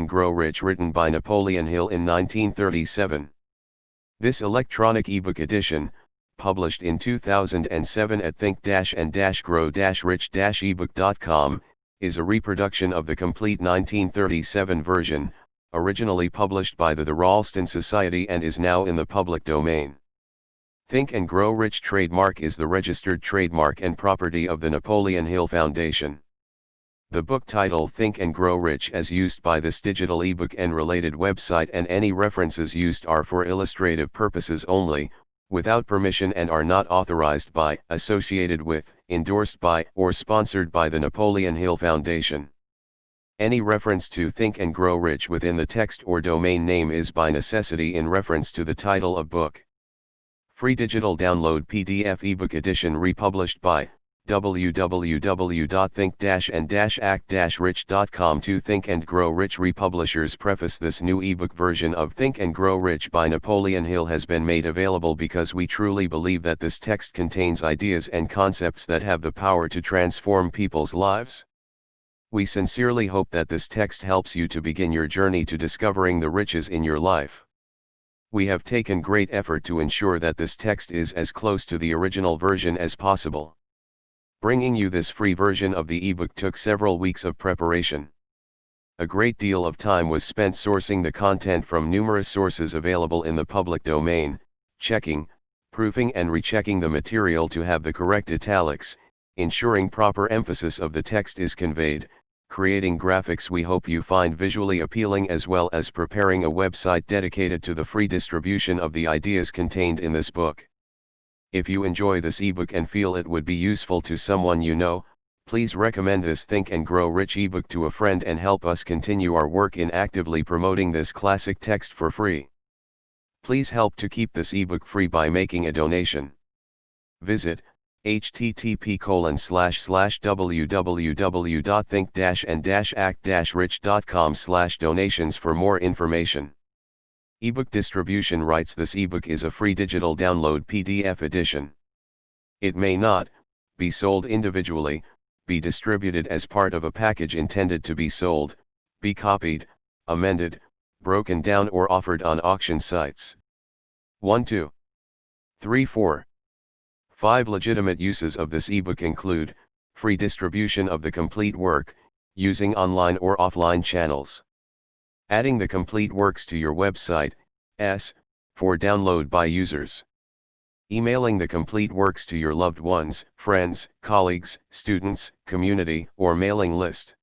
Think-and-Grow-Rich written by Napoleon Hill in 1937. This electronic ebook edition, published in 2007 at think-and-grow-rich-ebook.com, is a reproduction of the complete 1937 version, originally published by the Ralston Society and is now in the public domain. Think and Grow Rich trademark is the registered trademark and property of the Napoleon Hill Foundation. The book title Think and Grow Rich as used by this digital ebook and related website and any references used are for illustrative purposes only, without permission and are not authorized by, associated with, endorsed by, or sponsored by the Napoleon Hill Foundation. Any reference to Think and Grow Rich within the text or domain name is by necessity in reference to the title of book. Free digital download PDF ebook edition republished by www.think-and-act-rich.com to Think and Grow Rich republishers. Preface: this new ebook version of Think and Grow Rich by Napoleon Hill has been made available because we truly believe that this text contains ideas and concepts that have the power to transform people's lives. We sincerely hope that this text helps you to begin your journey to discovering the riches in your life. We have taken great effort to ensure that this text is as close to the original version as possible. Bringing you this free version of the ebook took several weeks of preparation. A great deal of time was spent sourcing the content from numerous sources available in the public domain, checking, proofing and rechecking the material to have the correct italics, ensuring proper emphasis of the text is conveyed, creating graphics we hope you find visually appealing, as well as preparing a website dedicated to the free distribution of the ideas contained in this book. If you enjoy this ebook and feel it would be useful to someone you know, please recommend this Think and Grow Rich ebook to a friend and help us continue our work in actively promoting this classic text for free. Please help to keep this ebook free by making a donation. Visit http://www.think-and-act-rich.com/donations for more information. Ebook distribution rights: this ebook is a free digital download PDF edition. It may not be sold individually, be distributed as part of a package intended to be sold, be copied, amended, broken down or offered on auction sites. 1, 2, 3, 4. 5 legitimate uses of this ebook include: free distribution of the complete work, using online or offline channels. Adding the complete works to your website, for download by users. Emailing the complete works to your loved ones, friends, colleagues, students, community, or mailing list.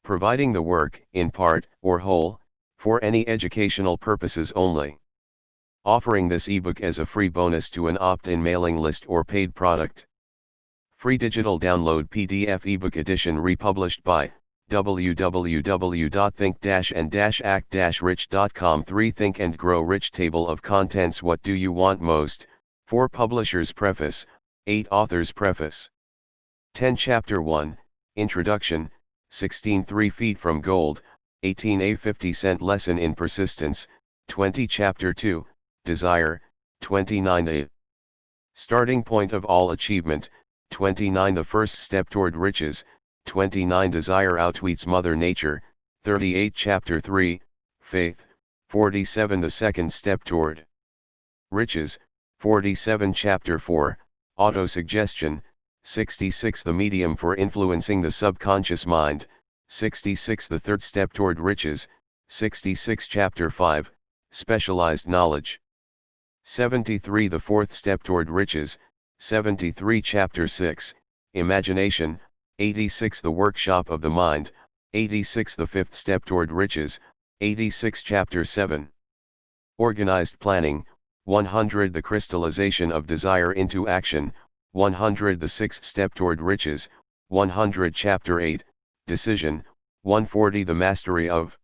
Providing the work, in part, or whole, for any educational purposes only. Offering this ebook as a free bonus to an opt-in mailing list or paid product. Free digital download PDF ebook edition republished by www.think-and-act-rich.com. 3. Think and Grow Rich table of contents. What do you want most? 4. Publisher's preface. 8. Author's preface. 10. Chapter 1, Introduction. 16. 3 Feet from Gold. 18. A 50-cent lesson in persistence. 20. Chapter 2, Desire. 29. The starting point of all achievement. 29. The first step toward riches. 29. Desire outwits Mother Nature. 38. Chapter 3, Faith. 47. The second step toward riches. 47. Chapter 4, Autosuggestion. 66. The medium for influencing the subconscious mind. 66. The third step toward riches. 66. Chapter 5, Specialized Knowledge. 73. The fourth step toward riches. 73. Chapter 6, Imagination. 86. The workshop of the mind. 86. The fifth step toward riches. 86. Chapter 7, Organized Planning. 100. The crystallization of desire into action. 100. The sixth step toward riches. 100. Chapter 8, Decision. 140. The mastery of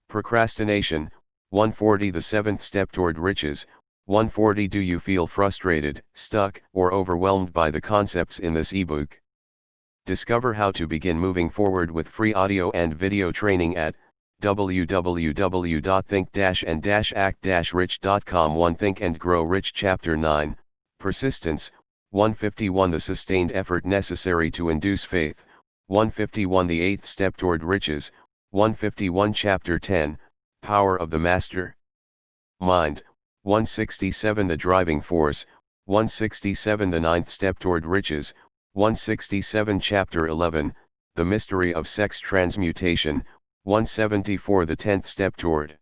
procrastination. 140. The seventh step toward riches. 140. Do you feel frustrated, stuck, or overwhelmed by the concepts in this ebook? Discover how to begin moving forward with free audio and video training at www.think-and-act-rich.com. 1. Think and Grow Rich Chapter 9, Persistence. 151. The sustained effort necessary to induce faith. 151. The eighth step toward riches. 151 Chapter 10, Power of the Master Mind, 167 The Driving Force, 167 The Ninth Step Toward Riches, 167 Chapter 11, The Mystery of Sex Transmutation, 174 The Tenth Step Toward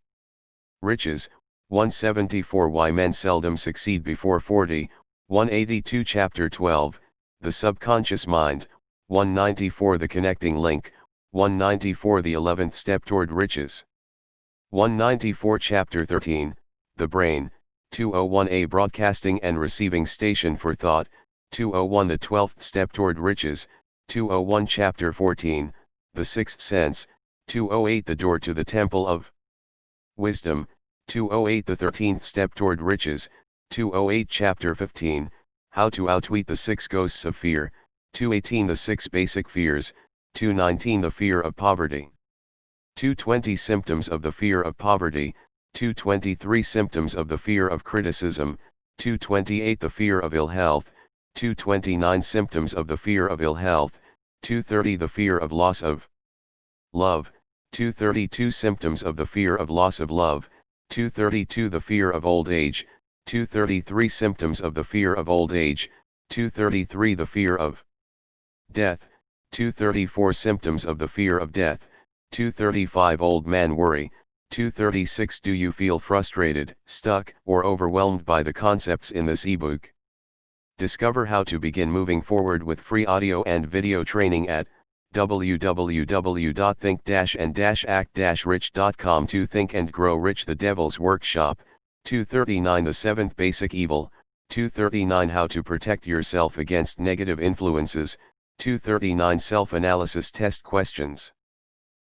Riches, 174 Why Men Seldom Succeed Before 40, 182 Chapter 12, The Subconscious Mind, 194 The Connecting Link, 194 The 11th Step Toward Riches, 194 Chapter 13, The Brain, 201A Broadcasting and Receiving Station for Thought, 201 The 12th Step Toward Riches, 201 Chapter 14, The Sixth Sense, 208 The Door to the Temple of Wisdom, 208 The 13th Step Toward Riches, 208 Chapter 15, How to Outwit the Six Ghosts of Fear, 218 The Six Basic Fears, 219 The Fear of Poverty, 220 Symptoms of the Fear of Poverty, 223 Symptoms of the Fear of Criticism, 228 The Fear of Ill Health, 229 Symptoms of the Fear of Ill Health, 230 The Fear of Loss of Love, 232 Symptoms of the Fear of Loss of Love, 232 The Fear of Old Age, 233 Symptoms of the Fear of Old Age, 233 The Fear of Death, 234 Symptoms of the Fear of Death, 235 Old Man Worry, 236 Do you feel frustrated, stuck, or overwhelmed by the concepts in this ebook? Discover how to begin moving forward with free audio and video training at www.think-and-act-rich.com. To Think and Grow Rich, The Devil's Workshop, 239 The Seventh Basic Evil, 239 How to Protect Yourself Against Negative Influences, 239 Self-Analysis Test Questions,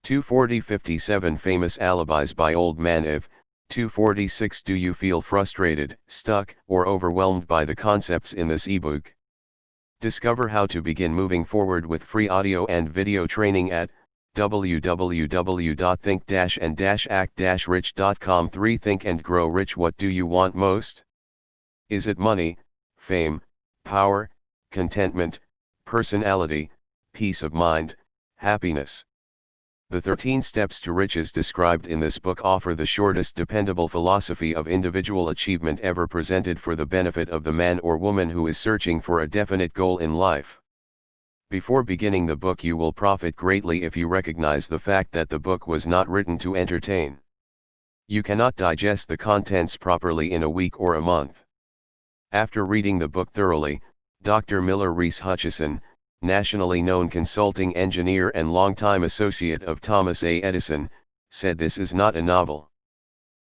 240 57 Famous Alibis by Old Man Iv, 246 Do you feel frustrated, stuck, or overwhelmed by the concepts in this ebook? Discover how to begin moving forward with free audio and video training at www.think-and-act-rich.com. 3 Think and Grow Rich. What do you want most? Is it money, fame, power, contentment, personality, peace of mind, happiness? The 13 steps to riches described in this book offer the shortest dependable philosophy of individual achievement ever presented for the benefit of the man or woman who is searching for a definite goal in life. Before beginning the book, you will profit greatly if you recognize the fact that the book was not written to entertain. You cannot digest the contents properly in a week or a month. After reading the book thoroughly, Dr. Miller Reese Hutchison, nationally known consulting engineer and longtime associate of Thomas A. Edison, said this is not a novel.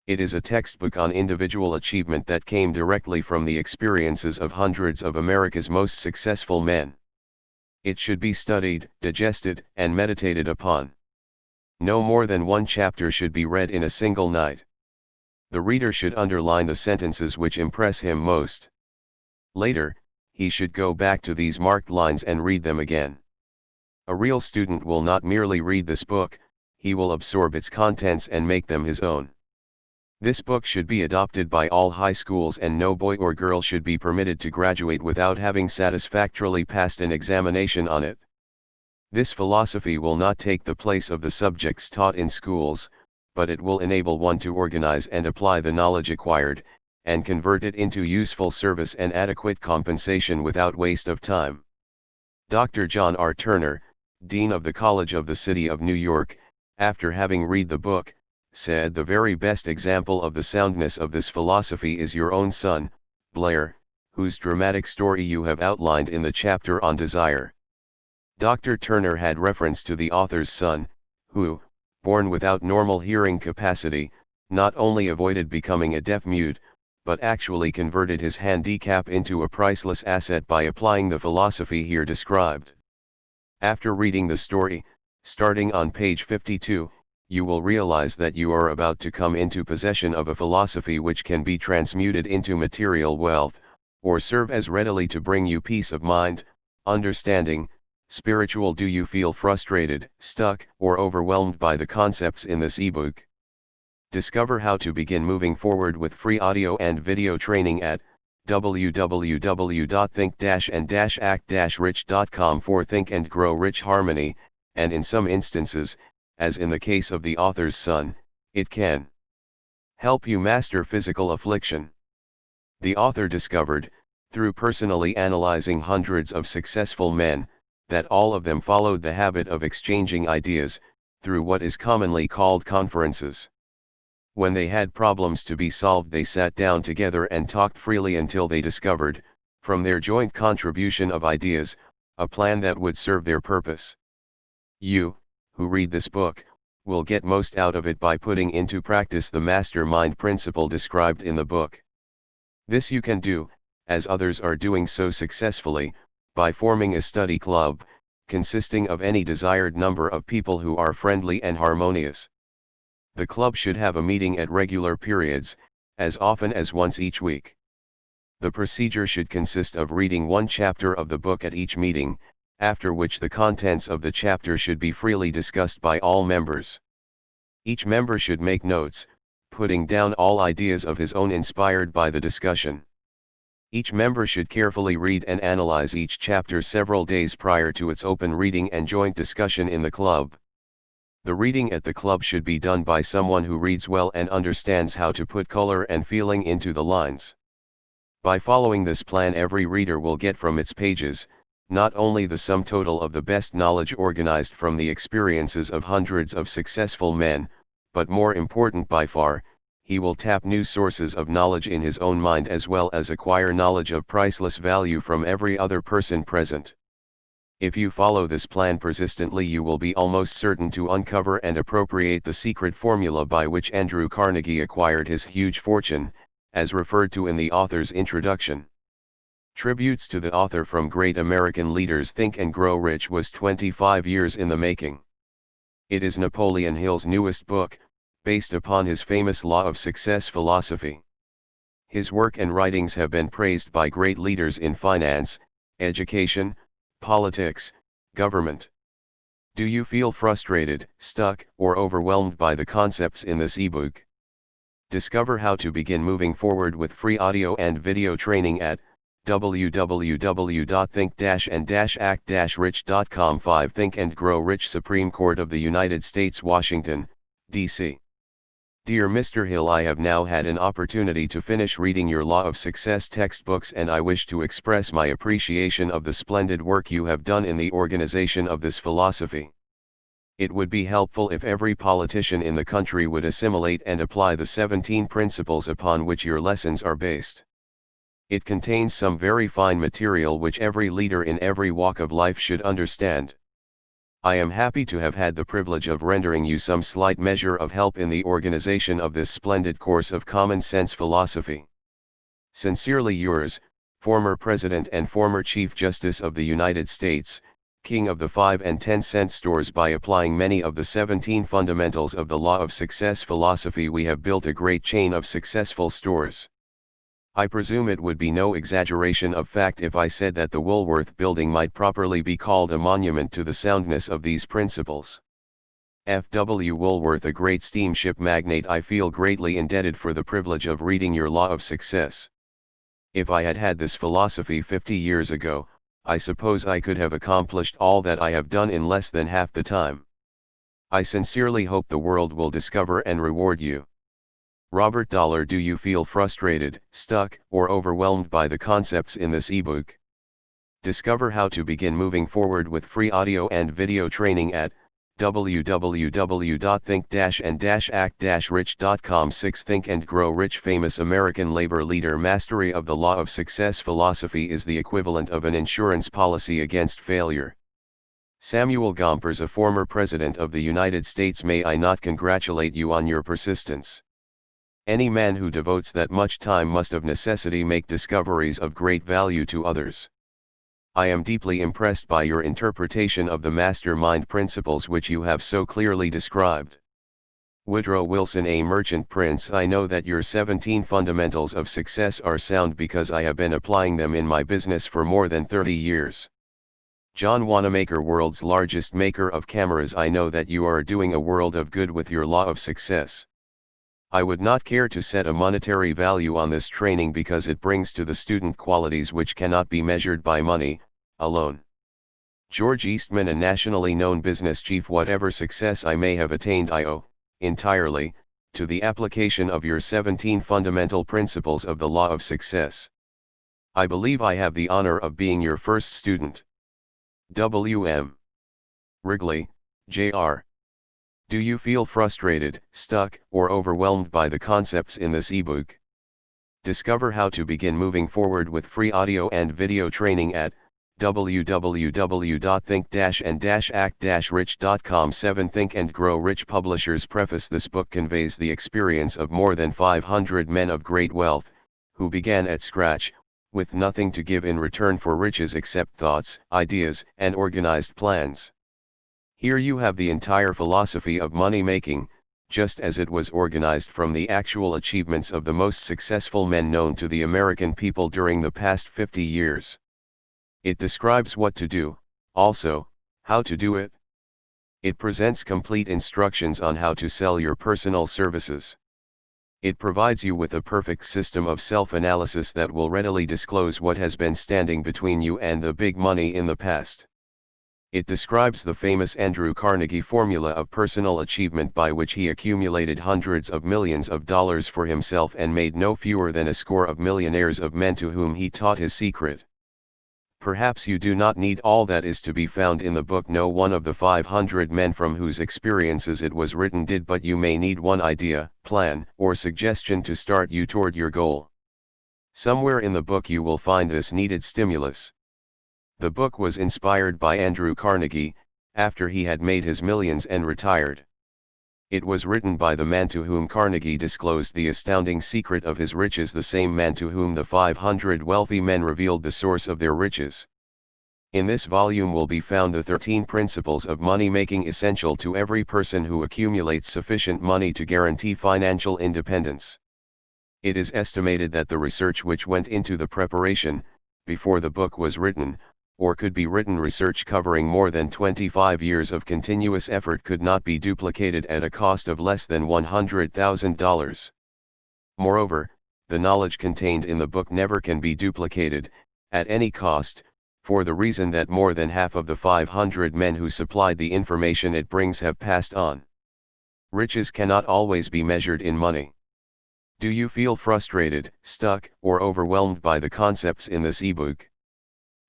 It is a textbook on individual achievement that came directly from the experiences of hundreds of America's most successful men. It should be studied, digested, and meditated upon. No more than one chapter should be read in a single night. The reader should underline the sentences which impress him most. Later, he should go back to these marked lines and read them again. A real student will not merely read this book, he will absorb its contents and make them his own. This book should be adopted by all high schools, and no boy or girl should be permitted to graduate without having satisfactorily passed an examination on it. This philosophy will not take the place of the subjects taught in schools, but it will enable one to organize and apply the knowledge acquired, and convert it into useful service and adequate compensation without waste of time. Dr. John R. Turner, Dean of the College of the City of New York, after having read the book, said the very best example of the soundness of this philosophy is your own son, Blair, whose dramatic story you have outlined in the chapter on desire. Dr. Turner had reference to the author's son, who, born without normal hearing capacity, not only avoided becoming a deaf-mute, but actually converted his handicap into a priceless asset by applying the philosophy here described. After reading the story, starting on page 52, you will realize that you are about to come into possession of a philosophy which can be transmuted into material wealth, or serve as readily to bring you peace of mind, understanding, spiritual. Do you feel frustrated, stuck, or overwhelmed by the concepts in this ebook? Discover how to begin moving forward with free audio and video training at www.think-and-act-rich.com. For Think and Grow Rich harmony, and in some instances, as in the case of the author's son, it can help you master physical affliction. The author discovered, through personally analyzing hundreds of successful men, that all of them followed the habit of exchanging ideas, through what is commonly called conferences. When they had problems to be solved, they sat down together and talked freely until they discovered, from their joint contribution of ideas, a plan that would serve their purpose. You, who read this book, will get most out of it by putting into practice the mastermind principle described in the book. This you can do, as others are doing so successfully, by forming a study club, consisting of any desired number of people who are friendly and harmonious. The club should have a meeting at regular periods, as often as once each week. The procedure should consist of reading one chapter of the book at each meeting, after which the contents of the chapter should be freely discussed by all members. Each member should make notes, putting down all ideas of his own inspired by the discussion. Each member should carefully read and analyze each chapter several days prior to its open reading and joint discussion in the club. The reading at the club should be done by someone who reads well and understands how to put color and feeling into the lines. By following this plan, every reader will get from its pages, not only the sum total of the best knowledge organized from the experiences of hundreds of successful men, but more important by far, he will tap new sources of knowledge in his own mind as well as acquire knowledge of priceless value from every other person present. If you follow this plan persistently, you will be almost certain to uncover and appropriate the secret formula by which Andrew Carnegie acquired his huge fortune, as referred to in the author's introduction. Tributes to the author from great American leaders. Think and Grow Rich was 25 years in the making. It is Napoleon Hill's newest book, based upon his famous law of success philosophy. His work and writings have been praised by great leaders in finance, education, politics, government. Do you feel frustrated, stuck, or overwhelmed by the concepts in this ebook? Discover how to begin moving forward with free audio and video training at www.think-and-act-rich.com. 5 Think and Grow Rich. Supreme Court of the United States, Washington, D.C. Dear Mr. Hill, I have now had an opportunity to finish reading your Law of Success textbooks, and I wish to express my appreciation of the splendid work you have done in the organization of this philosophy. It would be helpful if every politician in the country would assimilate and apply the 17 principles upon which your lessons are based. It contains some very fine material which every leader in every walk of life should understand. I am happy to have had the privilege of rendering you some slight measure of help in the organization of this splendid course of common sense philosophy. Sincerely yours, former President and former Chief Justice of the United States, King of the 5 and 10 cent stores. By applying many of the 17 fundamentals of the Law of Success philosophy, we have built a great chain of successful stores. I presume it would be no exaggeration of fact if I said that the Woolworth Building might properly be called a monument to the soundness of these principles. F. W. Woolworth, a great steamship magnate, I feel greatly indebted for the privilege of reading your Law of Success. If I had had this philosophy 50 years ago, I suppose I could have accomplished all that I have done in less than half the time. I sincerely hope the world will discover and reward you. Robert Dollar. Do you feel frustrated, stuck, or overwhelmed by the concepts in this ebook? Discover how to begin moving forward with free audio and video training at www.think-and-act-rich.com. 6 Think and Grow Rich. Famous American labor leader. Mastery of the Law of Success philosophy is the equivalent of an insurance policy against failure. Samuel Gompers, a former President of the United States. May I not congratulate you on your persistence? Any man who devotes that much time must of necessity make discoveries of great value to others. I am deeply impressed by your interpretation of the mastermind principles which you have so clearly described. Woodrow Wilson, a merchant prince. I know that your 17 fundamentals of success are sound because I have been applying them in my business for more than 30 years. John Wanamaker, world's largest maker of cameras. I know that you are doing a world of good with your Law of Success. I would not care to set a monetary value on this training because it brings to the student qualities which cannot be measured by money alone. George Eastman, a nationally known business chief. Whatever success I may have attained, I owe, entirely, to the application of your 17 fundamental principles of the law of success. I believe I have the honor of being your first student. W.M. Wrigley, Jr. Do you feel frustrated, stuck, or overwhelmed by the concepts in this ebook? Discover how to begin moving forward with free audio and video training at www.think-and-act-rich.com. 7 Think and Grow Rich. Publishers Preface. This book conveys the experience of more than 500 men of great wealth, who began at scratch, with nothing to give in return for riches except thoughts, ideas, and organized plans. Here you have the entire philosophy of money-making, just as it was organized from the actual achievements of the most successful men known to the American people during the past 50 years. It describes what to do, also, how to do it. It presents complete instructions on how to sell your personal services. It provides you with a perfect system of self-analysis that will readily disclose what has been standing between you and the big money in the past. It describes the famous Andrew Carnegie formula of personal achievement, by which he accumulated hundreds of millions of dollars for himself and made no fewer than a score of millionaires of men to whom he taught his secret. Perhaps you do not need all that is to be found in the book. No one of the 500 men from whose experiences it was written did, but you may need one idea, plan, or suggestion to start you toward your goal. Somewhere in the book you will find this needed stimulus. The book was inspired by Andrew Carnegie, after he had made his millions and retired. It was written by the man to whom Carnegie disclosed the astounding secret of his riches, the same man to whom the 500 wealthy men revealed the source of their riches. In this volume will be found the 13 principles of money-making essential to every person who accumulates sufficient money to guarantee financial independence. It is estimated that the research which went into the preparation, before the book was written, or could be written, research covering more than 25 years of continuous effort, could not be duplicated at a cost of less than $100,000. Moreover, the knowledge contained in the book never can be duplicated, at any cost, for the reason that more than half of the 500 men who supplied the information it brings have passed on. Riches cannot always be measured in money. Do you feel frustrated, stuck, or overwhelmed by the concepts in this ebook?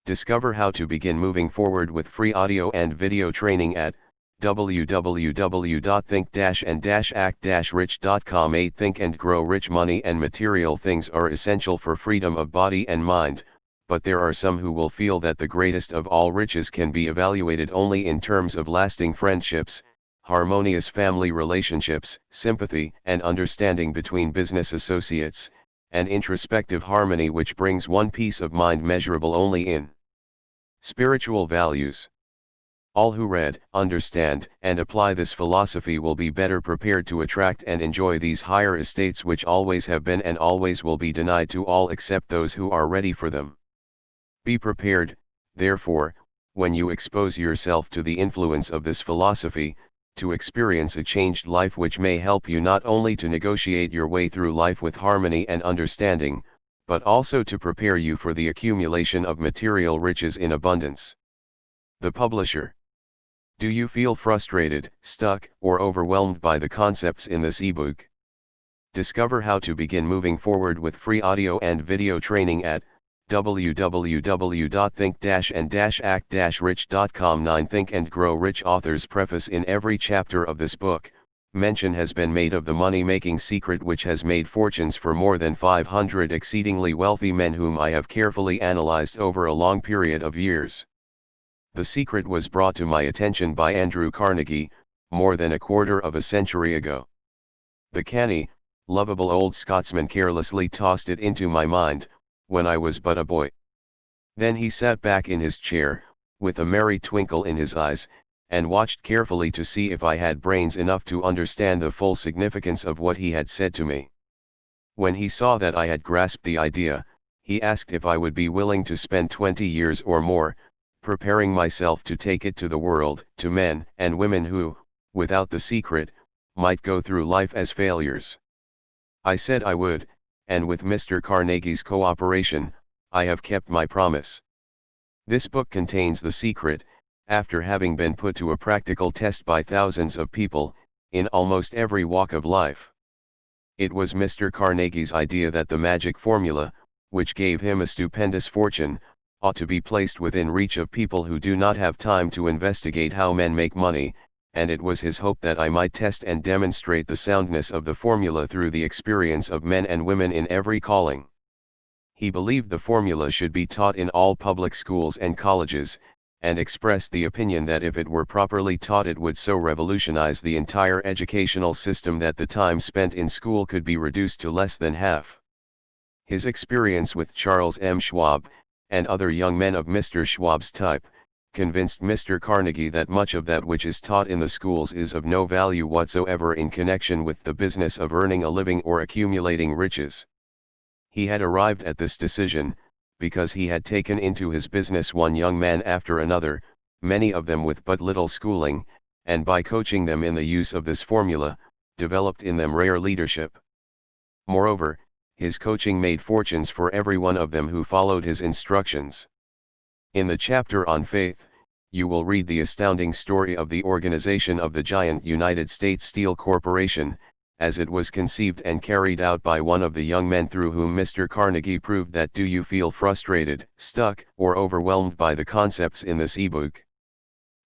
Discover how to begin moving forward with free audio and video training at www.think-and-act-rich.com. 8 Think and Grow Rich. Money and material things are essential for freedom of body and mind, but there are some who will feel that the greatest of all riches can be evaluated only in terms of lasting friendships, harmonious family relationships, sympathy and understanding between business associates, and introspective harmony which brings one peace of mind measurable only in spiritual values. All who read, understand, and apply this philosophy will be better prepared to attract and enjoy these higher estates which always have been and always will be denied to all except those who are ready for them. Be prepared, therefore, when you expose yourself to the influence of this philosophy, to experience a changed life which may help you not only to negotiate your way through life with harmony and understanding, but also to prepare you for the accumulation of material riches in abundance. The publisher. Do you feel frustrated, stuck, or overwhelmed by the concepts in this ebook? Discover how to begin moving forward with free audio and video training at www.think-and-act-rich.com. 9 Think and Grow Rich. Author's preface. In every chapter of this book, mention has been made of the money-making secret which has made fortunes for more than 500 exceedingly wealthy men whom I have carefully analyzed over a long period of years. The secret was brought to my attention by Andrew Carnegie, more than a quarter of a century ago. The canny, lovable old Scotsman carelessly tossed it into my mind, when I was but a boy. Then he sat back in his chair, with a merry twinkle in his eyes, and watched carefully to see if I had brains enough to understand the full significance of what he had said to me. When he saw that I had grasped the idea, he asked if I would be willing to spend 20 years or more, preparing myself to take it to the world, to men and women who, without the secret, might go through life as failures. I said I would, and with Mr. Carnegie's cooperation, I have kept my promise. This book contains the secret, after having been put to a practical test by thousands of people, in almost every walk of life. It was Mr. Carnegie's idea that the magic formula, which gave him a stupendous fortune, ought to be placed within reach of people who do not have time to investigate how men make money, and it was his hope that I might test and demonstrate the soundness of the formula through the experience of men and women in every calling. He believed the formula should be taught in all public schools and colleges, and expressed the opinion that if it were properly taught it would so revolutionize the entire educational system that the time spent in school could be reduced to less than half. His experience with Charles M. Schwab, and other young men of Mr. Schwab's type, convinced Mr. Carnegie that much of that which is taught in the schools is of no value whatsoever in connection with the business of earning a living or accumulating riches. He had arrived at this decision, because he had taken into his business one young man after another, many of them with but little schooling, and by coaching them in the use of this formula, developed in them rare leadership. Moreover, his coaching made fortunes for every one of them who followed his instructions. In the chapter on faith, you will read the astounding story of the organization of the giant United States Steel Corporation, as it was conceived and carried out by one of the young men through whom Mr. Carnegie proved that. Do you feel frustrated, stuck, or overwhelmed by the concepts in this ebook?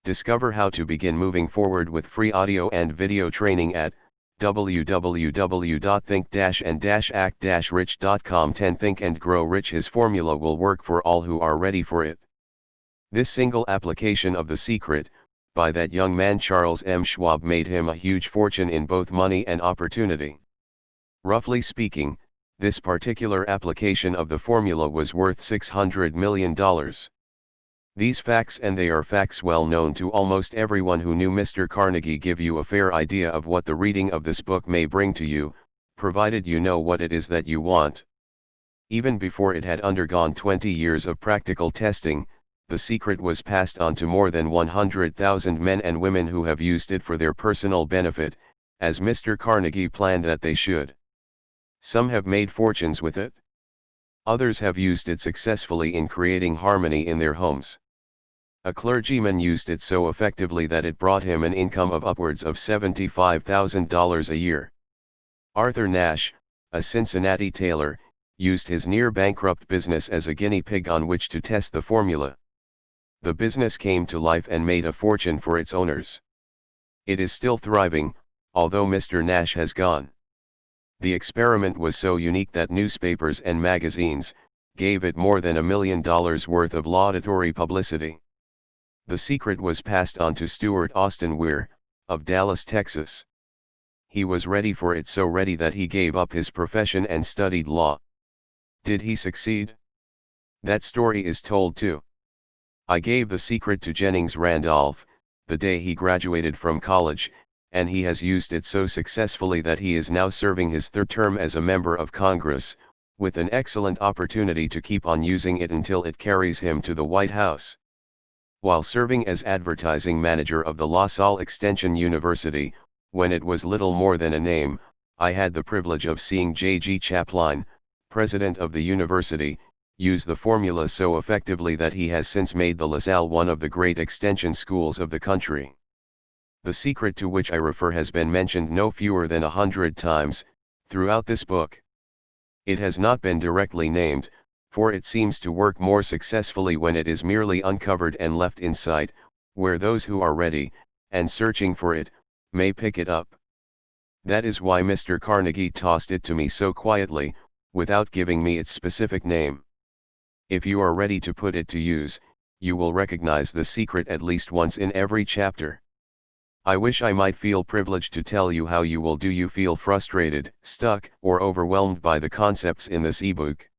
Discover how to begin moving forward with free audio and video training at www.think-and-act-rich.com. 10 Think and Grow Rich. His formula will work for all who are ready for it. This single application of the secret, by that young man Charles M. Schwab, made him a huge fortune in both money and opportunity. Roughly speaking, this particular application of the formula was worth $600 million. These facts, and they are facts well known to almost everyone who knew Mr. Carnegie, give you a fair idea of what the reading of this book may bring to you, provided you know what it is that you want. Even before it had undergone 20 years of practical testing, the secret was passed on to more than 100,000 men and women who have used it for their personal benefit, as Mr. Carnegie planned that they should. Some have made fortunes with it. Others have used it successfully in creating harmony in their homes. A clergyman used it so effectively that it brought him an income of upwards of $75,000 a year. Arthur Nash, a Cincinnati tailor, used his near-bankrupt business as a guinea pig on which to test the formula. The business came to life and made a fortune for its owners. It is still thriving, although Mr. Nash has gone. The experiment was so unique that newspapers and magazines gave it more than $1 million worth of laudatory publicity. The secret was passed on to Stuart Austin Weir, of Dallas, Texas. He was ready for it, so ready that he gave up his profession and studied law. Did he succeed? That story is told too. I gave the secret to Jennings Randolph, the day he graduated from college, and he has used it so successfully that he is now serving his third term as a member of Congress, with an excellent opportunity to keep on using it until it carries him to the White House. While serving as advertising manager of the La Salle Extension University, when it was little more than a name, I had the privilege of seeing J.G. Chapline, president of the university, use the formula so effectively that he has since made the La Salle one of the great extension schools of the country. The secret to which I refer has been mentioned no fewer than 100 times, throughout this book. It has not been directly named, for it seems to work more successfully when it is merely uncovered and left in sight, where those who are ready, and searching for it, may pick it up. That is why Mr. Carnegie tossed it to me so quietly, without giving me its specific name. If you are ready to put it to use, you will recognize the secret at least once in every chapter. I wish I might feel privileged to tell you how you will. Do you feel frustrated, stuck, or overwhelmed by the concepts in this ebook?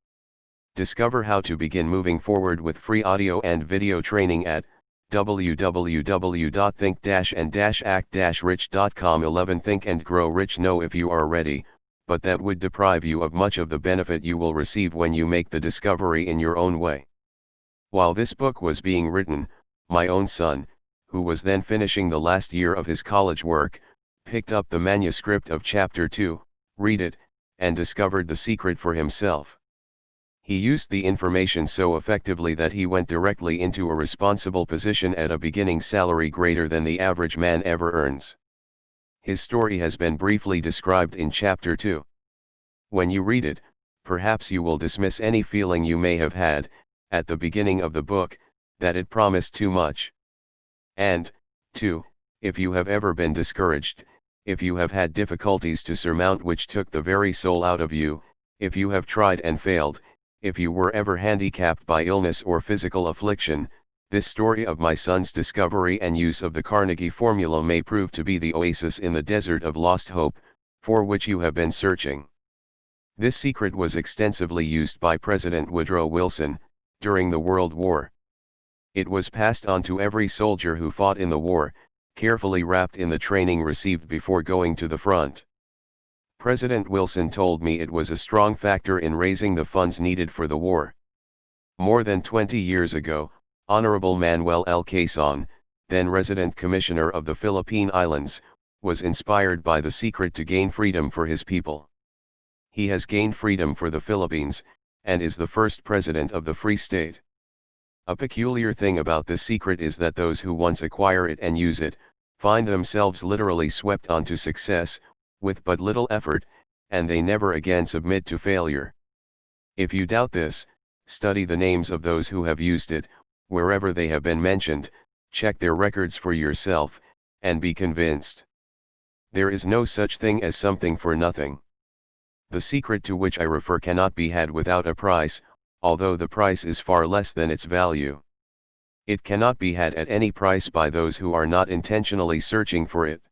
Discover how to begin moving forward with free audio and video training at www.think-and-act-rich.com. 11 Think and Grow Rich. Know if you are ready, but that would deprive you of much of the benefit you will receive when you make the discovery in your own way. While this book was being written, my own son, who was then finishing the last year of his college work, picked up the manuscript of Chapter 2, read it, and discovered the secret for himself. He used the information so effectively that he went directly into a responsible position at a beginning salary greater than the average man ever earns. His story has been briefly described in Chapter 2. When you read it, perhaps you will dismiss any feeling you may have had, at the beginning of the book, that it promised too much. And, 2, if you have ever been discouraged, if you have had difficulties to surmount which took the very soul out of you, if you have tried and failed, if you were ever handicapped by illness or physical affliction, this story of my son's discovery and use of the Carnegie formula may prove to be the oasis in the desert of lost hope, for which you have been searching. This secret was extensively used by President Woodrow Wilson, during the World War. It was passed on to every soldier who fought in the war, carefully wrapped in the training received before going to the front. President Wilson told me it was a strong factor in raising the funds needed for the war. More than 20 years ago, Honorable Manuel L. Quezon, then resident commissioner of the Philippine Islands, was inspired by the secret to gain freedom for his people. He has gained freedom for the Philippines, and is the first president of the Free State. A peculiar thing about this secret is that those who once acquire it and use it, find themselves literally swept onto success, with but little effort, and they never again submit to failure. If you doubt this, study the names of those who have used it, wherever they have been mentioned, check their records for yourself, and be convinced. There is no such thing as something for nothing. The secret to which I refer cannot be had without a price, although the price is far less than its value. It cannot be had at any price by those who are not intentionally searching for it.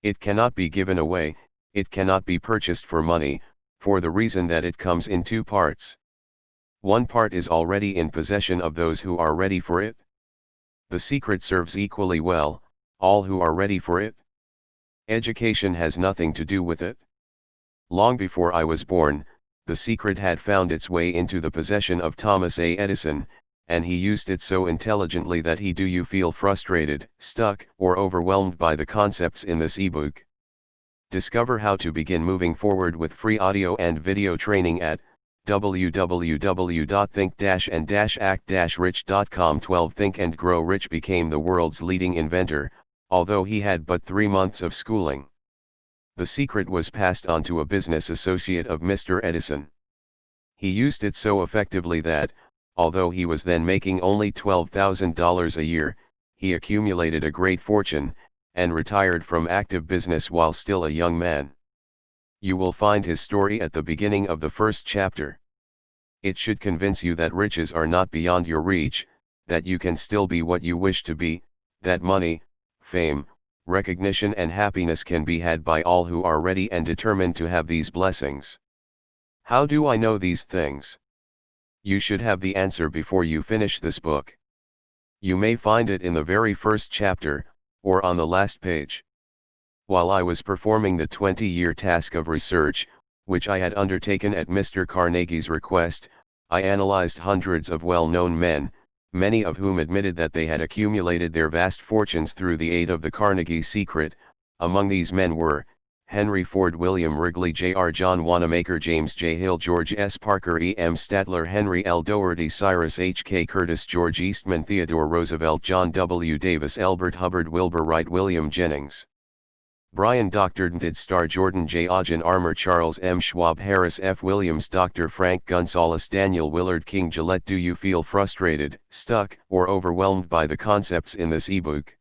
It cannot be given away, it cannot be purchased for money, for the reason that it comes in two parts. One part is already in possession of those who are ready for it. The secret serves equally well, all who are ready for it. Education has nothing to do with it. Long before I was born, the secret had found its way into the possession of Thomas A. Edison, and he used it so intelligently that do you feel frustrated, stuck, or overwhelmed by the concepts in this ebook? Discover how to begin moving forward with free audio and video training at www.think-and-act-rich.com. 12 Think and Grow Rich became the world's leading inventor, although he had but 3 months of schooling. The secret was passed on to a business associate of Mr. Edison. He used it so effectively that, although he was then making only $12,000 a year, he accumulated a great fortune, and retired from active business while still a young man. You will find his story at the beginning of the first chapter. It should convince you that riches are not beyond your reach, that you can still be what you wish to be, that money, fame, recognition and happiness can be had by all who are ready and determined to have these blessings. How do I know these things? You should have the answer before you finish this book. You may find it in the very first chapter, or on the last page. While I was performing the 20-year task of research, which I had undertaken at Mr. Carnegie's request, I analyzed hundreds of well-known men, many of whom admitted that they had accumulated their vast fortunes through the aid of the Carnegie secret. Among these men were Henry Ford, William Wrigley, J.R. John Wanamaker, James J. Hill, George S. Parker, E. M. Statler, Henry L. Doherty, Cyrus H. K. Curtis, George Eastman, Theodore Roosevelt, John W. Davis, Elbert Hubbard, Wilbur Wright, William Jennings Bryan, Dr. Ndid Starr, Jordan J. Ogden Armour, Charles M. Schwab, Harris F. Williams, Dr. Frank Gonzalez, Daniel Willard King, Gillette. Do you feel frustrated, stuck, or overwhelmed by the concepts in this ebook?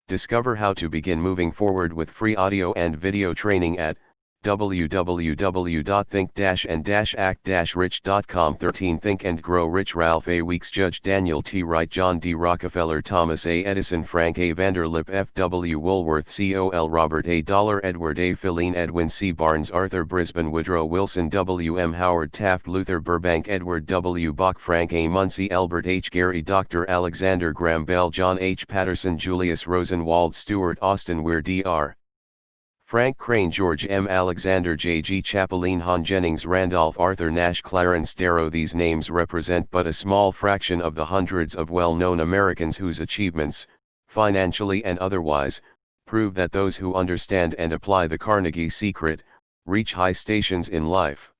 Discover how to begin moving forward with free audio and video training at www.think-and-act-rich.com. 13 Think and Grow Rich. Ralph A. Weeks, Judge Daniel T. Wright, John D. Rockefeller, Thomas A. Edison, Frank A. Vanderlip, F. W. Woolworth, Col. Robert A. Dollar, Edward A. Filene, Edwin C. Barnes, Arthur Brisbane, Woodrow Wilson, W. M. Howard Taft, Luther Burbank, Edward W. Bach, Frank A. Munsey, Albert H. Gary, Dr. Alexander Graham Bell, John H. Patterson, Julius Rosenwald, Stuart Austin Weir, Dr. Frank Crane, George M. Alexander, J. G. Chapelin, Han Jennings, Randolph Arthur Nash, Clarence Darrow. These names represent but a small fraction of the hundreds of well-known Americans whose achievements, financially and otherwise, prove that those who understand and apply the Carnegie secret, reach high stations in life.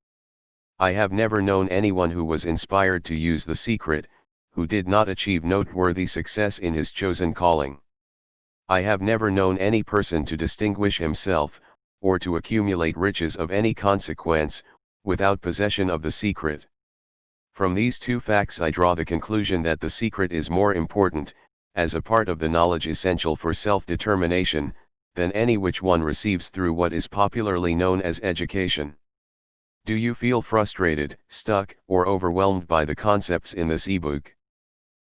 I have never known anyone who was inspired to use the secret, who did not achieve noteworthy success in his chosen calling. I have never known any person to distinguish himself, or to accumulate riches of any consequence, without possession of the secret. From these two facts I draw the conclusion that the secret is more important, as a part of the knowledge essential for self-determination, than any which one receives through what is popularly known as education. Do you feel frustrated, stuck, or overwhelmed by the concepts in this ebook?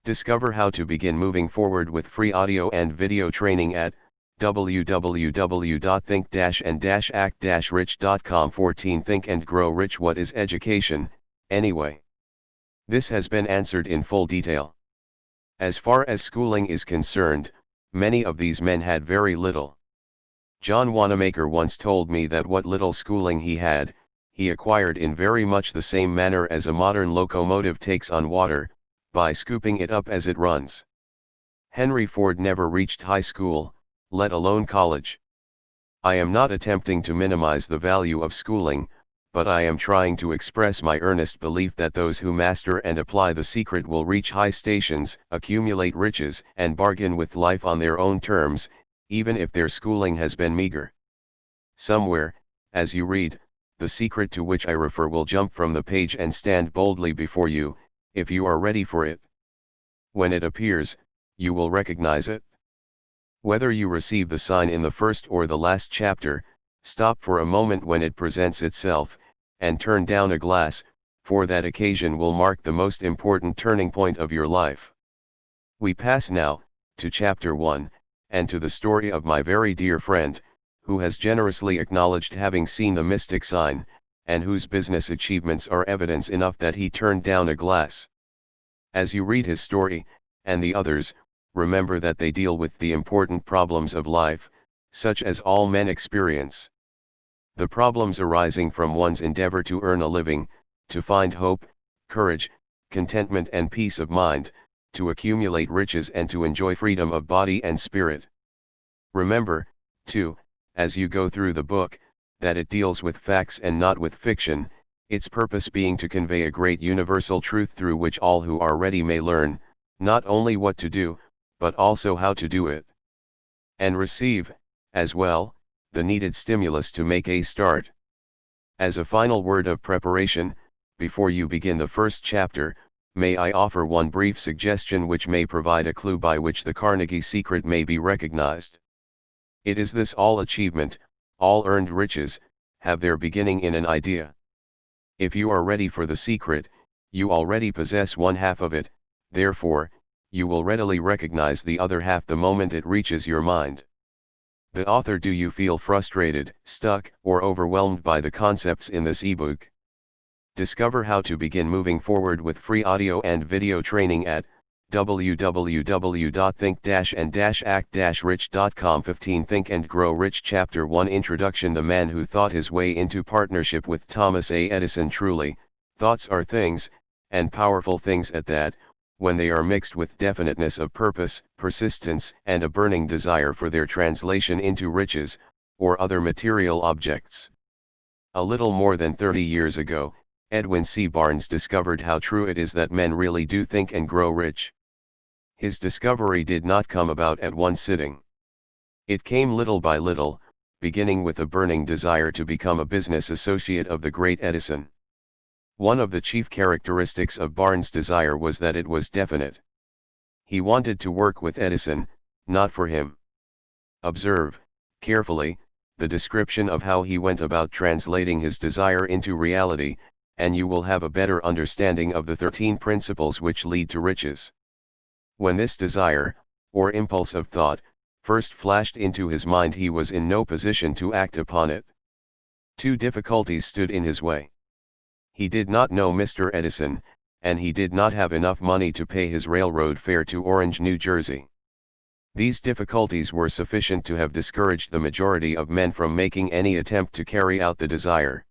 Discover how to begin moving forward with free audio and video training at www.think-and-act-rich.com. 14 Think and Grow Rich. What is education, anyway? This has been answered in full detail. As far as schooling is concerned, many of these men had very little. John Wanamaker once told me that what little schooling he had, he acquired in very much the same manner as a modern locomotive takes on water, by scooping it up as it runs. Henry Ford never reached high school, let alone college. I am not attempting to minimize the value of schooling, but I am trying to express my earnest belief that those who master and apply the secret will reach high stations, accumulate riches, and bargain with life on their own terms, even if their schooling has been meager. Somewhere, as you read, the secret to which I refer will jump from the page and stand boldly before you, if you are ready for it. When it appears, you will recognize it. Whether you receive the sign in the first or the last chapter, stop for a moment when it presents itself, and turn down a glass, for that occasion will mark the most important turning point of your life. We pass now, to Chapter 1, and to the story of my very dear friend, who has generously acknowledged having seen the mystic sign, and whose business achievements are evidence enough that he turned down a glass. As you read his story, and the others, remember that they deal with the important problems of life, such as all men experience. The problems arising from one's endeavor to earn a living, to find hope, courage, contentment and peace of mind, to accumulate riches and to enjoy freedom of body and spirit. Remember, too, as you go through the book, that it deals with facts and not with fiction, its purpose being to convey a great universal truth through which all who are ready may learn, not only what to do, but also how to do it. And receive, as well, the needed stimulus to make a start. As a final word of preparation, before you begin the first chapter, may I offer one brief suggestion which may provide a clue by which the Carnegie secret may be recognized. It is this: all achievement, all earned riches, have their beginning in an idea. If you are ready for the secret, you already possess one half of it, therefore, you will readily recognize the other half the moment it reaches your mind. The author: do you feel frustrated, stuck, or overwhelmed by the concepts in this ebook? Discover how to begin moving forward with free audio and video training at www.think-and-act-rich.com. 15 Think and Grow Rich. Chapter 1 Introduction. The man who thought his way into partnership with Thomas A. Edison. Truly, thoughts are things, and powerful things at that, when they are mixed with definiteness of purpose, persistence, and a burning desire for their translation into riches, or other material objects. A little more than 30 years ago, Edwin C. Barnes discovered how true it is that men really do think and grow rich. His discovery did not come about at one sitting. It came little by little, beginning with a burning desire to become a business associate of the great Edison. One of the chief characteristics of Barnes' desire was that it was definite. He wanted to work with Edison, not for him. Observe, carefully, the description of how he went about translating his desire into reality, and you will have a better understanding of the 13 principles which lead to riches. When this desire, or impulse of thought, first flashed into his mind, he was in no position to act upon it. Two difficulties stood in his way. He did not know Mr. Edison, and he did not have enough money to pay his railroad fare to Orange, New Jersey. These difficulties were sufficient to have discouraged the majority of men from making any attempt to carry out the desire.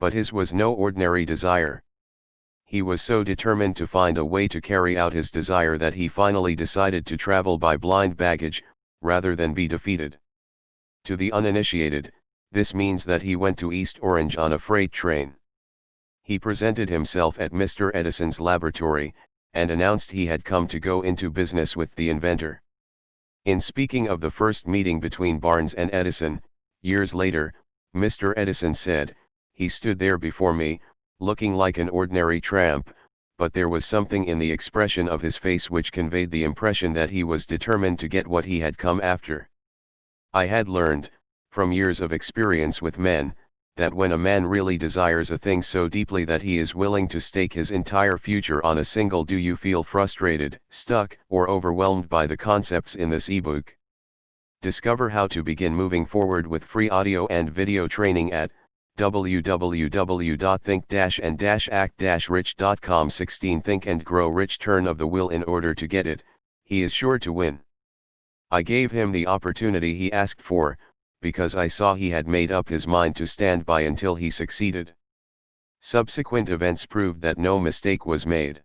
But his was no ordinary desire. He was so determined to find a way to carry out his desire that he finally decided to travel by blind baggage, rather than be defeated. To the uninitiated, this means that he went to East Orange on a freight train. He presented himself at Mr. Edison's laboratory, and announced he had come to go into business with the inventor. In speaking of the first meeting between Barnes and Edison, years later, Mr. Edison said, "He stood there before me, looking like an ordinary tramp, but there was something in the expression of his face which conveyed the impression that he was determined to get what he had come after." I had learned, from years of experience with men, that when a man really desires a thing so deeply that he is willing to stake his entire future on a single do you feel frustrated, stuck, or overwhelmed by the concepts in this ebook? Discover how to begin moving forward with free audio and video training at www.think-and-act-rich.com. 16 Think and Grow Rich. Turn of the will. In order to get it, he is sure to win. I gave him the opportunity he asked for, because I saw he had made up his mind to stand by until he succeeded. Subsequent events proved that no mistake was made.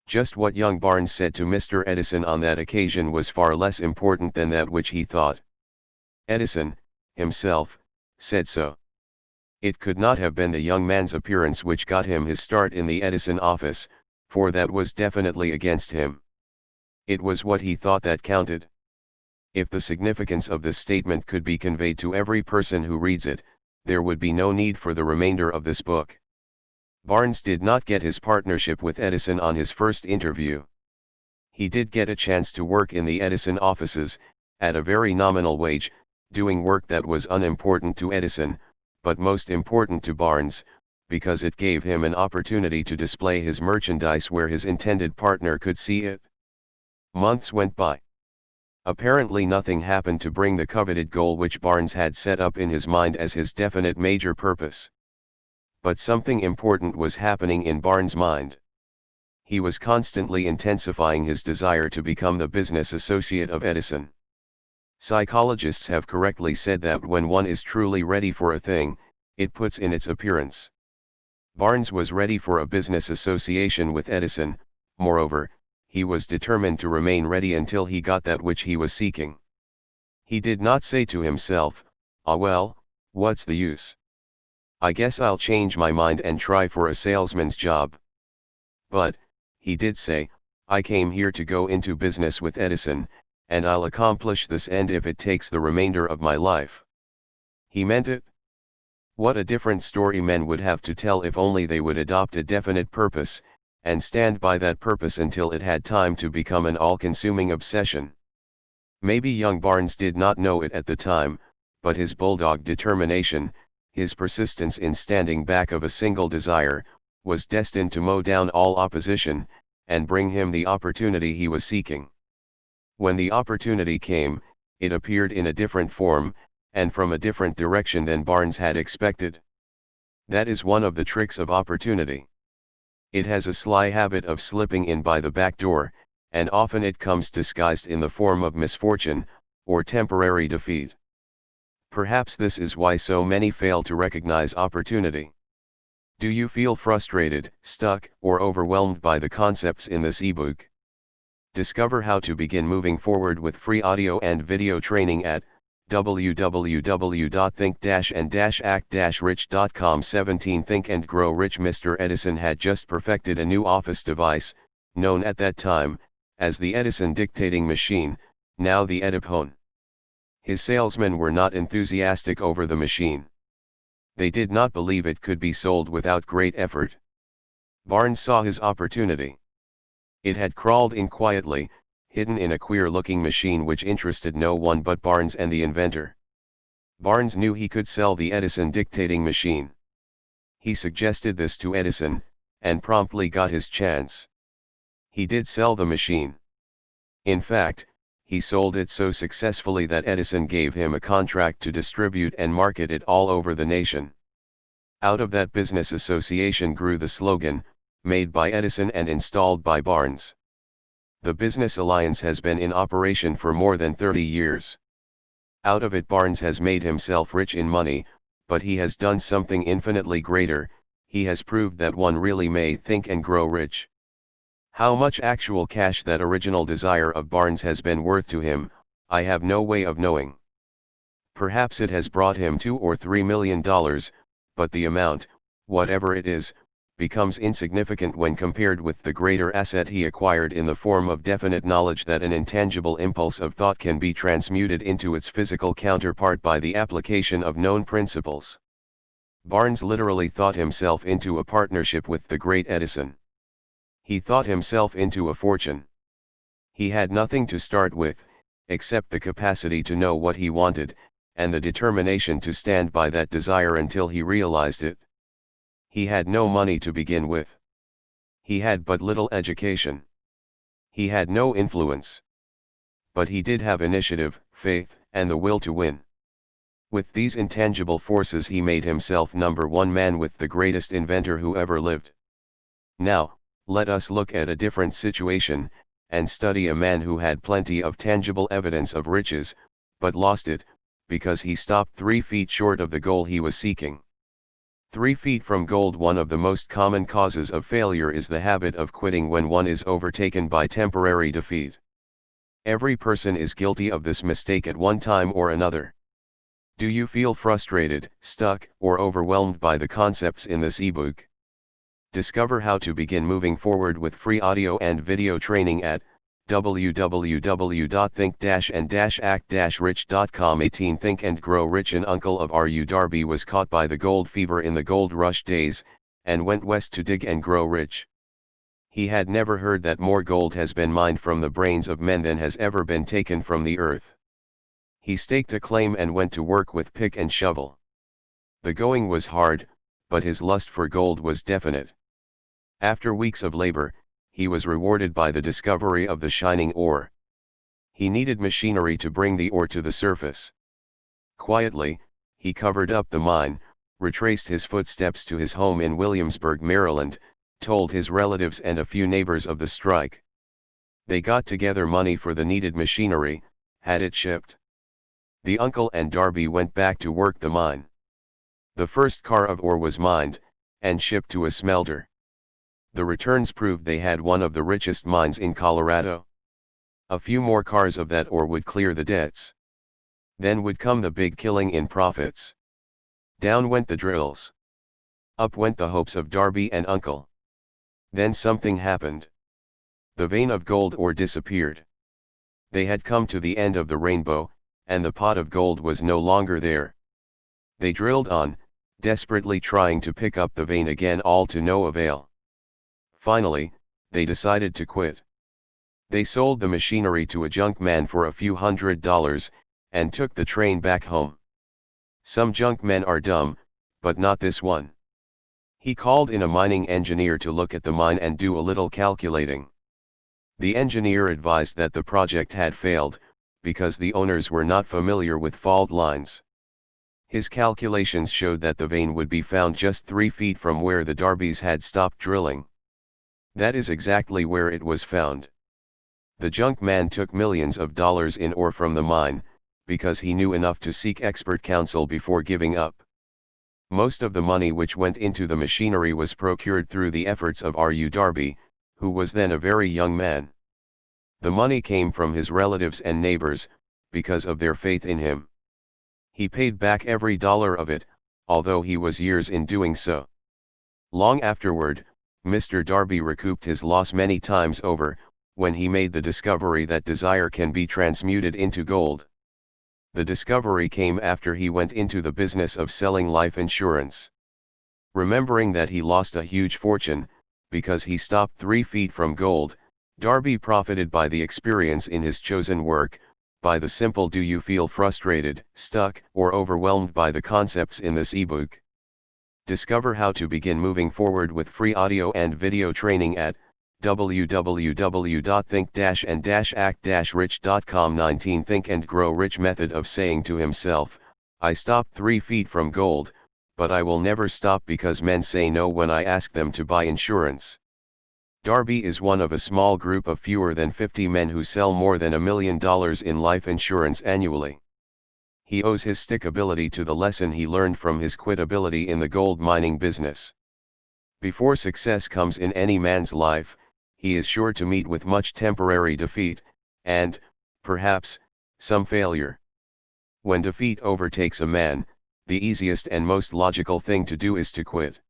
Just what young Barnes said to Mr. Edison on that occasion was far less important than that which he thought. Edison, himself, said so. It could not have been the young man's appearance which got him his start in the Edison office, for that was definitely against him. It was what he thought that counted. If the significance of this statement could be conveyed to every person who reads it, there would be no need for the remainder of this book. Barnes did not get his partnership with Edison on his first interview. He did get a chance to work in the Edison offices, at a very nominal wage, doing work that was unimportant to Edison, but most important to Barnes, because it gave him an opportunity to display his merchandise where his intended partner could see it. Months went by. Apparently nothing happened to bring the coveted goal which Barnes had set up in his mind as his definite major purpose. But something important was happening in Barnes' mind. He was constantly intensifying his desire to become the business associate of Edison. Psychologists have correctly said that when one is truly ready for a thing, it puts in its appearance. Barnes was ready for a business association with Edison. Moreover, he was determined to remain ready until he got that which he was seeking. He did not say to himself, "Ah well, what's the use? I guess I'll change my mind and try for a salesman's job." But, he did say, "I came here to go into business with Edison, and I'll accomplish this end if it takes the remainder of my life." He meant it. What a different story men would have to tell if only they would adopt a definite purpose, and stand by that purpose until it had time to become an all-consuming obsession. Maybe young Barnes did not know it at the time, but his bulldog determination, his persistence in standing back of a single desire, was destined to mow down all opposition, and bring him the opportunity he was seeking. When the opportunity came, it appeared in a different form, and from a different direction than Barnes had expected. That is one of the tricks of opportunity. It has a sly habit of slipping in by the back door, and often it comes disguised in the form of misfortune, or temporary defeat. Perhaps this is why so many fail to recognize opportunity. Do you feel frustrated, stuck, or overwhelmed by the concepts in this ebook? Discover how to begin moving forward with free audio and video training at www.think-and-act-rich.com. 17 Think and Grow Rich. Mr. Edison had just perfected a new office device, known at that time as the Edison dictating machine, now the Ediphone. His salesmen were not enthusiastic over the machine. They did not believe it could be sold without great effort. Barnes saw his opportunity. It had crawled in quietly, hidden in a queer-looking machine which interested no one but Barnes and the inventor. Barnes knew he could sell the Edison dictating machine. He suggested this to Edison, and promptly got his chance. He did sell the machine. In fact, he sold it so successfully that Edison gave him a contract to distribute and market it all over the nation. Out of that business association grew the slogan, "Made by Edison and installed by Barnes." The business alliance has been in operation for more than 30 years. Out of it Barnes has made himself rich in money, but he has done something infinitely greater. He has proved that one really may think and grow rich. How much actual cash that original desire of Barnes has been worth to him, I have no way of knowing. Perhaps it has brought him $2 or $3 million, but the amount, whatever it is, becomes insignificant when compared with the greater asset he acquired in the form of definite knowledge that an intangible impulse of thought can be transmuted into its physical counterpart by the application of known principles. Barnes literally thought himself into a partnership with the great Edison. He thought himself into a fortune. He had nothing to start with, except the capacity to know what he wanted, and the determination to stand by that desire until he realized it. He had no money to begin with. He had but little education. He had no influence. But he did have initiative, faith, and the will to win. With these intangible forces he made himself number one man with the greatest inventor who ever lived. Now, let us look at a different situation, and study a man who had plenty of tangible evidence of riches, but lost it, because he stopped 3 feet short of the goal he was seeking. 3 feet from gold. One of the most common causes of failure is the habit of quitting when one is overtaken by temporary defeat. Every person is guilty of this mistake at one time or another. Do you feel frustrated, stuck, or overwhelmed by the concepts in this ebook? Discover how to begin moving forward with free audio and video training at www.think-and-act-rich.com. 18 Think and Grow Rich. An uncle of R.U. Darby was caught by the gold fever in the gold rush days, and went west to dig and grow rich. He had never heard that more gold has been mined from the brains of men than has ever been taken from the earth. He staked a claim and went to work with pick and shovel. The going was hard, but his lust for gold was definite. After weeks of labor, he was rewarded by the discovery of the shining ore. He needed machinery to bring the ore to the surface. Quietly, he covered up the mine, retraced his footsteps to his home in Williamsburg, Maryland, told his relatives and a few neighbors of the strike. They got together money for the needed machinery, had it shipped. The uncle and Darby went back to work the mine. The first car of ore was mined, and shipped to a smelter. The returns proved they had one of the richest mines in Colorado. A few more cars of that ore would clear the debts. Then would come the big killing in profits. Down went the drills. Up went the hopes of Darby and uncle. Then something happened. The vein of gold ore disappeared. They had come to the end of the rainbow, and the pot of gold was no longer there. They drilled on, desperately trying to pick up the vein again, all to no avail. Finally, they decided to quit. They sold the machinery to a junk man for a few $100s, and took the train back home. Some junk men are dumb, but not this one. He called in a mining engineer to look at the mine and do a little calculating. The engineer advised that the project had failed, because the owners were not familiar with fault lines. His calculations showed that the vein would be found just 3 feet from where the Darbys had stopped drilling. That is exactly where it was found. The junk man took millions of dollars in ore from the mine, because he knew enough to seek expert counsel before giving up. Most of the money which went into the machinery was procured through the efforts of R.U. Darby, who was then a very young man. The money came from his relatives and neighbors, because of their faith in him. He paid back every dollar of it, although he was years in doing so. Long afterward, Mr. Darby recouped his loss many times over, when he made the discovery that desire can be transmuted into gold. The discovery came after he went into the business of selling life insurance. Remembering that he lost a huge fortune, because he stopped 3 feet from gold, Darby profited by the experience in his chosen work, by the simple "Do you feel frustrated, stuck, or overwhelmed by the concepts in this ebook?" Discover how to begin moving forward with free audio and video training at www.think-and-act-rich.com. 19 Think and Grow Rich method of saying to himself, "I stopped 3 feet from gold, but I will never stop because men say no when I ask them to buy insurance." Darby is one of a small group of fewer than 50 men who sell more than $1 million in life insurance annually. He owes his stickability to the lesson he learned from his quitability in the gold mining business. Before success comes in any man's life, he is sure to meet with much temporary defeat, and, perhaps, some failure. When defeat overtakes a man, the easiest and most logical thing to do is to quit.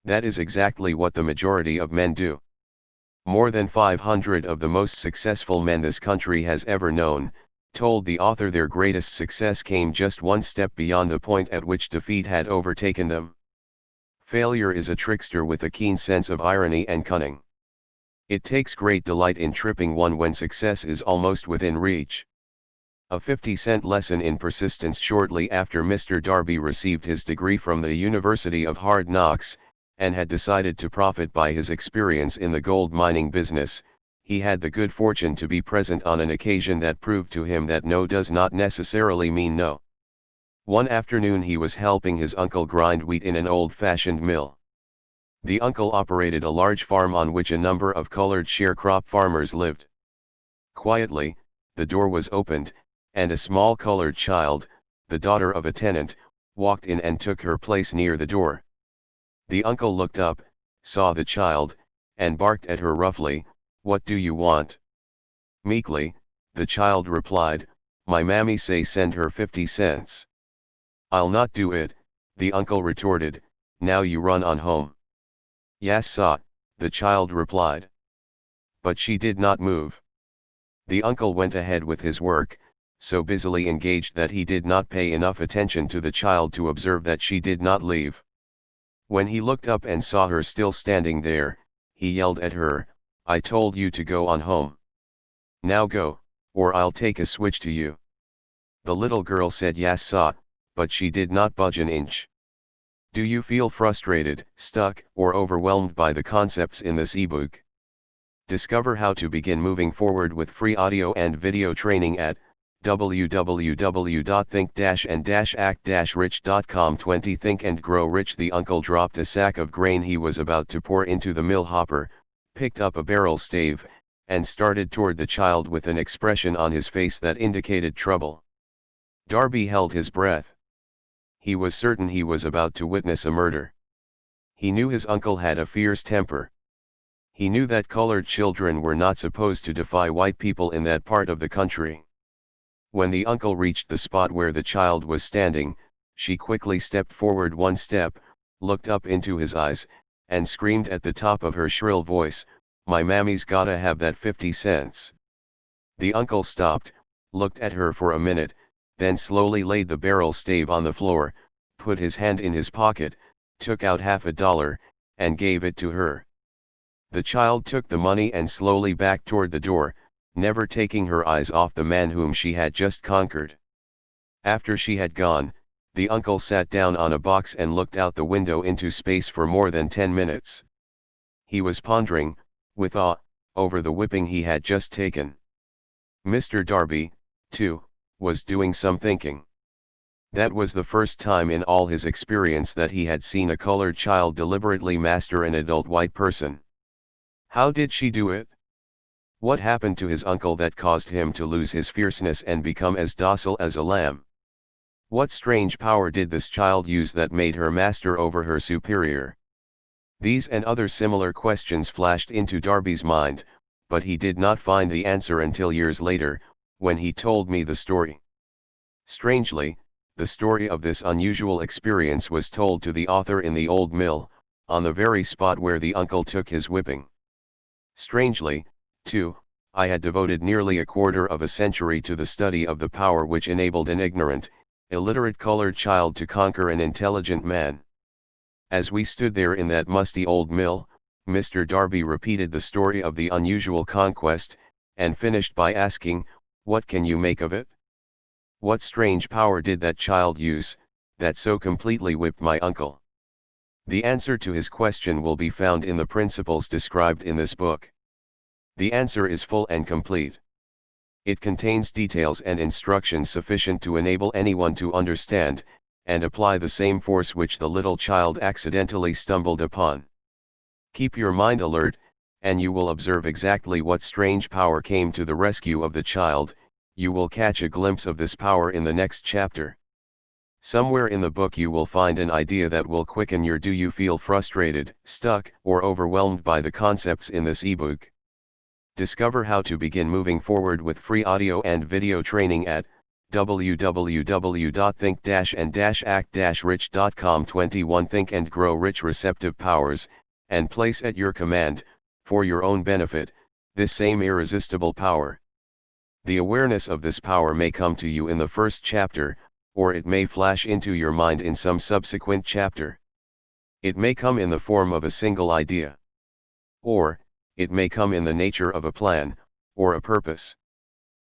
That is exactly what the majority of men do. More than 500 of the most successful men this country has ever known, told the author their greatest success came just one step beyond the point at which defeat had overtaken them. Failure is a trickster with a keen sense of irony and cunning. It takes great delight in tripping one when success is almost within reach. A 50-cent lesson in persistence. Shortly after Mr. Darby received his degree from the University of Hard Knocks, and had decided to profit by his experience in the gold mining business, he had the good fortune to be present on an occasion that proved to him that no does not necessarily mean no. One afternoon he was helping his uncle grind wheat in an old-fashioned mill. The uncle operated a large farm on which a number of colored sharecrop farmers lived. Quietly, the door was opened, and a small colored child, the daughter of a tenant, walked in and took her place near the door. The uncle looked up, saw the child, and barked at her roughly, "What do you want?" Meekly, the child replied, "My mammy say send her 50 cents. "I'll not do it," the uncle retorted, "now you run on home." "Yes, sah," the child replied. But she did not move. The uncle went ahead with his work, so busily engaged that he did not pay enough attention to the child to observe that she did not leave. When he looked up and saw her still standing there, he yelled at her, "I told you to go on home. Now go, or I'll take a switch to you." The little girl said yes sah, but she did not budge an inch. Do you feel frustrated, stuck, or overwhelmed by the concepts in this ebook? Discover how to begin moving forward with free audio and video training at www.think-and-act-rich.com. 20 Think and Grow Rich. The uncle dropped a sack of grain he was about to pour into the mill hopper, picked up a barrel stave, and started toward the child with an expression on his face that indicated trouble. Darby held his breath. He was certain he was about to witness a murder. He knew his uncle had a fierce temper. He knew that colored children were not supposed to defy white people in that part of the country. When the uncle reached the spot where the child was standing, she quickly stepped forward one step, looked up into his eyes, and screamed at the top of her shrill voice, "My mammy's gotta have that 50 cents. The uncle stopped, looked at her for a minute, then slowly laid the barrel stave on the floor, put his hand in his pocket, took out $50, and gave it to her. The child took the money and slowly backed toward the door, never taking her eyes off the man whom she had just conquered. After she had gone, the uncle sat down on a box and looked out the window into space for more than 10 minutes. He was pondering, with awe, over the whipping he had just taken. Mr. Darby, too, was doing some thinking. That was the first time in all his experience that he had seen a colored child deliberately master an adult white person. How did she do it? What happened to his uncle that caused him to lose his fierceness and become as docile as a lamb? What strange power did this child use that made her master over her superior? These and other similar questions flashed into Darby's mind, but he did not find the answer until years later, when he told me the story. Strangely, the story of this unusual experience was told to the author in the old mill, on the very spot where the uncle took his whipping. Strangely, too, I had devoted nearly a quarter of a century to the study of the power which enabled an ignorant, illiterate colored child to conquer an intelligent man. As we stood there in that musty old mill, Mr. Darby repeated the story of the unusual conquest, and finished by asking, "What can you make of it? What strange power did that child use, that so completely whipped my uncle?" The answer to his question will be found in the principles described in this book. The answer is full and complete. It contains details and instructions sufficient to enable anyone to understand, and apply the same force which the little child accidentally stumbled upon. Keep your mind alert, and you will observe exactly what strange power came to the rescue of the child. You will catch a glimpse of this power in the next chapter. Somewhere in the book you will find an idea that will quicken your "Do you feel frustrated, stuck, or overwhelmed by the concepts in this ebook?" Discover how to begin moving forward with free audio and video training at www.think-and-act-rich.com 21 Think and Grow Rich Receptive Powers, and place at your command, for your own benefit, this same irresistible power. The awareness of this power may come to you in the first chapter, or it may flash into your mind in some subsequent chapter. It may come in the form of a single idea. Or, it may come in the nature of a plan, or a purpose.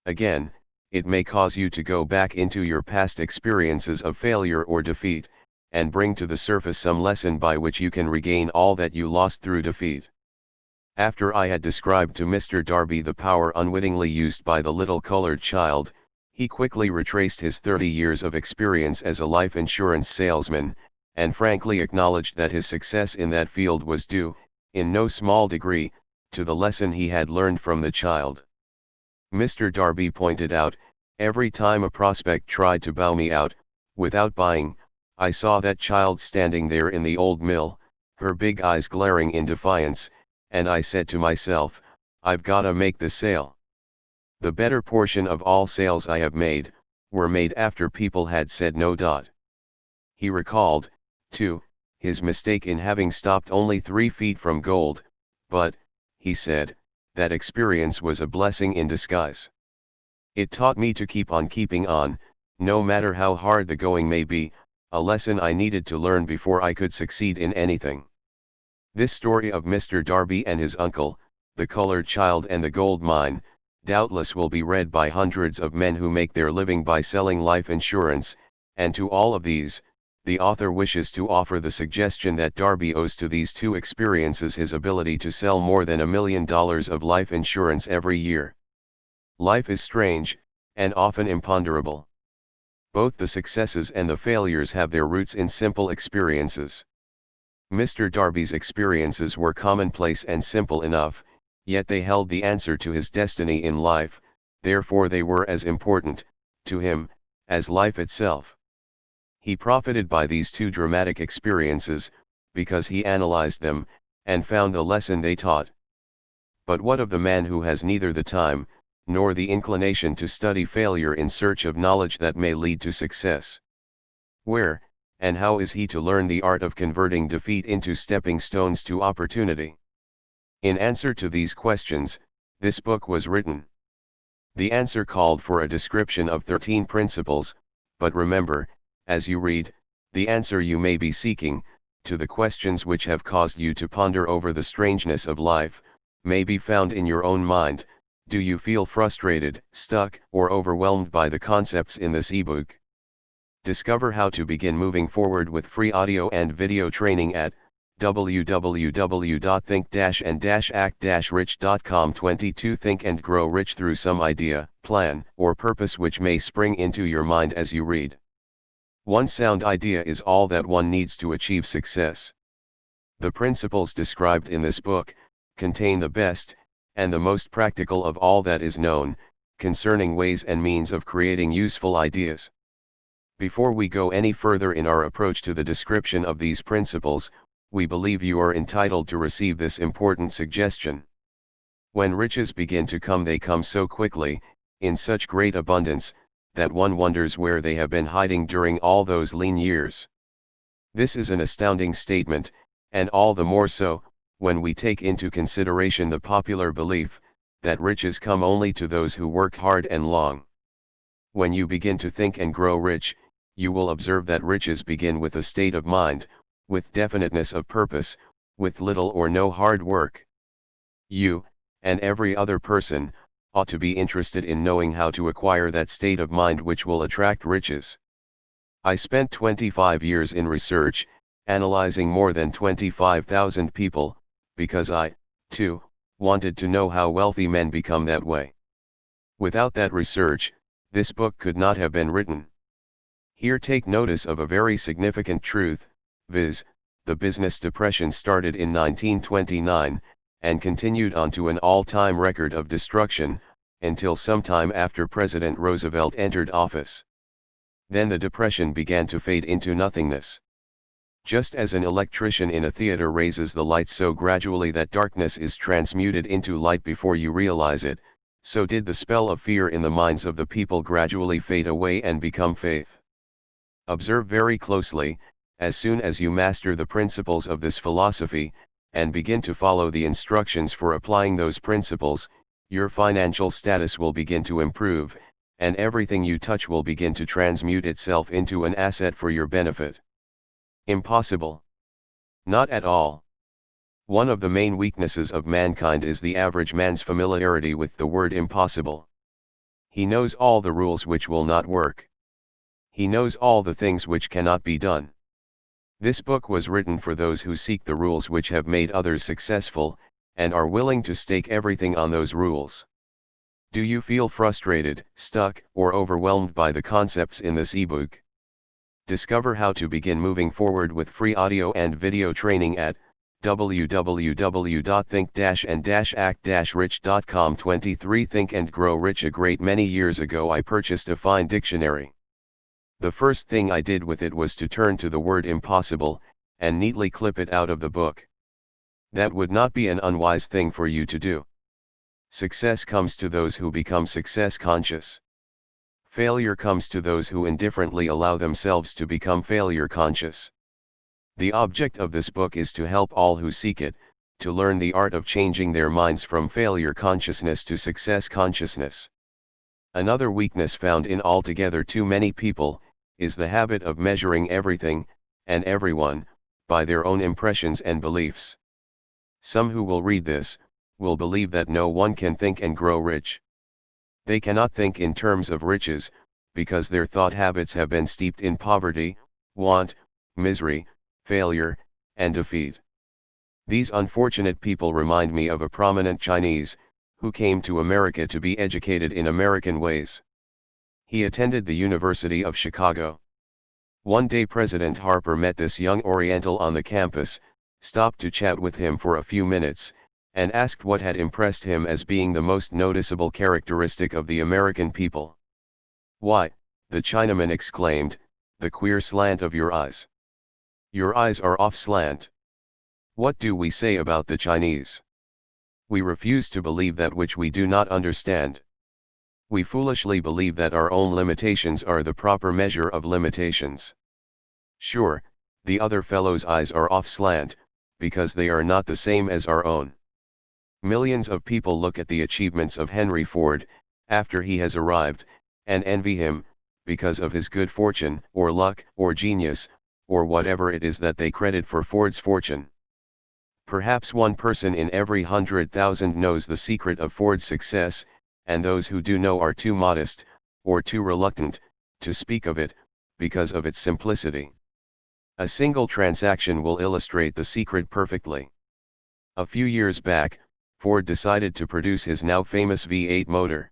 Again, it may cause you to go back into your past experiences of failure or defeat, and bring to the surface some lesson by which you can regain all that you lost through defeat. After I had described to Mr. Darby the power unwittingly used by the little colored child, he quickly retraced his 30 years of experience as a life insurance salesman, and frankly acknowledged that his success in that field was due, in no small degree, to the lesson he had learned from the child. Mr. Darby pointed out, every time a prospect tried to bow me out, without buying, I saw that child standing there in the old mill, her big eyes glaring in defiance, and I said to myself, I've gotta make the sale. The better portion of all sales I have made, were made after people had said no. He recalled, too, his mistake in having stopped only 3 feet from gold, but, he said, that experience was a blessing in disguise. It taught me to keep on keeping on, no matter how hard the going may be, a lesson I needed to learn before I could succeed in anything. This story of Mr. Darby and his uncle, the colored child and the gold mine, doubtless will be read by hundreds of men who make their living by selling life insurance, and to all of these, the author wishes to offer the suggestion that Darby owes to these 2 experiences his ability to sell more than $1 million of life insurance every year. Life is strange, and often imponderable. Both the successes and the failures have their roots in simple experiences. Mr. Darby's experiences were commonplace and simple enough, yet they held the answer to his destiny in life, therefore they were as important, to him, as life itself. He profited by these 2 dramatic experiences, because he analyzed them, and found the lesson they taught. But what of the man who has neither the time, nor the inclination to study failure in search of knowledge that may lead to success? Where, and how is he to learn the art of converting defeat into stepping stones to opportunity? In answer to these questions, this book was written. The answer called for a description of 13 principles, but remember, as you read, the answer you may be seeking, to the questions which have caused you to ponder over the strangeness of life, may be found in your own mind. Do you feel frustrated, stuck, or overwhelmed by the concepts in this ebook? Discover how to begin moving forward with free audio and video training at www.think-and-act-rich.com 22 Think and Grow Rich through some idea, plan, or purpose which may spring into your mind as you read. One sound idea is all that one needs to achieve success. The principles described in this book contain the best, and the most practical of all that is known, concerning ways and means of creating useful ideas. Before we go any further in our approach to the description of these principles, we believe you are entitled to receive this important suggestion. When riches begin to come, they come so quickly, in such great abundance, that one wonders where they have been hiding during all those lean years. This is an astounding statement, and all the more so, when we take into consideration the popular belief, that riches come only to those who work hard and long. When you begin to think and grow rich, you will observe that riches begin with a state of mind, with definiteness of purpose, with little or no hard work. You, and every other person, ought to be interested in knowing how to acquire that state of mind which will attract riches. I spent 25 years in research, analyzing more than 25,000 people, because I, too, wanted to know how wealthy men become that way. Without that research, this book could not have been written. Here take notice of a very significant truth, viz., the business depression started in 1929, and continued on to an all-time record of destruction, until sometime after President Roosevelt entered office. Then the depression began to fade into nothingness. Just as an electrician in a theater raises the lights so gradually that darkness is transmuted into light before you realize it, So did the spell of fear in the minds of the people gradually fade away and become faith. Observe very closely, as soon as you master the principles of this philosophy, and begin to follow the instructions for applying those principles, your financial status will begin to improve, and everything you touch will begin to transmute itself into an asset for your benefit. Impossible? Not at all. One of the main weaknesses of mankind is the average man's familiarity with the word impossible. He knows all the rules which will not work. He knows all the things which cannot be done. This book was written for those who seek the rules which have made others successful, and are willing to stake everything on those rules. Do you feel frustrated, stuck, or overwhelmed by the concepts in this ebook? Discover how to begin moving forward with free audio and video training at www.think-and-act-rich.com. 23 Think and Grow Rich. A great many years ago I purchased a fine dictionary. The first thing I did with it was to turn to the word impossible, and neatly clip it out of the book. That would not be an unwise thing for you to do. Success comes to those who become success conscious. Failure comes to those who indifferently allow themselves to become failure conscious. The object of this book is to help all who seek it, to learn the art of changing their minds from failure consciousness to success consciousness. Another weakness found in altogether too many people, is the habit of measuring everything, and everyone, by their own impressions and beliefs. Some who will read this, will believe that no one can think and grow rich. They cannot think in terms of riches, because their thought habits have been steeped in poverty, want, misery, failure, and defeat. These unfortunate people remind me of a prominent Chinese, who came to America to be educated in American ways. He attended the University of Chicago. One day President Harper met this young Oriental on the campus, stopped to chat with him for a few minutes, and asked what had impressed him as being the most noticeable characteristic of the American people. "Why," the Chinaman exclaimed, "the queer slant of your eyes. Your eyes are off slant. What do we say about the Chinese? We refuse to believe that which we do not understand. We foolishly believe that our own limitations are the proper measure of limitations. Sure, the other fellow's eyes are off slant, because they are not the same as our own. Millions of people look at the achievements of Henry Ford, after he has arrived, and envy him, because of his good fortune, or luck, or genius, or whatever it is that they credit for Ford's fortune. Perhaps one person in every 100,000 knows the secret of Ford's success, and those who do know are too modest, or too reluctant, to speak of it, because of its simplicity. A single transaction will illustrate the secret perfectly. A few years back, Ford decided to produce his now famous V8 motor.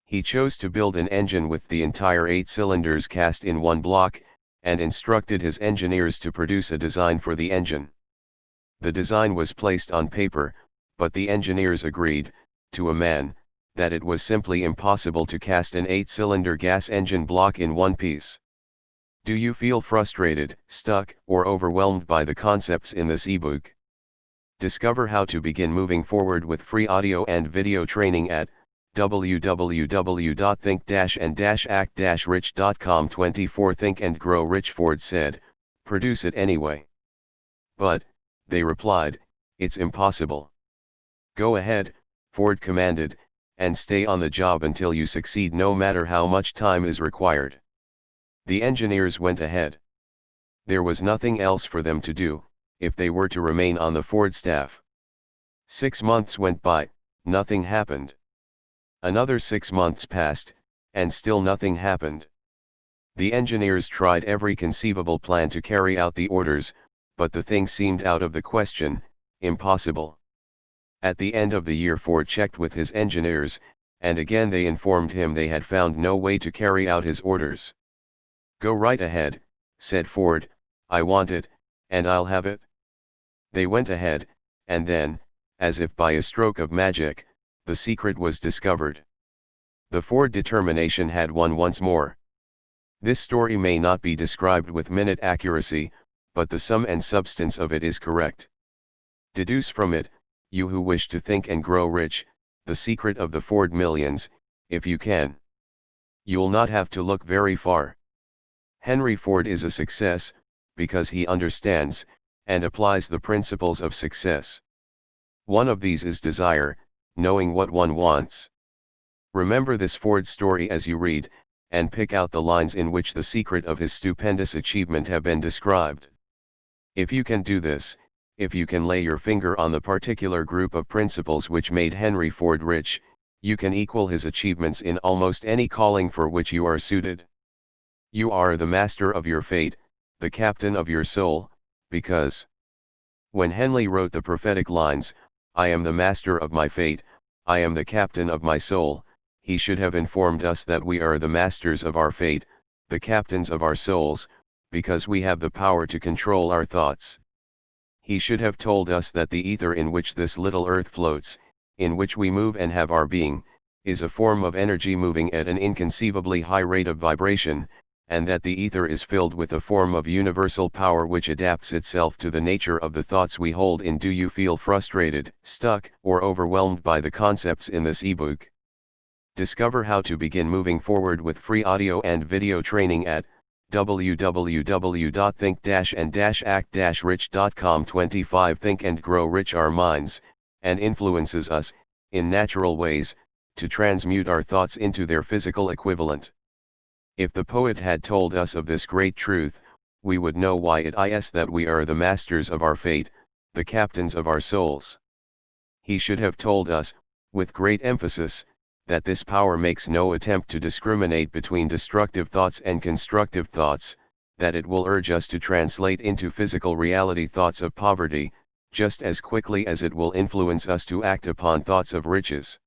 He chose to build an engine with the entire 8 cylinders cast in one block, and instructed his engineers to produce a design for the engine. The design was placed on paper, but the engineers agreed, to a man, that it was simply impossible to cast an 8-cylinder gas engine block in one piece. Do you feel frustrated, stuck, or overwhelmed by the concepts in this ebook? Discover how to begin moving forward with free audio and video training at www.think-and-act-rich.com. 24 Think and Grow Rich. Ford said, "Produce it anyway." "But," they replied, "it's impossible." "Go ahead," Ford commanded, "and stay on the job until you succeed, no matter how much time is required." The engineers went ahead. There was nothing else for them to do, if they were to remain on the Ford staff. 6 months went by, nothing happened. Another 6 months passed, and still nothing happened. The engineers tried every conceivable plan to carry out the orders, but the thing seemed out of the question, impossible. At the end of the year Ford checked with his engineers, and again they informed him they had found no way to carry out his orders. "Go right ahead," said Ford, "I want it, and I'll have it." They went ahead, and then, as if by a stroke of magic, the secret was discovered. The Ford determination had won once more. This story may not be described with minute accuracy, but the sum and substance of it is correct. Deduce from it, you who wish to think and grow rich, The secret of the Ford millions, if you can. You'll not have to look very far. Henry Ford is a success, because he understands, and applies the principles of success. One of these is desire, knowing what one wants. Remember this Ford story as you read, and pick out the lines in which the secret of his stupendous achievement have been described. If you can do this, if you can lay your finger on the particular group of principles which made Henry Ford rich, you can equal his achievements in almost any calling for which you are suited. You are the master of your fate, the captain of your soul, because when Henley wrote the prophetic lines, "I am the master of my fate, I am the captain of my soul," he should have informed us that we are the masters of our fate, the captains of our souls, because we have the power to control our thoughts. He should have told us that the ether in which this little earth floats, in which we move and have our being, is a form of energy moving at an inconceivably high rate of vibration, and that the ether is filled with a form of universal power which adapts itself to the nature of the thoughts we hold in. Do you feel frustrated, stuck, or overwhelmed by the concepts in this ebook? Discover how to begin moving forward with free audio and video training at www.think-and-act-rich.com. 25 Think and Grow Rich our minds, and influences us, in natural ways, to transmute our thoughts into their physical equivalent. If the poet had told us of this great truth, we would know why it is that we are the masters of our fate, the captains of our souls. He should have told us, with great emphasis, that this power makes no attempt to discriminate between destructive thoughts and constructive thoughts, that it will urge us to translate into physical reality thoughts of poverty, just as quickly as it will influence us to act upon thoughts of riches.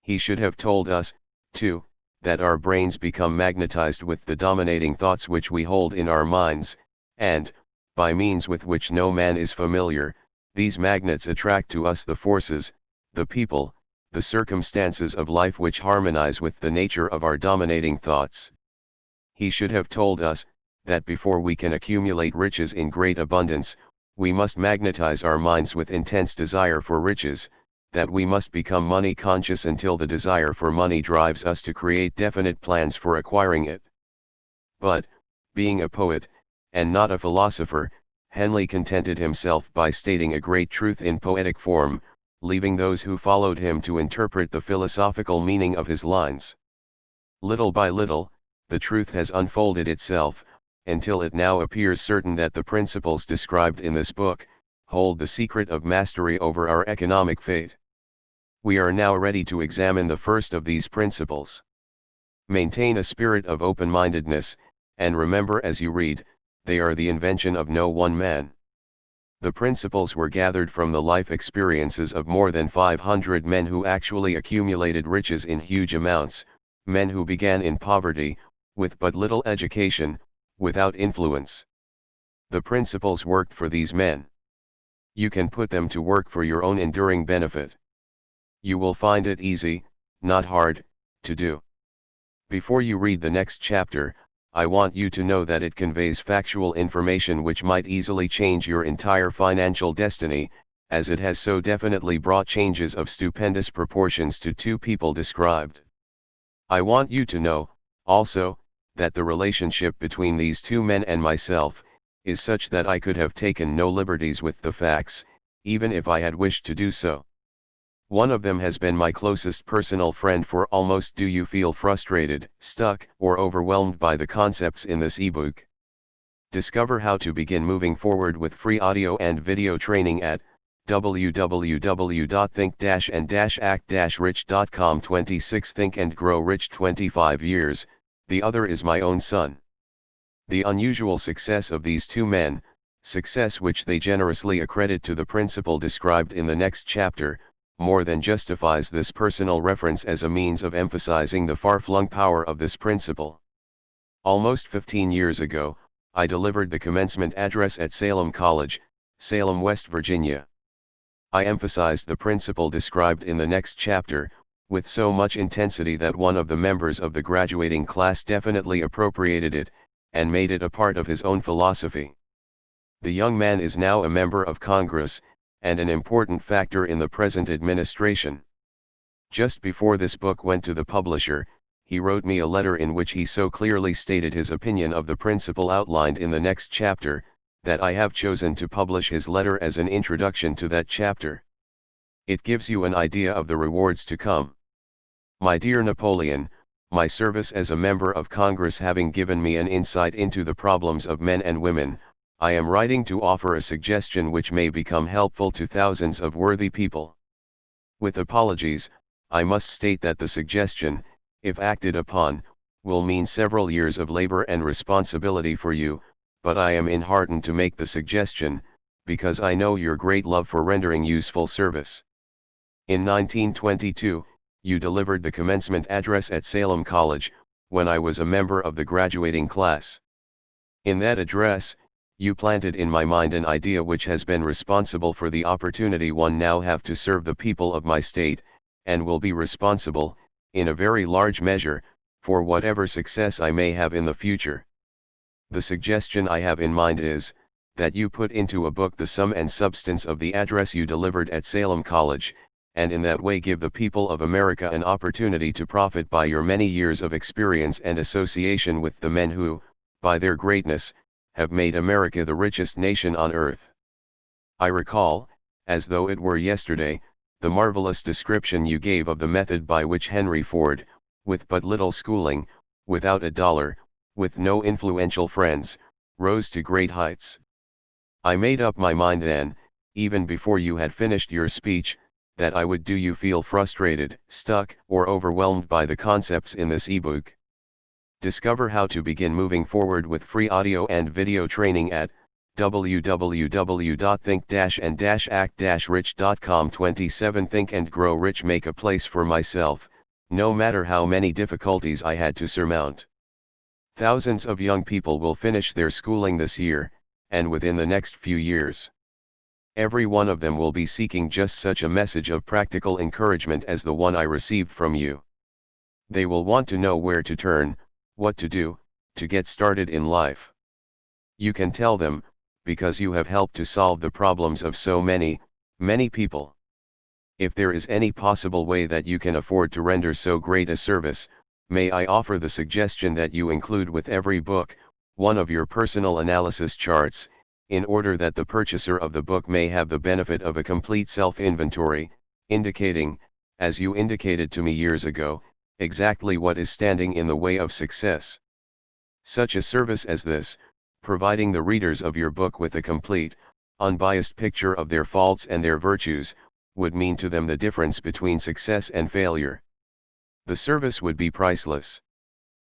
He should have told us, too, that our brains become magnetized with the dominating thoughts which we hold in our minds, and, by means with which no man is familiar, these magnets attract to us the forces, the people, the circumstances of life which harmonize with the nature of our dominating thoughts. He should have told us, that before we can accumulate riches in great abundance, we must magnetize our minds with intense desire for riches, that we must become money conscious until the desire for money drives us to create definite plans for acquiring it. But, being a poet, and not a philosopher, Henley contented himself by stating a great truth in poetic form, leaving those who followed him to interpret the philosophical meaning of his lines. Little by little, the truth has unfolded itself, until it now appears certain that the principles described in this book hold the secret of mastery over our economic fate. We are now ready to examine the first of these principles. Maintain a spirit of open-mindedness, and remember as you read, they are the invention of no one man. The principles were gathered from the life experiences of more than 500 men who actually accumulated riches in huge amounts, men who began in poverty, with but little education, without influence. The principles worked for these men. You can put them to work for your own enduring benefit. You will find it easy, not hard, to do. Before you read the next chapter, I want you to know that it conveys factual information which might easily change your entire financial destiny, as it has so definitely brought changes of stupendous proportions to two people described. I want you to know, also, that the relationship between these two men and myself is such that I could have taken no liberties with the facts, even if I had wished to do so. One of them has been my closest personal friend for almost. Do you feel frustrated, stuck, or overwhelmed by the concepts in this ebook? Discover how to begin moving forward with free audio and video training at www.think-and-act-rich.com. 26 Think and Grow Rich 25 years, the other is my own son. The unusual success of these two men, success which they generously accredit to the principle described in the next chapter, more than justifies this personal reference as a means of emphasizing the far-flung power of this principle. Almost 15 years ago, I delivered the commencement address at Salem College, Salem, West Virginia. I emphasized the principle described in the next chapter, with so much intensity that one of the members of the graduating class definitely appropriated it, and made it a part of his own philosophy. The young man is now a member of Congress, and an important factor in the present administration. Just before this book went to the publisher, he wrote me a letter in which he so clearly stated his opinion of the principle outlined in the next chapter, that I have chosen to publish his letter as an introduction to that chapter. It gives you an idea of the rewards to come. My dear Napoleon, my service as a member of Congress having given me an insight into the problems of men and women, I am writing to offer a suggestion which may become helpful to thousands of worthy people. With apologies, I must state that the suggestion, if acted upon, will mean several years of labor and responsibility for you, but I am enheartened to make the suggestion, because I know your great love for rendering useful service. In 1922, you delivered the commencement address at Salem College, when I was a member of the graduating class. In that address, you planted in my mind an idea which has been responsible for the opportunity one now have to serve the people of my state, and will be responsible, in a very large measure, for whatever success I may have in the future. The suggestion I have in mind is, that you put into a book the sum and substance of the address you delivered at Salem College, and in that way give the people of America an opportunity to profit by your many years of experience and association with the men who, by their greatness, have made America the richest nation on earth. I recall, as though it were yesterday, the marvelous description you gave of the method by which Henry Ford, with but little schooling, without a dollar, with no influential friends, rose to great heights. I made up my mind then, even before you had finished your speech, that I would do you feel frustrated, stuck, or overwhelmed by the concepts in this ebook. Discover how to begin moving forward with free audio and video training at www.think-and-act-rich.com. 27 Think and Grow Rich. Make a place for myself, no matter how many difficulties I had to surmount. Thousands of young people will finish their schooling this year, and within the next few years. Every one of them will be seeking just such a message of practical encouragement as the one I received from you. They will want to know where to turn, what to do, to get started in life. You can tell them, because you have helped to solve the problems of so many, many people. If there is any possible way that you can afford to render so great a service, may I offer the suggestion that you include with every book, one of your personal analysis charts, in order that the purchaser of the book may have the benefit of a complete self-inventory, indicating, as you indicated to me years ago, exactly what is standing in the way of success. Such a service as this, providing the readers of your book with a complete, unbiased picture of their faults and their virtues, would mean to them the difference between success and failure. The service would be priceless.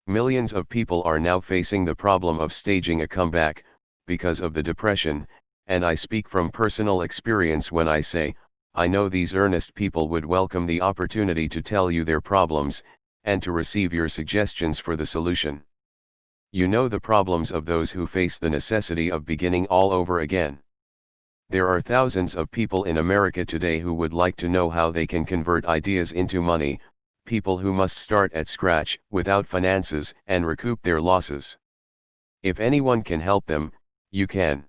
Millions of people are now facing the problem of staging a comeback, because of the depression, and I speak from personal experience when I say, I know these earnest people would welcome the opportunity to tell you their problems, and to receive your suggestions for the solution. You know the problems of those who face the necessity of beginning all over again. There are thousands of people in America today who would like to know how they can convert ideas into money, people who must start at scratch, without finances, and recoup their losses. If anyone can help them, you can.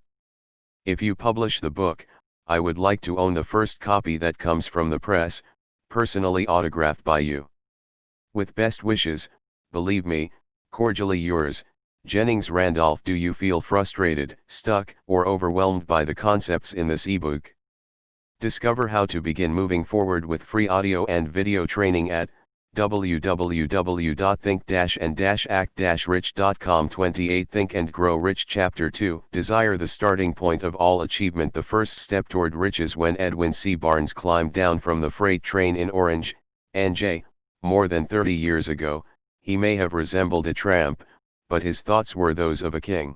If you publish the book, I would like to own the first copy that comes from the press, personally autographed by you. With best wishes, believe me, cordially yours, Jennings Randolph. Do you feel frustrated, stuck, or overwhelmed by the concepts in this ebook? Discover how to begin moving forward with free audio and video training at www.think-and-act-rich.com. 28 Think and Grow Rich. Chapter 2. Desire. The starting point of all achievement. The first step toward riches. When Edwin C. Barnes climbed down from the freight train in Orange, NJ, more than 30 years ago, he may have resembled a tramp, but his thoughts were those of a king.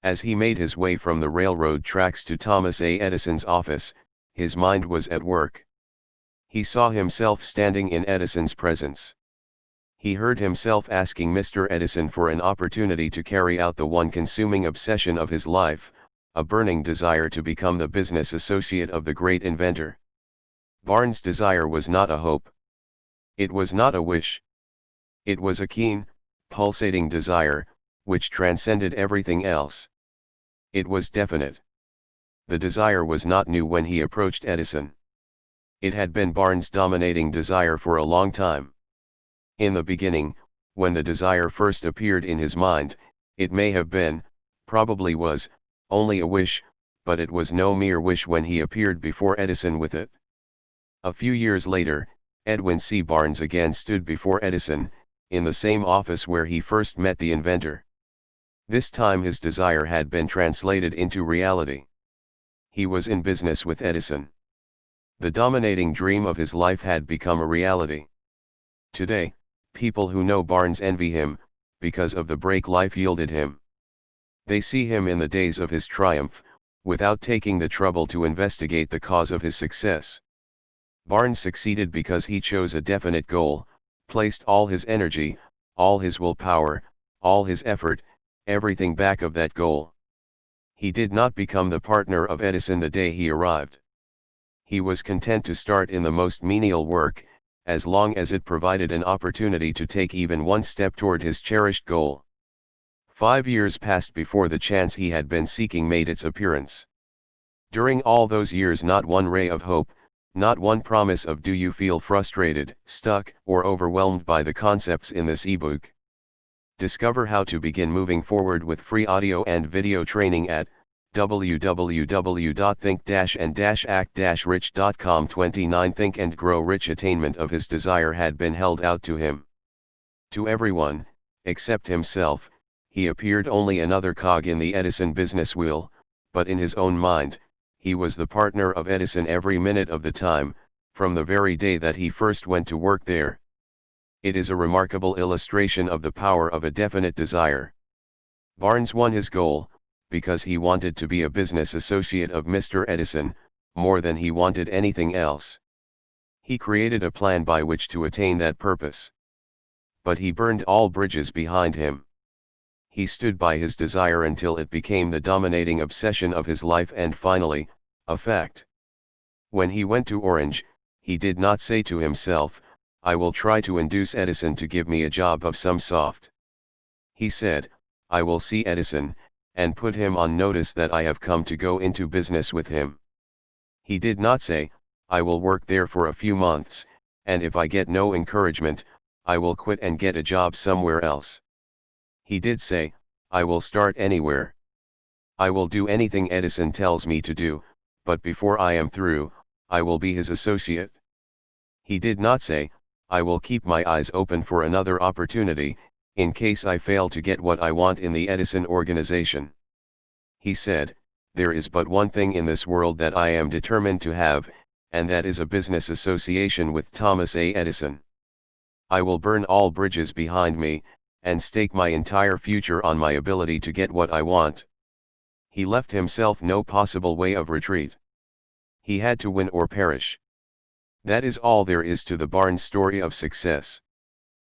As he made his way from the railroad tracks to Thomas A. Edison's office, his mind was at work. He saw himself standing in Edison's presence. He heard himself asking Mr. Edison for an opportunity to carry out the one consuming obsession of his life, a burning desire to become the business associate of the great inventor. Barnes' desire was not a hope. It was not a wish. It was a keen, pulsating desire, which transcended everything else. It was definite. The desire was not new when he approached Edison. It had been Barnes' dominating desire for a long time. In the beginning, when the desire first appeared in his mind, it may have been, probably was, only a wish, but it was no mere wish when he appeared before Edison with it. A few years later, Edwin C. Barnes again stood before Edison, in the same office where he first met the inventor. This time his desire had been translated into reality. He was in business with Edison. The dominating dream of his life had become a reality. Today, people who know Barnes envy him, because of the break life yielded him. They see him in the days of his triumph, without taking the trouble to investigate the cause of his success. Barnes succeeded because he chose a definite goal, placed all his energy, all his willpower, all his effort, everything back of that goal. He did not become the partner of Edison the day he arrived. He was content to start in the most menial work, as long as it provided an opportunity to take even one step toward his cherished goal. 5 years passed before the chance he had been seeking made its appearance. During all those years not one ray of hope, not one promise of do you feel frustrated, stuck, or overwhelmed by the concepts in this ebook. Discover how to begin moving forward with free audio and video training at www.think-and-act-rich.com. 29 Think and Grow Rich. Attainment of his desire had been held out to him. To everyone, except himself, he appeared only another cog in the Edison business wheel, but in his own mind, he was the partner of Edison every minute of the time, from the very day that he first went to work there. It is a remarkable illustration of the power of a definite desire. Barnes won his goal, because he wanted to be a business associate of Mr. Edison, more than he wanted anything else. He created a plan by which to attain that purpose. But he burned all bridges behind him. He stood by his desire until it became the dominating obsession of his life and finally, a fact. When he went to Orange, he did not say to himself, I will try to induce Edison to give me a job of some sort. He said, I will see Edison, and put him on notice that I have come to go into business with him. He did not say, I will work there for a few months, and if I get no encouragement, I will quit and get a job somewhere else. He did say, I will start anywhere. I will do anything Edison tells me to do, but before I am through, I will be his associate. He did not say, I will keep my eyes open for another opportunity, in case I fail to get what I want in the Edison organization. He said, there is but one thing in this world that I am determined to have, and that is a business association with Thomas A. Edison. I will burn all bridges behind me, and stake my entire future on my ability to get what I want. He left himself no possible way of retreat. He had to win or perish. That is all there is to the Barnes story of success.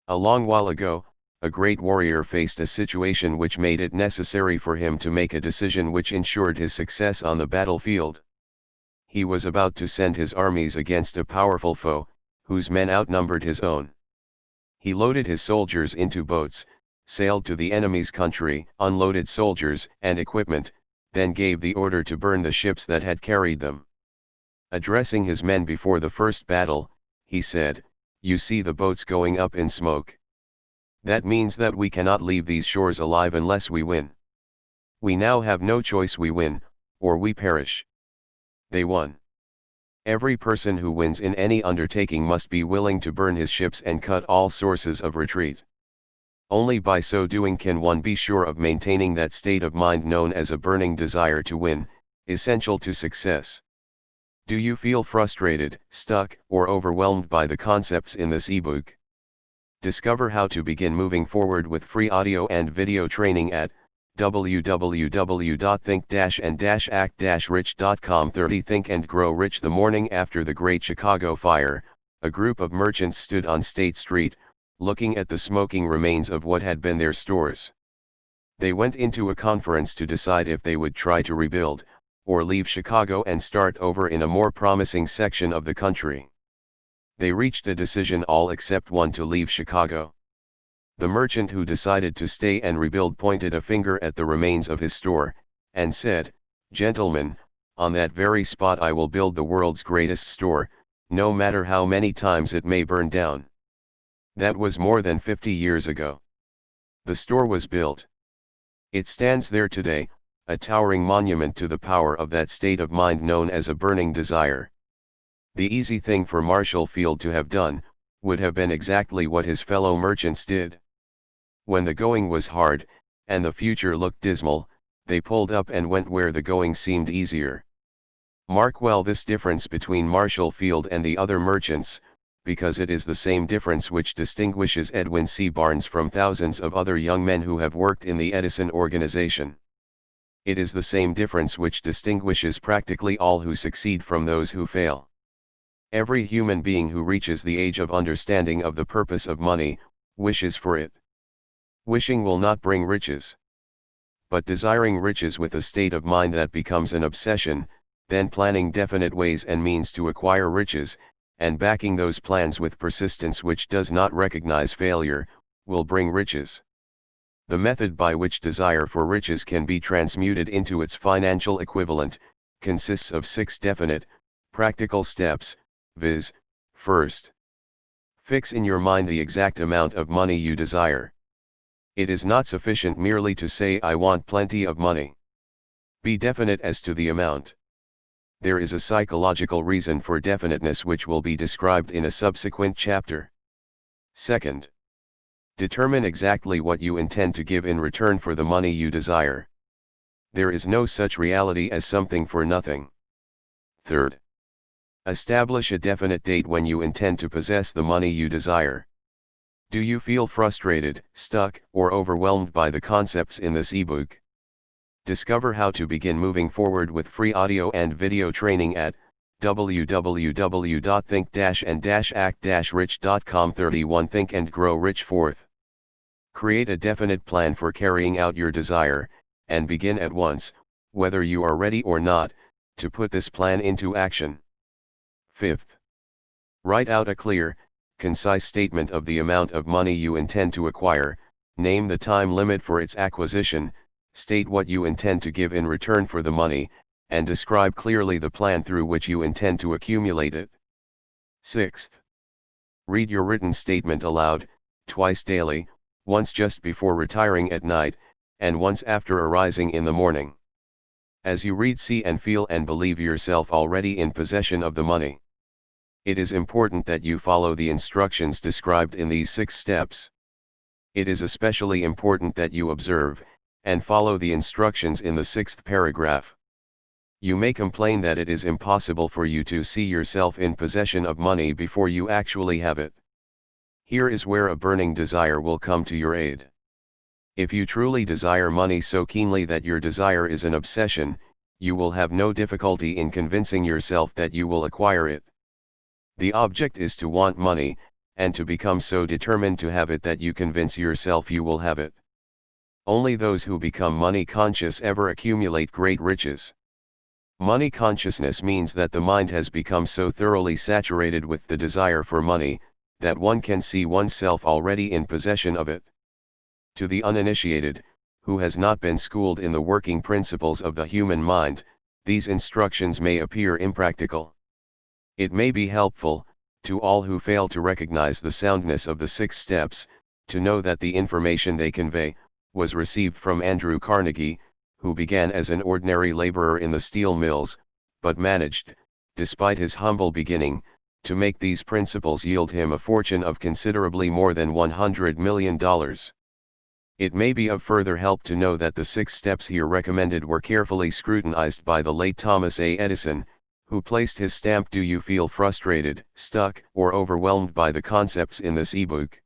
A long while ago, a great warrior faced a situation which made it necessary for him to make a decision which ensured his success on the battlefield. He was about to send his armies against a powerful foe, whose men outnumbered his own. He loaded his soldiers into boats, sailed to the enemy's country, unloaded soldiers and equipment, then gave the order to burn the ships that had carried them. Addressing his men before the first battle, he said, "You see the boats going up in smoke. That means that we cannot leave these shores alive unless we win. We now have no choice, we win, or we perish." They won. Every person who wins in any undertaking must be willing to burn his ships and cut all sources of retreat. Only by so doing can one be sure of maintaining that state of mind known as a burning desire to win, essential to success. Do you feel frustrated, stuck, or overwhelmed by the concepts in this ebook? Discover how to begin moving forward with free audio and video training at www.think-and-act-rich.com. 30 Think and Grow Rich. The morning after the Great Chicago Fire, a group of merchants stood on State Street, looking at the smoking remains of what had been their stores. They went into a conference to decide if they would try to rebuild, or leave Chicago and start over in a more promising section of the country. They reached a decision, all except one, to leave Chicago. The merchant who decided to stay and rebuild pointed a finger at the remains of his store, and said, "Gentlemen, on that very spot I will build the world's greatest store, no matter how many times it may burn down. That was more than 50 years ago. The store was built. It stands there today, a towering monument to the power of that state of mind known as a burning desire. The easy thing for Marshall Field to have done, would have been exactly what his fellow merchants did. When the going was hard, and the future looked dismal, they pulled up and went where the going seemed easier. Mark well this difference between Marshall Field and the other merchants, because it is the same difference which distinguishes Edwin C. Barnes from thousands of other young men who have worked in the Edison organization. It is the same difference which distinguishes practically all who succeed from those who fail. Every human being who reaches the age of understanding of the purpose of money, wishes for it. Wishing will not bring riches. But desiring riches with a state of mind that becomes an obsession, then planning definite ways and means to acquire riches, and backing those plans with persistence which does not recognize failure, will bring riches. The method by which desire for riches can be transmuted into its financial equivalent, consists of 6 definite, practical steps, viz., first, fix in your mind the exact amount of money you desire. It is not sufficient merely to say I want plenty of money. Be definite as to the amount. There is a psychological reason for definiteness which will be described in a subsequent chapter. Second, determine exactly what you intend to give in return for the money you desire. There is no such reality as something for nothing. Third, establish a definite date when you intend to possess the money you desire. Do you feel frustrated, stuck, or overwhelmed by the concepts in this ebook? Discover how to begin moving forward with free audio and video training at www.think-and-act-rich.com. 31 Think and Grow Rich. Fourth, create a definite plan for carrying out your desire, and begin at once, whether you are ready or not, to put this plan into action. Fifth, write out a clear, concise statement of the amount of money you intend to acquire, name the time limit for its acquisition, state what you intend to give in return for the money, and describe clearly the plan through which you intend to accumulate it. Sixth, read your written statement aloud, twice daily, once just before retiring at night, and once after arising in the morning. As you read, see and feel and believe yourself already in possession of the money. It is important that you follow the instructions described in these 6 steps. It is especially important that you observe, and follow the instructions in the 6th paragraph. You may complain that it is impossible for you to see yourself in possession of money before you actually have it. Here is where a burning desire will come to your aid. If you truly desire money so keenly that your desire is an obsession, you will have no difficulty in convincing yourself that you will acquire it. The object is to want money, and to become so determined to have it that you convince yourself you will have it. Only those who become money conscious ever accumulate great riches. Money consciousness means that the mind has become so thoroughly saturated with the desire for money, that one can see oneself already in possession of it. To the uninitiated, who has not been schooled in the working principles of the human mind, these instructions may appear impractical. It may be helpful, to all who fail to recognize the soundness of the 6 steps, to know that the information they convey, was received from Andrew Carnegie, who began as an ordinary laborer in the steel mills, but managed, despite his humble beginning, to make these principles yield him a fortune of considerably more than $100 million. It may be of further help to know that the 6 steps here recommended were carefully scrutinized by the late Thomas A. Edison, who placed his stamp. Do you feel frustrated, stuck, or overwhelmed by the concepts in this ebook?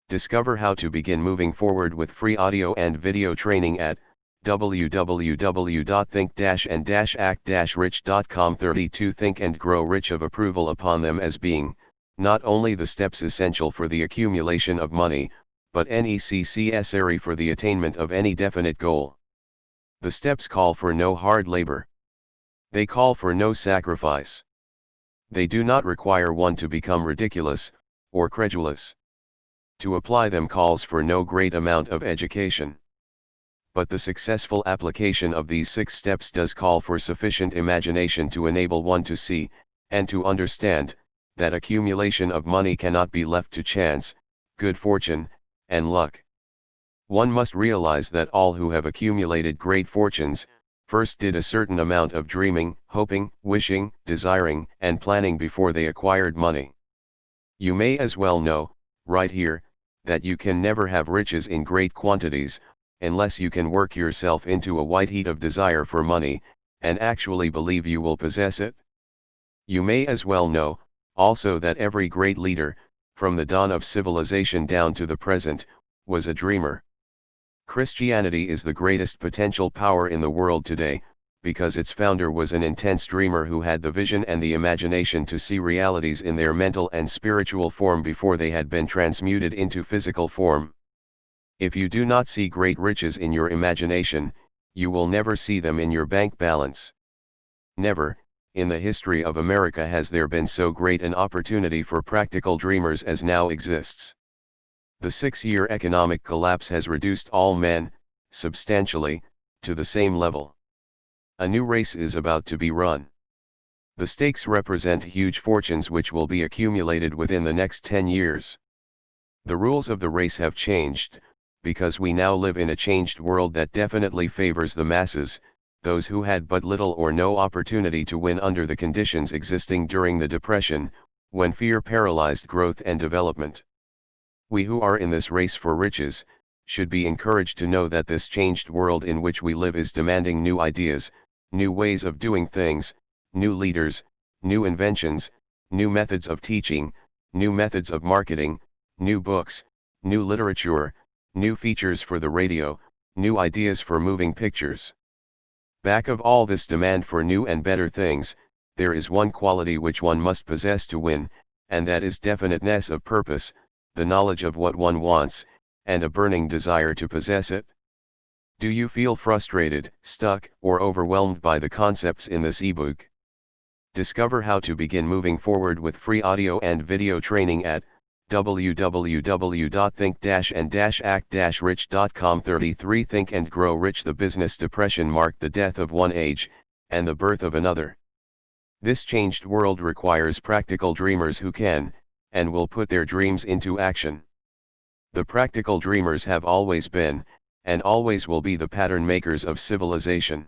Discover how to begin moving forward with free audio and video training at www.think-and-act-rich.com. 32 Think and Grow Rich. Of approval upon them as being, not only the steps essential for the accumulation of money, but necessary for the attainment of any definite goal. The steps call for no hard labor. They call for no sacrifice. They do not require one to become ridiculous, or credulous. To apply them calls for no great amount of education. But the successful application of these 6 steps does call for sufficient imagination to enable one to see, and to understand that accumulation of money cannot be left to chance, good fortune, and luck. One must realize that all who have accumulated great fortunes, first did a certain amount of dreaming, hoping, wishing, desiring, and planning before they acquired money. You may as well know, right here, that you can never have riches in great quantities, unless you can work yourself into a white heat of desire for money, and actually believe you will possess it. You may as well know, also, that every great leader, from the dawn of civilization down to the present, was a dreamer. Christianity is the greatest potential power in the world today, because its founder was an intense dreamer who had the vision and the imagination to see realities in their mental and spiritual form before they had been transmuted into physical form. If you do not see great riches in your imagination, you will never see them in your bank balance. Never, in the history of America, has there been so great an opportunity for practical dreamers as now exists. The 6-year economic collapse has reduced all men, substantially, to the same level. A new race is about to be run. The stakes represent huge fortunes which will be accumulated within the next 10 years. The rules of the race have changed, because we now live in a changed world that definitely favors the masses, those who had but little or no opportunity to win under the conditions existing during the Depression, when fear paralyzed growth and development. We who are in this race for riches, should be encouraged to know that this changed world in which we live is demanding new ideas, new ways of doing things, new leaders, new inventions, new methods of teaching, new methods of marketing, new books, new literature, new features for the radio, new ideas for moving pictures. Back of all this demand for new and better things, there is one quality which one must possess to win, and that is definiteness of purpose, the knowledge of what one wants, and a burning desire to possess it. Do you feel frustrated, stuck, or overwhelmed by the concepts in this ebook? Discover how to begin moving forward with free audio and video training at www.think-and-act-rich.com. 33 Think and Grow Rich. The business depression marked the death of one age, and the birth of another. This changed world requires practical dreamers who can, and will put their dreams into action. The practical dreamers have always been, and always will be, the pattern makers of civilization.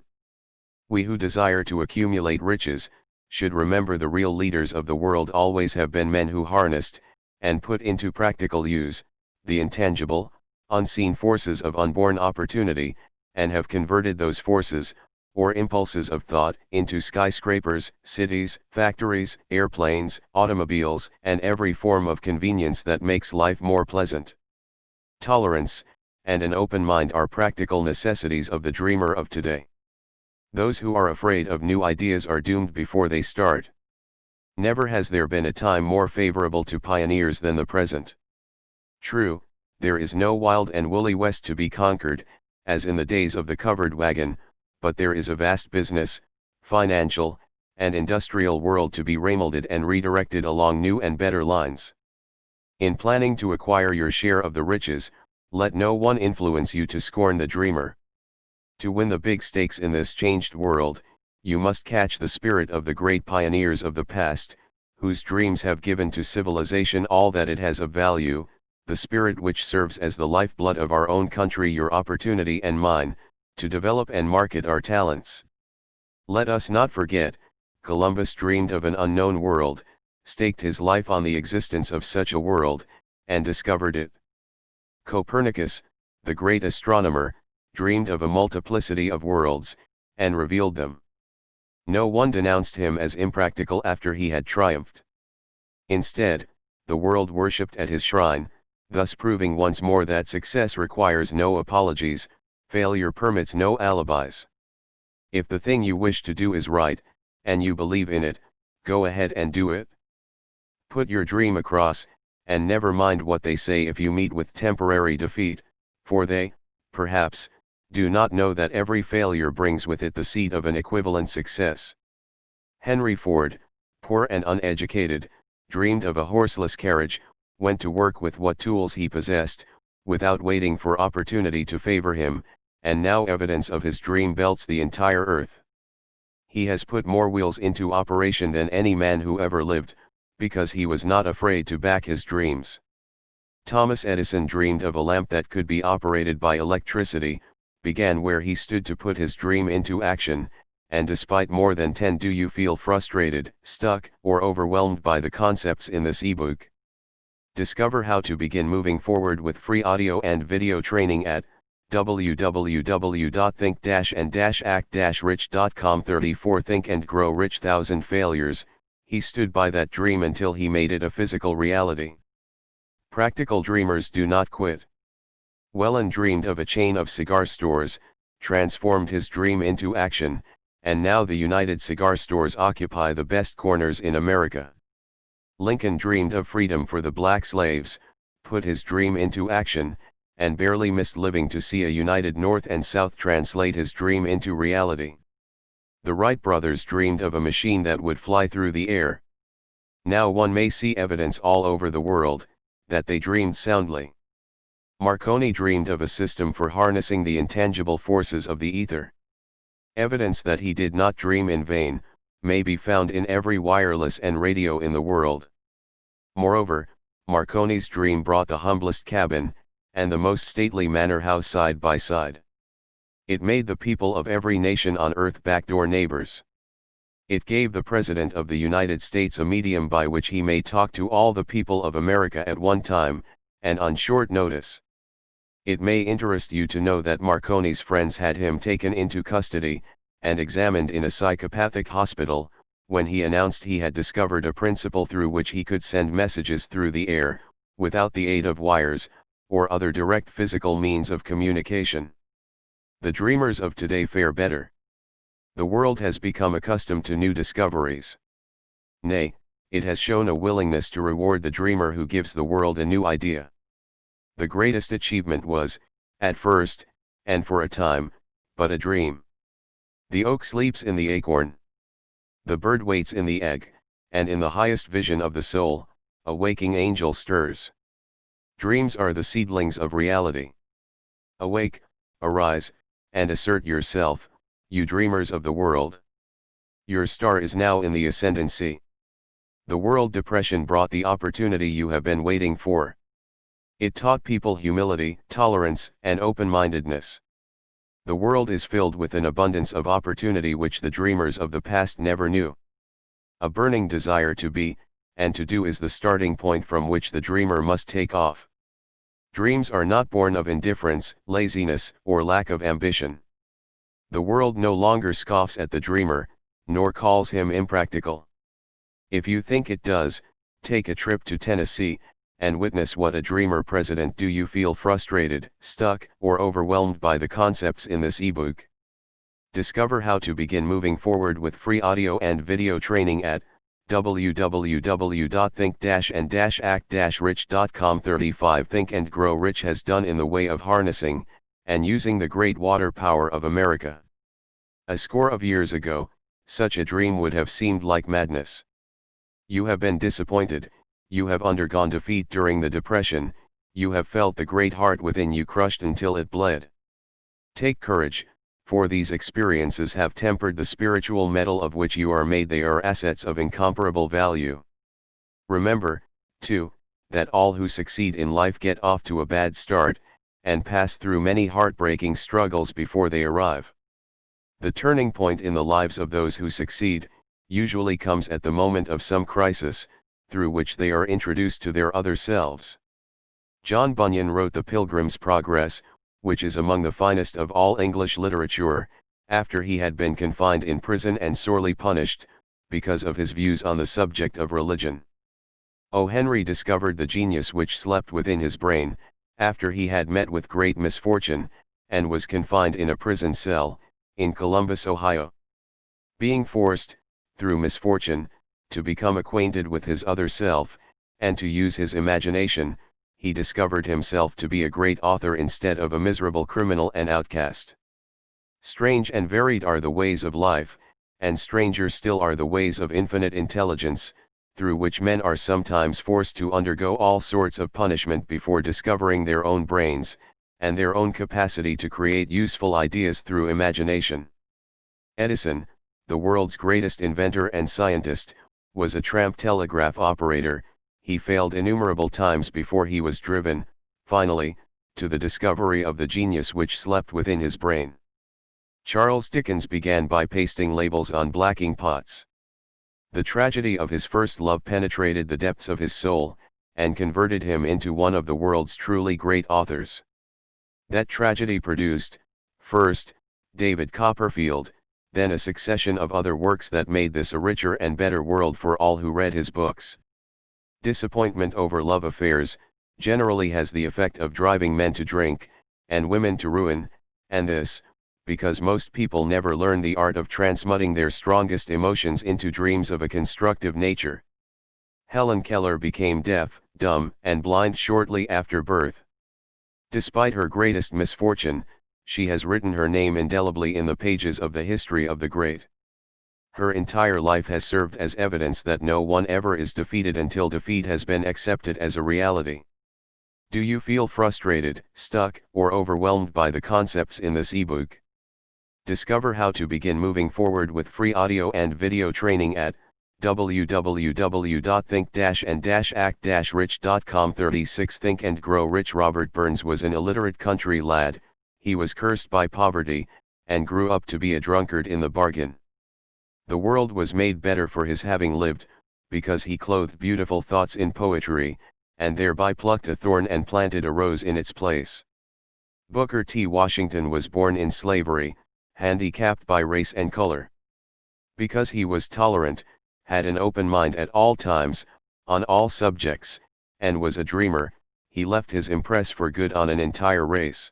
We who desire to accumulate riches, should remember the real leaders of the world always have been men who harnessed, and put into practical use, the intangible, unseen forces of unborn opportunity, and have converted those forces, or impulses of thought, into skyscrapers, cities, factories, airplanes, automobiles, and every form of convenience that makes life more pleasant. Tolerance, and an open mind are practical necessities of the dreamer of today. Those who are afraid of new ideas are doomed before they start. Never has there been a time more favorable to pioneers than the present. True, there is no wild and woolly West to be conquered, as in the days of the covered wagon, but there is a vast business, financial, and industrial world to be remolded and redirected along new and better lines. In planning to acquire your share of the riches, let no one influence you to scorn the dreamer. To win the big stakes in this changed world, you must catch the spirit of the great pioneers of the past, whose dreams have given to civilization all that it has of value, the spirit which serves as the lifeblood of our own country, your opportunity and mine, to develop and market our talents. Let us not forget, Columbus dreamed of an unknown world, staked his life on the existence of such a world, and discovered it. Copernicus, the great astronomer, dreamed of a multiplicity of worlds, and revealed them. No one denounced him as impractical after he had triumphed. Instead, the world worshipped at his shrine, thus proving once more that success requires no apologies, failure permits no alibis. If the thing you wish to do is right, and you believe in it, go ahead and do it. Put your dream across, and never mind what they say if you meet with temporary defeat, for they, perhaps, do not know that every failure brings with it the seed of an equivalent success. Henry Ford, poor and uneducated, dreamed of a horseless carriage, went to work with what tools he possessed, without waiting for opportunity to favor him, and now evidence of his dream belts the entire earth. He has put more wheels into operation than any man who ever lived, because he was not afraid to back his dreams. Thomas Edison dreamed of a lamp that could be operated by electricity, began where he stood to put his dream into action, and despite more than 10, do you feel frustrated, stuck, or overwhelmed by the concepts in this ebook? Discover how to begin moving forward with free audio and video training at www.think-and-act-rich.com. 34 Think and Grow Rich. 1,000 failures. He stood by that dream until he made it a physical reality. Practical dreamers do not quit. Whelan dreamed of a chain of cigar stores, transformed his dream into action, and now the United Cigar Stores occupy the best corners in America. Lincoln dreamed of freedom for the black slaves, put his dream into action, and barely missed living to see a united North and South translate his dream into reality. The Wright brothers dreamed of a machine that would fly through the air. Now one may see evidence all over the world that they dreamed soundly. Marconi dreamed of a system for harnessing the intangible forces of the ether. Evidence that he did not dream in vain may be found in every wireless and radio in the world. Moreover, Marconi's dream brought the humblest cabin and the most stately manor house side by side. It made the people of every nation on earth backdoor neighbors. It gave the President of the United States a medium by which he may talk to all the people of America at one time, and on short notice. It may interest you to know that Marconi's friends had him taken into custody, and examined in a psychopathic hospital, when he announced he had discovered a principle through which he could send messages through the air, without the aid of wires, or other direct physical means of communication. The dreamers of today fare better. The world has become accustomed to new discoveries. Nay, it has shown a willingness to reward the dreamer who gives the world a new idea. The greatest achievement was, at first, and for a time, but a dream. The oak sleeps in the acorn. The bird waits in the egg, and in the highest vision of the soul, a waking angel stirs. Dreams are the seedlings of reality. Awake, arise, and assert yourself, you dreamers of the world. Your star is now in the ascendancy. The world depression brought the opportunity you have been waiting for. It taught people humility, tolerance, and open-mindedness. The world is filled with an abundance of opportunity which the dreamers of the past never knew. A burning desire to be, and to do is the starting point from which the dreamer must take off. Dreams are not born of indifference, laziness, or lack of ambition. The world no longer scoffs at the dreamer, nor calls him impractical. If you think it does, take a trip to Tennessee, and witness what a dreamer president. Do you feel frustrated, stuck, or overwhelmed by the concepts in this ebook? Discover how to begin moving forward with free audio and video training at www.think-and-act-rich.com. 35 Think and Grow Rich has done in the way of harnessing and using the great water power of America. A score of years ago, such a dream would have seemed like madness. You have been disappointed, you have undergone defeat during the Depression, you have felt the great heart within you crushed until it bled. Take courage, for these experiences have tempered the spiritual metal of which you are made. They are assets of incomparable value. Remember, too, that all who succeed in life get off to a bad start, and pass through many heartbreaking struggles before they arrive. The turning point in the lives of those who succeed usually comes at the moment of some crisis, through which they are introduced to their other selves. John Bunyan wrote The Pilgrim's Progress, which is among the finest of all English literature, after he had been confined in prison and sorely punished, because of his views on the subject of religion. O. Henry discovered the genius which slept within his brain, after he had met with great misfortune, and was confined in a prison cell, in Columbus, Ohio. Being forced, through misfortune, to become acquainted with his other self, and to use his imagination, he discovered himself to be a great author instead of a miserable criminal and outcast. Strange and varied are the ways of life, and stranger still are the ways of infinite intelligence, through which men are sometimes forced to undergo all sorts of punishment before discovering their own brains, and their own capacity to create useful ideas through imagination. Edison, the world's greatest inventor and scientist, was a tramp telegraph operator. He failed innumerable times before he was driven, finally, to the discovery of the genius which slept within his brain. Charles Dickens began by pasting labels on blacking pots. The tragedy of his first love penetrated the depths of his soul, and converted him into one of the world's truly great authors. That tragedy produced, first, David Copperfield, then a succession of other works that made this a richer and better world for all who read his books. Disappointment over love affairs generally has the effect of driving men to drink, and women to ruin, and this, because most people never learn the art of transmuting their strongest emotions into dreams of a constructive nature. Helen Keller became deaf, dumb, and blind shortly after birth. Despite her greatest misfortune, she has written her name indelibly in the pages of the history of the great. Her entire life has served as evidence that no one ever is defeated until defeat has been accepted as a reality. Do you feel frustrated, stuck, or overwhelmed by the concepts in this ebook? Discover how to begin moving forward with free audio and video training at www.think-and-act-rich.com. 36 Think and Grow Rich. Robert Burns was an illiterate country lad. He was cursed by poverty, and grew up to be a drunkard in the bargain. The world was made better for his having lived, because he clothed beautiful thoughts in poetry, and thereby plucked a thorn and planted a rose in its place. Booker T. Washington was born in slavery, handicapped by race and color. Because he was tolerant, had an open mind at all times, on all subjects, and was a dreamer, he left his impress for good on an entire race.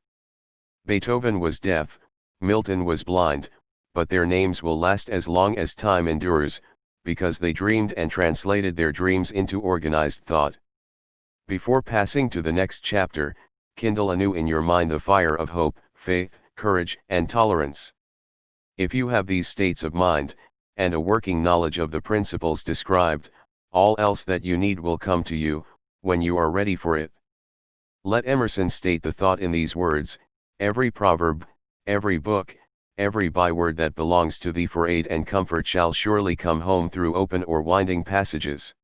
Beethoven was deaf, Milton was blind, but their names will last as long as time endures, because they dreamed and translated their dreams into organized thought. Before passing to the next chapter, kindle anew in your mind the fire of hope, faith, courage, and tolerance. If you have these states of mind, and a working knowledge of the principles described, all else that you need will come to you, when you are ready for it. Let Emerson state the thought in these words: every proverb, every book, every byword that belongs to thee for aid and comfort shall surely come home through open or winding passages.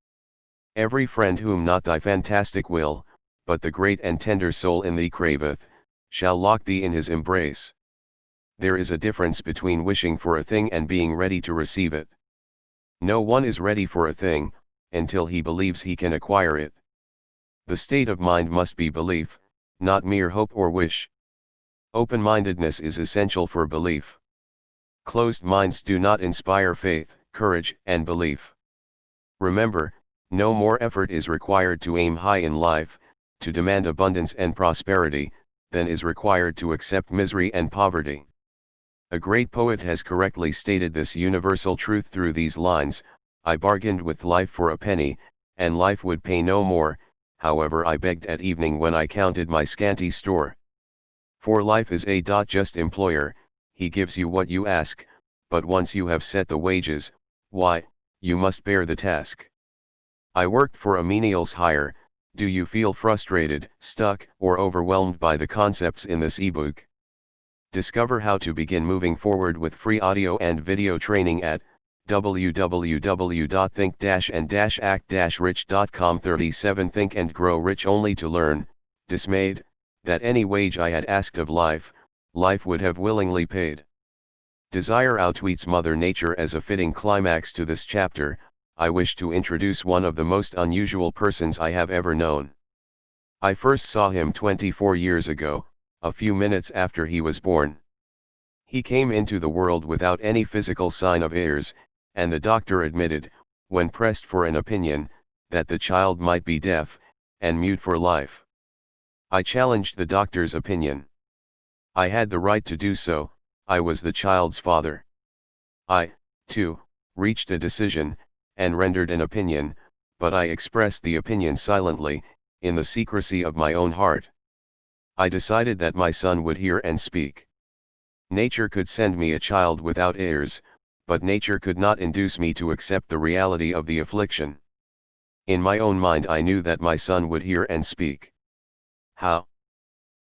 Every friend whom not thy fantastic will, but the great and tender soul in thee craveth, shall lock thee in his embrace. There is a difference between wishing for a thing and being ready to receive it. No one is ready for a thing, until he believes he can acquire it. The state of mind must be belief, not mere hope or wish. Open-mindedness is essential for belief. Closed minds do not inspire faith, courage, and belief. Remember, no more effort is required to aim high in life, to demand abundance and prosperity, than is required to accept misery and poverty. A great poet has correctly stated this universal truth through these lines: I bargained with life for a penny, and life would pay no more, however I begged at evening when I counted my scanty store. For life is a just employer, he gives you what you ask, but once you have set the wages, why, you must bear the task. I worked for a menial's hire. Do you feel frustrated, stuck, or overwhelmed by the concepts in this ebook? Discover how to begin moving forward with free audio and video training at www.think-and-act-rich.com. 37 Think and Grow Rich. Only to learn, dismayed, that any wage I had asked of life, life would have willingly paid. Desire outweets Mother Nature. As a fitting climax to this chapter, I wish to introduce one of the most unusual persons I have ever known. I first saw him 24 years ago, a few minutes after he was born. He came into the world without any physical sign of airs, and the doctor admitted, when pressed for an opinion, that the child might be deaf, and mute for life. I challenged the doctor's opinion. I had the right to do so. I was the child's father. I, too, reached a decision, and rendered an opinion, but I expressed the opinion silently, in the secrecy of my own heart. I decided that my son would hear and speak. Nature could send me a child without heirs, but nature could not induce me to accept the reality of the affliction. In my own mind I knew that my son would hear and speak. How?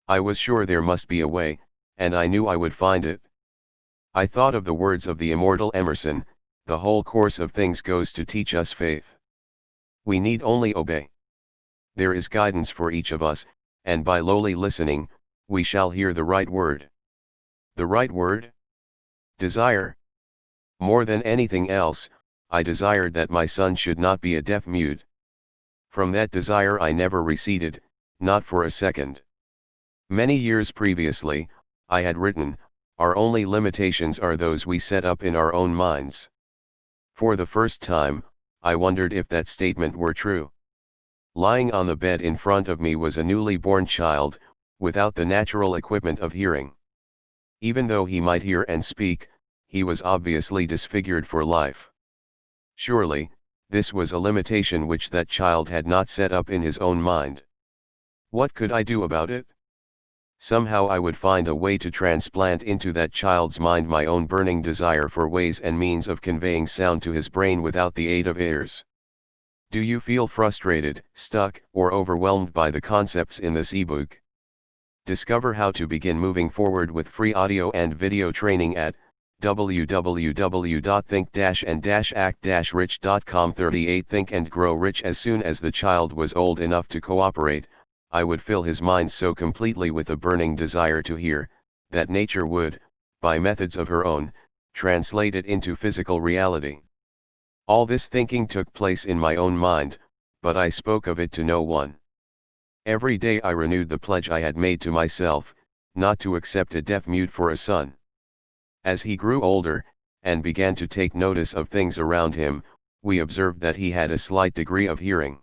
I was sure there must be a way, and I knew I would find it. I thought of the words of the immortal Emerson, "The whole course of things goes to teach us faith. We need only obey. There is guidance for each of us, and by lowly listening, we shall hear the right word." The right word? Desire. More than anything else, I desired that my son should not be a deaf-mute. From that desire I never receded, not for a second. Many years previously, I had written, "Our only limitations are those we set up in our own minds." For the first time, I wondered if that statement were true. Lying on the bed in front of me was a newly born child, without the natural equipment of hearing. Even though he might hear and speak, he was obviously disfigured for life. Surely, this was a limitation which that child had not set up in his own mind. What could I do about it? Somehow I would find a way to transplant into that child's mind my own burning desire for ways and means of conveying sound to his brain without the aid of ears. Do you feel frustrated, stuck, or overwhelmed by the concepts in this ebook? Discover how to begin moving forward with free audio and video training at www.think-and-act-rich.com. 38 Think and Grow Rich. As soon as the child was old enough to cooperate, I would fill his mind so completely with a burning desire to hear, that nature would, by methods of her own, translate it into physical reality. All this thinking took place in my own mind, but I spoke of it to no one. Every day I renewed the pledge I had made to myself, not to accept a deaf-mute for a son. As he grew older, and began to take notice of things around him, we observed that he had a slight degree of hearing.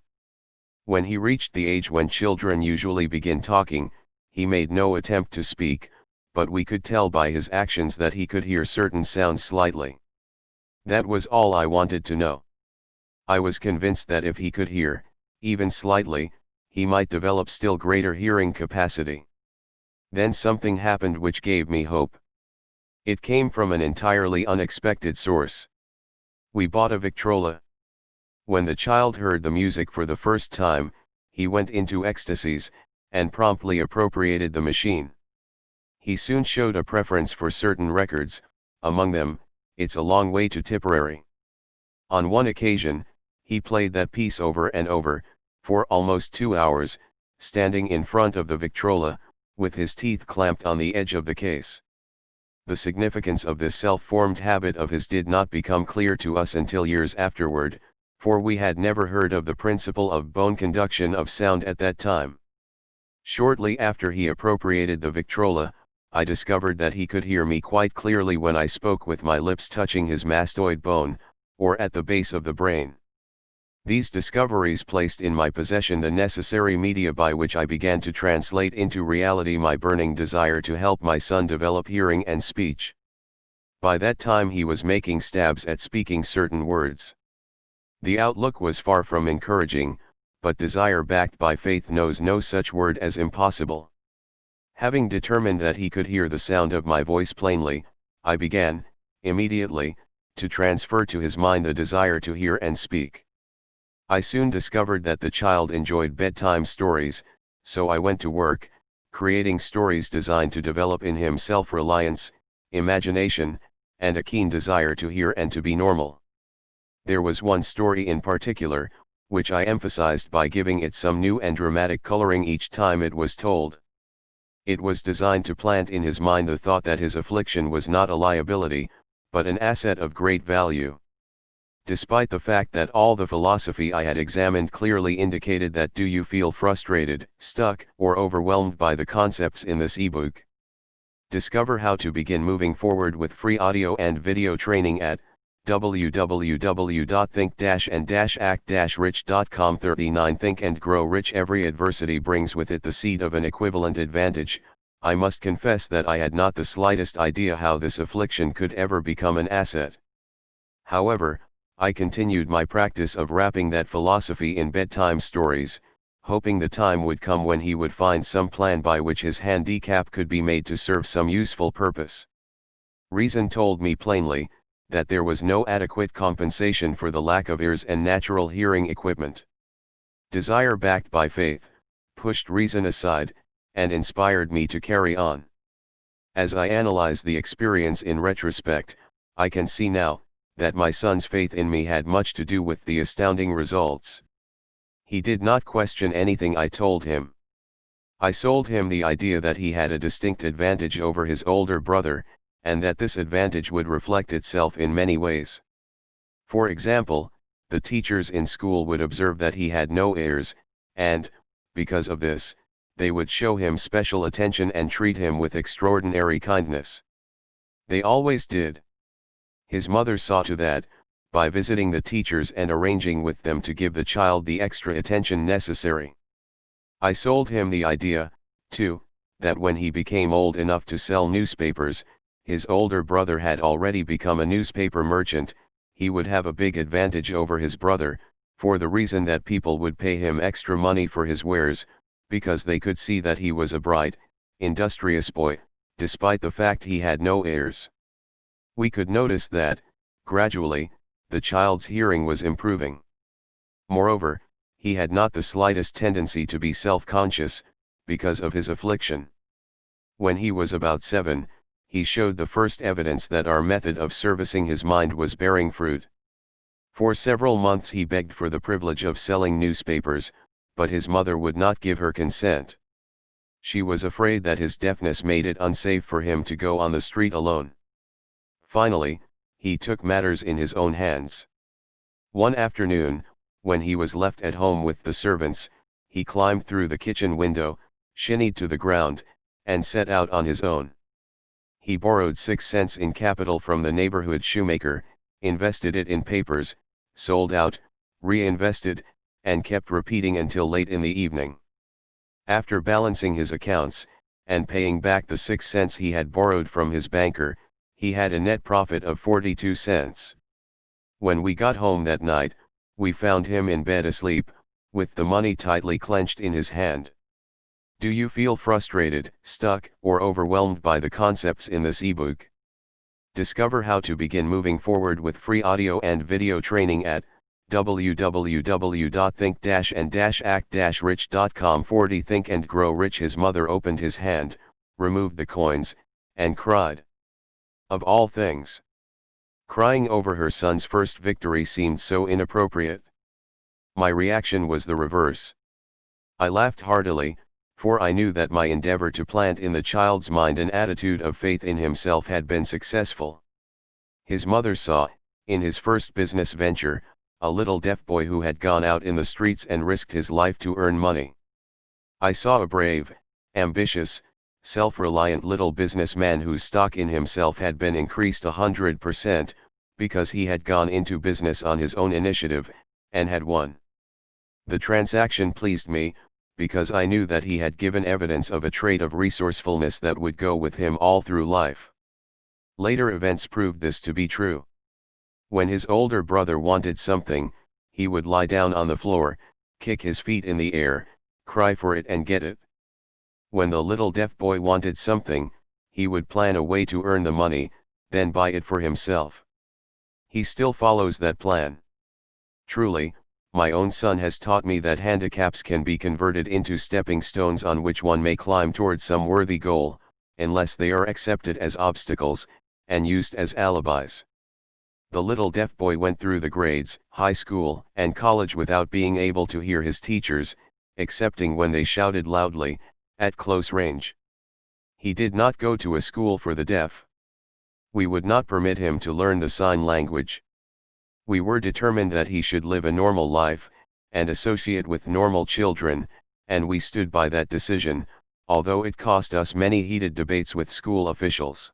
When he reached the age when children usually begin talking, he made no attempt to speak, but we could tell by his actions that he could hear certain sounds slightly. That was all I wanted to know. I was convinced that if he could hear, even slightly, he might develop still greater hearing capacity. Then something happened which gave me hope. It came from an entirely unexpected source. We bought a Victrola. When the child heard the music for the first time, he went into ecstasies, and promptly appropriated the machine. He soon showed a preference for certain records, among them, "It's a Long Way to Tipperary." On one occasion, he played that piece over and over, for almost 2 hours, standing in front of the Victrola, with his teeth clamped on the edge of the case. The significance of this self-formed habit of his did not become clear to us until years afterward, for we had never heard of the principle of bone conduction of sound at that time. Shortly after he appropriated the Victrola, I discovered that he could hear me quite clearly when I spoke with my lips touching his mastoid bone, or at the base of the brain. These discoveries placed in my possession the necessary media by which I began to translate into reality my burning desire to help my son develop hearing and speech. By that time he was making stabs at speaking certain words. The outlook was far from encouraging, but desire backed by faith knows no such word as impossible. Having determined that he could hear the sound of my voice plainly, I began, immediately, to transfer to his mind the desire to hear and speak. I soon discovered that the child enjoyed bedtime stories, so I went to work, creating stories designed to develop in him self-reliance, imagination, and a keen desire to hear and to be normal. There was one story in particular, which I emphasized by giving it some new and dramatic coloring each time it was told. It was designed to plant in his mind the thought that his affliction was not a liability, but an asset of great value. Despite the fact that all the philosophy I had examined clearly indicated that do you feel frustrated, stuck, or overwhelmed by the concepts in this ebook? Discover how to begin moving forward with free audio and video training at www.think-and-act-rich.com. 39 Think and Grow Rich. Every adversity brings with it the seed of an equivalent advantage. I must confess that I had not the slightest idea how this affliction could ever become an asset. However, I continued my practice of wrapping that philosophy in bedtime stories, hoping the time would come when he would find some plan by which his handicap could be made to serve some useful purpose. Reason told me plainly, that there was no adequate compensation for the lack of ears and natural hearing equipment. Desire backed by faith, pushed reason aside, and inspired me to carry on. As I analyze the experience in retrospect, I can see now that my son's faith in me had much to do with the astounding results. He did not question anything I told him. I sold him the idea that he had a distinct advantage over his older brother, and that this advantage would reflect itself in many ways. For example, the teachers in school would observe that he had no heirs, and, because of this, they would show him special attention and treat him with extraordinary kindness. They always did. His mother saw to that, by visiting the teachers and arranging with them to give the child the extra attention necessary. I sold him the idea, too, that when he became old enough to sell newspapers, his older brother had already become a newspaper merchant, he would have a big advantage over his brother, for the reason that people would pay him extra money for his wares, because they could see that he was a bright, industrious boy, despite the fact he had no heirs. We could notice that, gradually, the child's hearing was improving. Moreover, he had not the slightest tendency to be self-conscious, because of his affliction. When he was about 7, he showed the first evidence that our method of servicing his mind was bearing fruit. For several months he begged for the privilege of selling newspapers, but his mother would not give her consent. She was afraid that his deafness made it unsafe for him to go on the street alone. Finally, he took matters in his own hands. One afternoon, when he was left at home with the servants, he climbed through the kitchen window, shinnied to the ground, and set out on his own. He borrowed 6 cents in capital from the neighborhood shoemaker, invested it in papers, sold out, reinvested, and kept repeating until late in the evening. After balancing his accounts, and paying back the 6 cents he had borrowed from his banker, he had a net profit of 42 cents. When we got home that night, we found him in bed asleep, with the money tightly clenched in his hand. Do you feel frustrated, stuck, or overwhelmed by the concepts in this ebook? Discover how to begin moving forward with free audio and video training at www.think-and-act-rich.com. 40 Think and Grow Rich. His mother opened his hand, removed the coins, and cried. Of all things, crying over her son's first victory seemed so inappropriate. My reaction was the reverse. I laughed heartily, for I knew that my endeavor to plant in the child's mind an attitude of faith in himself had been successful. His mother saw, in his first business venture, a little deaf boy who had gone out in the streets and risked his life to earn money. I saw a brave, ambitious, self-reliant little businessman whose stock in himself had been increased 100%, because he had gone into business on his own initiative, and had won. The transaction pleased me, because I knew that he had given evidence of a trait of resourcefulness that would go with him all through life. Later events proved this to be true. When his older brother wanted something, he would lie down on the floor, kick his feet in the air, cry for it and get it. When the little deaf boy wanted something, he would plan a way to earn the money, then buy it for himself. He still follows that plan. Truly, my own son has taught me that handicaps can be converted into stepping stones on which one may climb toward some worthy goal, unless they are accepted as obstacles, and used as alibis. The little deaf boy went through the grades, high school, and college without being able to hear his teachers, excepting when they shouted loudly, at close range. He did not go to a school for the deaf. We would not permit him to learn the sign language. We were determined that he should live a normal life, and associate with normal children, and we stood by that decision, although it cost us many heated debates with school officials.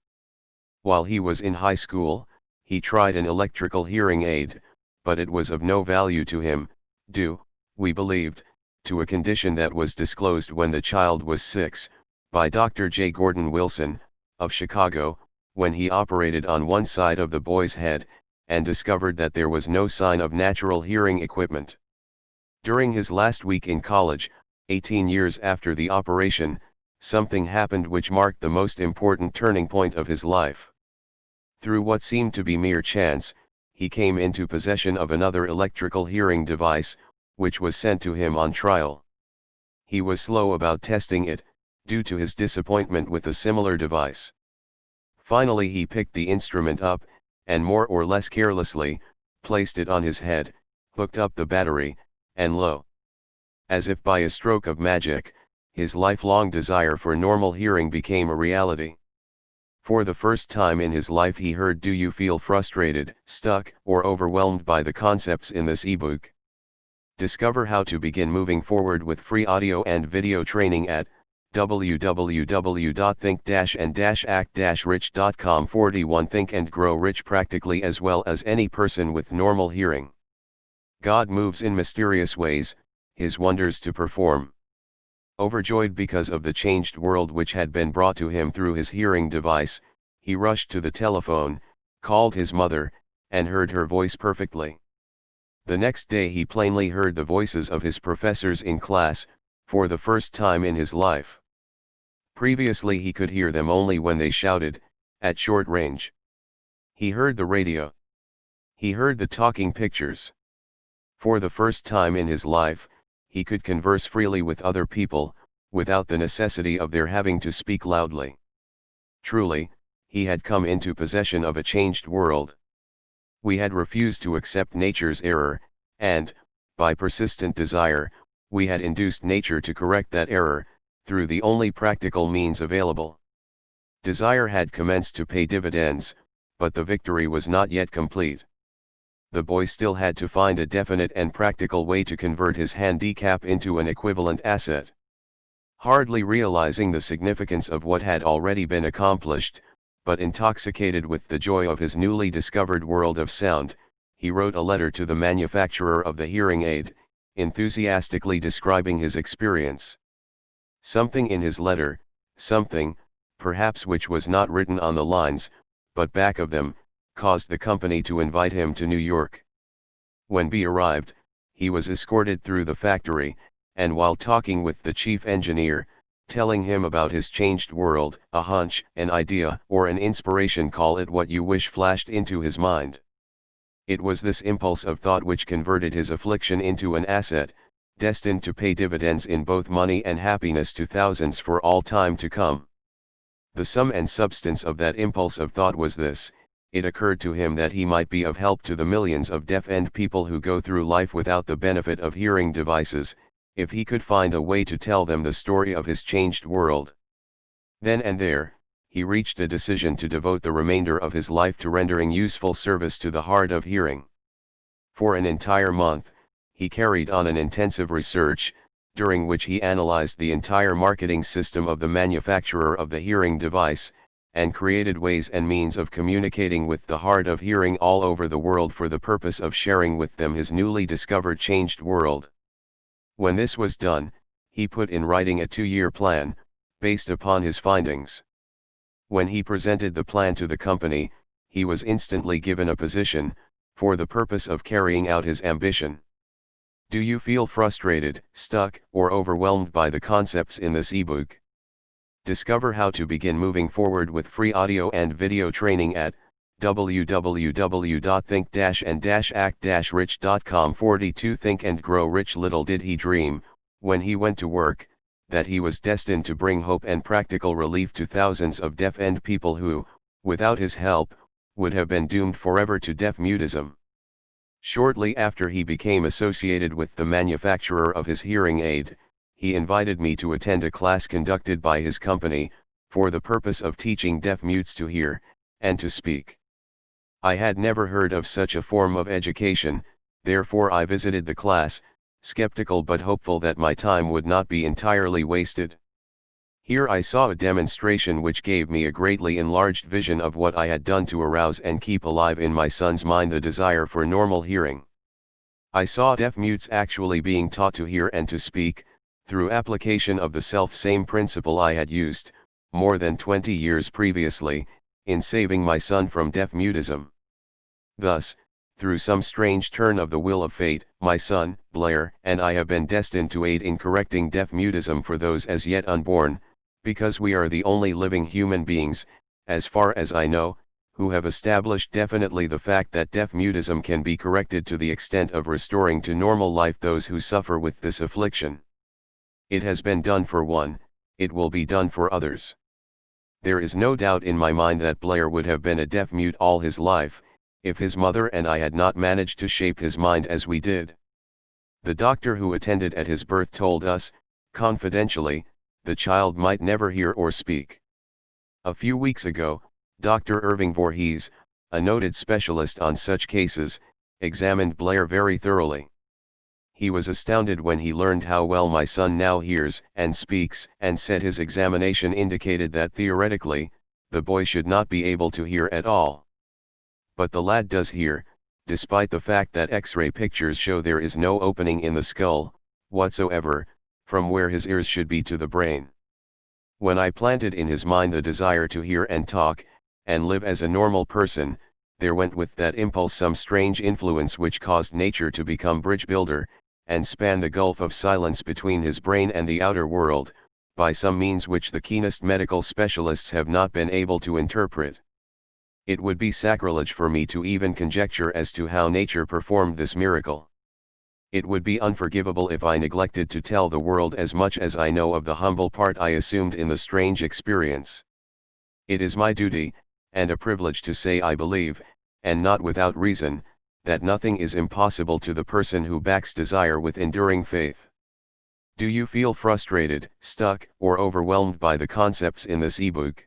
While he was in high school, he tried an electrical hearing aid, but it was of no value to him, due, we believed, to a condition that was disclosed when the child was 6, by Dr. J. Gordon Wilson, of Chicago, when he operated on one side of the boy's head, and discovered that there was no sign of natural hearing equipment. During his last week in college, 18 years after the operation, something happened which marked the most important turning point of his life. Through what seemed to be mere chance, he came into possession of another electrical hearing device, which was sent to him on trial. He was slow about testing it, due to his disappointment with a similar device. Finally he picked the instrument up, and more or less carelessly, placed it on his head, hooked up the battery, and lo! As if by a stroke of magic, his lifelong desire for normal hearing became a reality. For the first time in his life he heard. Do you feel frustrated, stuck, or overwhelmed by the concepts in this ebook? Discover how to begin moving forward with free audio and video training at www.think-and-act-rich.com. 41 Think and Grow Rich practically as well as any person with normal hearing. God moves in mysterious ways, his wonders to perform. Overjoyed because of the changed world which had been brought to him through his hearing device, he rushed to the telephone, called his mother, and heard her voice perfectly. The next day he plainly heard the voices of his professors in class, for the first time in his life. Previously he could hear them only when they shouted, at short range. He heard the radio. He heard the talking pictures. For the first time in his life, he could converse freely with other people, without the necessity of their having to speak loudly. Truly, he had come into possession of a changed world. We had refused to accept nature's error, and, by persistent desire, we had induced nature to correct that error, through the only practical means available. Desire had commenced to pay dividends, but the victory was not yet complete. The boy still had to find a definite and practical way to convert his handicap into an equivalent asset. Hardly realizing the significance of what had already been accomplished, but intoxicated with the joy of his newly discovered world of sound, he wrote a letter to the manufacturer of the hearing aid, enthusiastically describing his experience. Something in his letter, something, perhaps which was not written on the lines, but back of them, caused the company to invite him to New York. When B arrived, he was escorted through the factory, and while talking with the chief engineer, telling him about his changed world, a hunch, an idea, or an inspiration, call it what you wish, flashed into his mind. It was this impulse of thought which converted his affliction into an asset, destined to pay dividends in both money and happiness to thousands for all time to come. The sum and substance of that impulse of thought was this: it occurred to him that he might be of help to the millions of deaf-and people who go through life without the benefit of hearing devices, if he could find a way to tell them the story of his changed world. Then and there, he reached a decision to devote the remainder of his life to rendering useful service to the hard of hearing. For an entire month, he carried on an intensive research, during which he analyzed the entire marketing system of the manufacturer of the hearing device, and created ways and means of communicating with the hard of hearing all over the world for the purpose of sharing with them his newly discovered changed world. When this was done, he put in writing a 2-year plan, based upon his findings. When he presented the plan to the company, he was instantly given a position, for the purpose of carrying out his ambition. Do you feel frustrated, stuck, or overwhelmed by the concepts in this ebook? Discover how to begin moving forward with free audio and video training at www.think-and-act-rich.com. 42 Think and Grow Rich. Little did he dream, when he went to work, that he was destined to bring hope and practical relief to thousands of deaf-and people who, without his help, would have been doomed forever to deaf-mutism. Shortly after he became associated with the manufacturer of his hearing aid, he invited me to attend a class conducted by his company, for the purpose of teaching deaf mutes to hear, and to speak. I had never heard of such a form of education, therefore I visited the class, skeptical but hopeful that my time would not be entirely wasted. Here I saw a demonstration which gave me a greatly enlarged vision of what I had done to arouse and keep alive in my son's mind the desire for normal hearing. I saw deaf mutes actually being taught to hear and to speak, through application of the self-same principle I had used, more than 20 years previously, in saving my son from deaf-mutism. Thus, through some strange turn of the will of fate, my son, Blair, and I have been destined to aid in correcting deaf-mutism for those as yet unborn, because we are the only living human beings, as far as I know, who have established definitely the fact that deaf-mutism can be corrected to the extent of restoring to normal life those who suffer with this affliction. It has been done for one, it will be done for others. There is no doubt in my mind that Blair would have been a deaf mute all his life, if his mother and I had not managed to shape his mind as we did. The doctor who attended at his birth told us, confidentially, the child might never hear or speak. A few weeks ago, Dr. Irving Voorhees, a noted specialist on such cases, examined Blair very thoroughly. He was astounded when he learned how well my son now hears and speaks, and said his examination indicated that theoretically, the boy should not be able to hear at all. But the lad does hear, despite the fact that X-ray pictures show there is no opening in the skull, whatsoever, from where his ears should be to the brain. When I planted in his mind the desire to hear and talk, and live as a normal person, there went with that impulse some strange influence which caused nature to become bridge builder, and span the gulf of silence between his brain and the outer world, by some means which the keenest medical specialists have not been able to interpret. It would be sacrilege for me to even conjecture as to how nature performed this miracle. It would be unforgivable if I neglected to tell the world as much as I know of the humble part I assumed in the strange experience. It is my duty, and a privilege to say I believe, and not without reason, that nothing is impossible to the person who backs desire with enduring faith. Do you feel frustrated, stuck, or overwhelmed by the concepts in this ebook?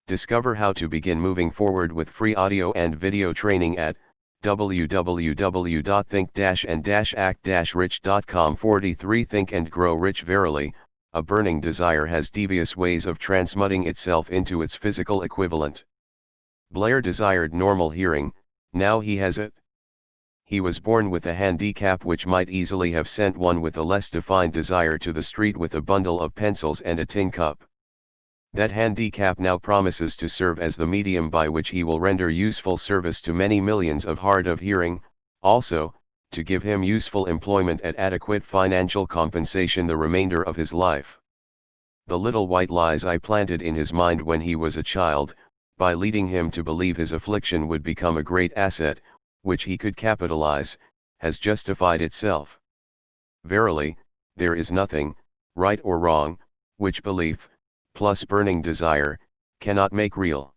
Discover how to begin moving forward with free audio and video training at www.think-and-act-rich.com. 43 Think and Grow Rich. Verily, a burning desire has devious ways of transmuting itself into its physical equivalent. Blair desired normal hearing, now he has it. He was born with a handicap which might easily have sent one with a less defined desire to the street with a bundle of pencils and a tin cup. That handicap now promises to serve as the medium by which he will render useful service to many millions of hard of hearing, also, to give him useful employment at adequate financial compensation the remainder of his life. The little white lies I planted in his mind when he was a child, by leading him to believe his affliction would become a great asset, which he could capitalize, has justified itself. Verily, there is nothing, right or wrong, which belief, plus burning desire, cannot make real.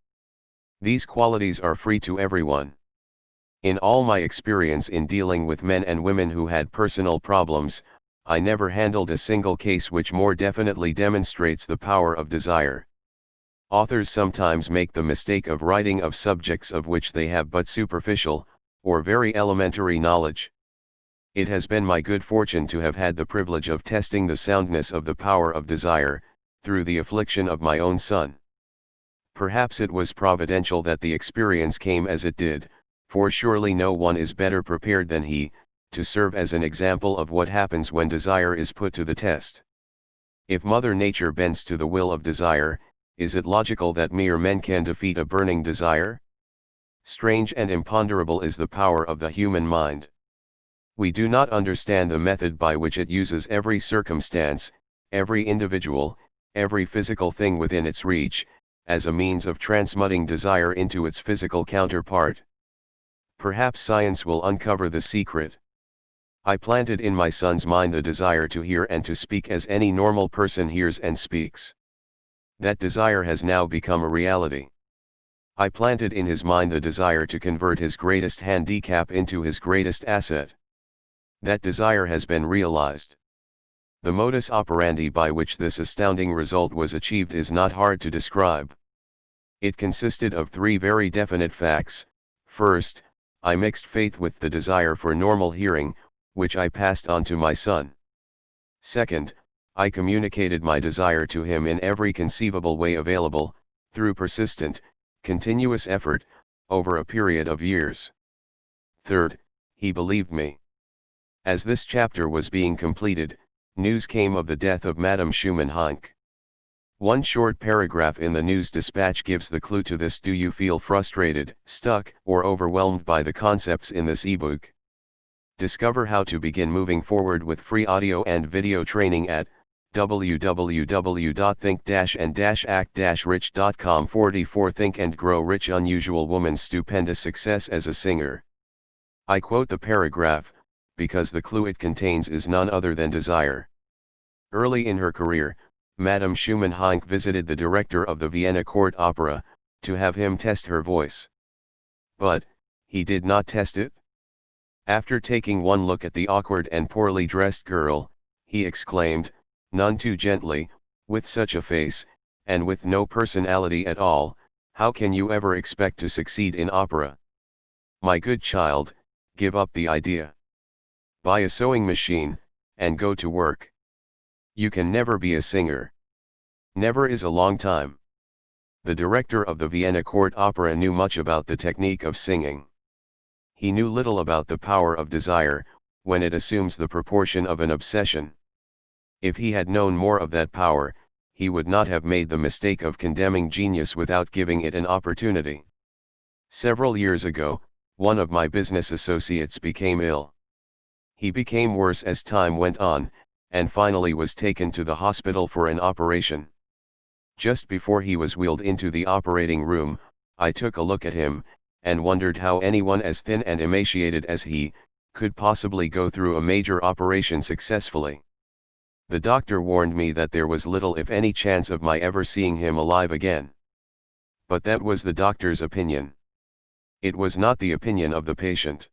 These qualities are free to everyone. In all my experience in dealing with men and women who had personal problems, I never handled a single case which more definitely demonstrates the power of desire. Authors sometimes make the mistake of writing of subjects of which they have but superficial, or very elementary knowledge. It has been my good fortune to have had the privilege of testing the soundness of the power of desire, through the affliction of my own son. Perhaps it was providential that the experience came as it did, for surely no one is better prepared than he, to serve as an example of what happens when desire is put to the test. If Mother Nature bends to the will of desire, is it logical that mere men can defeat a burning desire? Strange and imponderable is the power of the human mind. We do not understand the method by which it uses every circumstance, every individual, every physical thing within its reach, as a means of transmuting desire into its physical counterpart. Perhaps science will uncover the secret. I planted in my son's mind the desire to hear and to speak as any normal person hears and speaks. That desire has now become a reality. I planted in his mind the desire to convert his greatest handicap into his greatest asset. That desire has been realized. The modus operandi by which this astounding result was achieved is not hard to describe. It consisted of three very definite facts. First, I mixed faith with the desire for normal hearing, which I passed on to my son. Second, I communicated my desire to him in every conceivable way available, through persistent, continuous effort, over a period of years. Third, he believed me. As this chapter was being completed, news came of the death of Madame Schumann-Heink. One short paragraph in the news dispatch gives the clue to this. Do you feel frustrated, stuck, or overwhelmed by the concepts in this ebook? Discover how to begin moving forward with free audio and video training at www.think-and-act-rich.com. 44 Think and Grow Rich. Unusual woman's stupendous success as a singer. I quote the paragraph, because the clue it contains is none other than desire. Early in her career, Madame Schumann-Heink visited the director of the Vienna Court Opera, to have him test her voice. But, he did not test it. After taking one look at the awkward and poorly dressed girl, he exclaimed, none too gently, with such a face, and with no personality at all, how can you ever expect to succeed in opera? My good child, give up the idea. Buy a sewing machine, and go to work. You can never be a singer. Never is a long time. The director of the Vienna Court Opera knew much about the technique of singing. He knew little about the power of desire, when it assumes the proportion of an obsession. If he had known more of that power, he would not have made the mistake of condemning genius without giving it an opportunity. Several years ago, one of my business associates became ill. He became worse as time went on, and finally was taken to the hospital for an operation. Just before he was wheeled into the operating room, I took a look at him, and wondered how anyone as thin and emaciated as he, could possibly go through a major operation successfully. The doctor warned me that there was little if any chance of my ever seeing him alive again. But that was the doctor's opinion. It was not the opinion of the patient.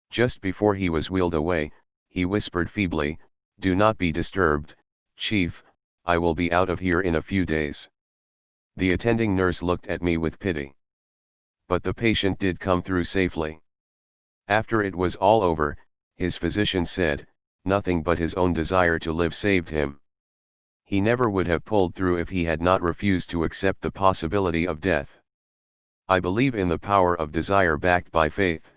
Just before he was wheeled away, he whispered feebly, "Do not be disturbed, Chief, I will be out of here in a few days." The attending nurse looked at me with pity. But the patient did come through safely. After it was all over, his physician said, nothing but his own desire to live saved him. He never would have pulled through if he had not refused to accept the possibility of death. I believe in the power of desire backed by faith,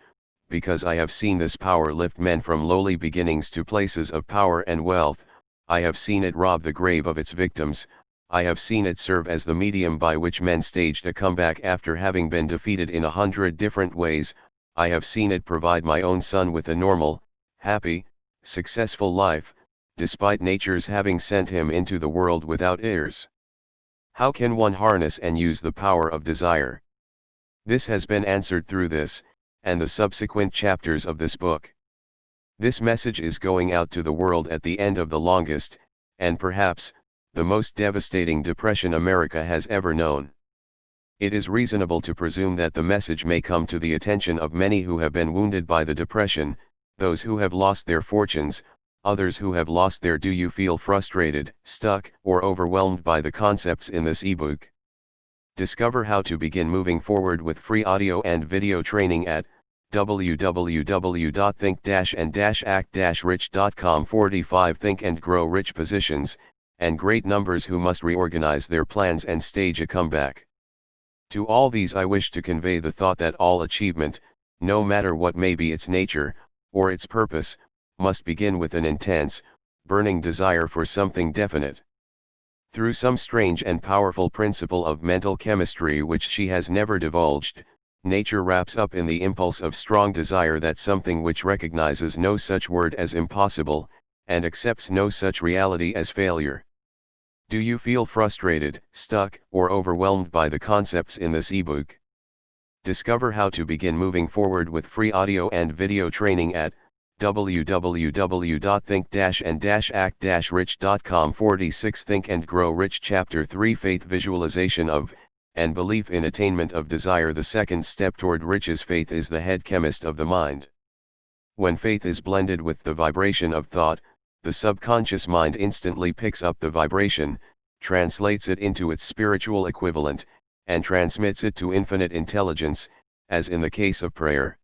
because I have seen this power lift men from lowly beginnings to places of power and wealth. I have seen it rob the grave of its victims. I have seen it serve as the medium by which men staged a comeback after having been defeated in 100 different ways. I have seen it provide my own son with a normal, happy, successful life, despite nature's having sent him into the world without heirs. How can one harness and use the power of desire? This has been answered through this, and the subsequent chapters of this book. This message is going out to the world at the end of the longest, and perhaps, the most devastating depression America has ever known. It is reasonable to presume that the message may come to the attention of many who have been wounded by the depression, those who have lost their fortunes, others who have lost their. Do you feel frustrated, stuck, or overwhelmed by the concepts in this ebook? Discover how to begin moving forward with free audio and video training at www.think-and-act-rich.com. 45 Think and Grow Rich Positions, and Great Numbers who must reorganize their plans and stage a comeback. To all these I wish to convey the thought that all achievement, no matter what may be its nature, or its purpose, must begin with an intense, burning desire for something definite. Through some strange and powerful principle of mental chemistry which she has never divulged, nature wraps up in the impulse of strong desire that something which recognizes no such word as impossible, and accepts no such reality as failure. Do you feel frustrated, stuck, or overwhelmed by the concepts in this ebook? Discover how to begin moving forward with free audio and video training at www.think-and-act-rich.com. 46 Think and Grow Rich Chapter 3 Faith Visualization of, and Belief in Attainment of Desire. The second step toward riches. Faith is the head chemist of the mind. When faith is blended with the vibration of thought, the subconscious mind instantly picks up the vibration, translates it into its spiritual equivalent, and transmits it to infinite intelligence, as in the case of prayer.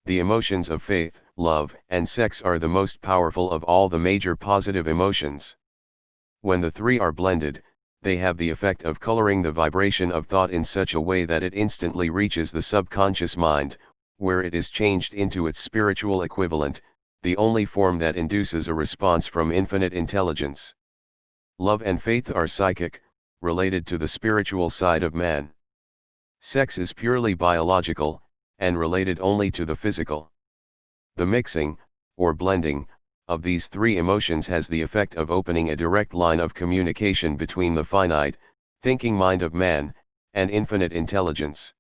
The emotions of faith, love, and sex are the most powerful of all the major positive emotions. When the three are blended, they have the effect of coloring the vibration of thought in such a way that it instantly reaches the subconscious mind, where it is changed into its spiritual equivalent, the only form that induces a response from infinite intelligence. Love and faith are psychic, related to the spiritual side of man. Sex is purely biological, and related only to the physical. The mixing, or blending, of these three emotions has the effect of opening a direct line of communication between the finite, thinking mind of man, and infinite intelligence.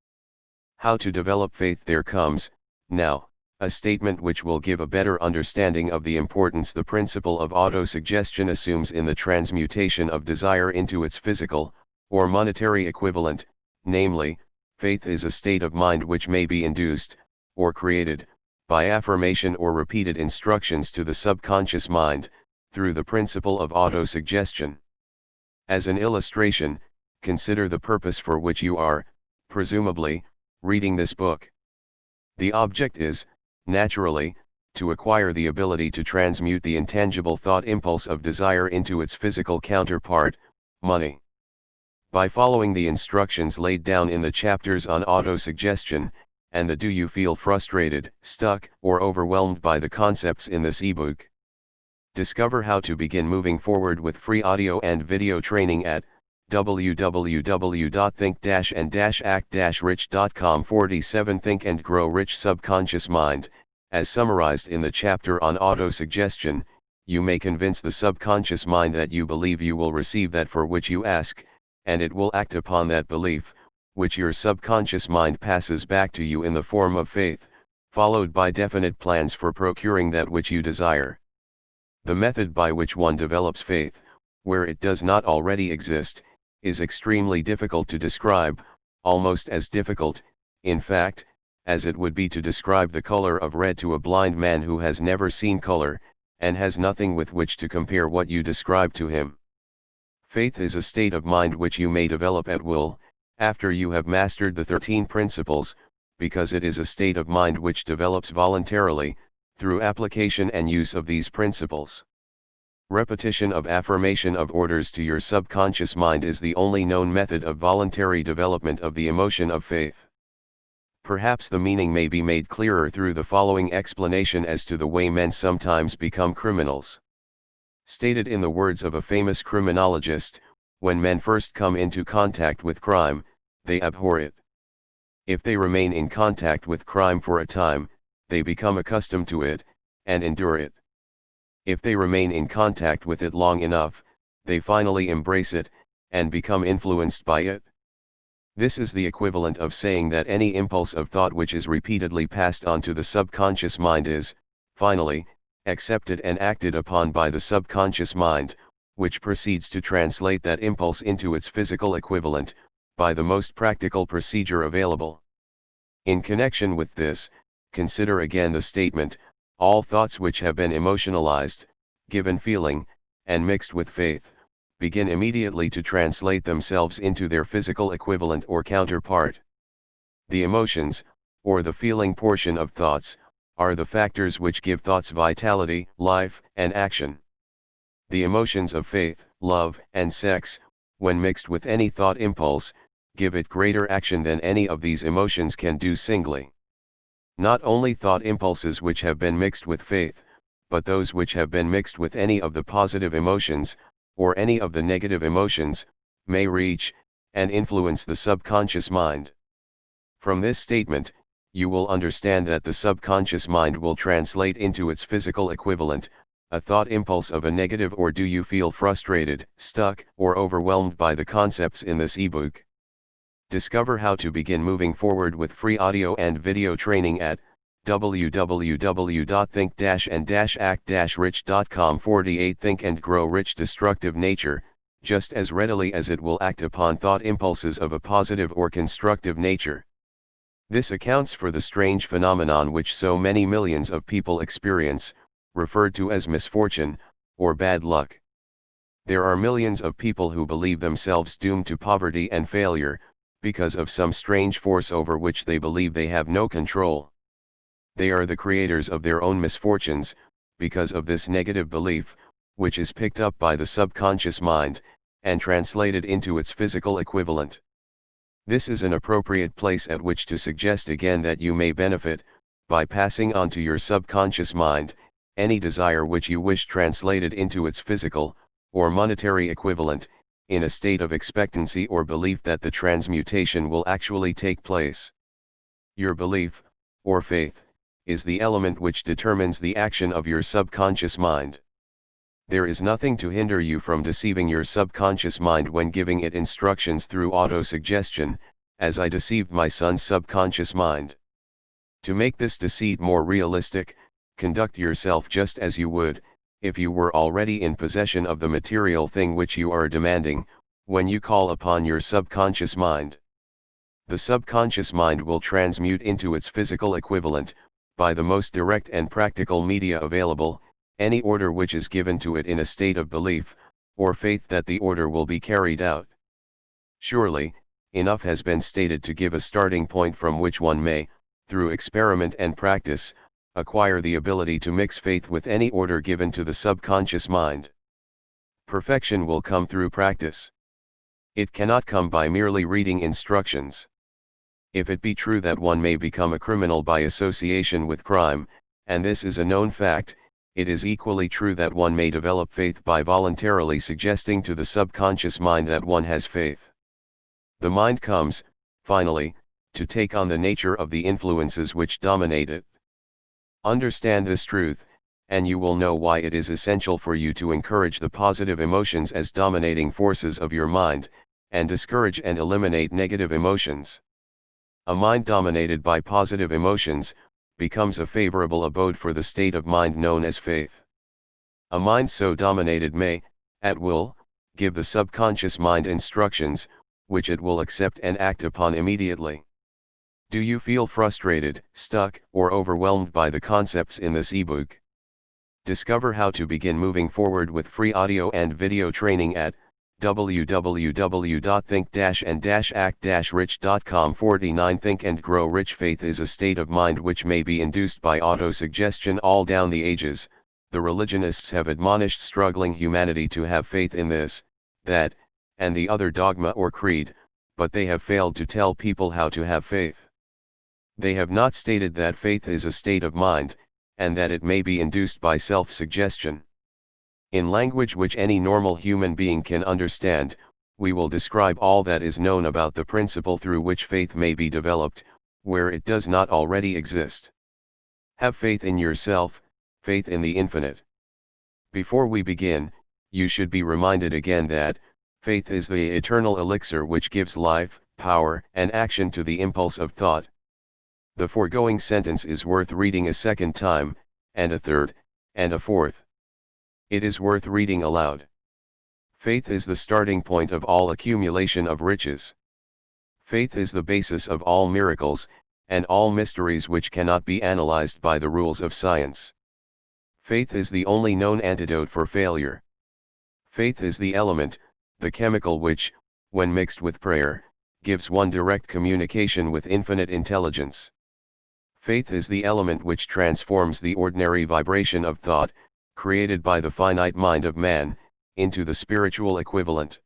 How to develop faith? There comes, now, A statement which will give a better understanding of the importance the principle of autosuggestion assumes in the transmutation of desire into its physical, or monetary equivalent, namely, faith is a state of mind which may be induced, or created, by affirmation or repeated instructions to the subconscious mind, through the principle of autosuggestion. As an illustration, consider the purpose for which you are, presumably, reading this book. The object is, naturally, to acquire the ability to transmute the intangible thought impulse of desire into its physical counterpart, money. By following the instructions laid down in the chapters on autosuggestion, and the Do You Feel Frustrated, Stuck, or Overwhelmed by the Concepts in this ebook? Discover how to begin moving forward with free audio and video training at www.think-and-act-rich.com. 47 Think and Grow Rich. Subconscious mind. As summarized in the chapter on autosuggestion, you may convince the subconscious mind that you believe you will receive that for which you ask, and it will act upon that belief, which your subconscious mind passes back to you in the form of faith, followed by definite plans for procuring that which you desire. The method by which one develops faith, where it does not already exist, is extremely difficult to describe, almost as difficult, in fact, as it would be to describe the color of red to a blind man who has never seen color, and has nothing with which to compare what you describe to him. Faith is a state of mind which you may develop at will, after you have mastered the 13 principles, because it is a state of mind which develops voluntarily, through application and use of these principles. Repetition of affirmation of orders to your subconscious mind is the only known method of voluntary development of the emotion of faith. Perhaps the meaning may be made clearer through the following explanation as to the way men sometimes become criminals. Stated in the words of a famous criminologist, when men first come into contact with crime, they abhor it. If they remain in contact with crime for a time, they become accustomed to it, and endure it. If they remain in contact with it long enough, they finally embrace it, and become influenced by it. This is the equivalent of saying that any impulse of thought which is repeatedly passed on to the subconscious mind is, finally, accepted and acted upon by the subconscious mind, which proceeds to translate that impulse into its physical equivalent, by the most practical procedure available. In connection with this, consider again the statement, all thoughts which have been emotionalized, given feeling, and mixed with faith, begin immediately to translate themselves into their physical equivalent or counterpart. The emotions, or the feeling portion of thoughts, are the factors which give thoughts vitality, life, and action. The emotions of faith, love, and sex, when mixed with any thought impulse, give it greater action than any of these emotions can do singly. Not only thought impulses which have been mixed with faith, but those which have been mixed with any of the positive emotions, or any of the negative emotions, may reach, and influence the subconscious mind. From this statement, you will understand that the subconscious mind will translate into its physical equivalent, a thought impulse of a negative or do you feel frustrated, stuck, or overwhelmed by the concepts in this ebook. Discover how to begin moving forward with free audio and video training at www.think-and-act-rich.com. 48 Think and Grow Rich. Destructive nature, just as readily as it will act upon thought impulses of a positive or constructive nature. This accounts for the strange phenomenon which so many millions of people experience, referred to as misfortune, or bad luck. There are millions of people who believe themselves doomed to poverty and failure, because of some strange force over which they believe they have no control. They are the creators of their own misfortunes, because of this negative belief, which is picked up by the subconscious mind, and translated into its physical equivalent. This is an appropriate place at which to suggest again that you may benefit, by passing on to your subconscious mind, any desire which you wish translated into its physical, or monetary equivalent, in a state of expectancy or belief that the transmutation will actually take place. Your belief, or faith, is the element which determines the action of your subconscious mind. There is nothing to hinder you from deceiving your subconscious mind when giving it instructions through autosuggestion, as I deceived my son's subconscious mind. To make this deceit more realistic, conduct yourself just as you would, if you were already in possession of the material thing which you are demanding, when you call upon your subconscious mind. The subconscious mind will transmute into its physical equivalent, by the most direct and practical media available, any order which is given to it in a state of belief, or faith that the order will be carried out. Surely, enough has been stated to give a starting point from which one may, through experiment and practice, acquire the ability to mix faith with any order given to the subconscious mind. Perfection will come through practice. It cannot come by merely reading instructions. If it be true that one may become a criminal by association with crime, and this is a known fact, it is equally true that one may develop faith by voluntarily suggesting to the subconscious mind that one has faith. The mind comes, finally, to take on the nature of the influences which dominate it. Understand this truth, and you will know why it is essential for you to encourage the positive emotions as dominating forces of your mind, and discourage and eliminate negative emotions. A mind dominated by positive emotions becomes a favorable abode for the state of mind known as faith. A mind so dominated may, at will, give the subconscious mind instructions, which it will accept and act upon immediately. Do you feel frustrated, stuck, or overwhelmed by the concepts in this ebook? Discover how to begin moving forward with free audio and video training at www.think-and-act-rich.com. 49 Think and Grow Rich. Faith is a state of mind which may be induced by autosuggestion all down the ages. The religionists have admonished struggling humanity to have faith in this, that, and the other dogma or creed, but they have failed to tell people how to have faith. They have not stated that faith is a state of mind, and that it may be induced by self-suggestion. In language which any normal human being can understand, we will describe all that is known about the principle through which faith may be developed, where it does not already exist. Have faith in yourself, faith in the infinite. Before we begin, you should be reminded again that, faith is the eternal elixir which gives life, power, and action to the impulse of thought. The foregoing sentence is worth reading a second time, and a third, and a fourth. It is worth reading aloud. Faith is the starting point of all accumulation of riches. Faith is the basis of all miracles, and all mysteries which cannot be analyzed by the rules of science. Faith is the only known antidote for failure. Faith is the element, the chemical which, when mixed with prayer, gives one direct communication with infinite intelligence. Faith is the element which transforms the ordinary vibration of thought, created by the finite mind of man, into the spiritual equivalent.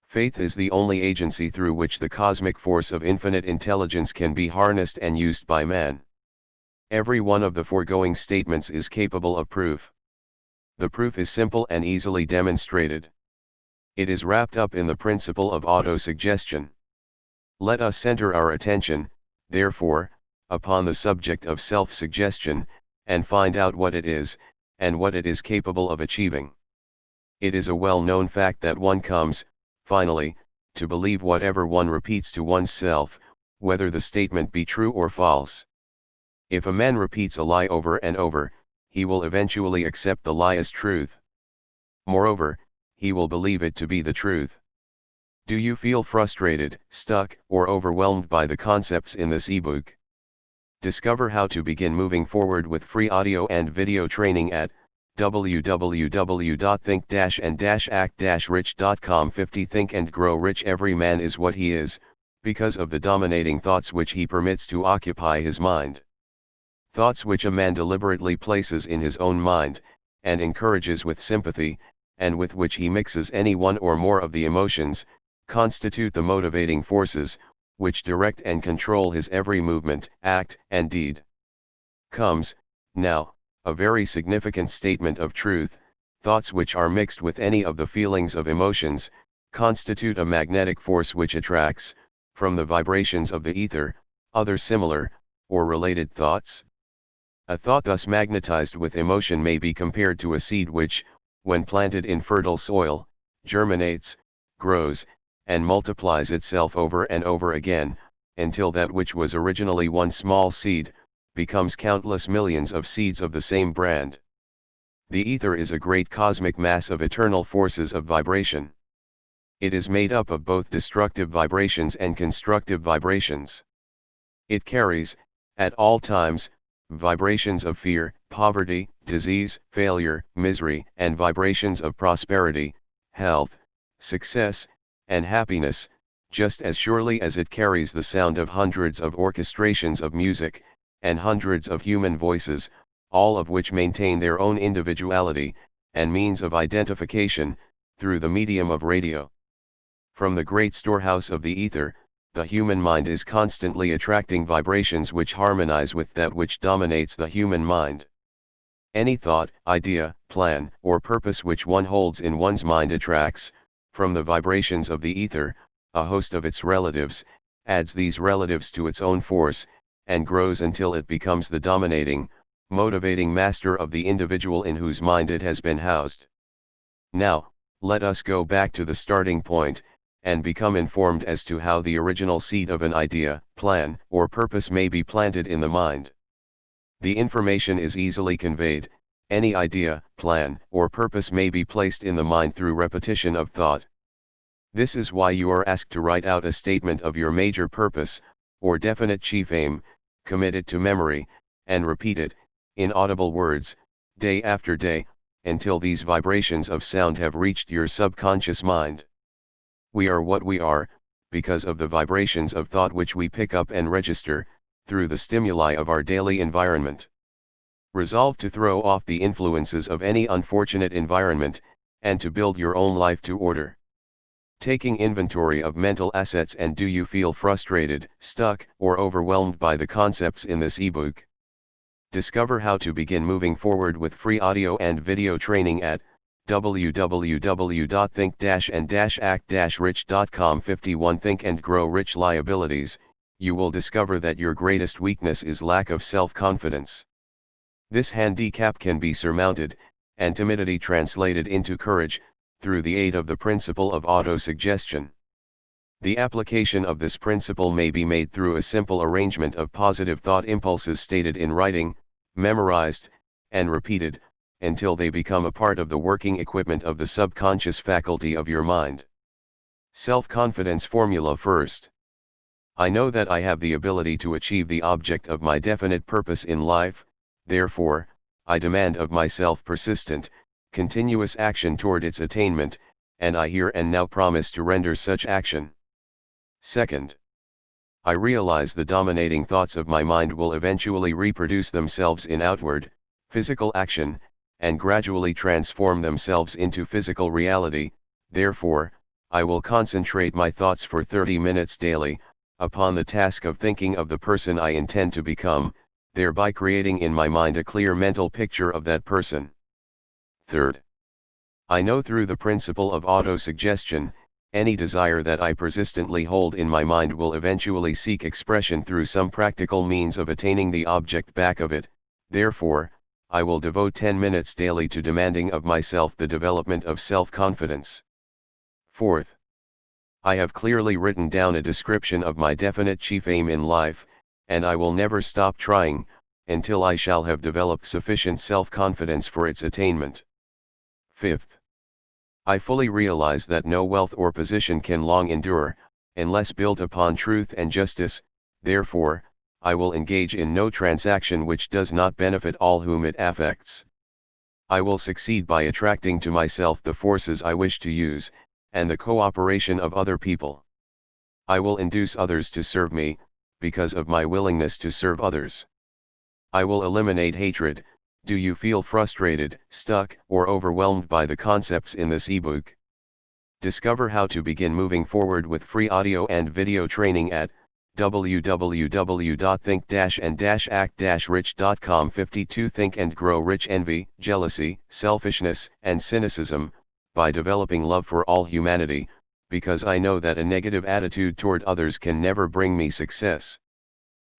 Faith is the only agency through which the cosmic force of infinite intelligence can be harnessed and used by man. Every one of the foregoing statements is capable of proof. The proof is simple and easily demonstrated. It is wrapped up in the principle of autosuggestion. Let us center our attention, therefore, upon the subject of self-suggestion, and find out what it is, and what it is capable of achieving. It is a well-known fact that one comes, finally, to believe whatever one repeats to oneself, whether the statement be true or false. If a man repeats a lie over and over, he will eventually accept the lie as truth. Moreover, he will believe it to be the truth. Do you feel frustrated, stuck, or overwhelmed by the concepts in this ebook? Discover how to begin moving forward with free audio and video training at www.think-and-act-rich.com. 50 Think and Grow Rich. Every man is what he is, because of the dominating thoughts which he permits to occupy his mind. Thoughts which a man deliberately places in his own mind, and encourages with sympathy, and with which he mixes any one or more of the emotions, constitute the motivating forces, which direct and control his every movement, act, and deed. Comes, now, a very significant statement of truth. Thoughts which are mixed with any of the feelings of emotions, constitute a magnetic force which attracts, from the vibrations of the ether, other similar, or related thoughts. A thought thus magnetized with emotion may be compared to a seed which, when planted in fertile soil, germinates, grows, and multiplies itself over and over again, until that which was originally one small seed, becomes countless millions of seeds of the same brand. The ether is a great cosmic mass of eternal forces of vibration. It is made up of both destructive vibrations and constructive vibrations. It carries, at all times, vibrations of fear, poverty, disease, failure, misery, and vibrations of prosperity, health, success, and happiness, just as surely as it carries the sound of hundreds of orchestrations of music, and hundreds of human voices, all of which maintain their own individuality, and means of identification, through the medium of radio. From the great storehouse of the ether, the human mind is constantly attracting vibrations which harmonize with that which dominates the human mind. Any thought, idea, plan, or purpose which one holds in one's mind attracts, from the vibrations of the ether, a host of its relatives, adds these relatives to its own force, and grows until it becomes the dominating, motivating master of the individual in whose mind it has been housed. Now, let us go back to the starting point, and become informed as to how the original seed of an idea, plan, or purpose may be planted in the mind. The information is easily conveyed. Any idea, plan, or purpose may be placed in the mind through repetition of thought. This is why you are asked to write out a statement of your major purpose, or definite chief aim, commit it to memory, and repeat it, in audible words, day after day, until these vibrations of sound have reached your subconscious mind. We are what we are, because of the vibrations of thought which we pick up and register, through the stimuli of our daily environment. Resolve to throw off the influences of any unfortunate environment, and to build your own life to order. Taking inventory of mental assets. And do you feel frustrated, stuck, or overwhelmed by the concepts in this ebook? Discover how to begin moving forward with free audio and video training at www.think-and-act-rich.com. 51 Think and Grow Rich Liabilities. You will discover that your greatest weakness is lack of self-confidence. This handicap can be surmounted, and timidity translated into courage, through the aid of the principle of autosuggestion. The application of this principle may be made through a simple arrangement of positive thought impulses stated in writing, memorized, and repeated, until they become a part of the working equipment of the subconscious faculty of your mind. Self-confidence formula. First, I know that I have the ability to achieve the object of my definite purpose in life, therefore, I demand of myself persistent, continuous action toward its attainment, and I here and now promise to render such action. Second, I realize the dominating thoughts of my mind will eventually reproduce themselves in outward, physical action, and gradually transform themselves into physical reality. Therefore, I will concentrate my thoughts for 30 minutes daily, upon the task of thinking of the person I intend to become, thereby creating in my mind a clear mental picture of that person. Third, I know through the principle of autosuggestion, any desire that I persistently hold in my mind will eventually seek expression through some practical means of attaining the object back of it. Therefore, I will devote 10 minutes daily to demanding of myself the development of self-confidence. Fourth, I have clearly written down a description of my definite chief aim in life, and I will never stop trying, until I shall have developed sufficient self-confidence for its attainment. Fifth, I fully realize that no wealth or position can long endure, unless built upon truth and justice. Therefore, I will engage in no transaction which does not benefit all whom it affects. I will succeed by attracting to myself the forces I wish to use, and the cooperation of other people. I will induce others to serve me, because of my willingness to serve others. I will eliminate hatred. Do you feel frustrated, stuck, or overwhelmed by the concepts in this ebook? Discover how to begin moving forward with free audio and video training at www.think-and-act-rich.com. 52 Think and Grow Rich. Envy, jealousy, selfishness, and cynicism, by developing love for all humanity, because I know that a negative attitude toward others can never bring me success.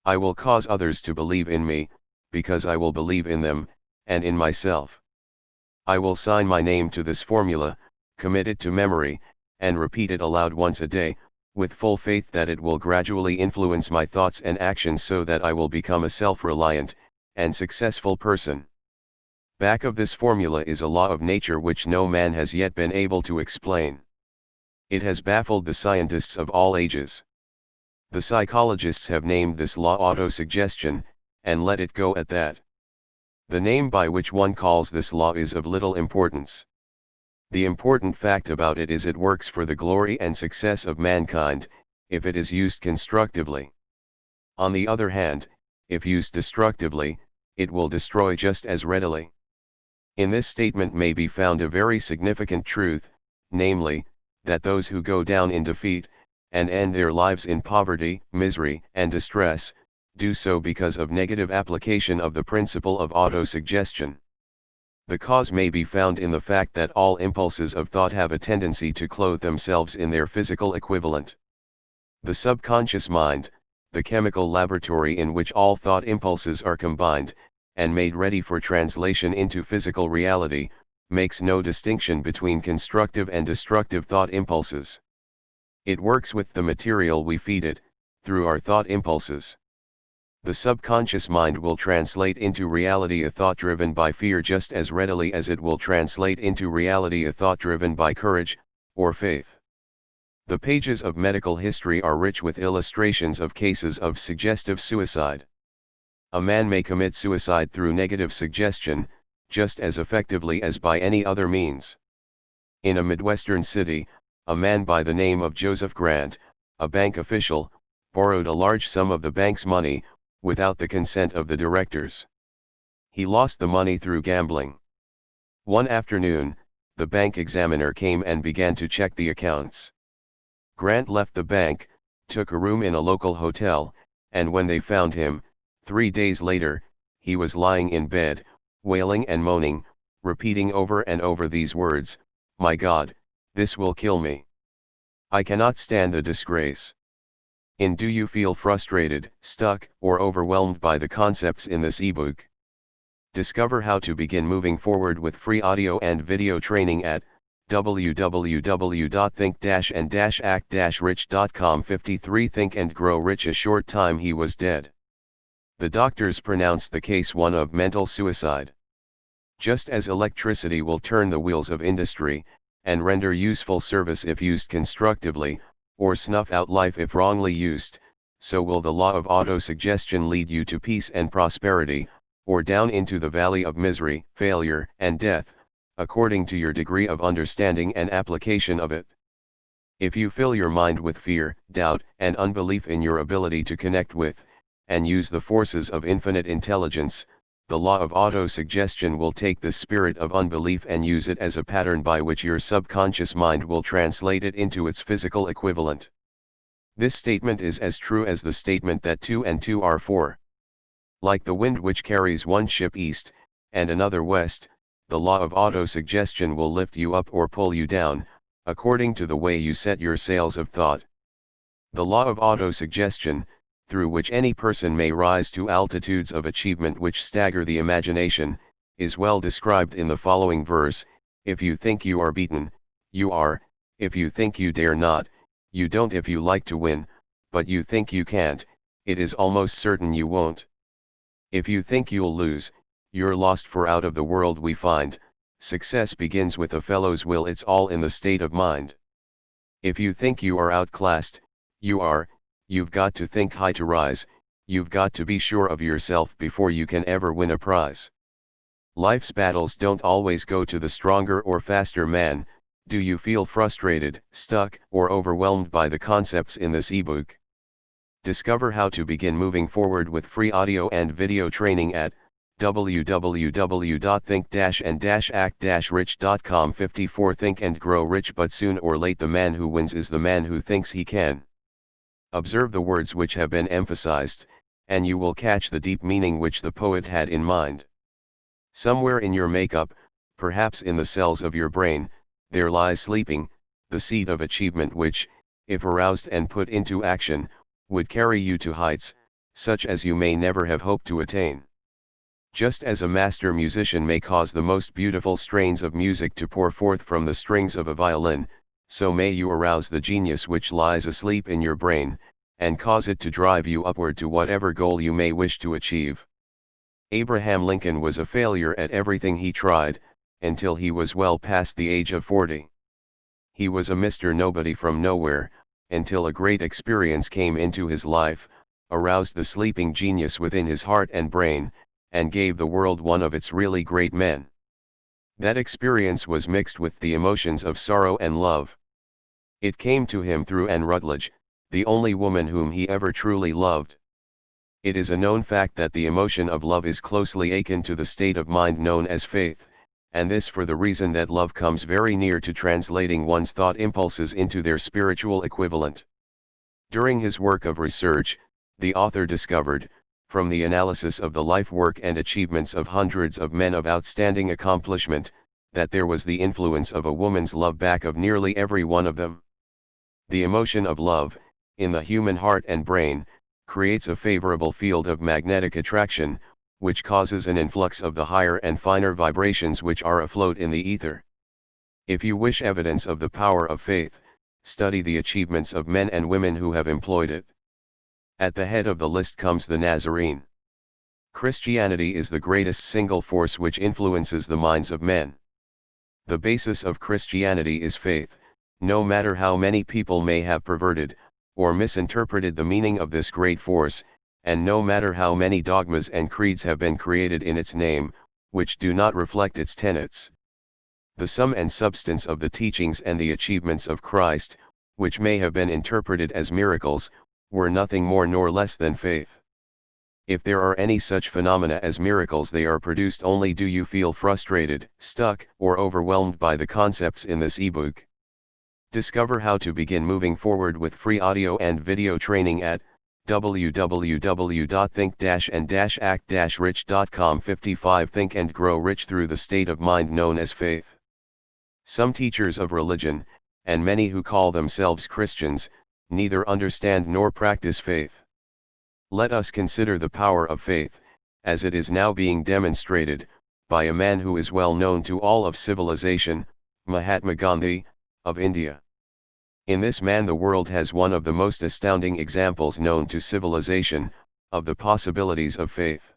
I will cause others to believe in me, because I will believe in them, and in myself. I will sign my name to this formula, commit it to memory, and repeat it aloud once a day, with full faith that it will gradually influence my thoughts and actions so that I will become a self-reliant and successful person. Back of this formula is a law of nature which no man has yet been able to explain. It has baffled the scientists of all ages. The psychologists have named this law autosuggestion, and let it go at that. The name by which one calls this law is of little importance. The important fact about it is it works for the glory and success of mankind, if it is used constructively. On the other hand, if used destructively, it will destroy just as readily. In this statement may be found a very significant truth, namely, that those who go down in defeat, and end their lives in poverty, misery, and distress, do so because of negative application of the principle of autosuggestion. The cause may be found in the fact that all impulses of thought have a tendency to clothe themselves in their physical equivalent. The subconscious mind, the chemical laboratory in which all thought impulses are combined, and made ready for translation into physical reality, makes no distinction between constructive and destructive thought impulses. It works with the material we feed it, through our thought impulses. The subconscious mind will translate into reality a thought driven by fear just as readily as it will translate into reality a thought driven by courage, or faith. The pages of medical history are rich with illustrations of cases of suggestive suicide. A man may commit suicide through negative suggestion, just as effectively as by any other means. In a Midwestern city, a man by the name of Joseph Grant, a bank official, borrowed a large sum of the bank's money, without the consent of the directors. He lost the money through gambling. One afternoon, the bank examiner came and began to check the accounts. Grant left the bank, took a room in a local hotel, and when they found him, 3 days later, he was lying in bed, wailing and moaning, repeating over and over these words, "My God, this will kill me. I cannot stand the disgrace." Do you feel frustrated, stuck, or overwhelmed by the concepts in this ebook? Discover how to begin moving forward with free audio and video training at www.think-and-act-rich.com. 53 Think and Grow Rich. A short time he was dead. The doctors pronounced the case one of mental suicide. Just as electricity will turn the wheels of industry, and render useful service if used constructively, or snuff out life if wrongly used, so will the law of autosuggestion lead you to peace and prosperity, or down into the valley of misery, failure, and death, according to your degree of understanding and application of it. If you fill your mind with fear, doubt, and unbelief in your ability to connect with, and use the forces of infinite intelligence, the law of autosuggestion will take the spirit of unbelief and use it as a pattern by which your subconscious mind will translate it into its physical equivalent. This statement is as true as the statement that 2 and 2 are 4. Like the wind which carries one ship east, and another west, the law of autosuggestion will lift you up or pull you down, according to the way you set your sails of thought. The law of autosuggestion, through which any person may rise to altitudes of achievement which stagger the imagination, is well described in the following verse: if you think you are beaten, you are; if you think you dare not, you don't; if you like to win, but you think you can't, it is almost certain you won't. If you think you'll lose, you're lost, for out of the world we find, success begins with a fellow's will. It's all in the state of mind. If you think you are outclassed, you are. You've got to think high to rise, you've got to be sure of yourself before you can ever win a prize. Life's battles don't always go to the stronger or faster man. Do you feel frustrated, stuck, or overwhelmed by the concepts in this ebook? Discover how to begin moving forward with free audio and video training at www.think-and-act-rich.com. 54 Think and Grow Rich. But soon or late the man who wins is the man who thinks he can. Observe the words which have been emphasized, and you will catch the deep meaning which the poet had in mind. Somewhere in your makeup, perhaps in the cells of your brain, there lies sleeping the seed of achievement which, if aroused and put into action, would carry you to heights, such as you may never have hoped to attain. Just as a master musician may cause the most beautiful strains of music to pour forth from the strings of a violin, So may you arouse the genius which lies asleep in your brain, and cause it to drive you upward to whatever goal you may wish to achieve. Abraham Lincoln was a failure at everything he tried, until he was well past the age of 40. He was a Mr. Nobody from nowhere, until a great experience came into his life, aroused the sleeping genius within his heart and brain, and gave the world one of its really great men. That experience was mixed with the emotions of sorrow and love. It came to him through Anne Rutledge, the only woman whom he ever truly loved. It is a known fact that the emotion of love is closely akin to the state of mind known as faith, and this for the reason that love comes very near to translating one's thought impulses into their spiritual equivalent. During his work of research, the author discovered, from the analysis of the life work and achievements of hundreds of men of outstanding accomplishment, that there was the influence of a woman's love back of nearly every one of them. The emotion of love, in the human heart and brain, creates a favorable field of magnetic attraction, which causes an influx of the higher and finer vibrations which are afloat in the ether. If you wish evidence of the power of faith, study the achievements of men and women who have employed it. At the head of the list comes the Nazarene. Christianity is the greatest single force which influences the minds of men. The basis of Christianity is faith, no matter how many people may have perverted, or misinterpreted the meaning of this great force, and no matter how many dogmas and creeds have been created in its name, which do not reflect its tenets. The sum and substance of the teachings and the achievements of Christ, which may have been interpreted as miracles, were nothing more nor less than faith. If there are any such phenomena as miracles, they are produced only do you feel frustrated, stuck, or overwhelmed by the concepts in this ebook. Discover how to begin moving forward with free audio and video training at www.think-and-act-rich.com. 55 Think and Grow Rich through the state of mind known as faith. Some teachers of religion, and many who call themselves Christians, neither understand nor practice faith. Let us consider the power of faith, as it is now being demonstrated, by a man who is well known to all of civilization, Mahatma Gandhi, of India. In this man the world has one of the most astounding examples known to civilization, of the possibilities of faith.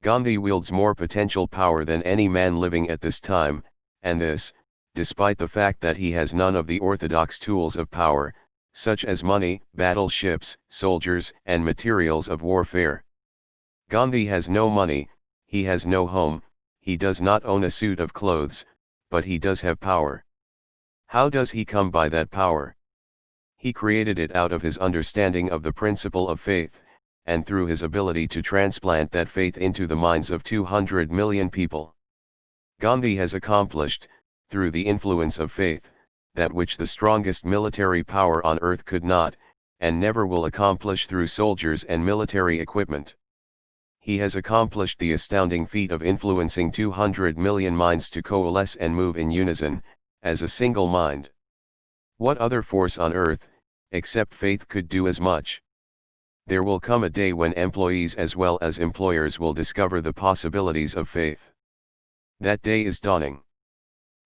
Gandhi wields more potential power than any man living at this time, and this, despite the fact that he has none of the orthodox tools of power, such as money, battleships, soldiers, and materials of warfare. Gandhi has no money, he has no home, he does not own a suit of clothes, but he does have power. How does he come by that power? He created it out of his understanding of the principle of faith, and through his ability to transplant that faith into the minds of 200 million people. Gandhi has accomplished, through the influence of faith, that which the strongest military power on earth could not, and never will accomplish through soldiers and military equipment. He has accomplished the astounding feat of influencing 200 million minds to coalesce and move in unison, as a single mind. What other force on earth, except faith, could do as much? There will come a day when employees as well as employers will discover the possibilities of faith. That day is dawning.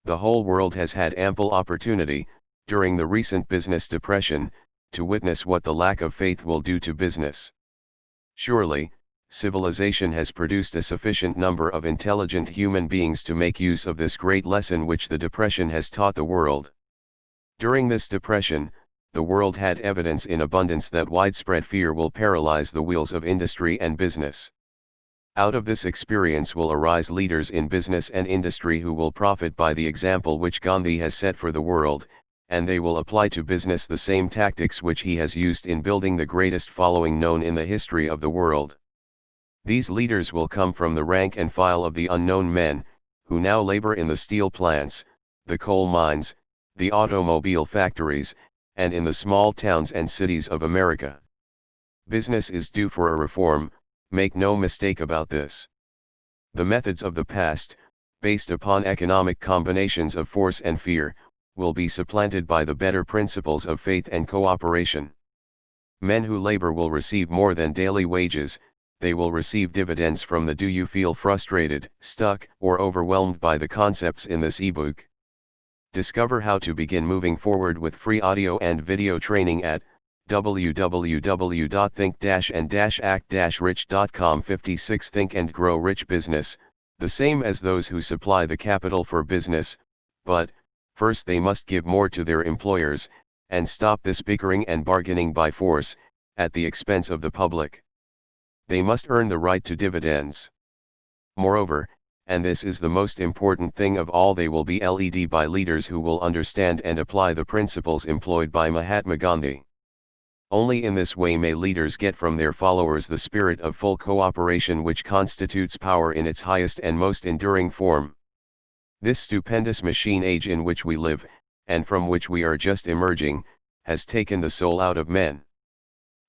The whole world has had ample opportunity, during the recent business depression, to witness what the lack of faith will do to business. Surely, civilization has produced a sufficient number of intelligent human beings to make use of this great lesson which the depression has taught the world. During this depression, the world had evidence in abundance that widespread fear will paralyze the wheels of industry and business. Out of this experience will arise leaders in business and industry who will profit by the example which Gandhi has set for the world, and they will apply to business the same tactics which he has used in building the greatest following known in the history of the world. These leaders will come from the rank and file of the unknown men, who now labor in the steel plants, the coal mines, the automobile factories, and in the small towns and cities of America. Business is due for a reform, make no mistake about this. The methods of the past, based upon economic combinations of force and fear, will be supplanted by the better principles of faith and cooperation. Men who labor will receive more than daily wages, they will receive dividends from the do you feel frustrated, stuck, or overwhelmed by the concepts in this ebook. Discover how to begin moving forward with free audio and video training at www.think-and-act-rich.com. 56 Think and Grow Rich Business, the same as those who supply the capital for business, but, first they must give more to their employers, and stop this bickering and bargaining by force, at the expense of the public. They must earn the right to dividends. Moreover, and this is the most important thing of all, they will be led by leaders who will understand and apply the principles employed by Mahatma Gandhi. Only in this way may leaders get from their followers the spirit of full cooperation which constitutes power in its highest and most enduring form. This stupendous machine age in which we live, and from which we are just emerging, has taken the soul out of men.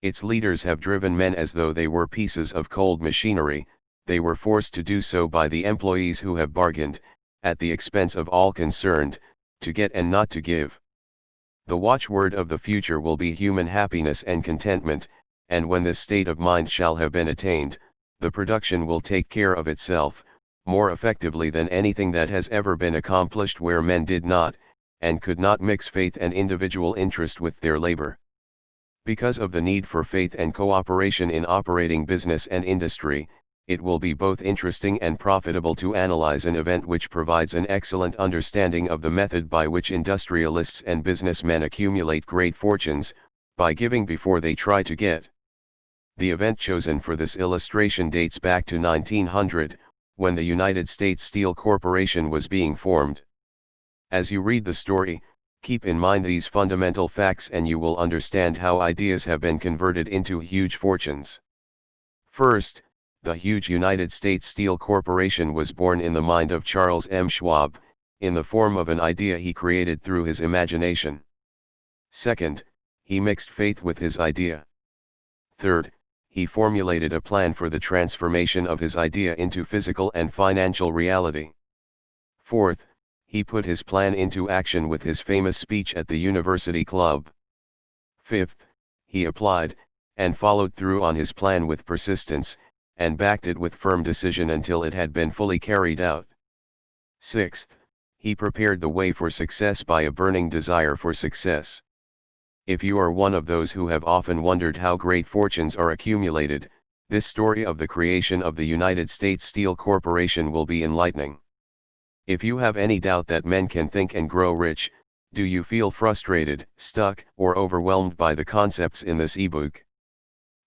Its leaders have driven men as though they were pieces of cold machinery. They were forced to do so by the employees who have bargained, at the expense of all concerned, to get and not to give. The watchword of the future will be human happiness and contentment, and when this state of mind shall have been attained, the production will take care of itself, more effectively than anything that has ever been accomplished where men did not, and could not mix faith and individual interest with their labor. Because of the need for faith and cooperation in operating business and industry, it will be both interesting and profitable to analyze an event which provides an excellent understanding of the method by which industrialists and businessmen accumulate great fortunes, by giving before they try to get. The event chosen for this illustration dates back to 1900, when the United States Steel Corporation was being formed. As you read the story, keep in mind these fundamental facts and you will understand how ideas have been converted into huge fortunes. First, the huge United States Steel Corporation was born in the mind of Charles M. Schwab, in the form of an idea he created through his imagination. Second, he mixed faith with his idea. Third, he formulated a plan for the transformation of his idea into physical and financial reality. Fourth, he put his plan into action with his famous speech at the University Club. Fifth, he applied, and followed through on his plan with persistence, and backed it with firm decision until it had been fully carried out. Sixth, he prepared the way for success by a burning desire for success. If you are one of those who have often wondered how great fortunes are accumulated, this story of the creation of the United States Steel Corporation will be enlightening. If you have any doubt that men can think and grow rich, do you feel frustrated, stuck, or overwhelmed by the concepts in this ebook?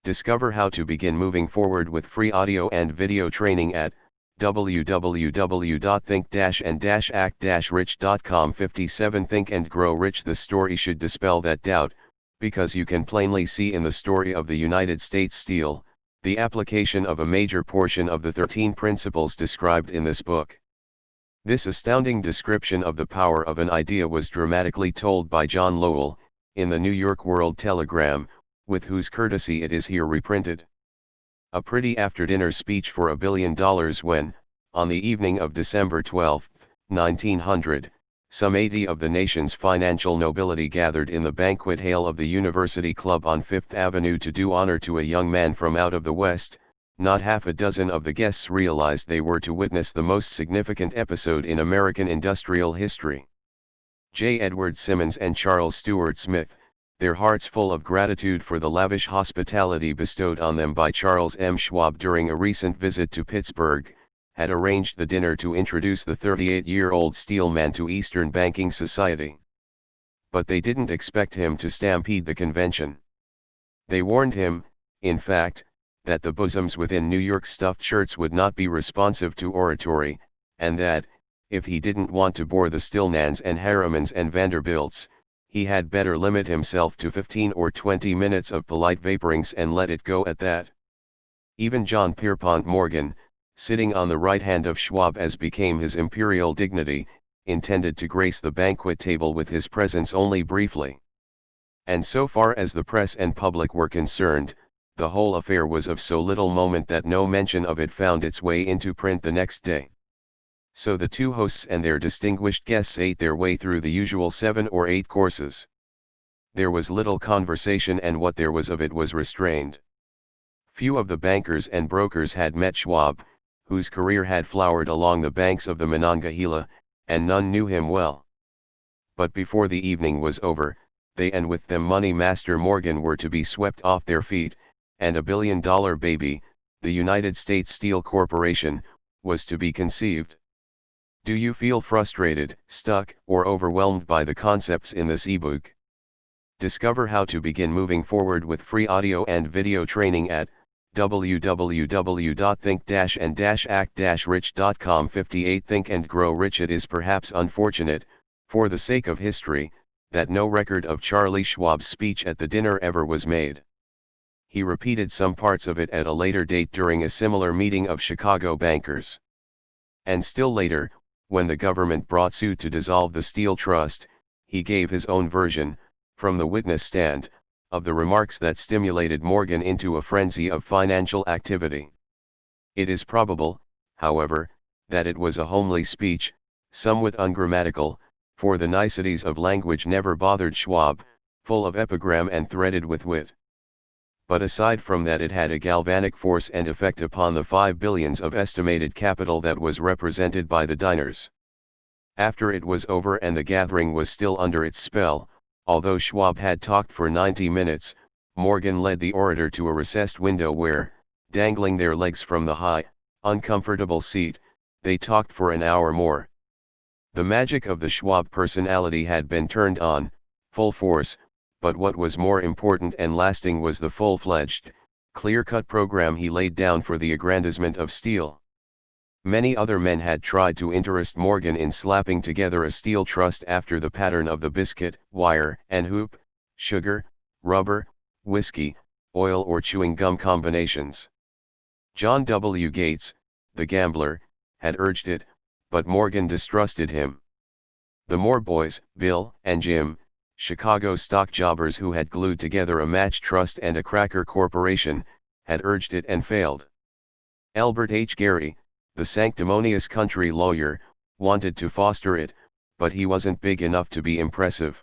Discover how to begin moving forward with free audio and video training at www.think-and-act-rich.com. 57 Think and Grow Rich. The story should dispel that doubt, because you can plainly see in the story of the United States Steel, the application of a major portion of the 13 principles described in this book. This astounding description of the power of an idea was dramatically told by John Lowell, in the New York World Telegram, with whose courtesy it is here reprinted. A pretty after-dinner speech for $1 billion when, on the evening of December 12, 1900, some 80 of the nation's financial nobility gathered in the banquet hall of the University Club on Fifth Avenue to do honor to a young man from out of the West. Not half a dozen of the guests realized they were to witness the most significant episode in American industrial history. J. Edward Simmons and Charles Stewart Smith, their hearts full of gratitude for the lavish hospitality bestowed on them by Charles M. Schwab during a recent visit to Pittsburgh, had arranged the dinner to introduce the 38-year-old steel man to Eastern banking society. But they didn't expect him to stampede the convention. They warned him, in fact, that the bosoms within New York stuffed shirts would not be responsive to oratory, and that, if he didn't want to bore the Stillmans and Harrimans and Vanderbilts, he had better limit himself to 15 or 20 minutes of polite vaporings and let it go at that. Even John Pierpont Morgan, sitting on the right hand of Schwab as became his imperial dignity, intended to grace the banquet table with his presence only briefly. And so far as the press and public were concerned, the whole affair was of so little moment that no mention of it found its way into print the next day. So the two hosts and their distinguished guests ate their way through the usual 7 or 8 courses. There was little conversation, and what there was of it was restrained. Few of the bankers and brokers had met Schwab, whose career had flowered along the banks of the Monongahela, and none knew him well. But before the evening was over, they and with them Money Master Morgan were to be swept off their feet, and a billion-dollar baby, the United States Steel Corporation, was to be conceived. Do you feel frustrated, stuck, or overwhelmed by the concepts in this ebook? Discover how to begin moving forward with free audio and video training at www.think-and-act-rich.com. 58 Think and Grow Rich. It is perhaps unfortunate, for the sake of history, that no record of Charlie Schwab's speech at the dinner ever was made. He repeated some parts of it at a later date during a similar meeting of Chicago bankers. And still later, when the government brought suit to dissolve the Steel Trust, he gave his own version, from the witness stand, of the remarks that stimulated Morgan into a frenzy of financial activity. It is probable, however, that it was a homely speech, somewhat ungrammatical, for the niceties of language never bothered Schwab, full of epigram and threaded with wit. But aside from that, it had a galvanic force and effect upon the 5 billions of estimated capital that was represented by the diners. After it was over and the gathering was still under its spell, although Schwab had talked for 90 minutes, Morgan led the orator to a recessed window where, dangling their legs from the high, uncomfortable seat, they talked for an hour more. The magic of the Schwab personality had been turned on, full force, but what was more important and lasting was the full-fledged, clear-cut program he laid down for the aggrandizement of steel. Many other men had tried to interest Morgan in slapping together a steel trust after the pattern of the biscuit, wire and hoop, sugar, rubber, whiskey, oil or chewing gum combinations. John W. Gates, the gambler, had urged it, but Morgan distrusted him. The Moore boys, Bill and Jim, Chicago stock jobbers who had glued together a match trust and a cracker corporation, had urged it and failed. Albert H. Gary, the sanctimonious country lawyer, wanted to foster it, but he wasn't big enough to be impressive.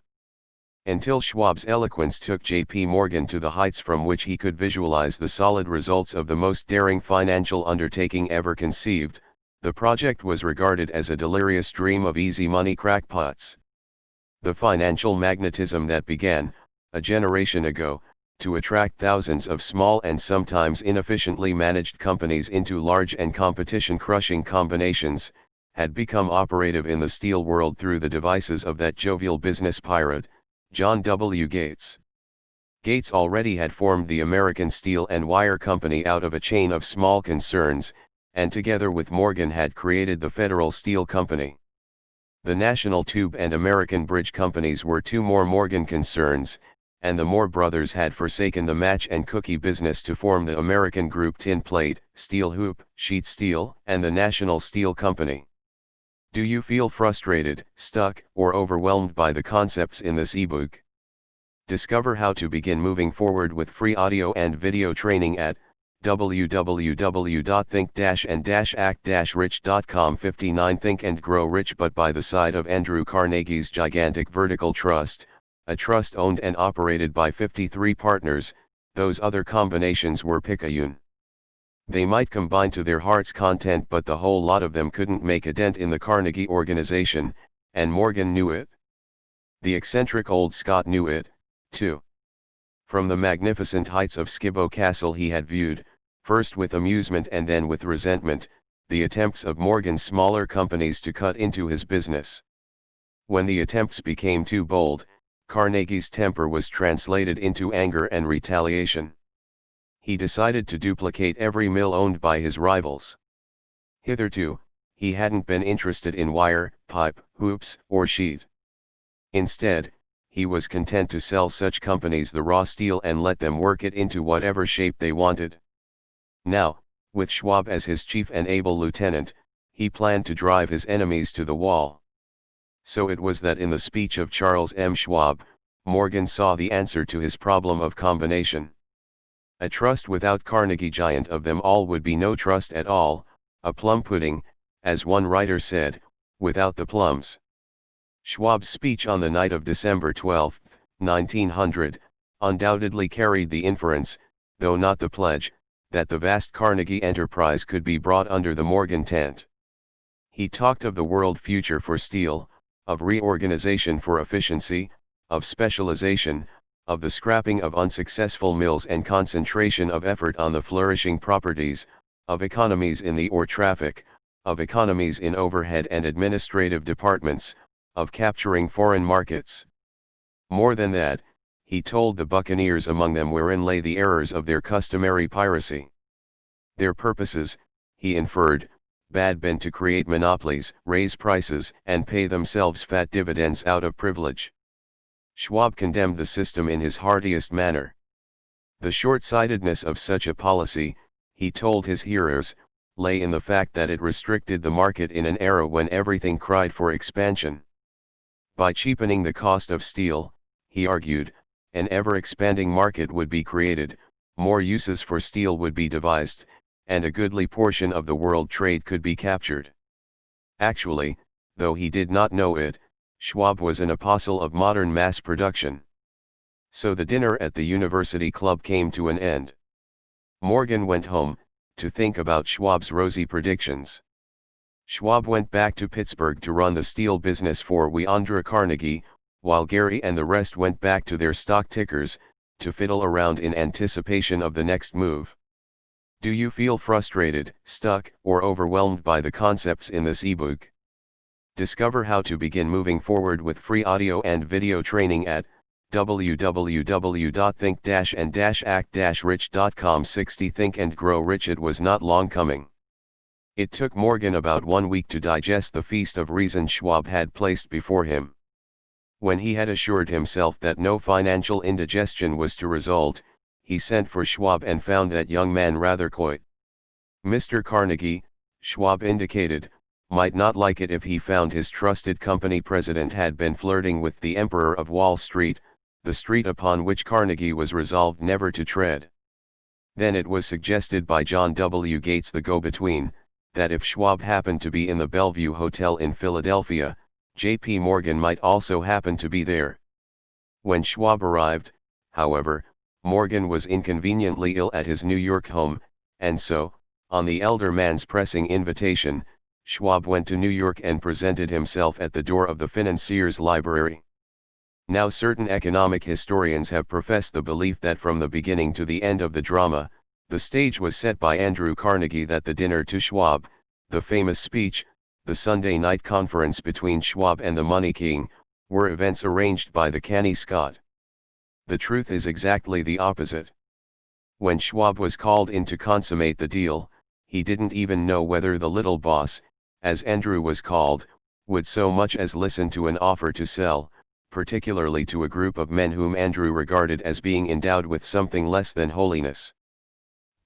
Until Schwab's eloquence took J.P. Morgan to the heights from which he could visualize the solid results of the most daring financial undertaking ever conceived, the project was regarded as a delirious dream of easy money crackpots. The financial magnetism that began, a generation ago, to attract thousands of small and sometimes inefficiently managed companies into large and competition-crushing combinations, had become operative in the steel world through the devices of that jovial business pirate, John W. Gates. Gates already had formed the American Steel and Wire Company out of a chain of small concerns, and together with Morgan had created the Federal Steel Company. The National Tube and American Bridge Companies were two more Morgan concerns, and the Moore brothers had forsaken the match and cookie business to form the American Group Tin Plate, Steel Hoop, Sheet Steel, and the National Steel Company. Do you feel frustrated, stuck, or overwhelmed by the concepts in this ebook? Discover how to begin moving forward with free audio and video training at www.think-and-act-rich.com. 59 Think and Grow Rich. But by the side of Andrew Carnegie's gigantic vertical trust, a trust owned and operated by 53 partners, those other combinations were picayune. They might combine to their heart's content, but the whole lot of them couldn't make a dent in the Carnegie organization, and Morgan knew it. The eccentric old Scot knew it, too. From the magnificent heights of Skibo Castle he had viewed, first with amusement and then with resentment, the attempts of Morgan's smaller companies to cut into his business. When the attempts became too bold, Carnegie's temper was translated into anger and retaliation. He decided to duplicate every mill owned by his rivals. Hitherto, he hadn't been interested in wire, pipe, hoops, or sheet. Instead, he was content to sell such companies the raw steel and let them work it into whatever shape they wanted. Now, with Schwab as his chief and able lieutenant, he planned to drive his enemies to the wall. So it was that in the speech of Charles M. Schwab, Morgan saw the answer to his problem of combination. A trust without Carnegie, giant of them all, would be no trust at all, a plum pudding, as one writer said, without the plums. Schwab's speech on the night of December 12, 1900, undoubtedly carried the inference, though not the pledge, that the vast Carnegie enterprise could be brought under the Morgan tent. He talked of the world future for steel, of reorganization for efficiency, of specialization, of the scrapping of unsuccessful mills and concentration of effort on the flourishing properties, of economies in the ore traffic, of economies in overhead and administrative departments, of capturing foreign markets. More than that, he told the buccaneers among them wherein lay the errors of their customary piracy. Their purposes, he inferred, bad been to create monopolies, raise prices, and pay themselves fat dividends out of privilege. Schwab condemned the system in his heartiest manner. The short-sightedness of such a policy, he told his hearers, lay in the fact that it restricted the market in an era when everything cried for expansion. By cheapening the cost of steel, he argued, an ever-expanding market would be created, more uses for steel would be devised, and a goodly portion of the world trade could be captured. Actually, though he did not know it, Schwab was an apostle of modern mass production. So the dinner at the University Club came to an end. Morgan went home, to think about Schwab's rosy predictions. Schwab went back to Pittsburgh to run the steel business for Andrew Carnegie, while Gary and the rest went back to their stock tickers, to fiddle around in anticipation of the next move. Do you feel frustrated, stuck, or overwhelmed by the concepts in this ebook? Discover how to begin moving forward with free audio and video training at www.think-and-act-rich.com. 60 Think and Grow Rich. It was not long coming. It took Morgan about 1 week to digest the feast of reason Schwab had placed before him. When he had assured himself that no financial indigestion was to result, he sent for Schwab and found that young man rather coy. Mr. Carnegie, Schwab indicated, might not like it if he found his trusted company president had been flirting with the Emperor of Wall Street, the street upon which Carnegie was resolved never to tread. Then it was suggested by John W. Gates, the go-between, that if Schwab happened to be in the Bellevue Hotel in Philadelphia, J.P. Morgan might also happen to be there. When Schwab arrived, however, Morgan was inconveniently ill at his New York home, and so, on the elder man's pressing invitation, Schwab went to New York and presented himself at the door of the financier's library. Now certain economic historians have professed the belief that from the beginning to the end of the drama, the stage was set by Andrew Carnegie, that the dinner to Schwab, the famous speech, the Sunday night conference between Schwab and the Money King, were events arranged by the canny Scot. The truth is exactly the opposite. When Schwab was called in to consummate the deal, he didn't even know whether the little boss, as Andrew was called, would so much as listen to an offer to sell, particularly to a group of men whom Andrew regarded as being endowed with something less than holiness.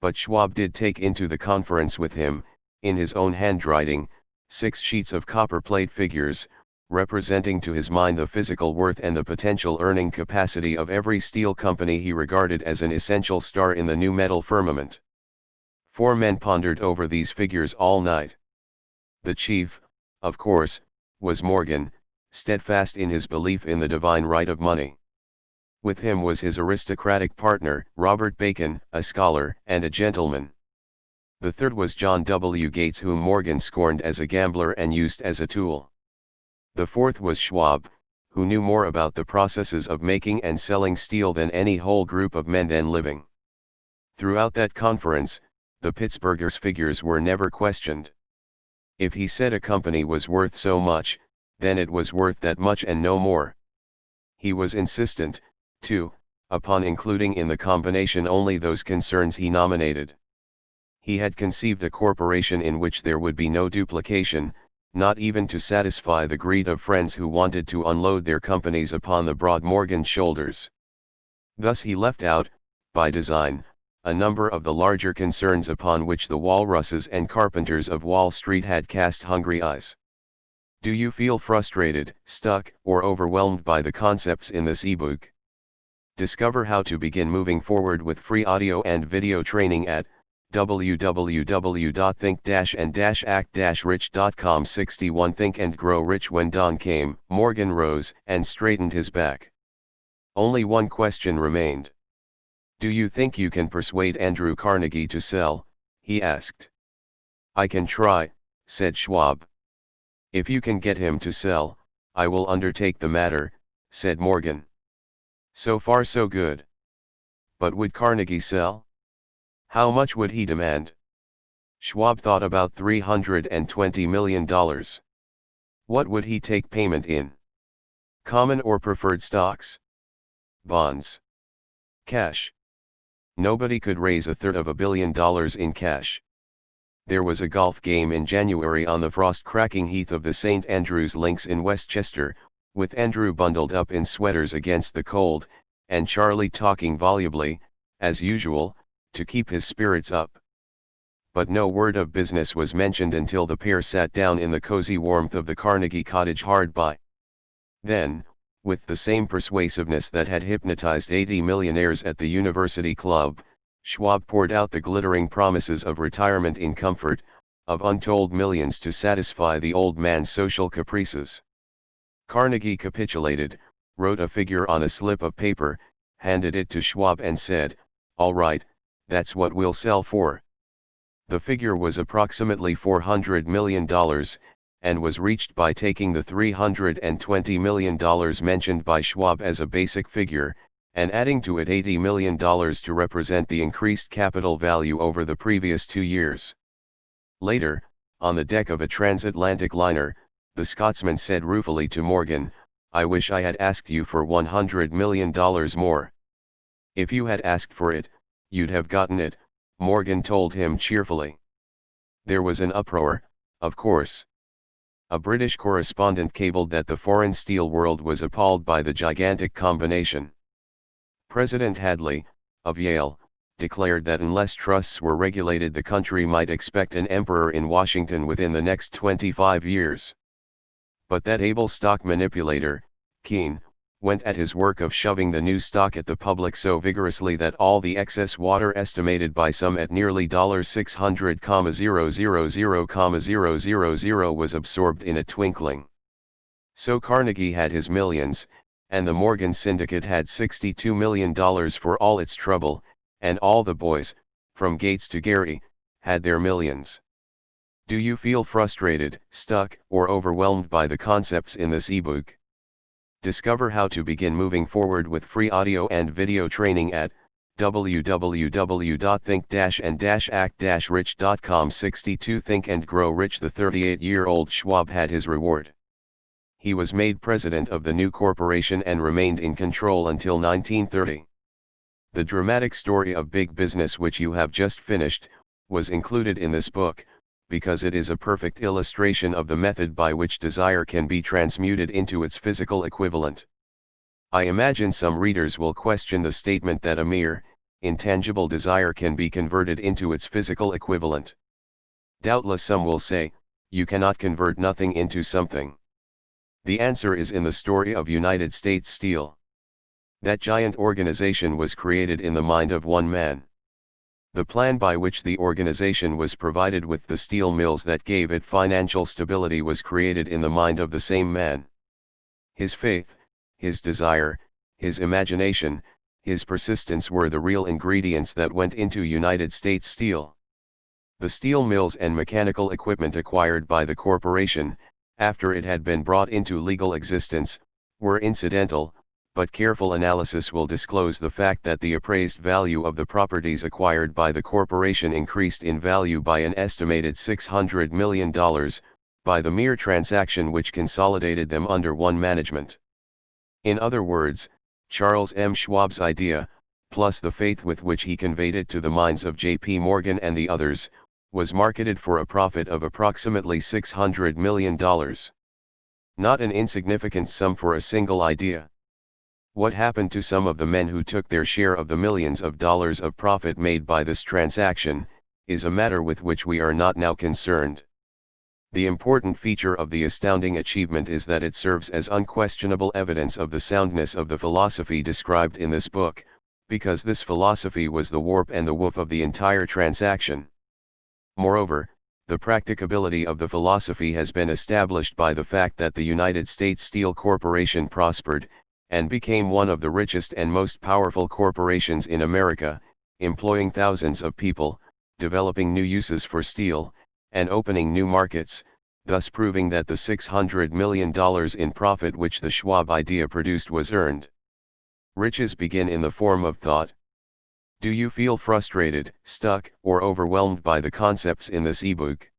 But Schwab did take into the conference with him, in his own handwriting, 6 sheets of copperplate figures, representing to his mind the physical worth and the potential earning capacity of every steel company he regarded as an essential star in the new metal firmament. 4 men pondered over these figures all night. The chief, of course, was Morgan, steadfast in his belief in the divine right of money. With him was his aristocratic partner, Robert Bacon, a scholar and a gentleman. The third was John W. Gates, whom Morgan scorned as a gambler and used as a tool. The fourth was Schwab, who knew more about the processes of making and selling steel than any whole group of men then living. Throughout that conference, the Pittsburghers' figures were never questioned. If he said a company was worth so much, then it was worth that much and no more. He was insistent, too, upon including in the combination only those concerns he nominated. He had conceived a corporation in which there would be no duplication, not even to satisfy the greed of friends who wanted to unload their companies upon the broad Morgan shoulders. Thus he left out, by design, a number of the larger concerns upon which the walruses and carpenters of Wall Street had cast hungry eyes. Do you feel frustrated, stuck, or overwhelmed by the concepts in this ebook? Discover how to begin moving forward with free audio and video training at www.think-and-act-rich.com. 61 Think and Grow Rich. When dawn came, Morgan rose and straightened his back. Only one question remained. Do you think you can persuade Andrew Carnegie to sell? He asked. I can try, said Schwab. If you can get him to sell, "I will undertake the matter," said Morgan. So far so good. But would Carnegie sell? How much would he demand? Schwab thought about $320 million. What would he take payment in? Common or preferred stocks? Bonds? Cash? Nobody could raise $1/3 billion in cash. There was a golf game in January on the frost-cracking heath of the St. Andrew's Links in Westchester, with Andrew bundled up in sweaters against the cold, and Charlie talking volubly, as usual, to keep his spirits up. But no word of business was mentioned until the pair sat down in the cozy warmth of the Carnegie cottage hard by. Then, with the same persuasiveness that had hypnotized 80 millionaires at the University Club, Schwab poured out the glittering promises of retirement in comfort, of untold millions to satisfy the old man's social caprices. Carnegie capitulated, wrote a figure on a slip of paper, handed it to Schwab and said, "All right, that's what we'll sell for." The figure was approximately $400 million, and was reached by taking the $320 million mentioned by Schwab as a basic figure, and adding to it $80 million to represent the increased capital value over the previous 2 years. Later, on the deck of a transatlantic liner, the Scotsman said ruefully to Morgan, "I wish I had asked you for $100 million more." "If you had asked for it, you'd have gotten it," Morgan told him cheerfully. There was an uproar, of course. A British correspondent cabled that the foreign steel world was appalled by the gigantic combination. President Hadley, of Yale, declared that unless trusts were regulated, the country might expect an emperor in Washington within the next 25 years. But that able stock manipulator, Keene, went at his work of shoving the new stock at the public so vigorously that all the excess water, estimated by some at nearly $600,000,000,000, was absorbed in a twinkling. So Carnegie had his millions, and the Morgan Syndicate had $62 million for all its trouble, and all the boys, from Gates to Gary, had their millions. Do you feel frustrated, stuck, or overwhelmed by the concepts in this ebook? Discover how to begin moving forward with free audio and video training at www.think-and-act-rich.com. 62 Think and Grow Rich. The 38-year-old Schwab had his reward. He was made president of the new corporation and remained in control until 1930. The dramatic story of big business, which you have just finished, was included in this book, because it is a perfect illustration of the method by which desire can be transmuted into its physical equivalent. I imagine some readers will question the statement that a mere, intangible desire can be converted into its physical equivalent. Doubtless some will say, you cannot convert nothing into something. The answer is in the story of United States Steel. That giant organization was created in the mind of one man. The plan by which the organization was provided with the steel mills that gave it financial stability was created in the mind of the same man. His faith, his desire, his imagination, his persistence were the real ingredients that went into United States Steel. The steel mills and mechanical equipment acquired by the corporation, after it had been brought into legal existence, were incidental, but careful analysis will disclose the fact that the appraised value of the properties acquired by the corporation increased in value by an estimated $600 million, by the mere transaction which consolidated them under one management. In other words, Charles M. Schwab's idea, plus the faith with which he conveyed it to the minds of J.P. Morgan and the others, was marketed for a profit of approximately $600 million. Not an insignificant sum for a single idea. What happened to some of the men who took their share of the millions of dollars of profit made by this transaction, is a matter with which we are not now concerned. The important feature of the astounding achievement is that it serves as unquestionable evidence of the soundness of the philosophy described in this book, because this philosophy was the warp and the woof of the entire transaction. Moreover, the practicability of the philosophy has been established by the fact that the United States Steel Corporation prospered, and became one of the richest and most powerful corporations in America, employing thousands of people, developing new uses for steel, and opening new markets, thus proving that the $600 million in profit which the Schwab idea produced was earned. Riches begin in the form of thought. Do you feel frustrated, stuck, or overwhelmed by the concepts in this ebook?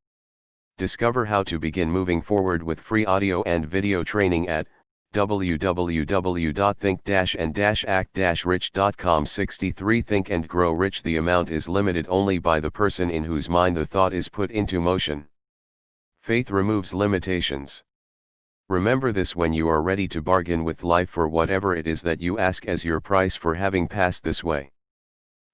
Discover how to begin moving forward with free audio and video training at www.think-and-act-rich.com. 63 Think and Grow Rich. The amount is limited only by the person in whose mind the thought is put into motion. Faith removes limitations. Remember this when you are ready to bargain with life for whatever it is that you ask as your price for having passed this way.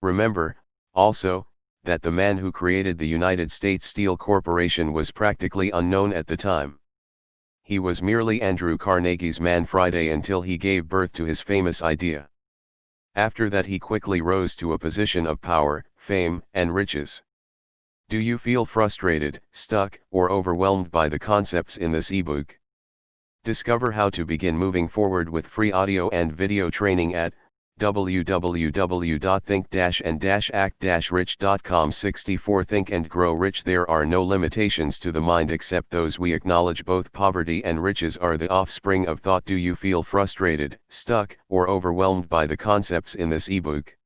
Remember, also, that the man who created the United States Steel Corporation was practically unknown at the time. He was merely Andrew Carnegie's man Friday until he gave birth to his famous idea. After that he quickly rose to a position of power, fame, and riches. Do you feel frustrated, stuck, or overwhelmed by the concepts in this ebook? Discover how to begin moving forward with free audio and video training at www.think-and-act-rich.com. 64 Think and Grow Rich. There are no limitations to the mind except those we acknowledge. Both poverty and riches are the offspring of thought. Do you feel frustrated, stuck, or overwhelmed by the concepts in this ebook?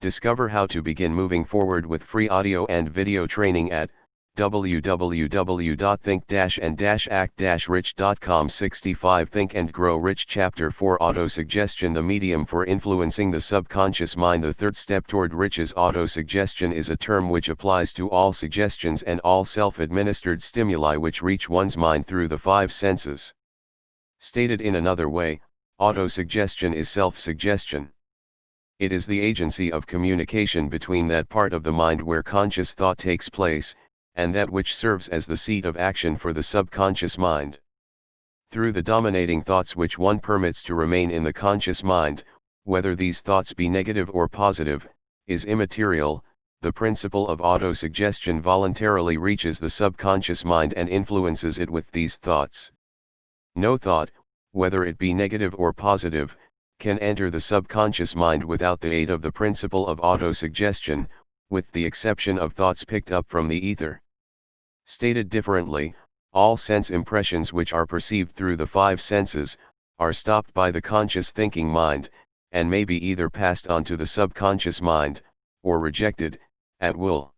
Discover how to begin moving forward with free audio and video training at www.think-and-act-rich.com. 65 Think and Grow Rich. Chapter 4 Autosuggestion, the medium for influencing the subconscious mind. The third step toward riches. Autosuggestion is a term which applies to all suggestions and all self-administered stimuli which reach one's mind through the five senses. Stated in another way, autosuggestion is self-suggestion. It is the agency of communication between that part of the mind where conscious thought takes place, and that which serves as the seat of action for the subconscious mind. Through the dominating thoughts which one permits to remain in the conscious mind, whether these thoughts be negative or positive, is immaterial. The principle of autosuggestion voluntarily reaches the subconscious mind and influences it with these thoughts. No thought, whether it be negative or positive, can enter the subconscious mind without the aid of the principle of autosuggestion, with the exception of thoughts picked up from the ether. Stated differently, all sense impressions which are perceived through the five senses, are stopped by the conscious thinking mind, and may be either passed on to the subconscious mind, or rejected, at will.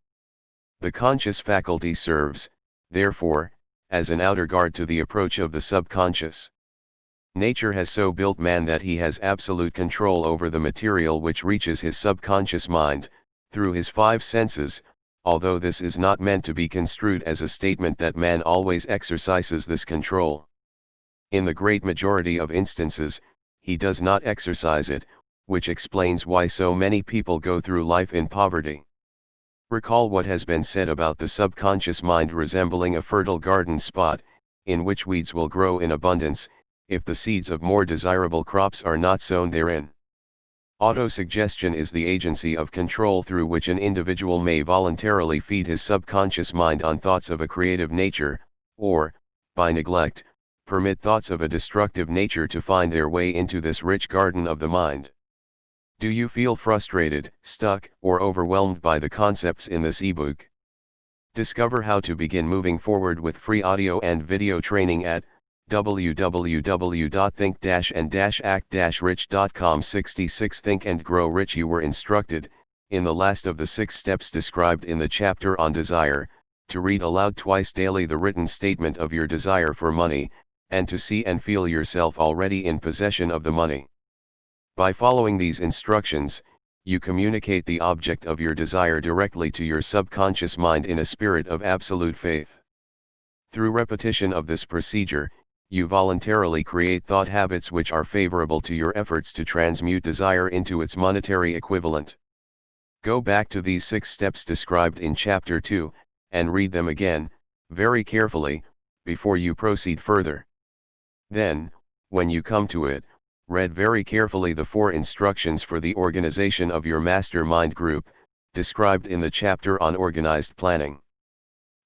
The conscious faculty serves, therefore, as an outer guard to the approach of the subconscious. Nature has so built man that he has absolute control over the material which reaches his subconscious mind, through his five senses, although this is not meant to be construed as a statement that man always exercises this control. In the great majority of instances, he does not exercise it, which explains why so many people go through life in poverty. Recall what has been said about the subconscious mind resembling a fertile garden spot, in which weeds will grow in abundance, if the seeds of more desirable crops are not sown therein. Autosuggestion is the agency of control through which an individual may voluntarily feed his subconscious mind on thoughts of a creative nature, or, by neglect, permit thoughts of a destructive nature to find their way into this rich garden of the mind. Do you feel frustrated, stuck, or overwhelmed by the concepts in this ebook? Discover how to begin moving forward with free audio and video training at www.think-and-act-rich.com. 66 Think and Grow Rich. You were instructed, in the last of the 6 steps described in the chapter on desire, to read aloud twice daily the written statement of your desire for money, and to see and feel yourself already in possession of the money. By following these instructions, you communicate the object of your desire directly to your subconscious mind in a spirit of absolute faith. Through repetition of this procedure, you voluntarily create thought habits which are favorable to your efforts to transmute desire into its monetary equivalent. Go back to these 6 steps described in Chapter 2, and read them again, very carefully, before you proceed further. Then, when you come to it, read very carefully the 4 instructions for the organization of your mastermind group, described in the chapter on organized planning.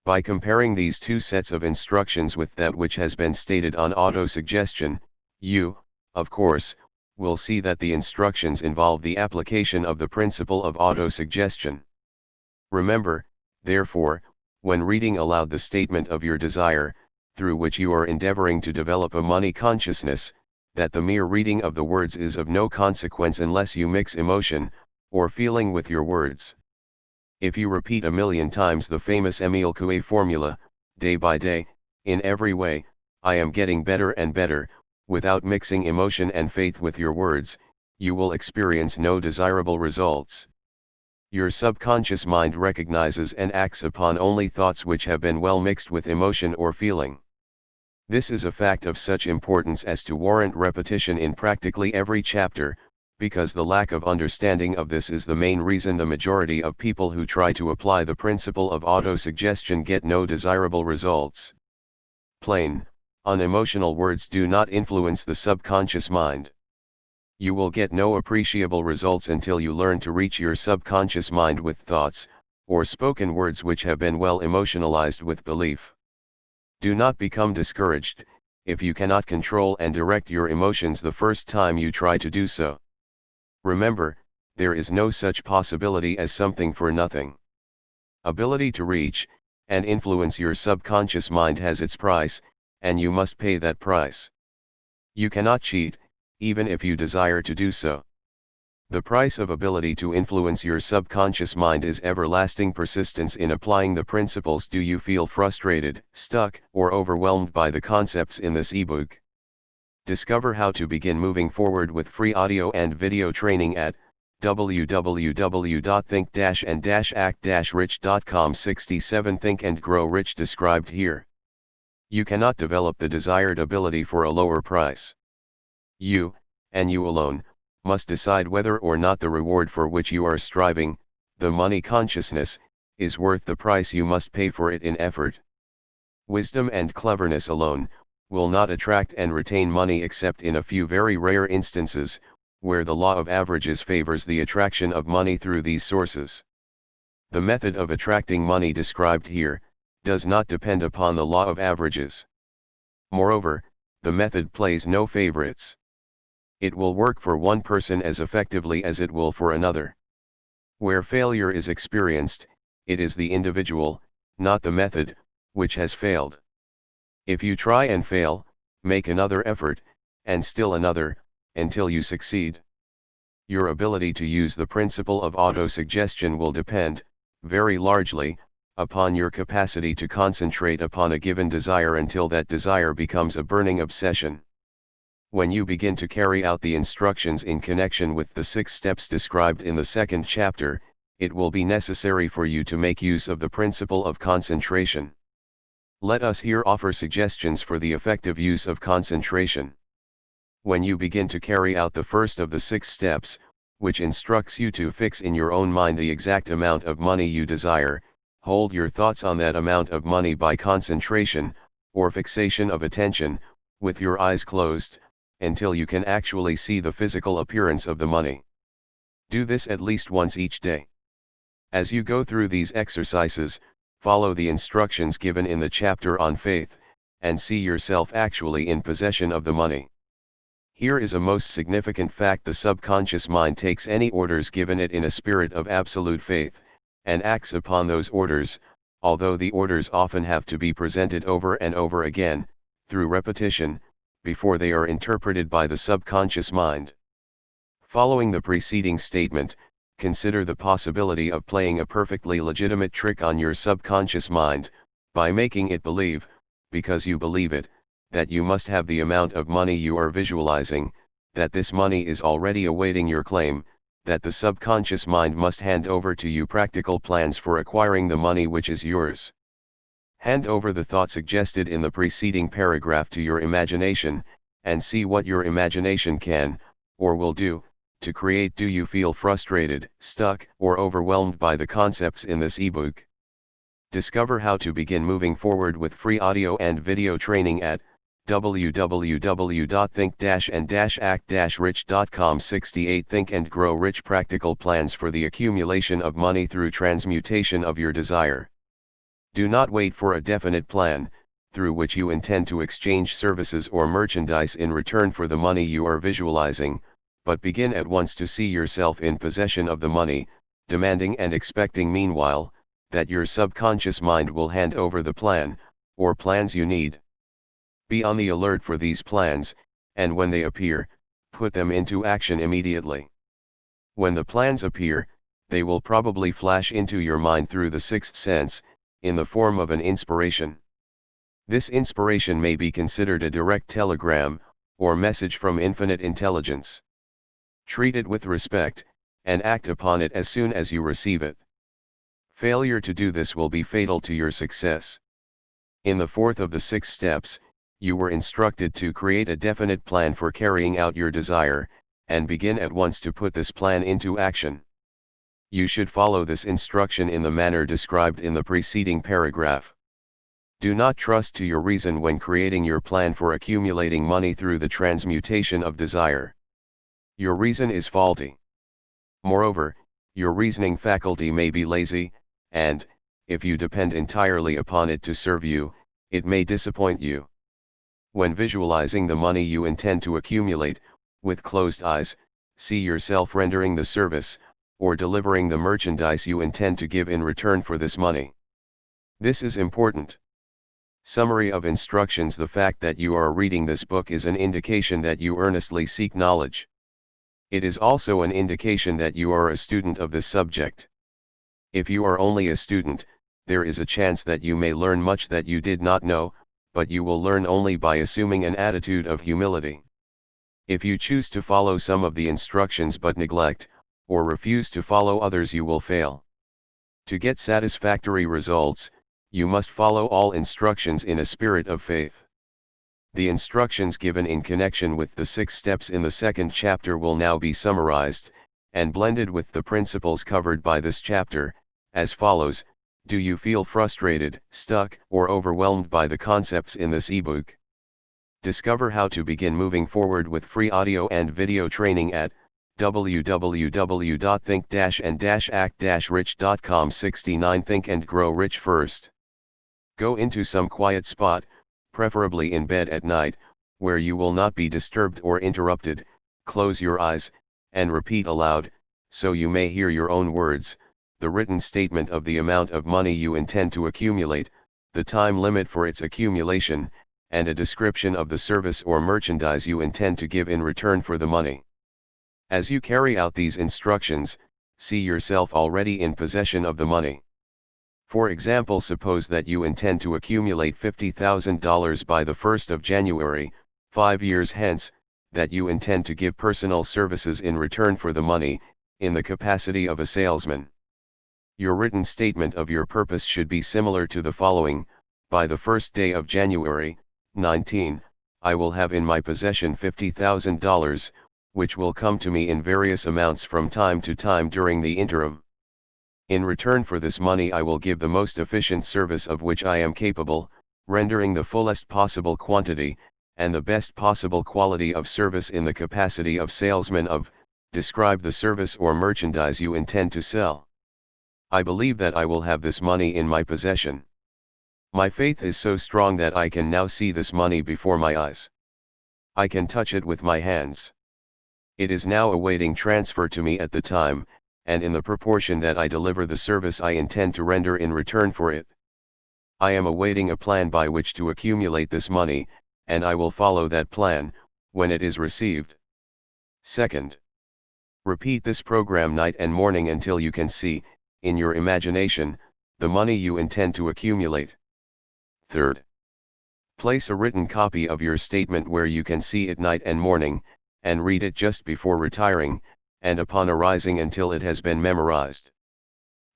By comparing these 2 sets of instructions with that which has been stated on autosuggestion, you, of course, will see that the instructions involve the application of the principle of autosuggestion. Remember, therefore, When reading aloud the statement of your desire, through which you are endeavoring to develop a money consciousness, that the mere reading of the words is of no consequence unless you mix emotion, or feeling with your words. If you repeat 1,000,000 times the famous Émile Coué formula, day by day, in every way, I am getting better and better, without mixing emotion and faith with your words, you will experience no desirable results. Your subconscious mind recognizes and acts upon only thoughts which have been well mixed with emotion or feeling. This is a fact of such importance as to warrant repetition in practically every chapter, because the lack of understanding of this is the main reason the majority of people who try to apply the principle of autosuggestion get no desirable results. Plain, unemotional words do not influence the subconscious mind. You will get no appreciable results until you learn to reach your subconscious mind with thoughts, or spoken words which have been well emotionalized with belief. Do not become discouraged, if you cannot control and direct your emotions the first time you try to do so. Remember, there is no such possibility as something for nothing. Ability to reach and influence your subconscious mind has its price, and you must pay that price. You cannot cheat, even if you desire to do so. The price of ability to influence your subconscious mind is everlasting persistence in applying the principles. Do you feel frustrated, stuck, or overwhelmed by the concepts in this ebook? Discover how to begin moving forward with free audio and video training at www.think-and-act-rich.com. 67 Think and Grow Rich described here. You cannot develop the desired ability for a lower price. You, and you alone, must decide whether or not the reward for which you are striving, the money consciousness, is worth the price you must pay for it in effort. Wisdom and cleverness alone will not attract and retain money except in a few very rare instances, where the law of averages favors the attraction of money through these sources. The method of attracting money described here does not depend upon the law of averages. Moreover, the method plays no favorites. It will work for one person as effectively as it will for another. Where failure is experienced, it is the individual, not the method, which has failed. If you try and fail, make another effort, and still another, until you succeed. Your ability to use the principle of autosuggestion will depend, very largely, upon your capacity to concentrate upon a given desire until that desire becomes a burning obsession. When you begin to carry out the instructions in connection with the 6 steps described in the 2nd chapter, it will be necessary for you to make use of the principle of concentration. Let us here offer suggestions for the effective use of concentration. When you begin to carry out the first of the 6 steps, which instructs you to fix in your own mind the exact amount of money you desire, hold your thoughts on that amount of money by concentration, or fixation of attention, with your eyes closed, until you can actually see the physical appearance of the money. Do this at least once each day. As you go through these exercises, follow the instructions given in the chapter on faith, and see yourself actually in possession of the money. Here is a most significant fact: the subconscious mind takes any orders given it in a spirit of absolute faith, and acts upon those orders, although the orders often have to be presented over and over again, through repetition, before they are interpreted by the subconscious mind. Following the preceding statement, consider the possibility of playing a perfectly legitimate trick on your subconscious mind, by making it believe, because you believe it, that you must have the amount of money you are visualizing, that this money is already awaiting your claim, that the subconscious mind must hand over to you practical plans for acquiring the money which is yours. Hand over the thought suggested in the preceding paragraph to your imagination, and see what your imagination can, or will do, to create. Do you feel frustrated, stuck, or overwhelmed by the concepts in this ebook? Discover how to begin moving forward with free audio and video training at www.think-and-act-rich.com. 68 Think and Grow Rich Practical Plans for the Accumulation of Money Through Transmutation of Your Desire. Do not wait for a definite plan, through which you intend to exchange services or merchandise in return for the money you are visualizing, but begin at once to see yourself in possession of the money, demanding and expecting meanwhile, that your subconscious mind will hand over the plan, or plans you need. Be on the alert for these plans, and when they appear, put them into action immediately. When the plans appear, they will probably flash into your mind through the sixth sense, in the form of an inspiration. This inspiration may be considered a direct telegram, or message from infinite intelligence. Treat it with respect, and act upon it as soon as you receive it. Failure to do this will be fatal to your success. In the fourth of the 6 steps, you were instructed to create a definite plan for carrying out your desire, and begin at once to put this plan into action. You should follow this instruction in the manner described in the preceding paragraph. Do not trust to your reason when creating your plan for accumulating money through the transmutation of desire. Your reason is faulty. Moreover, your reasoning faculty may be lazy, and, if you depend entirely upon it to serve you, it may disappoint you. When visualizing the money you intend to accumulate, with closed eyes, see yourself rendering the service, or delivering the merchandise you intend to give in return for this money. This is important. Summary of instructions: the fact that you are reading this book is an indication that you earnestly seek knowledge. It is also an indication that you are a student of this subject. If you are only a student, there is a chance that you may learn much that you did not know, but you will learn only by assuming an attitude of humility. If you choose to follow some of the instructions but neglect, or refuse to follow others, you will fail. To get satisfactory results, you must follow all instructions in a spirit of faith. The instructions given in connection with the 6 steps in the 2nd chapter will now be summarized, and blended with the principles covered by this chapter, as follows. Do you feel frustrated, stuck, or overwhelmed by the concepts in this ebook? Discover how to begin moving forward with free audio and video training at www.think-and-act-rich.com. 69 Think and Grow Rich first. Go into some quiet spot, preferably in bed at night, where you will not be disturbed or interrupted. Close your eyes, and repeat aloud, so you may hear your own words, the written statement of the amount of money you intend to accumulate, the time limit for its accumulation, and a description of the service or merchandise you intend to give in return for the money. As you carry out these instructions, see yourself already in possession of the money. For example, suppose that you intend to accumulate $50,000 by the 1st of January, 5 years hence, that you intend to give personal services in return for the money, in the capacity of a salesman. Your written statement of your purpose should be similar to the following: by the 1st day of January, 19, I will have in my possession $50,000, which will come to me in various amounts from time to time during the interim. In return for this money I will give the most efficient service of which I am capable, rendering the fullest possible quantity, and the best possible quality of service in the capacity of salesman of. Describe the service or merchandise you intend to sell. I believe that I will have this money in my possession. My faith is so strong that I can now see this money before my eyes. I can touch it with my hands. It is now awaiting transfer to me at the time, and in the proportion that I deliver the service I intend to render in return for it. I am awaiting a plan by which to accumulate this money, and I will follow that plan, when it is received. Second. Repeat this program night and morning until you can see, in your imagination, the money you intend to accumulate. Third. Place a written copy of your statement where you can see it night and morning, and read it just before retiring, and upon arising until it has been memorized.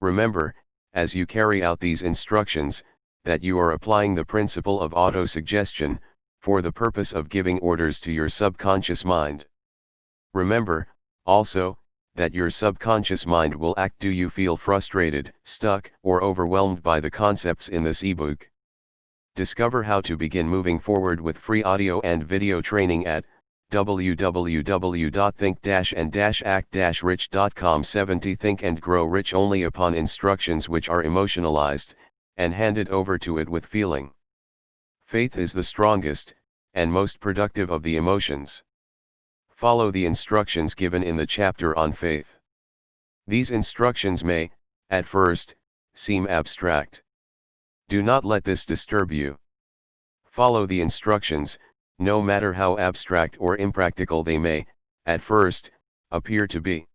Remember, as you carry out these instructions, that you are applying the principle of auto-suggestion, for the purpose of giving orders to your subconscious mind. Remember, also, that your subconscious mind will act. Do you feel frustrated, stuck, or overwhelmed by the concepts in this ebook? Discover how to begin moving forward with free audio and video training at www.think-and-act-rich.com. 70 Think and Grow Rich only upon instructions which are emotionalized, and handed over to it with feeling. Faith is the strongest, and most productive of the emotions. Follow the instructions given in the chapter on faith. These instructions may, at first, seem abstract. Do not let this disturb you. Follow the instructions, no matter how abstract or impractical they may, at first, appear to be.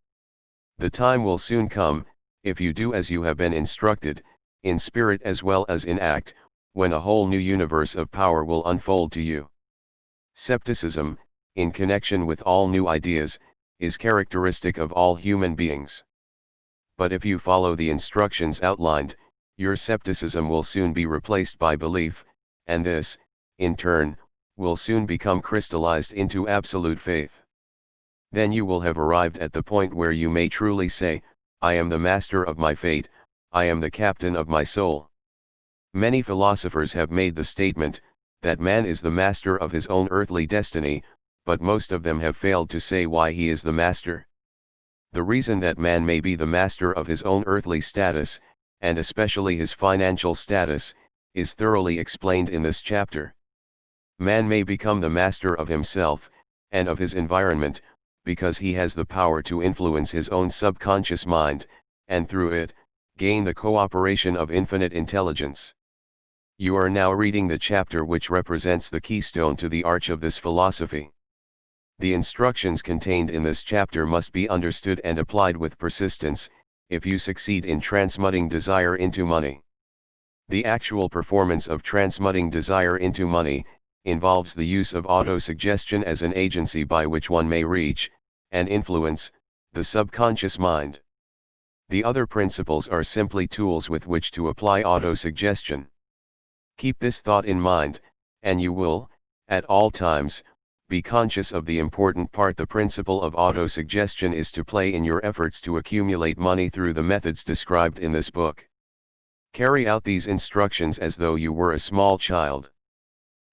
The time will soon come, if you do as you have been instructed, in spirit as well as in act, when a whole new universe of power will unfold to you. Skepticism, in connection with all new ideas, is characteristic of all human beings. But if you follow the instructions outlined, your skepticism will soon be replaced by belief, and this, in turn, will soon become crystallized into absolute faith. Then you will have arrived at the point where you may truly say, I am the master of my fate, I am the captain of my soul. Many philosophers have made the statement, that man is the master of his own earthly destiny, but most of them have failed to say why he is the master. The reason that man may be the master of his own earthly status, and especially his financial status, is thoroughly explained in this chapter. Man may become the master of himself, and of his environment, because he has the power to influence his own subconscious mind, and through it, gain the cooperation of infinite intelligence. You are now reading the chapter which represents the keystone to the arch of this philosophy. The instructions contained in this chapter must be understood and applied with persistence, if you succeed in transmuting desire into money. The actual performance of transmuting desire into money involves the use of autosuggestion as an agency by which one may reach, and influence, the subconscious mind. The other principles are simply tools with which to apply autosuggestion. Keep this thought in mind, and you will, at all times, be conscious of the important part the principle of autosuggestion is to play in your efforts to accumulate money through the methods described in this book. Carry out these instructions as though you were a small child.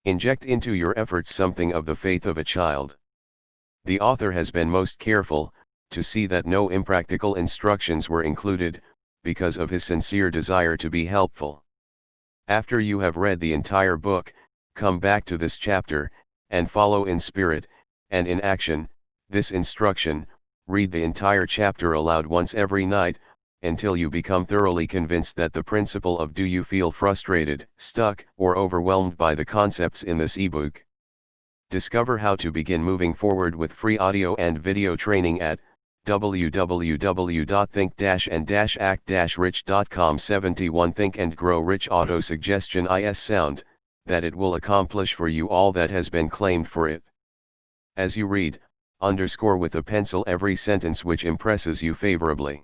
Inject into your efforts something of the faith of a child. The author has been most careful to see that no impractical instructions were included, because of his sincere desire to be helpful. After you have read the entire book, come back to this chapter, and follow in spirit, and in action, this instruction. Read the entire chapter aloud once every night, until you become thoroughly convinced that the principle of do you feel frustrated, stuck, or overwhelmed by the concepts in this ebook. Discover how to begin moving forward with free audio and video training at www.think-and-act-rich.com. 71 Think and Grow Rich Autosuggestion is sound, that it will accomplish for you all that has been claimed for it. As you read, underscore with a pencil every sentence which impresses you favorably.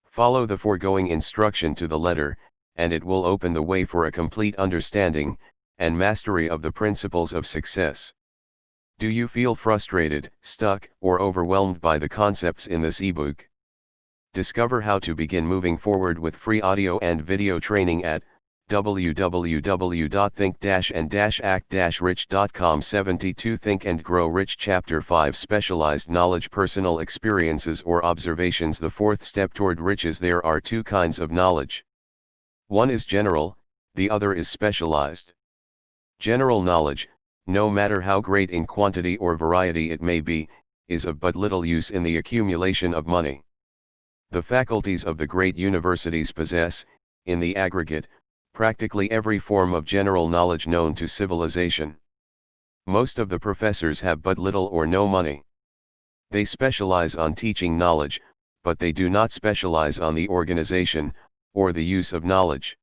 Follow the foregoing instruction to the letter, and it will open the way for a complete understanding and mastery of the principles of success. Do you feel frustrated, stuck, or overwhelmed by the concepts in this ebook? Discover how to begin moving forward with free audio and video training at www.think-and-act-rich.com. 72 Think and Grow Rich Chapter 5 Specialized Knowledge Personal Experiences or Observations. The fourth step toward riches. There are two kinds of knowledge. One is general, the other is specialized. General knowledge, no matter how great in quantity or variety it may be, is of but little use in the accumulation of money. The faculties of the great universities possess, in the aggregate, practically every form of general knowledge known to civilization. Most of the professors have but little or no money. They specialize on teaching knowledge, but they do not specialize on the organization, or the use of knowledge.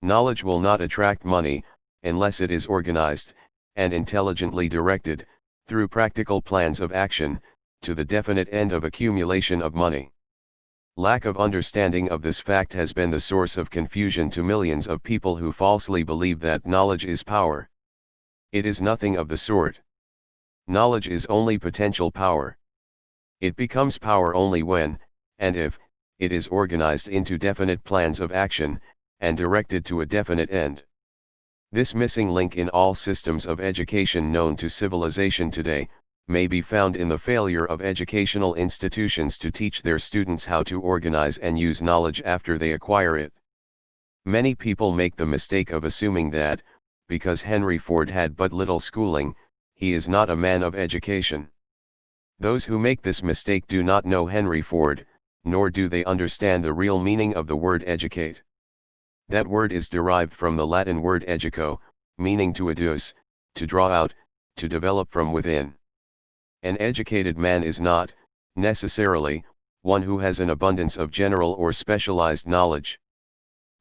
Knowledge will not attract money, unless it is organized, and intelligently directed, through practical plans of action, to the definite end of accumulation of money. Lack of understanding of this fact has been the source of confusion to millions of people who falsely believe that knowledge is power. It is nothing of the sort. Knowledge is only potential power. It becomes power only when, and if, it is organized into definite plans of action, and directed to a definite end. This missing link in all systems of education known to civilization today, may be found in the failure of educational institutions to teach their students how to organize and use knowledge after they acquire it. Many people make the mistake of assuming that, because Henry Ford had but little schooling, he is not a man of education. Those who make this mistake do not know Henry Ford, nor do they understand the real meaning of the word educate. That word is derived from the Latin word educo, meaning to educe, to draw out, to develop from within. An educated man is not, necessarily, one who has an abundance of general or specialized knowledge.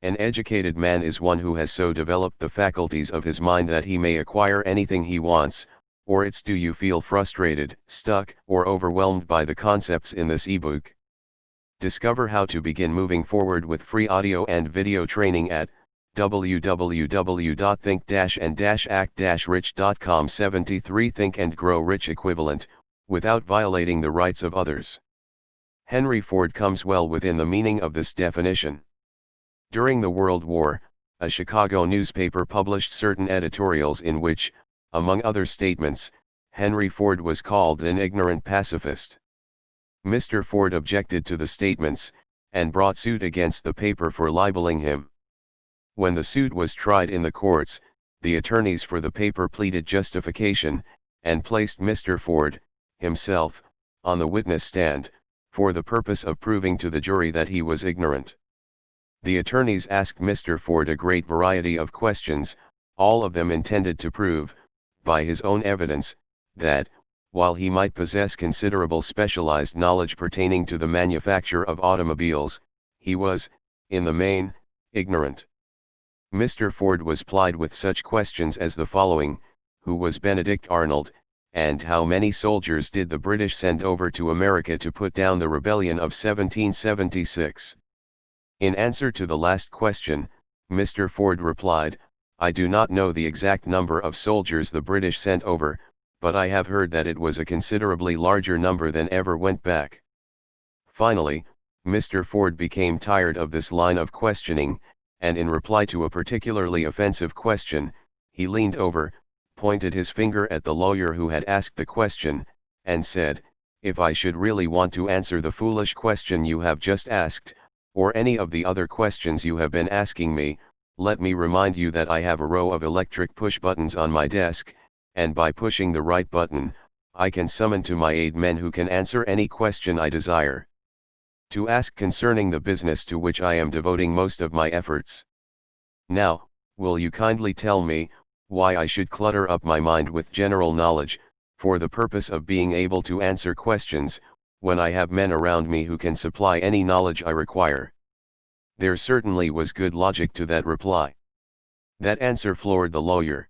An educated man is one who has so developed the faculties of his mind that he may acquire anything he wants, or else do you feel frustrated, stuck, or overwhelmed by the concepts in this ebook? Discover how to begin moving forward with free audio and video training at www.think-and-act-rich.com. 73 Think and Grow Rich equivalent, without violating the rights of others. Henry Ford comes well within the meaning of this definition. During the World War, a Chicago newspaper published certain editorials in which, among other statements, Henry Ford was called an ignorant pacifist. Mr. Ford objected to the statements, and brought suit against the paper for libeling him. When the suit was tried in the courts, the attorneys for the paper pleaded justification, and placed Mr. Ford, himself, on the witness stand, for the purpose of proving to the jury that he was ignorant. The attorneys asked Mr. Ford a great variety of questions, all of them intended to prove, by his own evidence, that, while he might possess considerable specialized knowledge pertaining to the manufacture of automobiles, he was, in the main, ignorant. Mr. Ford was plied with such questions as the following: who was Benedict Arnold, and how many soldiers did the British send over to America to put down the rebellion of 1776? In answer to the last question, Mr. Ford replied, "I do not know the exact number of soldiers the British sent over, but I have heard that it was a considerably larger number than ever went back." Finally, Mr. Ford became tired of this line of questioning, and in reply to a particularly offensive question, he leaned over, pointed his finger at the lawyer who had asked the question, and said, "If I should really want to answer the foolish question you have just asked, or any of the other questions you have been asking me, let me remind you that I have a row of electric push buttons on my desk, and by pushing the right button, I can summon to my aid men who can answer any question I desire to ask concerning the business to which I am devoting most of my efforts. Now, will you kindly tell me, why I should clutter up my mind with general knowledge, for the purpose of being able to answer questions, when I have men around me who can supply any knowledge I require?" There certainly was good logic to that reply. That answer floored the lawyer.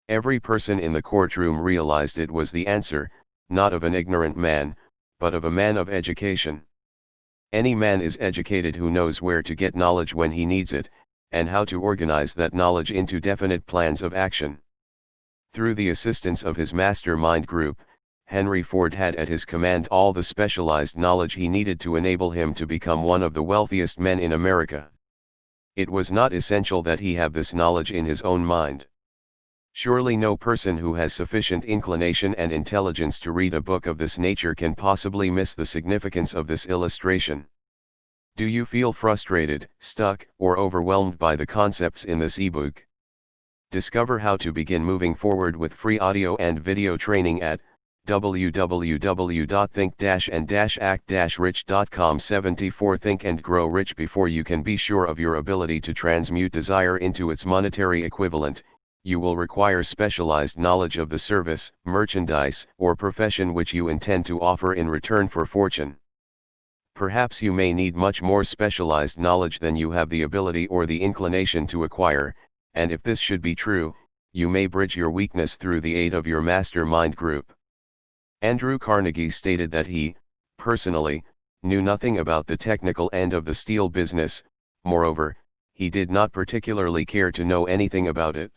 Every person in the courtroom realized it was the answer, not of an ignorant man, but of a man of education. Any man is educated who knows where to get knowledge when he needs it, and how to organize that knowledge into definite plans of action. Through the assistance of his mastermind group, Henry Ford had at his command all the specialized knowledge he needed to enable him to become one of the wealthiest men in America. It was not essential that he have this knowledge in his own mind. Surely no person who has sufficient inclination and intelligence to read a book of this nature can possibly miss the significance of this illustration. Do you feel frustrated, stuck, or overwhelmed by the concepts in this ebook? Discover how to begin moving forward with free audio and video training at www.think-and-act-rich.com. 74 Think and Grow Rich. Before you can be sure of your ability to transmute desire into its monetary equivalent, you will require specialized knowledge of the service, merchandise, or profession which you intend to offer in return for fortune. Perhaps you may need much more specialized knowledge than you have the ability or the inclination to acquire, and if this should be true, you may bridge your weakness through the aid of your mastermind group. Andrew Carnegie stated that he, personally, knew nothing about the technical end of the steel business. Moreover, he did not particularly care to know anything about it.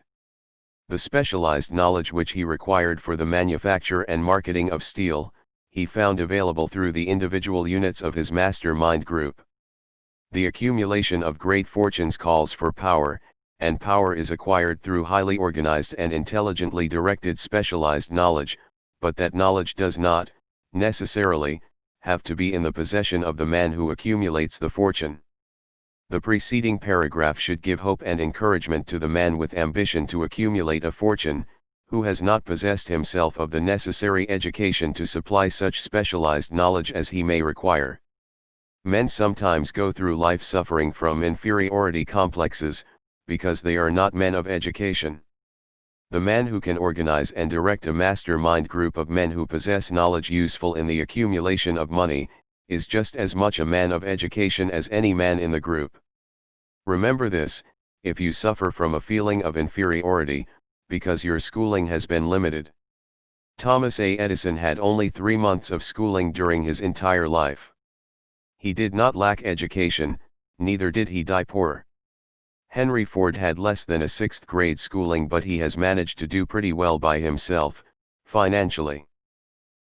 The specialized knowledge which he required for the manufacture and marketing of steel, he found available through the individual units of his mastermind group. The accumulation of great fortunes calls for power, and power is acquired through highly organized and intelligently directed specialized knowledge, but that knowledge does not, necessarily, have to be in the possession of the man who accumulates the fortune. The preceding paragraph should give hope and encouragement to the man with ambition to accumulate a fortune, who has not possessed himself of the necessary education to supply such specialized knowledge as he may require. Men sometimes go through life suffering from inferiority complexes, because they are not men of education. The man who can organize and direct a mastermind group of men who possess knowledge useful in the accumulation of money, is just as much a man of education as any man in the group. Remember this: if you suffer from a feeling of inferiority, because your schooling has been limited. Thomas A. Edison had only 3 months of schooling during his entire life. He did not lack education, neither did he die poor. Henry Ford had less than a 6th grade schooling, but he has managed to do pretty well by himself, financially.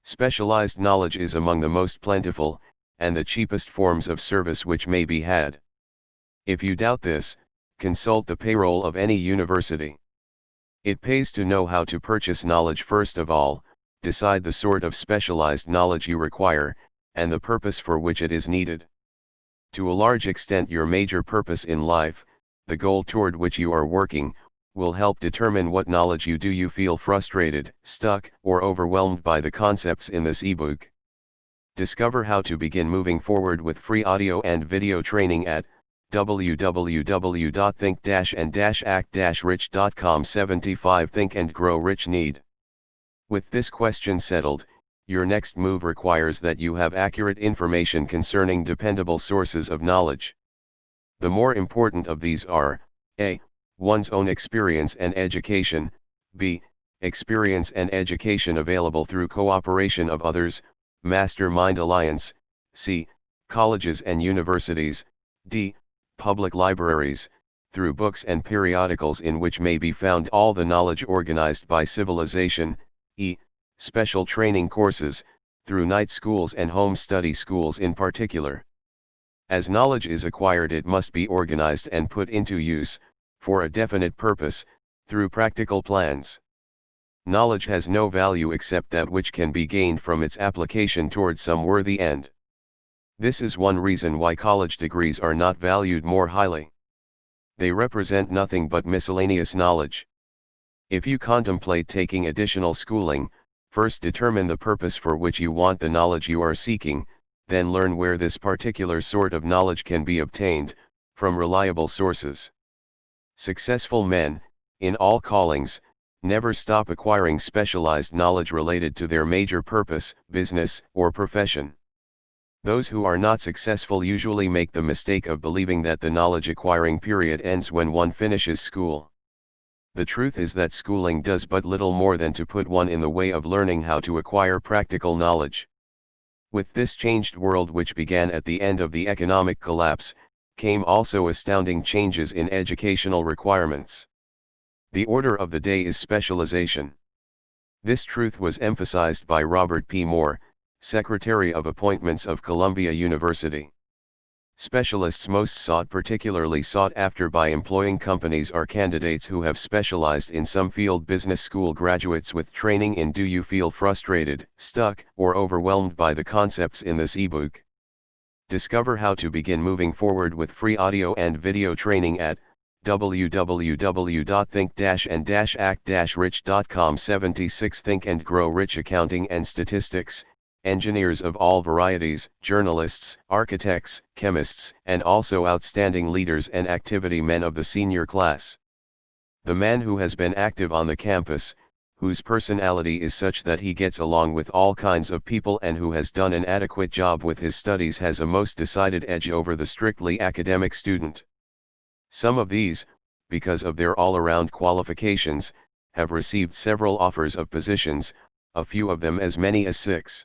Specialized knowledge is among the most plentiful, and the cheapest forms of service which may be had. If you doubt this, consult the payroll of any university. It pays to know how to purchase knowledge first of all, decide the sort of specialized knowledge you require, and the purpose for which it is needed. To a large extent, your major purpose in life, the goal toward which you are working, will help determine what knowledge you do. You feel frustrated, stuck, or overwhelmed by the concepts in this ebook? Discover how to begin moving forward with free audio and video training at www.think-and-act-rich.com. 75 Think and Grow Rich Need. With this question settled, your next move requires that you have accurate information concerning dependable sources of knowledge. The more important of these are: A. One's own experience and education; B. Experience and education available through cooperation of others, mastermind alliance; C. Colleges and universities; D. Public libraries, through books and periodicals in which may be found all the knowledge organized by civilization; E. Special training courses, through night schools and home study schools in particular. As knowledge is acquired, it must be organized and put into use, for a definite purpose, through practical plans. Knowledge has no value except that which can be gained from its application toward some worthy end. This is one reason why college degrees are not valued more highly. They represent nothing but miscellaneous knowledge. If you contemplate taking additional schooling, first determine the purpose for which you want the knowledge you are seeking, then learn where this particular sort of knowledge can be obtained, from reliable sources. Successful men, in all callings, never stop acquiring specialized knowledge related to their major purpose, business, or profession. Those who are not successful usually make the mistake of believing that the knowledge acquiring period ends when one finishes school. The truth is that schooling does but little more than to put one in the way of learning how to acquire practical knowledge. With this changed world, which began at the end of the economic collapse, came also astounding changes in educational requirements. The order of the day is specialization. This truth was emphasized by Robert P. Moore, Secretary of Appointments of Columbia University. Specialists most particularly sought after by employing companies are candidates who have specialized in some field. Business school graduates with training in. Do you feel frustrated, stuck, or overwhelmed by the concepts in this ebook? Discover how to begin moving forward with free audio and video training at www.think-and-act-rich.com. 76 Think and Grow Rich. Accounting and statistics, engineers of all varieties, journalists, architects, chemists, and also outstanding leaders and activity men of the senior class. The man who has been active on the campus, whose personality is such that he gets along with all kinds of people, and who has done an adequate job with his studies has a most decided edge over the strictly academic student. Some of these, because of their all-around qualifications, have received several offers of positions, a few of them as many as 6.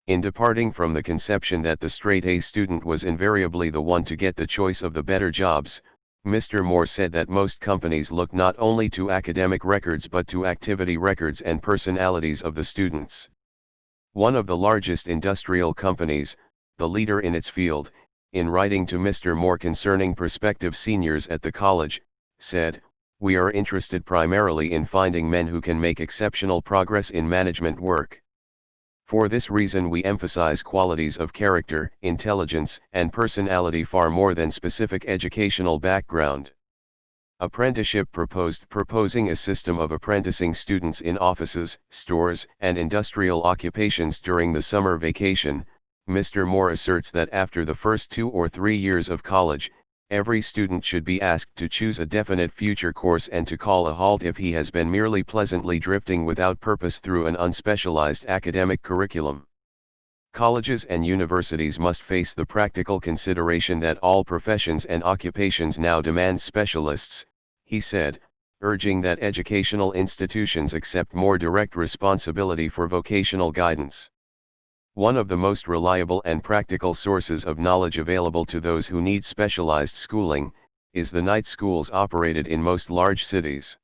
In departing from the conception that the straight A student was invariably the one to get the choice of the better jobs, Mr. Moore said that most companies look not only to academic records but to activity records and personalities of the students. One of the largest industrial companies, the leader in its field, in writing to Mr. Moore concerning prospective seniors at the college, said, "We are interested primarily in finding men who can make exceptional progress in management work. For this reason we emphasize qualities of character, intelligence, and personality far more than specific educational background." Apprenticeship proposing a system of apprenticing students in offices, stores, and industrial occupations during the summer vacation, Mr. Moore asserts that after the first 2 or 3 years of college, every student should be asked to choose a definite future course and to call a halt if he has been merely pleasantly drifting without purpose through an unspecialized academic curriculum. Colleges and universities must face the practical consideration that all professions and occupations now demand specialists, he said, urging that educational institutions accept more direct responsibility for vocational guidance. One of the most reliable and practical sources of knowledge available to those who need specialized schooling is the night schools operated in most large cities.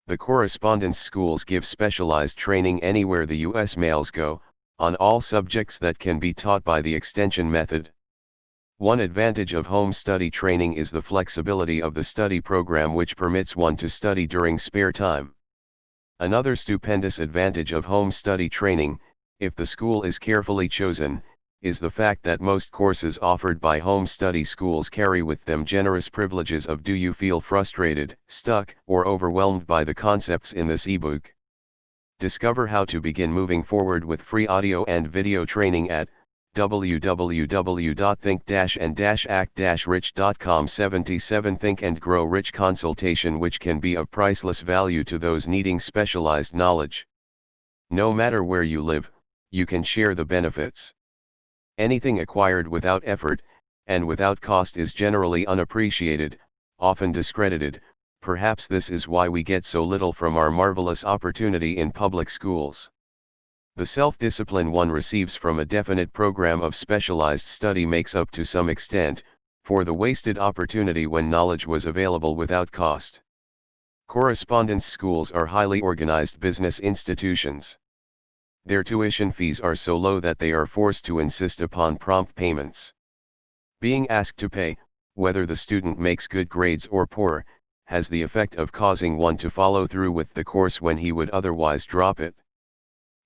The correspondence schools give specialized training anywhere the U.S. males go, on all subjects that can be taught by the extension method. One advantage of home study training is the flexibility of the study program, which permits one to study during spare time. Another stupendous advantage of home study training, if the school is carefully chosen, is the fact that most courses offered by home study schools carry with them generous privileges of "Do you feel frustrated, stuck, or overwhelmed by the concepts in this ebook?" Discover how to begin moving forward with free audio and video training at www.think-and-act-rich.com. 77 Think and Grow Rich consultation, which can be of priceless value to those needing specialized knowledge. No matter where you live, you can share the benefits. Anything acquired without effort, and without cost, is generally unappreciated, often discredited. Perhaps this is why we get so little from our marvelous opportunity in public schools. The self-discipline one receives from a definite program of specialized study makes up to some extent for the wasted opportunity when knowledge was available without cost. Correspondence schools are highly organized business institutions. Their tuition fees are so low that they are forced to insist upon prompt payments. Being asked to pay, whether the student makes good grades or poor, has the effect of causing one to follow through with the course when he would otherwise drop it.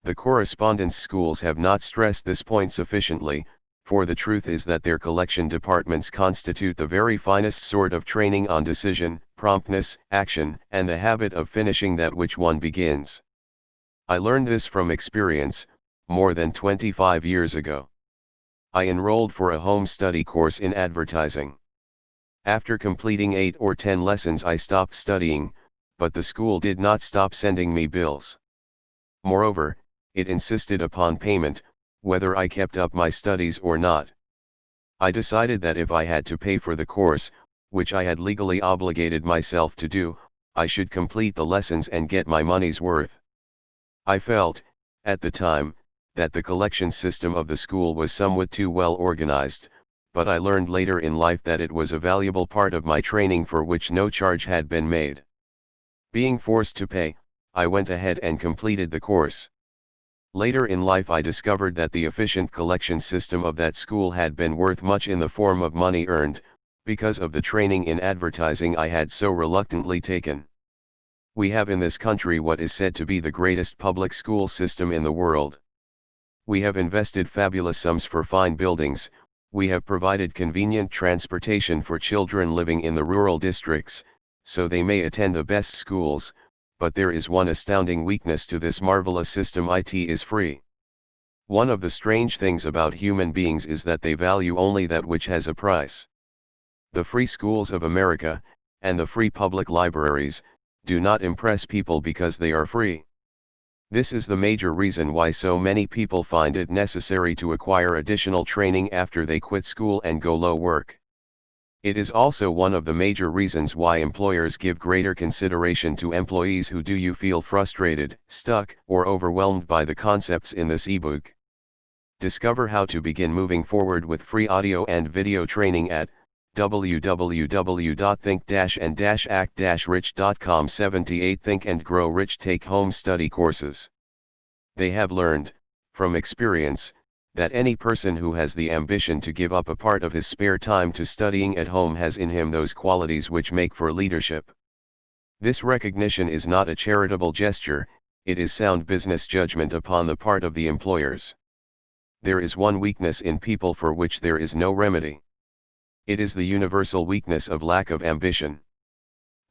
The correspondence schools have not stressed this point sufficiently, for the truth is that their collection departments constitute the very finest sort of training on decision, promptness, action, and the habit of finishing that which one begins. I learned this from experience, more than 25 years ago. I enrolled for a home study course in advertising. After completing 8 or 10 lessons I stopped studying, but the school did not stop sending me bills. Moreover, it insisted upon payment, whether I kept up my studies or not. I decided that if I had to pay for the course, which I had legally obligated myself to do, I should complete the lessons and get my money's worth. I felt, at the time, that the collection system of the school was somewhat too well organized, but I learned later in life that it was a valuable part of my training for which no charge had been made. Being forced to pay, I went ahead and completed the course. Later in life I discovered that the efficient collection system of that school had been worth much in the form of money earned, because of the training in advertising I had so reluctantly taken. We have in this country what is said to be the greatest public school system in the world. We have invested fabulous sums for fine buildings, we have provided convenient transportation for children living in the rural districts, so they may attend the best schools, but there is one astounding weakness to this marvelous system: it is free. One of the strange things about human beings is that they value only that which has a price. The free schools of America, and the free public libraries, do not impress people because they are free. This is the major reason why so many people find it necessary to acquire additional training after they quit school and go low work. It is also one of the major reasons why employers give greater consideration to employees who "Do you feel frustrated, stuck, or overwhelmed by the concepts in this ebook?" Discover how to begin moving forward with free audio and video training at www.think-and-act-rich.com. 78 Think and Grow Rich take-home study courses. They have learned, from experience, that any person who has the ambition to give up a part of his spare time to studying at home has in him those qualities which make for leadership. This recognition is not a charitable gesture, it is sound business judgment upon the part of the employers. There is one weakness in people for which there is no remedy. It is the universal weakness of lack of ambition.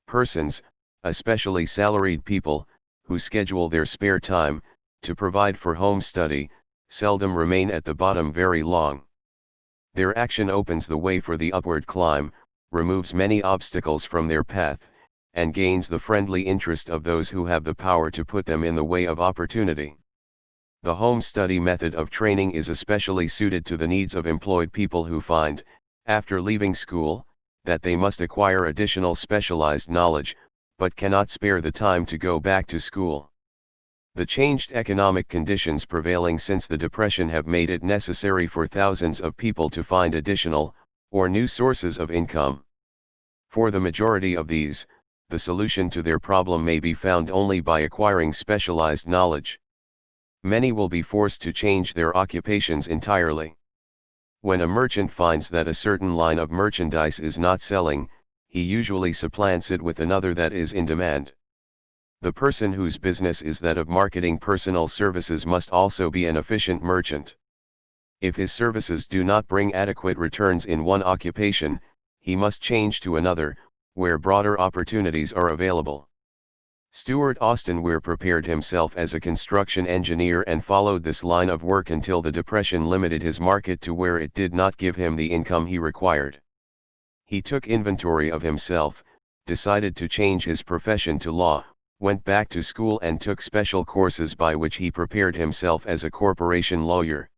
Persons, especially salaried people, who schedule their spare time to provide for home study, seldom remain at the bottom very long. Their action opens the way for the upward climb, removes many obstacles from their path, and gains the friendly interest of those who have the power to put them in the way of opportunity. The home study method of training is especially suited to the needs of employed people who find, after leaving school, that they must acquire additional specialized knowledge, but cannot spare the time to go back to school. The changed economic conditions prevailing since the Depression have made it necessary for thousands of people to find additional, or new sources of income. For the majority of these, the solution to their problem may be found only by acquiring specialized knowledge. Many will be forced to change their occupations entirely. When a merchant finds that a certain line of merchandise is not selling, he usually supplants it with another that is in demand. The person whose business is that of marketing personal services must also be an efficient merchant. If his services do not bring adequate returns in one occupation, he must change to another, where broader opportunities are available. Stuart Austin Weir prepared himself as a construction engineer and followed this line of work until the Depression limited his market to where it did not give him the income he required. He took inventory of himself, decided to change his profession to law, went back to school and took special courses by which he prepared himself as a corporation lawyer.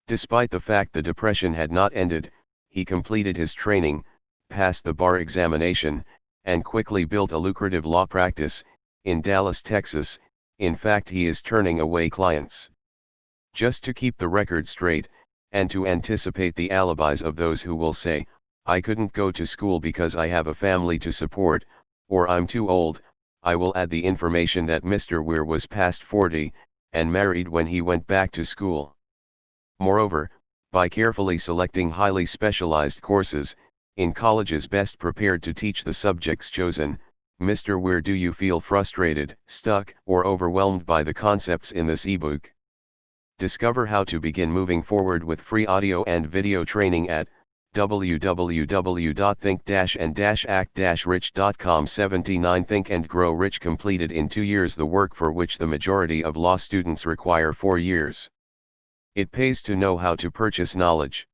Despite the fact the Depression had not ended, he completed his training, passed the bar examination, and quickly built a lucrative law practice in Dallas, Texas. In fact, he is turning away clients. Just to keep the record straight, and to anticipate the alibis of those who will say, "I couldn't go to school because I have a family to support," or "I'm too old," I will add the information that Mr. Weir was past 40, and married when he went back to school. Moreover, by carefully selecting highly specialized courses, in colleges best prepared to teach the subjects chosen, Mr. Weir, do you feel frustrated, stuck, or overwhelmed by the concepts in this ebook? Discover how to begin moving forward with free audio and video training at www.think-and-act-rich.com. 79 Think and Grow Rich completed in 2 years the work for which the majority of law students require 4 years. It pays to know how to purchase knowledge.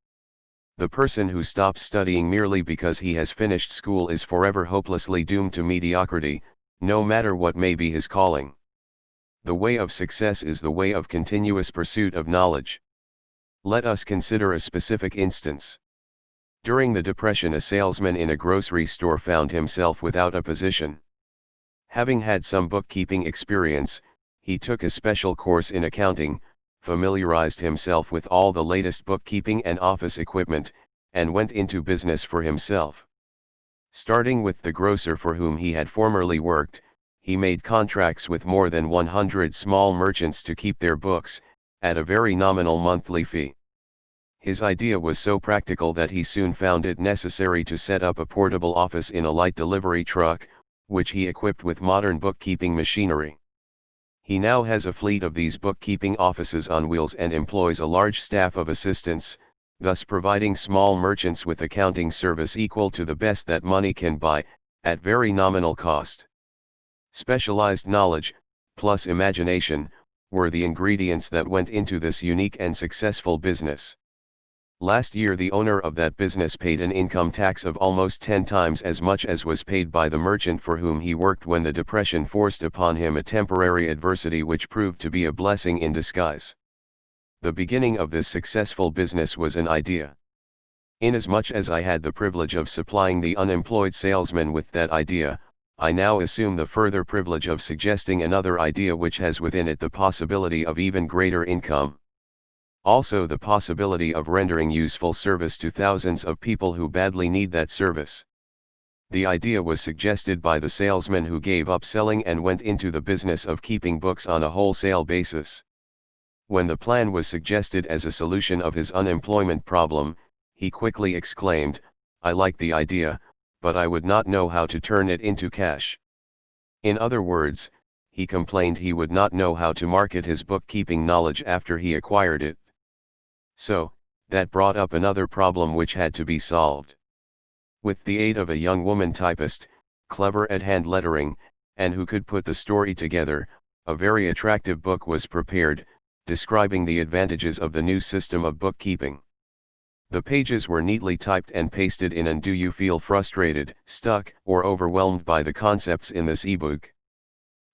The person who stops studying merely because he has finished school is forever hopelessly doomed to mediocrity, no matter what may be his calling. The way of success is the way of continuous pursuit of knowledge. Let us consider a specific instance. During the Depression, a salesman in a grocery store found himself without a position. Having had some bookkeeping experience, he took a special course in accounting, familiarized himself with all the latest bookkeeping and office equipment, and went into business for himself. Starting with the grocer for whom he had formerly worked, he made contracts with more than 100 small merchants to keep their books, at a very nominal monthly fee. His idea was so practical that he soon found it necessary to set up a portable office in a light delivery truck, which he equipped with modern bookkeeping machinery. He now has a fleet of these bookkeeping offices on wheels and employs a large staff of assistants, thus providing small merchants with accounting service equal to the best that money can buy, at very nominal cost. Specialized knowledge, plus imagination, were the ingredients that went into this unique and successful business. Last year the owner of that business paid an income tax of almost 10 times as much as was paid by the merchant for whom he worked when the Depression forced upon him a temporary adversity which proved to be a blessing in disguise. The beginning of this successful business was an idea. Inasmuch as I had the privilege of supplying the unemployed salesman with that idea, I now assume the further privilege of suggesting another idea which has within it the possibility of even greater income. Also the possibility of rendering useful service to thousands of people who badly need that service. The idea was suggested by the salesman who gave up selling and went into the business of keeping books on a wholesale basis. When the plan was suggested as a solution of his unemployment problem, he quickly exclaimed, "I like the idea, but I would not know how to turn it into cash." In other words, he complained he would not know how to market his bookkeeping knowledge after he acquired it. So, that brought up another problem which had to be solved. With the aid of a young woman typist, clever at hand lettering, and who could put the story together, a very attractive book was prepared, describing the advantages of the new system of bookkeeping. The pages were neatly typed and pasted in. And do you feel frustrated, stuck, or overwhelmed by the concepts in this ebook?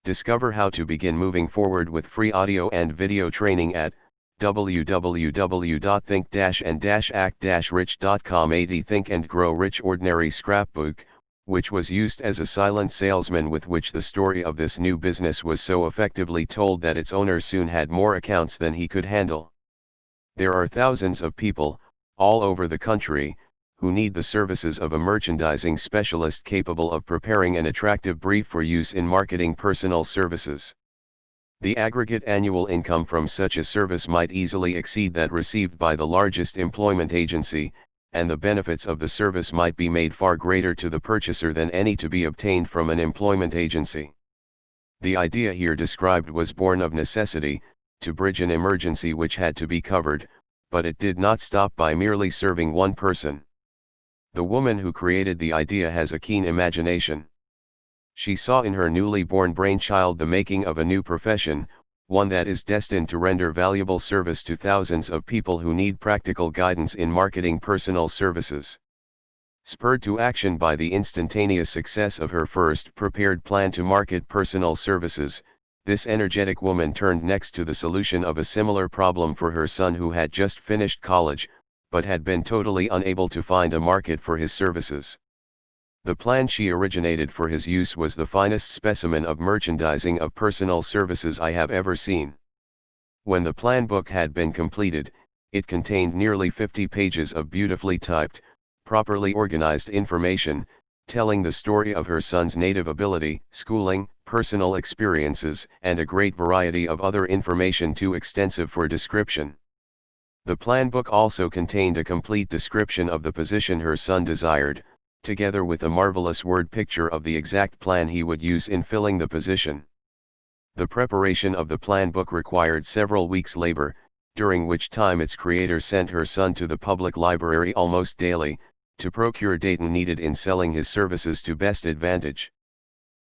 Discover how to begin moving forward with free audio and video training at www.think-and-act-rich.com. 80 Think and Grow Rich Ordinary Scrapbook, which was used as a silent salesman with which the story of this new business was so effectively told that its owner soon had more accounts than he could handle. There are thousands of people, all over the country, who need the services of a merchandising specialist capable of preparing an attractive brief for use in marketing personal services. The aggregate annual income from such a service might easily exceed that received by the largest employment agency, and the benefits of the service might be made far greater to the purchaser than any to be obtained from an employment agency. The idea here described was born of necessity, to bridge an emergency which had to be covered, but it did not stop by merely serving one person. The woman who created the idea has a keen imagination. She saw in her newly born brainchild the making of a new profession, one that is destined to render valuable service to thousands of people who need practical guidance in marketing personal services. Spurred to action by the instantaneous success of her first prepared plan to market personal services, this energetic woman turned next to the solution of a similar problem for her son who had just finished college, but had been totally unable to find a market for his services. The plan she originated for his use was the finest specimen of merchandising of personal services I have ever seen. When the plan book had been completed, it contained nearly 50 pages of beautifully typed, properly organized information, telling the story of her son's native ability, schooling, personal experiences, and a great variety of other information too extensive for description. The plan book also contained a complete description of the position her son desired, together with a marvelous word picture of the exact plan he would use in filling the position. The preparation of the plan book required several weeks' labor, during which time its creator sent her son to the public library almost daily, to procure data needed in selling his services to best advantage.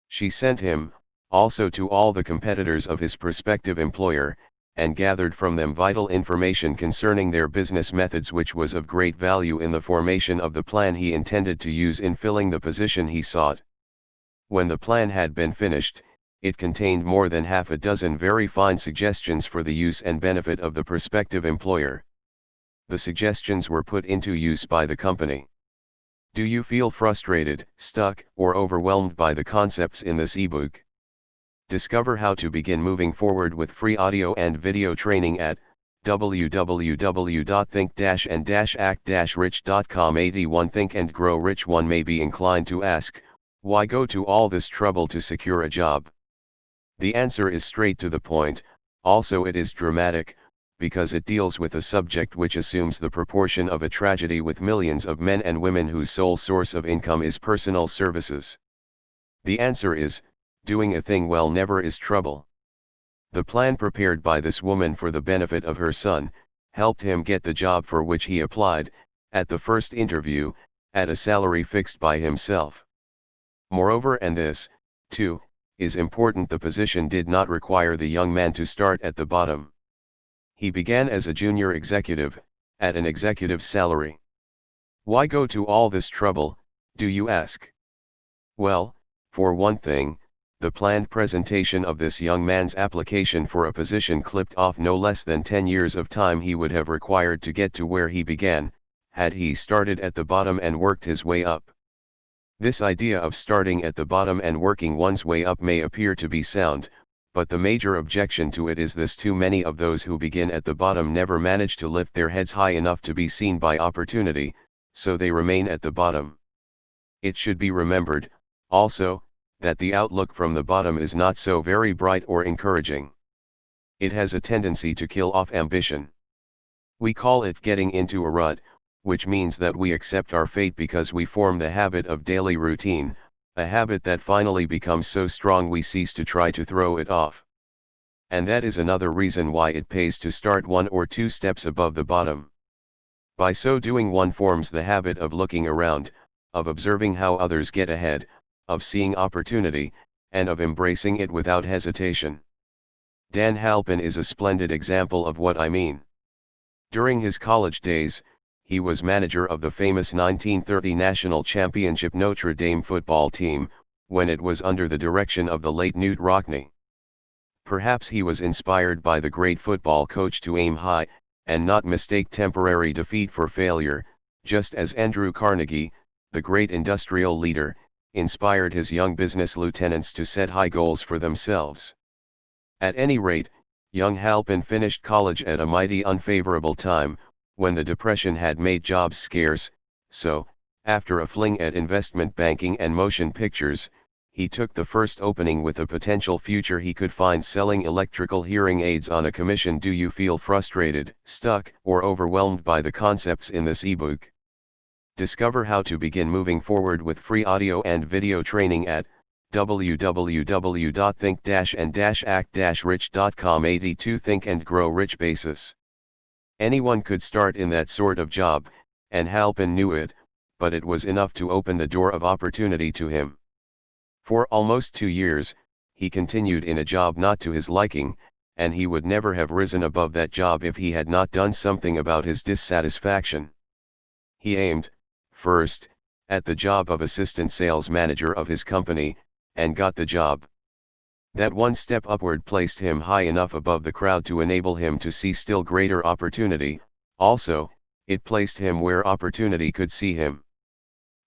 She sent him, also, to all the competitors of his prospective employer, and gathered from them vital information concerning their business methods which was of great value in the formation of the plan he intended to use in filling the position he sought. When the plan had been finished, it contained more than half a dozen very fine suggestions for the use and benefit of the prospective employer. The suggestions were put into use by the company. Do you feel frustrated, stuck, or overwhelmed by the concepts in this ebook? Discover how to begin moving forward with free audio and video training at www.think-and-act-rich.com. 81 Think and Grow Rich. One may be inclined to ask, why go to all this trouble to secure a job? The answer is straight to the point. Also it is dramatic, because it deals with a subject which assumes the proportion of a tragedy with millions of men and women whose sole source of income is personal services. The answer is, doing a thing well never is trouble. The plan prepared by this woman for the benefit of her son, helped him get the job for which he applied, at the first interview, at a salary fixed by himself. Moreover, and this, too, is important, the position did not require the young man to start at the bottom. He began as a junior executive, at an executive's salary. Why go to all this trouble, do you ask? Well, for one thing, the planned presentation of this young man's application for a position clipped off no less than 10 years of time he would have required to get to where he began, had he started at the bottom and worked his way up. This idea of starting at the bottom and working one's way up may appear to be sound, but the major objection to it is this: too many of those who begin at the bottom never manage to lift their heads high enough to be seen by opportunity, so they remain at the bottom. It should be remembered, also, that the outlook from the bottom is not so very bright or encouraging. It has a tendency to kill off ambition. We call it getting into a rut, which means that we accept our fate because we form the habit of daily routine, a habit that finally becomes so strong we cease to try to throw it off. And that is another reason why it pays to start 1 or 2 steps above the bottom. By so doing one forms the habit of looking around, of observing how others get ahead, of seeing opportunity, and of embracing it without hesitation. Dan Halpin is a splendid example of what I mean. During his college days, he was manager of the famous 1930 national championship Notre Dame football team, when it was under the direction of the late Knute Rockne. Perhaps he was inspired by the great football coach to aim high, and not mistake temporary defeat for failure, just as Andrew Carnegie, the great industrial leader, inspired his young business lieutenants to set high goals for themselves. At any rate, young Halpin finished college at a mighty unfavorable time, when the Depression had made jobs scarce, so, after a fling at investment banking and motion pictures, he took the first opening with a potential future he could find selling electrical hearing aids on a commission. Do you feel frustrated, stuck, or overwhelmed by the concepts in this ebook? Discover how to begin moving forward with free audio and video training at www.think-and-act-rich.com. 82 Think and Grow Rich Basis. Anyone could start in that sort of job, and Halpin knew it, but it was enough to open the door of opportunity to him. For almost 2 years, he continued in a job not to his liking, and he would never have risen above that job if he had not done something about his dissatisfaction. He aimed, first, at the job of assistant sales manager of his company, and got the job. That one step upward placed him high enough above the crowd to enable him to see still greater opportunity. Also, it placed him where opportunity could see him.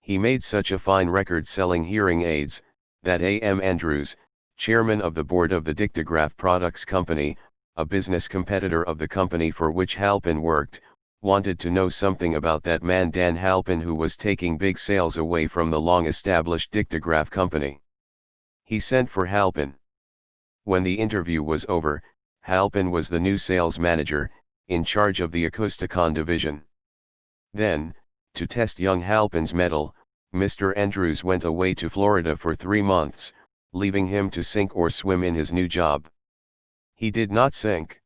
He made such a fine record selling hearing aids, that A.M. Andrews, chairman of the board of the Dictograph Products Company, a business competitor of the company for which Halpin worked, wanted to know something about that man Dan Halpin, who was taking big sales away from the long-established Dictograph Company. He sent for Halpin. When the interview was over, Halpin was the new sales manager, in charge of the Acousticon division. Then, to test young Halpin's mettle, Mr. Andrews went away to Florida for 3 months, leaving him to sink or swim in his new job. He did not sink.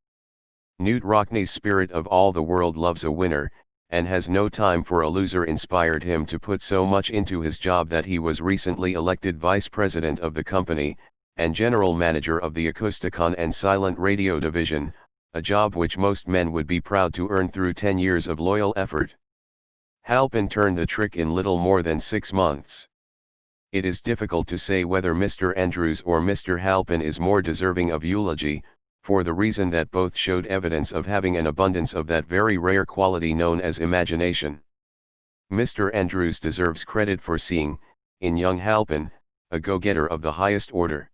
Knute Rockne's spirit of all the world loves a winner, and has no time for a loser inspired him to put so much into his job that he was recently elected vice president of the company, and general manager of the Acousticon and Silent Radio division, a job which most men would be proud to earn through 10 years of loyal effort. Halpin turned the trick in little more than 6 months. It is difficult to say whether Mr. Andrews or Mr. Halpin is more deserving of eulogy, for the reason that both showed evidence of having an abundance of that very rare quality known as imagination. Mr. Andrews deserves credit for seeing, in young Halpin, a go-getter of the highest order.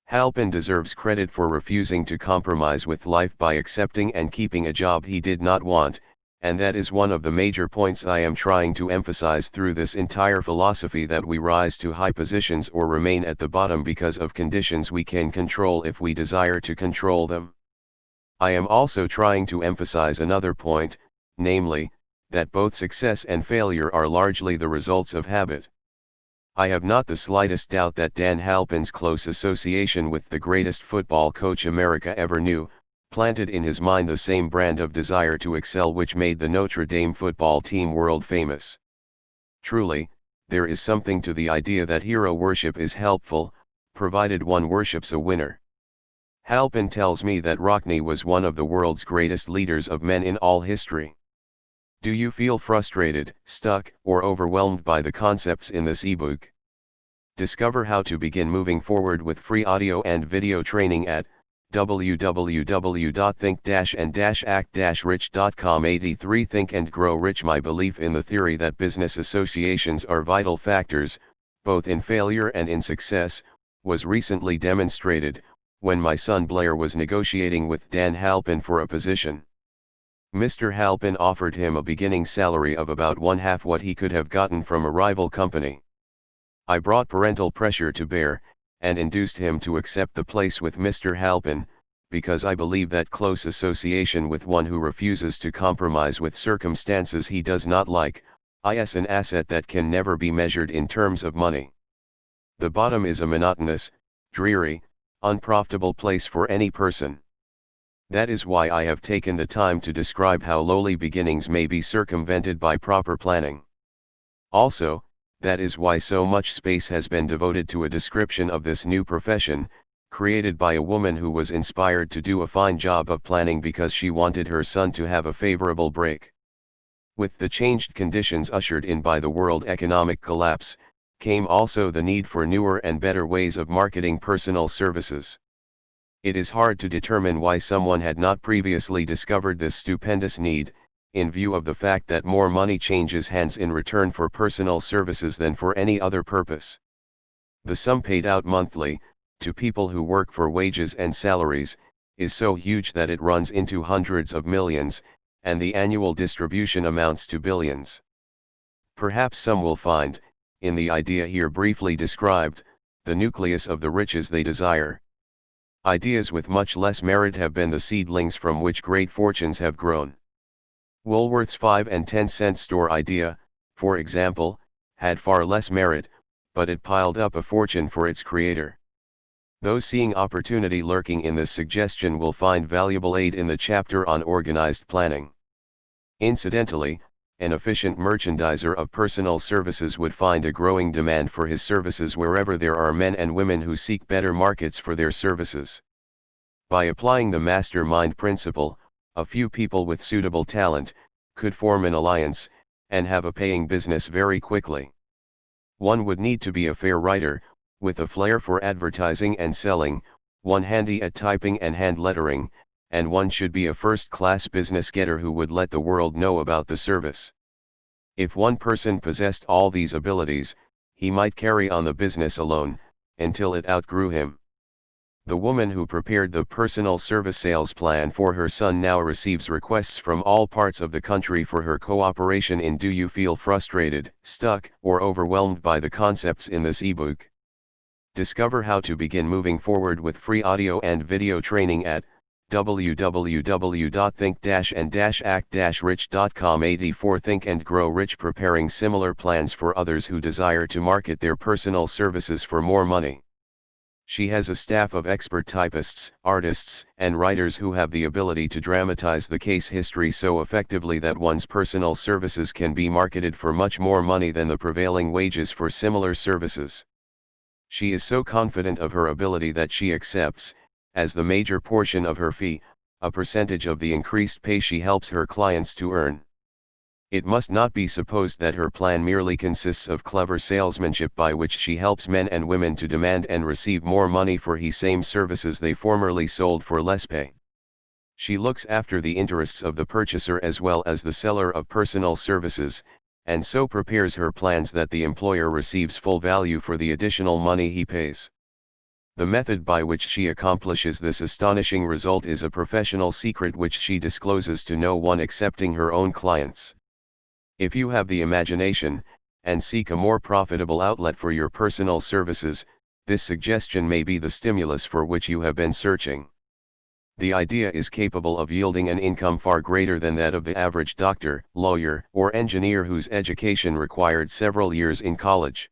Halpin deserves credit for refusing to compromise with life by accepting and keeping a job he did not want, and that is one of the major points I am trying to emphasize through this entire philosophy, that we rise to high positions or remain at the bottom because of conditions we can control if we desire to control them. I am also trying to emphasize another point, namely, that both success and failure are largely the results of habit. I have not the slightest doubt that Dan Halpin's close association with the greatest football coach America ever knew, planted in his mind the same brand of desire to excel which made the Notre Dame football team world famous. Truly, there is something to the idea that hero worship is helpful, provided one worships a winner. Halpin tells me that Rockne was one of the world's greatest leaders of men in all history. Do you feel frustrated, stuck, or overwhelmed by the concepts in this ebook? Discover how to begin moving forward with free audio and video training at www.think-and-act-rich.com. 83 Think and Grow Rich. My belief in the theory that business associations are vital factors, both in failure and in success, was recently demonstrated, when my son Blair was negotiating with Dan Halpin for a position. Mr. Halpin offered him a beginning salary of about one-half what he could have gotten from a rival company. I brought parental pressure to bear, and induced him to accept the place with Mr. Halpin, because I believe that close association with one who refuses to compromise with circumstances he does not like, is an asset that can never be measured in terms of money. The bottom is a monotonous, dreary, unprofitable place for any person. That is why I have taken the time to describe how lowly beginnings may be circumvented by proper planning. Also, that is why so much space has been devoted to a description of this new profession, created by a woman who was inspired to do a fine job of planning because she wanted her son to have a favorable break. With the changed conditions ushered in by the world economic collapse, came also the need for newer and better ways of marketing personal services. It is hard to determine why someone had not previously discovered this stupendous need, in view of the fact that more money changes hands in return for personal services than for any other purpose. The sum paid out monthly, to people who work for wages and salaries, is so huge that it runs into hundreds of millions, and the annual distribution amounts to billions. Perhaps some will find, in the idea here briefly described, the nucleus of the riches they desire. Ideas with much less merit have been the seedlings from which great fortunes have grown. Woolworth's 5 and 10 cent store idea, for example, had far less merit, but it piled up a fortune for its creator. Those seeing opportunity lurking in this suggestion will find valuable aid in the chapter on organized planning. Incidentally, an efficient merchandiser of personal services would find a growing demand for his services wherever there are men and women who seek better markets for their services. By applying the mastermind principle, a few people with suitable talent could form an alliance and have a paying business very quickly. One would need to be a fair writer, with a flair for advertising and selling, one handy at typing and hand lettering, and one should be a first-class business getter who would let the world know about the service. If one person possessed all these abilities, he might carry on the business alone, until it outgrew him. The woman who prepared the personal service sales plan for her son now receives requests from all parts of the country for her cooperation in Do you feel frustrated, stuck, or overwhelmed by the concepts in this ebook? Discover how to begin moving forward with free audio and video training at www.think-and-act-rich.com. 84 Think and Grow Rich, preparing similar plans for others who desire to market their personal services for more money. She has a staff of expert typists, artists, and writers who have the ability to dramatize the case history so effectively that one's personal services can be marketed for much more money than the prevailing wages for similar services. She is so confident of her ability that she accepts, as the major portion of her fee, a percentage of the increased pay she helps her clients to earn. It must not be supposed that her plan merely consists of clever salesmanship by which she helps men and women to demand and receive more money for the same services they formerly sold for less pay. She looks after the interests of the purchaser as well as the seller of personal services, and so prepares her plans that the employer receives full value for the additional money he pays. The method by which she accomplishes this astonishing result is a professional secret which she discloses to no one excepting her own clients. If you have the imagination, and seek a more profitable outlet for your personal services, this suggestion may be the stimulus for which you have been searching. The idea is capable of yielding an income far greater than that of the average doctor, lawyer, or engineer whose education required several years in college.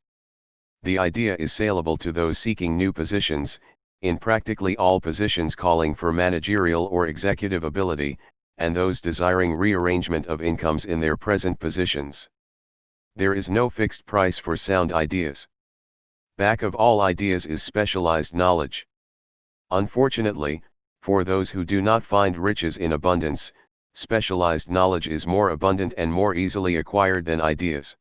The idea is saleable to those seeking new positions, in practically all positions calling for managerial or executive ability, and those desiring rearrangement of incomes in their present positions. There is no fixed price for sound ideas. Back of all ideas is specialized knowledge. Unfortunately, for those who do not find riches in abundance, specialized knowledge is more abundant and more easily acquired than ideas.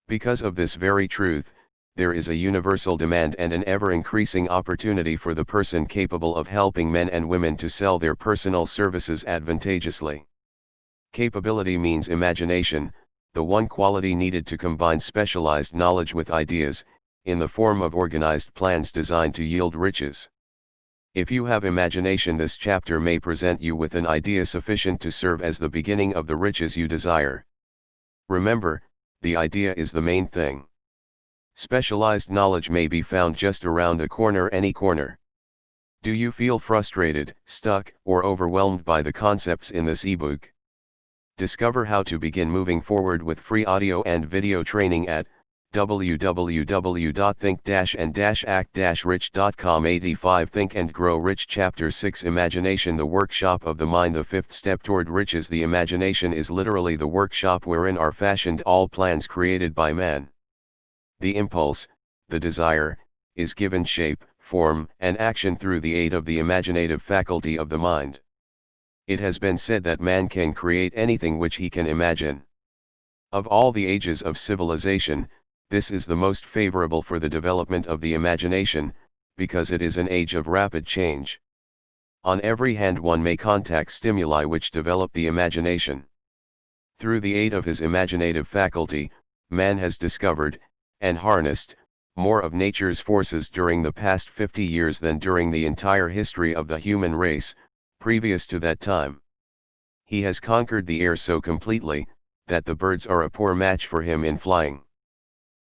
Because of this very truth, there is a universal demand and an ever-increasing opportunity for the person capable of helping men and women to sell their personal services advantageously. Capability means imagination, the one quality needed to combine specialized knowledge with ideas, in the form of organized plans designed to yield riches. If you have imagination, this chapter may present you with an idea sufficient to serve as the beginning of the riches you desire. Remember, the idea is the main thing. Specialized knowledge may be found just around the corner, any corner. Do you feel frustrated, stuck, or overwhelmed by the concepts in this ebook? Discover how to begin moving forward with free audio and video training at www.think-and-act-rich.com. 85 Think and Grow Rich, Chapter 6, Imagination, the workshop of the mind. The fifth step toward riches. The imagination is literally the workshop wherein are fashioned all plans created by man. The impulse, the desire, is given shape, form, and action through the aid of the imaginative faculty of the mind. It has been said that man can create anything which he can imagine. Of all the ages of civilization, this is the most favorable for the development of the imagination, because it is an age of rapid change. On every hand one may contact stimuli which develop the imagination. Through the aid of his imaginative faculty, man has discovered, and harnessed, more of nature's forces during the past 50 years than during the entire history of the human race, previous to that time. He has conquered the air so completely, that the birds are a poor match for him in flying.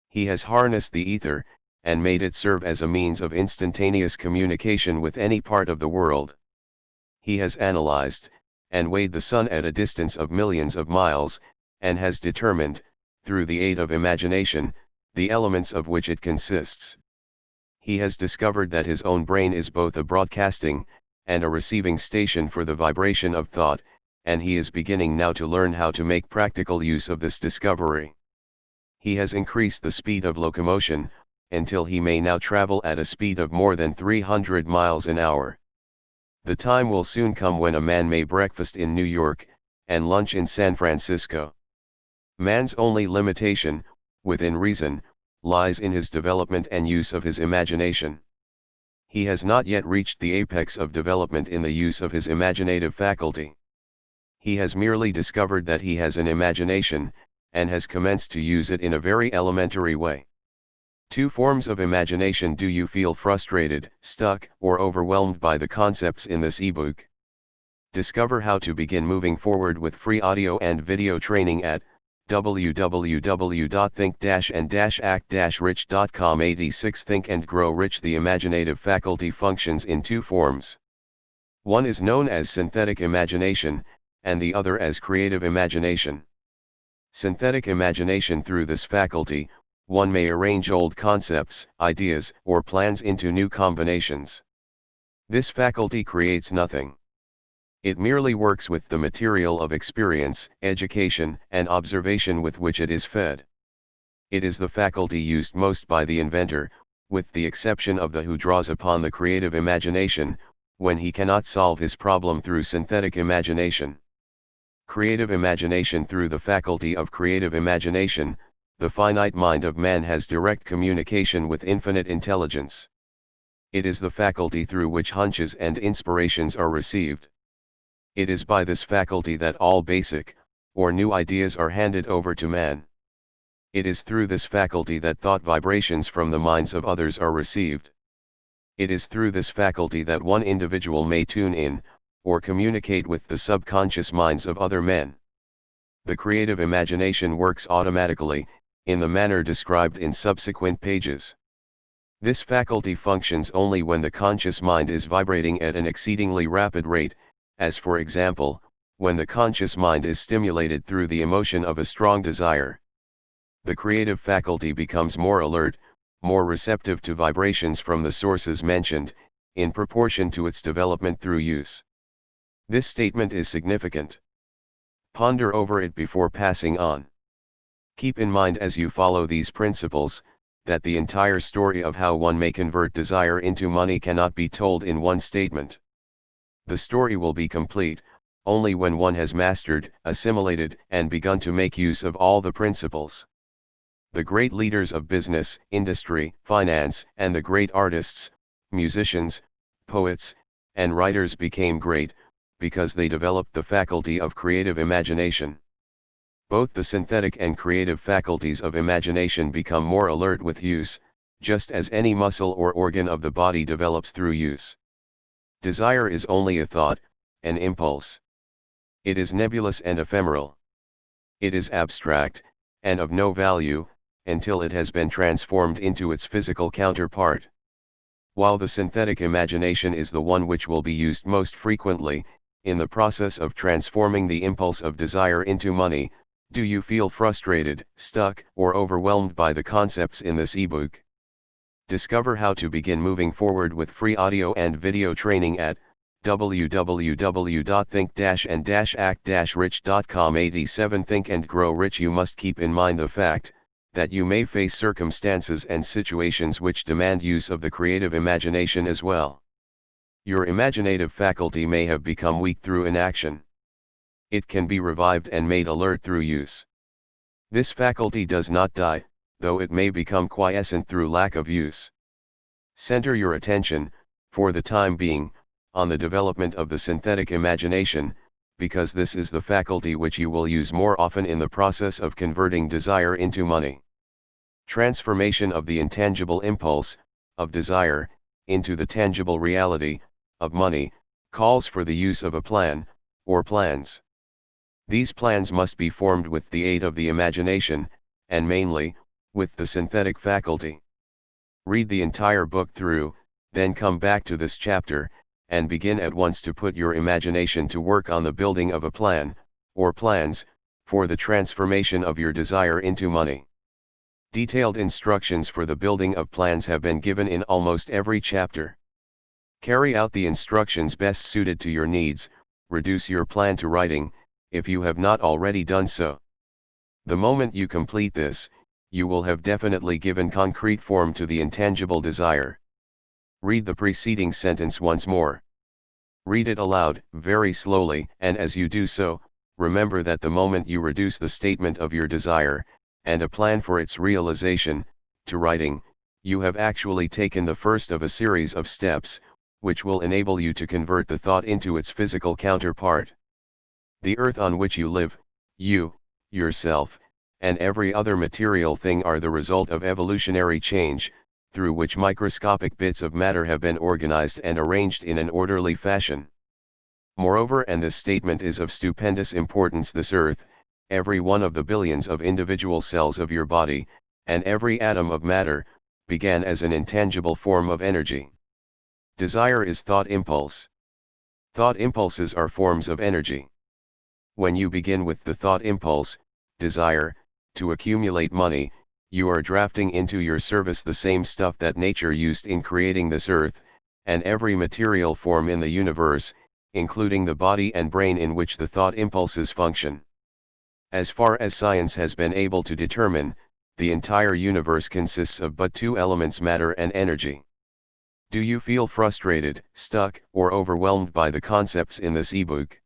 He has harnessed the ether, and made it serve as a means of instantaneous communication with any part of the world. He has analyzed, and weighed the sun at a distance of millions of miles, and has determined, through the aid of imagination, the elements of which it consists. He has discovered that his own brain is both a broadcasting, and a receiving station for the vibration of thought, and he is beginning now to learn how to make practical use of this discovery. He has increased the speed of locomotion, until he may now travel at a speed of more than 300 miles an hour. The time will soon come when a man may breakfast in New York, and lunch in San Francisco. Man's only limitation, within reason, lies in his development and use of his imagination. He has not yet reached the apex of development in the use of his imaginative faculty. He has merely discovered that he has an imagination, and has commenced to use it in a very elementary way. Two forms of imagination. Do you feel frustrated, stuck, or overwhelmed by the concepts in this ebook? Discover how to begin moving forward with free audio and video training at www.think-and-act-rich.com. 86 Think and Grow Rich. The imaginative faculty functions in two forms. One is known as synthetic imagination, and the other as creative imagination. Synthetic imagination. Through this faculty, one may arrange old concepts, ideas, or plans into new combinations. This faculty creates nothing. It merely works with the material of experience, education, and observation with which it is fed. It is the faculty used most by the inventor, with the exception of the who draws upon the creative imagination, when he cannot solve his problem through synthetic imagination. Creative imagination. Through the faculty of creative imagination, the finite mind of man has direct communication with infinite intelligence. It is the faculty through which hunches and inspirations are received. It is by this faculty that all basic, or new ideas are handed over to man. It is through this faculty that thought vibrations from the minds of others are received. It is through this faculty that one individual may tune in, or communicate with the subconscious minds of other men. The creative imagination works automatically, in the manner described in subsequent pages. This faculty functions only when the conscious mind is vibrating at an exceedingly rapid rate, as for example, when the conscious mind is stimulated through the emotion of a strong desire. The creative faculty becomes more alert, more receptive to vibrations from the sources mentioned, in proportion to its development through use. This statement is significant. Ponder over it before passing on. Keep in mind as you follow these principles, that the entire story of how one may convert desire into money cannot be told in one statement. The story will be complete, only when one has mastered, assimilated, and begun to make use of all the principles. The great leaders of business, industry, finance, and the great artists, musicians, poets, and writers became great, because they developed the faculty of creative imagination. Both the synthetic and creative faculties of imagination become more alert with use, just as any muscle or organ of the body develops through use. Desire is only a thought, an impulse. It is nebulous and ephemeral. It is abstract, and of no value, until it has been transformed into its physical counterpart. While the synthetic imagination is the one which will be used most frequently, in the process of transforming the impulse of desire into money, do you feel frustrated, stuck, or overwhelmed by the concepts in this ebook? Discover how to begin moving forward with free audio and video training at www.think-and-act-rich.com. 87 Think and Grow Rich. You must keep in mind the fact that you may face circumstances and situations which demand use of the creative imagination as well. Your imaginative faculty may have become weak through inaction. It can be revived and made alert through use. This faculty does not die, though it may become quiescent through lack of use. Center your attention, for the time being, on the development of the synthetic imagination, because this is the faculty which you will use more often in the process of converting desire into money. Transformation of the intangible impulse, of desire, into the tangible reality, of money, calls for the use of a plan, or plans. These plans must be formed with the aid of the imagination, and mainly, with the synthetic faculty. Read the entire book through, then come back to this chapter, and begin at once to put your imagination to work on the building of a plan, or plans, for the transformation of your desire into money. Detailed instructions for the building of plans have been given in almost every chapter. Carry out the instructions best suited to your needs, reduce your plan to writing, if you have not already done so. The moment you complete this, you will have definitely given concrete form to the intangible desire. Read the preceding sentence once more. Read it aloud, very slowly, and as you do so, remember that the moment you reduce the statement of your desire, and a plan for its realization, to writing, you have actually taken the first of a series of steps, which will enable you to convert the thought into its physical counterpart. The earth on which you live, you, yourself, and every other material thing are the result of evolutionary change, through which microscopic bits of matter have been organized and arranged in an orderly fashion. Moreover, and this statement is of stupendous importance, this earth, every one of the billions of individual cells of your body, and every atom of matter, began as an intangible form of energy. Desire is thought impulse. Thought impulses are forms of energy. When you begin with the thought impulse, desire, to accumulate money, you are drafting into your service the same stuff that nature used in creating this earth, and every material form in the universe, including the body and brain in which the thought impulses function. As far as science has been able to determine, the entire universe consists of but two elements, matter and energy. Do you feel frustrated, stuck, or overwhelmed by the concepts in this ebook?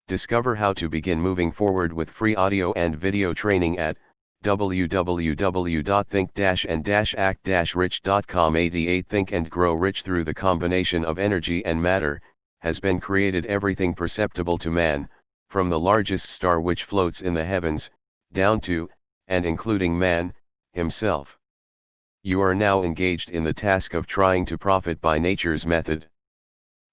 Discover how to begin moving forward with free audio and video training at www.think-and-act-rich.com. 88 Think and Grow Rich. Through the combination of energy and matter, has been created everything perceptible to man, from the largest star which floats in the heavens, down to, and including man, himself. You are now engaged in the task of trying to profit by nature's method.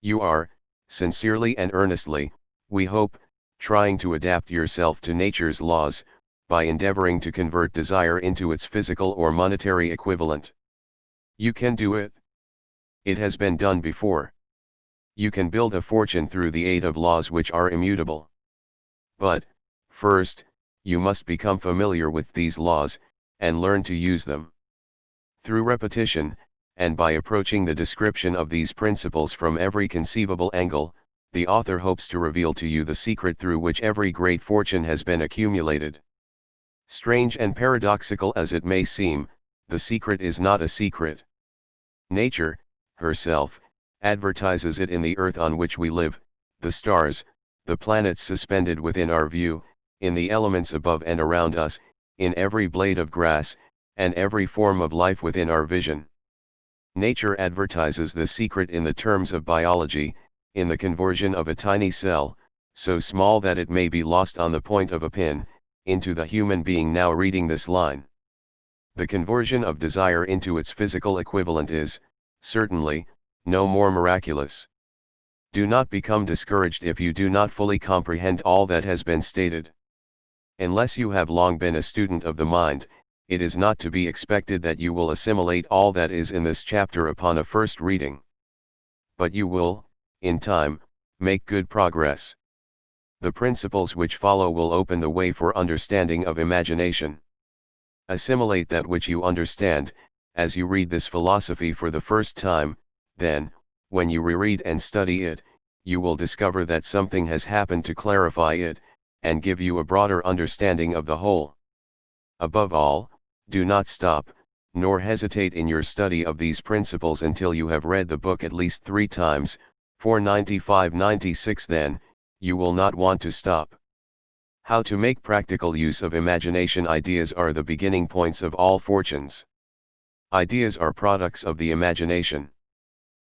You are, sincerely and earnestly, we hope, trying to adapt yourself to nature's laws, by endeavoring to convert desire into its physical or monetary equivalent. You can do it. It has been done before. You can build a fortune through the aid of laws which are immutable. But, first, you must become familiar with these laws, and learn to use them. Through repetition, and by approaching the description of these principles from every conceivable angle, the author hopes to reveal to you the secret through which every great fortune has been accumulated. Strange and paradoxical as it may seem, the secret is not a secret. Nature, herself, advertises it in the earth on which we live, the stars, the planets suspended within our view, in the elements above and around us, in every blade of grass, and every form of life within our vision. Nature advertises the secret in the terms of biology, in the conversion of a tiny cell, so small that it may be lost on the point of a pin, into the human being now reading this line. The conversion of desire into its physical equivalent is, certainly, no more miraculous. Do not become discouraged if you do not fully comprehend all that has been stated. Unless you have long been a student of the mind, it is not to be expected that you will assimilate all that is in this chapter upon a first reading. But you will, in time, make good progress. The principles which follow will open the way for understanding of imagination. Assimilate that which you understand, as you read this philosophy for the first time, then, when you reread and study it, you will discover that something has happened to clarify it, and give you a broader understanding of the whole. Above all, Do not stop, nor hesitate in your study of these principles until you have read the book at least 3 times, 495-96. Then, you will not want to stop. How to make practical use of imagination. Ideas are the beginning points of all fortunes. Ideas are products of the imagination.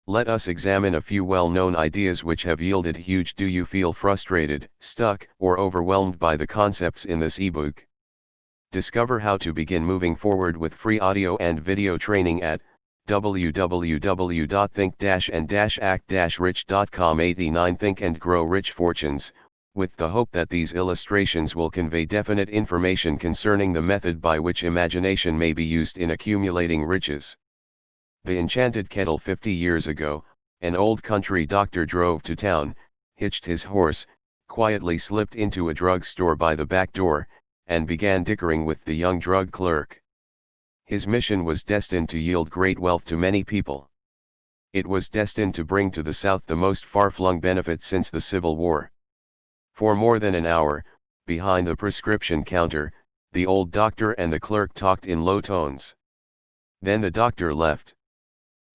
Let us examine a few well-known ideas which have yielded huge. Do you feel frustrated, stuck, or overwhelmed by the concepts in this ebook? Discover how to begin moving forward with free audio and video training at www.think-and-act-rich.com. 89 Think and Grow Rich Fortunes, with the hope that these illustrations will convey definite information concerning the method by which imagination may be used in accumulating riches. The Enchanted Kettle. 50 years ago, an old country doctor drove to town, hitched his horse, quietly slipped into a drug store by the back door, and began dickering with the young drug clerk. His mission was destined to yield great wealth to many people. It was destined to bring to the South the most far-flung benefits since the Civil War. For more than an hour, behind the prescription counter, the old doctor and the clerk talked in low tones. Then the doctor left.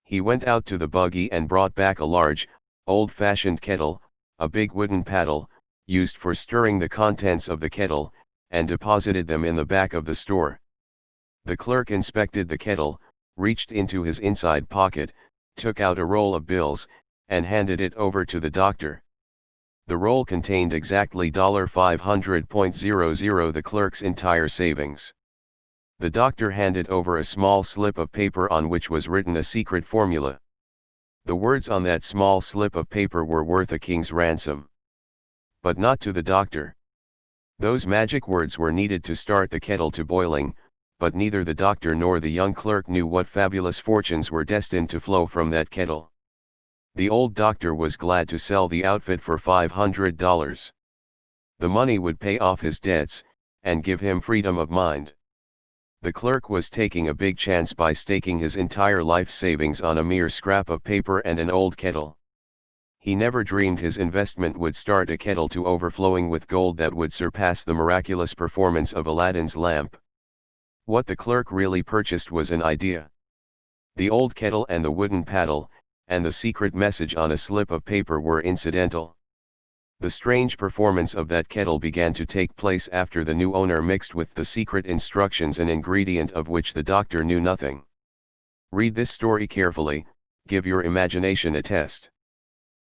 He went out to the buggy and brought back a large, old-fashioned kettle, a big wooden paddle, used for stirring the contents of the kettle, and deposited them in the back of the store. The clerk inspected the kettle, reached into his inside pocket, took out a roll of bills, and handed it over to the doctor. The roll contained exactly $500.00, the clerk's entire savings. The doctor handed over a small slip of paper on which was written a secret formula. The words on that small slip of paper were worth a king's ransom. But not to the doctor. Those magic words were needed to start the kettle to boiling, but neither the doctor nor the young clerk knew what fabulous fortunes were destined to flow from that kettle. The old doctor was glad to sell the outfit for $500. The money would pay off his debts, and give him freedom of mind. The clerk was taking a big chance by staking his entire life savings on a mere scrap of paper and an old kettle. He never dreamed his investment would start a kettle to overflowing with gold that would surpass the miraculous performance of Aladdin's lamp. What the clerk really purchased was an idea. The old kettle and the wooden paddle, and the secret message on a slip of paper were incidental. The strange performance of that kettle began to take place after the new owner mixed with the secret instructions an ingredient of which the doctor knew nothing. Read this story carefully, give your imagination a test.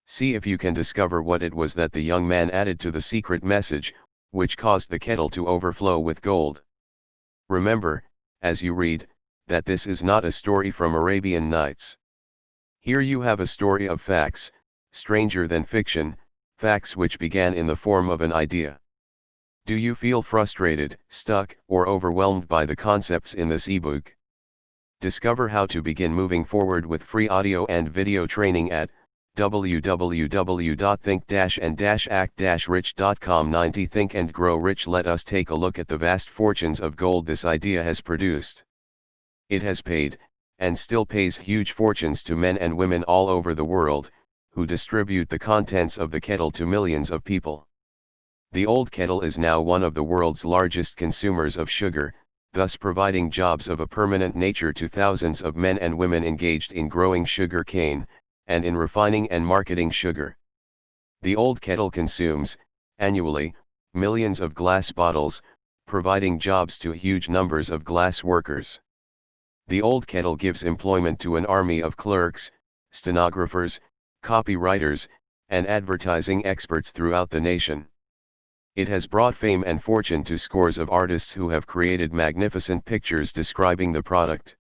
See if you can discover what it was that the young man added to the secret message, which caused the kettle to overflow with gold. Remember, as you read, that this is not a story from Arabian Nights. Here you have a story of facts, stranger than fiction, facts which began in the form of an idea. Do you feel frustrated, stuck, or overwhelmed by the concepts in this ebook? Discover how to begin moving forward with free audio and video training at www.think-and-act-rich.com. 90 Think and Grow Rich. Let us take a look at the vast fortunes of gold this idea has produced. It has paid, and still pays huge fortunes to men and women all over the world, who distribute the contents of the kettle to millions of people. The old kettle is now one of the world's largest consumers of sugar, thus providing jobs of a permanent nature to thousands of men and women engaged in growing sugar cane, and in refining and marketing sugar. The old kettle consumes, annually, millions of glass bottles, providing jobs to huge numbers of glass workers. The old kettle gives employment to an army of clerks, stenographers, copywriters, and advertising experts throughout the nation. It has brought fame and fortune to scores of artists who have created magnificent pictures describing the product.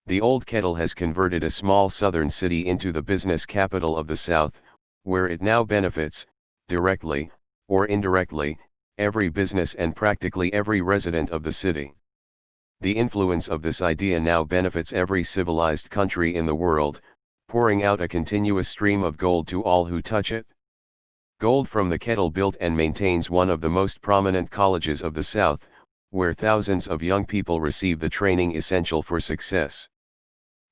The old kettle has converted a small southern city into the business capital of the South, where it now benefits, directly, or indirectly, every business and practically every resident of the city. The influence of this idea now benefits every civilized country in the world, pouring out a continuous stream of gold to all who touch it. Gold from the kettle built and maintains one of the most prominent colleges of the South, where thousands of young people receive the training essential for success.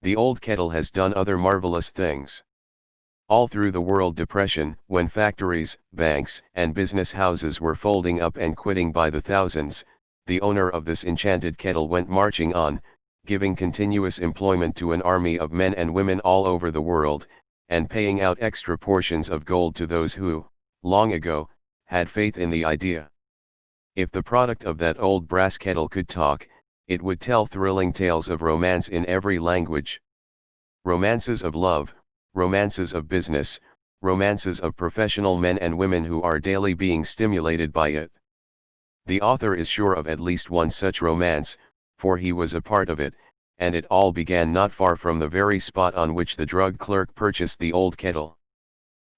The old kettle has done other marvelous things. All through the World Depression, when factories, banks, and business houses were folding up and quitting by the thousands, the owner of this enchanted kettle went marching on, giving continuous employment to an army of men and women all over the world, and paying out extra portions of gold to those who, long ago, had faith in the idea. If the product of that old brass kettle could talk, it would tell thrilling tales of romance in every language. Romances of love, romances of business, romances of professional men and women who are daily being stimulated by it. The author is sure of at least one such romance, for he was a part of it, and it all began not far from the very spot on which the drug clerk purchased the old kettle.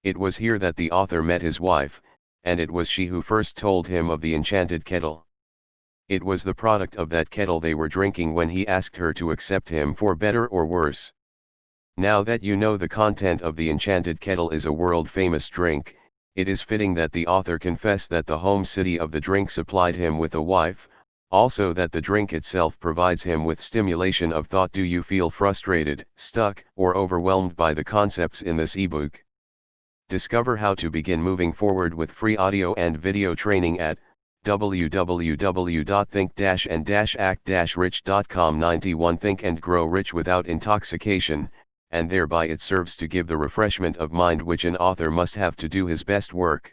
It was here that the author met his wife, and it was she who first told him of the enchanted kettle. It was the product of that kettle they were drinking when he asked her to accept him for better or worse. Now that you know the content of the enchanted kettle is a world-famous drink, it is fitting that the author confess that the home city of the drink supplied him with a wife, also that the drink itself provides him with stimulation of thought. Do you feel frustrated, stuck, or overwhelmed by the concepts in this ebook? Discover how to begin moving forward with free audio and video training at www.think-and-act-rich.com. 91 Think and Grow Rich without intoxication, and thereby it serves to give the refreshment of mind which an author must have to do his best work.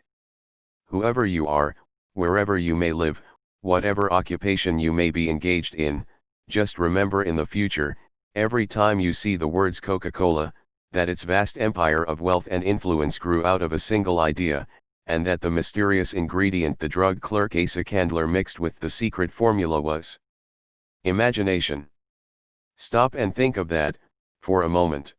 Whoever you are, wherever you may live, whatever occupation you may be engaged in, just remember in the future, every time you see the words Coca-Cola, that its vast empire of wealth and influence grew out of a single idea, and that the mysterious ingredient the drug clerk Asa Candler mixed with the secret formula was imagination. Stop and think of that, for a moment.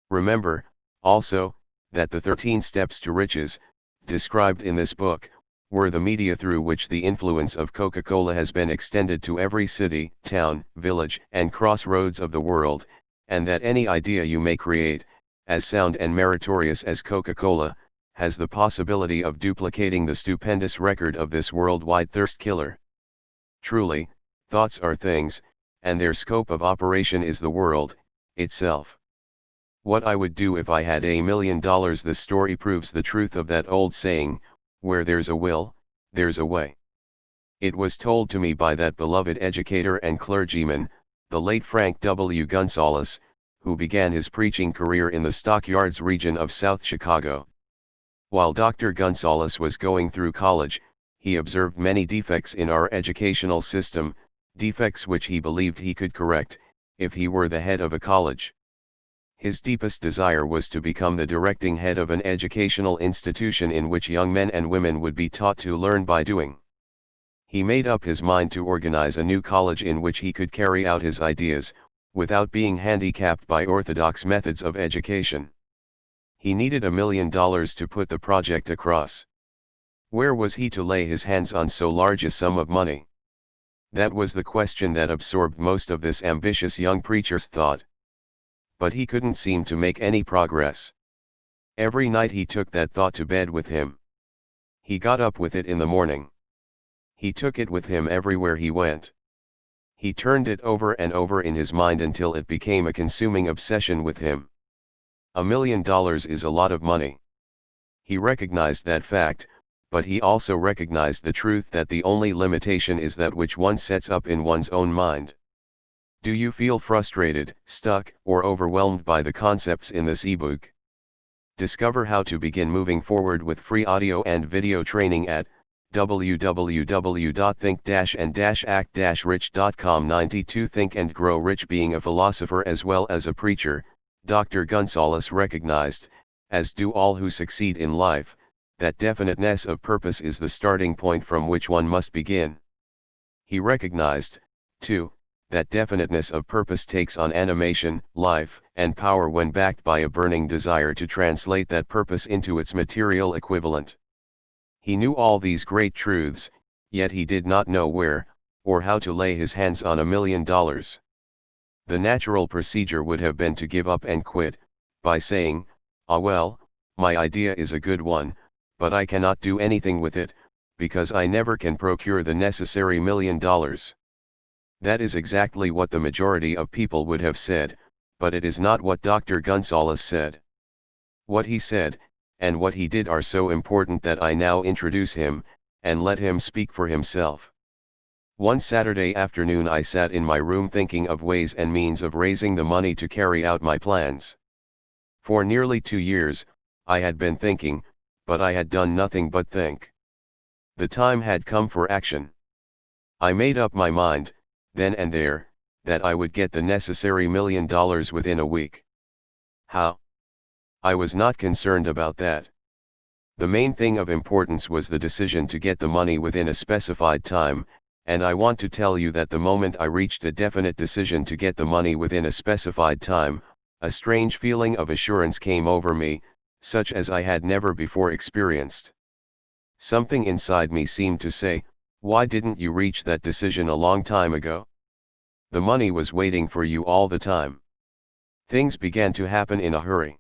Remember, also, that the 13 steps to riches, described in this book, were the media through which the influence of Coca-Cola has been extended to every city, town, village, and crossroads of the world, and that any idea you may create, as sound and meritorious as Coca-Cola, has the possibility of duplicating the stupendous record of this worldwide thirst killer. Truly, thoughts are things, and their scope of operation is the world itself. What I would do if I had $1 million. This story proves the truth of that old saying, where there's a will, there's a way. It was told to me by that beloved educator and clergyman, the late Frank W. Gonzalez, who began his preaching career in the Stockyards region of South Chicago. While Dr. Gonzalez was going through college, he observed many defects in our educational system, defects which he believed he could correct, if he were the head of a college. His deepest desire was to become the directing head of an educational institution in which young men and women would be taught to learn by doing. He made up his mind to organize a new college in which he could carry out his ideas, without being handicapped by orthodox methods of education. He needed $1 million to put the project across. Where was he to lay his hands on so large a sum of money? That was the question that absorbed most of this ambitious young preacher's thought. But he couldn't seem to make any progress. Every night he took that thought to bed with him. He got up with it in the morning. He took it with him everywhere he went. He turned it over and over in his mind until it became a consuming obsession with him. $1 million is a lot of money. He recognized that fact, but he also recognized the truth that the only limitation is that which one sets up in one's own mind. Do you feel frustrated, stuck, or overwhelmed by the concepts in this ebook? Discover how to begin moving forward with free audio and video training at www.think-and-act-rich.com. 92 Think and Grow Rich. Being a philosopher as well as a preacher, Dr. Gonzalez recognized, as do all who succeed in life, that definiteness of purpose is the starting point from which one must begin. He recognized, too, that definiteness of purpose takes on animation, life, and power when backed by a burning desire to translate that purpose into its material equivalent. He knew all these great truths, yet he did not know where, or how to lay his hands on $1 million. The natural procedure would have been to give up and quit, by saying, "Ah well, my idea is a good one, but I cannot do anything with it, because I never can procure the necessary $1 million. That is exactly what the majority of people would have said, but it is not what Dr. Gonzalez said. What he said, and what he did are so important that I now introduce him, and let him speak for himself. One Saturday afternoon I sat in my room thinking of ways and means of raising the money to carry out my plans. For nearly 2 years, I had been thinking, but I had done nothing but think. The time had come for action. I made up my mind, then and there, that I would get the necessary $1 million within a week. How? I was not concerned about that. The main thing of importance was the decision to get the money within a specified time, and I want to tell you that the moment I reached a definite decision to get the money within a specified time, a strange feeling of assurance came over me, such as I had never before experienced. Something inside me seemed to say, "Why didn't you reach that decision a long time ago? The money was waiting for you all the time." Things began to happen in a hurry.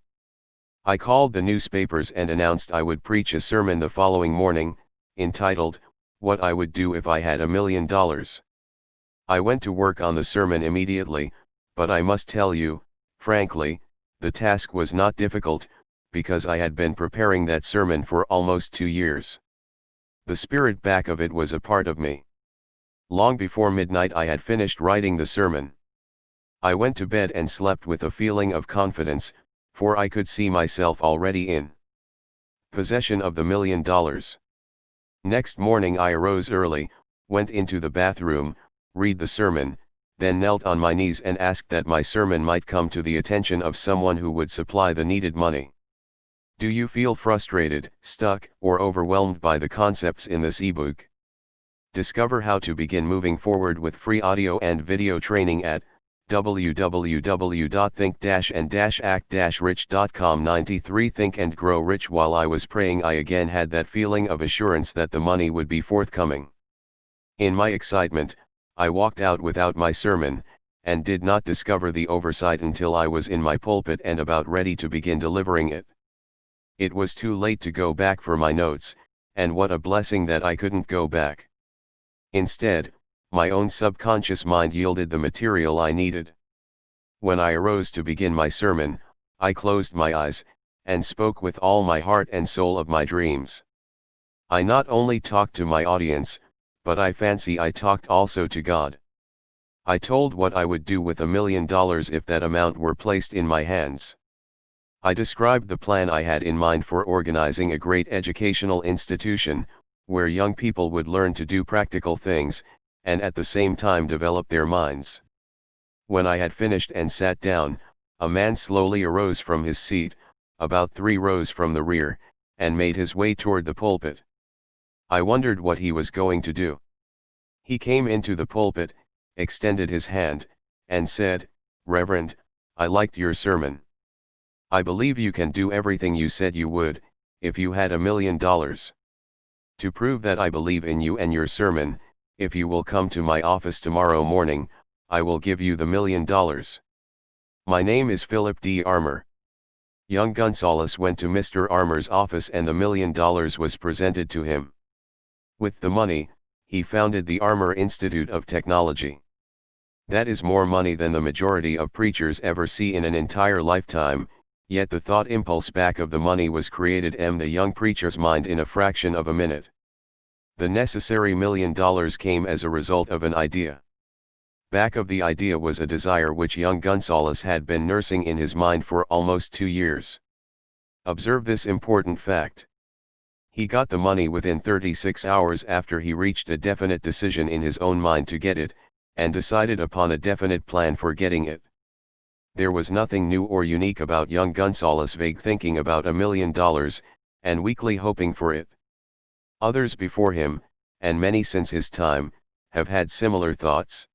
I called the newspapers and announced I would preach a sermon the following morning, entitled, "What I Would Do If I Had $1 Million." I went to work on the sermon immediately, but I must tell you, frankly, the task was not difficult, because I had been preparing that sermon for almost 2 years. The spirit back of it was a part of me. Long before midnight I had finished writing the sermon. I went to bed and slept with a feeling of confidence, for I could see myself already in possession of the $1 million. Next morning I arose early, went into the bathroom, read the sermon, then knelt on my knees and asked that my sermon might come to the attention of someone who would supply the needed money. Do you feel frustrated, stuck, or overwhelmed by the concepts in this ebook? Discover how to begin moving forward with free audio and video training at www.think-and-act-rich.com. 93 Think and Grow Rich. While I was praying, I again had that feeling of assurance that the money would be forthcoming. In my excitement, I walked out without my sermon, and did not discover the oversight until I was in my pulpit and about ready to begin delivering it. It was too late to go back for my notes, and what a blessing that I couldn't go back. Instead, my own subconscious mind yielded the material I needed. When I arose to begin my sermon, I closed my eyes, and spoke with all my heart and soul of my dreams. I not only talked to my audience, but I fancy I talked also to God. I told what I would do with $1 million if that amount were placed in my hands. I described the plan I had in mind for organizing a great educational institution, where young people would learn to do practical things, and at the same time develop their minds. When I had finished and sat down, a man slowly arose from his seat, about 3 rows from the rear, and made his way toward the pulpit. I wondered what he was going to do. He came into the pulpit, extended his hand, and said, "Reverend, I liked your sermon. I believe you can do everything you said you would, if you had $1 million. To prove that I believe in you and your sermon, if you will come to my office tomorrow morning, I will give you the $1 million. My name is Philip D. Armour." Young Gonzalez went to Mr. Armour's office and the $1 million was presented to him. With the money, he founded the Armour Institute of Technology. That is more money than the majority of preachers ever see in an entire lifetime, yet the thought impulse back of the money was created in the young preacher's mind in a fraction of a minute. The necessary $1 million came as a result of an idea. Back of the idea was a desire which young Gonzalez had been nursing in his mind for almost 2 years. Observe this important fact. He got the money within 36 hours after he reached a definite decision in his own mind to get it, and decided upon a definite plan for getting it. There was nothing new or unique about young Gonzalez' vague thinking about $1 million, and weakly hoping for it. Others before him, and many since his time, have had similar thoughts.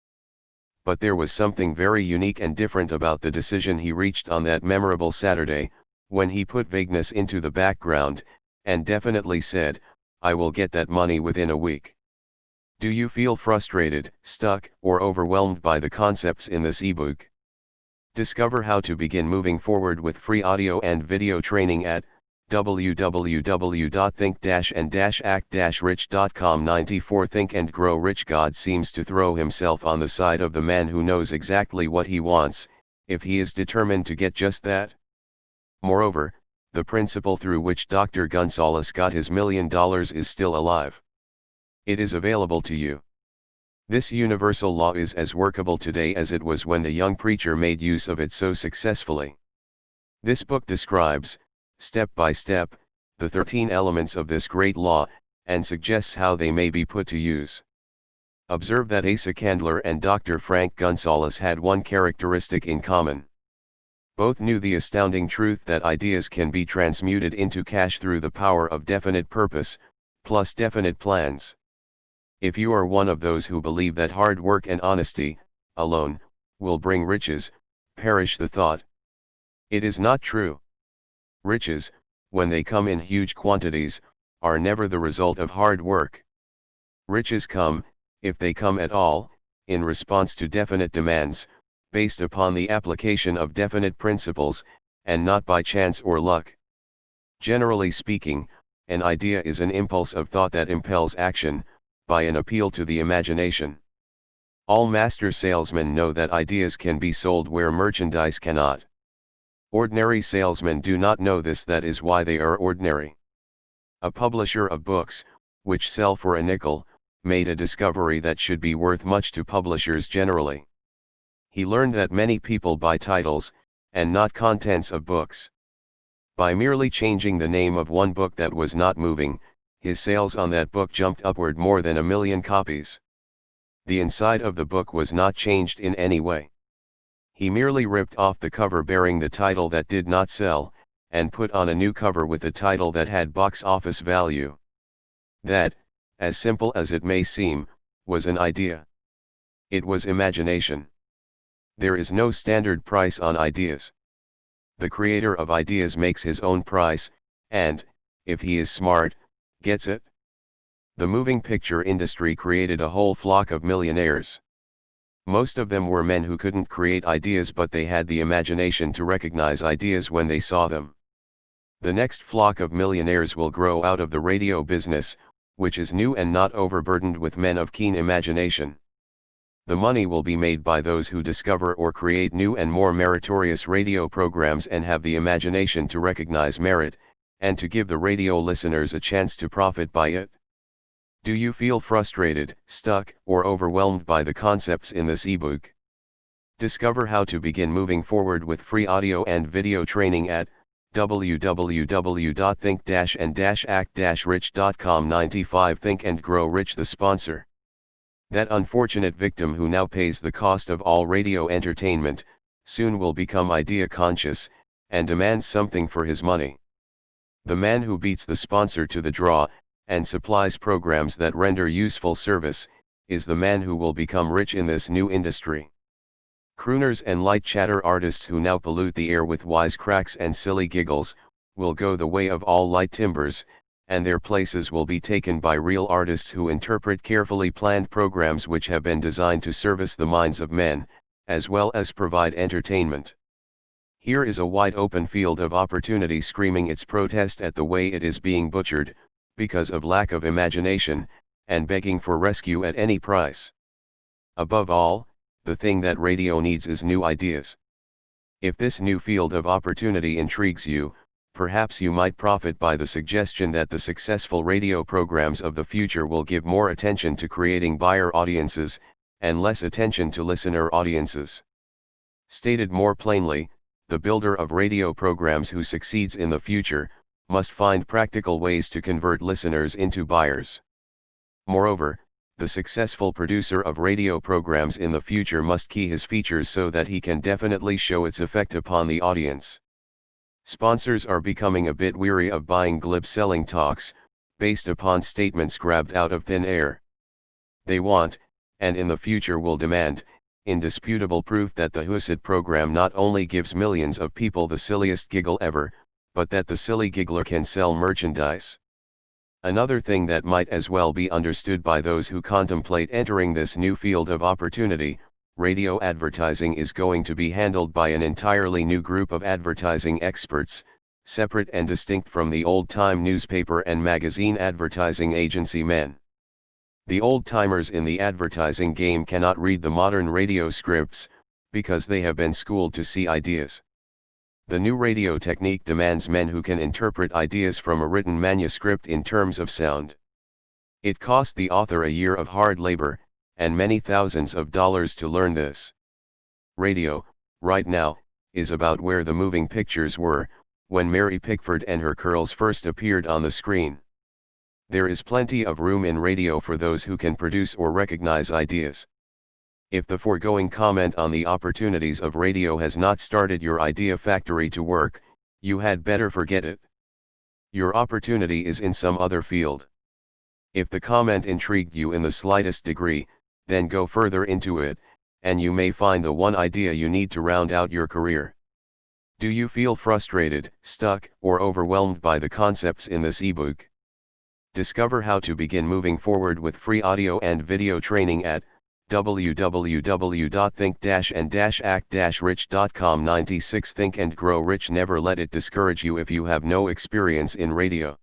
But there was something very unique and different about the decision he reached on that memorable Saturday, when he put vagueness into the background, and definitely said, "I will get that money within a week." Do you feel frustrated, stuck, or overwhelmed by the concepts in this ebook? Discover how to begin moving forward with free audio and video training at www.think-and-act-rich.com. 94 Think and Grow Rich. God seems to throw himself on the side of the man who knows exactly what he wants, if he is determined to get just that. Moreover, the principle through which Dr. Gonzalez got his $1 million is still alive. It is available to you. This universal law is as workable today as it was when the young preacher made use of it so successfully. This book describes, step by step, the 13 elements of this great law, and suggests how they may be put to use. Observe that Asa Candler and Dr. Frank Gonzalez had one characteristic in common. Both knew the astounding truth that ideas can be transmuted into cash through the power of definite purpose, plus definite plans. If you are one of those who believe that hard work and honesty, alone, will bring riches, perish the thought. It is not true. Riches, when they come in huge quantities, are never the result of hard work. Riches come, if they come at all, in response to definite demands, based upon the application of definite principles, and not by chance or luck. Generally speaking, an idea is an impulse of thought that impels action, by an appeal to the imagination. All master salesmen know that ideas can be sold where merchandise cannot. Ordinary salesmen do not know this, that is why they are ordinary. A publisher of books, which sell for a nickel, made a discovery that should be worth much to publishers generally. He learned that many people buy titles, and not contents of books. By merely changing the name of one book that was not moving, his sales on that book jumped upward more than 1 million copies. The inside of the book was not changed in any way. He merely ripped off the cover bearing the title that did not sell, and put on a new cover with the title that had box office value. That, as simple as it may seem, was an idea. It was imagination. There is no standard price on ideas. The creator of ideas makes his own price, and, if he is smart, gets it. The moving picture industry created a whole flock of millionaires. Most of them were men who couldn't create ideas, but they had the imagination to recognize ideas when they saw them. The next flock of millionaires will grow out of the radio business, which is new and not overburdened with men of keen imagination. The money will be made by those who discover or create new and more meritorious radio programs and have the imagination to recognize merit, and to give the radio listeners a chance to profit by it. Do you feel frustrated, stuck, or overwhelmed by the concepts in this ebook? Discover how to begin moving forward with free audio and video training at www.think-and-act-rich.com. 95 Think and Grow Rich. The sponsor. That unfortunate victim who now pays the cost of all radio entertainment, soon will become idea conscious, and demands something for his money. The man who beats the sponsor to the draw, and supplies programs that render useful service, is the man who will become rich in this new industry. Crooners and light chatter artists who now pollute the air with wisecracks and silly giggles, will go the way of all light timbers, and their places will be taken by real artists who interpret carefully planned programs which have been designed to service the minds of men, as well as provide entertainment. Here is a wide open field of opportunity screaming its protest at the way it is being butchered, because of lack of imagination, and begging for rescue at any price. Above all, the thing that radio needs is new ideas. If this new field of opportunity intrigues you, perhaps you might profit by the suggestion that the successful radio programs of the future will give more attention to creating buyer audiences, and less attention to listener audiences. Stated more plainly, the builder of radio programs who succeeds in the future, must find practical ways to convert listeners into buyers. Moreover, the successful producer of radio programs in the future must key his features so that he can definitely show its effect upon the audience. Sponsors are becoming a bit weary of buying glib selling talks, based upon statements grabbed out of thin air. They want, and in the future will demand, indisputable proof that the Husid program not only gives millions of people the silliest giggle ever, but that the silly giggler can sell merchandise. Another thing that might as well be understood by those who contemplate entering this new field of opportunity: radio advertising is going to be handled by an entirely new group of advertising experts, separate and distinct from the old-time newspaper and magazine advertising agency men. The old-timers in the advertising game cannot read the modern radio scripts, because they have been schooled to see ideas. The new radio technique demands men who can interpret ideas from a written manuscript in terms of sound. It cost the author a year of hard labor, and many thousands of dollars to learn this. Radio, right now, is about where the moving pictures were, when Mary Pickford and her curls first appeared on the screen. There is plenty of room in radio for those who can produce or recognize ideas. If the foregoing comment on the opportunities of radio has not started your idea factory to work, you had better forget it. Your opportunity is in some other field. If the comment intrigued you in the slightest degree, then go further into it, and you may find the one idea you need to round out your career. Do you feel frustrated, stuck, or overwhelmed by the concepts in this ebook? Discover how to begin moving forward with free audio and video training at www.think-and-act-rich.com. 96 Think and Grow Rich. Never let it discourage you if you have no experience in radio.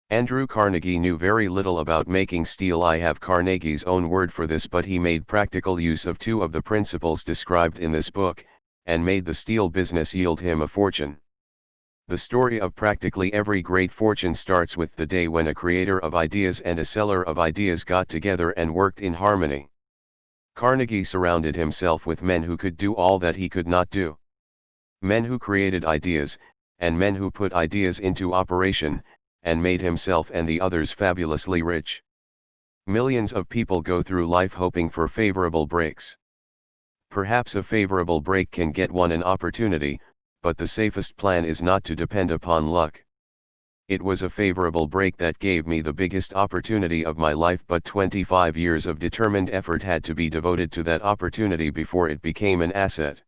Andrew Carnegie knew very little about making steel. I have Carnegie's own word for this, but he made practical use of two of the principles described in this book, and made the steel business yield him a fortune. The story of practically every great fortune starts with the day when a creator of ideas and a seller of ideas got together and worked in harmony. Carnegie surrounded himself with men who could do all that he could not do. Men who created ideas, and men who put ideas into operation, and made himself and the others fabulously rich. Millions of people go through life hoping for favorable breaks. Perhaps a favorable break can get one an opportunity, but the safest plan is not to depend upon luck. It was a favorable break that gave me the biggest opportunity of my life, but 25 years of determined effort had to be devoted to that opportunity before it became an asset.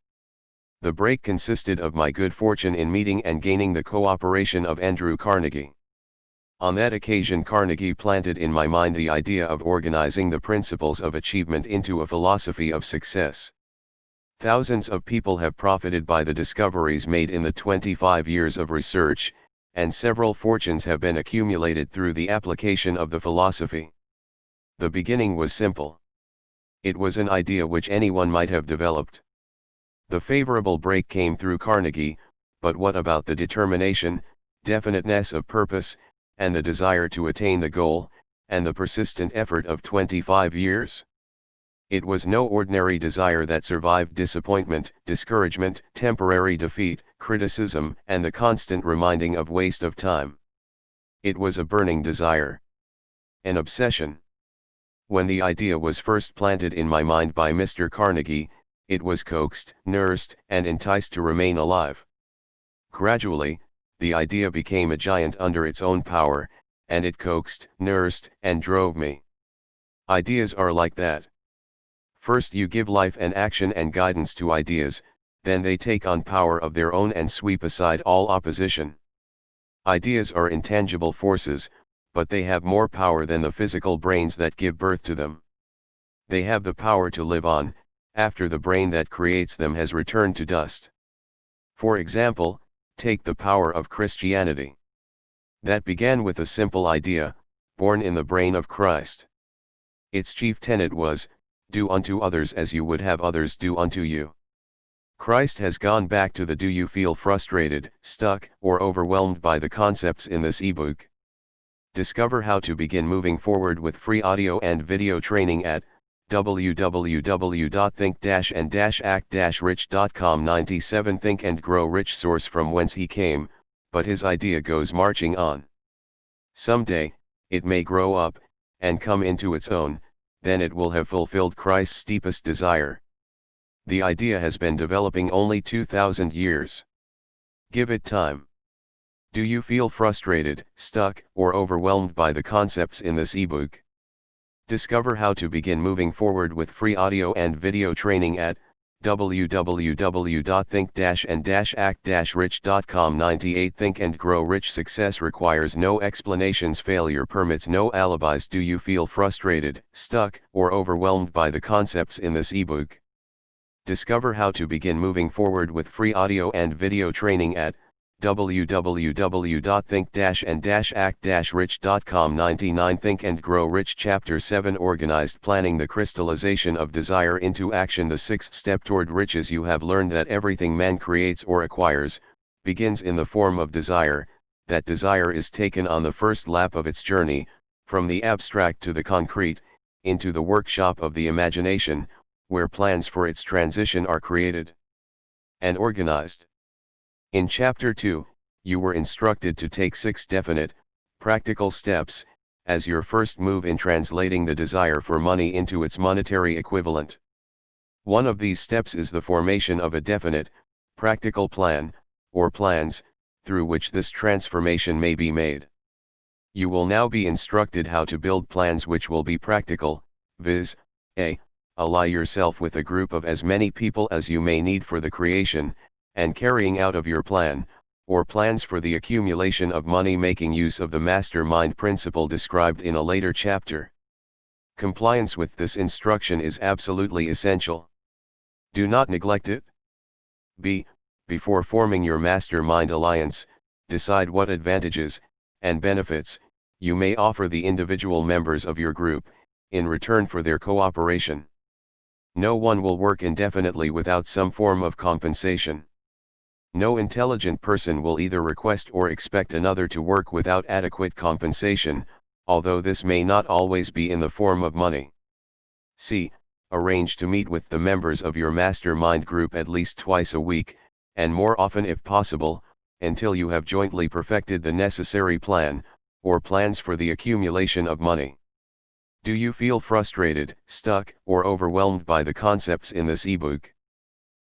The break consisted of my good fortune in meeting and gaining the cooperation of Andrew Carnegie. On that occasion, Carnegie planted in my mind the idea of organizing the principles of achievement into a philosophy of success. Thousands of people have profited by the discoveries made in the 25 years of research, and several fortunes have been accumulated through the application of the philosophy. The beginning was simple. It was an idea which anyone might have developed. The favorable break came through Carnegie, but what about the determination, definiteness of purpose, and the desire to attain the goal, and the persistent effort of 25 years? It was no ordinary desire that survived disappointment, discouragement, temporary defeat, criticism, and the constant reminding of waste of time. It was a burning desire. An obsession. When the idea was first planted in my mind by Mr. Carnegie, it was coaxed, nursed, and enticed to remain alive. Gradually, the idea became a giant under its own power, and it coaxed, nursed, and drove me. Ideas are like that. First you give life and action and guidance to ideas, then they take on power of their own and sweep aside all opposition. Ideas are intangible forces, but they have more power than the physical brains that give birth to them. They have the power to live on, after the brain that creates them has returned to dust. For example, take the power of Christianity. That began with a simple idea, born in the brain of Christ. Its chief tenet was, do unto others as you would have others do unto you. Christ has gone back to the do you feel frustrated, stuck, or overwhelmed by the concepts in this ebook? Discover how to begin moving forward with free audio and video training at www.think-and-act-rich.com. 97 Think and Grow Rich. Source from whence he came, but his idea goes marching on. Someday, it may grow up, and come into its own, then it will have fulfilled Christ's deepest desire. The idea has been developing only 2,000 years. Give it time. Do you feel frustrated, stuck, or overwhelmed by the concepts in this ebook? Discover how to begin moving forward with free audio and video training at www.think-and-act-rich.com. 98 Think and Grow Rich. Success requires no explanations. Failure permits no alibis. Do you feel frustrated, stuck, or overwhelmed by the concepts in this ebook? Discover how to begin moving forward with free audio and video training at www.think-and-act-rich.com. 99 Think and Grow Rich. Chapter 7 Organized Planning. The crystallization of desire into action. The sixth step toward riches. You have learned that everything man creates or acquires, begins in the form of desire. That desire is taken on the first lap of its journey, from the abstract to the concrete, into the workshop of the imagination, where plans for its transition are created and organized. In Chapter 2, you were instructed to take 6 definite, practical steps, as your first move in translating the desire for money into its monetary equivalent. One of these steps is the formation of a definite, practical plan, or plans, through which this transformation may be made. You will now be instructed how to build plans which will be practical, viz. A. Ally yourself with a group of as many people as you may need for the creation and carrying out of your plan, or plans for the accumulation of money, making use of the mastermind principle described in a later chapter. Compliance with this instruction is absolutely essential. Do not neglect it. B. Before forming your mastermind alliance, decide what advantages and benefits you may offer the individual members of your group in return for their cooperation. No one will work indefinitely without some form of compensation. No intelligent person will either request or expect another to work without adequate compensation, although this may not always be in the form of money. C. Arrange to meet with the members of your mastermind group at least twice a week, and more often if possible, until you have jointly perfected the necessary plan, or plans for the accumulation of money. Do you feel frustrated, stuck, or overwhelmed by the concepts in this ebook?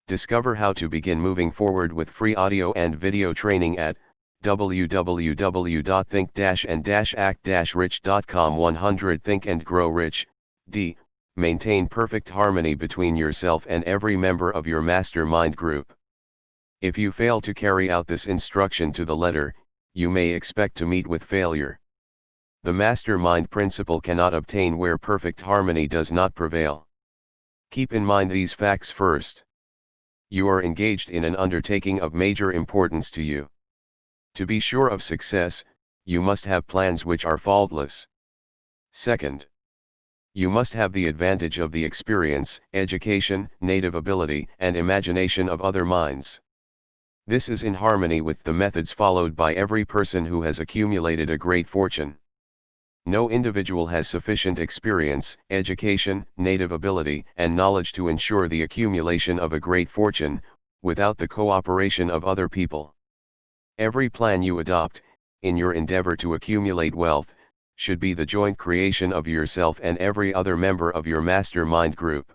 Discover how to begin moving forward with free audio and video training at www.think-and-act-rich.com. 100 Think and Grow Rich. D. Maintain perfect harmony between yourself and every member of your mastermind group. If you fail to carry out this instruction to the letter, you may expect to meet with failure. The mastermind principle cannot obtain where perfect harmony does not prevail. Keep in mind these facts first. You are engaged in an undertaking of major importance to you. To be sure of success, you must have plans which are faultless. Second, you must have the advantage of the experience, education, native ability, and imagination of other minds. This is in harmony with the methods followed by every person who has accumulated a great fortune. No individual has sufficient experience, education, native ability, and knowledge to ensure the accumulation of a great fortune, without the cooperation of other people. Every plan you adopt, in your endeavor to accumulate wealth, should be the joint creation of yourself and every other member of your mastermind group.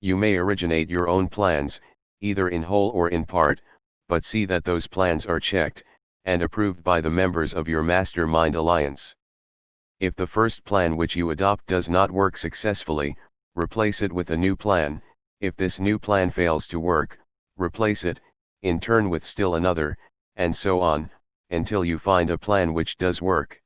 You may originate your own plans, either in whole or in part, but see that those plans are checked and approved by the members of your mastermind alliance. If the first plan which you adopt does not work successfully, replace it with a new plan. If this new plan fails to work, replace it, in turn with still another, and so on, until you find a plan which does work.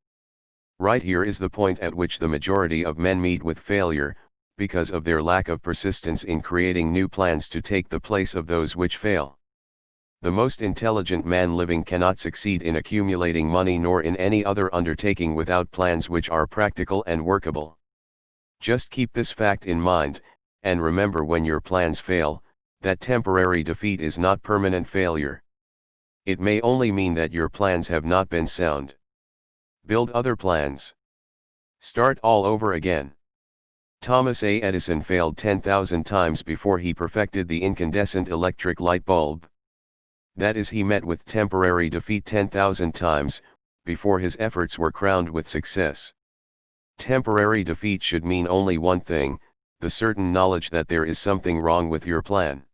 Right here is the point at which the majority of men meet with failure, because of their lack of persistence in creating new plans to take the place of those which fail. The most intelligent man living cannot succeed in accumulating money nor in any other undertaking without plans which are practical and workable. Just keep this fact in mind, and remember when your plans fail, that temporary defeat is not permanent failure. It may only mean that your plans have not been sound. Build other plans. Start all over again. Thomas A. Edison failed 10,000 times before he perfected the incandescent electric light bulb. That is, he met with temporary defeat 10,000 times, before his efforts were crowned with success. Temporary defeat should mean only one thing, the certain knowledge that there is something wrong with your plan.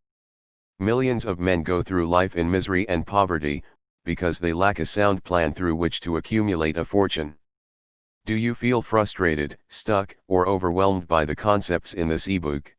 Millions of men go through life in misery and poverty, because they lack a sound plan through which to accumulate a fortune. Do you feel frustrated, stuck, or overwhelmed by the concepts in this ebook?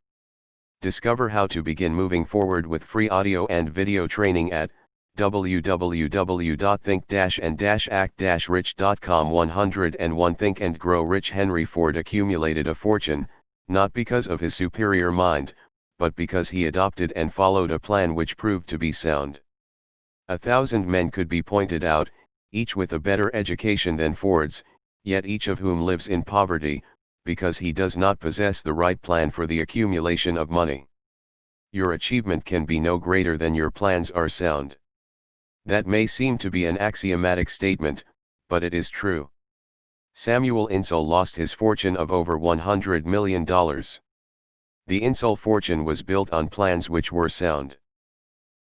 Discover how to begin moving forward with free audio and video training at www.think-and-act-rich.com. 101 Think and Grow Rich. Henry Ford accumulated a fortune, not because of his superior mind, but because he adopted and followed a plan which proved to be sound. 1,000 men could be pointed out, each with a better education than Ford's, yet each of whom lives in poverty, because he does not possess the right plan for the accumulation of money. Your achievement can be no greater than your plans are sound. That may seem to be an axiomatic statement, but it is true. Samuel Insull lost his fortune of over $100 million. The Insull fortune was built on plans which were sound.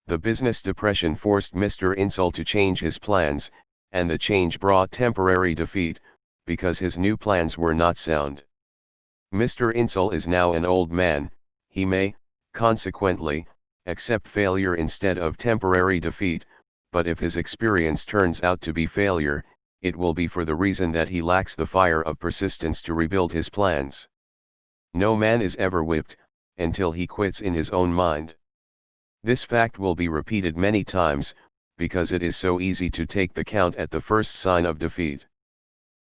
The business depression forced Mr. Insull to change his plans, and the change brought temporary defeat, because his new plans were not sound. Mr. Insull is now an old man. He may, consequently, accept failure instead of temporary defeat, but if his experience turns out to be failure, it will be for the reason that he lacks the fire of persistence to rebuild his plans. No man is ever whipped, until he quits in his own mind. This fact will be repeated many times, because it is so easy to take the count at the first sign of defeat.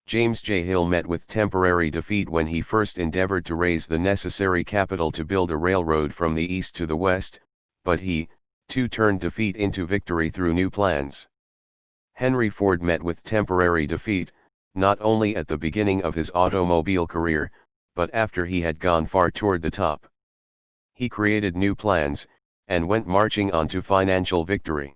James J. Hill met with temporary defeat when he first endeavored to raise the necessary capital to build a railroad from the east to the west, but he, too, turned defeat into victory through new plans. Henry Ford met with temporary defeat, not only at the beginning of his automobile career, but after he had gone far toward the top. He created new plans, and went marching on to financial victory.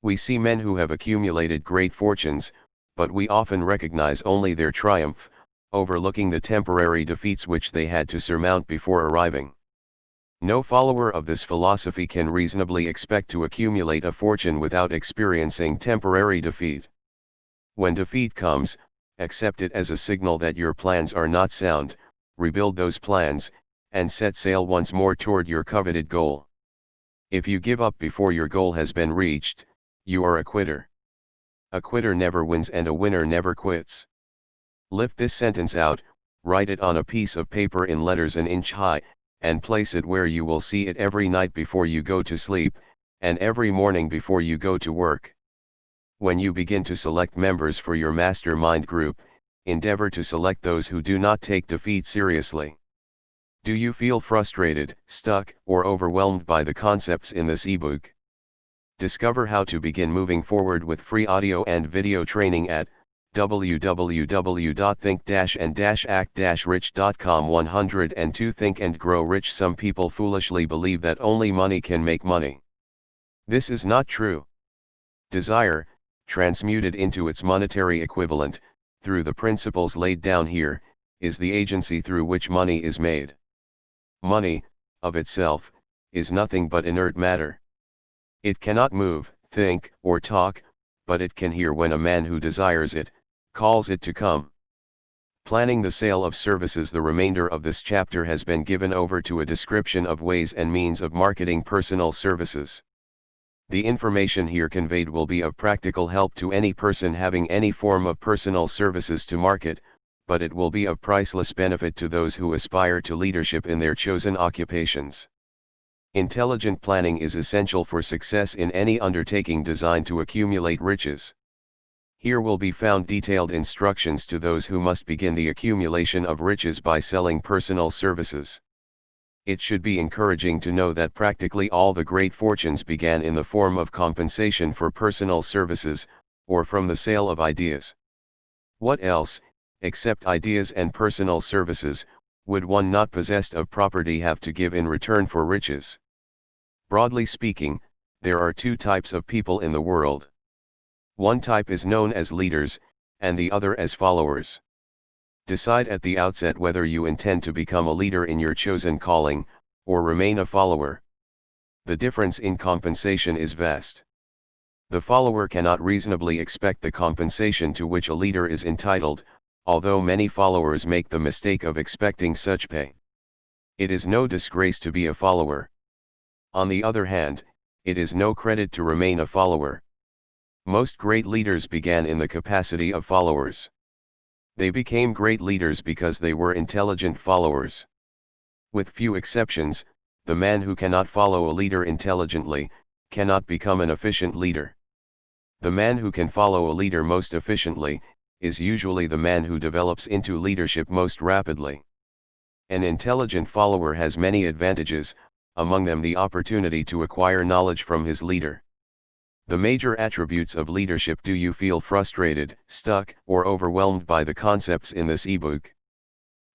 We see men who have accumulated great fortunes, but we often recognize only their triumph, overlooking the temporary defeats which they had to surmount before arriving. No follower of this philosophy can reasonably expect to accumulate a fortune without experiencing temporary defeat. When defeat comes, accept it as a signal that your plans are not sound, rebuild those plans, and set sail once more toward your coveted goal. If you give up before your goal has been reached, you are a quitter. A quitter never wins and a winner never quits. Lift this sentence out, write it on a piece of paper in letters an inch high, and place it where you will see it every night before you go to sleep, and every morning before you go to work. When you begin to select members for your mastermind group, endeavor to select those who do not take defeat seriously. Do you feel frustrated, stuck, or overwhelmed by the concepts in this ebook? Discover how to begin moving forward with free audio and video training at www.think-and-act-rich.com. 102 Think and Grow Rich. Some people foolishly believe that only money can make money. This is not true. Desire, transmuted into its monetary equivalent, through the principles laid down here, is the agency through which money is made. Money, of itself, is nothing but inert matter. It cannot move, think, or talk, but it can hear when a man who desires it, calls it to come. Planning the sale of services. The remainder of this chapter has been given over to a description of ways and means of marketing personal services. The information here conveyed will be of practical help to any person having any form of personal services to market, but it will be of priceless benefit to those who aspire to leadership in their chosen occupations. Intelligent planning is essential for success in any undertaking designed to accumulate riches. Here will be found detailed instructions to those who must begin the accumulation of riches by selling personal services. It should be encouraging to know that practically all the great fortunes began in the form of compensation for personal services, or from the sale of ideas. What else, except ideas and personal services, would one not possessed of property have to give in return for riches? Broadly speaking, there are two types of people in the world. One type is known as leaders, and the other as followers. Decide at the outset whether you intend to become a leader in your chosen calling, or remain a follower. The difference in compensation is vast. The follower cannot reasonably expect the compensation to which a leader is entitled, although many followers make the mistake of expecting such pay. It is no disgrace to be a follower. On the other hand, it is no credit to remain a follower. Most great leaders began in the capacity of followers. They became great leaders because they were intelligent followers. With few exceptions, the man who cannot follow a leader intelligently, cannot become an efficient leader. The man who can follow a leader most efficiently, is usually the man who develops into leadership most rapidly. An intelligent follower has many advantages, among them the opportunity to acquire knowledge from his leader. The major attributes of leadership. Do you feel frustrated, stuck, or overwhelmed by the concepts in this ebook?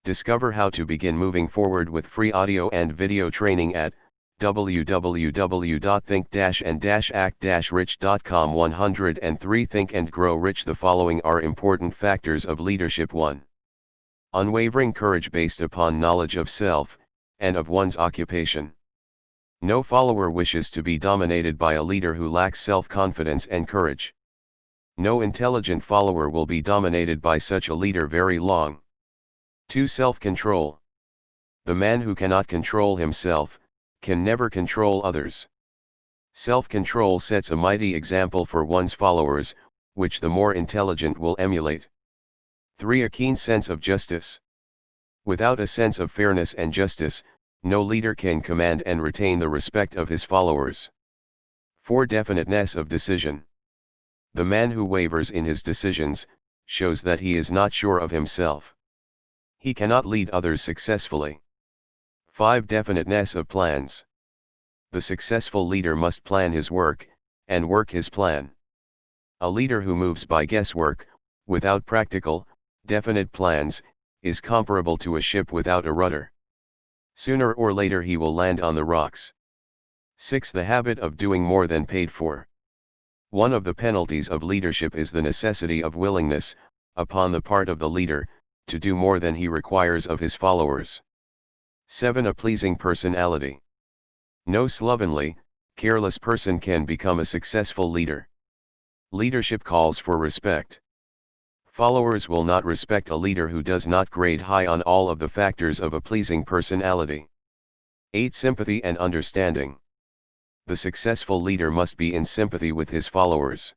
Discover how to begin moving forward with free audio and video training at www.think-and-act-rich.com 103 Think and Grow Rich. The following are important factors of leadership. 1. Unwavering courage based upon knowledge of self, and of one's occupation. No follower wishes to be dominated by a leader who lacks self-confidence and courage. No intelligent follower will be dominated by such a leader very long. 2. Self-control. The man who cannot control himself, can never control others. Self-control sets a mighty example for one's followers, which the more intelligent will emulate. 3. A keen sense of justice. Without a sense of fairness and justice, no leader can command and retain the respect of his followers. 4. Definiteness of decision. The man who wavers in his decisions, shows that he is not sure of himself. He cannot lead others successfully. 5. Definiteness of plans. The successful leader must plan his work, and work his plan. A leader who moves by guesswork, without practical, definite plans, is comparable to a ship without a rudder. Sooner or later he will land on the rocks. 6. The habit of doing more than paid for. One of the penalties of leadership is the necessity of willingness, upon the part of the leader, to do more than he requires of his followers. 7. A pleasing personality. No slovenly, careless person can become a successful leader. Leadership calls for respect. Followers will not respect a leader who does not grade high on all of the factors of a pleasing personality. 8. Sympathy and understanding. The successful leader must be in sympathy with his followers.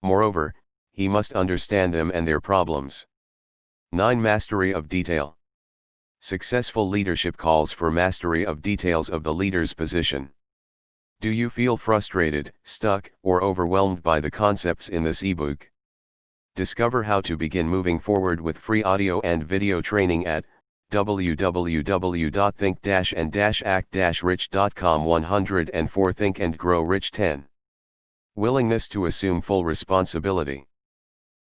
Moreover, he must understand them and their problems. 9. Mastery of detail. Successful leadership calls for mastery of details of the leader's position. Do you feel frustrated, stuck, or overwhelmed by the concepts in this ebook? Discover how to begin moving forward with free audio and video training at www.think-and-act-rich.com 104 Think and Grow Rich. 10. Willingness to assume full responsibility.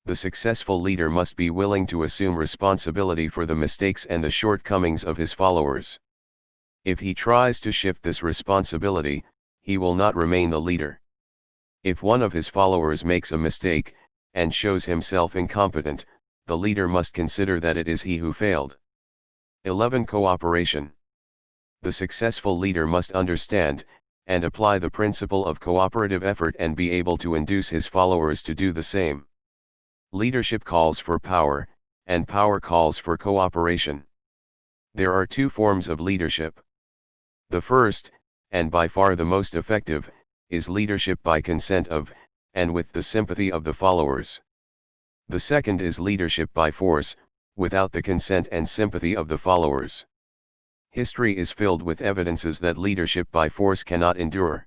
The successful leader must be willing to assume responsibility for the mistakes and the shortcomings of his followers. If he tries to shift this responsibility, he will not remain the leader. If one of his followers makes a mistake, and shows himself incompetent, the leader must consider that it is he who failed. 11. Cooperation. The successful leader must understand, and apply the principle of cooperative effort and be able to induce his followers to do the same. Leadership calls for power, and power calls for cooperation. There are two forms of leadership. The first, and by far the most effective, is leadership by consent of, and with the sympathy of the followers. The second is leadership by force, without the consent and sympathy of the followers. History is filled with evidences that leadership by force cannot endure.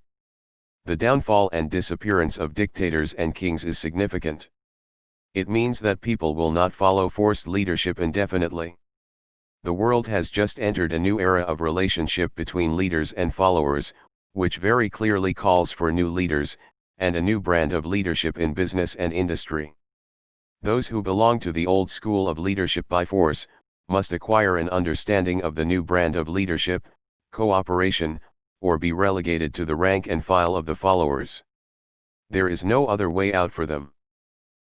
The downfall and disappearance of dictators and kings is significant. It means that people will not follow forced leadership indefinitely. The world has just entered a new era of relationship between leaders and followers, which very clearly calls for new leaders, and a new brand of leadership in business and industry. Those who belong to the old school of leadership by force, must acquire an understanding of the new brand of leadership, cooperation, or be relegated to the rank and file of the followers. There is no other way out for them.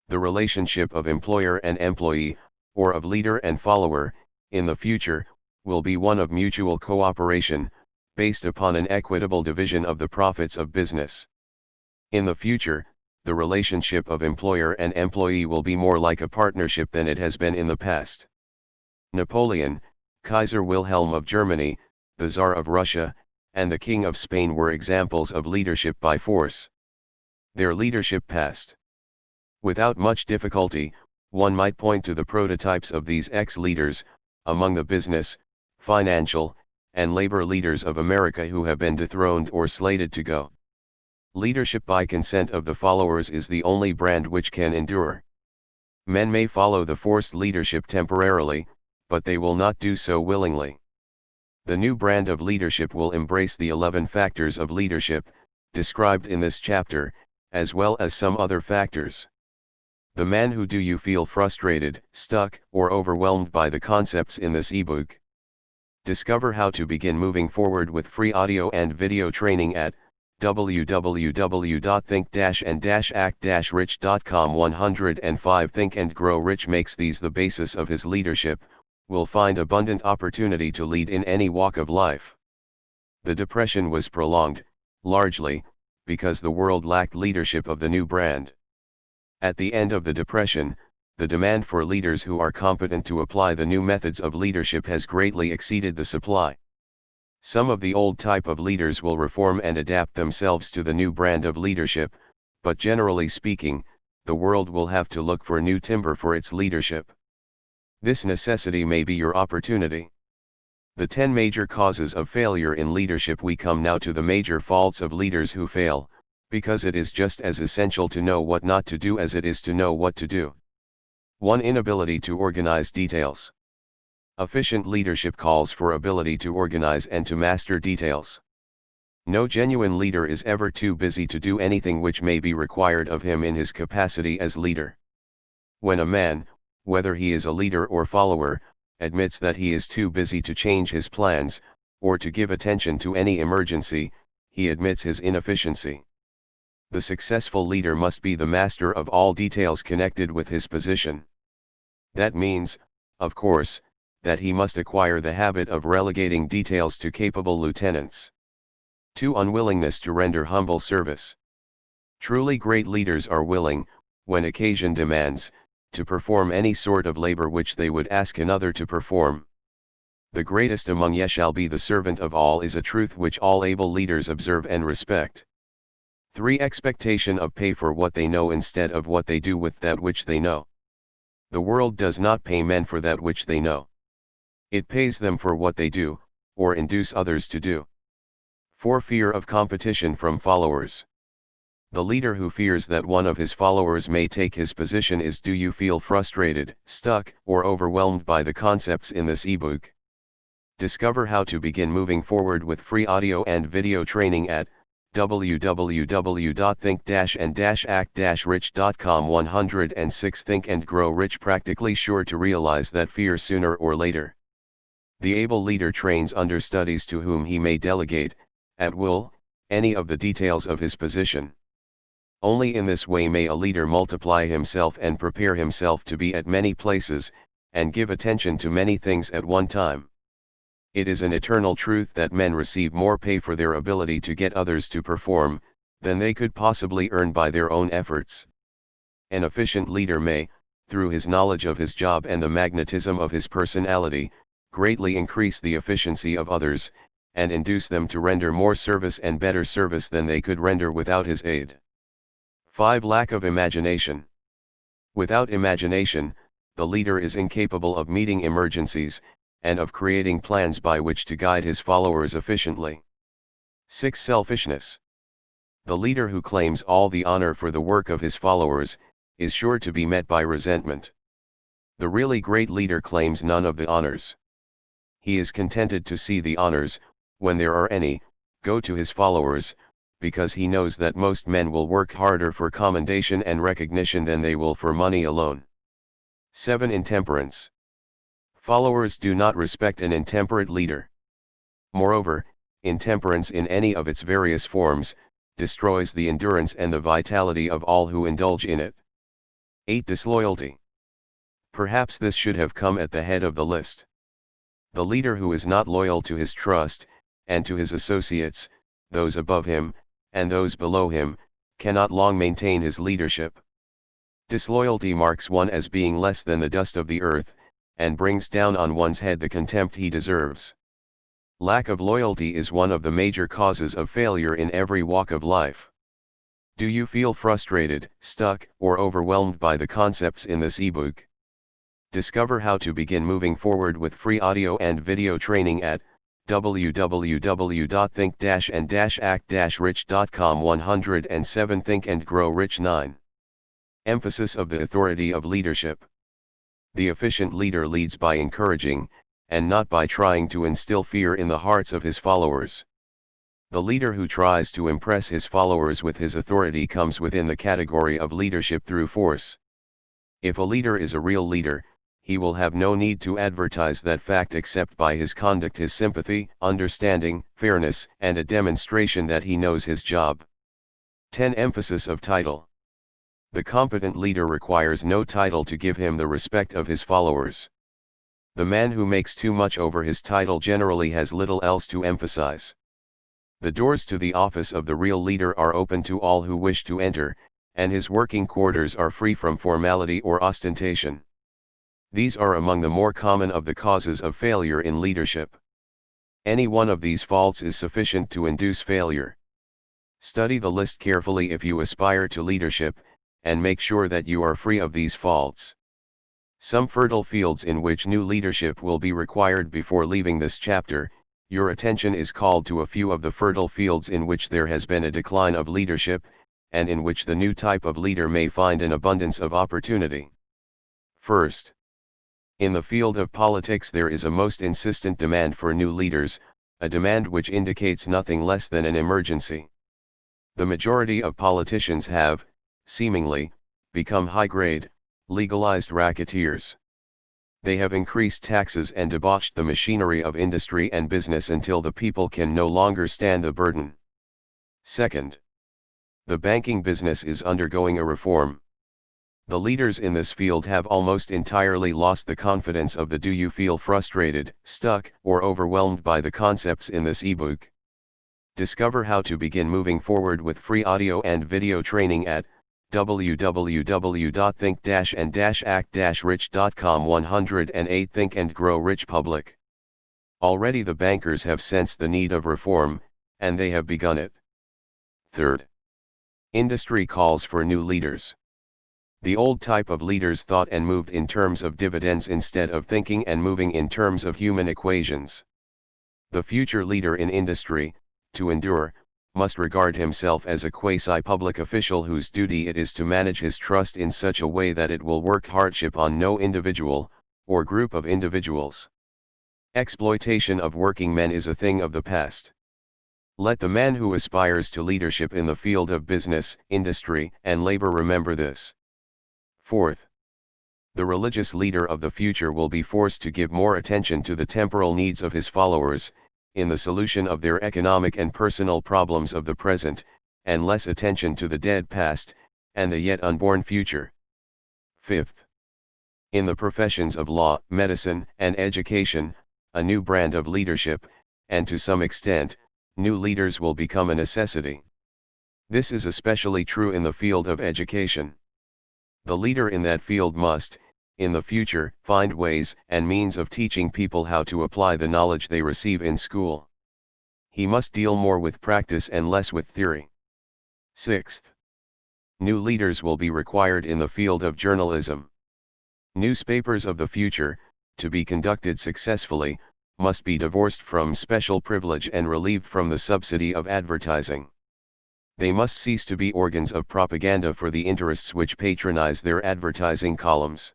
The relationship of employer and employee, or of leader and follower, in the future, will be one of mutual cooperation, based upon an equitable division of the profits of business. In the future, the relationship of employer and employee will be more like a partnership than it has been in the past. Napoleon, Kaiser Wilhelm of Germany, the Tsar of Russia, and the King of Spain were examples of leadership by force. Their leadership passed. Without much difficulty, one might point to the prototypes of these ex-leaders, among the business, financial, and labor leaders of America who have been dethroned or slated to go. Leadership by consent of the followers is the only brand which can endure. Men may follow the forced leadership temporarily, but they will not do so willingly. The new brand of leadership will embrace the 11 factors of leadership, described in this chapter, as well as some other factors. The man who do you feel frustrated, stuck, or overwhelmed by the concepts in this ebook? Discover how to begin moving forward with free audio and video training at www.think-and-act-rich.com. 105 Think and Grow Rich makes these the basis of his leadership, will find abundant opportunity to lead in any walk of life. The Depression was prolonged, largely, because the world lacked leadership of the new brand. At the end of the Depression, the demand for leaders who are competent to apply the new methods of leadership has greatly exceeded the supply. Some of the old type of leaders will reform and adapt themselves to the new brand of leadership, but generally speaking, the world will have to look for new timber for its leadership. This necessity may be your opportunity. The 10 major causes of failure in leadership. We come now to the major faults of leaders who fail, because it is just as essential to know what not to do as it is to know what to do. 1. Inability to organize details. Efficient leadership calls for ability to organize and to master details. No genuine leader is ever too busy to do anything which may be required of him in his capacity as leader. When a man, whether he is a leader or follower, admits that he is too busy to change his plans, or to give attention to any emergency, he admits his inefficiency. The successful leader must be the master of all details connected with his position. That means, of course, that he must acquire the habit of relegating details to capable lieutenants. 2. Unwillingness to render humble service. Truly great leaders are willing, when occasion demands, to perform any sort of labor which they would ask another to perform. The greatest among ye shall be the servant of all is a truth which all able leaders observe and respect. 3. Expectation of pay for what they know instead of what they do with that which they know. The world does not pay men for that which they know. It pays them for what they do, or induce others to do. 4. Fear of competition from followers. The leader who fears that one of his followers may take his position is. Do you feel frustrated, stuck, or overwhelmed by the concepts in this ebook? Discover how to begin moving forward with free audio and video training at www.think-and-act-rich.com. 106 Think and Grow Rich practically sure to realize that fear sooner or later. The able leader trains understudies to whom he may delegate, at will, any of the details of his position. Only in this way may a leader multiply himself and prepare himself to be at many places, and give attention to many things at one time. It is an eternal truth that men receive more pay for their ability to get others to perform, than they could possibly earn by their own efforts. An efficient leader may, through his knowledge of his job and the magnetism of his personality, greatly increase the efficiency of others, and induce them to render more service and better service than they could render without his aid. 5. Lack of imagination. Without imagination, the leader is incapable of meeting emergencies, and of creating plans by which to guide his followers efficiently. 6. Selfishness. The leader who claims all the honor for the work of his followers, is sure to be met by resentment. The really great leader claims none of the honors. He is contented to see the honors, when there are any, go to his followers, because he knows that most men will work harder for commendation and recognition than they will for money alone. 7. Intemperance. Followers do not respect an intemperate leader. Moreover, intemperance in any of its various forms, destroys the endurance and the vitality of all who indulge in it. 8. Disloyalty. Perhaps this should have come at the head of the list. The leader who is not loyal to his trust, and to his associates, those above him, and those below him, cannot long maintain his leadership. Disloyalty marks one as being less than the dust of the earth, and brings down on one's head the contempt he deserves. Lack of loyalty is one of the major causes of failure in every walk of life. Do you feel frustrated, stuck, or overwhelmed by the concepts in this ebook? Discover how to begin moving forward with free audio and video training at www.think-and-act-rich.com. 107 Think and Grow Rich. 9. Emphasis of the authority of leadership. The efficient leader leads by encouraging, and not by trying to instill fear in the hearts of his followers. The leader who tries to impress his followers with his authority comes within the category of leadership through force. If a leader is a real leader, he will have no need to advertise that fact except by his conduct, his sympathy, understanding, fairness, and a demonstration that he knows his job. 10. Emphasis of title. The competent leader requires no title to give him the respect of his followers. The man who makes too much over his title generally has little else to emphasize. The doors to the office of the real leader are open to all who wish to enter, and his working quarters are free from formality or ostentation. These are among the more common of the causes of failure in leadership. Any one of these faults is sufficient to induce failure. Study the list carefully if you aspire to leadership, and make sure that you are free of these faults. Some fertile fields in which new leadership will be required. Before leaving this chapter, your attention is called to a few of the fertile fields in which there has been a decline of leadership, and in which the new type of leader may find an abundance of opportunity. First, in the field of politics there is a most insistent demand for new leaders, a demand which indicates nothing less than an emergency. The majority of politicians have, seemingly, become high-grade, legalized racketeers. They have increased taxes and debauched the machinery of industry and business until the people can no longer stand the burden. Second, the banking business is undergoing a reform. The leaders in this field have almost entirely lost the confidence of the do you feel frustrated, stuck, or overwhelmed by the concepts in this ebook? Discover how to begin moving forward with free audio and video training at www.think-and-act-rich.com. 108 Think and Grow Rich Public. Already the bankers have sensed the need of reform, and they have begun it. Third, industry calls for new leaders. The old type of leaders thought and moved in terms of dividends instead of thinking and moving in terms of human equations. The future leader in industry, to endure, must regard himself as a quasi-public official whose duty it is to manage his trust in such a way that it will work hardship on no individual, or group of individuals. Exploitation of working men is a thing of the past. Let the man who aspires to leadership in the field of business, industry, and labor remember this. Fourth, the religious leader of the future will be forced to give more attention to the temporal needs of his followers, in the solution of their economic and personal problems of the present, and less attention to the dead past, and the yet unborn future. Fifth, in the professions of law, medicine, and education, a new brand of leadership, and to some extent, new leaders will become a necessity. This is especially true in the field of education. The leader in that field must, in the future, find ways and means of teaching people how to apply the knowledge they receive in school. He must deal more with practice and less with theory. Sixth, new leaders will be required in the field of journalism. Newspapers of the future, to be conducted successfully, must be divorced from special privilege and relieved from the subsidy of advertising. They must cease to be organs of propaganda for the interests which patronize their advertising columns.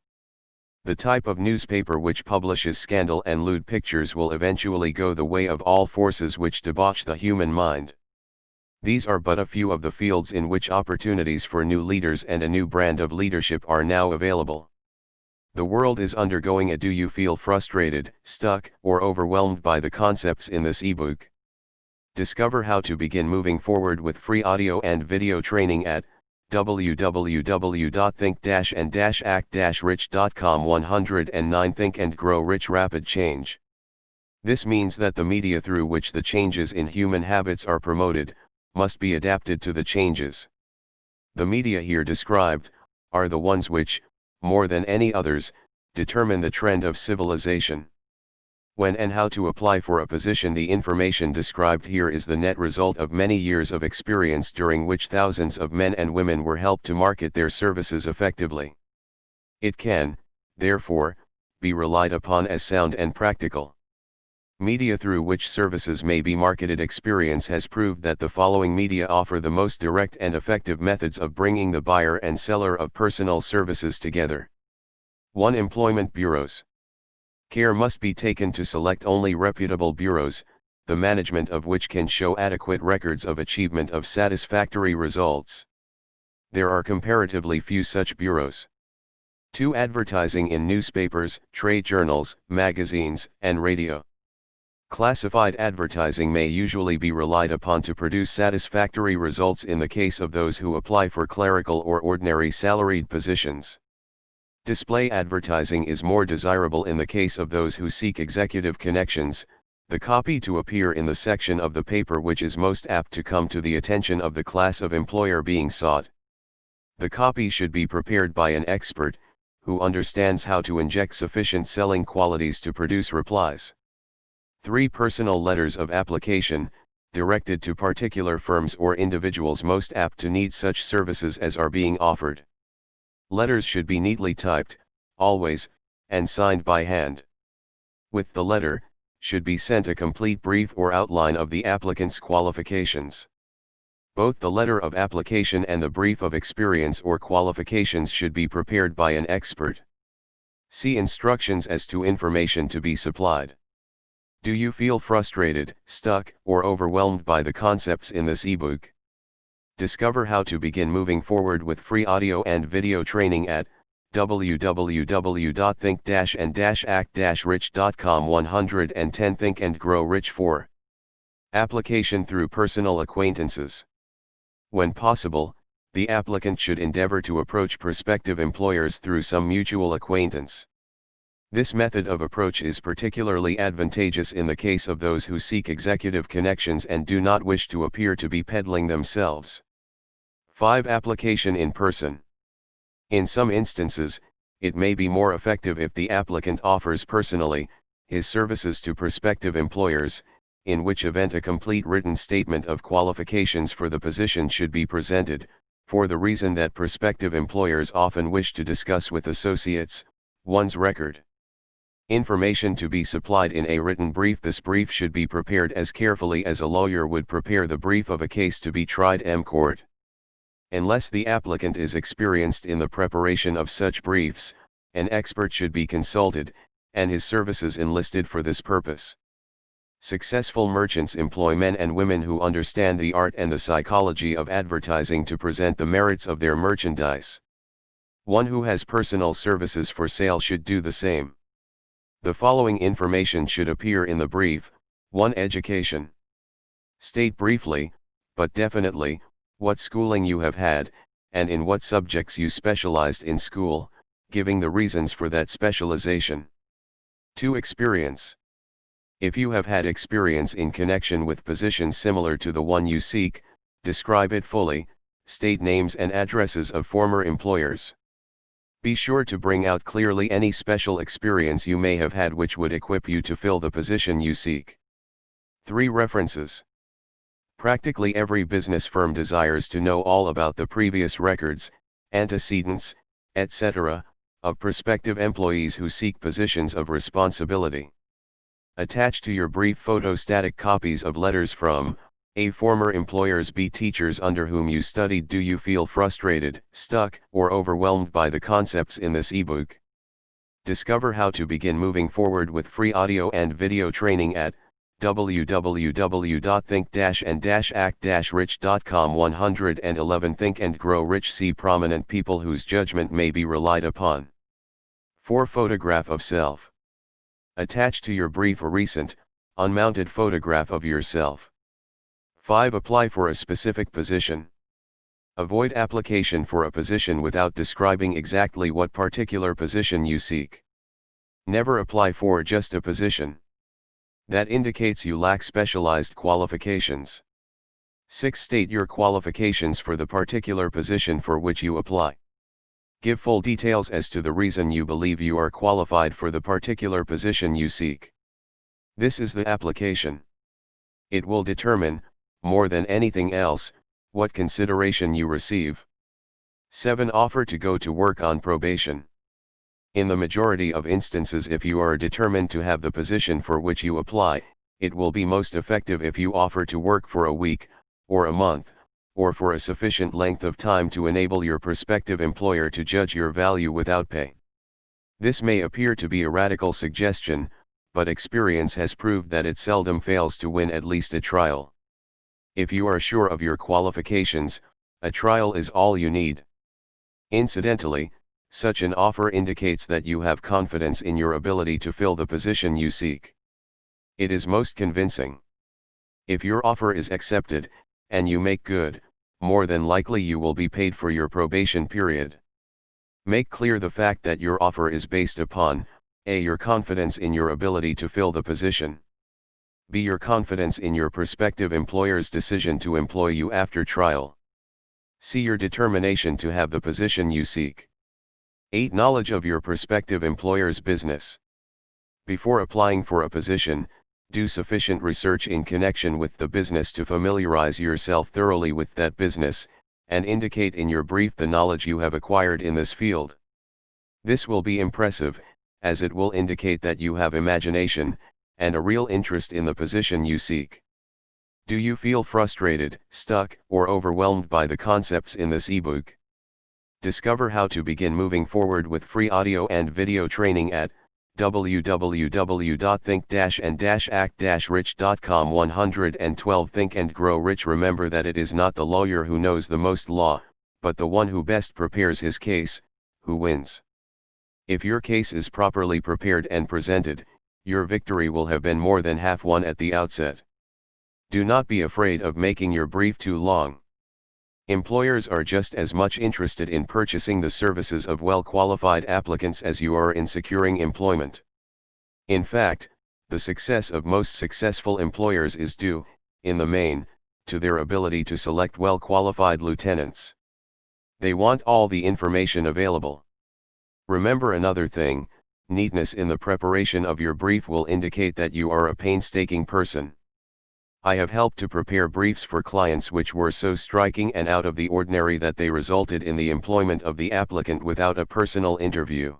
The type of newspaper which publishes scandal and lewd pictures will eventually go the way of all forces which debauch the human mind. These are but a few of the fields in which opportunities for new leaders and a new brand of leadership are now available. The world is undergoing a do you feel frustrated, stuck, or overwhelmed by the concepts in this ebook? Discover how to begin moving forward with free audio and video training at www.think-and-act-rich.com. 109 Think and Grow Rich Rapid Change. This means that the media through which the changes in human habits are promoted, must be adapted to the changes. The media here described, are the ones which, more than any others, determine the trend of civilization. When and how to apply for a position. The information described here is the net result of many years of experience during which thousands of men and women were helped to market their services effectively. It can, therefore, be relied upon as sound and practical. Media through which services may be marketed. Experience has proved that the following media offer the most direct and effective methods of bringing the buyer and seller of personal services together. 1. Employment bureaus. Care must be taken to select only reputable bureaus, the management of which can show adequate records of achievement of satisfactory results. There are comparatively few such bureaus. 2. Advertising in newspapers, trade journals, magazines, and radio. Classified advertising may usually be relied upon to produce satisfactory results in the case of those who apply for clerical or ordinary salaried positions. Display advertising is more desirable in the case of those who seek executive connections, the copy to appear in the section of the paper which is most apt to come to the attention of the class of employer being sought. The copy should be prepared by an expert, who understands how to inject sufficient selling qualities to produce replies. 3. Personal letters of application, directed to particular firms or individuals most apt to need such services as are being offered. Letters should be neatly typed, always, and signed by hand. With the letter, should be sent a complete brief or outline of the applicant's qualifications. Both the letter of application and the brief of experience or qualifications should be prepared by an expert. See instructions as to information to be supplied. Do you feel frustrated, stuck, or overwhelmed by the concepts in this ebook? Discover how to begin moving forward with free audio and video training at www.think-and-act-rich.com. 110 Think and Grow Rich. 4. Application through personal acquaintances. When possible, the applicant should endeavor to approach prospective employers through some mutual acquaintance. This method of approach is particularly advantageous in the case of those who seek executive connections and do not wish to appear to be peddling themselves. 5. Application in person. In some instances, it may be more effective if the applicant offers personally his services to prospective employers, in which event a complete written statement of qualifications for the position should be presented, for the reason that prospective employers often wish to discuss with associates one's record. Information to be supplied in a written brief. This brief should be prepared as carefully as a lawyer would prepare the brief of a case to be tried in court. Unless the applicant is experienced in the preparation of such briefs, an expert should be consulted, and his services enlisted for this purpose. Successful merchants employ men and women who understand the art and the psychology of advertising to present the merits of their merchandise. One who has personal services for sale should do the same. The following information should appear in the brief. 1. Education. State briefly, but definitely, what schooling you have had, and in what subjects you specialized in school, giving the reasons for that specialization. 2. Experience. If you have had experience in connection with positions similar to the one you seek, describe it fully, state names and addresses of former employers. Be sure to bring out clearly any special experience you may have had which would equip you to fill the position you seek. 3. References. Practically every business firm desires to know all about the previous records, antecedents, etc., of prospective employees who seek positions of responsibility. Attach to your brief photostatic copies of letters from A. Former employers. B. Teachers under whom you studied. Do you feel frustrated, stuck, or overwhelmed by the concepts in this ebook? Discover how to begin moving forward with free audio and video training at www.think-and-act-rich.com. 111 Think and Grow Rich. See prominent people whose judgment may be relied upon. 4. Photograph of self. Attach to your brief a recent, unmounted photograph of yourself. 5. Apply for a specific position. Avoid application for a position without describing exactly what particular position you seek. Never apply for just a position. That indicates you lack specialized qualifications. 6. State your qualifications for the particular position for which you apply. Give full details as to the reason you believe you are qualified for the particular position you seek. This is the application. It will determine, more than anything else, what consideration you receive. 7. Offer to go to work on probation. In the majority of instances, if you are determined to have the position for which you apply, it will be most effective if you offer to work for a week, or a month, or for a sufficient length of time to enable your prospective employer to judge your value without pay. This may appear to be a radical suggestion, but experience has proved that it seldom fails to win at least a trial. If you are sure of your qualifications, a trial is all you need. Incidentally, Such an offer indicates that you have confidence in your ability to fill the position you seek. It is most convincing. If your offer is accepted, and you make good, more than likely you will be paid for your probation period. Make clear the fact that your offer is based upon, A. Your confidence in your ability to fill the position. B. Your confidence in your prospective employer's decision to employ you after trial. C. Your determination to have the position you seek. 8. Knowledge of your prospective employer's business. Before applying for a position, do sufficient research in connection with the business to familiarize yourself thoroughly with that business, and indicate in your brief the knowledge you have acquired in this field. This will be impressive, as it will indicate that you have imagination, and a real interest in the position you seek. Do you feel frustrated, stuck, or overwhelmed by the concepts in this ebook? Discover how to begin moving forward with free audio and video training at www.think-and-act-rich.com. 112 Think and Grow Rich. Remember that it is not the lawyer who knows the most law, but the one who best prepares his case, who wins. If your case is properly prepared and presented, your victory will have been more than half won at the outset. Do not be afraid of making your brief too long. Employers are just as much interested in purchasing the services of well-qualified applicants as you are in securing employment. In fact, the success of most successful employers is due, in the main, to their ability to select well-qualified lieutenants. They want all the information available. Remember another thing: neatness in the preparation of your brief will indicate that you are a painstaking person. I have helped to prepare briefs for clients which were so striking and out of the ordinary that they resulted in the employment of the applicant without a personal interview.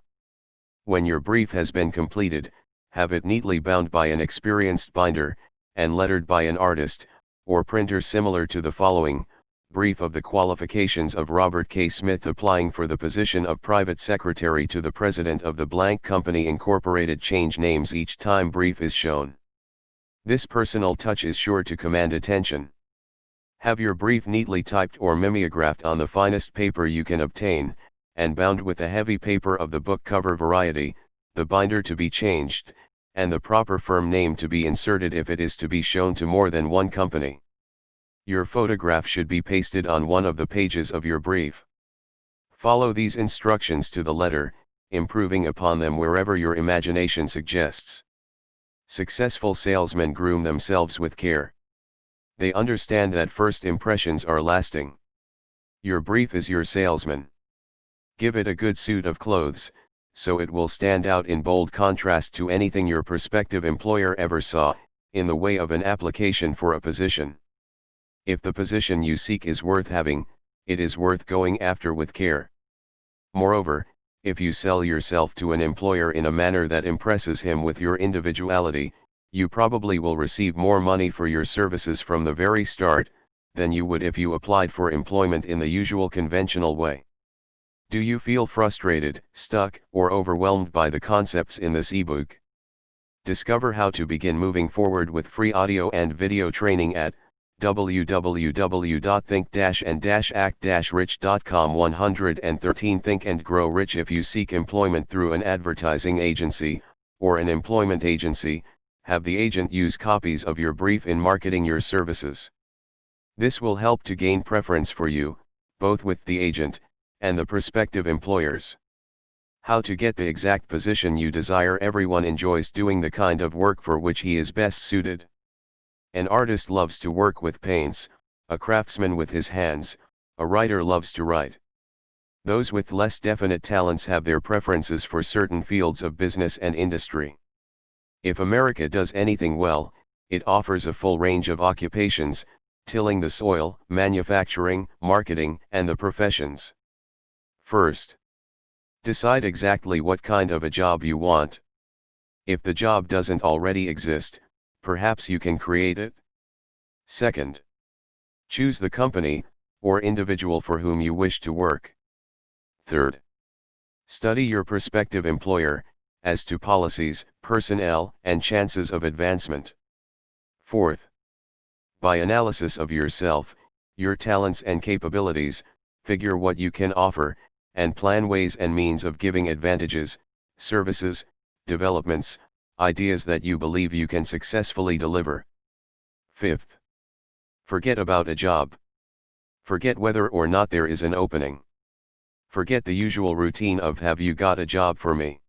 When your brief has been completed, have it neatly bound by an experienced binder, and lettered by an artist, or printer similar to the following: Brief of the qualifications of Robert K. Smith applying for the position of private secretary to the president of the blank company incorporated. Change names each time brief is shown. This personal touch is sure to command attention. Have your brief neatly typed or mimeographed on the finest paper you can obtain, and bound with a heavy paper of the book cover variety, the binder to be changed, and the proper firm name to be inserted if it is to be shown to more than one company. Your photograph should be pasted on one of the pages of your brief. Follow these instructions to the letter, improving upon them wherever your imagination suggests. Successful salesmen groom themselves with care. They understand that first impressions are lasting. Your brief is your salesman. Give it a good suit of clothes, so it will stand out in bold contrast to anything your prospective employer ever saw, in the way of an application for a position. If the position you seek is worth having, it is worth going after with care. Moreover, if you sell yourself to an employer in a manner that impresses him with your individuality, you probably will receive more money for your services from the very start, than you would if you applied for employment in the usual conventional way. Do you feel frustrated, stuck, or overwhelmed by the concepts in this ebook? Discover how to begin moving forward with free audio and video training at www.think-and-act-rich.com. 113 Think and Grow Rich. If you seek employment through an advertising agency, or an employment agency, have the agent use copies of your brief in marketing your services. This will help to gain preference for you, both with the agent, and the prospective employers. How to get the exact position you desire. Everyone enjoys doing the kind of work for which he is best suited. An artist loves to work with paints, a craftsman with his hands, a writer loves to write. Those with less definite talents have their preferences for certain fields of business and industry. If America does anything well, it offers a full range of occupations: tilling the soil, manufacturing, marketing, and the professions. First, decide exactly what kind of a job you want. If the job doesn't already exist, perhaps you can create it. Second, choose the company, or individual for whom you wish to work. Third, study your prospective employer, as to policies, personnel, and chances of advancement. Fourth, by analysis of yourself, your talents and capabilities, figure what you can offer, and plan ways and means of giving advantages, services, developments, ideas that you believe you can successfully deliver. Fifth, forget about a job. Forget whether or not there is an opening. Forget the usual routine of "have you got a job for me?"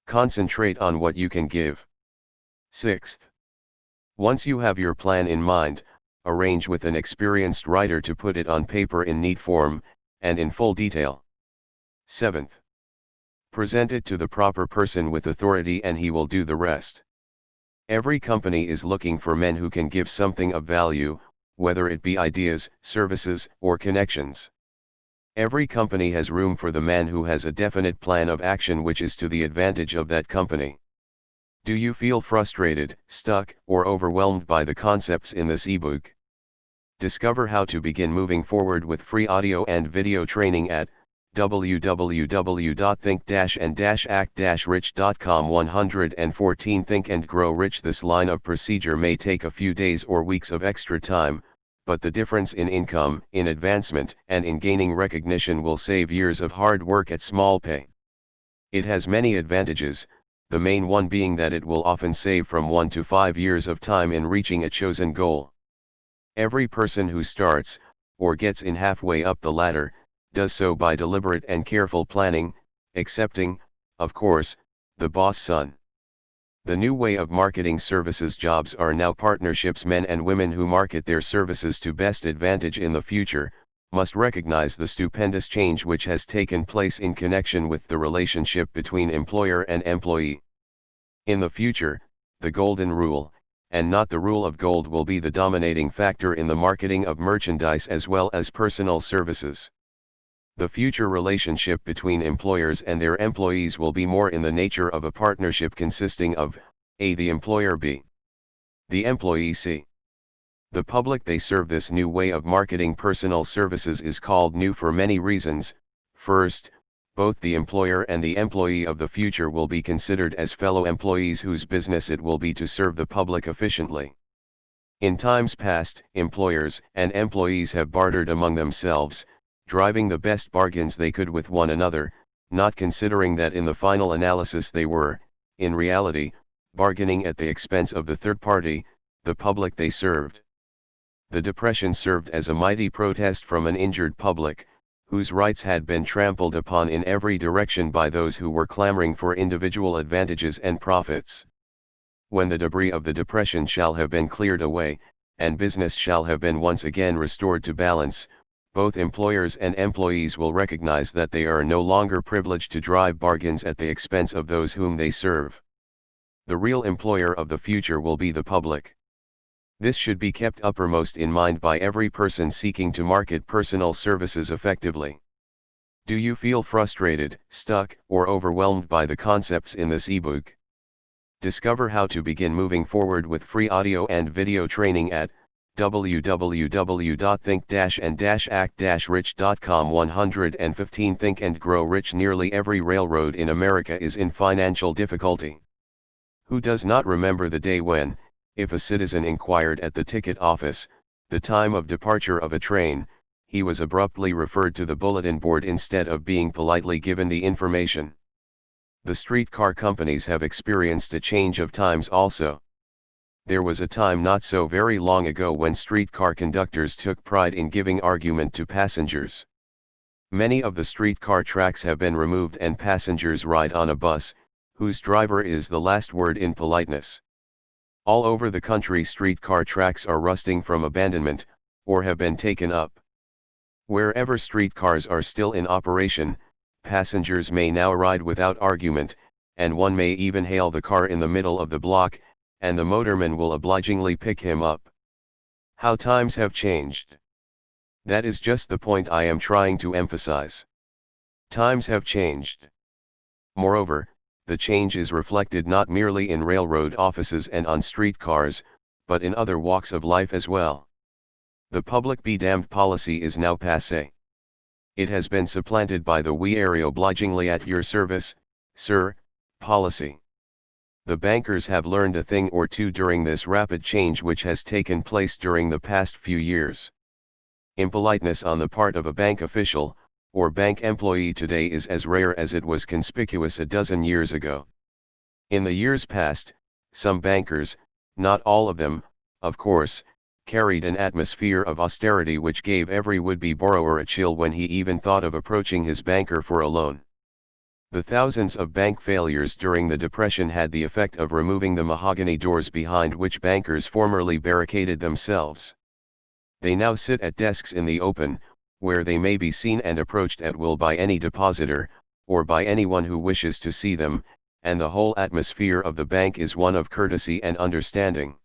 Concentrate on what you can give. Sixth, once you have your plan in mind, arrange with an experienced writer to put it on paper in neat form, and in full detail. Seventh, present it to the proper person with authority and he will do the rest. Every company is looking for men who can give something of value, whether it be ideas, services, or connections. Every company has room for the man who has a definite plan of action which is to the advantage of that company. Do you feel frustrated, stuck, or overwhelmed by the concepts in this ebook? Discover how to begin moving forward with free audio and video training at www.think-and-act-rich.com. 114 Think and Grow Rich. This line of procedure may take a few days or weeks of extra time, but the difference in income, in advancement, and in gaining recognition will save years of hard work at small pay. It has many advantages, the main one being that it will often save from 1 to 5 years of time in reaching a chosen goal. Every person who starts, or gets in halfway up the ladder, does so by deliberate and careful planning, excepting, of course, the boss son. The new way of marketing services jobs are now partnerships. Men and women who market their services to best advantage in the future, must recognize the stupendous change which has taken place in connection with the relationship between employer and employee. In the future, the golden rule, and not the rule of gold, will be the dominating factor in the marketing of merchandise as well as personal services. The future relationship between employers and their employees will be more in the nature of a partnership consisting of A. the employer, B. the employee, C. the public they serve. This new way of marketing personal services is called new for many reasons. First, both the employer and the employee of the future will be considered as fellow employees whose business it will be to serve the public efficiently. In times past, employers and employees have bartered among themselves, driving the best bargains they could with one another, not considering that in the final analysis they were, in reality, bargaining at the expense of the third party, the public they served. The Depression served as a mighty protest from an injured public, whose rights had been trampled upon in every direction by those who were clamoring for individual advantages and profits. When the debris of the Depression shall have been cleared away, and business shall have been once again restored to balance, both employers and employees will recognize that they are no longer privileged to drive bargains at the expense of those whom they serve. The real employer of the future will be the public. This should be kept uppermost in mind by every person seeking to market personal services effectively. Do you feel frustrated, stuck, or overwhelmed by the concepts in this ebook? Discover how to begin moving forward with free audio and video training at www.think-and-act-rich.com. 115 Think and Grow Rich. Nearly every railroad in America is in financial difficulty. Who does not remember the day when, if a citizen inquired at the ticket office the time of departure of a train, he was abruptly referred to the bulletin board instead of being politely given the information? The streetcar companies have experienced a change of times also. There was a time not so very long ago when streetcar conductors took pride in giving argument to passengers. Many of the streetcar tracks have been removed and passengers ride on a bus, whose driver is the last word in politeness. All over the country streetcar tracks are rusting from abandonment, or have been taken up. Wherever streetcars are still in operation, passengers may now ride without argument, and one may even hail the car in the middle of the block, and the motorman will obligingly pick him up. How times have changed! That is just the point I am trying to emphasize. Times have changed. Moreover, the change is reflected not merely in railroad offices and on streetcars, but in other walks of life as well. The public be damned policy is now passé. It has been supplanted by the "we are obligingly at your service, sir," policy. The bankers have learned a thing or two during this rapid change which has taken place during the past few years. Impoliteness on the part of a bank official, or bank employee today is as rare as it was conspicuous a dozen years ago. In the years past, some bankers, not all of them, of course, carried an atmosphere of austerity which gave every would-be borrower a chill when he even thought of approaching his banker for a loan. The thousands of bank failures during the Depression had the effect of removing the mahogany doors behind which bankers formerly barricaded themselves. They now sit at desks in the open, where they may be seen and approached at will by any depositor, or by anyone who wishes to see them, and the whole atmosphere of the bank is one of courtesy and understanding.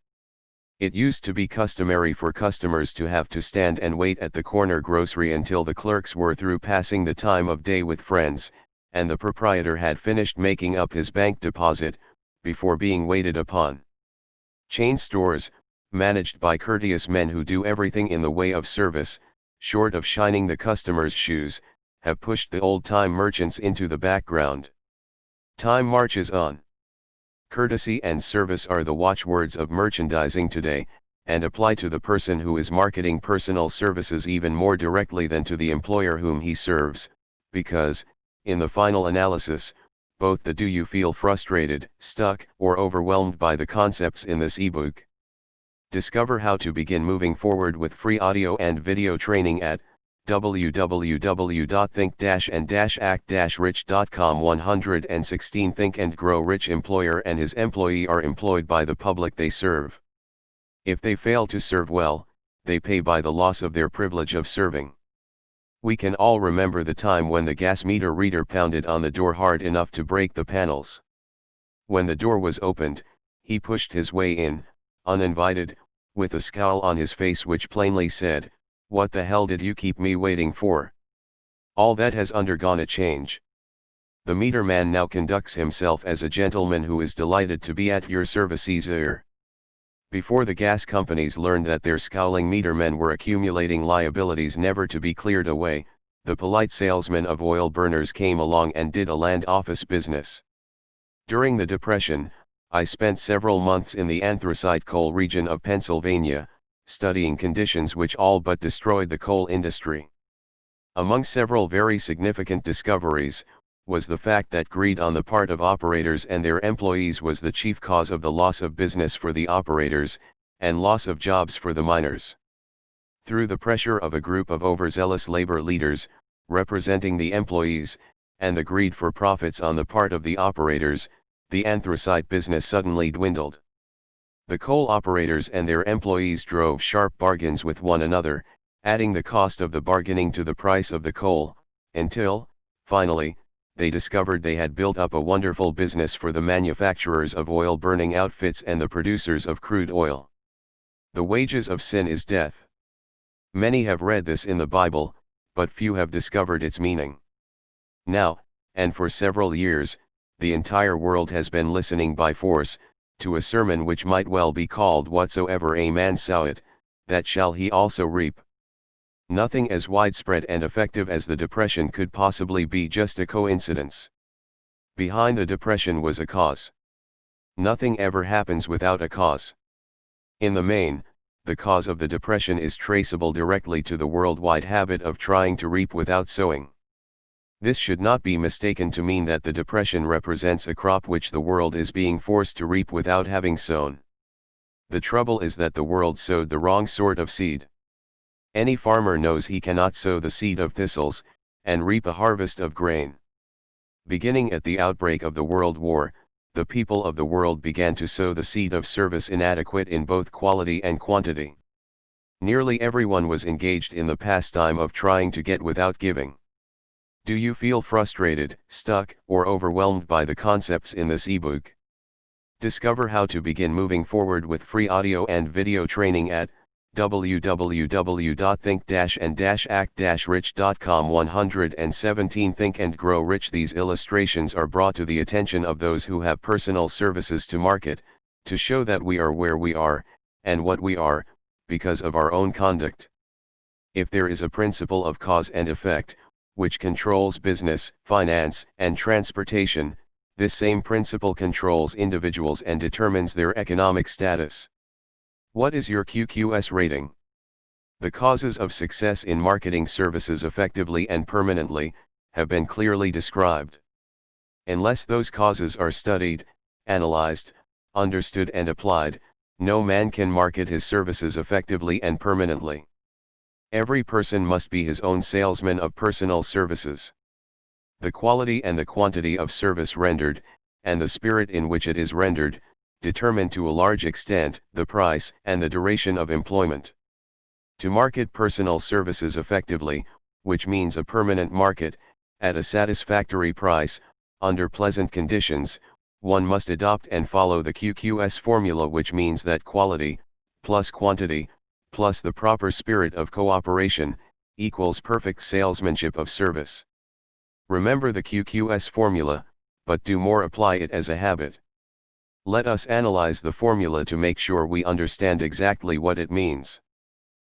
It used to be customary for customers to have to stand and wait at the corner grocery until the clerks were through passing the time of day with friends, and the proprietor had finished making up his bank deposit, before being waited upon. Chain stores, managed by courteous men who do everything in the way of service, short of shining the customer's shoes, have pushed the old-time merchants into the background. Time marches on. Courtesy and service are the watchwords of merchandising today, and apply to the person who is marketing personal services even more directly than to the employer whom he serves, because, in the final analysis, both the do you feel frustrated, stuck, or overwhelmed by the concepts in this ebook. Discover how to begin moving forward with free audio and video training at www.think-and-act-rich.com. 116 Think and Grow Rich. Employer and his employee are employed by the public they serve. If they fail to serve well, they pay by the loss of their privilege of serving. We can all remember the time when the gas meter reader pounded on the door hard enough to break the panels. When the door was opened, he pushed his way in, uninvited, with a scowl on his face which plainly said, "What the hell did you keep me waiting for?" All that has undergone a change. The meter man now conducts himself as a gentleman who is delighted to be at your service easier. Before the gas companies learned that their scowling meter men were accumulating liabilities never to be cleared away, the polite salesmen of oil burners came along and did a land office business. During the Depression, I spent several months in the anthracite coal region of Pennsylvania, studying conditions which all but destroyed the coal industry. Among several very significant discoveries, was the fact that greed on the part of operators and their employees was the chief cause of the loss of business for the operators, and loss of jobs for the miners. Through the pressure of a group of overzealous labor leaders, representing the employees, and the greed for profits on the part of the operators, the anthracite business suddenly dwindled. The coal operators and their employees drove sharp bargains with one another, adding the cost of the bargaining to the price of the coal, until, finally, they discovered they had built up a wonderful business for the manufacturers of oil-burning outfits and the producers of crude oil. The wages of sin is death. Many have read this in the Bible, but few have discovered its meaning. Now, and for several years, the entire world has been listening by force, to a sermon which might well be called "Whatsoever a man soweth, that shall he also reap." Nothing as widespread and effective as the Depression could possibly be just a coincidence. Behind the Depression was a cause. Nothing ever happens without a cause. In the main, the cause of the Depression is traceable directly to the worldwide habit of trying to reap without sowing. This should not be mistaken to mean that the Depression represents a crop which the world is being forced to reap without having sown. The trouble is that the world sowed the wrong sort of seed. Any farmer knows he cannot sow the seed of thistles, and reap a harvest of grain. Beginning at the outbreak of the World War, the people of the world began to sow the seed of service inadequate in both quality and quantity. Nearly everyone was engaged in the pastime of trying to get without giving. Do you feel frustrated, stuck, or overwhelmed by the concepts in this ebook? Discover how to begin moving forward with free audio and video training at www.think-and-act-rich.com. 117 Think and Grow Rich. These illustrations are brought to the attention of those who have personal services to market, to show that we are where we are, and what we are, because of our own conduct. If there is a principle of cause and effect, which controls business, finance, and transportation, this same principle controls individuals and determines their economic status. What is your QQS rating? The causes of success in marketing services effectively and permanently have been clearly described. Unless those causes are studied, analyzed, understood and applied, no man can market his services effectively and permanently. Every person must be his own salesman of personal services. The quality and the quantity of service rendered, and the spirit in which it is rendered, determine to a large extent the price and the duration of employment. To market personal services effectively, which means a permanent market, at a satisfactory price, under pleasant conditions, one must adopt and follow the QQS formula, which means that quality, plus quantity, plus the proper spirit of cooperation, equals perfect salesmanship of service. Remember the QQS formula, but do more apply it as a habit. Let us analyze the formula to make sure we understand exactly what it means.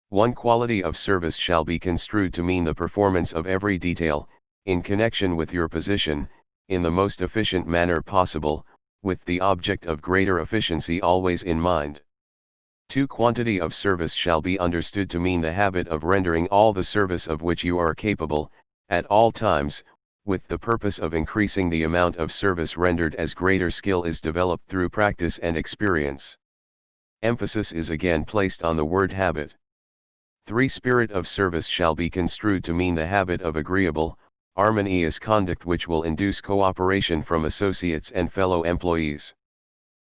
1. Quality of service shall be construed to mean the performance of every detail, in connection with your position, in the most efficient manner possible, with the object of greater efficiency always in mind. 2. Quantity of service shall be understood to mean the habit of rendering all the service of which you are capable, at all times, with the purpose of increasing the amount of service rendered as greater skill is developed through practice and experience. Emphasis is again placed on the word habit. 3. Spirit of service shall be construed to mean the habit of agreeable, harmonious conduct which will induce cooperation from associates and fellow employees.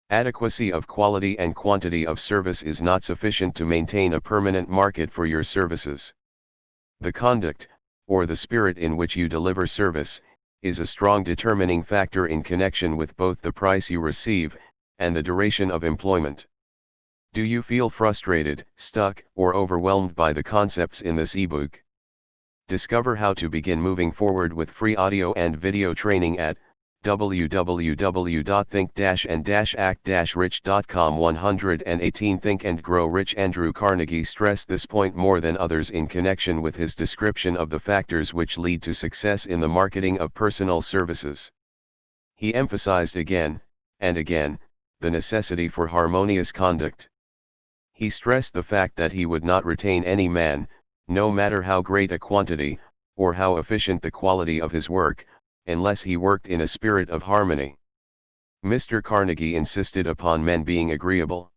Adequacy of quality and quantity of service is not sufficient to maintain a permanent market for your services. The conduct, or the spirit in which you deliver service, is a strong determining factor in connection with both the price you receive, and the duration of employment. Do you feel frustrated, stuck, or overwhelmed by the concepts in this ebook? Discover how to begin moving forward with free audio and video training at www.think-and-act-rich.com. 118 Think and Grow Rich. Andrew Carnegie stressed this point more than others in connection with his description of the factors which lead to success in the marketing of personal services. He emphasized again, and again, the necessity for harmonious conduct. He stressed the fact that he would not retain any man, no matter how great a quantity, or how efficient the quality of his work, unless he worked in a spirit of harmony. Mr. Carnegie insisted upon men being agreeable.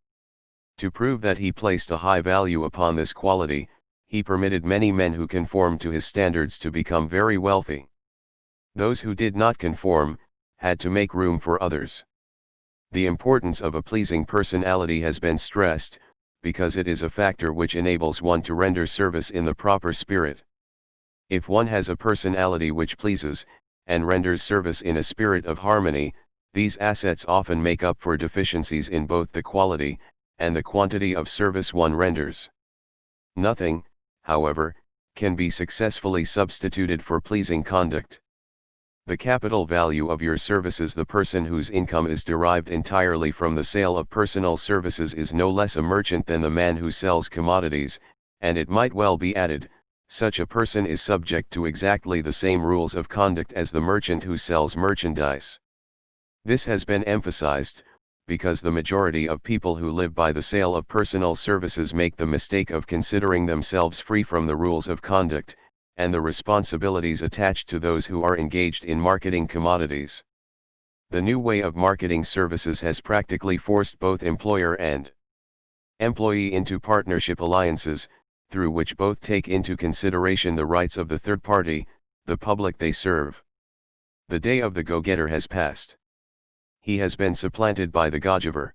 To prove that he placed a high value upon this quality, he permitted many men who conformed to his standards to become very wealthy. Those who did not conform, had to make room for others. The importance of a pleasing personality has been stressed, because it is a factor which enables one to render service in the proper spirit. If one has a personality which pleases, and renders service in a spirit of harmony, these assets often make up for deficiencies in both the quality, and the quantity of service one renders. Nothing, however, can be successfully substituted for pleasing conduct. The capital value of your services, the person whose income is derived entirely from the sale of personal services, is no less a merchant than the man who sells commodities, and it might well be added, such a person is subject to exactly the same rules of conduct as the merchant who sells merchandise. This has been emphasized, because the majority of people who live by the sale of personal services make the mistake of considering themselves free from the rules of conduct, and the responsibilities attached to those who are engaged in marketing commodities. The new way of marketing services has practically forced both employer and employee into partnership alliances, through which both take into consideration the rights of the third party, the public they serve. The day of the go-getter has passed. He has been supplanted by the go-giver.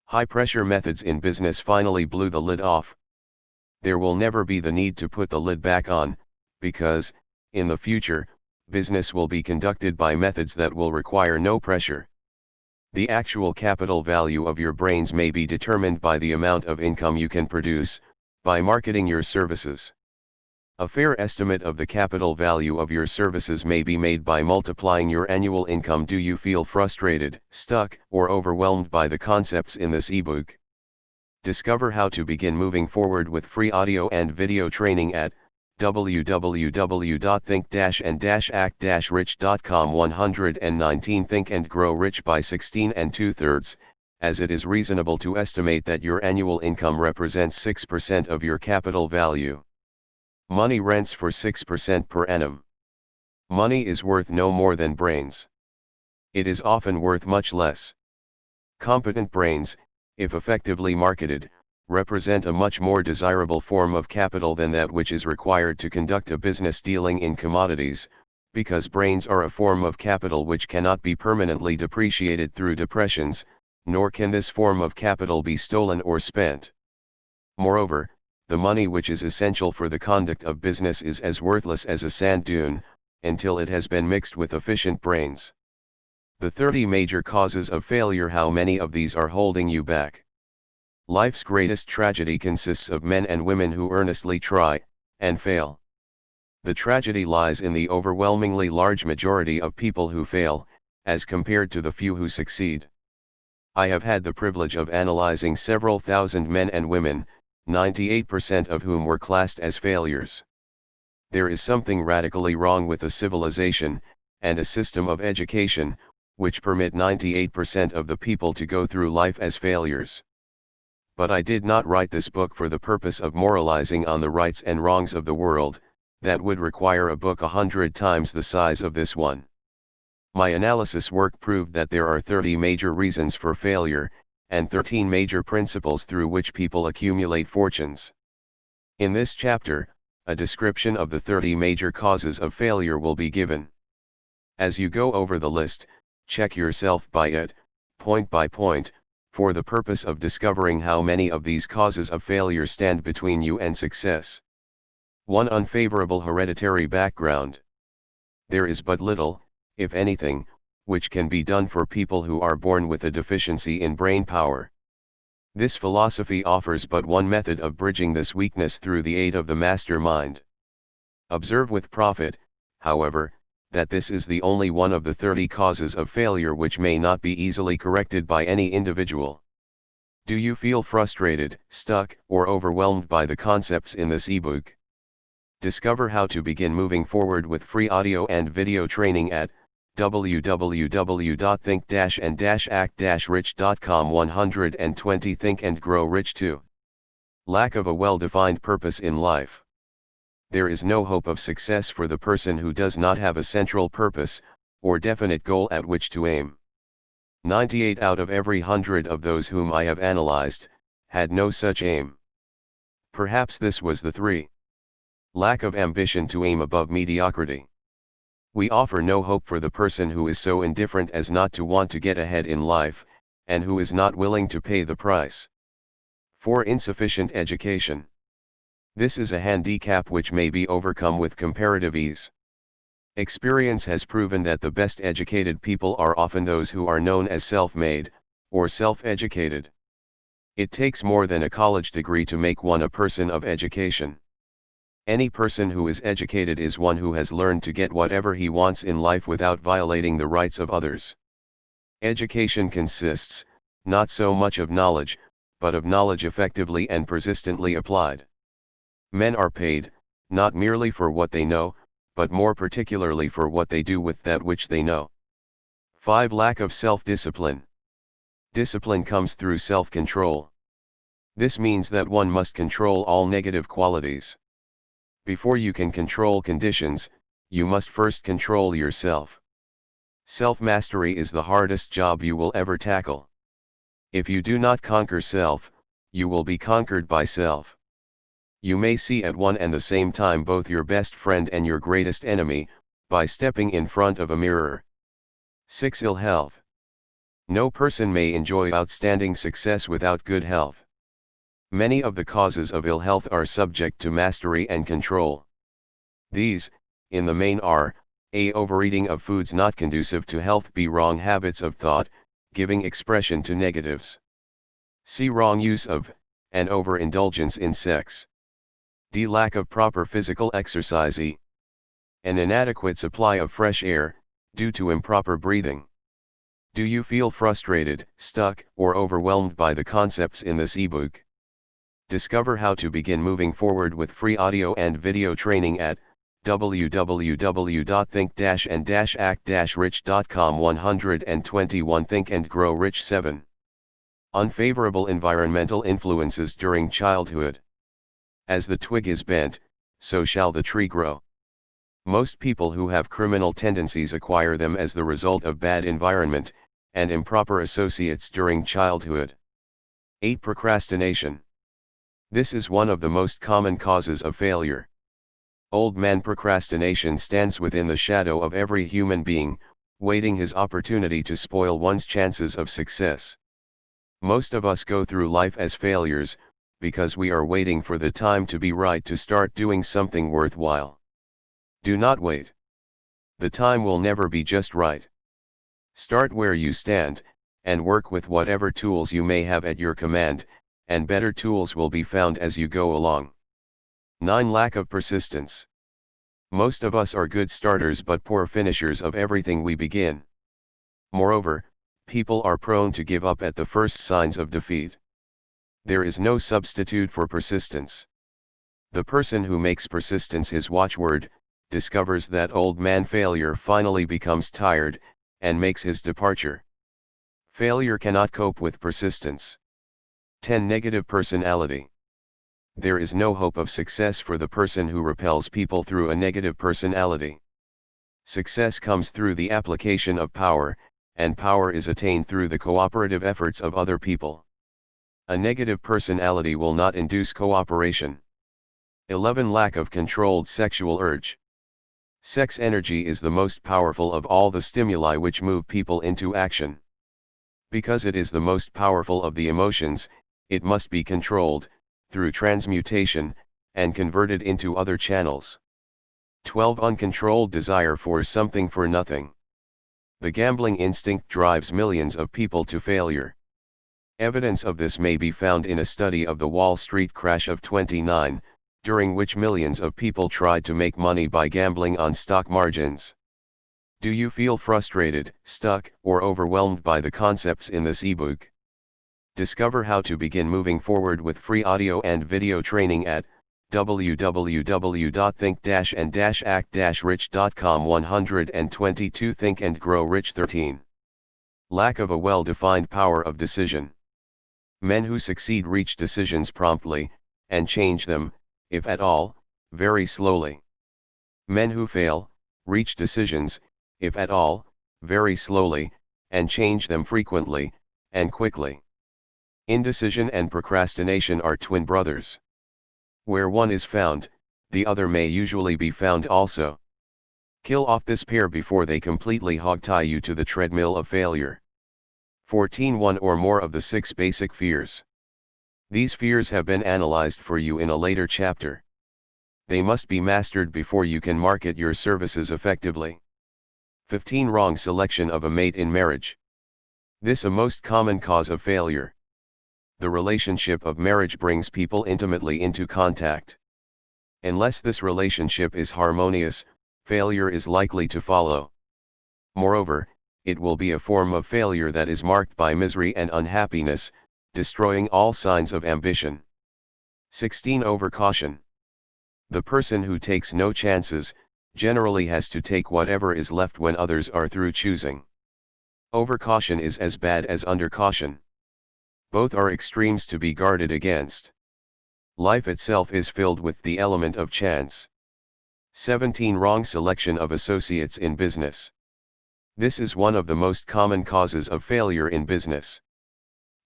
High-pressure methods in business finally blew the lid off. There will never be the need to put the lid back on, because, in the future, business will be conducted by methods that will require no pressure. The actual capital value of your brains may be determined by the amount of income you can produce, by marketing your services. A fair estimate of the capital value of your services may be made by multiplying your annual income. Do you feel frustrated, stuck, or overwhelmed by the concepts in this ebook? Discover how to begin moving forward with free audio and video training at www.think-and-act-rich.com. 119 Think and Grow Rich by 16 2/3, as it is reasonable to estimate that your annual income represents 6% of your capital value. Money rents for 6% per annum. Money is worth no more than brains. It is often worth much less. Competent brains, if effectively marketed, represent a much more desirable form of capital than that which is required to conduct a business dealing in commodities, because brains are a form of capital which cannot be permanently depreciated through depressions, nor can this form of capital be stolen or spent. Moreover, the money which is essential for the conduct of business is as worthless as a sand dune, until it has been mixed with efficient brains. The 30 major causes of failure. How many of these are holding you back? Life's greatest tragedy consists of men and women who earnestly try, and fail. The tragedy lies in the overwhelmingly large majority of people who fail, as compared to the few who succeed. I have had the privilege of analyzing several thousand men and women, 98% of whom were classed as failures. There is something radically wrong with a civilization, and a system of education, which permit 98% of the people to go through life as failures. But I did not write this book for the purpose of moralizing on the rights and wrongs of the world. That would require a book 100 times the size of this one. My analysis work proved that there are 30 major reasons for failure, and 13 major principles through which people accumulate fortunes. In this chapter, a description of the 30 major causes of failure will be given. As you go over the list, check yourself by it, point by point, for the purpose of discovering how many of these causes of failure stand between you and success. 1. Unfavorable hereditary background. There is but little, if anything, which can be done for people who are born with a deficiency in brain power. This philosophy offers but one method of bridging this weakness through the aid of the master mind. Observe with profit, however, that this is the only one of the 30 causes of failure which may not be easily corrected by any individual. Do you feel frustrated, stuck, or overwhelmed by the concepts in this ebook? Discover how to begin moving forward with free audio and video training at www.think-and-act-rich.com. 120 Think-and-Grow-Rich-2. Lack of a well-defined purpose in life. There is no hope of success for the person who does not have a central purpose, or definite goal at which to aim. 98 out of every 100 of those whom I have analyzed, had no such aim. Perhaps this was the 3. Lack of ambition to aim above mediocrity. We offer no hope for the person who is so indifferent as not to want to get ahead in life, and who is not willing to pay the price. 4. Insufficient education. This is a handicap which may be overcome with comparative ease. Experience has proven that the best educated people are often those who are known as self-made, or self-educated. It takes more than a college degree to make one a person of education. Any person who is educated is one who has learned to get whatever he wants in life without violating the rights of others. Education consists, not so much of knowledge, but of knowledge effectively and persistently applied. Men are paid, not merely for what they know, but more particularly for what they do with that which they know. 5. Lack of self-discipline. Discipline comes through self-control. This means that one must control all negative qualities. Before you can control conditions, you must first control yourself. Self-mastery is the hardest job you will ever tackle. If you do not conquer self, you will be conquered by self. You may see at one and the same time both your best friend and your greatest enemy, by stepping in front of a mirror. 6. Ill health. No person may enjoy outstanding success without good health. Many of the causes of ill health are subject to mastery and control. These, in the main are, a. Overeating of foods not conducive to health. B. Wrong habits of thought, giving expression to negatives. C. Wrong use of, and overindulgence in sex. D. Lack of proper physical exercise. E. An inadequate supply of fresh air, due to improper breathing. Do you feel frustrated, stuck, or overwhelmed by the concepts in this ebook? Discover how to begin moving forward with free audio and video training at www.think-and-act-rich.com. 121 Think and Grow Rich 7. Unfavorable environmental influences during childhood. As the twig is bent, so shall the tree grow. Most people who have criminal tendencies acquire them as the result of bad environment and improper associates during childhood. 8. Procrastination. This is one of the most common causes of failure. Old man procrastination stands within the shadow of every human being, waiting his opportunity to spoil one's chances of success. Most of us go through life as failures, because we are waiting for the time to be right to start doing something worthwhile. Do not wait. The time will never be just right. Start where you stand, and work with whatever tools you may have at your command, and better tools will be found as you go along. 9. Lack of persistence. Most of us are good starters but poor finishers of everything we begin. Moreover, people are prone to give up at the first signs of defeat. There is no substitute for persistence. The person who makes persistence his watchword, discovers that old man failure finally becomes tired, and makes his departure. Failure cannot cope with persistence. 10. Negative personality. There is no hope of success for the person who repels people through a negative personality. Success comes through the application of power, and power is attained through the cooperative efforts of other people. A negative personality will not induce cooperation. 11. Lack of controlled sexual urge. Sex energy is the most powerful of all the stimuli which move people into action. Because it is the most powerful of the emotions, it must be controlled, through transmutation, and converted into other channels. 12. Uncontrolled desire for something for nothing. The gambling instinct drives millions of people to failure. Evidence of this may be found in a study of the Wall Street crash of '29, during which millions of people tried to make money by gambling on stock margins. Do you feel frustrated, stuck, or overwhelmed by the concepts in this ebook? Discover how to begin moving forward with free audio and video training at www.think-and-act-rich.com. 122. Think and Grow Rich. 13. Lack of a well-defined power of decision. Men who succeed reach decisions promptly, and change them, if at all, very slowly. Men who fail, reach decisions, if at all, very slowly, and change them frequently, and quickly. Indecision and procrastination are twin brothers. Where one is found, the other may usually be found also. Kill off this pair before they completely hogtie you to the treadmill of failure. 14. One or more of the 6 basic fears. These fears have been analyzed for you in a later chapter. They must be mastered before you can market your services effectively. 15. Wrong selection of a mate in marriage. This a most common cause of failure. The relationship of marriage brings people intimately into contact. Unless this relationship is harmonious, failure is likely to follow. Moreover, it will be a form of failure that is marked by misery and unhappiness, destroying all signs of ambition. 16. Overcaution. The person who takes no chances, generally has to take whatever is left when others are through choosing. Overcaution is as bad as undercaution. Both are extremes to be guarded against. Life itself is filled with the element of chance. 17. Wrong selection of associates in business. This is one of the most common causes of failure in business.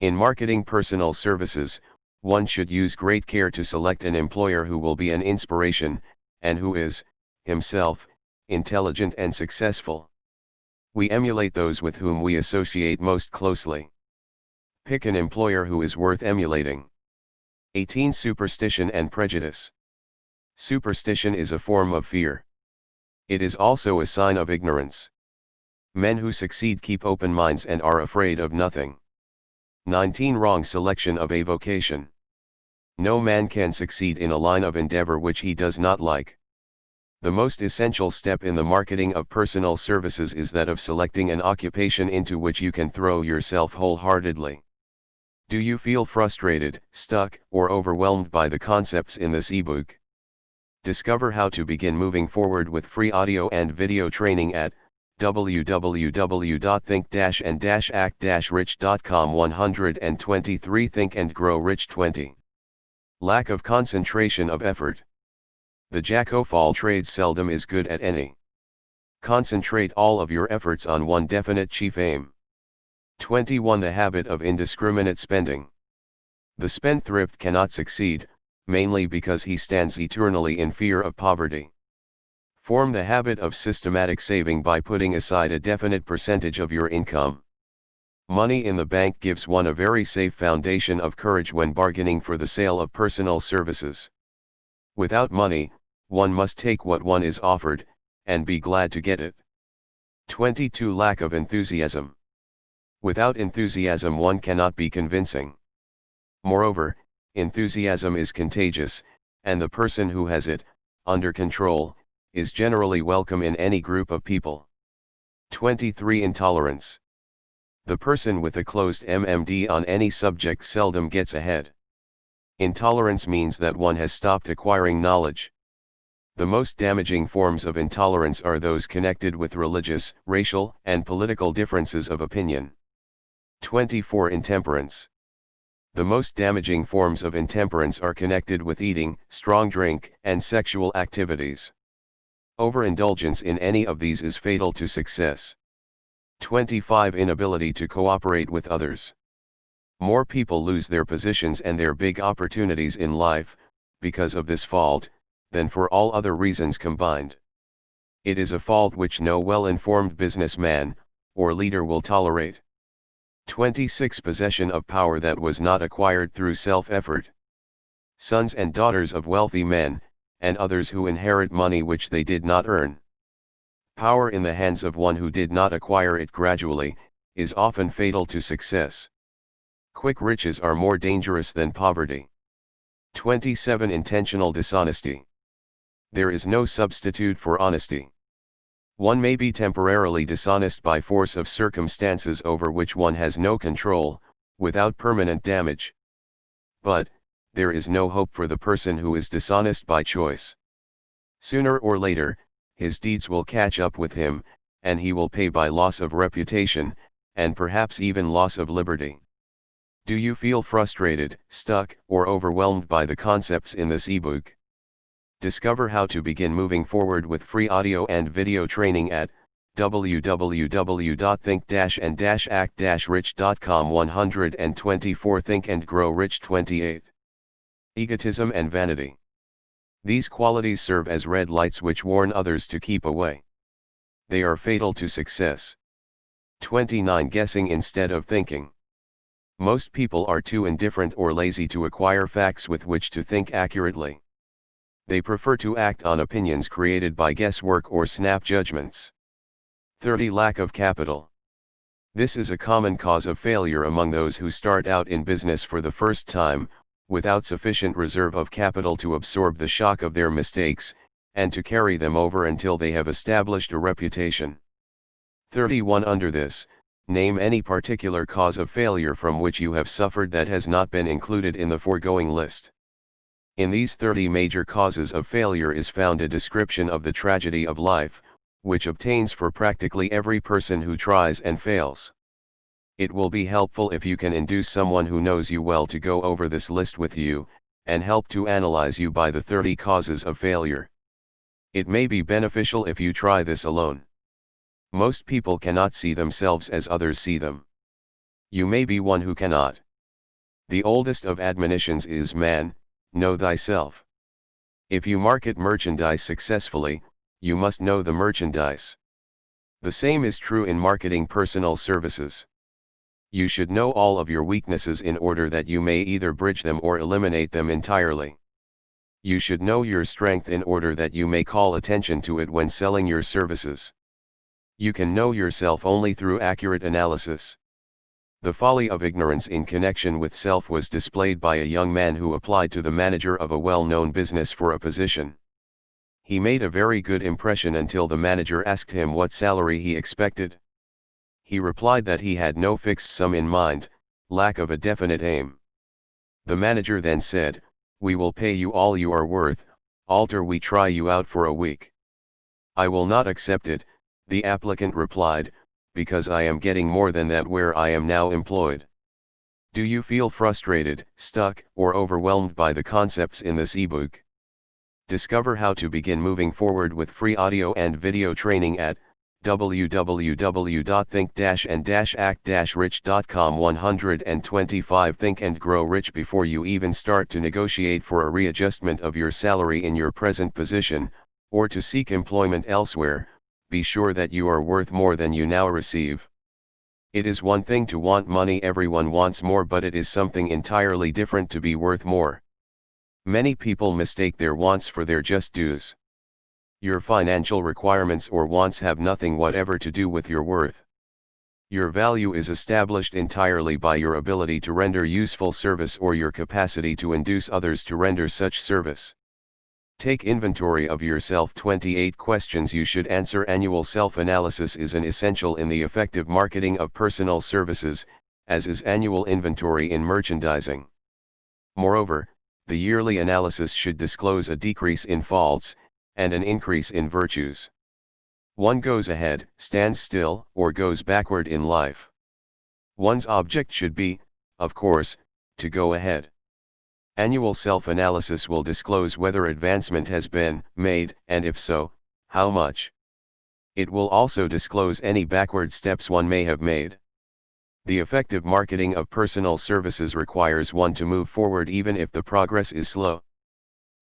In marketing personal services, one should use great care to select an employer who will be an inspiration, and who is, himself, intelligent and successful. We emulate those with whom we associate most closely. Pick an employer who is worth emulating. 18. Superstition and prejudice. Superstition is a form of fear. It is also a sign of ignorance. Men who succeed keep open minds and are afraid of nothing. 19. Wrong selection of a vocation. No man can succeed in a line of endeavor which he does not like. The most essential step in the marketing of personal services is that of selecting an occupation into which you can throw yourself wholeheartedly. Do you feel frustrated, stuck, or overwhelmed by the concepts in this ebook? Discover how to begin moving forward with free audio and video training at www.think-and-act-rich.com 123 Think and Grow Rich 20. Lack of concentration of effort. The jack of all trades seldom is good at any. Concentrate all of your efforts on one definite chief aim. 21 The habit of indiscriminate spending. The spendthrift cannot succeed, mainly because he stands eternally in fear of poverty. Form the habit of systematic saving by putting aside a definite percentage of your income. Money in the bank gives one a very safe foundation of courage when bargaining for the sale of personal services. Without money, one must take what one is offered, and be glad to get it. 22 Lack of enthusiasm. Without enthusiasm one cannot be convincing. Moreover, enthusiasm is contagious, and the person who has it, under control, is generally welcome in any group of people. 23 Intolerance. The person with a closed MMD on any subject seldom gets ahead. Intolerance means that one has stopped acquiring knowledge. The most damaging forms of intolerance are those connected with religious, racial, and political differences of opinion. 24 Intemperance. The most damaging forms of intemperance are connected with eating, strong drink, and sexual activities. Overindulgence in any of these is fatal to success. 25 Inability to cooperate with others. More people lose their positions and their big opportunities in life, because of this fault, than for all other reasons combined. It is a fault which no well-informed businessman, or leader will tolerate. 26 Possession of power that was not acquired through self-effort. Sons and daughters of wealthy men, and others who inherit money which they did not earn. Power in the hands of one who did not acquire it gradually, is often fatal to success. Quick riches are more dangerous than poverty. 27 Intentional dishonesty. There is no substitute for honesty. One may be temporarily dishonest by force of circumstances over which one has no control, without permanent damage. But, there is no hope for the person who is dishonest by choice. Sooner or later, his deeds will catch up with him, and he will pay by loss of reputation, and perhaps even loss of liberty. Do you feel frustrated, stuck, or overwhelmed by the concepts in this ebook? Discover how to begin moving forward with free audio and video training at www.think-and-act-rich.com 124 Think and Grow Rich 28. Egotism and vanity. These qualities serve as red lights which warn others to keep away. They are fatal to success. 29 Guessing instead of thinking. Most people are too indifferent or lazy to acquire facts with which to think accurately. They prefer to act on opinions created by guesswork or snap judgments. 30 Lack of capital. This is a common cause of failure among those who start out in business for the first time, without sufficient reserve of capital to absorb the shock of their mistakes, and to carry them over until they have established a reputation. 31 Under this, name any particular cause of failure from which you have suffered that has not been included in the foregoing list. In these 30 major causes of failure is found a description of the tragedy of life, which obtains for practically every person who tries and fails. It will be helpful if you can induce someone who knows you well to go over this list with you, and help to analyze you by the 30 causes of failure. It may be beneficial if you try this alone. Most people cannot see themselves as others see them. You may be one who cannot. The oldest of admonitions is, man, know thyself. If you market merchandise successfully, you must know the merchandise. The same is true in marketing personal services. You should know all of your weaknesses in order that you may either bridge them or eliminate them entirely. You should know your strength in order that you may call attention to it when selling your services. You can know yourself only through accurate analysis. The folly of ignorance in connection with self was displayed by a young man who applied to the manager of a well-known business for a position. He made a very good impression until the manager asked him what salary he expected. He replied that he had no fixed sum in mind, lack of a definite aim. The manager then said, "We will pay you all you are worth, alter we try you out for a week." "I will not accept it," The applicant replied, "Because I am getting more than that where I am now employed." Do you feel frustrated, stuck, or overwhelmed by the concepts in this ebook? Discover how to begin moving forward with free audio and video training at www.think-and-act-rich.com. 125 Think and Grow Rich. Before you even start to negotiate for a readjustment of your salary in your present position, or to seek employment elsewhere, be sure that you are worth more than you now receive. It is one thing to want money, everyone wants more, but it is something entirely different to be worth more. Many people mistake their wants for their just dues. Your financial requirements or wants have nothing whatever to do with your worth. Your value is established entirely by your ability to render useful service or your capacity to induce others to render such service. Take inventory of yourself. 28 questions you should answer. Annual self-analysis is an essential in the effective marketing of personal services, as is annual inventory in merchandising. Moreover, the yearly analysis should disclose a decrease in faults, and an increase in virtues. One goes ahead, stands still, or goes backward in life. One's object should be, of course, to go ahead. Annual self-analysis will disclose whether advancement has been made, and if so, how much. It will also disclose any backward steps one may have made. The effective marketing of personal services requires one to move forward even if the progress is slow.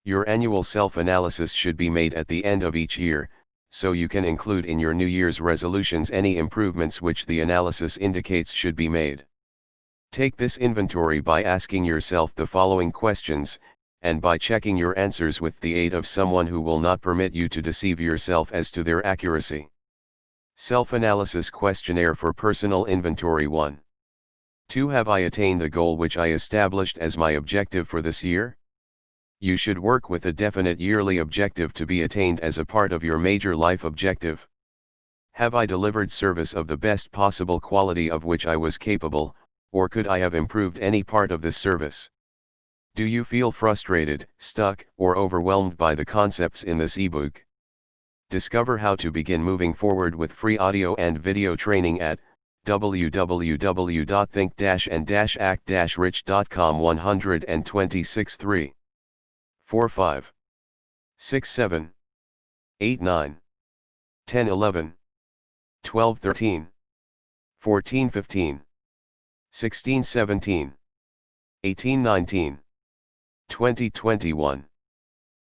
Your annual self-analysis should be made at the end of each year, so you can include in your New Year's resolutions any improvements which the analysis indicates should be made. Take this inventory by asking yourself the following questions, and by checking your answers with the aid of someone who will not permit you to deceive yourself as to their accuracy. Self-analysis questionnaire for personal inventory. 1. 2. Have I attained the goal which I established as my objective for this year? You should work with a definite yearly objective to be attained as a part of your major life objective. Have I delivered service of the best possible quality of which I was capable, or could I have improved any part of this service? Do you feel frustrated, stuck, or overwhelmed by the concepts in this ebook? Discover how to begin moving forward with free audio and video training at www.think-and-act-rich.com. 126 3. 4 5. 6 7. 8 9. 10 11. 12 13. 14 15. 16 17. 18 19. 20 21.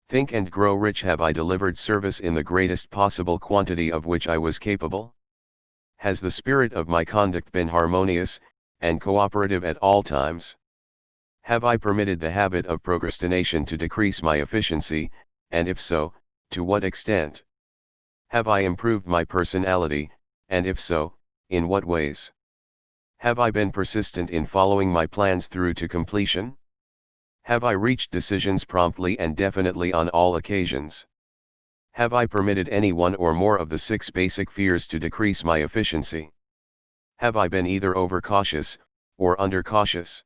Think and Grow Rich. Have I delivered service in the greatest possible quantity of which I was capable? Has the spirit of my conduct been harmonious and cooperative at all times? Have I permitted the habit of procrastination to decrease my efficiency, and if so, to what extent? Have I improved my personality, and if so, in what ways? Have I been persistent in following my plans through to completion? Have I reached decisions promptly and definitely on all occasions? Have I permitted any one or more of the 6 basic fears to decrease my efficiency? Have I been either overcautious, or undercautious?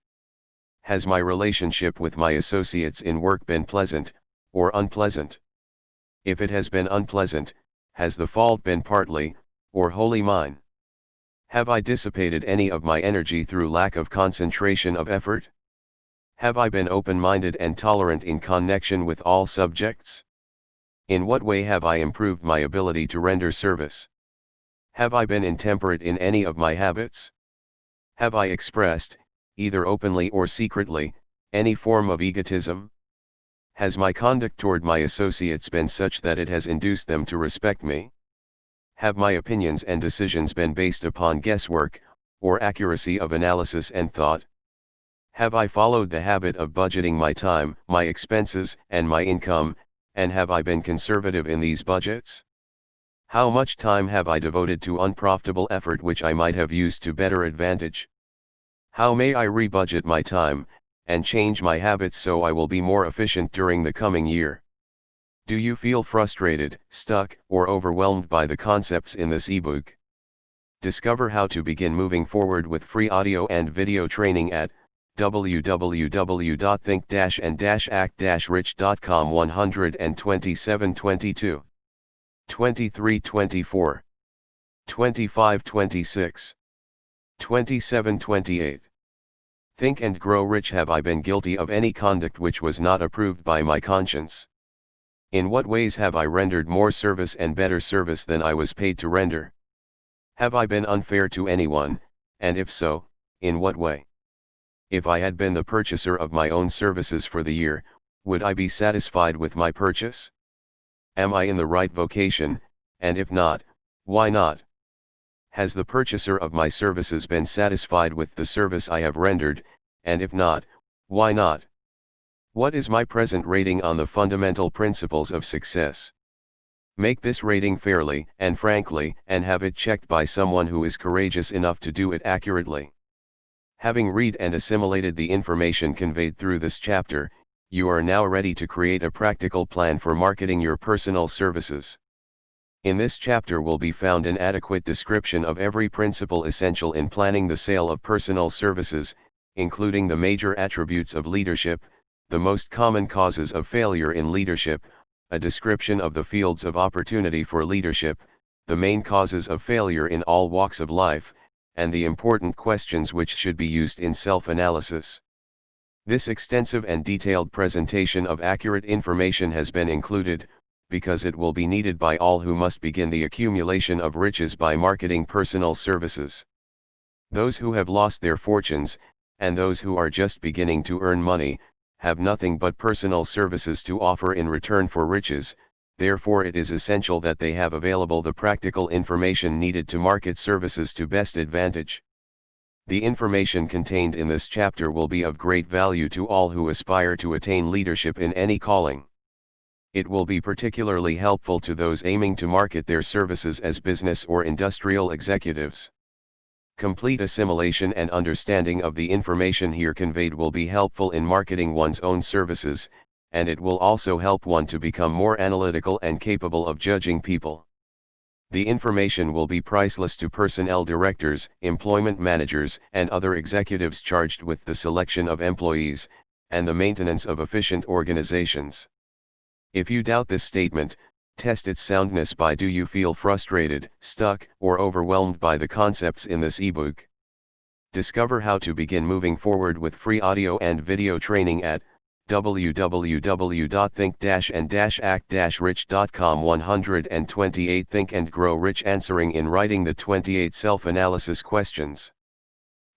Has my relationship with my associates in work been pleasant, or unpleasant? If it has been unpleasant, has the fault been partly, or wholly mine? Have I dissipated any of my energy through lack of concentration of effort? Have I been open-minded and tolerant in connection with all subjects? In what way have I improved my ability to render service? Have I been intemperate in any of my habits? Have I expressed, either openly or secretly, any form of egotism? Has my conduct toward my associates been such that it has induced them to respect me? Have my opinions and decisions been based upon guesswork, or accuracy of analysis and thought? Have I followed the habit of budgeting my time, my expenses, and my income, and have I been conservative in these budgets? How much time have I devoted to unprofitable effort which I might have used to better advantage? How may I rebudget my time, and change my habits so I will be more efficient during the coming year? Do you feel frustrated, stuck, or overwhelmed by the concepts in this ebook? Discover how to begin moving forward with free audio and video training at www.think-and-act-rich.com. 127 22. 23 24. 25-26. 27-28. Think and grow rich. Have I been guilty of any conduct which was not approved by my conscience? In what ways have I rendered more service and better service than I was paid to render? Have I been unfair to anyone, and if so, in what way? If I had been the purchaser of my own services for the year, would I be satisfied with my purchase? Am I in the right vocation, and if not, why not? Has the purchaser of my services been satisfied with the service I have rendered, and if not, why not? What is my present rating on the fundamental principles of success? Make this rating fairly and frankly, and have it checked by someone who is courageous enough to do it accurately. Having read and assimilated the information conveyed through this chapter, you are now ready to create a practical plan for marketing your personal services. In this chapter will be found an adequate description of every principle essential in planning the sale of personal services, including the major attributes of leadership, the most common causes of failure in leadership, a description of the fields of opportunity for leadership, the main causes of failure in all walks of life, and the important questions which should be used in self-analysis. This extensive and detailed presentation of accurate information has been included, because it will be needed by all who must begin the accumulation of riches by marketing personal services. Those who have lost their fortunes, and those who are just beginning to earn money, have nothing but personal services to offer in return for riches, therefore it is essential that they have available the practical information needed to market services to best advantage. The information contained in this chapter will be of great value to all who aspire to attain leadership in any calling. It will be particularly helpful to those aiming to market their services as business or industrial executives. Complete assimilation and understanding of the information here conveyed will be helpful in marketing one's own services, and it will also help one to become more analytical and capable of judging people. The information will be priceless to personnel directors, employment managers, and other executives charged with the selection of employees, and the maintenance of efficient organizations. If you doubt this statement, test its soundness by do you feel frustrated, stuck, or overwhelmed by the concepts in this ebook? Discover how to begin moving forward with free audio and video training at www.think-and-act-rich.com. 128 Think and Grow Rich. Answering in writing the 28 self-analysis questions.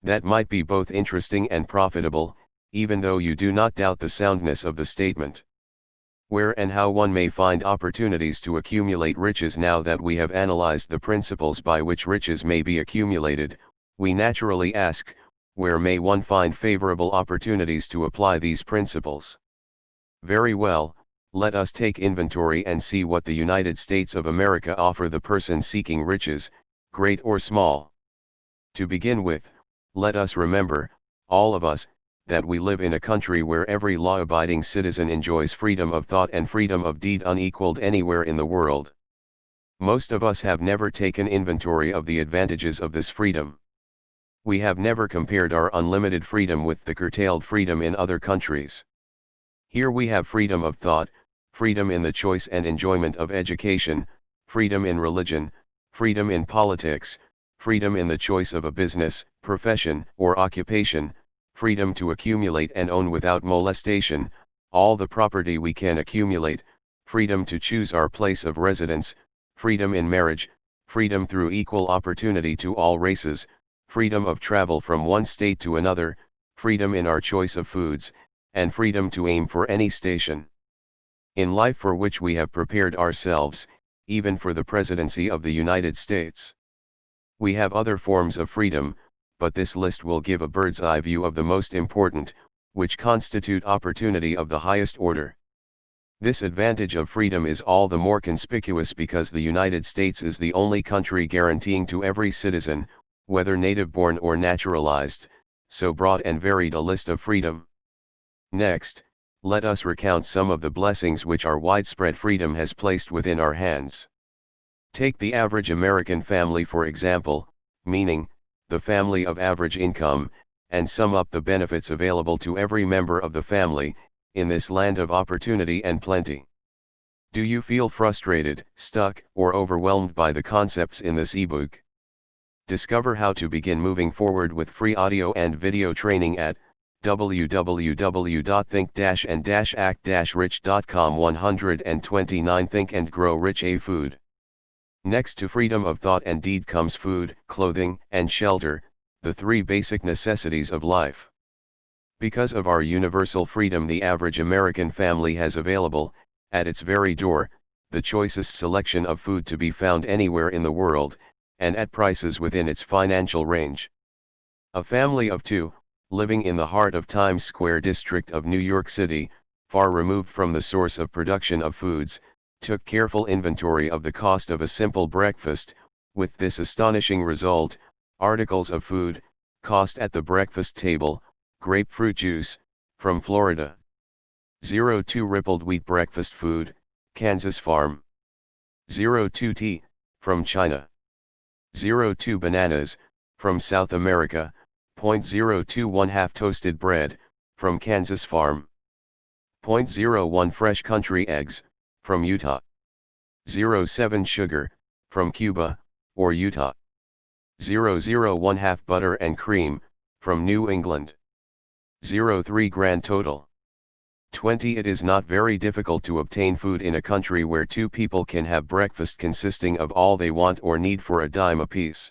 That might be both interesting and profitable, even though you do not doubt the soundness of the statement. Where and how one may find opportunities to accumulate riches. Now that we have analyzed the principles by which riches may be accumulated, we naturally ask, where may one find favorable opportunities to apply these principles? Very well, let us take inventory and see what the United States of America offer the person seeking riches, great or small. To begin with, let us remember, all of us, that we live in a country where every law-abiding citizen enjoys freedom of thought and freedom of deed unequaled anywhere in the world. Most of us have never taken inventory of the advantages of this freedom. We have never compared our unlimited freedom with the curtailed freedom in other countries. Here we have freedom of thought, freedom in the choice and enjoyment of education, freedom in religion, freedom in politics, freedom in the choice of a business, profession, or occupation, freedom to accumulate and own without molestation, all the property we can accumulate, freedom to choose our place of residence, freedom in marriage, freedom through equal opportunity to all races, freedom of travel from one state to another, freedom in our choice of foods, and freedom to aim for any station in life for which we have prepared ourselves, even for the presidency of the United States. We have other forms of freedom, but this list will give a bird's-eye view of the most important, which constitute opportunity of the highest order. This advantage of freedom is all the more conspicuous because the United States is the only country guaranteeing to every citizen, whether native-born or naturalized, so broad and varied a list of freedom. Next, let us recount some of the blessings which our widespread freedom has placed within our hands. Take the average American family for example, meaning, the family of average income, and sum up the benefits available to every member of the family, in this land of opportunity and plenty. Do you feel frustrated, stuck, or overwhelmed by the concepts in this ebook? Discover how to begin moving forward with free audio and video training at www.think-and-act-rich.com. 129 Think and Grow Rich. A food. Next to freedom of thought and deed comes food, clothing, and shelter, the three basic necessities of life. Because of our universal freedom, the average American family has available, at its very door, the choicest selection of food to be found anywhere in the world, and at prices within its financial range. A family of two, living in the heart of Times Square district of New York City, far removed from the source of production of foods, took careful inventory of the cost of a simple breakfast, with this astonishing result: articles of food, cost at the breakfast table: grapefruit juice, from Florida. 02 rippled wheat breakfast food, Kansas farm. 02 tea, from China. 02 bananas, from South America. 0.021 half toasted bread, from Kansas farm. 0.01 fresh country eggs, from Utah. 0.7 sugar, from Cuba, or Utah. 0.01 half butter and cream, from New England. 0.3 grand total. 20. It is not very difficult to obtain food in a country where two people can have breakfast consisting of all they want or need for a dime apiece.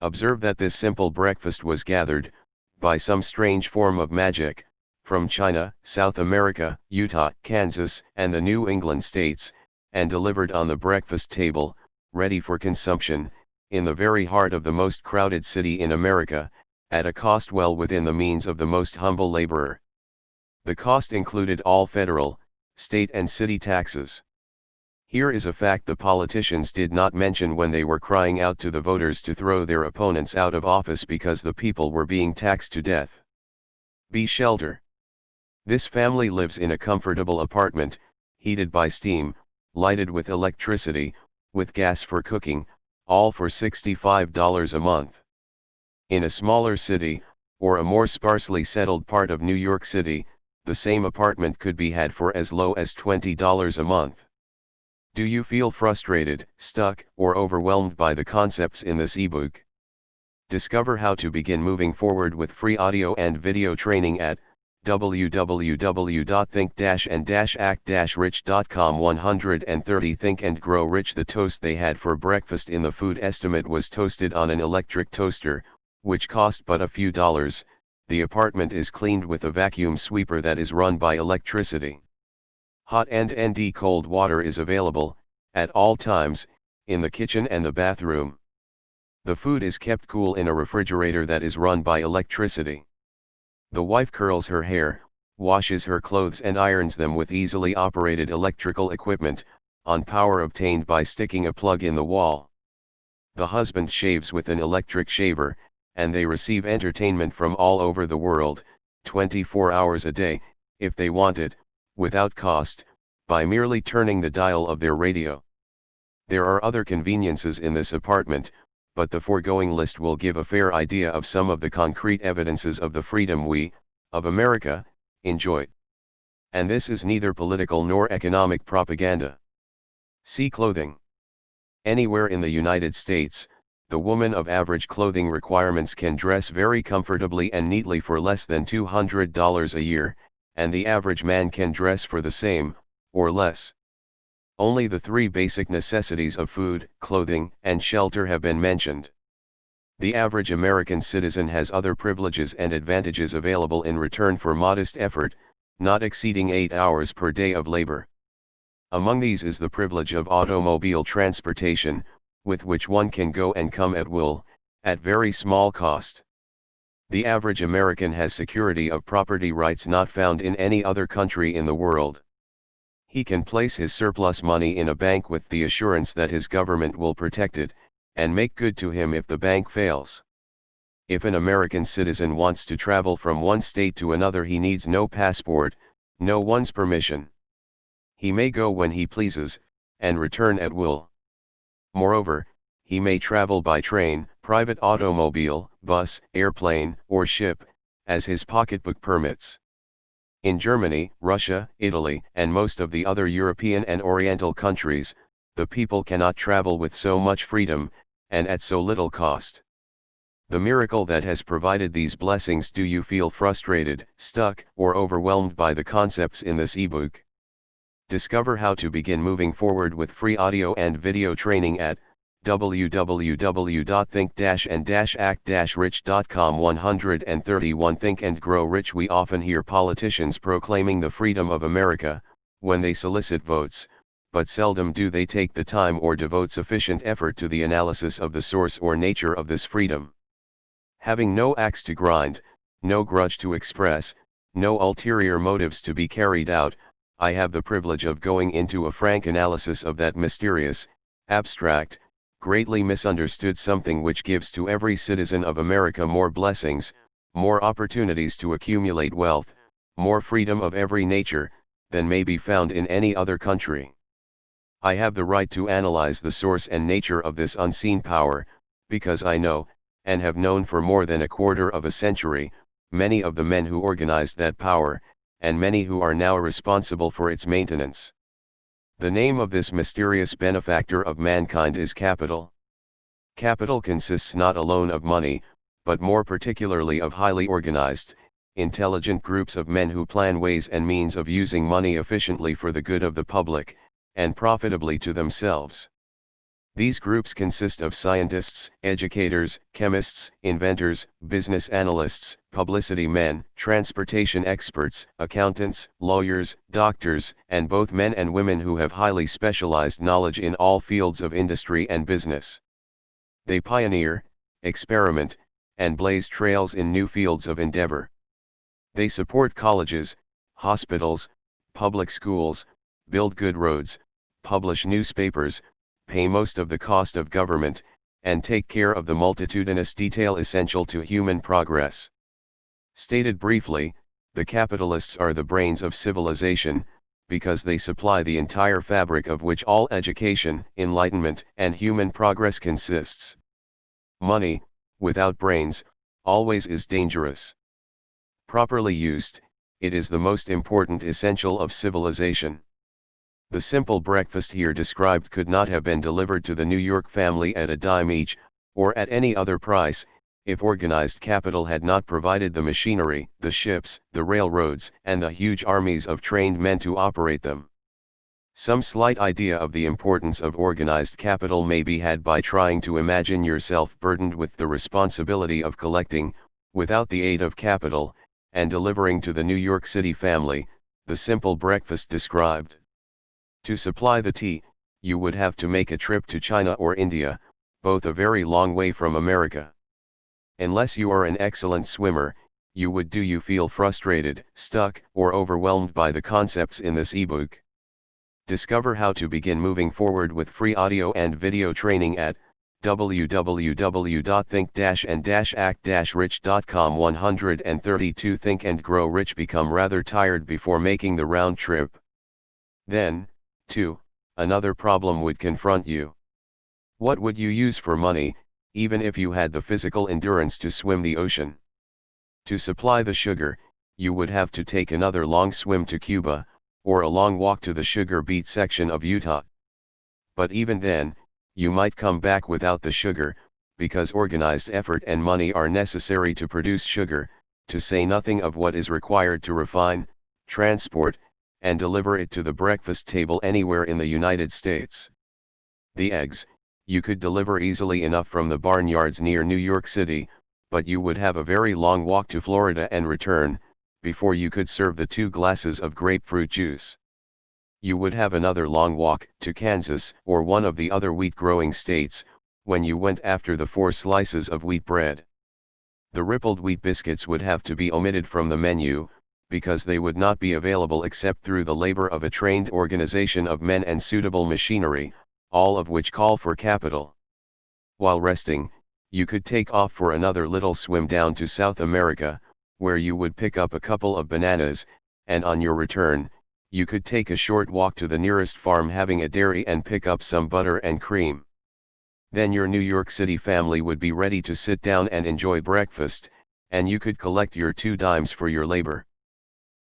Observe that this simple breakfast was gathered, by some strange form of magic, from China, South America, Utah, Kansas, and the New England states, and delivered on the breakfast table, ready for consumption, in the very heart of the most crowded city in America, at a cost well within the means of the most humble laborer. The cost included all federal, state and city taxes. Here is a fact the politicians did not mention when they were crying out to the voters to throw their opponents out of office because the people were being taxed to death. B. Shelter. This family lives in a comfortable apartment, heated by steam, lighted with electricity, with gas for cooking, all for $65 a month. In a smaller city, or a more sparsely settled part of New York City, the same apartment could be had for as low as $20 a month. Do you feel frustrated, stuck, or overwhelmed by the concepts in this ebook? Discover how to begin moving forward with free audio and video training at www.think-and-act-rich.com. 130 Think and Grow Rich. The toast they had for breakfast in the food estimate was toasted on an electric toaster, which cost but a few dollars. The apartment is cleaned with a vacuum sweeper that is run by electricity. Hot and cold water is available, at all times, in the kitchen and the bathroom. The food is kept cool in a refrigerator that is run by electricity. The wife curls her hair, washes her clothes and irons them with easily operated electrical equipment, on power obtained by sticking a plug in the wall. The husband shaves with an electric shaver, and they receive entertainment from all over the world, 24 hours a day, if they want it, without cost, by merely turning the dial of their radio. There are other conveniences in this apartment, but the foregoing list will give a fair idea of some of the concrete evidences of the freedom we, of America, enjoy. And this is neither political nor economic propaganda. See clothing. Anywhere in the United States, the woman of average clothing requirements can dress very comfortably and neatly for less than $200 a year, and the average man can dress for the same, or less. Only the three basic necessities of food, clothing, and shelter have been mentioned. The average American citizen has other privileges and advantages available in return for modest effort, not exceeding 8 hours per day of labor. Among these is the privilege of automobile transportation, with which one can go and come at will, at very small cost. The average American has security of property rights not found in any other country in the world. He can place his surplus money in a bank with the assurance that his government will protect it, and make good to him if the bank fails. If an American citizen wants to travel from one state to another, he needs no passport, no one's permission. He may go when he pleases, and return at will. Moreover, he may travel by train, private automobile, bus, airplane, or ship, as his pocketbook permits. In Germany, Russia, Italy, and most of the other European and Oriental countries, the people cannot travel with so much freedom, and at so little cost. The miracle that has provided these blessings. Do you feel frustrated, stuck, or overwhelmed by the concepts in this ebook? Discover how to begin moving forward with free audio and video training at www.think-and-act-rich.com. 131 Think and Grow Rich. We often hear politicians proclaiming the freedom of America when they solicit votes, but seldom do they take the time or devote sufficient effort to the analysis of the source or nature of this freedom. Having no axe to grind, no grudge to express, no ulterior motives to be carried out, I have the privilege of going into a frank analysis of that mysterious, abstract, greatly misunderstood something which gives to every citizen of America more blessings, more opportunities to accumulate wealth, more freedom of every nature, than may be found in any other country. I have the right to analyze the source and nature of this unseen power, because I know, and have known for more than a quarter of a century, many of the men who organized that power, and many who are now responsible for its maintenance. The name of this mysterious benefactor of mankind is capital. Capital consists not alone of money, but more particularly of highly organized, intelligent groups of men who plan ways and means of using money efficiently for the good of the public, and profitably to themselves. These groups consist of scientists, educators, chemists, inventors, business analysts, publicity men, transportation experts, accountants, lawyers, doctors, and both men and women who have highly specialized knowledge in all fields of industry and business. They pioneer, experiment, and blaze trails in new fields of endeavor. They support colleges, hospitals, public schools, build good roads, publish newspapers, pay most of the cost of government, and take care of the multitudinous detail essential to human progress. Stated briefly, the capitalists are the brains of civilization, because they supply the entire fabric of which all education, enlightenment, and human progress consists. Money, without brains, always is dangerous. Properly used, it is the most important essential of civilization. The simple breakfast here described could not have been delivered to the New York family at a dime each, or at any other price, if organized capital had not provided the machinery, the ships, the railroads, and the huge armies of trained men to operate them. Some slight idea of the importance of organized capital may be had by trying to imagine yourself burdened with the responsibility of collecting, without the aid of capital, and delivering to the New York City family, the simple breakfast described. To supply the tea, you would have to make a trip to China or India, both a very long way from America. Unless you are an excellent swimmer, do you feel frustrated, stuck, or overwhelmed by the concepts in this ebook? Discover how to begin moving forward with free audio and video training at www.think-and-act-rich.com. 132 Think and Grow Rich. Become rather tired before making the round trip. Then, too, another problem would confront you. What would you use for money, even if you had the physical endurance to swim the ocean? To supply the sugar, you would have to take another long swim to Cuba, or a long walk to the sugar beet section of Utah. But even then, you might come back without the sugar, because organized effort and money are necessary to produce sugar, to say nothing of what is required to refine, transport, and deliver it to the breakfast table anywhere in the United States. The eggs, you could deliver easily enough from the barnyards near New York City, but you would have a very long walk to Florida and return, before you could serve the 2 glasses of grapefruit juice. You would have another long walk to Kansas or one of the other wheat-growing states, when you went after the 4 slices of wheat bread. The rippled wheat biscuits would have to be omitted from the menu, because they would not be available except through the labor of a trained organization of men and suitable machinery, all of which call for capital. While resting, you could take off for another little swim down to South America, where you would pick up a couple of bananas, and on your return, you could take a short walk to the nearest farm having a dairy and pick up some butter and cream. Then your New York City family would be ready to sit down and enjoy breakfast, and you could collect your 2 dimes for your labor.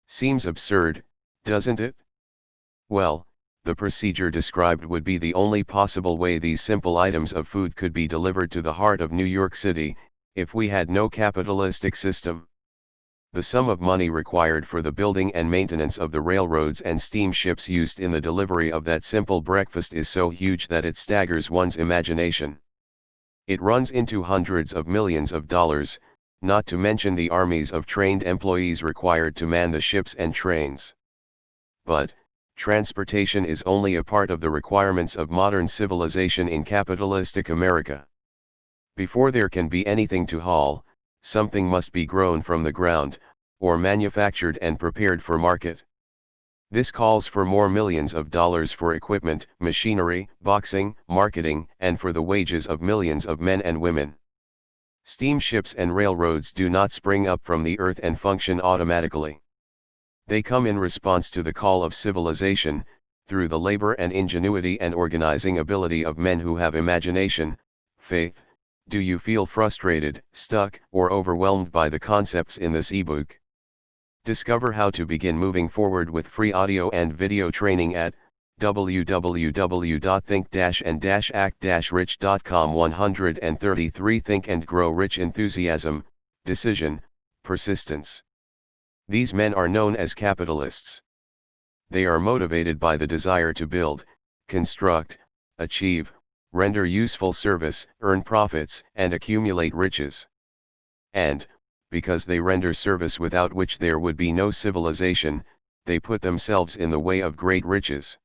Seems absurd, doesn't it? Well, the procedure described would be the only possible way these simple items of food could be delivered to the heart of New York City, if we had no capitalistic system. The sum of money required for the building and maintenance of the railroads and steamships used in the delivery of that simple breakfast is so huge that it staggers one's imagination. It runs into hundreds of millions of dollars, not to mention the armies of trained employees required to man the ships and trains. But, transportation is only a part of the requirements of modern civilization in capitalistic America. Before there can be anything to haul, something must be grown from the ground, or manufactured and prepared for market. This calls for more millions of dollars for equipment, machinery, boxing, marketing, and for the wages of millions of men and women. Steamships and railroads do not spring up from the earth and function automatically. They come in response to the call of civilization, through the labor and ingenuity and organizing ability of men who have imagination, faith. Do you feel frustrated, stuck, or overwhelmed by the concepts in this ebook? Discover how to begin moving forward with free audio and video training at www.think-and-act-rich.com. 133 Think and Grow Rich. Enthusiasm, decision, persistence. These men are known as capitalists. They are motivated by the desire to build, construct, achieve, render useful service, earn profits, and accumulate riches. And, because they render service without which there would be no civilization, they put themselves in the way of great riches.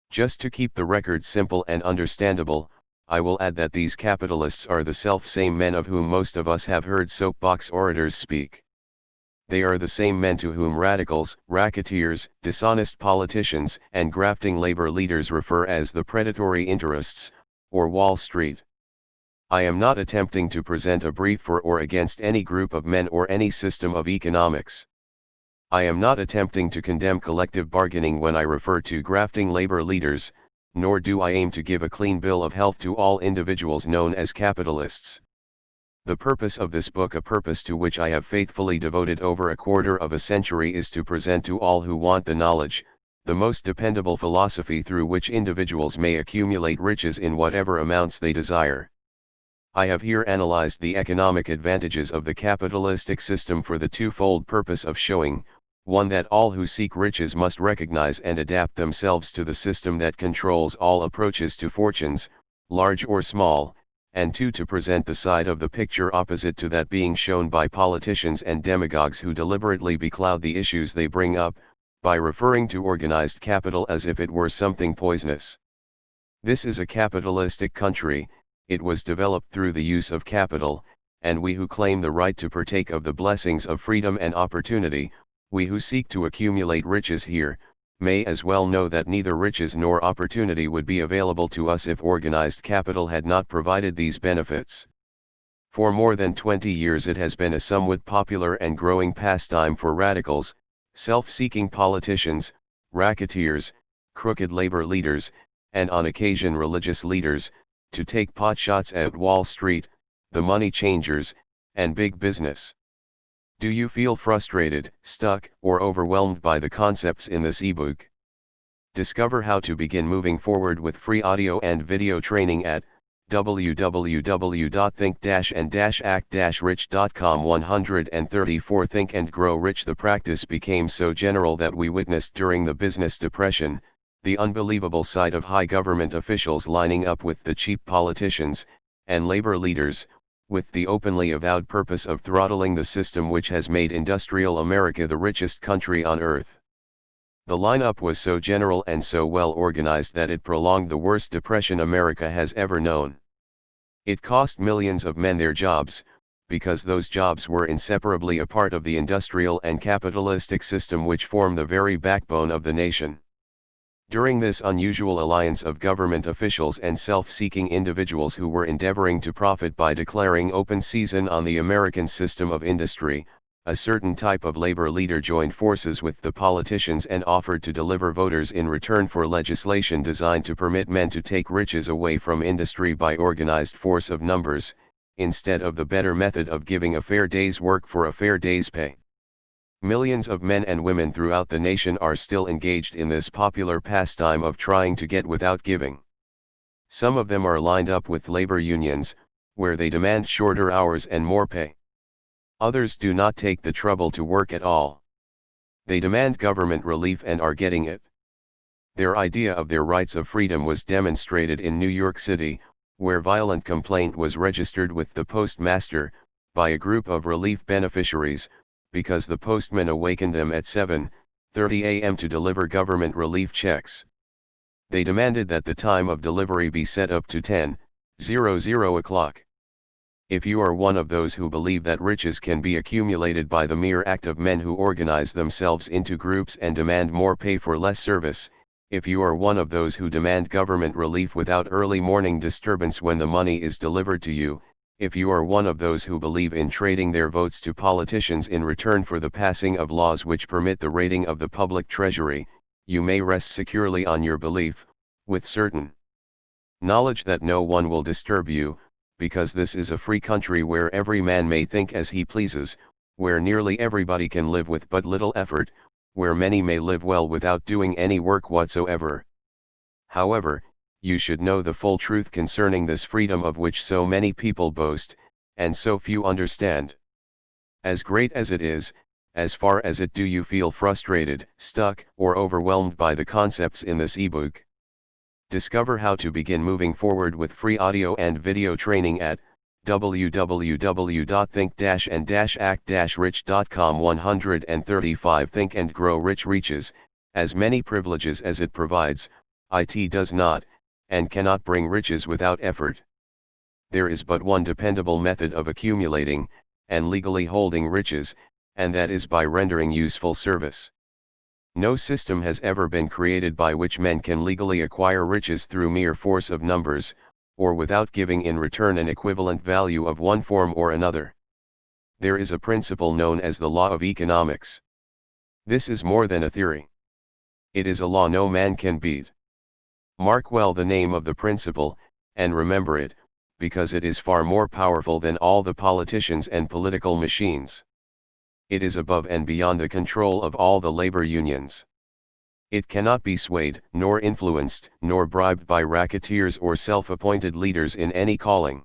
Just to keep the record simple and understandable, I will add that these capitalists are the self-same men of whom most of us have heard soapbox orators speak. They are the same men to whom radicals, racketeers, dishonest politicians, and grafting labor leaders refer as the predatory interests, or Wall Street. I am not attempting to present a brief for or against any group of men or any system of economics. I am not attempting to condemn collective bargaining when I refer to grafting labor leaders, nor do I aim to give a clean bill of health to all individuals known as capitalists. The purpose of this book, a purpose to which I have faithfully devoted over a quarter of a century, is to present to all who want the knowledge, the most dependable philosophy through which individuals may accumulate riches in whatever amounts they desire. I have here analyzed the economic advantages of the capitalistic system for the twofold purpose of showing, one, that all who seek riches must recognize and adapt themselves to the system that controls all approaches to fortunes, large or small, and two, to present the side of the picture opposite to that being shown by politicians and demagogues who deliberately becloud the issues they bring up, by referring to organized capital as if it were something poisonous. This is a capitalistic country. It was developed through the use of capital, and we who claim the right to partake of the blessings of freedom and opportunity, we who seek to accumulate riches here, may as well know that neither riches nor opportunity would be available to us if organized capital had not provided these benefits. For more than 20 years it has been a somewhat popular and growing pastime for radicals, self-seeking politicians, racketeers, crooked labor leaders, and on occasion religious leaders, to take potshots at Wall Street, the money changers, and big business. Do you feel frustrated, stuck, or overwhelmed by the concepts in this ebook? Discover how to begin moving forward with free audio and video training at www.think-and-act-rich.com. 134 Think and Grow Rich. The practice became so general that we witnessed during the business depression, the unbelievable sight of high government officials lining up with the cheap politicians, and labor leaders, with the openly avowed purpose of throttling the system which has made industrial America the richest country on earth. The lineup was so general and so well organized that it prolonged the worst depression America has ever known. It cost millions of men their jobs, because those jobs were inseparably a part of the industrial and capitalistic system which form the very backbone of the nation. During this unusual alliance of government officials and self-seeking individuals who were endeavoring to profit by declaring open season on the American system of industry, a certain type of labor leader joined forces with the politicians and offered to deliver voters in return for legislation designed to permit men to take riches away from industry by organized force of numbers, instead of the better method of giving a fair day's work for a fair day's pay. Millions of men and women throughout the nation are still engaged in this popular pastime of trying to get without giving. Some of them are lined up with labor unions, where they demand shorter hours and more pay. Others do not take the trouble to work at all. They demand government relief and are getting it. Their idea of their rights of freedom was demonstrated in New York City, where violent complaint was registered with the postmaster, by a group of relief beneficiaries, because the postman awakened them at 7:30 a.m. to deliver government relief checks. They demanded that the time of delivery be set up to 10:00 o'clock. If you are one of those who believe that riches can be accumulated by the mere act of men who organize themselves into groups and demand more pay for less service, if you are one of those who demand government relief without early morning disturbance when the money is delivered to you, if you are one of those who believe in trading their votes to politicians in return for the passing of laws which permit the raiding of the public treasury, you may rest securely on your belief, with certain knowledge that no one will disturb you, because this is a free country where every man may think as he pleases, where nearly everybody can live with but little effort, where many may live well without doing any work whatsoever. However, you should know the full truth concerning this freedom of which so many people boast, and so few understand. As great as it is, as far as it do you feel frustrated, stuck, or overwhelmed by the concepts in this ebook. Discover how to begin moving forward with free audio and video training at www.think-and-act-rich.com. 135 Think and Grow Rich reaches as many privileges as it provides. It does not, and cannot bring riches without effort. There is but one dependable method of accumulating, and legally holding riches, and that is by rendering useful service. No system has ever been created by which men can legally acquire riches through mere force of numbers, or without giving in return an equivalent value of one form or another. There is a principle known as the law of economics. This is more than a theory. It is a law no man can beat. Mark well the name of the principle, and remember it, because it is far more powerful than all the politicians and political machines. It is above and beyond the control of all the labor unions. It cannot be swayed, nor influenced, nor bribed by racketeers or self-appointed leaders in any calling.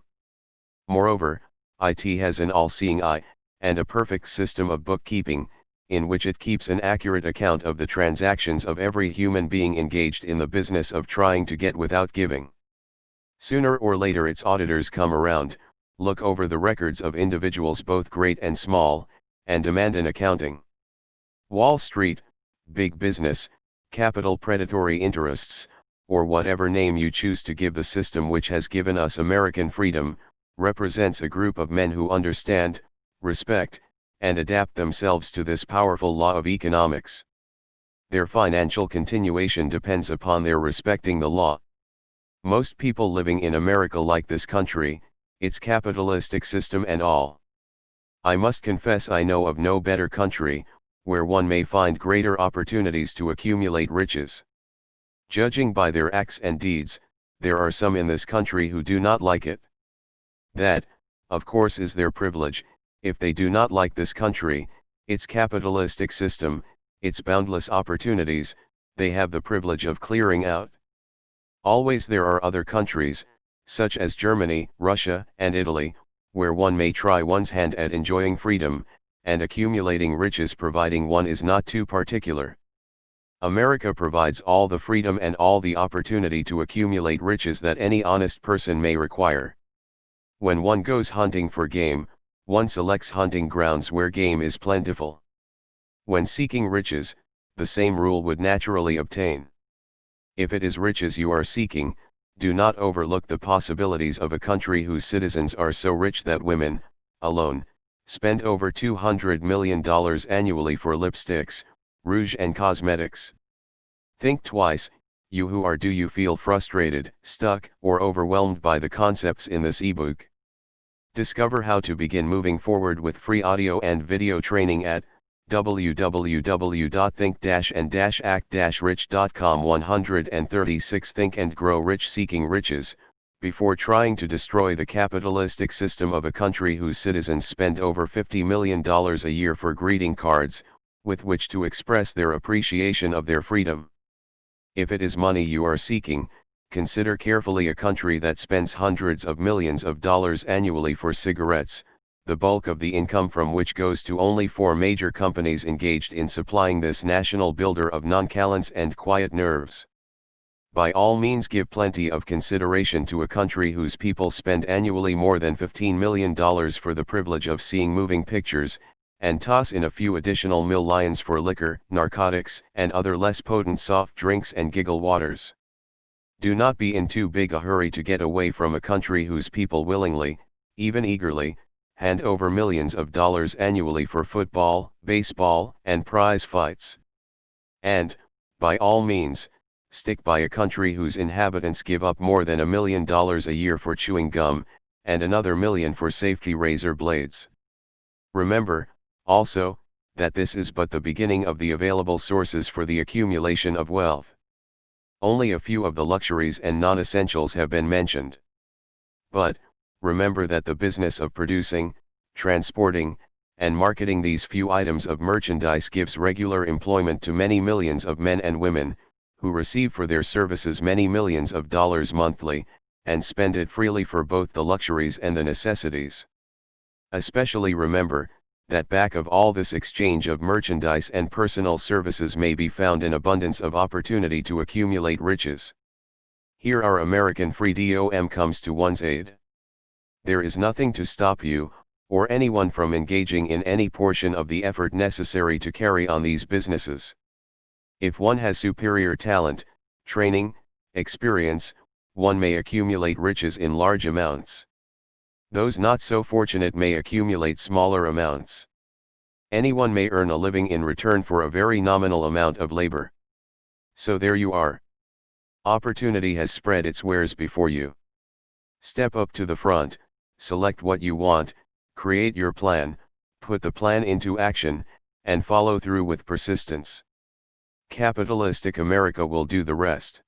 Moreover, it has an all-seeing eye, and a perfect system of bookkeeping, in which it keeps an accurate account of the transactions of every human being engaged in the business of trying to get without giving. Sooner or later its auditors come around, look over the records of individuals both great and small, and demand an accounting. Wall Street, big business, capital predatory interests, or whatever name you choose to give the system which has given us American freedom, represents a group of men who understand, respect, and adapt themselves to this powerful law of economics. Their financial continuation depends upon their respecting the law. Most people living in America like this country, its capitalistic system and all. I must confess I know of no better country, where one may find greater opportunities to accumulate riches. Judging by their acts and deeds, there are some in this country who do not like it. That, of course, is their privilege. If they do not like this country, its capitalistic system, its boundless opportunities, they have the privilege of clearing out. Always there are other countries, such as Germany, Russia, and Italy, where one may try one's hand at enjoying freedom, and accumulating riches providing one is not too particular. America provides all the freedom and all the opportunity to accumulate riches that any honest person may require. When one goes hunting for game, one selects hunting grounds where game is plentiful. When seeking riches, the same rule would naturally obtain. If it is riches you are seeking, do not overlook the possibilities of a country whose citizens are so rich that women, alone, spend over $200 million annually for lipsticks, rouge and cosmetics. Think twice, you who are. Do you feel frustrated, stuck, or overwhelmed by the concepts in this ebook? Discover how to begin moving forward with free audio and video training at www.think-and-act-rich.com. 136 Think and Grow Rich. Seeking riches, before trying to destroy the capitalistic system of a country whose citizens spend over $50 million a year for greeting cards, with which to express their appreciation of their freedom. If it is money you are seeking, consider carefully a country that spends hundreds of millions of dollars annually for cigarettes, the bulk of the income from which goes to only 4 major companies engaged in supplying this national builder of nonchalance and quiet nerves. By all means give plenty of consideration to a country whose people spend annually more than $15 million for the privilege of seeing moving pictures, and toss in a few additional millions for liquor, narcotics, and other less potent soft drinks and giggle waters. Do not be in too big a hurry to get away from a country whose people willingly, even eagerly, hand over millions of dollars annually for football, baseball, and prize fights. And, by all means, stick by a country whose inhabitants give up more than $1 million a year for chewing gum, and another $1 million for safety razor blades. Remember, also, that this is but the beginning of the available sources for the accumulation of wealth. Only a few of the luxuries and non-essentials have been mentioned. But, remember that the business of producing, transporting, and marketing these few items of merchandise gives regular employment to many millions of men and women, who receive for their services many millions of dollars monthly, and spend it freely for both the luxuries and the necessities. Especially remember, that back of all this exchange of merchandise and personal services may be found an abundance of opportunity to accumulate riches. Here our American freedom comes to one's aid. There is nothing to stop you, or anyone from engaging in any portion of the effort necessary to carry on these businesses. If one has superior talent, training, experience, one may accumulate riches in large amounts. Those not so fortunate may accumulate smaller amounts. Anyone may earn a living in return for a very nominal amount of labor. So there you are. Opportunity has spread its wares before you. Step up to the front, select what you want, create your plan, put the plan into action, and follow through with persistence. Capitalistic America will do the rest.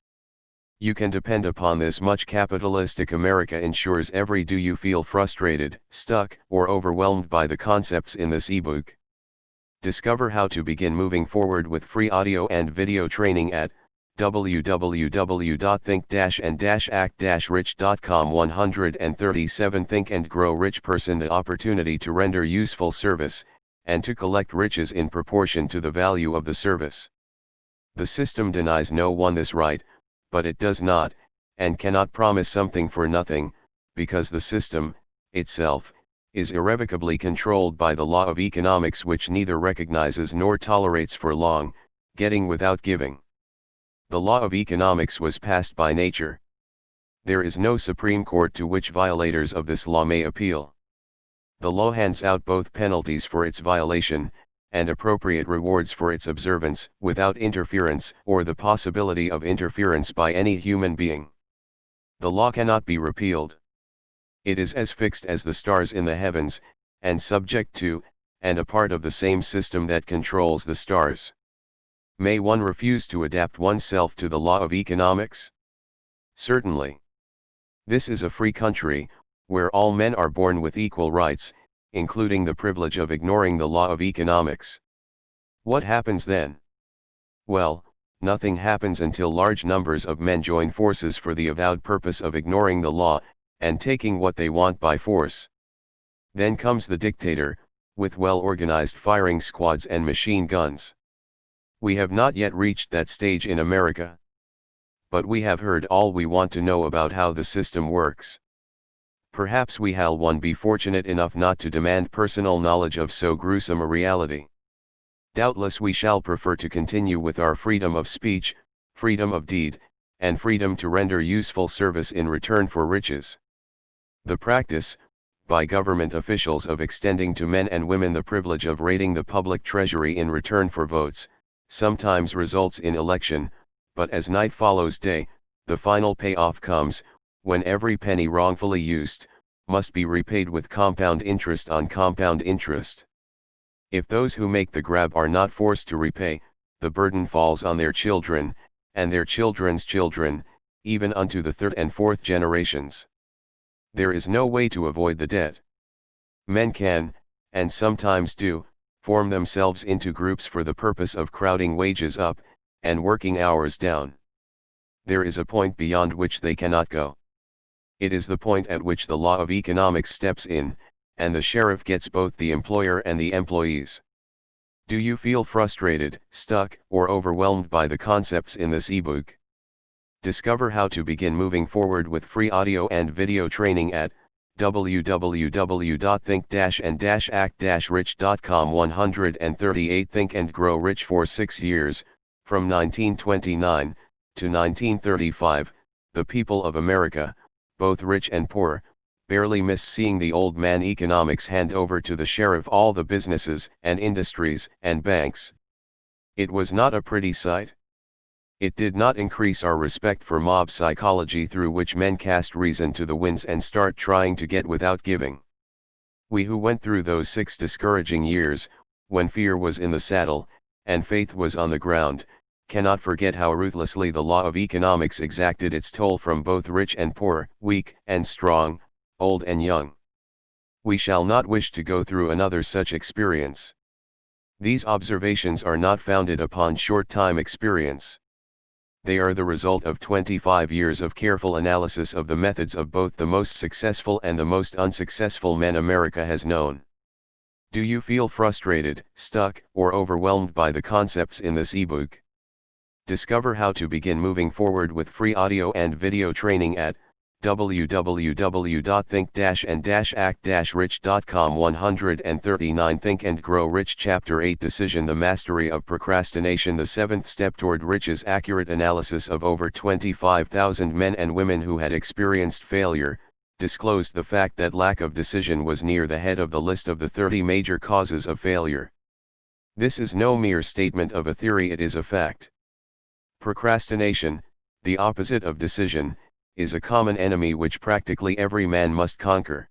You can depend upon this much. Capitalistic America ensures every do you feel frustrated, stuck, or overwhelmed by the concepts in this ebook. Discover how to begin moving forward with free audio and video training at www.think-and-act-rich.com. 137 Think and Grow Rich Person: the opportunity to render useful service, and to collect riches in proportion to the value of the service. The system denies no one this right, but it does not, and cannot promise something for nothing, because the system, itself, is irrevocably controlled by the law of economics, which neither recognizes nor tolerates for long, getting without giving. The law of economics was passed by nature. There is no Supreme Court to which violators of this law may appeal. The law hands out both penalties for its violation, and appropriate rewards for its observance, without interference or the possibility of interference by any human being. The law cannot be repealed. It is as fixed as the stars in the heavens, and subject to, and a part of the same system that controls the stars. May one refuse to adapt oneself to the law of economics? Certainly. This is a free country, where all men are born with equal rights, including the privilege of ignoring the law of economics. What happens then? Well, nothing happens until large numbers of men join forces for the avowed purpose of ignoring the law, and taking what they want by force. Then comes the dictator, with well-organized firing squads and machine guns. We have not yet reached that stage in America. But we have heard all we want to know about how the system works. Perhaps we shall one be fortunate enough not to demand personal knowledge of so gruesome a reality. Doubtless we shall prefer to continue with our freedom of speech, freedom of deed, and freedom to render useful service in return for riches. The practice, by government officials, of extending to men and women the privilege of raiding the public treasury in return for votes, sometimes results in election, but as night follows day, the final payoff comes, when every penny wrongfully used, must be repaid with compound interest on compound interest. If those who make the grab are not forced to repay, the burden falls on their children, and their children's children, even unto the third and fourth generations. There is no way to avoid the debt. Men can, and sometimes do, form themselves into groups for the purpose of crowding wages up, and working hours down. There is a point beyond which they cannot go. It is the point at which the law of economics steps in, and the sheriff gets both the employer and the employees. Do you feel frustrated, stuck, or overwhelmed by the concepts in this ebook? Discover how to begin moving forward with free audio and video training at www.think-and-act-rich.com. 138 Think and Grow Rich. For 6 years, from 1929 to 1935, the people of America, both rich and poor, barely missed seeing the old man economics hand over to the sheriff all the businesses and industries and banks. It was not a pretty sight. It did not increase our respect for mob psychology, through which men cast reason to the winds and start trying to get without giving. We who went through those 6 discouraging years, when fear was in the saddle, and faith was on the ground, cannot forget how ruthlessly the law of economics exacted its toll from both rich and poor, weak and strong, old and young. We shall not wish to go through another such experience. These observations are not founded upon short-time experience. They are the result of 25 years of careful analysis of the methods of both the most successful and the most unsuccessful men America has known. Do you feel frustrated, stuck, or overwhelmed by the concepts in this ebook? Discover how to begin moving forward with free audio and video training at www.think-and-act-rich.com. 139 Think and Grow Rich. Chapter 8 Decision: The Mastery of Procrastination. The 7th Step Toward Riches. Accurate analysis of over 25,000 men and women who had experienced failure disclosed the fact that lack of decision was near the head of the list of the 30 major causes of failure. This is no mere statement of a theory, it is a fact. Procrastination, the opposite of decision, is a common enemy which practically every man must conquer.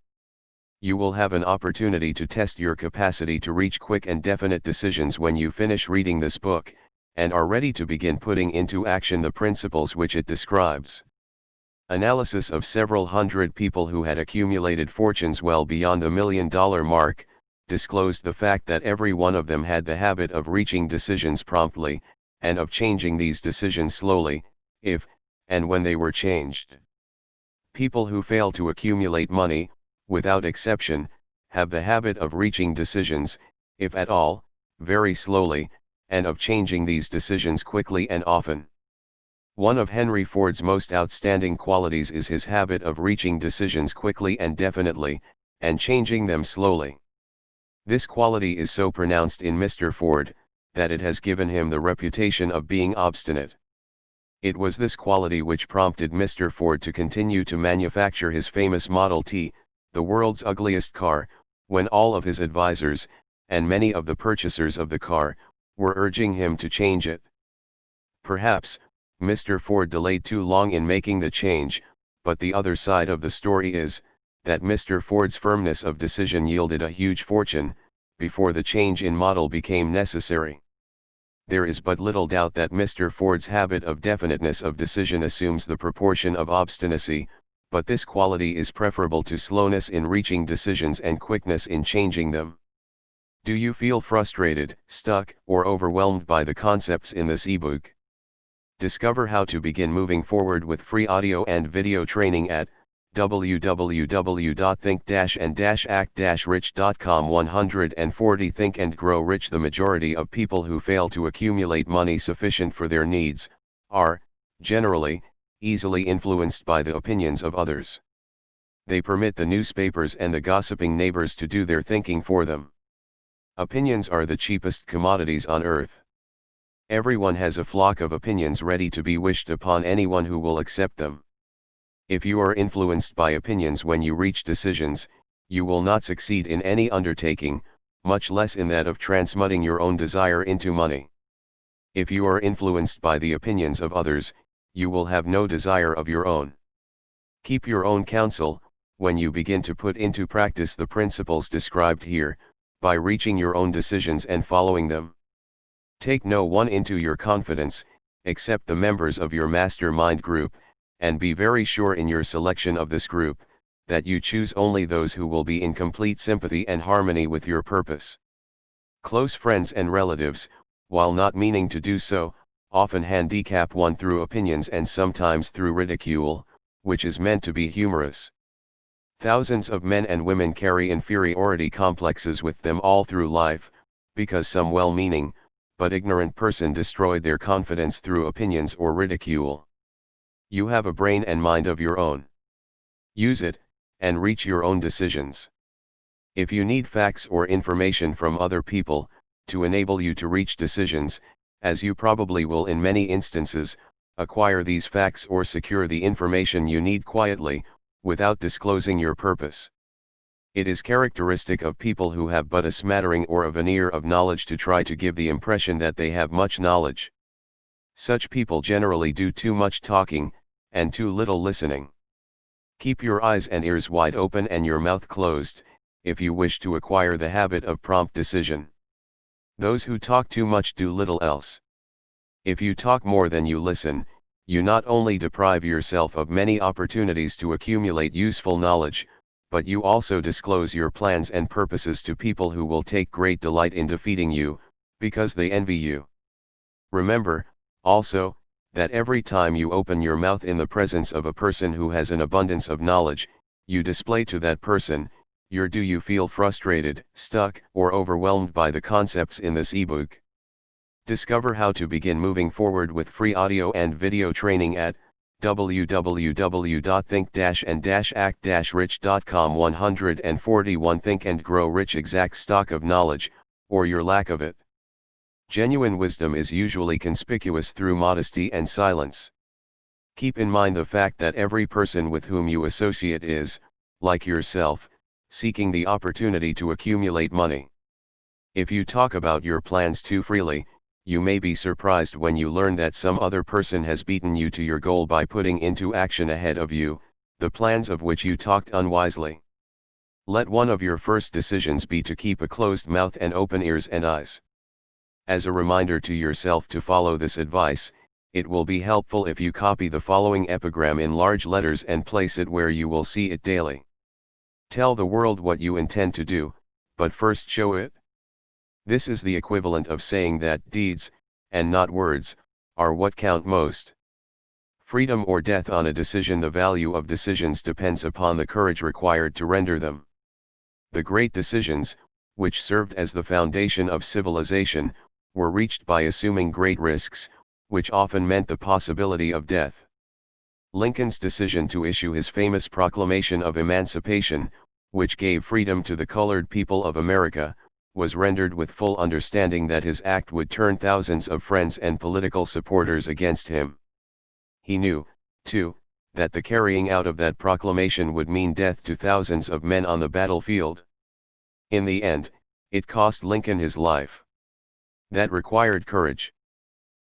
You will have an opportunity to test your capacity to reach quick and definite decisions when you finish reading this book, and are ready to begin putting into action the principles which it describes. Analysis of several hundred people who had accumulated fortunes well beyond the $1 million mark disclosed the fact that every one of them had the habit of reaching decisions promptly, and of changing these decisions slowly, if and when they were changed. People who fail to accumulate money, without exception, have the habit of reaching decisions, if at all, very slowly, and of changing these decisions quickly and often. One of Henry Ford's most outstanding qualities is his habit of reaching decisions quickly and definitely, and changing them slowly. This quality is so pronounced in Mr. Ford, that it has given him the reputation of being obstinate. It was this quality which prompted Mr. Ford to continue to manufacture his famous Model T, the world's ugliest car, when all of his advisors, and many of the purchasers of the car, were urging him to change it. Perhaps, Mr. Ford delayed too long in making the change, but the other side of the story is, that Mr. Ford's firmness of decision yielded a huge fortune, before the change in model became necessary. There is but little doubt that Mr. Ford's habit of definiteness of decision assumes the proportion of obstinacy, but this quality is preferable to slowness in reaching decisions and quickness in changing them. Do you feel frustrated, stuck, or overwhelmed by the concepts in this ebook? Discover how to begin moving forward with free audio and video training at www.think-and-act-rich.com. 140 Think and Grow Rich. The majority of people who fail to accumulate money sufficient for their needs are, generally, easily influenced by the opinions of others. They permit the newspapers and the gossiping neighbors to do their thinking for them. Opinions are the cheapest commodities on earth. Everyone has a flock of opinions ready to be wished upon anyone who will accept them. If you are influenced by opinions when you reach decisions, you will not succeed in any undertaking, much less in that of transmuting your own desire into money. If you are influenced by the opinions of others, you will have no desire of your own. Keep your own counsel, when you begin to put into practice the principles described here, by reaching your own decisions and following them. Take no one into your confidence, except the members of your mastermind group, and be very sure in your selection of this group, that you choose only those who will be in complete sympathy and harmony with your purpose. Close friends and relatives, while not meaning to do so, often handicap one through opinions and sometimes through ridicule, which is meant to be humorous. Thousands of men and women carry inferiority complexes with them all through life, because some well-meaning, but ignorant person destroyed their confidence through opinions or ridicule. You have a brain and mind of your own. Use it, and reach your own decisions. If you need facts or information from other people, to enable you to reach decisions, as you probably will in many instances, acquire these facts or secure the information you need quietly, without disclosing your purpose. It is characteristic of people who have but a smattering or a veneer of knowledge to try to give the impression that they have much knowledge. Such people generally do too much talking, and too little listening. Keep your eyes and ears wide open and your mouth closed, if you wish to acquire the habit of prompt decision. Those who talk too much do little else. If you talk more than you listen, you not only deprive yourself of many opportunities to accumulate useful knowledge, but you also disclose your plans and purposes to people who will take great delight in defeating you, because they envy you. Remember, also, that every time you open your mouth in the presence of a person who has an abundance of knowledge, you display to that person, do you feel frustrated, stuck, or overwhelmed by the concepts in this ebook? Discover how to begin moving forward with free audio and video training at www.think-and-act-rich.com. 141 Think and Grow Rich. Exact stock of knowledge, or your lack of it. Genuine wisdom is usually conspicuous through modesty and silence. Keep in mind the fact that every person with whom you associate is, like yourself, seeking the opportunity to accumulate money. If you talk about your plans too freely, you may be surprised when you learn that some other person has beaten you to your goal by putting into action ahead of you, the plans of which you talked unwisely. Let one of your first decisions be to keep a closed mouth and open ears and eyes. As a reminder to yourself to follow this advice, it will be helpful if you copy the following epigram in large letters and place it where you will see it daily. Tell the world what you intend to do, but first show it. This is the equivalent of saying that deeds, and not words, are what count most. Freedom or death on a decision. The value of decisions depends upon the courage required to render them. The great decisions, which served as the foundation of civilization, were reached by assuming great risks, which often meant the possibility of death. Lincoln's decision to issue his famous Proclamation of Emancipation, which gave freedom to the colored people of America, was rendered with full understanding that his act would turn thousands of friends and political supporters against him. He knew, too, that the carrying out of that proclamation would mean death to thousands of men on the battlefield. In the end, it cost Lincoln his life. That required courage.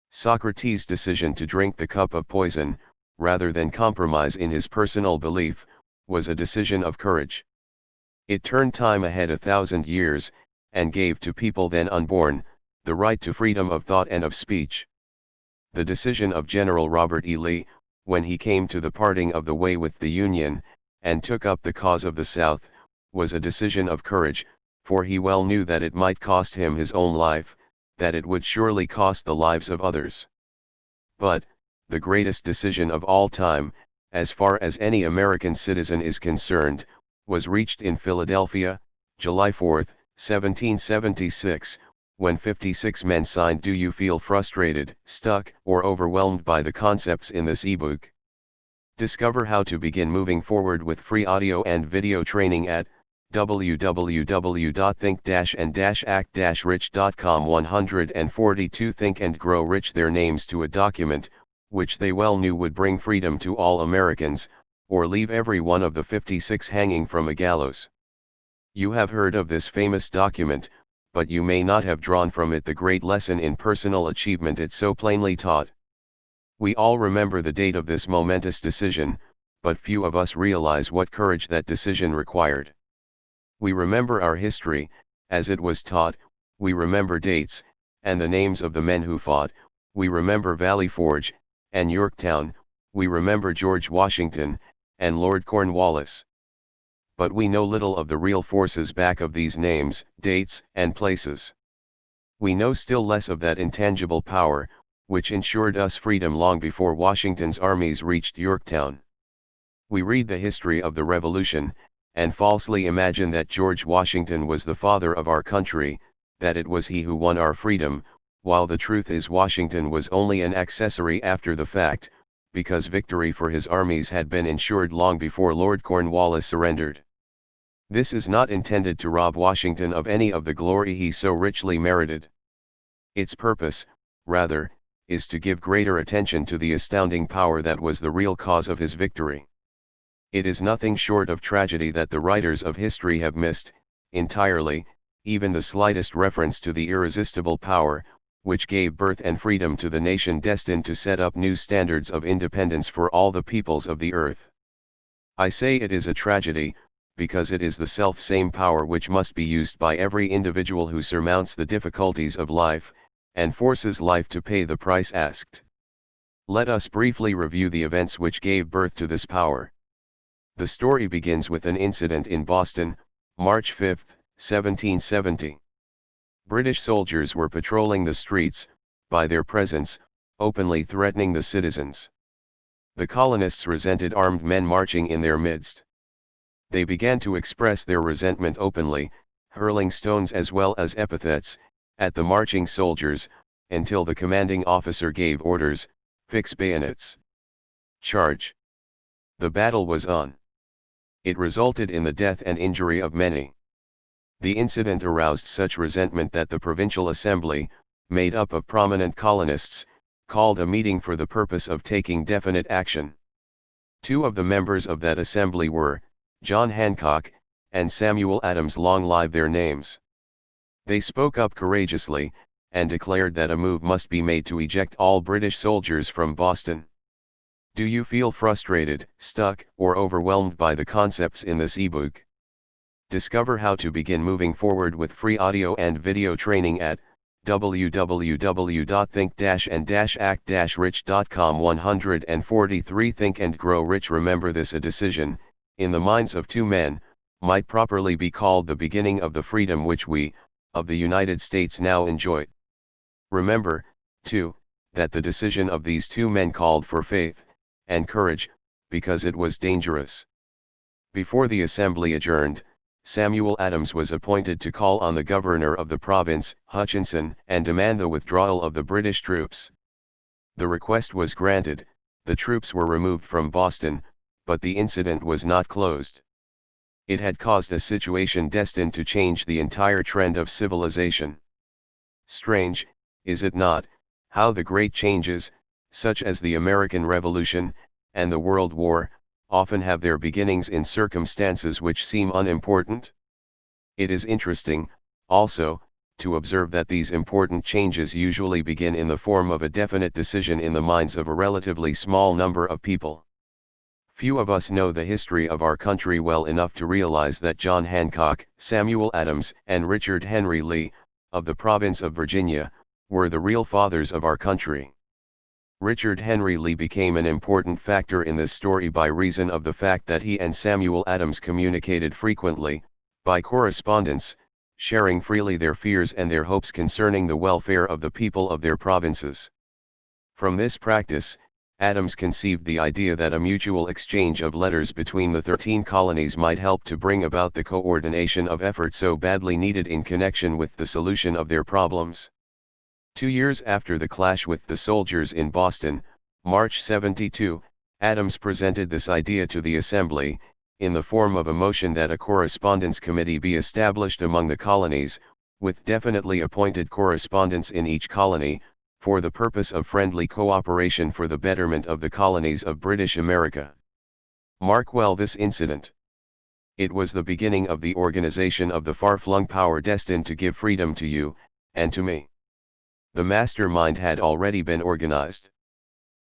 Socrates' decision to drink the cup of poison, rather than compromise in his personal belief, was a decision of courage. It turned time ahead 1,000 years, and gave to people then unborn, the right to freedom of thought and of speech. The decision of General Robert E. Lee, when he came to the parting of the way with the Union, and took up the cause of the South, was a decision of courage, for he well knew that it might cost him his own life, that it would surely cost the lives of others. But, the greatest decision of all time, as far as any American citizen is concerned, was reached in Philadelphia, July 4, 1776, when 56 men signed "Do you feel frustrated, stuck, or overwhelmed by the concepts in this ebook?" Discover how to begin moving forward with free audio and video training at www.think-and-act-rich.com. 142 Think and Grow Rich. Their names to a document, which they well knew would bring freedom to all Americans, or leave every one of the 56 hanging from a gallows. You have heard of this famous document, but you may not have drawn from it the great lesson in personal achievement it so plainly taught. We all remember the date of this momentous decision, but few of us realize what courage that decision required. We remember our history, as it was taught, we remember dates, and the names of the men who fought, we remember Valley Forge, and Yorktown, we remember George Washington, and Lord Cornwallis. But we know little of the real forces back of these names, dates, and places. We know still less of that intangible power, which ensured us freedom long before Washington's armies reached Yorktown. We read the history of the Revolution, and falsely imagine that George Washington was the father of our country, that it was he who won our freedom, while the truth is Washington was only an accessory after the fact, because victory for his armies had been ensured long before Lord Cornwallis surrendered. This is not intended to rob Washington of any of the glory he so richly merited. Its purpose, rather, is to give greater attention to the astounding power that was the real cause of his victory. It is nothing short of tragedy that the writers of history have missed, entirely, even the slightest reference to the irresistible power, which gave birth and freedom to the nation destined to set up new standards of independence for all the peoples of the earth. I say it is a tragedy, because it is the self-same power which must be used by every individual who surmounts the difficulties of life, and forces life to pay the price asked. Let us briefly review the events which gave birth to this power. The story begins with an incident in Boston, March 5, 1770. British soldiers were patrolling the streets, by their presence, openly threatening the citizens. The colonists resented armed men marching in their midst. They began to express their resentment openly, hurling stones as well as epithets, at the marching soldiers, until the commanding officer gave orders, "Fix bayonets. Charge." The battle was on. It resulted in the death and injury of many. The incident aroused such resentment that the Provincial Assembly, made up of prominent colonists, called a meeting for the purpose of taking definite action. Two of the members of that assembly were, John Hancock, and Samuel Adams, long live their names. They spoke up courageously, and declared that a move must be made to eject all British soldiers from Boston. Do you feel frustrated, stuck, or overwhelmed by the concepts in this ebook? Discover how to begin moving forward with free audio and video training at www.think-and-act-rich.com. 143 Think and Grow Rich. Remember, this edition, in the minds of two men, might properly be called the beginning of the freedom which we, of the United States, now enjoy. Remember, too, that the decision of these two men called for faith and courage, because it was dangerous. Before the assembly adjourned, Samuel Adams was appointed to call on the governor of the province, Hutchinson, and demand the withdrawal of the British troops. The request was granted, the troops were removed from Boston, but the incident was not closed. It had caused a situation destined to change the entire trend of civilization. Strange, is it not, how the great changes, such as the American Revolution, and the World War, often have their beginnings in circumstances which seem unimportant? It is interesting, also, to observe that these important changes usually begin in the form of a definite decision in the minds of a relatively small number of people. Few of us know the history of our country well enough to realize that John Hancock, Samuel Adams, and Richard Henry Lee, of the province of Virginia, were the real fathers of our country. Richard Henry Lee became an important factor in this story by reason of the fact that he and Samuel Adams communicated frequently, by correspondence, sharing freely their fears and their hopes concerning the welfare of the people of their provinces. From this practice, Adams conceived the idea that a mutual exchange of letters between the 13 colonies might help to bring about the coordination of effort so badly needed in connection with the solution of their problems. 2 years after the clash with the soldiers in Boston, March 72, Adams presented this idea to the Assembly, in the form of a motion that a correspondence committee be established among the colonies, with definitely appointed correspondents in each colony, for the purpose of friendly cooperation for the betterment of the colonies of British America. Mark well this incident. It was the beginning of the organization of the far-flung power destined to give freedom to you, and to me. The mastermind had already been organized.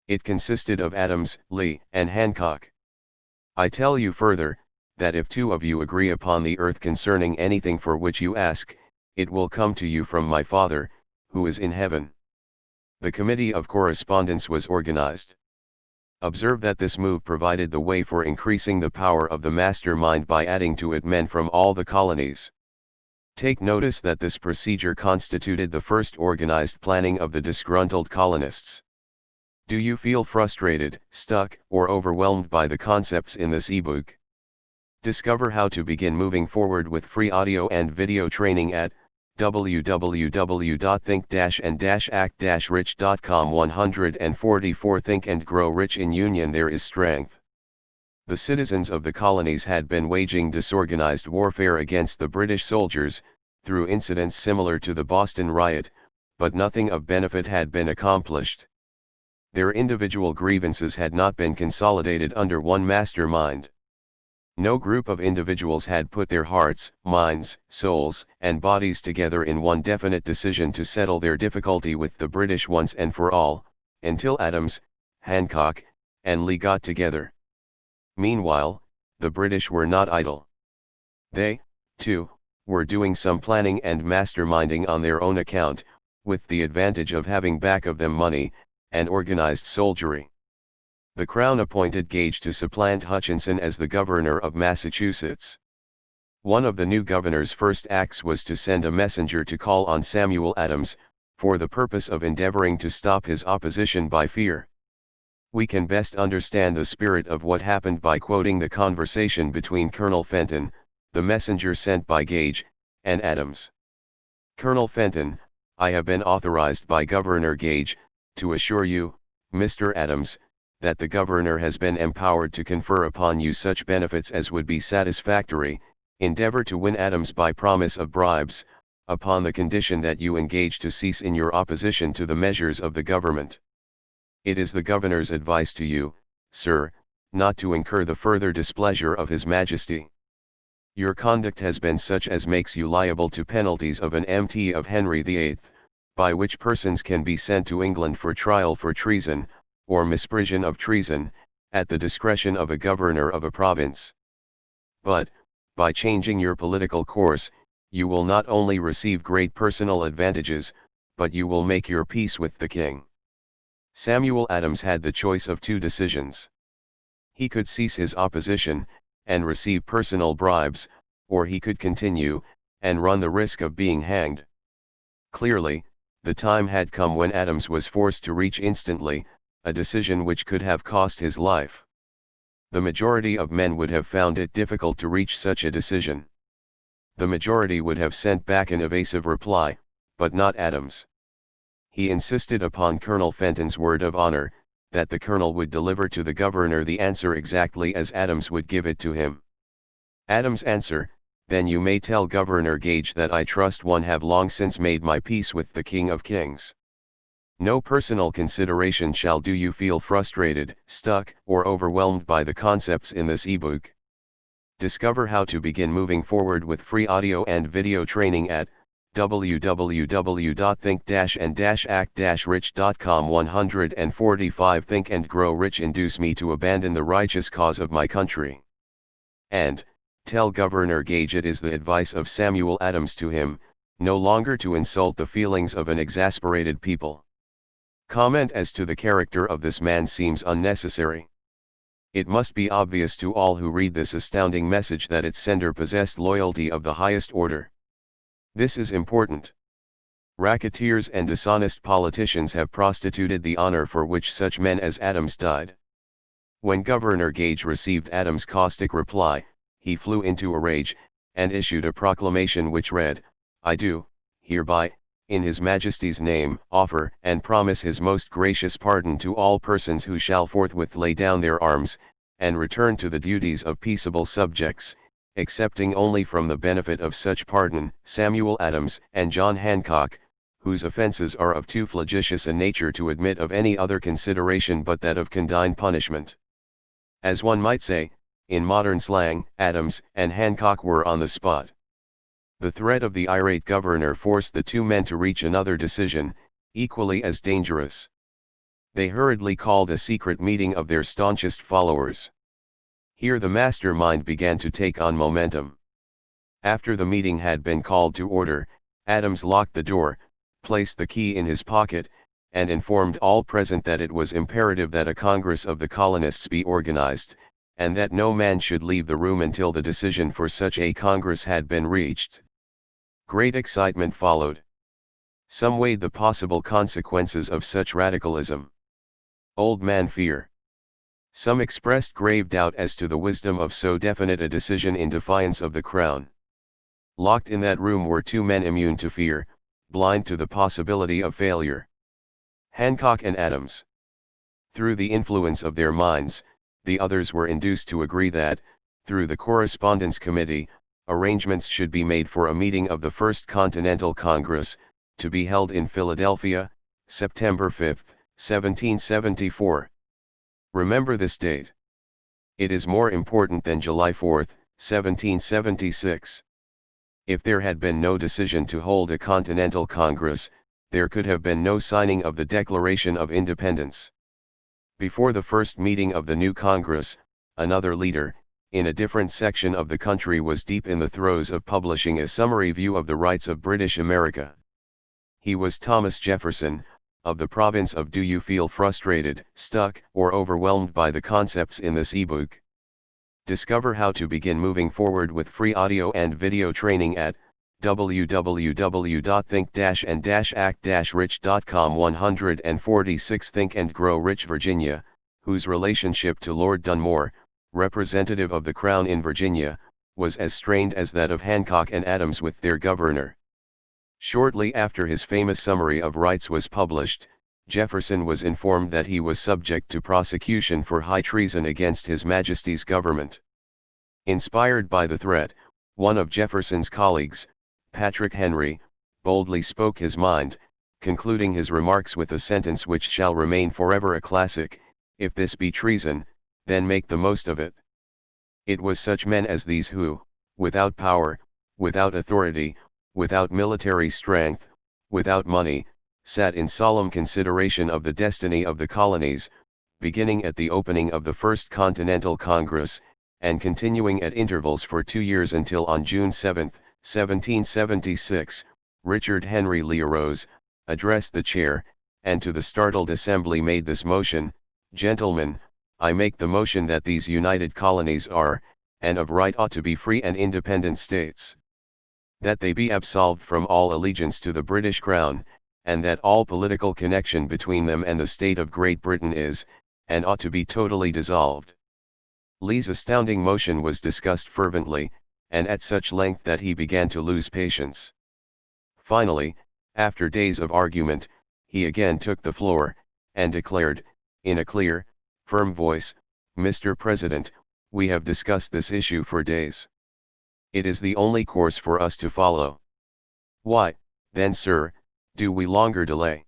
It consisted of Adams, Lee, and Hancock. I tell you further, that if two of you agree upon the earth concerning anything for which you ask, it will come to you from my Father, who is in heaven. The committee of correspondence was organized. Observe that this move provided the way for increasing the power of the mastermind by adding to it men from all the colonies. Take notice that this procedure constituted the first organized planning of the disgruntled colonists. Do you feel frustrated, stuck, or overwhelmed by the concepts in this ebook? Discover how to begin moving forward with free audio and video training at www.think-and-act-rich.com. 144 Think and Grow Rich. In union there is strength. The citizens of the colonies had been waging disorganized warfare against the British soldiers, through incidents similar to the Boston riot, but nothing of benefit had been accomplished. Their individual grievances had not been consolidated under one mastermind. No group of individuals had put their hearts, minds, souls, and bodies together in one definite decision to settle their difficulty with the British once and for all, until Adams, Hancock, and Lee got together. Meanwhile, the British were not idle. They, too, were doing some planning and masterminding on their own account, with the advantage of having back of them money, and organized soldiery. The Crown appointed Gage to supplant Hutchinson as the governor of Massachusetts. One of the new governor's first acts was to send a messenger to call on Samuel Adams, for the purpose of endeavoring to stop his opposition by fear. We can best understand the spirit of what happened by quoting the conversation between Colonel Fenton, the messenger sent by Gage, and Adams. Colonel Fenton, I have been authorized by Governor Gage, to assure you, Mr. Adams, that the governor has been empowered to confer upon you such benefits as would be satisfactory. Endeavor to win Adams by promise of bribes, upon the condition that you engage to cease in your opposition to the measures of the government. It is the governor's advice to you, sir, not to incur the further displeasure of His Majesty. Your conduct has been such as makes you liable to penalties of an Mt of Henry VIII, by which persons can be sent to England for trial for treason, or misprision of treason, at the discretion of a governor of a province. But, by changing your political course, you will not only receive great personal advantages, but you will make your peace with the king. Samuel Adams had the choice of two decisions. He could cease his opposition, and receive personal bribes, or he could continue, and run the risk of being hanged. Clearly, the time had come when Adams was forced to reach instantly, a decision which could have cost his life. The majority of men would have found it difficult to reach such a decision. The majority would have sent back an evasive reply, but not Adams. He insisted upon Colonel Fenton's word of honor, that the colonel would deliver to the governor the answer exactly as Adams would give it to him. Adams' answer, then you may tell Governor Gage that I trust one have long since made my peace with the King of Kings. No personal consideration shall do you feel frustrated, stuck, or overwhelmed by the concepts in this ebook. Discover how to begin moving forward with free audio and video training at www.think-and-act-rich.com. 145 Think and Grow Rich. Induce me to abandon the righteous cause of my country. And, tell Governor Gage it is the advice of Samuel Adams to him, no longer to insult the feelings of an exasperated people. Comment as to the character of this man seems unnecessary. It must be obvious to all who read this astounding message that its sender possessed loyalty of the highest order. This is important. Racketeers and dishonest politicians have prostituted the honor for which such men as Adams died. When Governor Gage received Adams' caustic reply, he flew into a rage, and issued a proclamation which read, I do, hereby, in His Majesty's name, offer and promise His most gracious pardon to all persons who shall forthwith lay down their arms, and return to the duties of peaceable subjects, excepting only from the benefit of such pardon, Samuel Adams and John Hancock, whose offences are of too flagitious a nature to admit of any other consideration but that of condign punishment. As one might say, in modern slang, Adams and Hancock were on the spot. The threat of the irate governor forced the two men to reach another decision, equally as dangerous. They hurriedly called a secret meeting of their staunchest followers. Here the mastermind began to take on momentum. After the meeting had been called to order, Adams locked the door, placed the key in his pocket, and informed all present that it was imperative that a Congress of the colonists be organized, and that no man should leave the room until the decision for such a Congress had been reached. Great excitement followed. Some weighed the possible consequences of such radicalism. Old man fear. Some expressed grave doubt as to the wisdom of so definite a decision in defiance of the crown. Locked in that room were two men immune to fear, blind to the possibility of failure. Hancock and Adams. Through the influence of their minds, the others were induced to agree that, through the Correspondence Committee, arrangements should be made for a meeting of the First Continental Congress, to be held in Philadelphia, September 5, 1774. Remember this date. It is more important than July 4, 1776. If there had been no decision to hold a Continental Congress, there could have been no signing of the Declaration of Independence. Before the first meeting of the new Congress, another leader, in a different section of the country, was deep in the throes of publishing a summary view of the rights of British America. He was Thomas Jefferson, of the province of. Do you feel frustrated, stuck, or overwhelmed by the concepts in this ebook? Discover how to begin moving forward with free audio and video training at www.think-and-act-rich.com. 146 Think and Grow Rich, Virginia, whose relationship to Lord Dunmore, representative of the Crown in Virginia, was as strained as that of Hancock and Adams with their governor. Shortly after his famous Summary of Rights was published, Jefferson was informed that he was subject to prosecution for high treason against His Majesty's government. Inspired by the threat, one of Jefferson's colleagues, Patrick Henry, boldly spoke his mind, concluding his remarks with a sentence which shall remain forever a classic: "If this be treason, then make the most of it." It was such men as these who, without power, without authority, without military strength, without money, sat in solemn consideration of the destiny of the colonies, beginning at the opening of the First Continental Congress, and continuing at intervals for 2 years until on June 7, 1776, Richard Henry Lee arose, addressed the chair, and to the startled assembly made this motion: "Gentlemen, I make the motion that these united colonies are, and of right ought to be free and independent states. That they be absolved from all allegiance to the British Crown, and that all political connection between them and the state of Great Britain is, and ought to be totally dissolved." Lee's astounding motion was discussed fervently, and at such length that he began to lose patience. Finally, after days of argument, he again took the floor, and declared, in a clear, firm voice, "Mr. President, we have discussed this issue for days. It is the only course for us to follow. Why, then, sir, do we longer delay?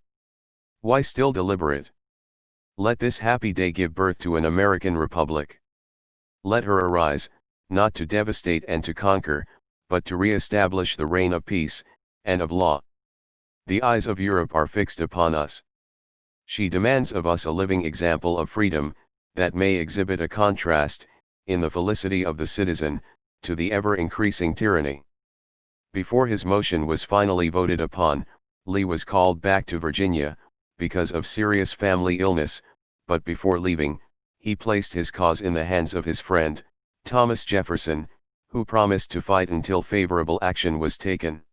Why still deliberate? Let this happy day give birth to an American Republic. Let her arise, not to devastate and to conquer, but to re-establish the reign of peace, and of law. The eyes of Europe are fixed upon us. She demands of us a living example of freedom, that may exhibit a contrast, in the felicity of the citizen, to the ever-increasing tyranny." Before his motion was finally voted upon, Lee was called back to Virginia, because of serious family illness, but before leaving, he placed his cause in the hands of his friend, Thomas Jefferson, who promised to fight until favorable action was taken.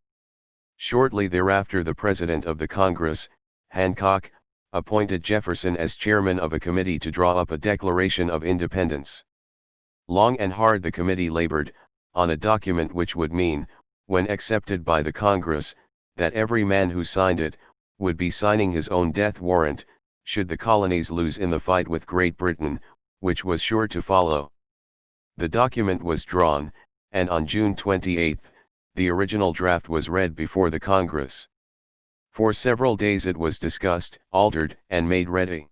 Shortly thereafter the President of the Congress, Hancock, appointed Jefferson as chairman of a committee to draw up a Declaration of Independence. Long and hard the committee labored, on a document which would mean, when accepted by the Congress, that every man who signed it, would be signing his own death warrant, should the colonies lose in the fight with Great Britain, which was sure to follow. The document was drawn, and on June 28, the original draft was read before the Congress. For several days it was discussed, altered, and made ready.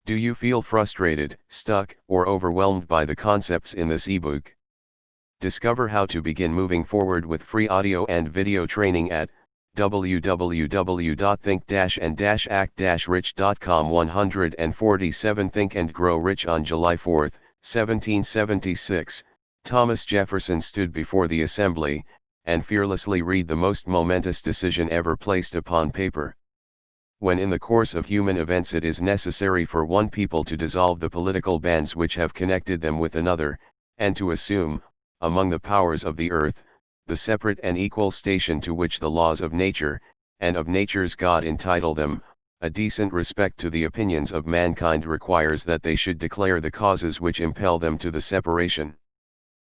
Do you feel frustrated, stuck, or overwhelmed by the concepts in this ebook? Discover how to begin moving forward with free audio and video training at www.think-and-act-rich.com. 147 Think and Grow Rich. On July 4, 1776, Thomas Jefferson stood before the assembly, and fearlessly read the most momentous decision ever placed upon paper. When in the course of human events it is necessary for one people to dissolve the political bands which have connected them with another, and to assume, among the powers of the earth, the separate and equal station to which the laws of nature, and of nature's God entitle them, a decent respect to the opinions of mankind requires that they should declare the causes which impel them to the separation.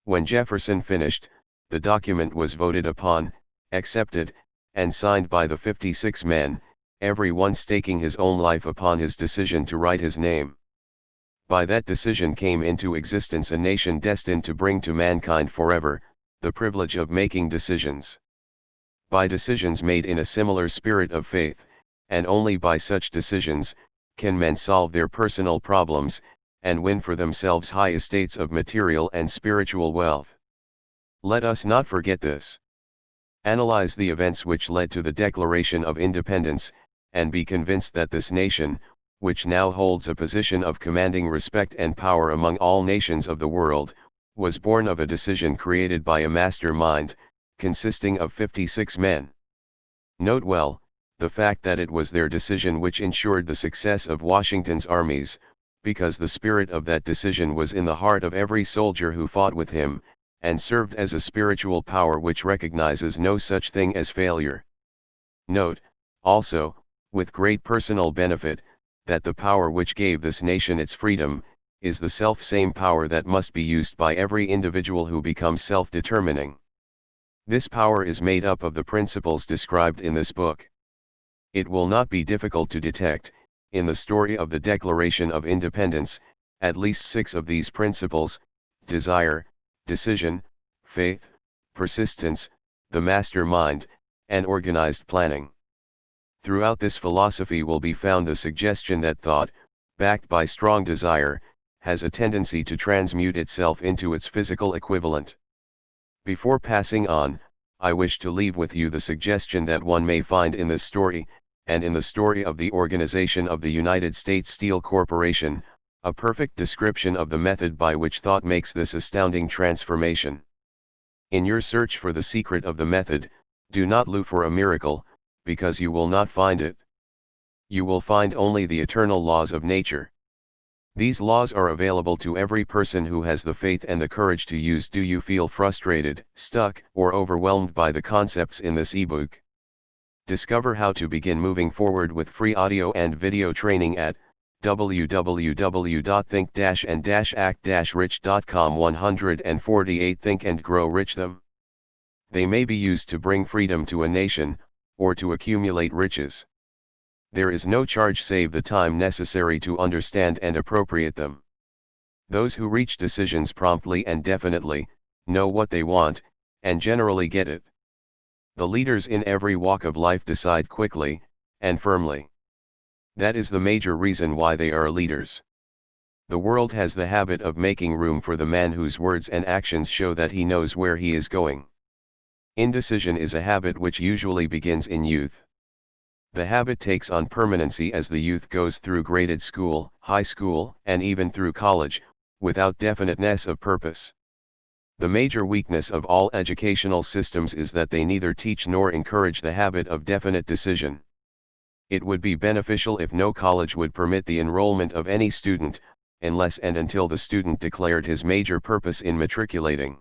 When Jefferson finished, the document was voted upon, accepted, and signed by the 56 men, every one staking his own life upon his decision to write his name. By that decision came into existence a nation destined to bring to mankind forever the privilege of making decisions. By decisions made in a similar spirit of faith, and only by such decisions, can men solve their personal problems, and win for themselves high estates of material and spiritual wealth. Let us not forget this. Analyze the events which led to the Declaration of Independence, and be convinced that this nation, which now holds a position of commanding respect and power among all nations of the world, was born of a decision created by a mastermind, consisting of 56 men. Note well, the fact that it was their decision which ensured the success of Washington's armies, because the spirit of that decision was in the heart of every soldier who fought with him, and served as a spiritual power which recognizes no such thing as failure. Note, also, with great personal benefit, that the power which gave this nation its freedom, is the self-same power that must be used by every individual who becomes self-determining. This power is made up of the principles described in this book. It will not be difficult to detect, in the story of the Declaration of Independence, at least 6 of these principles: desire, decision, faith, persistence, the mastermind, and organized planning. Throughout this philosophy will be found the suggestion that thought, backed by strong desire, has a tendency to transmute itself into its physical equivalent. Before passing on, I wish to leave with you the suggestion that one may find in this story, and in the story of the organization of the United States Steel Corporation, a perfect description of the method by which thought makes this astounding transformation. In your search for the secret of the method, do not look for a miracle, because you will not find it. You will find only the eternal laws of nature. These laws are available to every person who has the faith and the courage to use. Do you feel frustrated, stuck, or overwhelmed by the concepts in this ebook? Discover how to begin moving forward with free audio and video training at www.think-and-act-rich.com. 148 Think and Grow Rich. Them. They may be used to bring freedom to a nation, or to accumulate riches. There is no charge save the time necessary to understand and appropriate them. Those who reach decisions promptly and definitely, know what they want, and generally get it. The leaders in every walk of life decide quickly, and firmly. That is the major reason why they are leaders. The world has the habit of making room for the man whose words and actions show that he knows where he is going. Indecision is a habit which usually begins in youth. The habit takes on permanency as the youth goes through graded school, high school, and even through college, without definiteness of purpose. The major weakness of all educational systems is that they neither teach nor encourage the habit of definite decision. It would be beneficial if no college would permit the enrollment of any student, unless and until the student declared his major purpose in matriculating.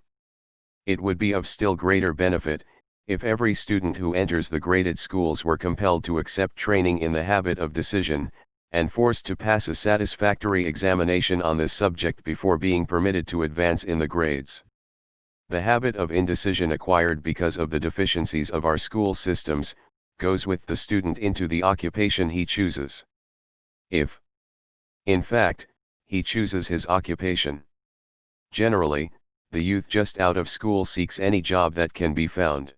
It would be of still greater benefit, if every student who enters the graded schools were compelled to accept training in the habit of decision, and forced to pass a satisfactory examination on this subject before being permitted to advance in the grades. The habit of indecision acquired because of the deficiencies of our school systems, goes with the student into the occupation he chooses. If, in fact, he chooses his occupation. Generally, the youth just out of school seeks any job that can be found.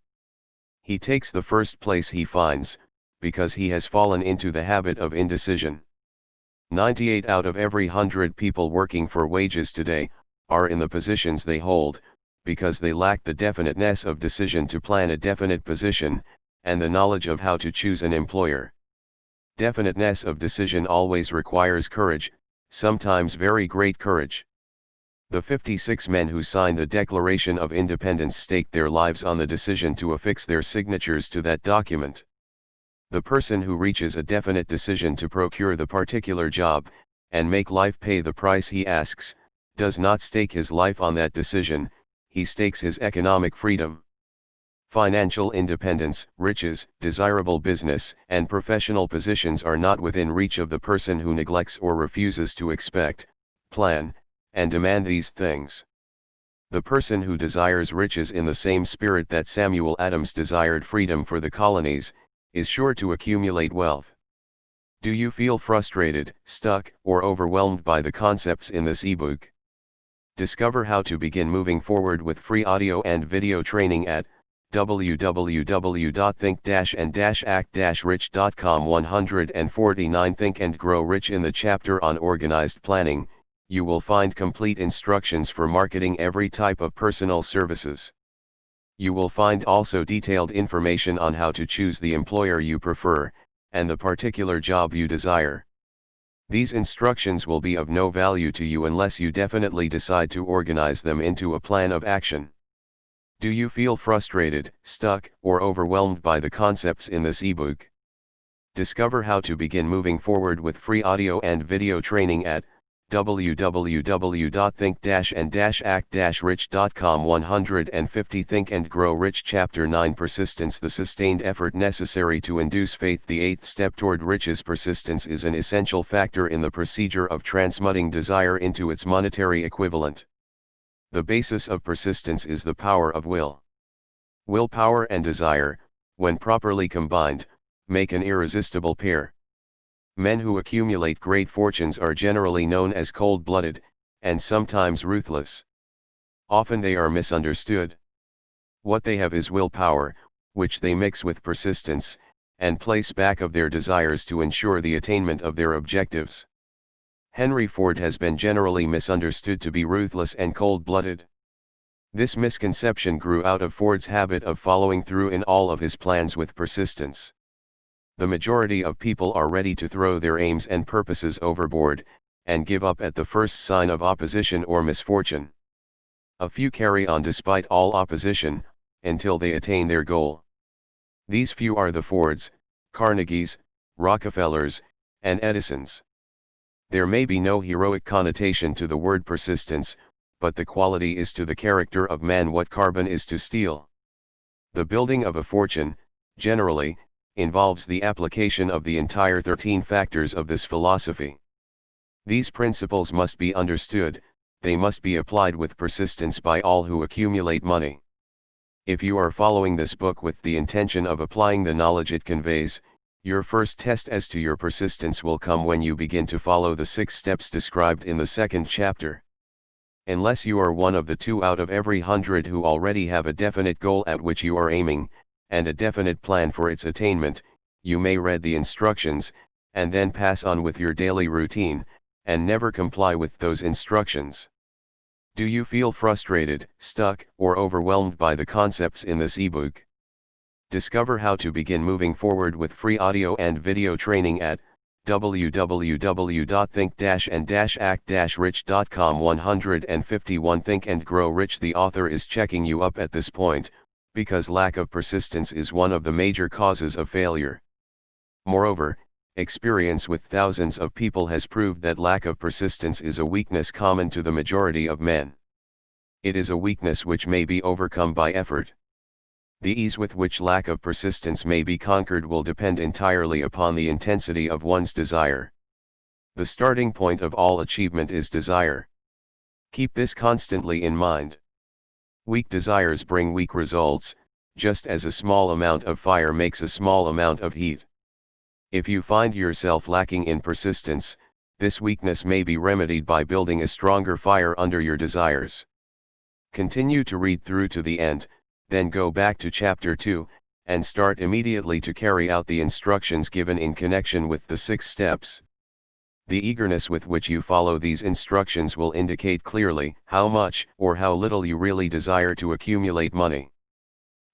He takes the first place he finds, because he has fallen into the habit of indecision. 98 out of every 100 people working for wages today, are in the positions they hold, because they lack the definiteness of decision to plan a definite position, and the knowledge of how to choose an employer. Definiteness of decision always requires courage, sometimes very great courage. The 56 men who signed the Declaration of Independence staked their lives on the decision to affix their signatures to that document. The person who reaches a definite decision to procure the particular job, and make life pay the price he asks, does not stake his life on that decision, he stakes his economic freedom. Financial independence, riches, desirable business, and professional positions are not within reach of the person who neglects or refuses to expect, plan, and demand these things. The person who desires riches in the same spirit that Samuel Adams desired freedom for the colonies, is sure to accumulate wealth. Do you feel frustrated, stuck, or overwhelmed by the concepts in this ebook? Discover how to begin moving forward with free audio and video training at www.think-and-act-rich.com. 149 Think and Grow Rich. In the chapter on organized planning, you will find complete instructions for marketing every type of personal services. You will find also detailed information on how to choose the employer you prefer, and the particular job you desire. These instructions will be of no value to you unless you definitely decide to organize them into a plan of action. Do you feel frustrated, stuck, or overwhelmed by the concepts in this ebook? Discover how to begin moving forward with free audio and video training at www.think-and-act-rich.com. 150 Think and Grow Rich. Chapter 9 Persistence. The sustained effort necessary to induce faith. The eighth step toward riches. Persistence is an essential factor in the procedure of transmuting desire into its monetary equivalent. The basis of persistence is the power of will. Willpower and desire, when properly combined, make an irresistible pair. Men who accumulate great fortunes are generally known as cold-blooded, and sometimes ruthless. Often they are misunderstood. What they have is willpower, which they mix with persistence, and place back of their desires to ensure the attainment of their objectives. Henry Ford has been generally misunderstood to be ruthless and cold-blooded. This misconception grew out of Ford's habit of following through in all of his plans with persistence. The majority of people are ready to throw their aims and purposes overboard, and give up at the first sign of opposition or misfortune. A few carry on despite all opposition, until they attain their goal. These few are the Fords, Carnegies, Rockefellers, and Edisons. There may be no heroic connotation to the word persistence, but the quality is to the character of man what carbon is to steel. The building of a fortune, generally, involves the application of the entire 13 factors of this philosophy. These principles must be understood, they must be applied with persistence by all who accumulate money. If you are following this book with the intention of applying the knowledge it conveys, your first test as to your persistence will come when you begin to follow the 6 steps described in the second chapter. Unless you are one of the 2 out of every 100 who already have a definite goal at which you are aiming, and a definite plan for its attainment, you may read the instructions, and then pass on with your daily routine, and never comply with those instructions. Do you feel frustrated, stuck, or overwhelmed by the concepts in this ebook? Discover how to begin moving forward with free audio and video training at www.think-and-act-rich.com. 151 Think and Grow Rich. The author is checking you up at this point, because lack of persistence is one of the major causes of failure. Moreover, experience with thousands of people has proved that lack of persistence is a weakness common to the majority of men. It is a weakness which may be overcome by effort. The ease with which lack of persistence may be conquered will depend entirely upon the intensity of one's desire. The starting point of all achievement is desire. Keep this constantly in mind. Weak desires bring weak results, just as a small amount of fire makes a small amount of heat. If you find yourself lacking in persistence, this weakness may be remedied by building a stronger fire under your desires. Continue to read through to the end, then go back to chapter 2, and start immediately to carry out the instructions given in connection with the 6 steps. The eagerness with which you follow these instructions will indicate clearly how much or how little you really desire to accumulate money.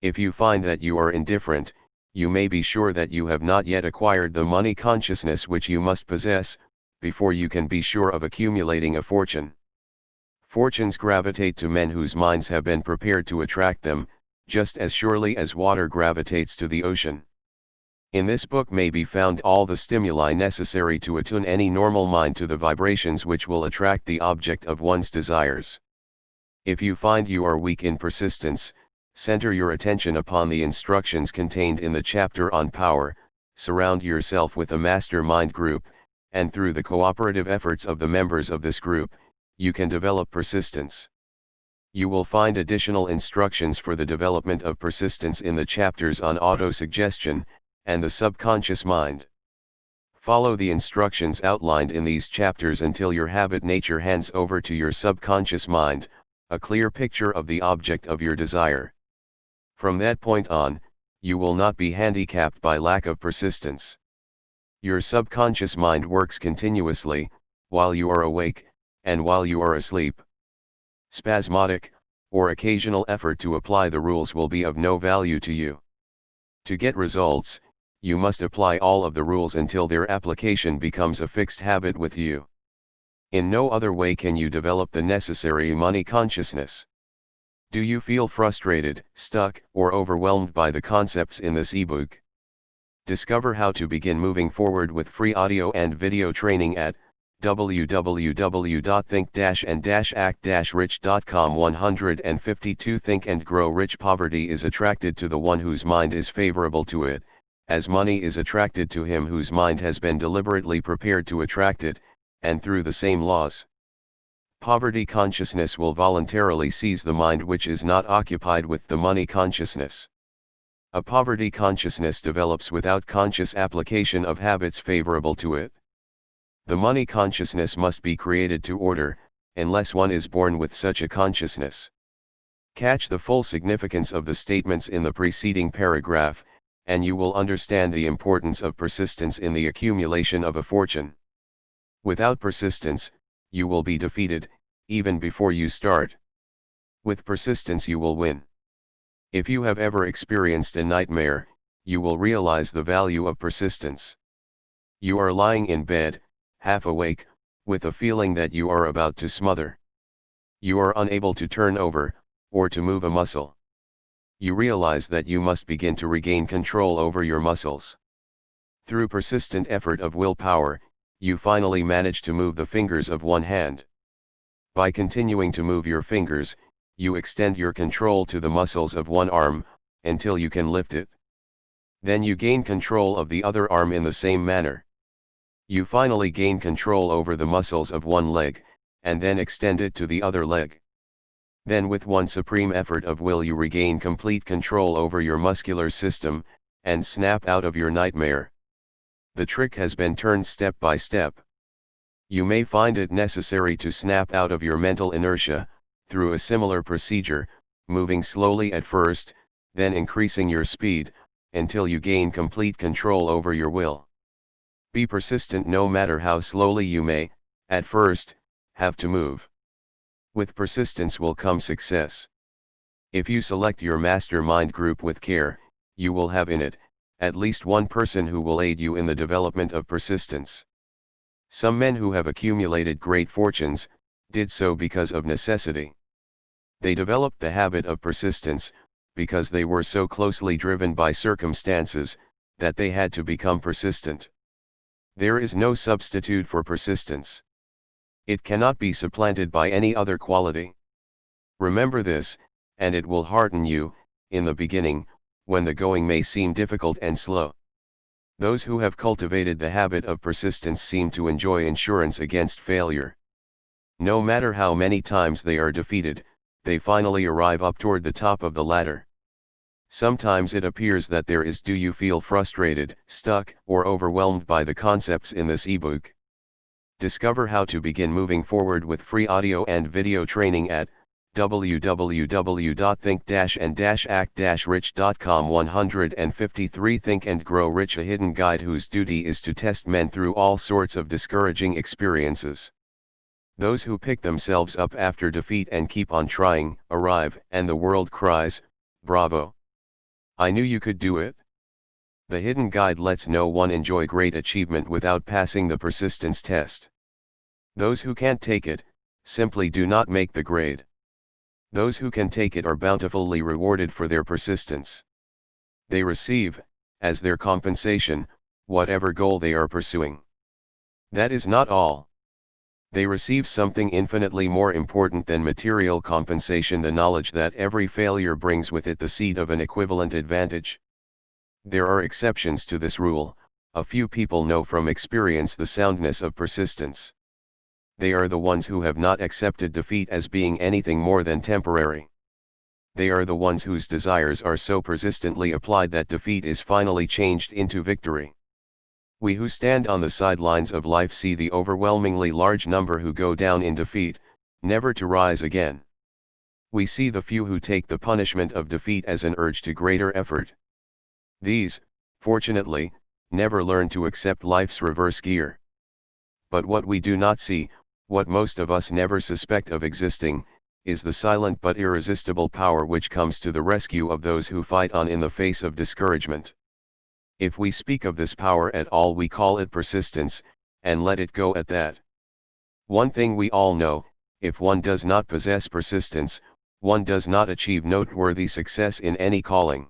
If you find that you are indifferent, you may be sure that you have not yet acquired the money consciousness which you must possess, before you can be sure of accumulating a fortune. Fortunes gravitate to men whose minds have been prepared to attract them, just as surely as water gravitates to the ocean. In this book may be found all the stimuli necessary to attune any normal mind to the vibrations which will attract the object of one's desires. If you find you are weak in persistence, Center your attention upon the instructions contained in the chapter on power, surround yourself with a mastermind group, and through the cooperative efforts of the members of this group, you can develop persistence. You will find additional instructions for the development of persistence in the chapters on autosuggestion and the subconscious mind. Follow the instructions outlined in these chapters until your habit nature hands over to your subconscious mind a clear picture of the object of your desire. From that point on, you will not be handicapped by lack of persistence. Your subconscious mind works continuously, while you are awake, and while you are asleep. Spasmodic, or occasional effort to apply the rules will be of no value to you. To get results, you must apply all of the rules until their application becomes a fixed habit with you. In no other way can you develop the necessary money consciousness. Do you feel frustrated, stuck, or overwhelmed by the concepts in this ebook? Discover how to begin moving forward with free audio and video training at www.think-and-act-rich.com. 152 Think and Grow Rich. Poverty is attracted to the one whose mind is favorable to it, as money is attracted to him whose mind has been deliberately prepared to attract it, and through the same laws. Poverty consciousness will voluntarily seize the mind which is not occupied with the money consciousness. A poverty consciousness develops without conscious application of habits favorable to it. The money consciousness must be created to order, unless one is born with such a consciousness. Catch the full significance of the statements in the preceding paragraph, and you will understand the importance of persistence in the accumulation of a fortune. Without persistence, you will be defeated, even before you start. With persistence you will win. If you have ever experienced a nightmare, you will realize the value of persistence. You are lying in bed, half awake, with a feeling that you are about to smother. You are unable to turn over, or to move a muscle. You realize that you must begin to regain control over your muscles. Through persistent effort of willpower, you finally manage to move the fingers of one hand. By continuing to move your fingers, you extend your control to the muscles of one arm, until you can lift it. Then you gain control of the other arm in the same manner. You finally gain control over the muscles of one leg, and then extend it to the other leg. Then with one supreme effort of will you regain complete control over your muscular system, and snap out of your nightmare. The trick has been turned step by step. You may find it necessary to snap out of your mental inertia, through a similar procedure, moving slowly at first, then increasing your speed, until you gain complete control over your will. Be persistent no matter how slowly you may, at first, have to move. With persistence will come success. If you select your mastermind group with care, you will have in it, at least one person who will aid you in the development of persistence. Some men who have accumulated great fortunes, did so because of necessity. They developed the habit of persistence, because they were so closely driven by circumstances, that they had to become persistent. There is no substitute for persistence. It cannot be supplanted by any other quality. Remember this, and it will hearten you, in the beginning, when the going may seem difficult and slow. Those who have cultivated the habit of persistence seem to enjoy insurance against failure. No matter how many times they are defeated, they finally arrive up toward the top of the ladder. Sometimes it appears that there is do you feel frustrated, stuck, or overwhelmed by the concepts in this ebook? Discover how to begin moving forward with free audio and video training at www.think-and-act-rich.com. 153 Think and Grow Rich, a hidden guide whose duty is to test men through all sorts of discouraging experiences. Those who pick themselves up after defeat and keep on trying, arrive, and the world cries, "Bravo! I knew you could do it." The hidden guide lets no one enjoy great achievement without passing the persistence test. Those who can't take it, simply do not make the grade. Those who can take it are bountifully rewarded for their persistence. They receive, as their compensation, whatever goal they are pursuing. That is not all. They receive something infinitely more important than material compensation: the knowledge that every failure brings with it the seed of an equivalent advantage. There are exceptions to this rule. A few people know from experience the soundness of persistence. They are the ones who have not accepted defeat as being anything more than temporary. They are the ones whose desires are so persistently applied that defeat is finally changed into victory. We who stand on the sidelines of life see the overwhelmingly large number who go down in defeat, never to rise again. We see the few who take the punishment of defeat as an urge to greater effort. These, fortunately, never learn to accept life's reverse gear. But what we do not see, what most of us never suspect of existing, is the silent but irresistible power which comes to the rescue of those who fight on in the face of discouragement. If we speak of this power at all, we call it persistence, and let it go at that. One thing we all know: if one does not possess persistence, one does not achieve noteworthy success in any calling.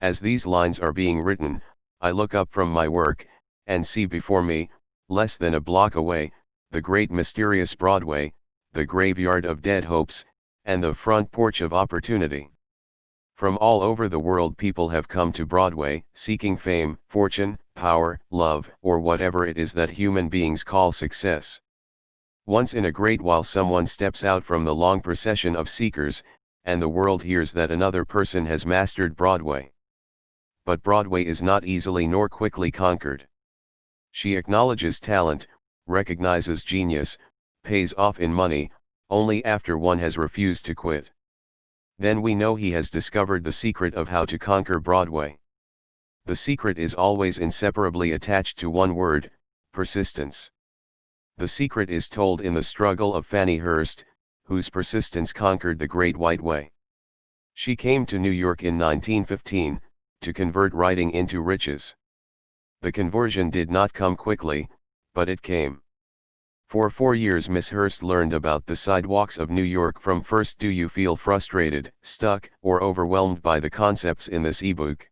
As these lines are being written, I look up from my work, and see before me, less than a block away, the great mysterious Broadway, the graveyard of dead hopes, and the front porch of opportunity. From all over the world people have come to Broadway, seeking fame, fortune, power, love, or whatever it is that human beings call success. Once in a great while someone steps out from the long procession of seekers, and the world hears that another person has mastered Broadway. But Broadway is not easily nor quickly conquered. She acknowledges talent, recognizes genius, pays off in money, only after one has refused to quit. Then we know he has discovered the secret of how to conquer Broadway. The secret is always inseparably attached to one word: persistence. The secret is told in the struggle of Fannie Hurst, whose persistence conquered the Great White Way. She came to New York in 1915, to convert writing into riches. The conversion did not come quickly, but it came. For 4 years Miss Hurst learned about the sidewalks of New York from first. Do you feel frustrated, stuck, or overwhelmed by the concepts in this ebook?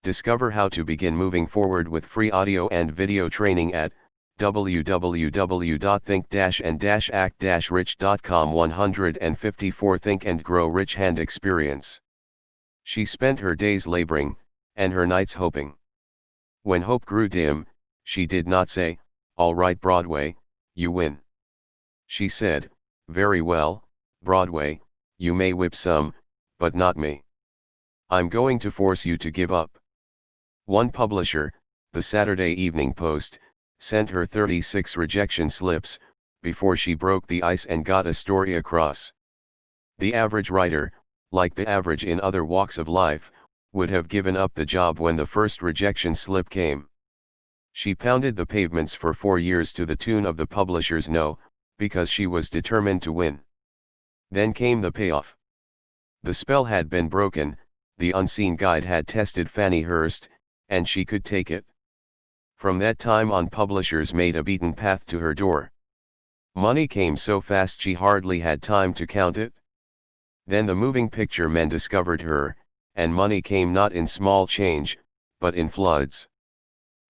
Discover how to begin moving forward with free audio and video training at www.think-and-act-rich.com. 154 Think and Grow Rich Hand Experience. She spent her days laboring, and her nights hoping. When hope grew dim, she did not say, "All right Broadway, you win." She said, "Very well, Broadway, you may whip some, but not me. I'm going to force you to give up." One publisher, the Saturday Evening Post, sent her 36 rejection slips, before she broke the ice and got a story across. The average writer, like the average in other walks of life, would have given up the job when the first rejection slip came. She pounded the pavements for 4 years to the tune of the publisher's no, because she was determined to win. Then came the payoff. The spell had been broken, the unseen guide had tested Fannie Hurst, and she could take it. From that time on publishers made a beaten path to her door. Money came so fast she hardly had time to count it. Then the moving picture men discovered her, and money came not in small change, but in floods.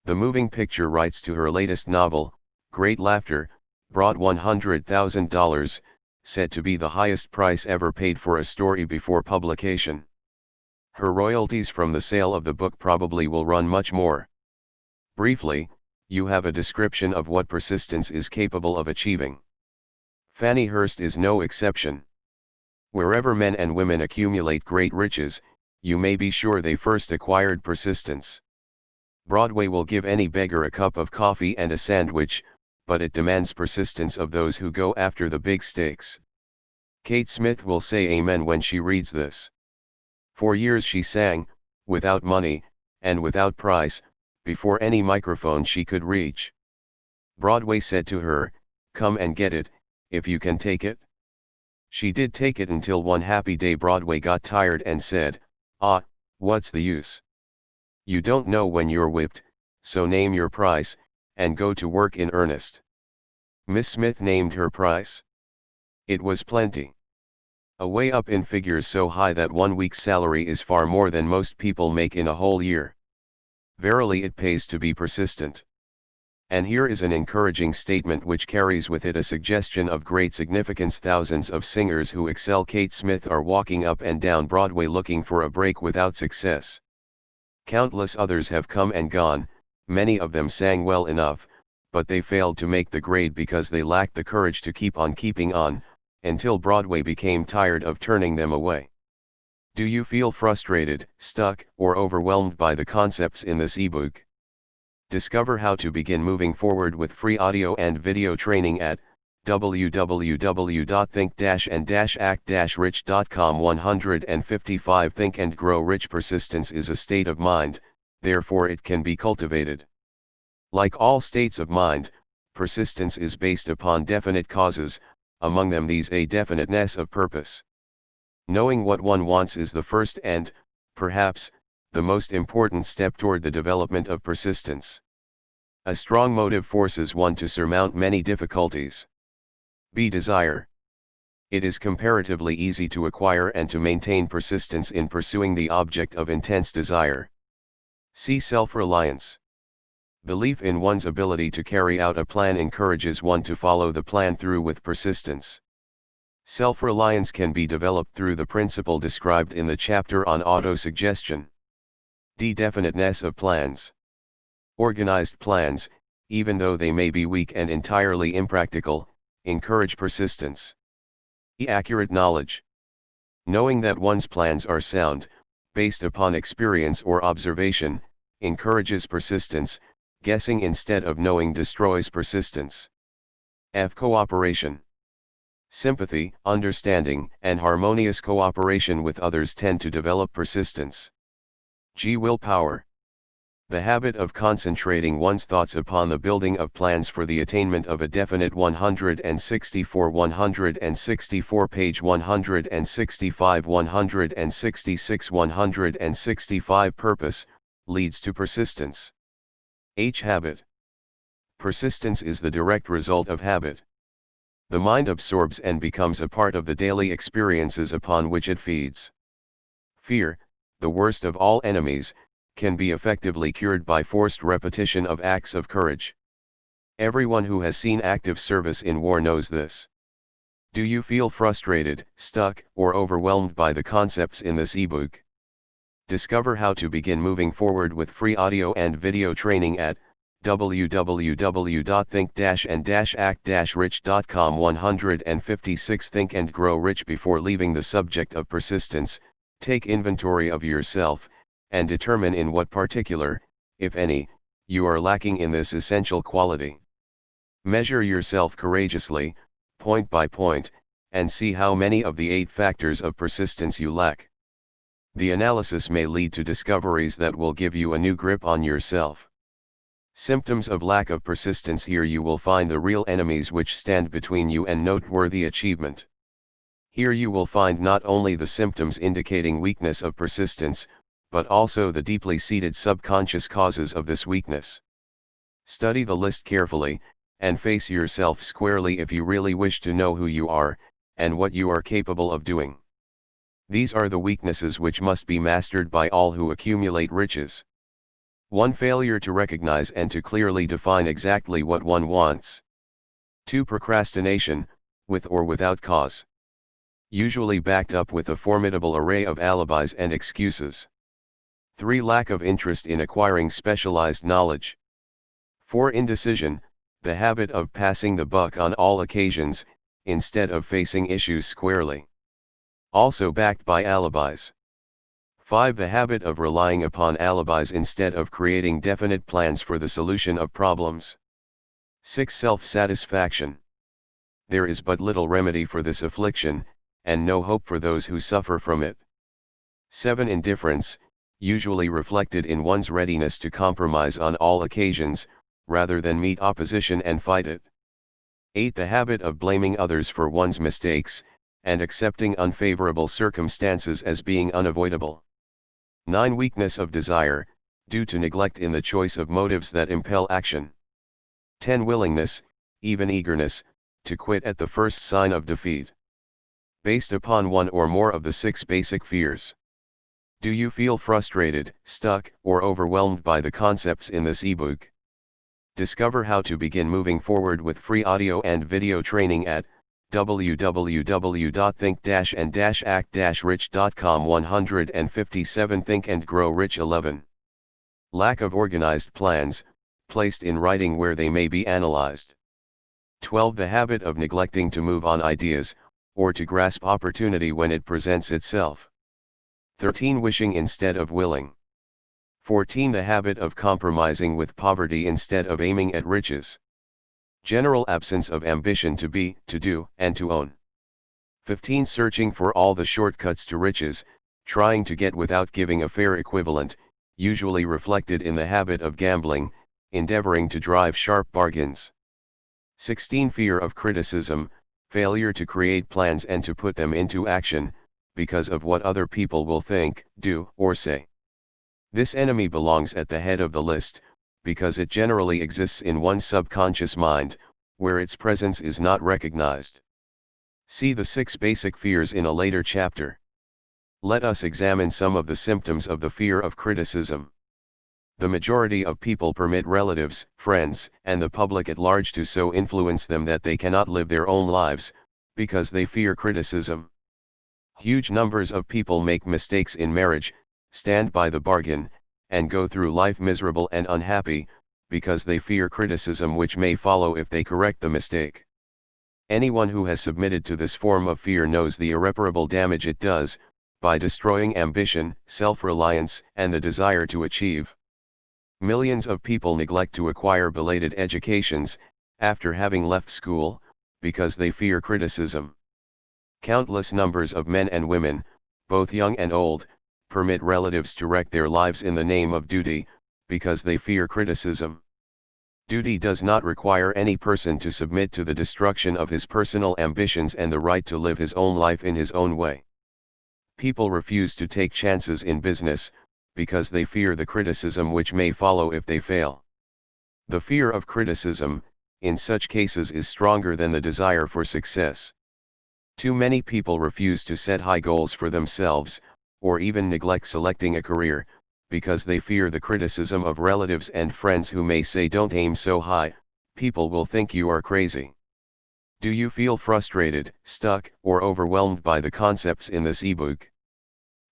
The moving picture rights to her latest novel, Great Laughter, brought $100,000, said to be the highest price ever paid for a story before publication. Her royalties from the sale of the book probably will run much more. Briefly, you have a description of what persistence is capable of achieving. Fannie Hurst is no exception. Wherever men and women accumulate great riches, you may be sure they first acquired persistence. Broadway will give any beggar a cup of coffee and a sandwich, but it demands persistence of those who go after the big stakes. Kate Smith will say amen when she reads this. For years she sang, without money, and without price, before any microphone she could reach. Broadway said to her, "Come and get it, if you can take it." She did take it until one happy day Broadway got tired and said, "Ah, what's the use? You don't know when you're whipped, so name your price, and go to work in earnest." Miss Smith named her price. It was plenty. Away up in figures so high that 1 week's salary is far more than most people make in a whole year. Verily it pays to be persistent. And here is an encouraging statement which carries with it a suggestion of great significance. Thousands of singers who excel Kate Smith are walking up and down Broadway looking for a break without success. Countless others have come and gone, many of them sang well enough, but they failed to make the grade because they lacked the courage to keep on keeping on, until Broadway became tired of turning them away. Do you feel frustrated, stuck, or overwhelmed by the concepts in this ebook? Discover how to begin moving forward with free audio and video training at www.think-and-act-rich.com. 155 Think and Grow Rich. Persistence is a state of mind, therefore it can be cultivated. Like all states of mind, persistence is based upon definite causes, among them these a definiteness of purpose. Knowing what one wants is the first and, perhaps, the most important step toward the development of persistence. A strong motive forces one to surmount many difficulties. B. Desire. It is comparatively easy to acquire and to maintain persistence in pursuing the object of intense desire. C. Self-reliance. Belief in one's ability to carry out a plan encourages one to follow the plan through with persistence. Self-reliance can be developed through the principle described in the chapter on autosuggestion. D. Definiteness of plans. Organized plans, even though they may be weak and entirely impractical, encourage persistence. E. Accurate knowledge. Knowing that one's plans are sound, based upon experience or observation, encourages persistence. Guessing instead of knowing destroys persistence. F. Cooperation. Sympathy, understanding, and harmonious cooperation with others tend to develop persistence. G. Willpower. The habit of concentrating one's thoughts upon the building of plans for the attainment of a definite 164 page 165 165 purpose, leads to persistence. H. Habit. Persistence is the direct result of habit. The mind absorbs and becomes a part of the daily experiences upon which it feeds. Fear, the worst of all enemies, can be effectively cured by forced repetition of acts of courage. Everyone who has seen active service in war knows this. Do you feel frustrated, stuck, or overwhelmed by the concepts in this ebook? Discover how to begin moving forward with free audio and video training at www.think-and-act-rich.com. 156 Think and Grow Rich. Before leaving the subject of persistence, take inventory of yourself, and determine in what particular, if any, you are lacking in this essential quality. Measure yourself courageously, point by point, and see how many of the 8 factors of persistence you lack. The analysis may lead to discoveries that will give you a new grip on yourself. Symptoms of lack of persistence. Here you will find the real enemies which stand between you and noteworthy achievement. Here you will find not only the symptoms indicating weakness of persistence, but also the deeply seated subconscious causes of this weakness. Study the list carefully, and face yourself squarely if you really wish to know who you are, and what you are capable of doing. These are the weaknesses which must be mastered by all who accumulate riches. 1. Failure to recognize and to clearly define exactly what one wants. 2. Procrastination, with or without cause. Usually backed up with a formidable array of alibis and excuses. 3. Lack of interest in acquiring specialized knowledge. 4. Indecision, the habit of passing the buck on all occasions, instead of facing issues squarely. Also backed by alibis. 5. The habit of relying upon alibis instead of creating definite plans for the solution of problems. 6. Self-satisfaction. There is but little remedy for this affliction, and no hope for those who suffer from it. 7. Indifference, usually reflected in one's readiness to compromise on all occasions, rather than meet opposition and fight it. 8. The habit of blaming others for one's mistakes, and accepting unfavorable circumstances as being unavoidable. 9. Weakness of desire, due to neglect in the choice of motives that impel action. 10. Willingness, even eagerness, to quit at the first sign of defeat. Based upon one or more of the 6 basic fears. Do you feel frustrated, stuck, or overwhelmed by the concepts in this ebook? Discover how to begin moving forward with free audio and video training at www.think-and-act-rich.com. 157 Think and Grow Rich. 11. Lack of organized plans, placed in writing where they may be analyzed. 12. The habit of neglecting to move on ideas, or to grasp opportunity when it presents itself. 13. Wishing instead of willing. 14. The habit of compromising with poverty instead of aiming at riches. General absence of ambition to be, to do, and to own. 15. Searching for all the shortcuts to riches, trying to get without giving a fair equivalent, usually reflected in the habit of gambling, endeavoring to drive sharp bargains. 16. Fear of criticism, failure to create plans and to put them into action, because of what other people will think, do, or say. This enemy belongs at the head of the list, because it generally exists in one's subconscious mind, where its presence is not recognized. See the 6 basic fears in a later chapter. Let us examine some of the symptoms of the fear of criticism. The majority of people permit relatives, friends, and the public at large to so influence them that they cannot live their own lives, because they fear criticism. Huge numbers of people make mistakes in marriage, stand by the bargain, and go through life miserable and unhappy, because they fear criticism which may follow if they correct the mistake. Anyone who has submitted to this form of fear knows the irreparable damage it does, by destroying ambition, self-reliance, and the desire to achieve. Millions of people neglect to acquire belated educations, after having left school, because they fear criticism. Countless numbers of men and women, both young and old, permit relatives to wreck their lives in the name of duty, because they fear criticism. Duty does not require any person to submit to the destruction of his personal ambitions and the right to live his own life in his own way. People refuse to take chances in business, because they fear the criticism which may follow if they fail. The fear of criticism, in such cases, is stronger than the desire for success. Too many people refuse to set high goals for themselves, or even neglect selecting a career, because they fear the criticism of relatives and friends who may say, "Don't aim so high, people will think you are crazy." Do you feel frustrated, stuck, or overwhelmed by the concepts in this ebook?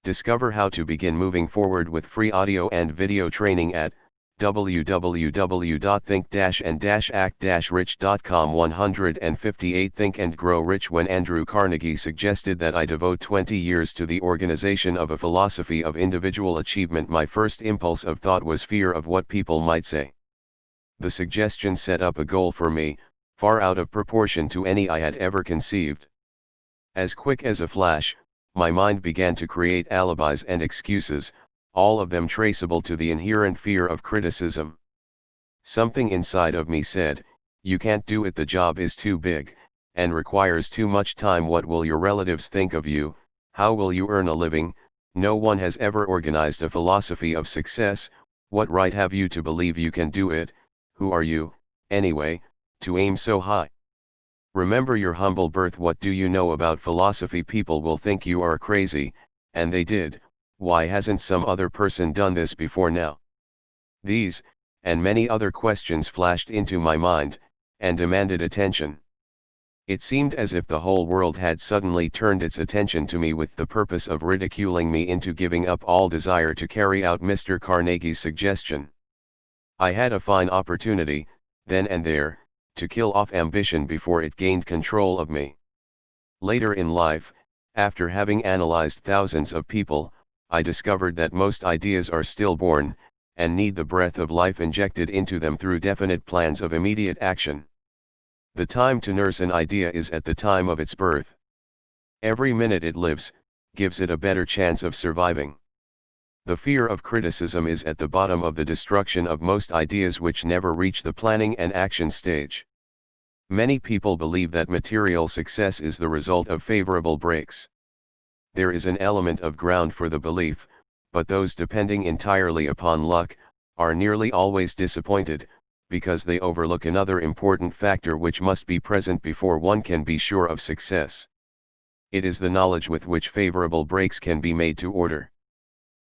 Discover how to begin moving forward with free audio and video training at www.think-and-act-rich.com. 158 Think and Grow Rich. When Andrew Carnegie suggested that I devote 20 years to the organization of a philosophy of individual achievement, my first impulse of thought was fear of what people might say. The suggestion set up a goal for me, far out of proportion to any I had ever conceived. As quick as a flash, my mind began to create alibis and excuses, all of them traceable to the inherent fear of criticism. Something inside of me said, "You can't do it, the job is too big, and requires too much time. What will your relatives think of you? How will you earn a living? No one has ever organized a philosophy of success. What right have you to believe you can do it? Who are you, anyway, to aim so high? Remember your humble birth. What do you know about philosophy? People will think you are crazy, and they did. Why hasn't some other person done this before now?" These, and many other questions flashed into my mind, and demanded attention. It seemed as if the whole world had suddenly turned its attention to me with the purpose of ridiculing me into giving up all desire to carry out Mr. Carnegie's suggestion. I had a fine opportunity, then and there, to kill off ambition before it gained control of me. Later in life, after having analyzed thousands of people, I discovered that most ideas are stillborn, and need the breath of life injected into them through definite plans of immediate action. The time to nurse an idea is at the time of its birth. Every minute it lives, gives it a better chance of surviving. The fear of criticism is at the bottom of the destruction of most ideas which never reach the planning and action stage. Many people believe that material success is the result of favorable breaks. There is an element of ground for the belief, but those depending entirely upon luck, are nearly always disappointed, because they overlook another important factor which must be present before one can be sure of success. It is the knowledge with which favorable breaks can be made to order.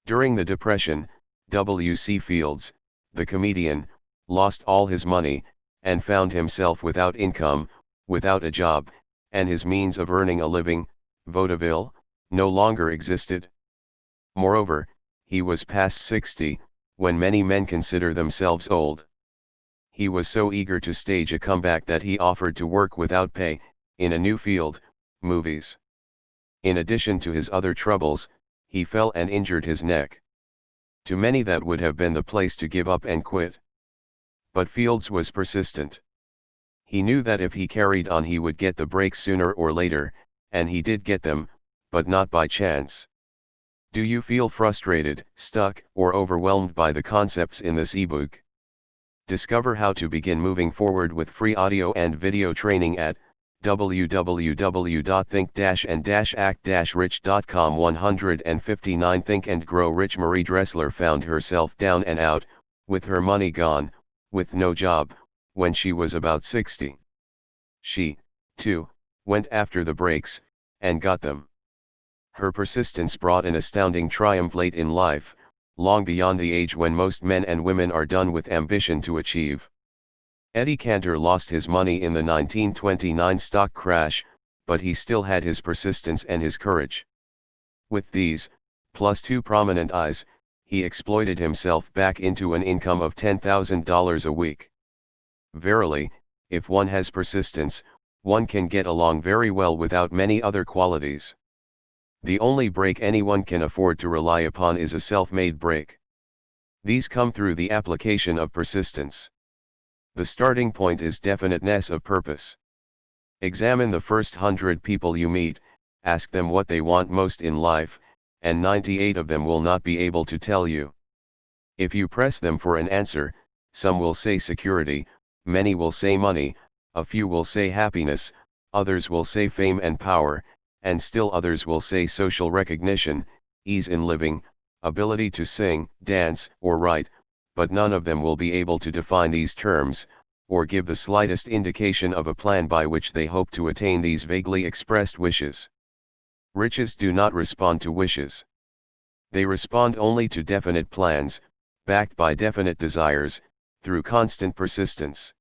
During the Depression, W.C. Fields, the comedian, lost all his money, and found himself without income, without a job, and his means of earning a living, vaudeville, no longer existed. Moreover, he was past 60, when many men consider themselves old. He was so eager to stage a comeback that he offered to work without pay, in a new field, movies. In addition to his other troubles, he fell and injured his neck. To many that would have been the place to give up and quit. But Fields was persistent. He knew that if he carried on he would get the breaks sooner or later, and he did get them, but not by chance. Do you feel frustrated, stuck, or overwhelmed by the concepts in this ebook? Discover how to begin moving forward with free audio and video training at www.think-and-act-rich.com. 159 Think and Grow Rich. Marie Dressler found herself down and out, with her money gone, with no job, when she was about 60. She, too, went after the breaks, and got them. Her persistence brought an astounding triumph late in life, long beyond the age when most men and women are done with ambition to achieve. Eddie Cantor lost his money in the 1929 stock crash, but he still had his persistence and his courage. With these, plus 2 prominent eyes, he exploited himself back into an income of $10,000 a week. Verily, if one has persistence, one can get along very well without many other qualities. The only break anyone can afford to rely upon is a self-made break. These come through the application of persistence. The starting point is definiteness of purpose. Examine the first 100 people you meet, ask them what they want most in life, and 98 of them will not be able to tell you. If you press them for an answer, some will say security, many will say money, a few will say happiness, others will say fame and power, and still others will say social recognition, ease in living, ability to sing, dance, or write, but none of them will be able to define these terms, or give the slightest indication of a plan by which they hope to attain these vaguely expressed wishes. Riches do not respond to wishes. They respond only to definite plans, backed by definite desires, through constant persistence.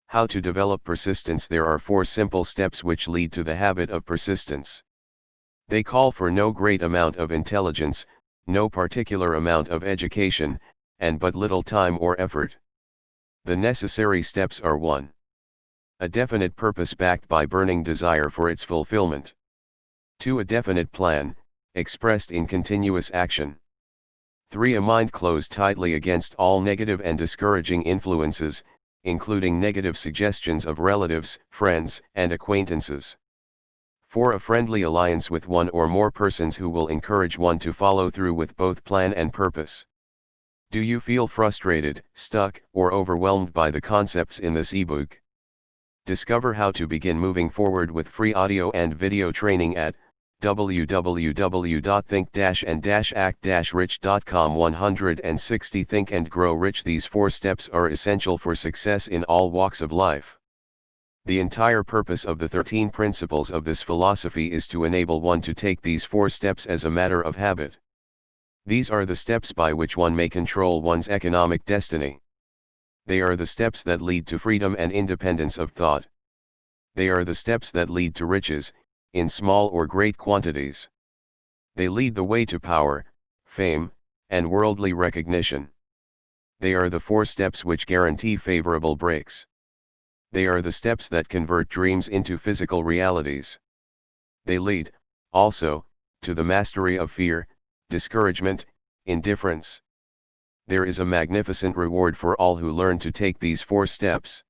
How to develop persistence? There are 4 simple steps which lead to the habit of persistence. They call for no great amount of intelligence, no particular amount of education, and but little time or effort. The necessary steps are 1. A definite purpose backed by burning desire for its fulfillment. 2. A definite plan, expressed in continuous action. 3. A mind closed tightly against all negative and discouraging influences, including negative suggestions of relatives, friends, and acquaintances. 4. A friendly alliance with one or more persons who will encourage one to follow through with both plan and purpose. Do you feel frustrated, stuck, or overwhelmed by the concepts in this ebook? Discover how to begin moving forward with free audio and video training at www.think-and-act-rich.com. 160 Think and Grow Rich. These 4 steps are essential for success in all walks of life. The entire purpose of the 13 principles of this philosophy is to enable one to take these 4 steps as a matter of habit. These are the steps by which one may control one's economic destiny. They are the steps that lead to freedom and independence of thought. They are the steps that lead to riches, in small or great quantities. They lead the way to power, fame, and worldly recognition. They are the 4 steps which guarantee favorable breaks. They are the steps that convert dreams into physical realities. They lead, also, to the mastery of fear, discouragement, indifference. There is a magnificent reward for all who learn to take these 4 steps.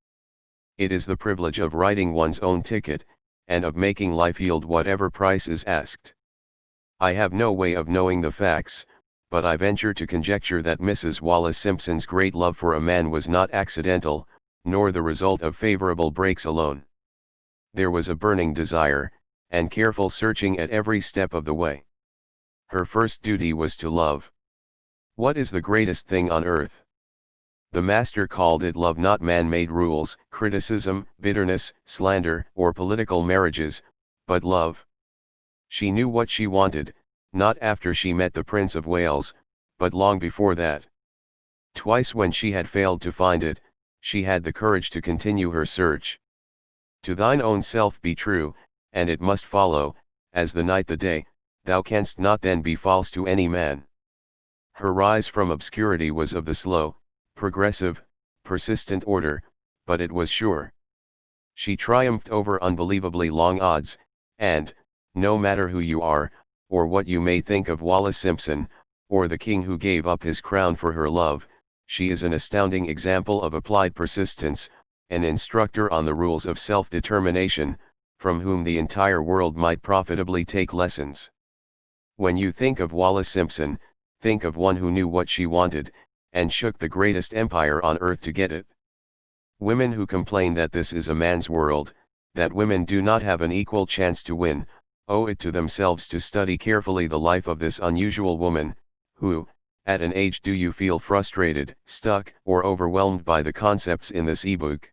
It is the privilege of writing one's own ticket, and of making life yield whatever price is asked. I have no way of knowing the facts, but I venture to conjecture that Mrs. Wallace Simpson's great love for a man was not accidental, nor the result of favorable breaks alone. There was a burning desire, and careful searching at every step of the way. Her first duty was to love. What is the greatest thing on earth? The Master called it love, not man-made rules, criticism, bitterness, slander, or political marriages, but love. She knew what she wanted, not after she met the Prince of Wales, but long before that. Twice when she had failed to find it, she had the courage to continue her search. To thine own self be true, and it must follow, as the night the day, thou canst not then be false to any man. Her rise from obscurity was of the slow, progressive, persistent order, but it was sure. She triumphed over unbelievably long odds, and, no matter who you are, or what you may think of Wallis Simpson, or the king who gave up his crown for her love, she is an astounding example of applied persistence, an instructor on the rules of self-determination, from whom the entire world might profitably take lessons. When you think of Wallis Simpson, think of one who knew what she wanted, and shook the greatest empire on earth to get it. Women who complain that this is a man's world, that women do not have an equal chance to win, owe it to themselves to study carefully the life of this unusual woman, who, at an age do you feel frustrated, stuck, or overwhelmed by the concepts in this ebook?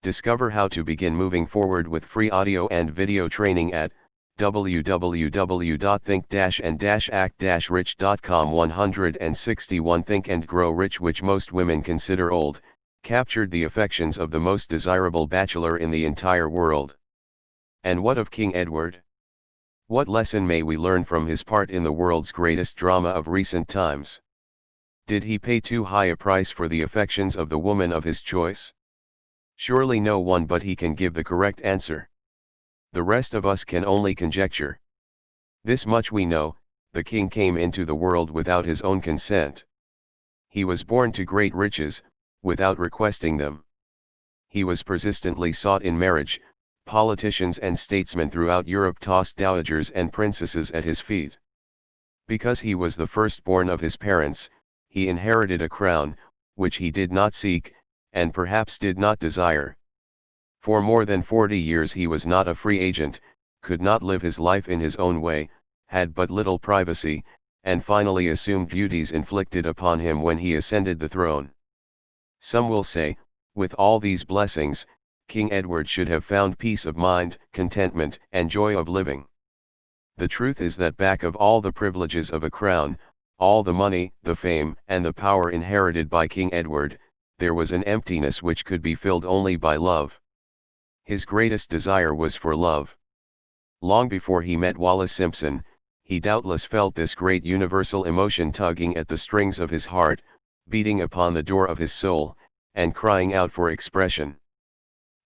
Discover how to begin moving forward with free audio and video training at www.think-and-act-rich.com. 161 Think and Grow Rich, which most women consider old, captured the affections of the most desirable bachelor in the entire world. And what of King Edward? What lesson may we learn from his part in the world's greatest drama of recent times? Did he pay too high a price for the affections of the woman of his choice? Surely no one but he can give the correct answer. The rest of us can only conjecture. This much we know: the king came into the world without his own consent. He was born to great riches, without requesting them. He was persistently sought in marriage. Politicians and statesmen throughout Europe tossed dowagers and princesses at his feet. Because he was the firstborn of his parents, he inherited a crown, which he did not seek, and perhaps did not desire. For more than 40 years he was not a free agent, could not live his life in his own way, had but little privacy, and finally assumed duties inflicted upon him when he ascended the throne. Some will say, with all these blessings, King Edward should have found peace of mind, contentment, and joy of living. The truth is that back of all the privileges of a crown, all the money, the fame, and the power inherited by King Edward, there was an emptiness which could be filled only by love. His greatest desire was for love. Long before he met Wallis Simpson, he doubtless felt this great universal emotion tugging at the strings of his heart, beating upon the door of his soul, and crying out for expression.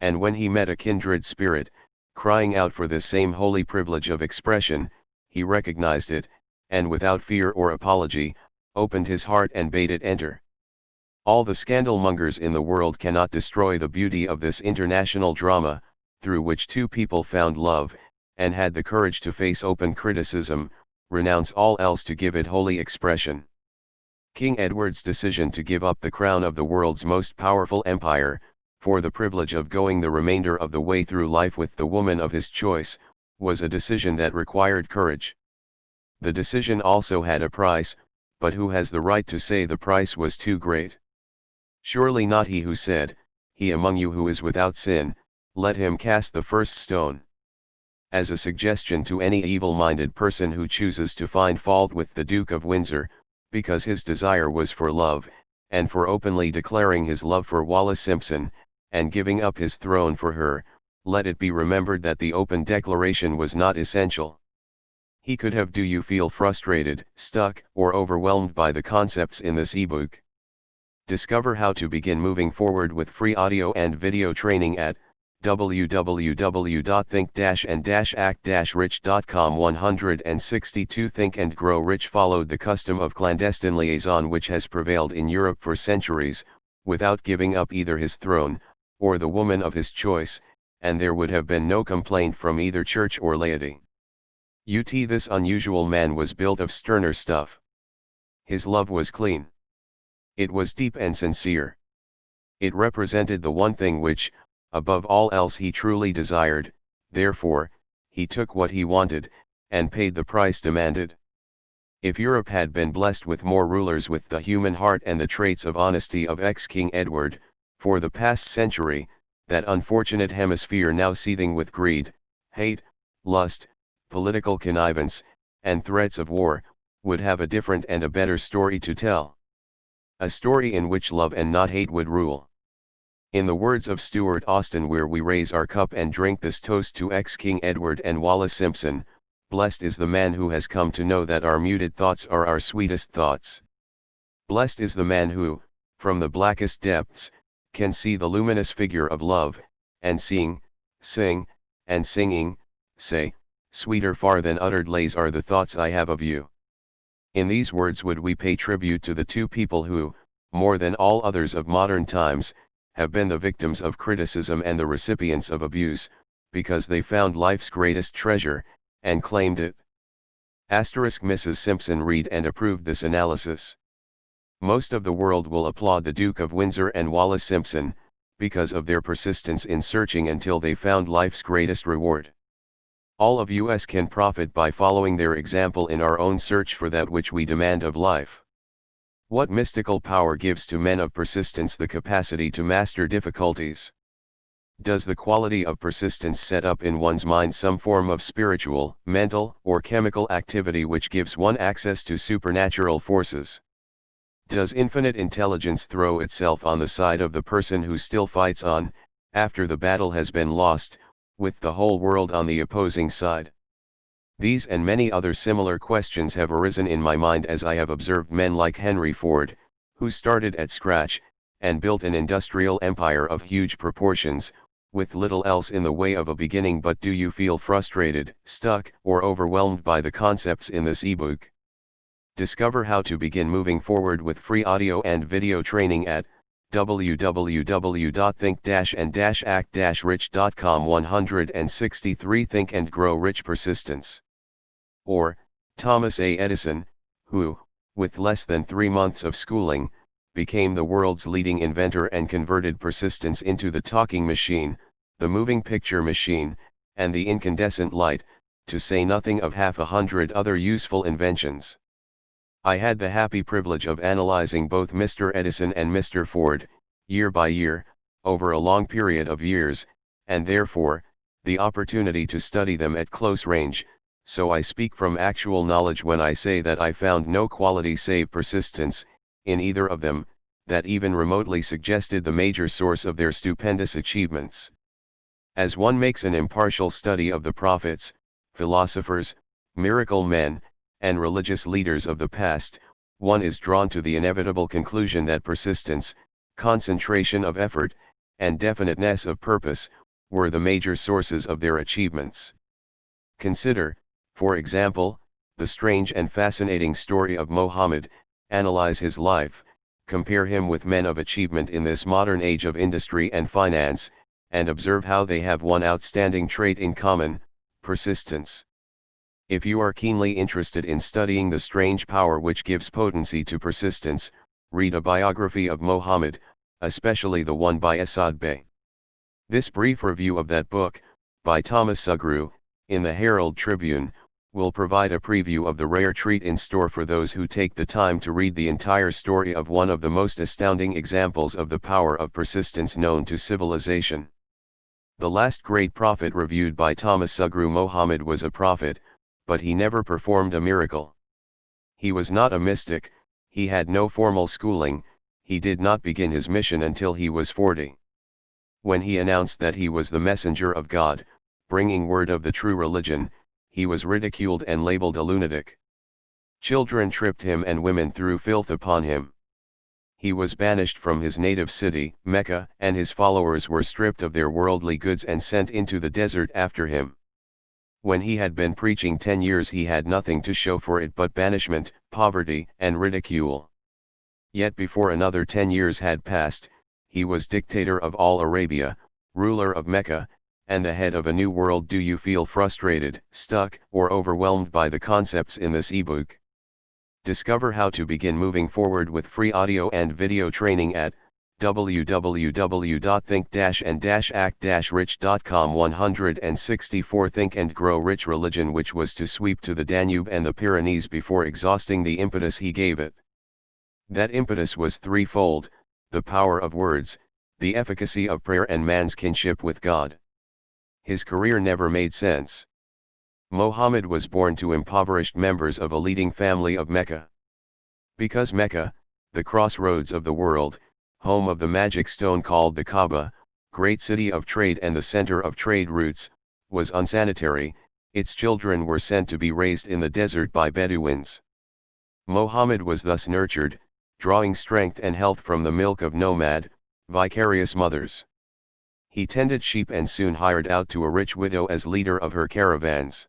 And when he met a kindred spirit, crying out for this same holy privilege of expression, he recognized it, and without fear or apology, opened his heart and bade it enter. All the scandalmongers in the world cannot destroy the beauty of this international drama, through which two people found love, and had the courage to face open criticism, renounce all else to give it holy expression. King Edward's decision to give up the crown of the world's most powerful empire, for the privilege of going the remainder of the way through life with the woman of his choice, was a decision that required courage. The decision also had a price, but who has the right to say the price was too great? Surely not he who said, "He among you who is without sin, let him cast the first stone." As a suggestion to any evil-minded person who chooses to find fault with the Duke of Windsor, because his desire was for love, and for openly declaring his love for Wallis Simpson, and giving up his throne for her, let it be remembered that the open declaration was not essential. He could have do you feel frustrated, stuck, or overwhelmed by the concepts in this ebook. Discover how to begin moving forward with free audio and video training at www.think-and-act-rich.com. 162 Think and Grow Rich followed the custom of clandestine liaison which has prevailed in Europe for centuries, without giving up either his throne, or the woman of his choice, and there would have been no complaint from either church or laity. This unusual man was built of sterner stuff. His love was clean. It was deep and sincere. It represented the one thing which, above all else, he truly desired. Therefore, he took what he wanted, and paid the price demanded. If Europe had been blessed with more rulers with the human heart and the traits of honesty of ex-King Edward, for the past century, that unfortunate hemisphere now seething with greed, hate, lust, political connivance, and threats of war, would have a different and a better story to tell. A story in which love and not hate would rule. In the words of Stuart Austin, where we raise our cup and drink this toast to ex-King Edward and Wallace Simpson, blessed is the man who has come to know that our muted thoughts are our sweetest thoughts. Blessed is the man who, from the blackest depths, can see the luminous figure of love, and seeing, sing, and singing, say, sweeter far than uttered lays are the thoughts I have of you. In these words would we pay tribute to the two people who, more than all others of modern times, have been the victims of criticism and the recipients of abuse, because they found life's greatest treasure, and claimed it. Mrs. Simpson read and approved this analysis. Most of the world will applaud the Duke of Windsor and Wallace Simpson, because of their persistence in searching until they found life's greatest reward. All of us can profit by following their example in our own search for that which we demand of life. What mystical power gives to men of persistence the capacity to master difficulties? Does the quality of persistence set up in one's mind some form of spiritual, mental, or chemical activity which gives one access to supernatural forces? Does infinite intelligence throw itself on the side of the person who still fights on, after the battle has been lost, with the whole world on the opposing side? These and many other similar questions have arisen in my mind as I have observed men like Henry Ford, who started at scratch, and built an industrial empire of huge proportions, with little else in the way of a beginning. But do you feel frustrated, stuck, or overwhelmed by the concepts in this ebook? Discover how to begin moving forward with free audio and video training at www.think-and-act-rich.com. 163 Think and Grow Rich Persistence. Or, Thomas A. Edison, who, with less than 3 months of schooling, became the world's leading inventor and converted persistence into the talking machine, the moving picture machine, and the incandescent light, to say nothing of 100 other useful inventions. I had the happy privilege of analyzing both Mr. Edison and Mr. Ford, year by year, over a long period of years, and therefore, the opportunity to study them at close range, so I speak from actual knowledge when I say that I found no quality save persistence, in either of them, that even remotely suggested the major source of their stupendous achievements. As one makes an impartial study of the prophets, philosophers, miracle men, and religious leaders of the past, one is drawn to the inevitable conclusion that persistence, concentration of effort, and definiteness of purpose, were the major sources of their achievements. Consider, for example, the strange and fascinating story of Mohammed, analyze his life, compare him with men of achievement in this modern age of industry and finance, and observe how they have one outstanding trait in common: persistence. If you are keenly interested in studying the strange power which gives potency to persistence, read a biography of Mohammed, especially the one by Asad Bey. This brief review of that book, by Thomas Sugru, in the Herald Tribune, will provide a preview of the rare treat in store for those who take the time to read the entire story of one of the most astounding examples of the power of persistence known to civilization. The last great prophet reviewed by Thomas Sugru, Mohammed, was a prophet, but he never performed a miracle. He was not a mystic, he had no formal schooling, he did not begin his mission until he was 40. When he announced that he was the messenger of God, bringing word of the true religion, he was ridiculed and labeled a lunatic. Children tripped him and women threw filth upon him. He was banished from his native city, Mecca, and his followers were stripped of their worldly goods and sent into the desert after him. When he had been preaching 10 years, he had nothing to show for it but banishment, poverty, and ridicule. Yet before another 10 years had passed, he was dictator of all Arabia, ruler of Mecca, and the head of a new world. Do you feel frustrated, stuck, or overwhelmed by the concepts in this ebook? Discover how to begin moving forward with free audio and video training at www.think-and-act-rich.com. 164 Think and Grow Rich. Religion which was to sweep to the Danube and the Pyrenees before exhausting the impetus he gave it. That impetus was threefold: the power of words, the efficacy of prayer, and man's kinship with God. His career never made sense. Mohammed was born to impoverished members of a leading family of Mecca. Because Mecca, the crossroads of the world, home of the magic stone called the Kaaba, great city of trade and the center of trade routes, was unsanitary. Its children were sent to be raised in the desert by Bedouins. Mohammed was thus nurtured, drawing strength and health from the milk of nomad, vicarious mothers. He tended sheep and soon hired out to a rich widow as leader of her caravans.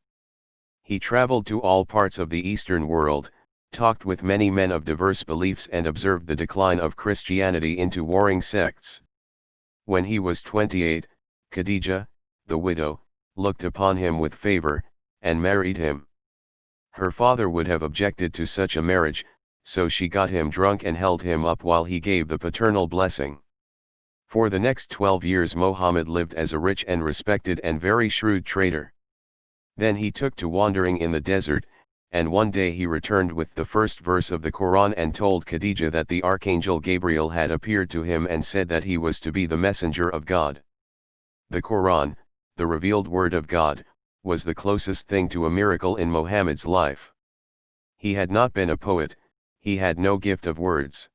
He traveled to all parts of the Eastern world, talked with many men of diverse beliefs and observed the decline of Christianity into warring sects. When he was 28, Khadija, the widow, looked upon him with favor, and married him. Her father would have objected to such a marriage, so she got him drunk and held him up while he gave the paternal blessing. For the next 12 years Mohammed lived as a rich and respected and very shrewd trader. Then he took to wandering in the desert, and one day he returned with the first verse of the Quran and told Khadija that the archangel Gabriel had appeared to him and said that he was to be the messenger of God. The Quran, the revealed word of God, was the closest thing to a miracle in Mohammed's life. He had not been a poet, he had no gift of words.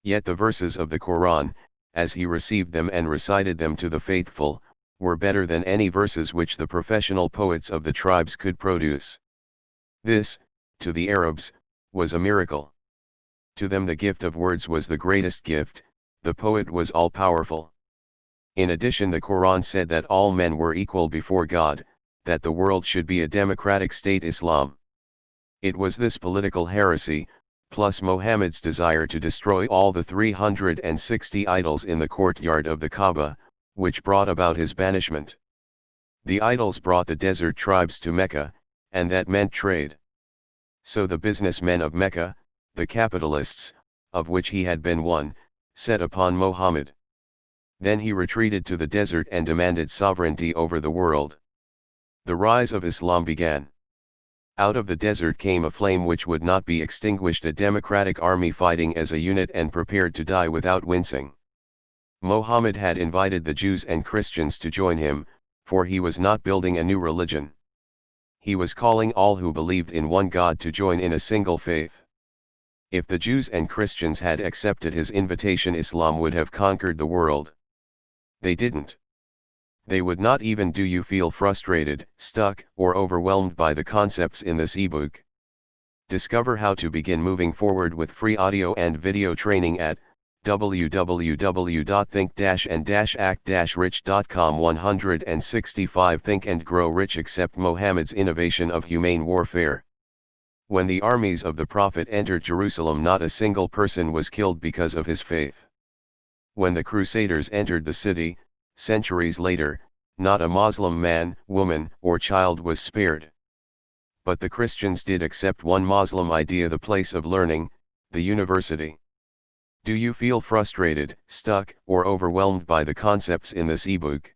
Yet the verses of the Quran, as he received them and recited them to the faithful, were better than any verses which the professional poets of the tribes could produce. This, to the Arabs, was a miracle. To them the gift of words was the greatest gift, the poet was all-powerful. In addition, the Quran said that all men were equal before God, that the world should be a democratic state Islam. It was this political heresy, plus Mohammed's desire to destroy all the 360 idols in the courtyard of the Kaaba, which brought about his banishment. The idols brought the desert tribes to Mecca, and that meant trade. So the businessmen of Mecca, the capitalists, of which he had been one, set upon Mohammed. Then he retreated to the desert and demanded sovereignty over the world. The rise of Islam began. Out of the desert came a flame which would not be extinguished, a democratic army fighting as a unit and prepared to die without wincing. Mohammed had invited the Jews and Christians to join him, for he was not building a new religion. He was calling all who believed in one God to join in a single faith. If the Jews and Christians had accepted his invitation, Islam would have conquered the world. They didn't. They would not even. Do you feel frustrated, stuck, or overwhelmed by the concepts in this ebook? Discover how to begin moving forward with free audio and video training at www.think-and-act-rich.com. 165 Think and Grow Rich. Accept Mohammed's innovation of humane warfare. When the armies of the Prophet entered Jerusalem, not a single person was killed because of his faith. When the Crusaders entered the city, centuries later, not a Muslim man, woman, or child was spared. But the Christians did accept one Muslim idea, the place of learning, the university. Do you feel frustrated, stuck, or overwhelmed by the concepts in this ebook?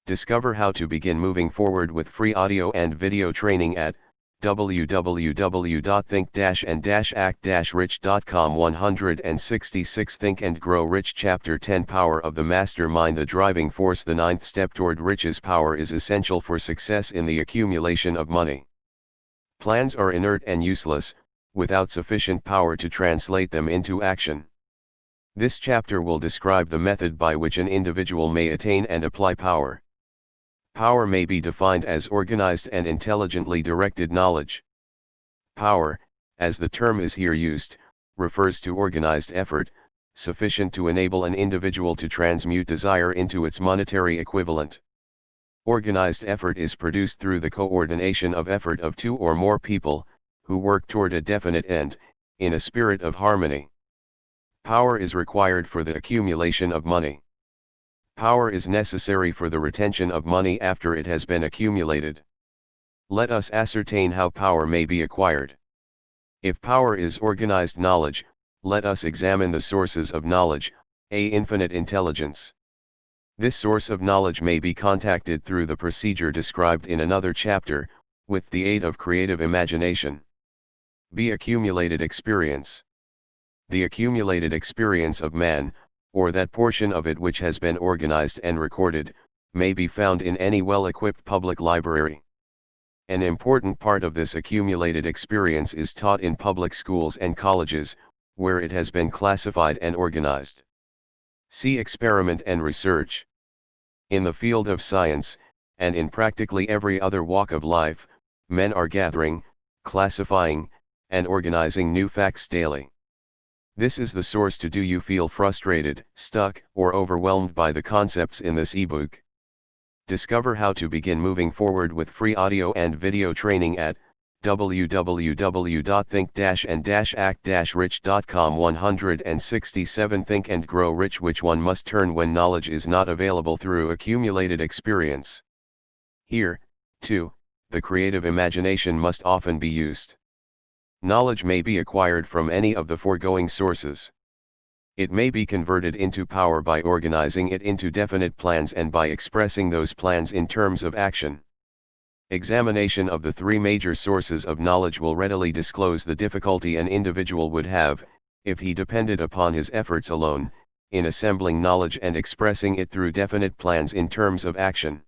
Discover how to begin moving forward with free audio and video training at www.think-and-act-rich.com. 166 Think and Grow Rich. Chapter 10 Power of the Mastermind. The driving force. The ninth step toward riches. Power is essential for success in the accumulation of money. Plans are inert and useless, without sufficient power to translate them into action. This chapter will describe the method by which an individual may attain and apply power. Power may be defined as organized and intelligently directed knowledge. Power, as the term is here used, refers to organized effort, sufficient to enable an individual to transmute desire into its monetary equivalent. Organized effort is produced through the coordination of effort of two or more people, who work toward a definite end, in a spirit of harmony. Power is required for the accumulation of money. Power is necessary for the retention of money after it has been accumulated. Let us ascertain how power may be acquired. If power is organized knowledge, let us examine the sources of knowledge, infinite intelligence. This source of knowledge may be contacted through the procedure described in another chapter, with the aid of creative imagination. Accumulated experience. The accumulated experience of man, or that portion of it which has been organized and recorded, may be found in any well-equipped public library. An important part of this accumulated experience is taught in public schools and colleges, where it has been classified and organized. See experiment and research. In the field of science, and in practically every other walk of life, men are gathering, classifying, and organizing new facts daily. This is the source to do you feel frustrated, stuck, or overwhelmed by the concepts in this ebook. Discover how to begin moving forward with free audio and video training at www.think-and-act-rich.com. 167 Think and Grow Rich. Which one must turn when knowledge is not available through accumulated experience? Here, too, the creative imagination must often be used. Knowledge may be acquired from any of the foregoing sources. It may be converted into power by organizing it into definite plans and by expressing those plans in terms of action. Examination of the three major sources of knowledge will readily disclose the difficulty an individual would have, if he depended upon his efforts alone, in assembling knowledge and expressing it through definite plans in terms of action.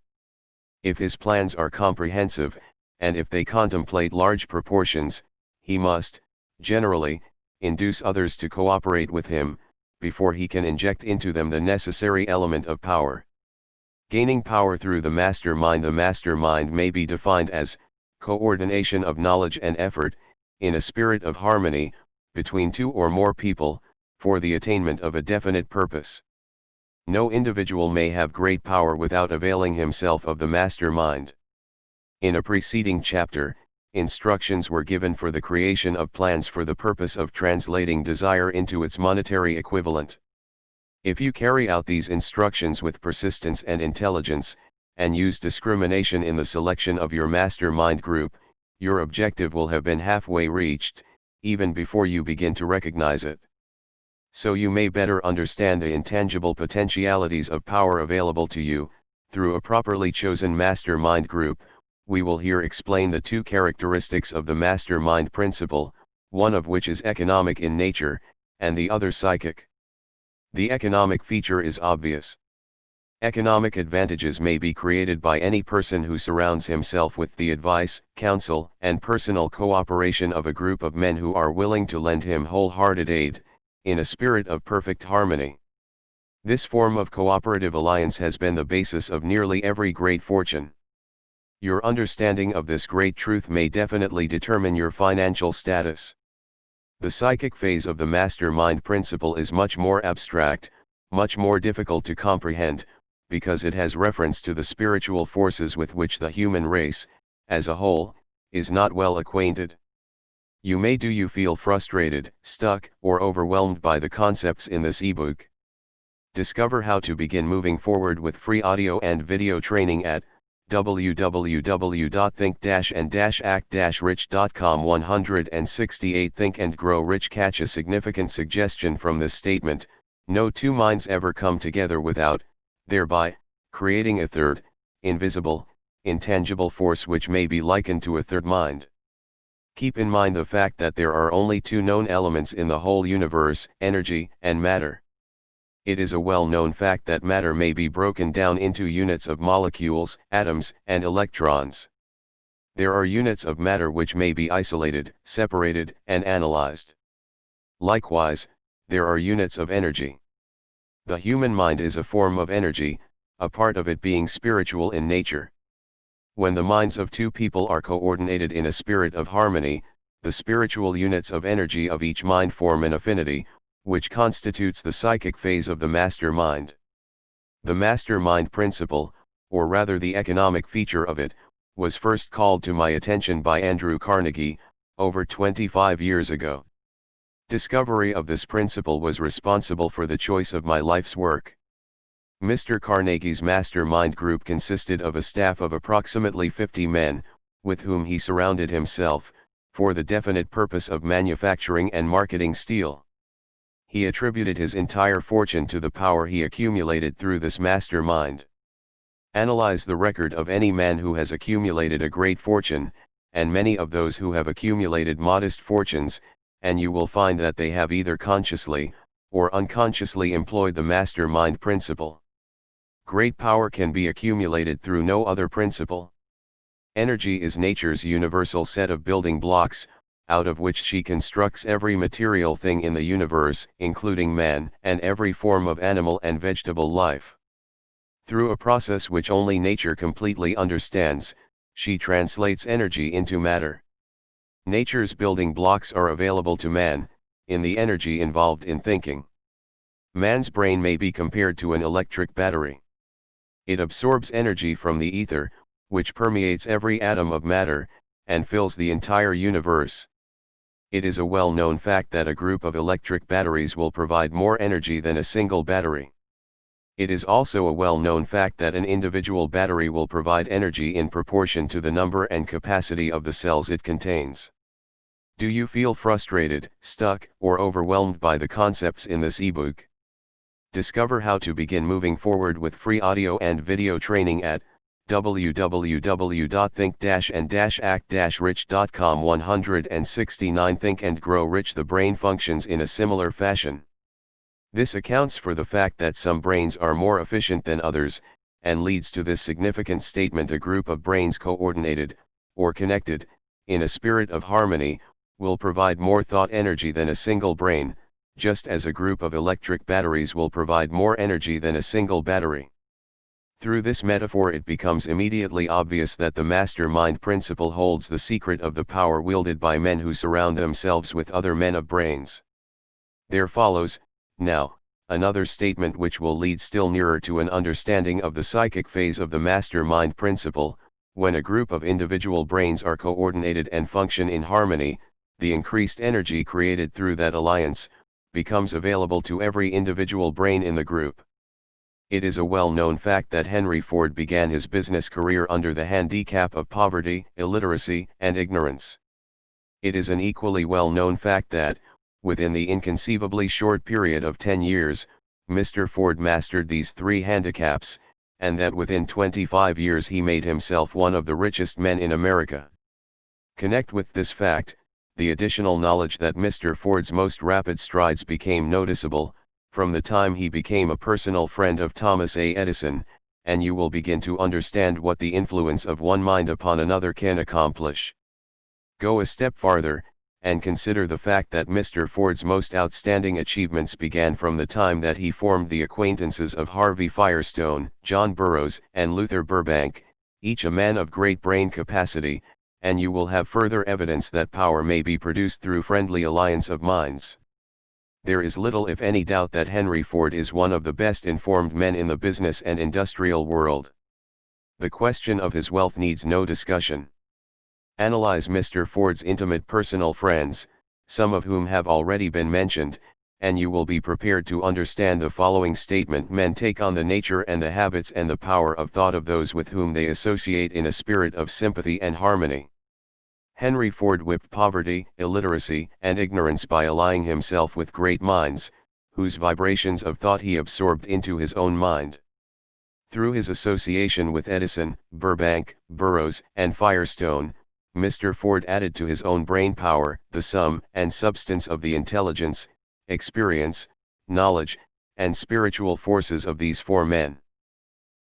If his plans are comprehensive, and if they contemplate large proportions, he must, generally, induce others to cooperate with him, before he can inject into them the necessary element of power. Gaining power through the mastermind. The mastermind may be defined as coordination of knowledge and effort, in a spirit of harmony, between two or more people, for the attainment of a definite purpose. No individual may have great power without availing himself of the mastermind. In a preceding chapter, instructions were given for the creation of plans for the purpose of translating desire into its monetary equivalent. If you carry out these instructions with persistence and intelligence, and use discrimination in the selection of your mastermind group, your objective will have been halfway reached, even before you begin to recognize it. So you may better understand the intangible potentialities of power available to you, through a properly chosen mastermind group, we will here explain the two characteristics of the mastermind principle, one of which is economic in nature, and the other psychic. The economic feature is obvious. Economic advantages may be created by any person who surrounds himself with the advice, counsel, and personal cooperation of a group of men who are willing to lend him wholehearted aid, in a spirit of perfect harmony. This form of cooperative alliance has been the basis of nearly every great fortune. Your understanding of this great truth may definitely determine your financial status. The psychic phase of the mastermind principle is much more abstract, much more difficult to comprehend, because it has reference to the spiritual forces with which the human race, as a whole, is not well acquainted. You feel frustrated, stuck, or overwhelmed by the concepts in this ebook. Discover how to begin moving forward with free audio and video training at www.think-and-act-rich.com. 168 Think and Grow Rich. Catch a significant suggestion from this statement: no two minds ever come together without, thereby, creating a third, invisible, intangible force which may be likened to a third mind. Keep in mind the fact that there are only two known elements in the whole universe, energy and matter. It is a well-known fact that matter may be broken down into units of molecules, atoms, and electrons. There are units of matter which may be isolated, separated, and analyzed. Likewise, there are units of energy. The human mind is a form of energy, a part of it being spiritual in nature. When the minds of two people are coordinated in a spirit of harmony, the spiritual units of energy of each mind form an affinity, which constitutes the psychic phase of the mastermind. The mastermind principle, or rather the economic feature of it, was first called to my attention by Andrew Carnegie, over 25 years ago. Discovery of this principle was responsible for the choice of my life's work. Mr. Carnegie's mastermind group consisted of a staff of approximately 50 men, with whom he surrounded himself, for the definite purpose of manufacturing and marketing steel. He attributed his entire fortune to the power he accumulated through this mastermind. Analyze the record of any man who has accumulated a great fortune, and many of those who have accumulated modest fortunes, and you will find that they have either consciously, or unconsciously employed the mastermind principle. Great power can be accumulated through no other principle. Energy is nature's universal set of building blocks, out of which she constructs every material thing in the universe, including man and every form of animal and vegetable life. Through a process which only nature completely understands, she translates energy into matter. Nature's building blocks are available to man, in the energy involved in thinking. Man's brain may be compared to an electric battery. It absorbs energy from the ether, which permeates every atom of matter, and fills the entire universe. It is a well-known fact that a group of electric batteries will provide more energy than a single battery. It is also a well-known fact that an individual battery will provide energy in proportion to the number and capacity of the cells it contains. Do you feel frustrated, stuck, or overwhelmed by the concepts in this ebook? Discover how to begin moving forward with free audio and video training at www.think-and-act-rich.com. 169 Think and Grow Rich. The brain functions in a similar fashion. This accounts for the fact that some brains are more efficient than others, and leads to this significant statement: a group of brains coordinated, or connected, in a spirit of harmony, will provide more thought energy than a single brain, just as a group of electric batteries will provide more energy than a single battery. Through this metaphor, it becomes immediately obvious that the mastermind principle holds the secret of the power wielded by men who surround themselves with other men of brains. There follows, now, another statement which will lead still nearer to an understanding of the psychic phase of the mastermind principle. When a group of individual brains are coordinated and function in harmony, the increased energy created through that alliance becomes available to every individual brain in the group. It is a well-known fact that Henry Ford began his business career under the handicap of poverty, illiteracy, and ignorance. It is an equally well-known fact that, within the inconceivably short period of 10 years, Mr. Ford mastered these three handicaps, and that within 25 years he made himself one of the richest men in America. Connect with this fact the additional knowledge that Mr. Ford's most rapid strides became noticeable, from the time he became a personal friend of Thomas A. Edison, and you will begin to understand what the influence of one mind upon another can accomplish. Go a step farther, and consider the fact that Mr. Ford's most outstanding achievements began from the time that he formed the acquaintances of Harvey Firestone, John Burroughs, and Luther Burbank, each a man of great brain capacity, and you will have further evidence that power may be produced through friendly alliance of minds. There is little if any doubt that Henry Ford is one of the best informed men in the business and industrial world. The question of his wealth needs no discussion. Analyze Mr. Ford's intimate personal friends, some of whom have already been mentioned, and you will be prepared to understand the following statement: men take on the nature and the habits and the power of thought of those with whom they associate in a spirit of sympathy and harmony. Henry Ford whipped poverty, illiteracy, and ignorance by allying himself with great minds, whose vibrations of thought he absorbed into his own mind. Through his association with Edison, Burbank, Burroughs, and Firestone, Mr. Ford added to his own brain power the sum and substance of the intelligence, experience, knowledge, and spiritual forces of these four men.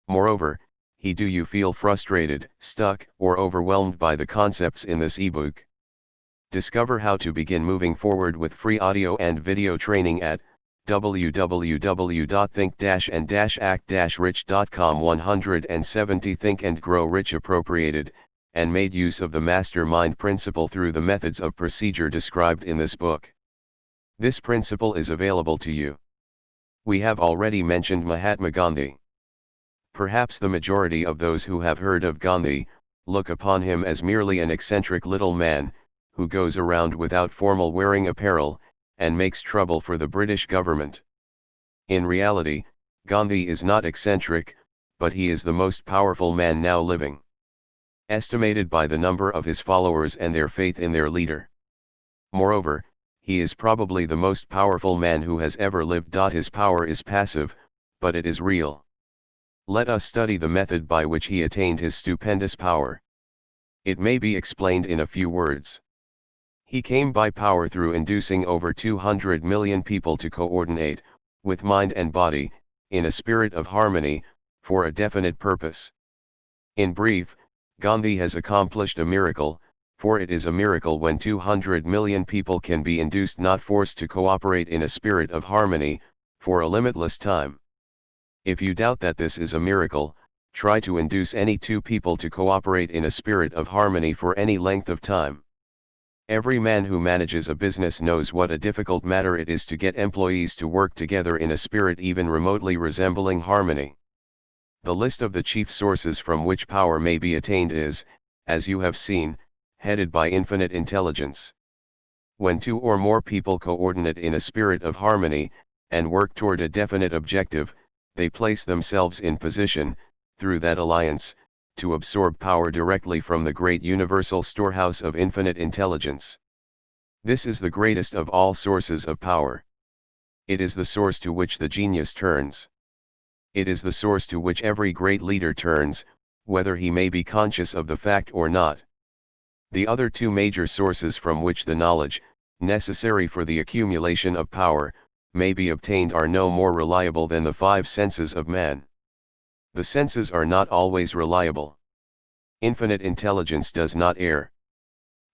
Moreover, do you feel frustrated, stuck, or overwhelmed by the concepts in this ebook? Discover how to begin moving forward with free audio and video training at www.think-and-act-rich.com. 170 Think and Grow Rich. Appropriated and made use of the mastermind principle through the methods of procedure described in this book. This principle is available to you. We have already mentioned Mahatma Gandhi. Perhaps the majority of those who have heard of Gandhi look upon him as merely an eccentric little man, who goes around without formal wearing apparel, and makes trouble for the British government. In reality, Gandhi is not eccentric, but he is the most powerful man now living. Estimated by the number of his followers and their faith in their leader. Moreover, he is probably the most powerful man who has ever lived. His power is passive, but it is real. Let us study the method by which he attained his stupendous power. It may be explained in a few words. He came by power through inducing over 200 million people to coordinate, with mind and body, in a spirit of harmony, for a definite purpose. In brief, Gandhi has accomplished a miracle, For it is a miracle when 200 million people can be induced not forced to cooperate in a spirit of harmony, for a limitless time. If you doubt that this is a miracle, try to induce any two people to cooperate in a spirit of harmony for any length of time. Every man who manages a business knows what a difficult matter it is to get employees to work together in a spirit even remotely resembling harmony. The list of the chief sources from which power may be attained is, as you have seen, headed by infinite intelligence. When two or more people coordinate in a spirit of harmony, and work toward a definite objective, they place themselves in position, through that alliance, to absorb power directly from the great universal storehouse of infinite intelligence. This is the greatest of all sources of power. It is the source to which the genius turns. It is the source to which every great leader turns, whether he may be conscious of the fact or not. The other two major sources from which the knowledge, necessary for the accumulation of power, may be obtained are no more reliable than the five senses of man. The senses are not always reliable. Infinite intelligence does not err.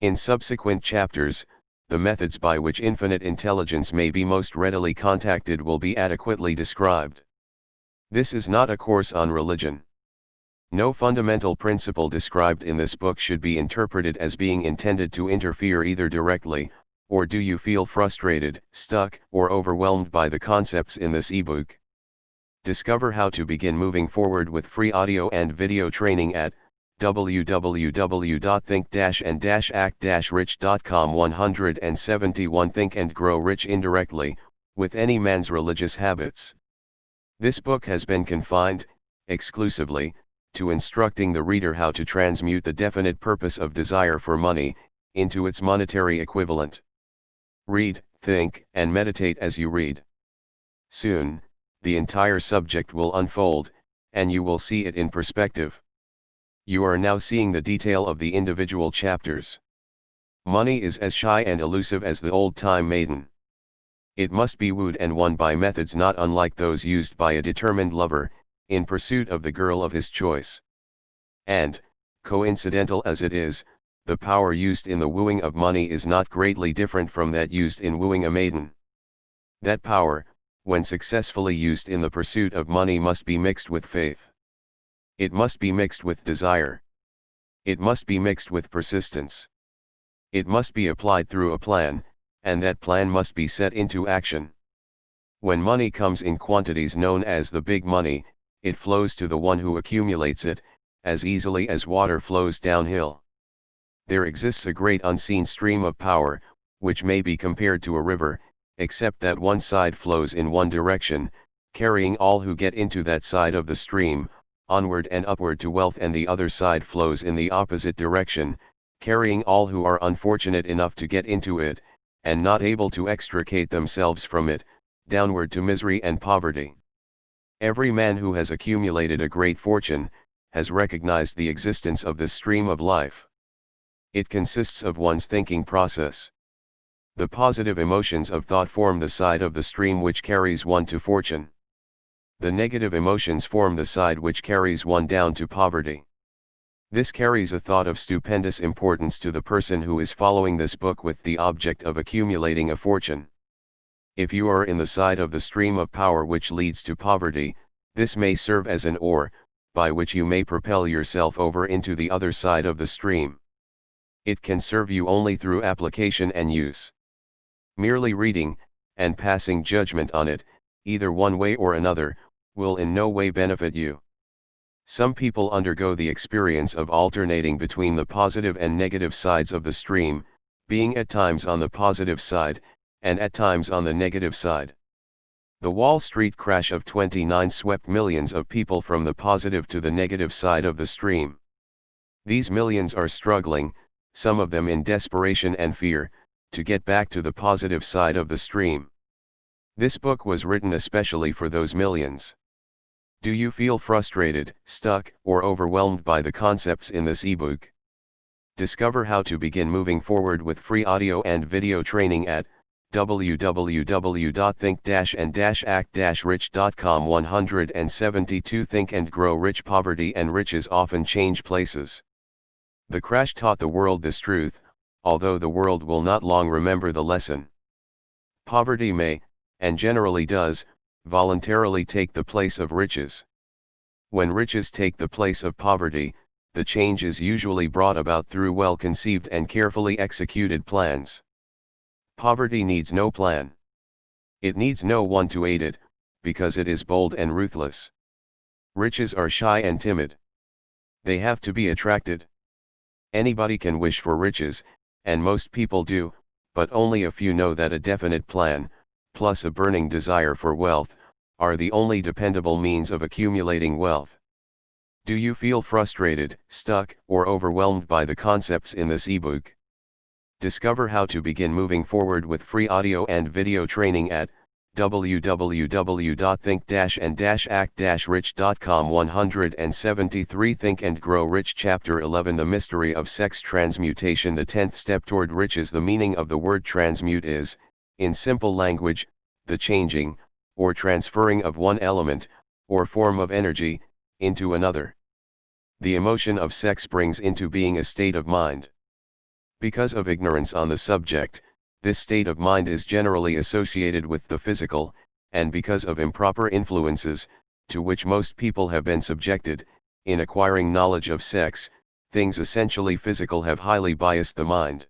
In subsequent chapters, the methods by which infinite intelligence may be most readily contacted will be adequately described. This is not a course on religion. No fundamental principle described in this book should be interpreted as being intended to interfere either directly, or do you feel frustrated, stuck, or overwhelmed by the concepts in this ebook? Discover how to begin moving forward with free audio and video training at www.think-and-act-rich.com. 171 Think and Grow Rich Indirectly, with any man's religious habits. This book has been confined, exclusively, to instructing the reader how to transmute the definite purpose of desire for money, into its monetary equivalent. Read, think, and meditate as you read. Soon, the entire subject will unfold, and you will see it in perspective. You are now seeing the detail of the individual chapters. Money is as shy and elusive as the old-time maiden. It must be wooed and won by methods not unlike those used by a determined lover, in pursuit of the girl of his choice. And, coincidental as it is, the power used in the wooing of money is not greatly different from that used in wooing a maiden. That power, when successfully used in the pursuit of money, must be mixed with faith. It must be mixed with desire. It must be mixed with persistence. It must be applied through a plan, and that plan must be set into action. When money comes in quantities known as the big money, it flows to the one who accumulates it, as easily as water flows downhill. There exists a great unseen stream of power, which may be compared to a river, except that one side flows in one direction, carrying all who get into that side of the stream, onward and upward to wealth, and the other side flows in the opposite direction, carrying all who are unfortunate enough to get into it, and not able to extricate themselves from it, downward to misery and poverty. Every man who has accumulated a great fortune, has recognized the existence of this stream of life. It consists of one's thinking process. The positive emotions of thought form the side of the stream which carries one to fortune. The negative emotions form the side which carries one down to poverty. This carries a thought of stupendous importance to the person who is following this book with the object of accumulating a fortune. If you are in the side of the stream of power which leads to poverty, this may serve as an oar, by which you may propel yourself over into the other side of the stream. It can serve you only through application and use. Merely reading, and passing judgment on it, either one way or another, will in no way benefit you. Some people undergo the experience of alternating between the positive and negative sides of the stream, being at times on the positive side, and at times on the negative side. The Wall Street crash of '29 swept millions of people from the positive to the negative side of the stream. These millions are struggling, some of them in desperation and fear, to get back to the positive side of the stream. This book was written especially for those millions. Do you feel frustrated, stuck, or overwhelmed by the concepts in this ebook? Discover how to begin moving forward with free audio and video training at www.think-and-act-rich.com. 172 Think and Grow Rich. Poverty and riches often change places. The crash taught the world this truth, although the world will not long remember the lesson. Poverty may, and generally does, voluntarily take the place of riches. When riches take the place of poverty, the change is usually brought about through well-conceived and carefully executed plans. Poverty needs no plan. It needs no one to aid it, because it is bold and ruthless. Riches are shy and timid. They have to be attracted. Anybody can wish for riches, and most people do, but only a few know that a definite plan, plus a burning desire for wealth, are the only dependable means of accumulating wealth. Do you feel frustrated, stuck, or overwhelmed by the concepts in this ebook? Discover how to begin moving forward with free audio and video training at www.think-and-act-rich.com. 173 Think and Grow Rich Chapter 11 The Mystery of Sex Transmutation. The 10th step toward riches. The meaning of the word transmute is, in simple language, the changing, or transferring of one element, or form of energy, into another. The emotion of sex brings into being a state of mind. Because of ignorance on the subject, this state of mind is generally associated with the physical, and because of improper influences, to which most people have been subjected, in acquiring knowledge of sex, things essentially physical have highly biased the mind.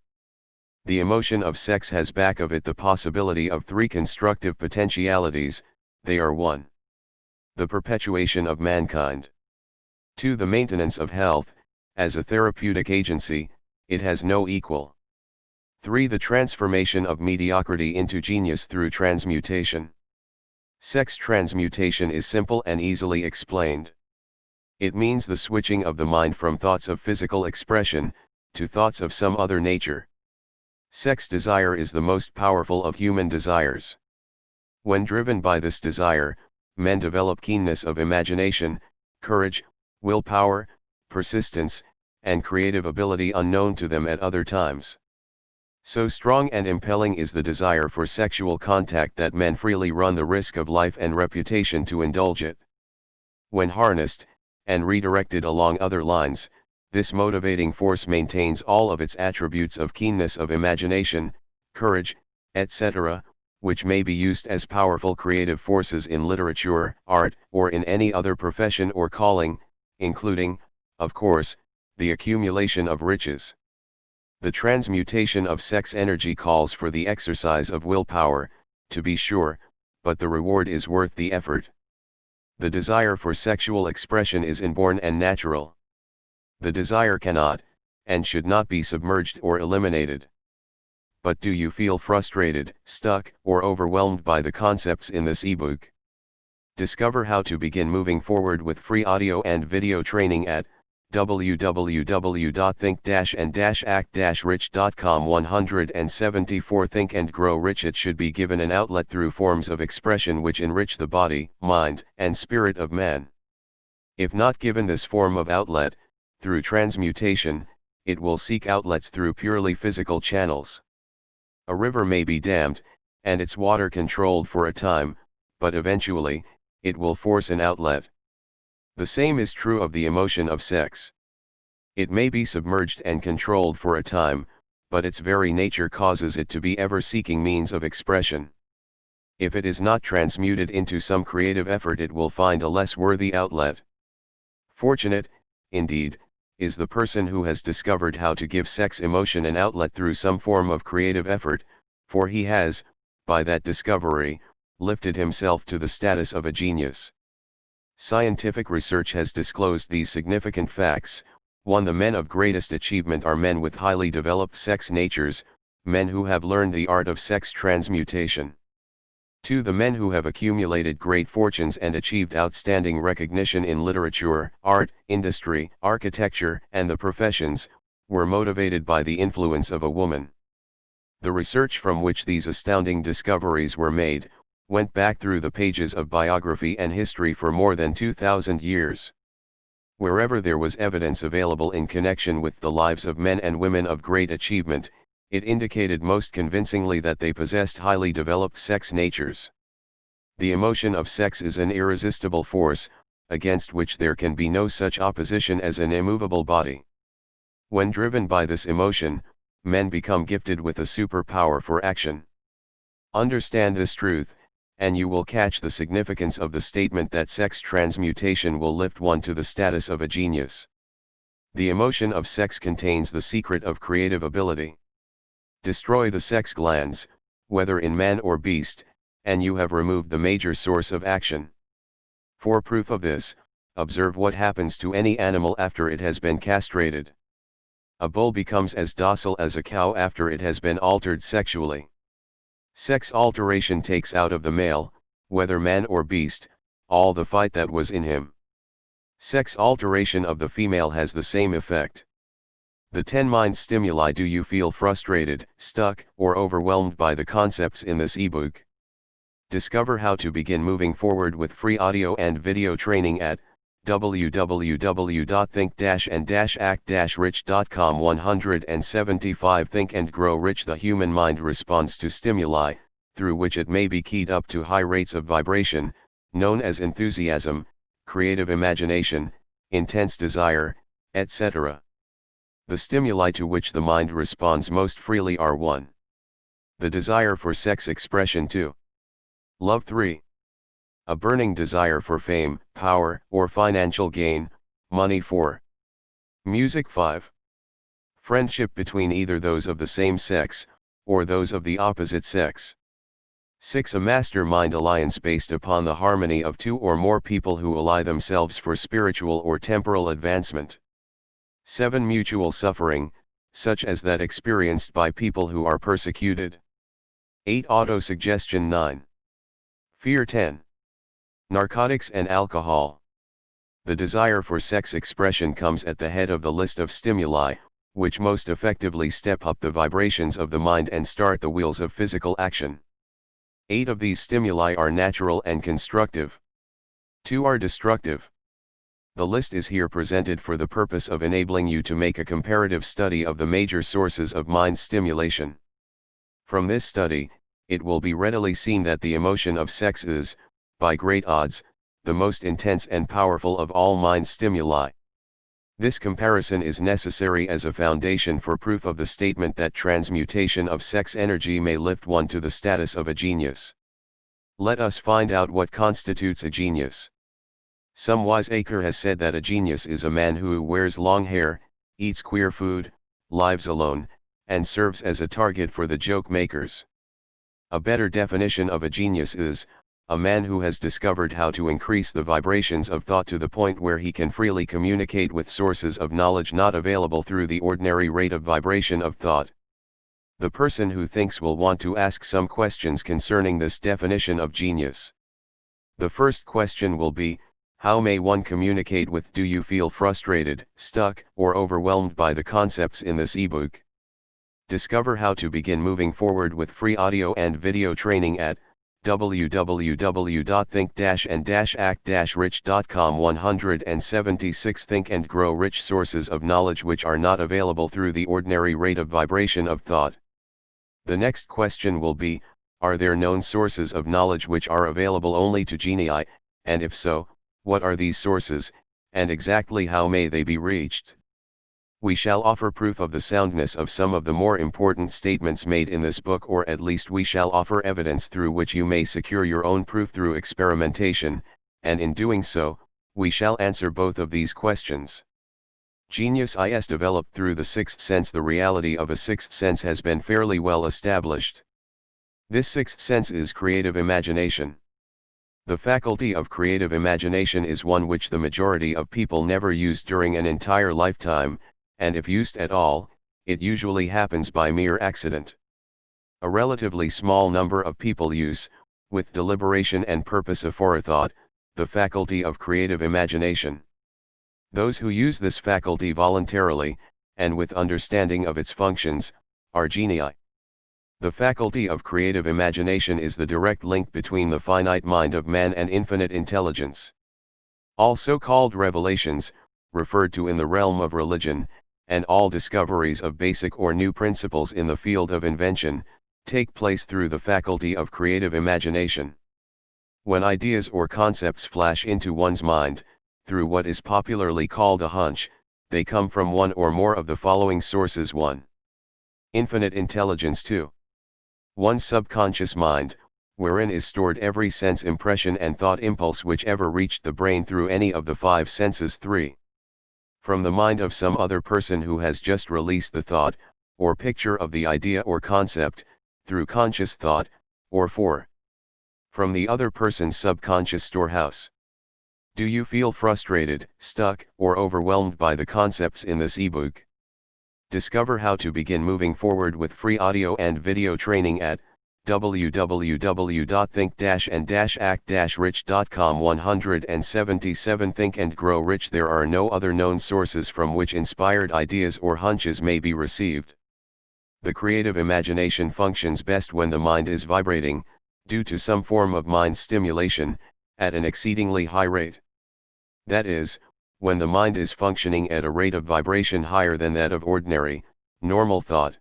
The emotion of sex has back of it the possibility of three constructive potentialities. They are 1. The perpetuation of mankind. 2. The maintenance of health. As a therapeutic agency, it has no equal. 3. The transformation of mediocrity into genius through transmutation. Sex transmutation is simple and easily explained. It means the switching of the mind from thoughts of physical expression, to thoughts of some other nature. Sex desire is the most powerful of human desires. When driven by this desire, men develop keenness of imagination, courage, willpower, persistence, and creative ability unknown to them at other times. So strong and impelling is the desire for sexual contact that men freely run the risk of life and reputation to indulge it. When harnessed, and redirected along other lines, this motivating force maintains all of its attributes of keenness of imagination, courage, etc., which may be used as powerful creative forces in literature, art, or in any other profession or calling, including, of course, the accumulation of riches. The transmutation of sex energy calls for the exercise of willpower, to be sure, but the reward is worth the effort. The desire for sexual expression is inborn and natural. The desire cannot, and should not be submerged or eliminated. But do you feel frustrated, stuck, or overwhelmed by the concepts in this ebook? Discover how to begin moving forward with free audio and video training at www.think-and-act-rich.com. 174 Think and Grow Rich. It should be given an outlet through forms of expression which enrich the body, mind, and spirit of man. If not given this form of outlet, through transmutation, it will seek outlets through purely physical channels. A river may be dammed, and its water controlled for a time, but eventually, it will force an outlet. The same is true of the emotion of sex. It may be submerged and controlled for a time, but its very nature causes it to be ever seeking means of expression. If it is not transmuted into some creative effort, it will find a less worthy outlet. Fortunate, indeed, is the person who has discovered how to give sex emotion an outlet through some form of creative effort, for he has, by that discovery, lifted himself to the status of a genius. Scientific research has disclosed these significant facts. 1. The men of greatest achievement are men with highly developed sex natures, men who have learned the art of sex transmutation. 2. The men who have accumulated great fortunes and achieved outstanding recognition in literature, art, industry, architecture, and the professions, were motivated by the influence of a woman. The research from which these astounding discoveries were made, went back through the pages of biography and history for more than 2,000 years. Wherever there was evidence available in connection with the lives of men and women of great achievement, it indicated most convincingly that they possessed highly developed sex natures. The emotion of sex is an irresistible force, against which there can be no such opposition as an immovable body. When driven by this emotion, men become gifted with a superpower for action. Understand this truth, and you will catch the significance of the statement that sex transmutation will lift one to the status of a genius. The emotion of sex contains the secret of creative ability. Destroy the sex glands, whether in man or beast, and you have removed the major source of action. For proof of this, observe what happens to any animal after it has been castrated. A bull becomes as docile as a cow after it has been altered sexually. Sex alteration takes out of the male, whether man or beast, all the fight that was in him. Sex alteration of the female has the same effect. The 10 mind stimuli. Do you feel frustrated, stuck, or overwhelmed by the concepts in this ebook? Discover how to begin moving forward with free audio and video training at www.think-and-act-rich.com. 175 Think and Grow Rich. The human mind responds to stimuli, through which it may be keyed up to high rates of vibration, known as enthusiasm, creative imagination, intense desire, etc. The stimuli to which the mind responds most freely are 1. The desire for sex expression. 2. Love. 3. A burning desire for fame, power, or financial gain, money. 4. Music. 5. Friendship between either those of the same sex, or those of the opposite sex. 6. A mastermind alliance based upon the harmony of 2 or more people who ally themselves for spiritual or temporal advancement. 7. Mutual suffering, such as that experienced by people who are persecuted. 8. Autosuggestion. 9. Fear. 10. Narcotics and alcohol. The desire for sex expression comes at the head of the list of stimuli, which most effectively step up the vibrations of the mind and start the wheels of physical action. 8 of these stimuli are natural and constructive. 2 are destructive. The list is here presented for the purpose of enabling you to make a comparative study of the major sources of mind stimulation. From this study, it will be readily seen that the emotion of sex is, by great odds, the most intense and powerful of all mind stimuli. This comparison is necessary as a foundation for proof of the statement that transmutation of sex energy may lift one to the status of a genius. Let us find out what constitutes a genius. Some wiseacre has said that a genius is a man who wears long hair, eats queer food, lives alone, and serves as a target for the joke makers. A better definition of a genius is, a man who has discovered how to increase the vibrations of thought to the point where he can freely communicate with sources of knowledge not available through the ordinary rate of vibration of thought. The person who thinks will want to ask some questions concerning this definition of genius. The first question will be, how may one communicate with? Do you feel frustrated, stuck, or overwhelmed by the concepts in this ebook? Discover how to begin moving forward with free audio and video training at www.think-and-act-rich.com. 176 Think and Grow Rich. Sources of knowledge which are not available through the ordinary rate of vibration of thought. The next question will be, are there known sources of knowledge which are available only to genii, and if so, what are these sources, and exactly how may they be reached? We shall offer proof of the soundness of some of the more important statements made in this book, or at least we shall offer evidence through which you may secure your own proof through experimentation, and in doing so, we shall answer both of these questions. Genius is developed through the sixth sense. The reality of a sixth sense has been fairly well established. This sixth sense is creative imagination. The faculty of creative imagination is one which the majority of people never use during an entire lifetime, and if used at all, it usually happens by mere accident. A relatively small number of people use, with deliberation and purpose aforethought, the faculty of creative imagination. Those who use this faculty voluntarily, and with understanding of its functions, are genii. The faculty of creative imagination is the direct link between the finite mind of man and infinite intelligence. All so-called revelations, referred to in the realm of religion, and all discoveries of basic or new principles in the field of invention, take place through the faculty of creative imagination. When ideas or concepts flash into one's mind, through what is popularly called a hunch, they come from one or more of the following sources: 1. Infinite intelligence. 2. One subconscious mind, wherein is stored every sense impression and thought impulse which ever reached the brain through any of the 5 senses. 3. From the mind of some other person who has just released the thought, or picture of the idea or concept, through conscious thought. Or 4. From the other person's subconscious storehouse. Do you feel frustrated, stuck, or overwhelmed by the concepts in this ebook? Discover how to begin moving forward with free audio and video training at www.think-and-act-rich.com. 177 Think and Grow Rich. There are no other known sources from which inspired ideas or hunches may be received. The creative imagination functions best when the mind is vibrating, due to some form of mind stimulation, at an exceedingly high rate. That is, when the mind is functioning at a rate of vibration higher than that of ordinary, normal thought.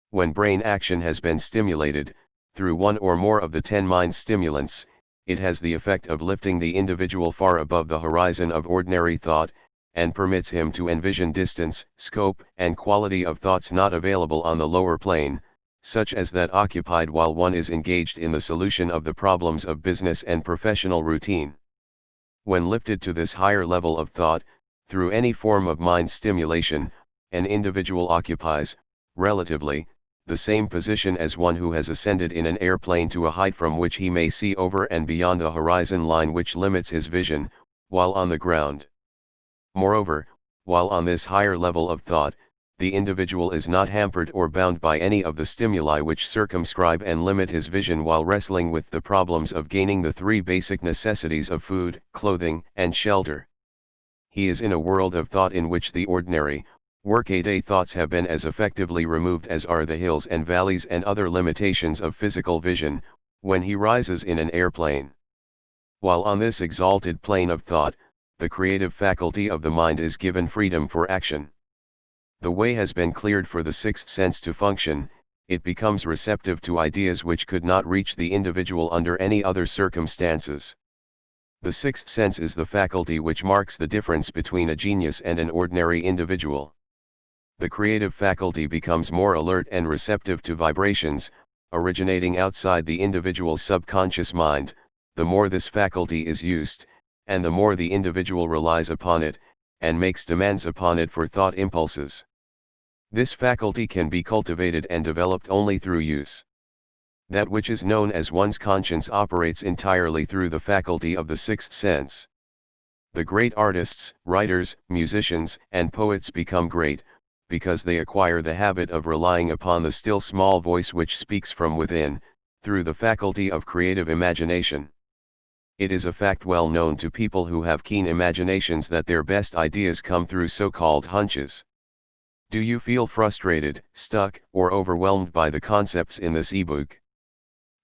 When brain action has been stimulated, through one or more of the 10 mind stimulants, it has the effect of lifting the individual far above the horizon of ordinary thought, and permits him to envision distance, scope, and quality of thoughts not available on the lower plane, such as that occupied while one is engaged in the solution of the problems of business and professional routine. When lifted to this higher level of thought, through any form of mind stimulation, an individual occupies, relatively, the same position as one who has ascended in an airplane to a height from which he may see over and beyond the horizon line which limits his vision, while on the ground. Moreover, while on this higher level of thought, the individual is not hampered or bound by any of the stimuli which circumscribe and limit his vision while wrestling with the problems of gaining the 3 basic necessities of food, clothing, and shelter. He is in a world of thought in which the ordinary, workaday thoughts have been as effectively removed as are the hills and valleys and other limitations of physical vision, when he rises in an airplane. While on this exalted plane of thought, the creative faculty of the mind is given freedom for action. The way has been cleared for the 6th sense to function. It becomes receptive to ideas which could not reach the individual under any other circumstances. The 6th sense is the faculty which marks the difference between a genius and an ordinary individual. The creative faculty becomes more alert and receptive to vibrations, originating outside the individual's subconscious mind, the more this faculty is used, and the more the individual relies upon it, and makes demands upon it for thought impulses. This faculty can be cultivated and developed only through use. That which is known as one's conscience operates entirely through the faculty of the 6th sense. The great artists, writers, musicians, and poets become great, because they acquire the habit of relying upon the still small voice which speaks from within, through the faculty of creative imagination. It is a fact well known to people who have keen imaginations that their best ideas come through so-called hunches. Do you feel frustrated, stuck, or overwhelmed by the concepts in this ebook?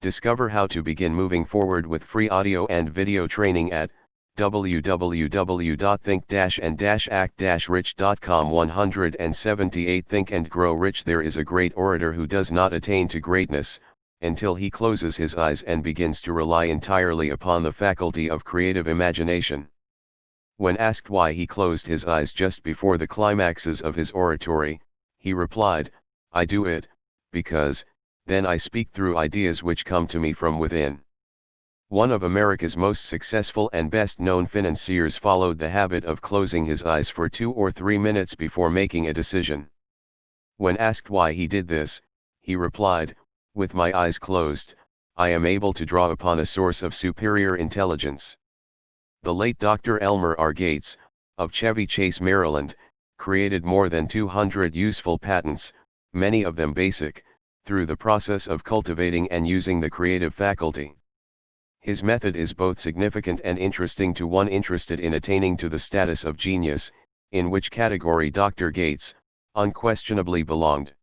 Discover how to begin moving forward with free audio and video training at www.think-and-act-rich.com. 178 Think and Grow Rich. There is a great orator who does not attain to greatness, until he closes his eyes and begins to rely entirely upon the faculty of creative imagination. When asked why he closed his eyes just before the climaxes of his oratory, he replied, "I do it, because, then I speak through ideas which come to me from within." One of America's most successful and best-known financiers followed the habit of closing his eyes for 2 or 3 minutes before making a decision. When asked why he did this, he replied, "With my eyes closed, I am able to draw upon a source of superior intelligence." The late Dr. Elmer R. Gates, of Chevy Chase, Maryland, created more than 200 useful patents, many of them basic, through the process of cultivating and using the creative faculty. His method is both significant and interesting to one interested in attaining to the status of genius, in which category Dr. Gates, unquestionably belonged.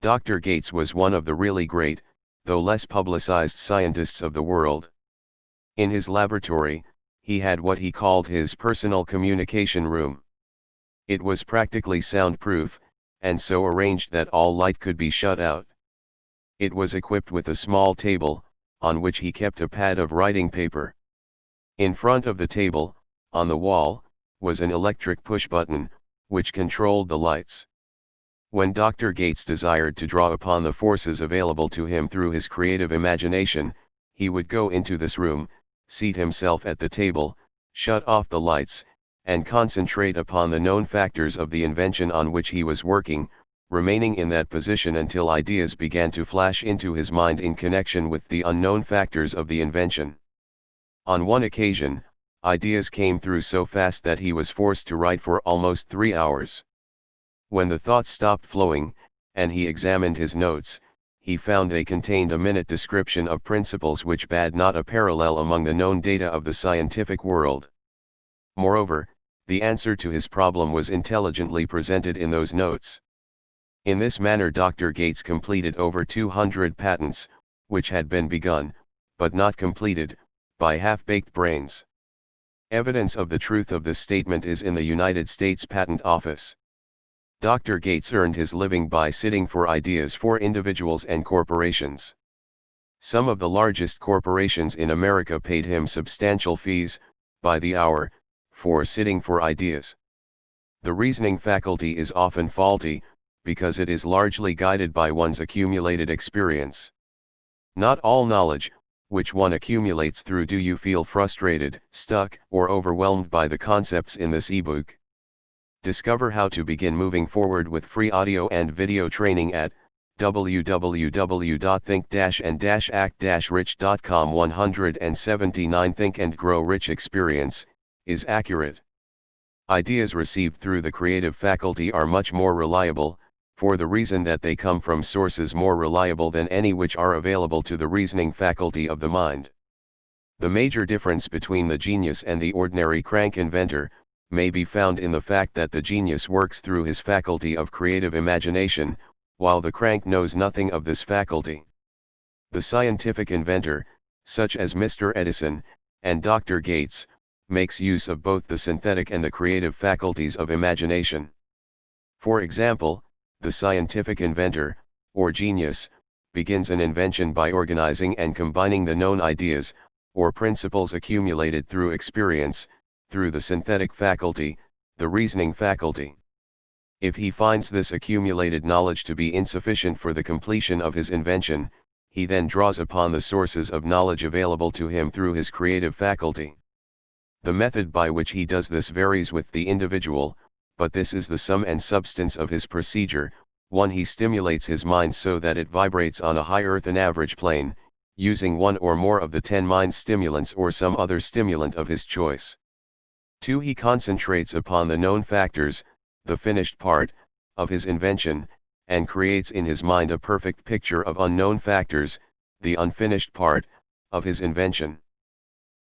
Dr. Gates was one of the really great, though less publicized scientists of the world. In his laboratory, he had what he called his personal communication room. It was practically soundproof, and so arranged that all light could be shut out. It was equipped with a small table, on which he kept a pad of writing paper. In front of the table, on the wall, was an electric push button, which controlled the lights. When Dr. Gates desired to draw upon the forces available to him through his creative imagination, he would go into this room, seat himself at the table, shut off the lights, and concentrate upon the known factors of the invention on which he was working, remaining in that position until ideas began to flash into his mind in connection with the unknown factors of the invention. On one occasion, ideas came through so fast that he was forced to write for almost 3 hours. When the thoughts stopped flowing, and he examined his notes, he found they contained a minute description of principles which bade not a parallel among the known data of the scientific world. Moreover, the answer to his problem was intelligently presented in those notes. In this manner Dr. Gates completed over 200 patents, which had been begun, but not completed, by half-baked brains. Evidence of the truth of this statement is in the United States Patent Office. Dr. Gates earned his living by sitting for ideas for individuals and corporations. Some of the largest corporations in America paid him substantial fees, by the hour, for sitting for ideas. The reasoning faculty is often faulty, because it is largely guided by one's accumulated experience. Not all knowledge, which one accumulates through. Do you feel frustrated, stuck, or overwhelmed by the concepts in this ebook? Discover how to begin moving forward with free audio and video training at www.think-and-act-rich.com. 179 Think and Grow Rich experience is accurate. Ideas received through the creative faculty are much more reliable, for the reason that they come from sources more reliable than any which are available to the reasoning faculty of the mind. The major difference between the genius and the ordinary crank inventor may be found in the fact that the genius works through his faculty of creative imagination, while the crank knows nothing of this faculty. The scientific inventor, such as Mr. Edison, and Dr. Gates, makes use of both the synthetic and the creative faculties of imagination. For example, the scientific inventor, or genius, begins an invention by organizing and combining the known ideas, or principles accumulated through experience, through the synthetic faculty, the reasoning faculty. If he finds this accumulated knowledge to be insufficient for the completion of his invention, he then draws upon the sources of knowledge available to him through his creative faculty. The method by which he does this varies with the individual, but this is the sum and substance of his procedure. 1. He stimulates his mind so that it vibrates on a high earthen average plane, using one or more of the 10 mind stimulants or some other stimulant of his choice. 2. He concentrates upon the known factors, the finished part, of his invention, and creates in his mind a perfect picture of unknown factors, the unfinished part, of his invention.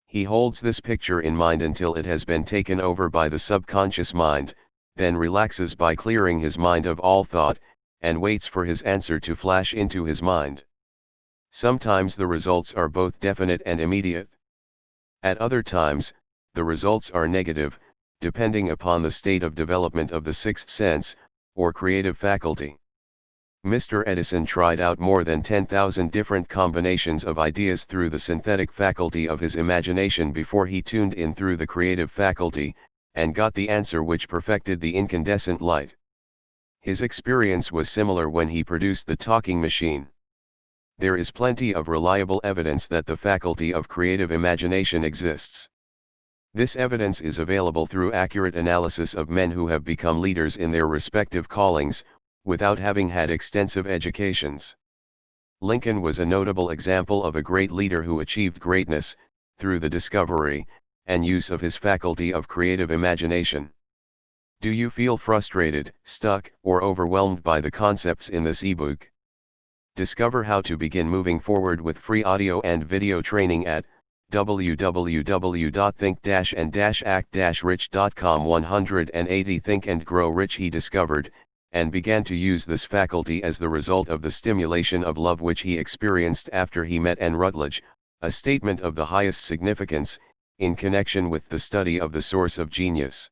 He holds this picture in mind until it has been taken over by the subconscious mind, then relaxes by clearing his mind of all thought, and waits for his answer to flash into his mind. Sometimes the results are both definite and immediate. At other times, the results are negative, depending upon the state of development of the sixth sense, or creative faculty. Mr. Edison tried out more than 10,000 different combinations of ideas through the synthetic faculty of his imagination before he tuned in through the creative faculty, and got the answer which perfected the incandescent light. His experience was similar when he produced the talking machine. There is plenty of reliable evidence that the faculty of creative imagination exists. This evidence is available through accurate analysis of men who have become leaders in their respective callings, without having had extensive educations. Lincoln was a notable example of a great leader who achieved greatness, through the discovery, and use of his faculty of creative imagination. Do you feel frustrated, stuck, or overwhelmed by the concepts in this ebook? Discover how to begin moving forward with free audio and video training at www.think-and-act-rich.com. 180 Think and Grow Rich. He discovered, and began to use this faculty as the result of the stimulation of love which he experienced after he met Anne Rutledge, a statement of the highest significance, in connection with the study of the source of genius.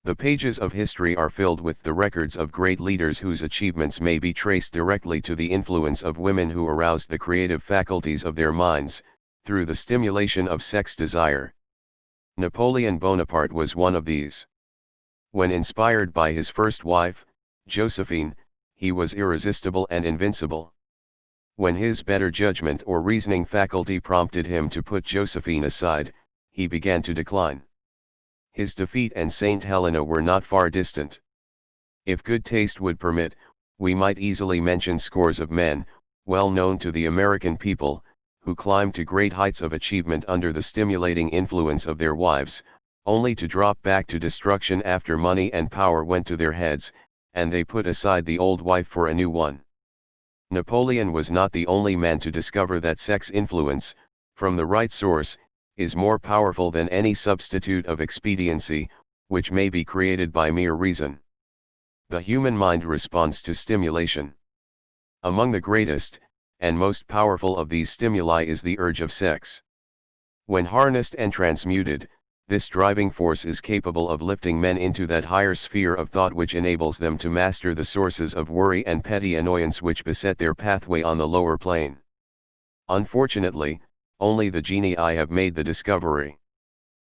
The pages of history are filled with the records of great leaders whose achievements may be traced directly to the influence of women who aroused the creative faculties of their minds, through the stimulation of sex desire. Napoleon Bonaparte was one of these. When inspired by his first wife, Josephine, he was irresistible and invincible. When his better judgment or reasoning faculty prompted him to put Josephine aside, he began to decline. His defeat and Saint Helena were not far distant. If good taste would permit, we might easily mention scores of men, well known to the American people, who climbed to great heights of achievement under the stimulating influence of their wives, only to drop back to destruction after money and power went to their heads, and they put aside the old wife for a new one. Napoleon was not the only man to discover that sex influence, from the right source, is more powerful than any substitute of expediency, which may be created by mere reason. The human mind responds to stimulation. Among the greatest, and most powerful of these stimuli is the urge of sex. When harnessed and transmuted, this driving force is capable of lifting men into that higher sphere of thought which enables them to master the sources of worry and petty annoyance which beset their pathway on the lower plane. Unfortunately, only the genii have made the discovery.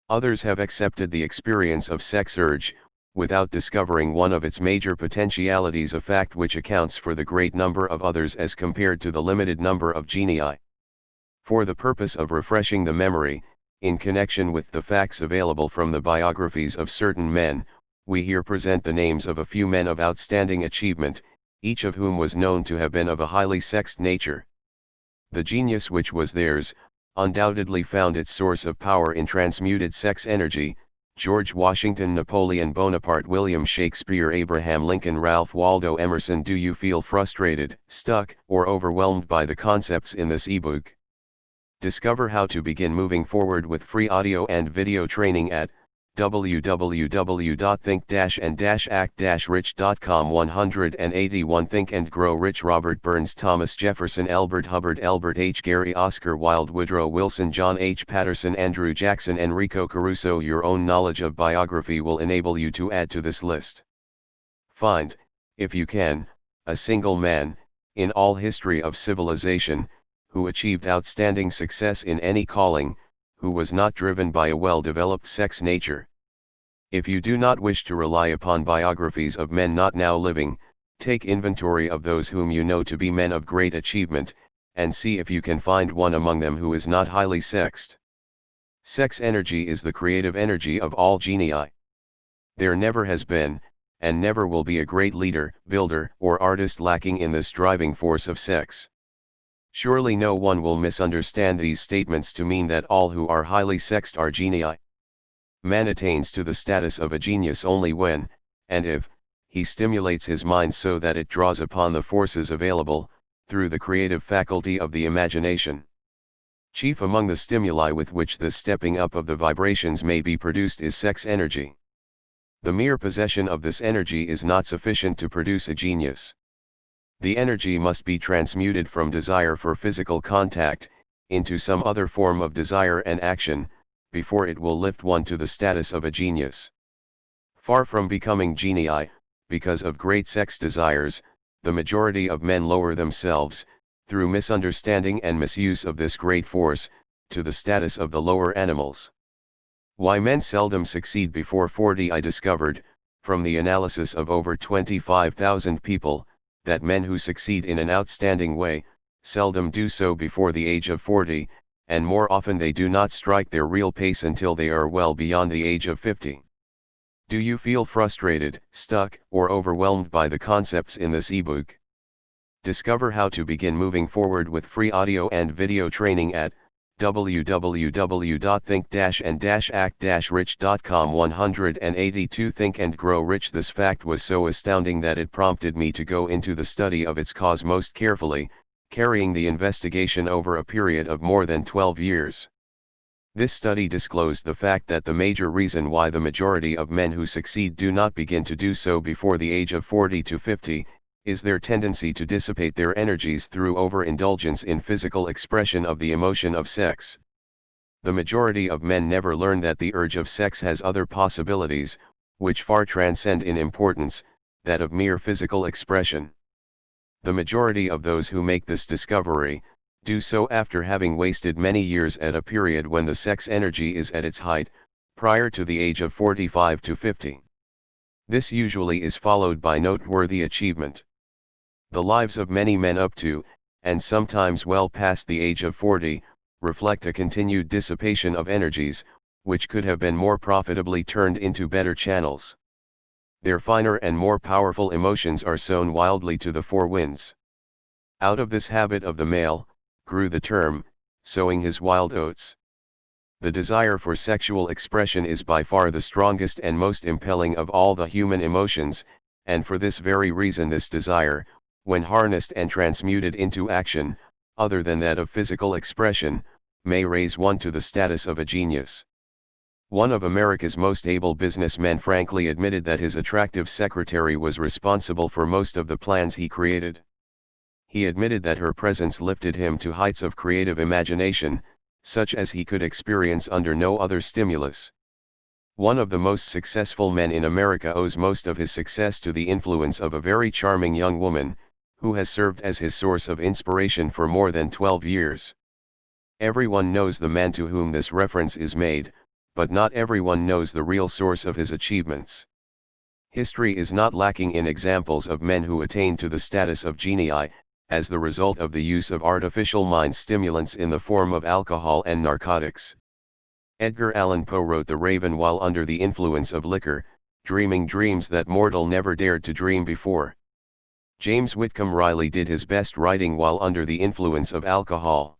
Others have accepted the experience of sex urge, without discovering one of its major potentialities, a fact which accounts for the great number of others as compared to the limited number of genii. For the purpose of refreshing the memory, in connection with the facts available from the biographies of certain men, we here present the names of a few men of outstanding achievement, each of whom was known to have been of a highly sexed nature. The genius which was theirs, undoubtedly found its source of power in transmuted sex energy. George Washington, Napoleon Bonaparte, William Shakespeare, Abraham Lincoln, Ralph Waldo Emerson. Do you feel frustrated, stuck, or overwhelmed by the concepts in this ebook? Discover how to begin moving forward with free audio and video training at www.think-and-act-rich.com. 181 Think and Grow Rich. Robert Burns, Thomas Jefferson, Elbert Hubbard, Albert H. Gary, Oscar Wilde, Woodrow Wilson, John H. Patterson, Andrew Jackson, Enrico Caruso. Your own knowledge of biography will enable you to add to this list. Find, if you can, a single man, in all history of civilization, who achieved outstanding success in any calling, who was not driven by a well-developed sex nature. If you do not wish to rely upon biographies of men not now living, take inventory of those whom you know to be men of great achievement, and see if you can find one among them who is not highly sexed. Sex energy is the creative energy of all genii. There never has been, and never will be, a great leader, builder, or artist lacking in this driving force of sex. Surely no one will misunderstand these statements to mean that all who are highly sexed are genii. Man attains to the status of a genius only when, and if, he stimulates his mind so that it draws upon the forces available, through the creative faculty of the imagination. Chief among the stimuli with which the stepping up of the vibrations may be produced is sex energy. The mere possession of this energy is not sufficient to produce a genius. The energy must be transmuted from desire for physical contact, into some other form of desire and action, before it will lift one to the status of a genius. Far from becoming genii, because of great sex desires, the majority of men lower themselves, through misunderstanding and misuse of this great force, to the status of the lower animals. Why men seldom succeed before 40? I discovered, from the analysis of over 25,000 people, that men who succeed in an outstanding way, seldom do so before the age of 40, and more often they do not strike their real pace until they are well beyond the age of 50. Do you feel frustrated, stuck, or overwhelmed by the concepts in this ebook? Discover how to begin moving forward with free audio and video training at www.think-and-act-rich.com. 182 Think and Grow Rich. This fact was so astounding that it prompted me to go into the study of its cause most carefully, carrying the investigation over a period of more than 12 years. This study disclosed the fact that the major reason why the majority of men who succeed do not begin to do so before the age of 40 to 50, is their tendency to dissipate their energies through overindulgence in physical expression of the emotion of sex. The majority of men never learn that the urge of sex has other possibilities, which far transcend in importance, that of mere physical expression. The majority of those who make this discovery, do so after having wasted many years at a period when the sex energy is at its height, prior to the age of 45 to 50. This usually is followed by noteworthy achievement. The lives of many men up to, and sometimes well past the age of 40, reflect a continued dissipation of energies, which could have been more profitably turned into better channels. Their finer and more powerful emotions are sown wildly to the four winds. Out of this habit of the male, grew the term, sowing his wild oats. The desire for sexual expression is by far the strongest and most impelling of all the human emotions, and for this very reason this desire, when harnessed and transmuted into action, other than that of physical expression, may raise one to the status of a genius. One of America's most able businessmen frankly admitted that his attractive secretary was responsible for most of the plans he created. He admitted that her presence lifted him to heights of creative imagination, such as he could experience under no other stimulus. One of the most successful men in America owes most of his success to the influence of a very charming young woman, who has served as his source of inspiration for more than 12 years. Everyone knows the man to whom this reference is made, but not everyone knows the real source of his achievements. History is not lacking in examples of men who attained to the status of genii, as the result of the use of artificial mind stimulants in the form of alcohol and narcotics. Edgar Allan Poe wrote The Raven while under the influence of liquor, dreaming dreams that mortal never dared to dream before. James Whitcomb Riley did his best writing while under the influence of alcohol.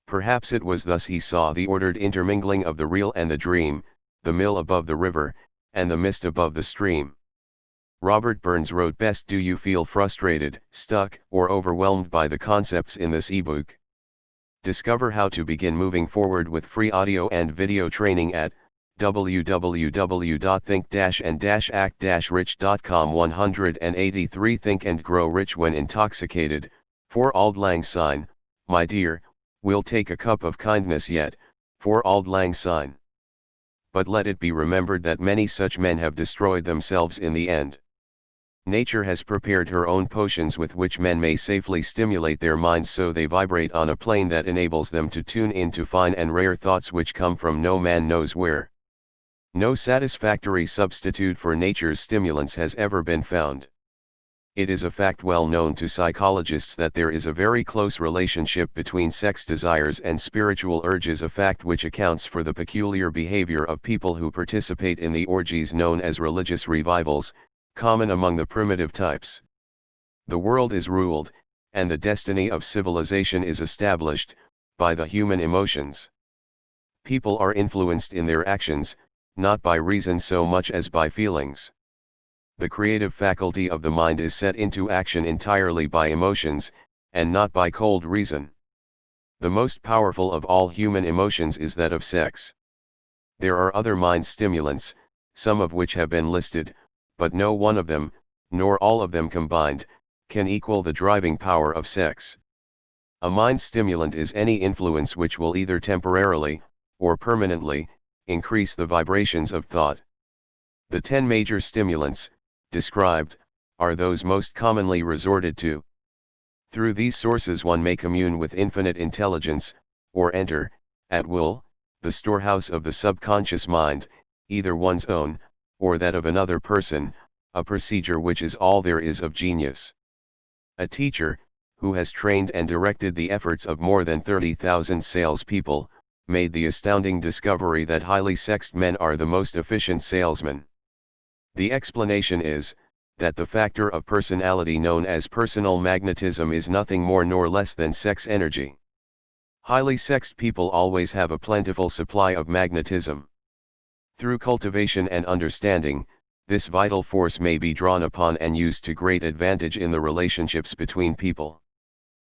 Perhaps it was thus he saw the ordered intermingling of the real and the dream, the mill above the river, and the mist above the stream. Robert Burns wrote best. Do you feel frustrated, stuck, or overwhelmed by the concepts in this ebook? Discover how to begin moving forward with free audio and video training at www.think-and-act-rich.com. 183 Think and Grow Rich when intoxicated. 4 Auld Lang Syne, my dear, we'll take a cup of kindness yet. 4 Auld Lang Syne. But let it be remembered that many such men have destroyed themselves in the end. Nature has prepared her own potions with which men may safely stimulate their minds so they vibrate on a plane that enables them to tune into fine and rare thoughts which come from no man knows where. No satisfactory substitute for nature's stimulants has ever been found. It is a fact well known to psychologists that there is a very close relationship between sex desires and spiritual urges, a fact which accounts for the peculiar behavior of people who participate in the orgies known as religious revivals, common among the primitive types. The world is ruled, and the destiny of civilization is established, by the human emotions. People are influenced in their actions, not by reason so much as by feelings. The creative faculty of the mind is set into action entirely by emotions, and not by cold reason. The most powerful of all human emotions is that of sex. There are other mind stimulants, some of which have been listed, but no one of them, nor all of them combined, can equal the driving power of sex. A mind stimulant is any influence which will either temporarily, or permanently, increase the vibrations of thought. The 10 major stimulants, described, are those most commonly resorted to. Through these sources one may commune with infinite intelligence, or enter, at will, the storehouse of the subconscious mind, either one's own, or that of another person, a procedure which is all there is of genius. A teacher, who has trained and directed the efforts of more than 30,000 salespeople, made the astounding discovery that highly sexed men are the most efficient salesmen. The explanation is, that the factor of personality known as personal magnetism is nothing more nor less than sex energy. Highly sexed people always have a plentiful supply of magnetism. Through cultivation and understanding, this vital force may be drawn upon and used to great advantage in the relationships between people.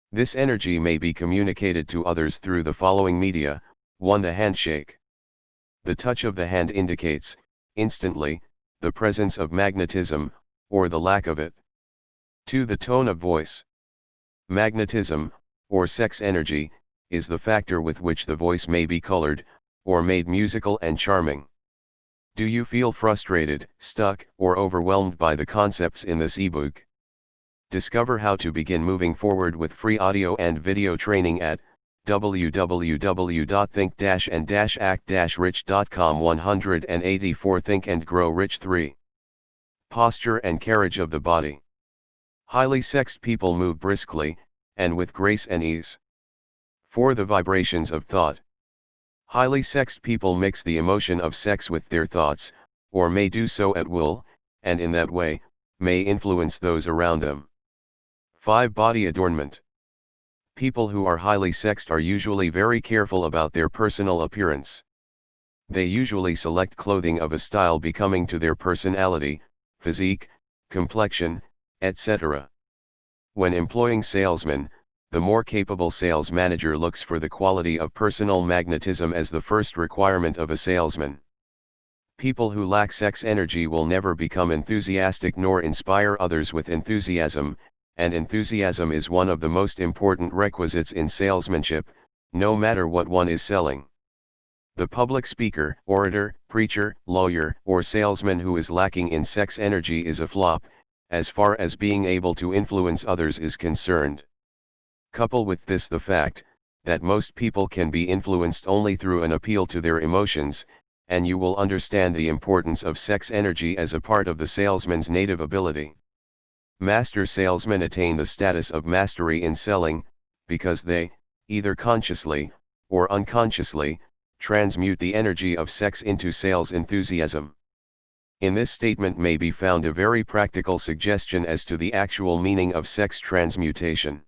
This energy may be communicated to others through the following media. 1. The handshake. The touch of the hand indicates, instantly, the presence of magnetism, or the lack of it. 2. The tone of voice. Magnetism, or sex energy, is the factor with which the voice may be colored, or made musical and charming. Do you feel frustrated, stuck, or overwhelmed by the concepts in this ebook? Discover how to begin moving forward with free audio and video training at www.think-and-act-rich.com. 184 Think and Grow Rich 3 Posture and carriage of the body. Highly sexed people move briskly, and with grace and ease. 4. The vibrations of thought. Highly sexed people mix the emotion of sex with their thoughts, or may do so at will, and in that way, may influence those around them. 5. Body adornment. People who are highly sexed are usually very careful about their personal appearance. They usually select clothing of a style becoming to their personality, physique, complexion, etc. When employing salesmen, the more capable sales manager looks for the quality of personal magnetism as the first requirement of a salesman. People who lack sex energy will never become enthusiastic nor inspire others with enthusiasm, and enthusiasm is one of the most important requisites in salesmanship, no matter what one is selling. The public speaker, orator, preacher, lawyer, or salesman who is lacking in sex energy is a flop, as far as being able to influence others is concerned. Couple with this the fact that most people can be influenced only through an appeal to their emotions, and you will understand the importance of sex energy as a part of the salesman's native ability. Master salesmen attain the status of mastery in selling, because they, either consciously, or unconsciously, transmute the energy of sex into sales enthusiasm. In this statement may be found a very practical suggestion as to the actual meaning of sex transmutation.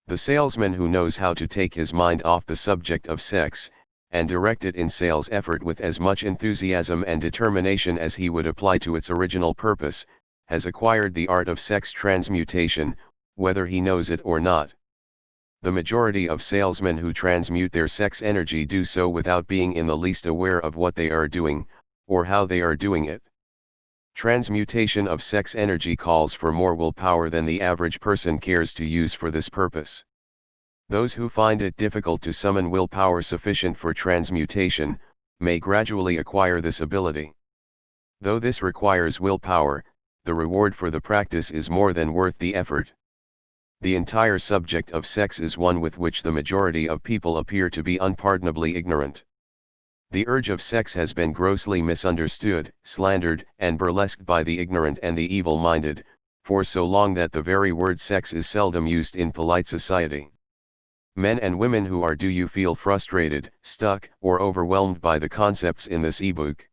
The salesman who knows how to take his mind off the subject of sex, and direct it in sales effort with as much enthusiasm and determination as he would apply to its original purpose, has acquired the art of sex transmutation, whether he knows it or not. The majority of salesmen who transmute their sex energy do so without being in the least aware of what they are doing, or how they are doing it. Transmutation of sex energy calls for more willpower than the average person cares to use for this purpose. Those who find it difficult to summon willpower sufficient for transmutation, may gradually acquire this ability. Though this requires willpower, the reward for the practice is more than worth the effort. The entire subject of sex is one with which the majority of people appear to be unpardonably ignorant. The urge of sex has been grossly misunderstood, slandered, and burlesqued by the ignorant and the evil-minded, for so long that the very word sex is seldom used in polite society. Men and women who are do you feel frustrated, stuck, or overwhelmed by the concepts in this ebook?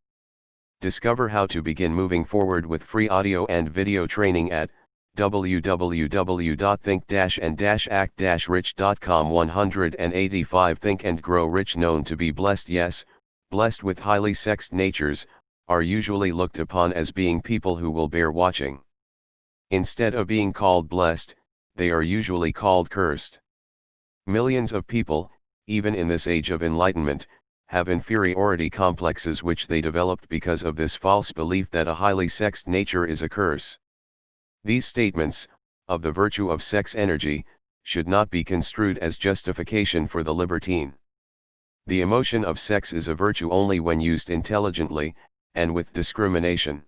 Discover how to begin moving forward with free audio and video training at www.think-and-act-rich.com. 185 Think and Grow Rich. Known to be blessed, yes, blessed with highly sexed natures, are usually looked upon as being people who will bear watching. Instead of being called blessed, they are usually called cursed. Millions of people, even in this age of enlightenment, have inferiority complexes which they developed because of this false belief that a highly sexed nature is a curse. These statements, of the virtue of sex energy, should not be construed as justification for the libertine. The emotion of sex is a virtue only when used intelligently, and with discrimination.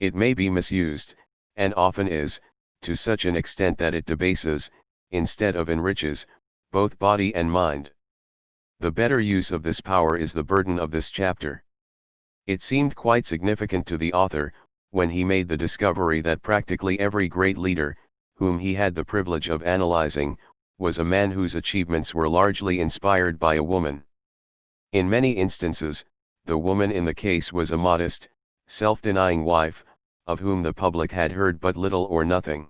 It may be misused, and often is, to such an extent that it debases, instead of enriches, both body and mind. The better use of this power is the burden of this chapter. It seemed quite significant to the author, when he made the discovery that practically every great leader, whom he had the privilege of analyzing, was a man whose achievements were largely inspired by a woman. In many instances, the woman in the case was a modest, self-denying wife, of whom the public had heard but little or nothing.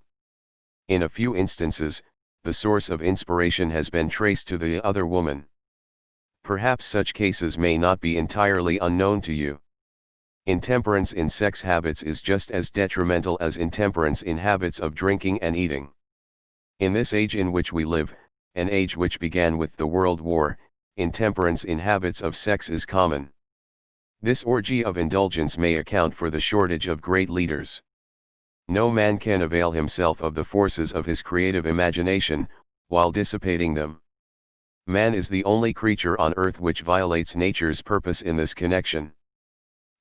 In a few instances, the source of inspiration has been traced to the other woman. Perhaps such cases may not be entirely unknown to you. Intemperance in sex habits is just as detrimental as intemperance in habits of drinking and eating. In this age in which we live, an age which began with the World War, intemperance in habits of sex is common. This orgy of indulgence may account for the shortage of great leaders. No man can avail himself of the forces of his creative imagination, while dissipating them. Man is the only creature on earth which violates nature's purpose in this connection.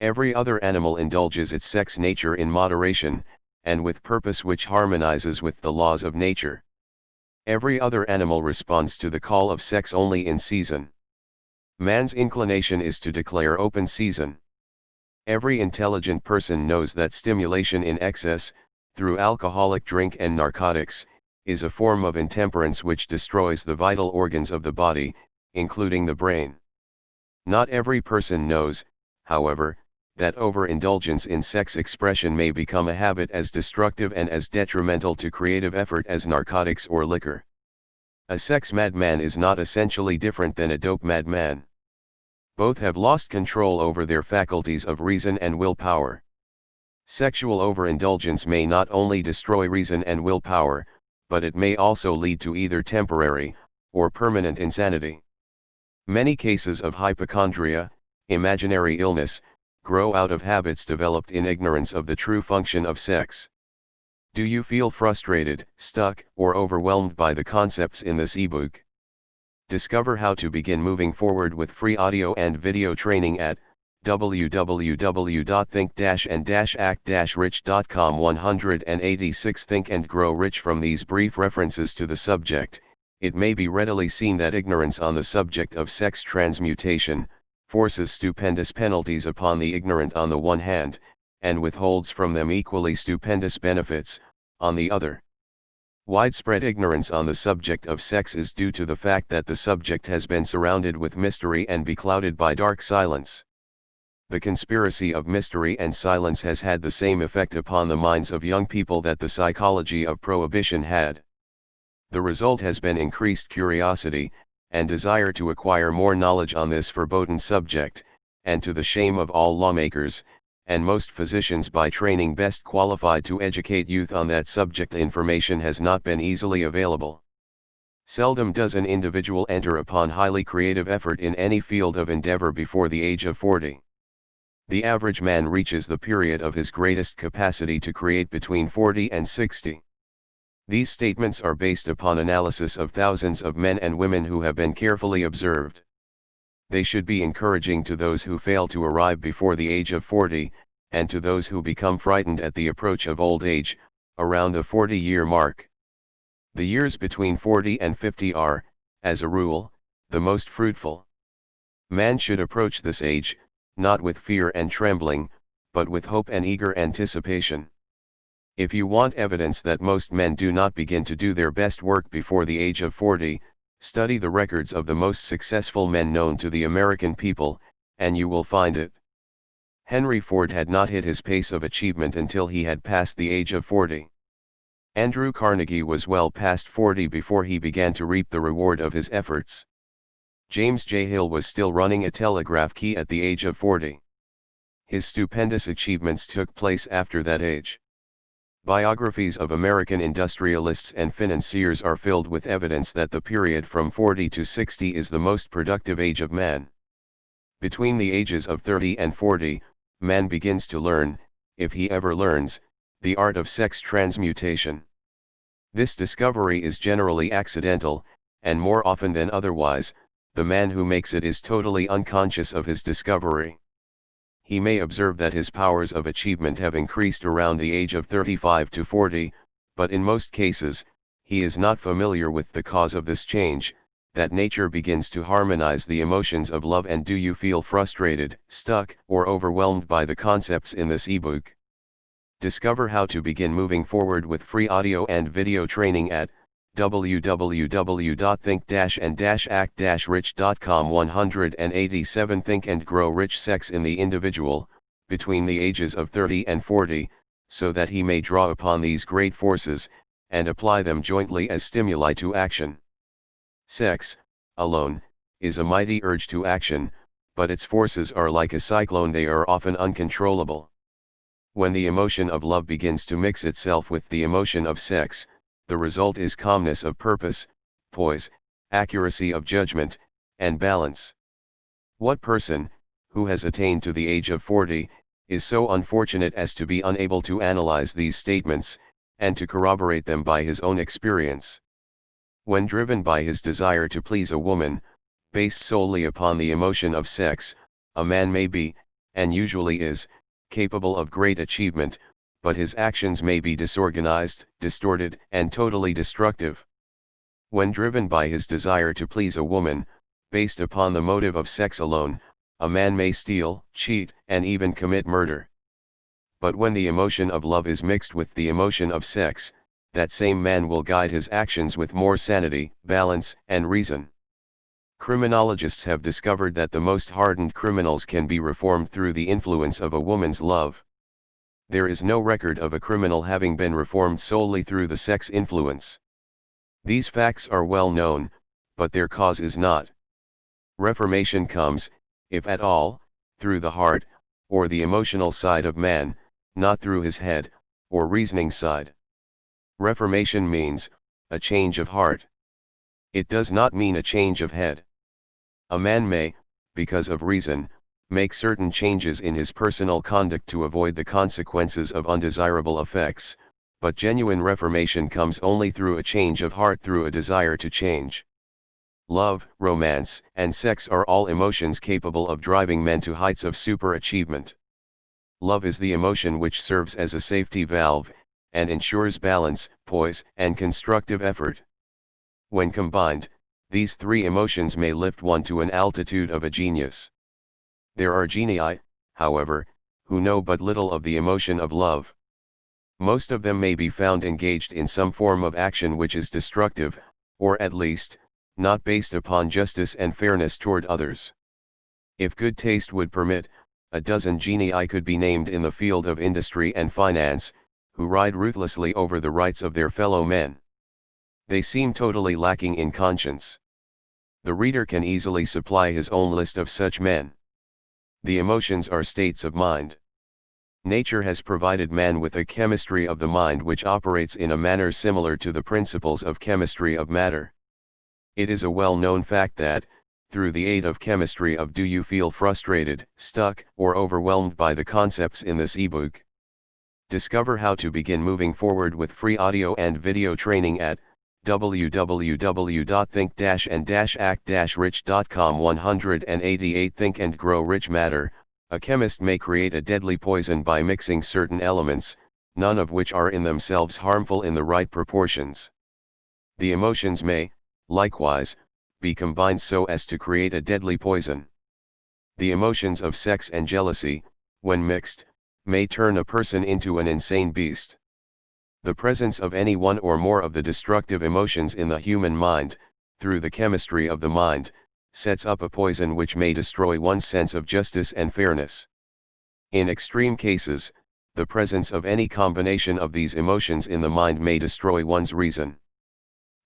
Every other animal indulges its sex nature in moderation, and with purpose which harmonizes with the laws of nature. Every other animal responds to the call of sex only in season. Man's inclination is to declare open season. Every intelligent person knows that stimulation in excess, through alcoholic drink and narcotics, is a form of intemperance which destroys the vital organs of the body, including the brain. Not every person knows, however, that overindulgence in sex expression may become a habit as destructive and as detrimental to creative effort as narcotics or liquor. A sex madman is not essentially different than a dope madman. Both have lost control over their faculties of reason and willpower. Sexual overindulgence may not only destroy reason and willpower, but it may also lead to either temporary, or permanent insanity. Many cases of hypochondria, imaginary illness, grow out of habits developed in ignorance of the true function of sex. Do you feel frustrated, stuck, or overwhelmed by the concepts in this ebook? Discover how to begin moving forward with free audio and video training at www.think-and-act-rich.com. 186 Think and Grow Rich. From these brief references to the subject, it may be readily seen that ignorance on the subject of sex transmutation forces stupendous penalties upon the ignorant on the one hand, and withholds from them equally stupendous benefits, on the other. Widespread ignorance on the subject of sex is due to the fact that the subject has been surrounded with mystery and beclouded by dark silence. The conspiracy of mystery and silence has had the same effect upon the minds of young people that the psychology of prohibition had. The result has been increased curiosity, and desire to acquire more knowledge on this forbidden subject, and to the shame of all lawmakers, and most physicians by training best qualified to educate youth on that subject, information has not been easily available. Seldom does an individual enter upon highly creative effort in any field of endeavor before the age of 40. The average man reaches the period of his greatest capacity to create between 40 and 60. These statements are based upon analysis of thousands of men and women who have been carefully observed. They should be encouraging to those who fail to arrive before the age of 40, and to those who become frightened at the approach of old age, around the 40-year mark. The years between 40 and 50 are, as a rule, the most fruitful. Man should approach this age, not with fear and trembling, but with hope and eager anticipation. If you want evidence that most men do not begin to do their best work before the age of 40, study the records of the most successful men known to the American people, and you will find it. Henry Ford had not hit his pace of achievement until he had passed the age of 40. Andrew Carnegie was well past 40 before he began to reap the reward of his efforts. James J. Hill was still running a telegraph key at the age of 40. His stupendous achievements took place after that age. Biographies of American industrialists and financiers are filled with evidence that the period from 40 to 60 is the most productive age of man. Between the ages of 30 and 40, man begins to learn, if he ever learns, the art of sex transmutation. This discovery is generally accidental, and more often than otherwise, the man who makes it is totally unconscious of his discovery. He may observe that his powers of achievement have increased around the age of 35 to 40, but in most cases, he is not familiar with the cause of this change, that nature begins to harmonize the emotions of love. And do you feel frustrated, stuck, or overwhelmed by the concepts in this ebook? Discover how to begin moving forward with free audio and video training at www.think-and-act-rich.com. 187 Think and Grow Rich. Sex in the individual, between the ages of 30 and 40, so that he may draw upon these great forces, and apply them jointly as stimuli to action. Sex, alone, is a mighty urge to action, but its forces are like a cyclone, they are often uncontrollable. When the emotion of love begins to mix itself with the emotion of sex, the result is calmness of purpose, poise, accuracy of judgment, and balance. What person, who has attained to the age of 40, is so unfortunate as to be unable to analyze these statements, and to corroborate them by his own experience? When driven by his desire to please a woman, based solely upon the emotion of sex, a man may be, and usually is, capable of great achievement, but his actions may be disorganized, distorted, and totally destructive. When driven by his desire to please a woman, based upon the motive of sex alone, a man may steal, cheat, and even commit murder. But when the emotion of love is mixed with the emotion of sex, that same man will guide his actions with more sanity, balance, and reason. Criminologists have discovered that the most hardened criminals can be reformed through the influence of a woman's love. There is no record of a criminal having been reformed solely through the sex influence. These facts are well known, but their cause is not. Reformation comes, if at all, through the heart, or the emotional side of man, not through his head, or reasoning side. Reformation means a change of heart. It does not mean a change of head. A man may, because of reason, make certain changes in his personal conduct to avoid the consequences of undesirable effects, but genuine reformation comes only through a change of heart, through a desire to change. Love, romance, and sex are all emotions capable of driving men to heights of superachievement. Love is the emotion which serves as a safety valve, and ensures balance, poise, and constructive effort. When combined, these three emotions may lift one to an altitude of a genius. There are genii, however, who know but little of the emotion of love. Most of them may be found engaged in some form of action which is destructive, or at least, not based upon justice and fairness toward others. If good taste would permit, a dozen genii could be named in the field of industry and finance, who ride ruthlessly over the rights of their fellow men. They seem totally lacking in conscience. The reader can easily supply his own list of such men. The emotions are states of mind. Nature has provided man with a chemistry of the mind which operates in a manner similar to the principles of chemistry of matter. It is a well-known fact that, through the aid of chemistry of do you feel frustrated, stuck, or overwhelmed by the concepts in this ebook? Discover how to begin moving forward with free audio and video training at www.think-and-act-rich.com. 188 Think and Grow Rich Matter. A chemist may create a deadly poison by mixing certain elements, none of which are in themselves harmful in the right proportions. The emotions may, likewise, be combined so as to create a deadly poison. The emotions of sex and jealousy, when mixed, may turn a person into an insane beast. The presence of any one or more of the destructive emotions in the human mind, through the chemistry of the mind, sets up a poison which may destroy one's sense of justice and fairness. In extreme cases, the presence of any combination of these emotions in the mind may destroy one's reason.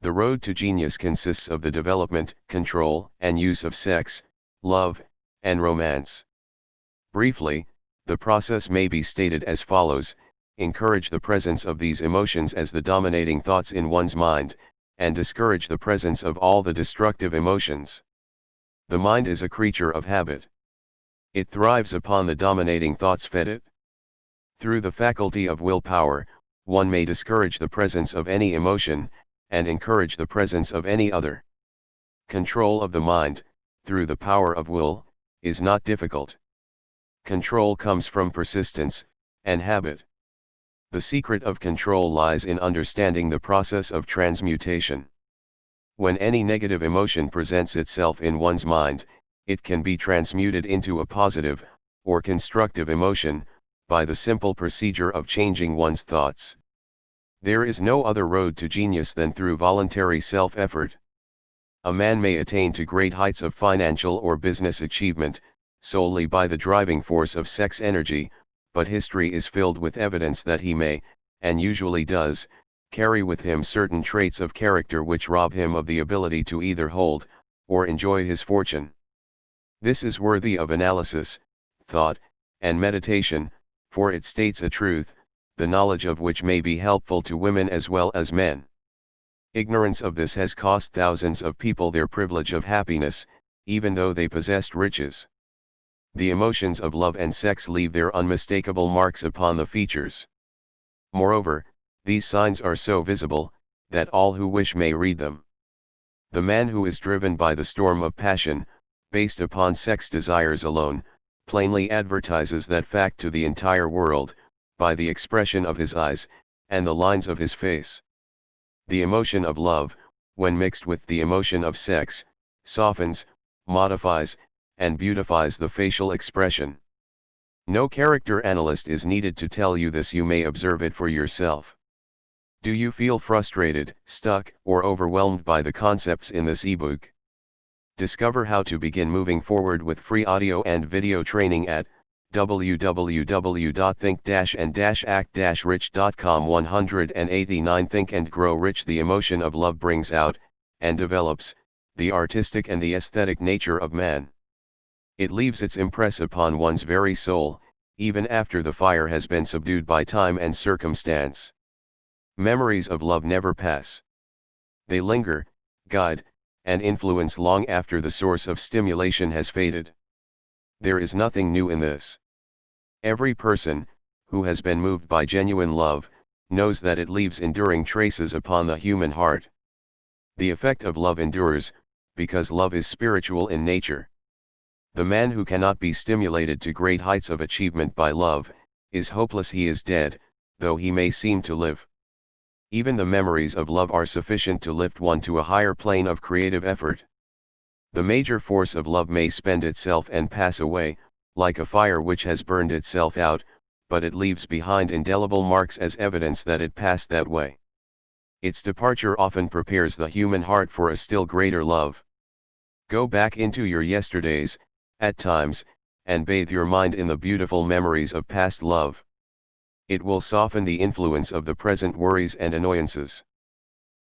The road to genius consists of the development, control, and use of sex, love, and romance. Briefly, the process may be stated as follows: encourage the presence of these emotions as the dominating thoughts in one's mind, and discourage the presence of all the destructive emotions. The mind is a creature of habit. It thrives upon the dominating thoughts fed it. Through the faculty of willpower, one may discourage the presence of any emotion, and encourage the presence of any other. Control of the mind, through the power of will, is not difficult. Control comes from persistence, and habit. The secret of control lies in understanding the process of transmutation. When any negative emotion presents itself in one's mind, it can be transmuted into a positive, or constructive emotion, by the simple procedure of changing one's thoughts. There is no other road to genius than through voluntary self-effort. A man may attain to great heights of financial or business achievement, solely by the driving force of sex energy, but history is filled with evidence that he may, and usually does, carry with him certain traits of character which rob him of the ability to either hold, or enjoy his fortune. This is worthy of analysis, thought, and meditation, for it states a truth, the knowledge of which may be helpful to women as well as men. Ignorance of this has cost thousands of people their privilege of happiness, even though they possessed riches. The emotions of love and sex leave their unmistakable marks upon the features. Moreover, these signs are so visible, that all who wish may read them. The man who is driven by the storm of passion, based upon sex desires alone, plainly advertises that fact to the entire world, by the expression of his eyes, and the lines of his face. The emotion of love, when mixed with the emotion of sex, softens, modifies, and beautifies the facial expression. No character analyst is needed to tell you this, you may observe it for yourself. Do you feel frustrated, stuck, or overwhelmed by the concepts in this ebook? Discover how to begin moving forward with free audio and video training at www.think-and-act-rich.com. 189 Think and Grow Rich. The emotion of love brings out, and develops, the artistic and the aesthetic nature of man. It leaves its impress upon one's very soul, even after the fire has been subdued by time and circumstance. Memories of love never pass. They linger, guide, and influence long after the source of stimulation has faded. There is nothing new in this. Every person, who has been moved by genuine love, knows that it leaves enduring traces upon the human heart. The effect of love endures, because love is spiritual in nature. The man who cannot be stimulated to great heights of achievement by love, is hopeless, he is dead, though he may seem to live. Even the memories of love are sufficient to lift one to a higher plane of creative effort. The major force of love may spend itself and pass away, like a fire which has burned itself out, but it leaves behind indelible marks as evidence that it passed that way. Its departure often prepares the human heart for a still greater love. Go back into your yesterdays, at times, and bathe your mind in the beautiful memories of past love. It will soften the influence of the present worries and annoyances.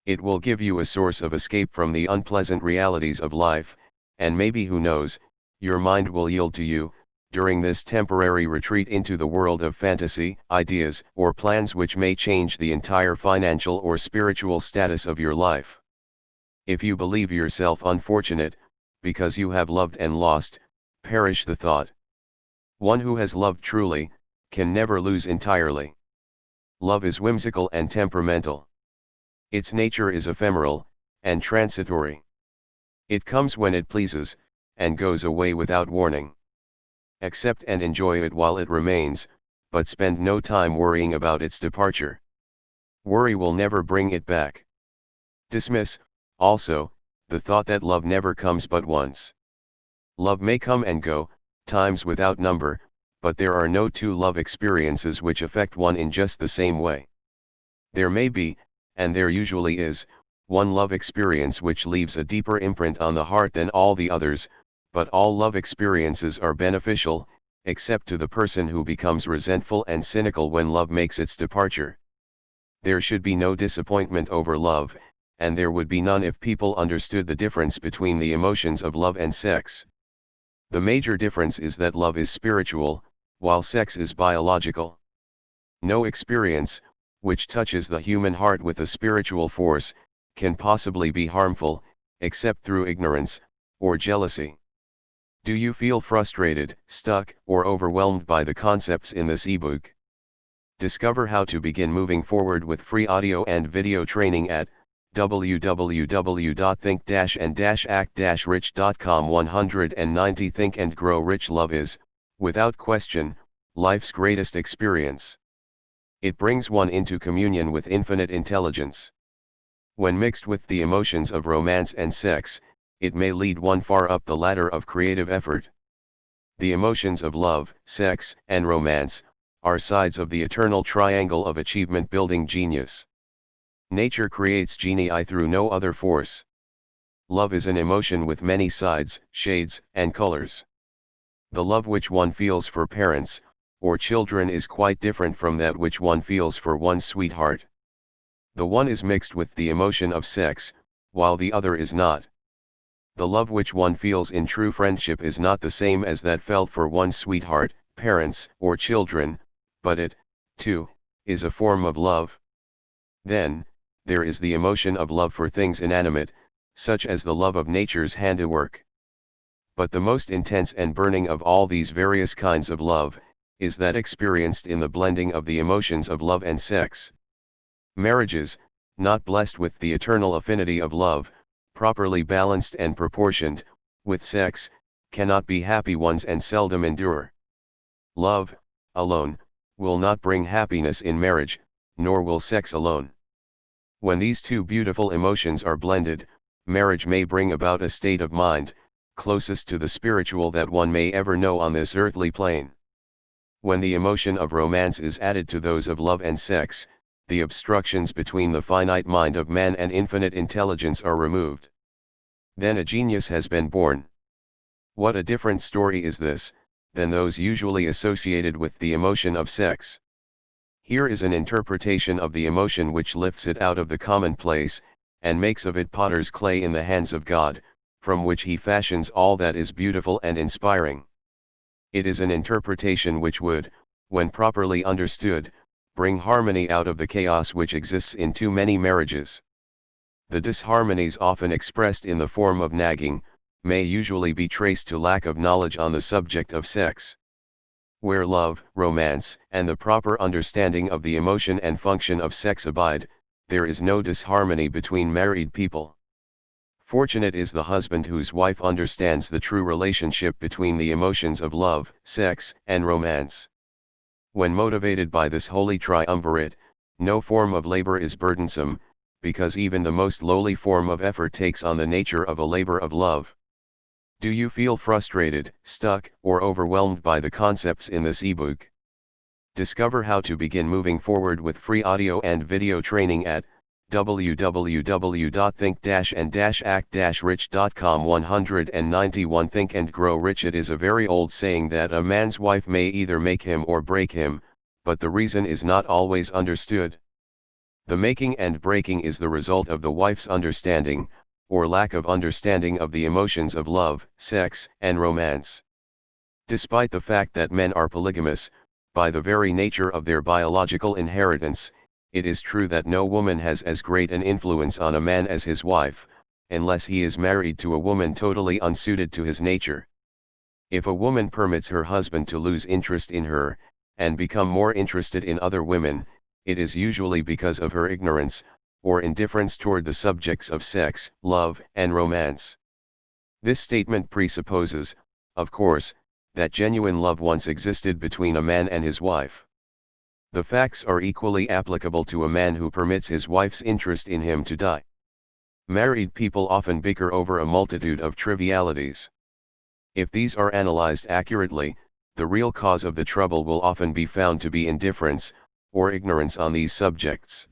It will give you a source of escape from the unpleasant realities of life, and maybe, who knows, your mind will yield to you, during this temporary retreat into the world of fantasy, ideas, or plans which may change the entire financial or spiritual status of your life. If you believe yourself unfortunate, because you have loved and lost, perish the thought. One who has loved truly, can never lose entirely. Love is whimsical and temperamental. Its nature is ephemeral, and transitory. It comes when it pleases, and goes away without warning. Accept and enjoy it while it remains, but spend no time worrying about its departure. Worry will never bring it back. Dismiss, also, the thought that love never comes but once. Love may come and go, times without number, but there are no two love experiences which affect one in just the same way. There may be, and there usually is, one love experience which leaves a deeper imprint on the heart than all the others, but all love experiences are beneficial, except to the person who becomes resentful and cynical when love makes its departure. There should be no disappointment over love, and there would be none if people understood the difference between the emotions of love and sex. The major difference is that love is spiritual, while sex is biological. No experience, which touches the human heart with a spiritual force, can possibly be harmful, except through ignorance, or jealousy. Do you feel frustrated, stuck, or overwhelmed by the concepts in this ebook? Discover how to begin moving forward with free audio and video training at www.think-and-act-rich.com. 190 Think and Grow Rich. Love is, without question, life's greatest experience. It brings one into communion with infinite intelligence. When mixed with the emotions of romance and sex, it may lead one far up the ladder of creative effort. The emotions of love, sex, and romance are sides of the eternal triangle of achievement-building genius. Nature creates genii through no other force. Love is an emotion with many sides, shades, and colors. The love which one feels for parents, or children is quite different from that which one feels for one's sweetheart. The one is mixed with the emotion of sex, while the other is not. The love which one feels in true friendship is not the same as that felt for one's sweetheart, parents, or children, but it, too, is a form of love. Then, there is the emotion of love for things inanimate, such as the love of nature's handiwork. But the most intense and burning of all these various kinds of love, is that experienced in the blending of the emotions of love and sex. Marriages, not blessed with the eternal affinity of love, properly balanced and proportioned, with sex, cannot be happy ones and seldom endure. Love, alone, will not bring happiness in marriage, nor will sex alone. When these two beautiful emotions are blended, marriage may bring about a state of mind, closest to the spiritual that one may ever know on this earthly plane. When the emotion of romance is added to those of love and sex, the obstructions between the finite mind of man and infinite intelligence are removed. Then a genius has been born. What a different story is this, than those usually associated with the emotion of sex. Here is an interpretation of the emotion which lifts it out of the commonplace, and makes of it potter's clay in the hands of God, from which he fashions all that is beautiful and inspiring. It is an interpretation which would, when properly understood, bring harmony out of the chaos which exists in too many marriages. The disharmonies often expressed in the form of nagging, may usually be traced to lack of knowledge on the subject of sex. Where love, romance, and the proper understanding of the emotion and function of sex abide, there is no disharmony between married people. Fortunate is the husband whose wife understands the true relationship between the emotions of love, sex, and romance. When motivated by this holy triumvirate, no form of labor is burdensome, because even the most lowly form of effort takes on the nature of a labor of love. Do you feel frustrated, stuck, or overwhelmed by the concepts in this ebook? Discover how to begin moving forward with free audio and video training at www.think-and-act-rich.com. 191 Think and Grow Rich. It is a very old saying that a man's wife may either make him or break him, but the reason is not always understood. The making and breaking is the result of the wife's understanding, or lack of understanding of the emotions of love, sex, and romance. Despite the fact that men are polygamous, by the very nature of their biological inheritance, it is true that no woman has as great an influence on a man as his wife, unless he is married to a woman totally unsuited to his nature. If a woman permits her husband to lose interest in her, and become more interested in other women, it is usually because of her ignorance, or indifference toward the subjects of sex, love, and romance. This statement presupposes, of course, that genuine love once existed between a man and his wife. The facts are equally applicable to a man who permits his wife's interest in him to die. Married people often bicker over a multitude of trivialities. If these are analyzed accurately, the real cause of the trouble will often be found to be indifference, or ignorance on these subjects.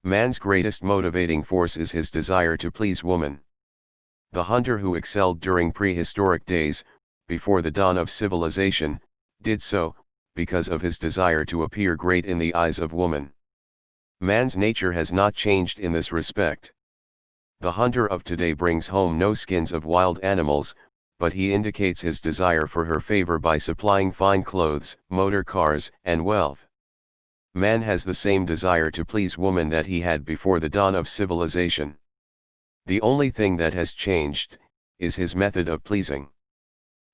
Man's greatest motivating force is his desire to please woman. The hunter who excelled during prehistoric days, before the dawn of civilization, did so, because of his desire to appear great in the eyes of woman. Man's nature has not changed in this respect. The hunter of today brings home no skins of wild animals, but he indicates his desire for her favor by supplying fine clothes, motor cars, and wealth. Man has the same desire to please woman that he had before the dawn of civilization. The only thing that has changed, is his method of pleasing.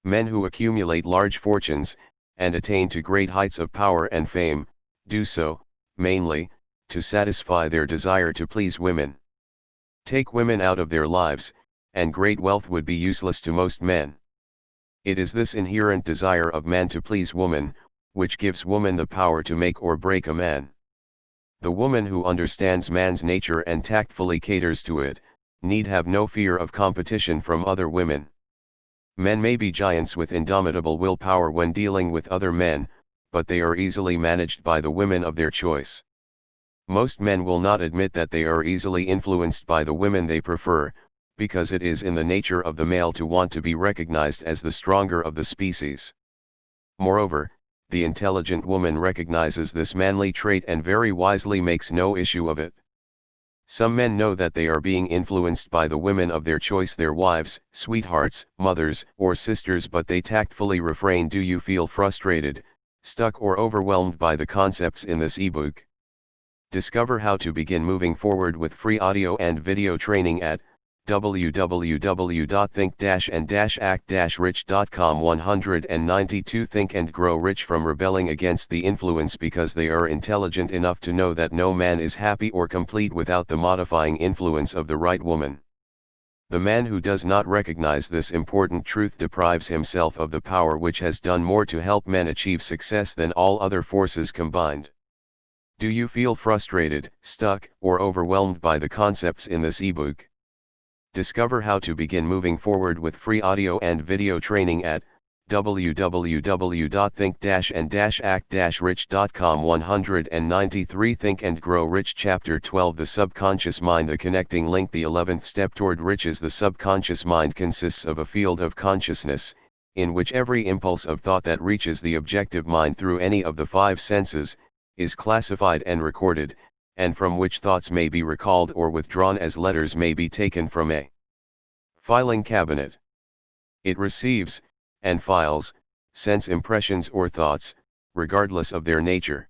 Men who accumulate large fortunes, and attain to great heights of power and fame, do so, mainly, to satisfy their desire to please women. Take women out of their lives, and great wealth would be useless to most men. It is this inherent desire of man to please woman, which gives woman the power to make or break a man. The woman who understands man's nature and tactfully caters to it, need have no fear of competition from other women. Men may be giants with indomitable willpower when dealing with other men, but they are easily managed by the women of their choice. Most men will not admit that they are easily influenced by the women they prefer, because it is in the nature of the male to want to be recognized as the stronger of the species. Moreover, the intelligent woman recognizes this manly trait and very wisely makes no issue of it. Some men know that they are being influenced by the women of their choice, their wives, sweethearts, mothers, or sisters, but they tactfully refrain. Do you feel frustrated, stuck, or overwhelmed by the concepts in this ebook? Discover how to begin moving forward with free audio and video training at www.think-and-act-rich.com. 192 Think and Grow Rich. From rebelling against the influence because they are intelligent enough to know that no man is happy or complete without the modifying influence of the right woman. The man who does not recognize this important truth deprives himself of the power which has done more to help men achieve success than all other forces combined. Do you feel frustrated, stuck, or overwhelmed by the concepts in this ebook? Discover how to begin moving forward with free audio and video training at www.think-and-act-rich.com. 193 Think and Grow Rich Chapter 12 The Subconscious Mind. The connecting link. The 11th step toward riches. The subconscious mind consists of a field of consciousness, in which every impulse of thought that reaches the objective mind through any of the five senses, is classified and recorded, and from which thoughts may be recalled or withdrawn as letters may be taken from a filing cabinet. It receives, and files, sense impressions or thoughts, regardless of their nature.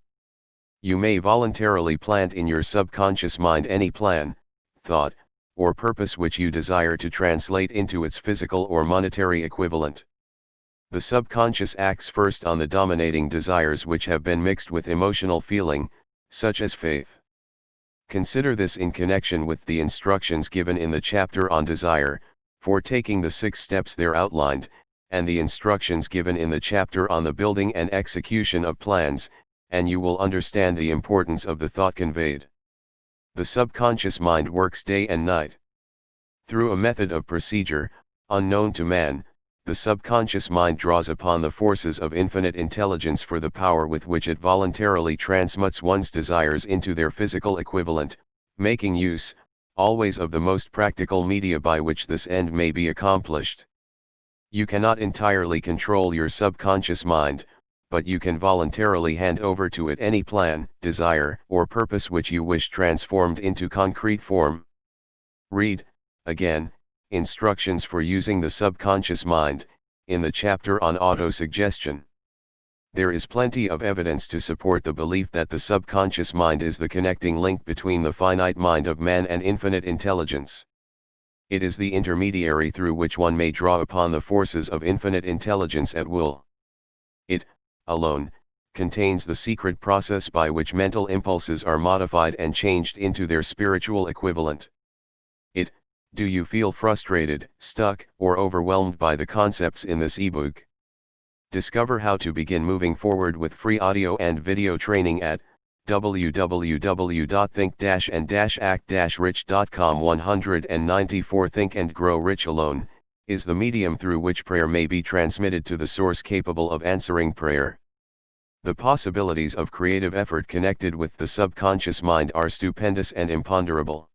You may voluntarily plant in your subconscious mind any plan, thought, or purpose which you desire to translate into its physical or monetary equivalent. The subconscious acts first on the dominating desires which have been mixed with emotional feeling, such as faith. Consider this in connection with the instructions given in the chapter on desire, for taking the 6 steps there outlined, and the instructions given in the chapter on the building and execution of plans, and you will understand the importance of the thought conveyed. The subconscious mind works day and night. Through a method of procedure, unknown to man, the subconscious mind draws upon the forces of infinite intelligence for the power with which it voluntarily transmutes one's desires into their physical equivalent, making use, always, of the most practical media by which this end may be accomplished. You cannot entirely control your subconscious mind, but you can voluntarily hand over to it any plan, desire, or purpose which you wish transformed into concrete form. Read, again, Instructions for Using the Subconscious Mind, in the chapter on autosuggestion. There is plenty of evidence to support the belief that the subconscious mind is the connecting link between the finite mind of man and infinite intelligence. It is the intermediary through which one may draw upon the forces of infinite intelligence at will. It, alone, contains the secret process by which mental impulses are modified and changed into their spiritual equivalent. Do you feel frustrated, stuck, or overwhelmed by the concepts in this ebook? Discover how to begin moving forward with free audio and video training at www.think-and-act-rich.com. 194 Think and Grow Rich alone is the medium through which prayer may be transmitted to the source capable of answering prayer. The possibilities of creative effort connected with the subconscious mind are stupendous and imponderable.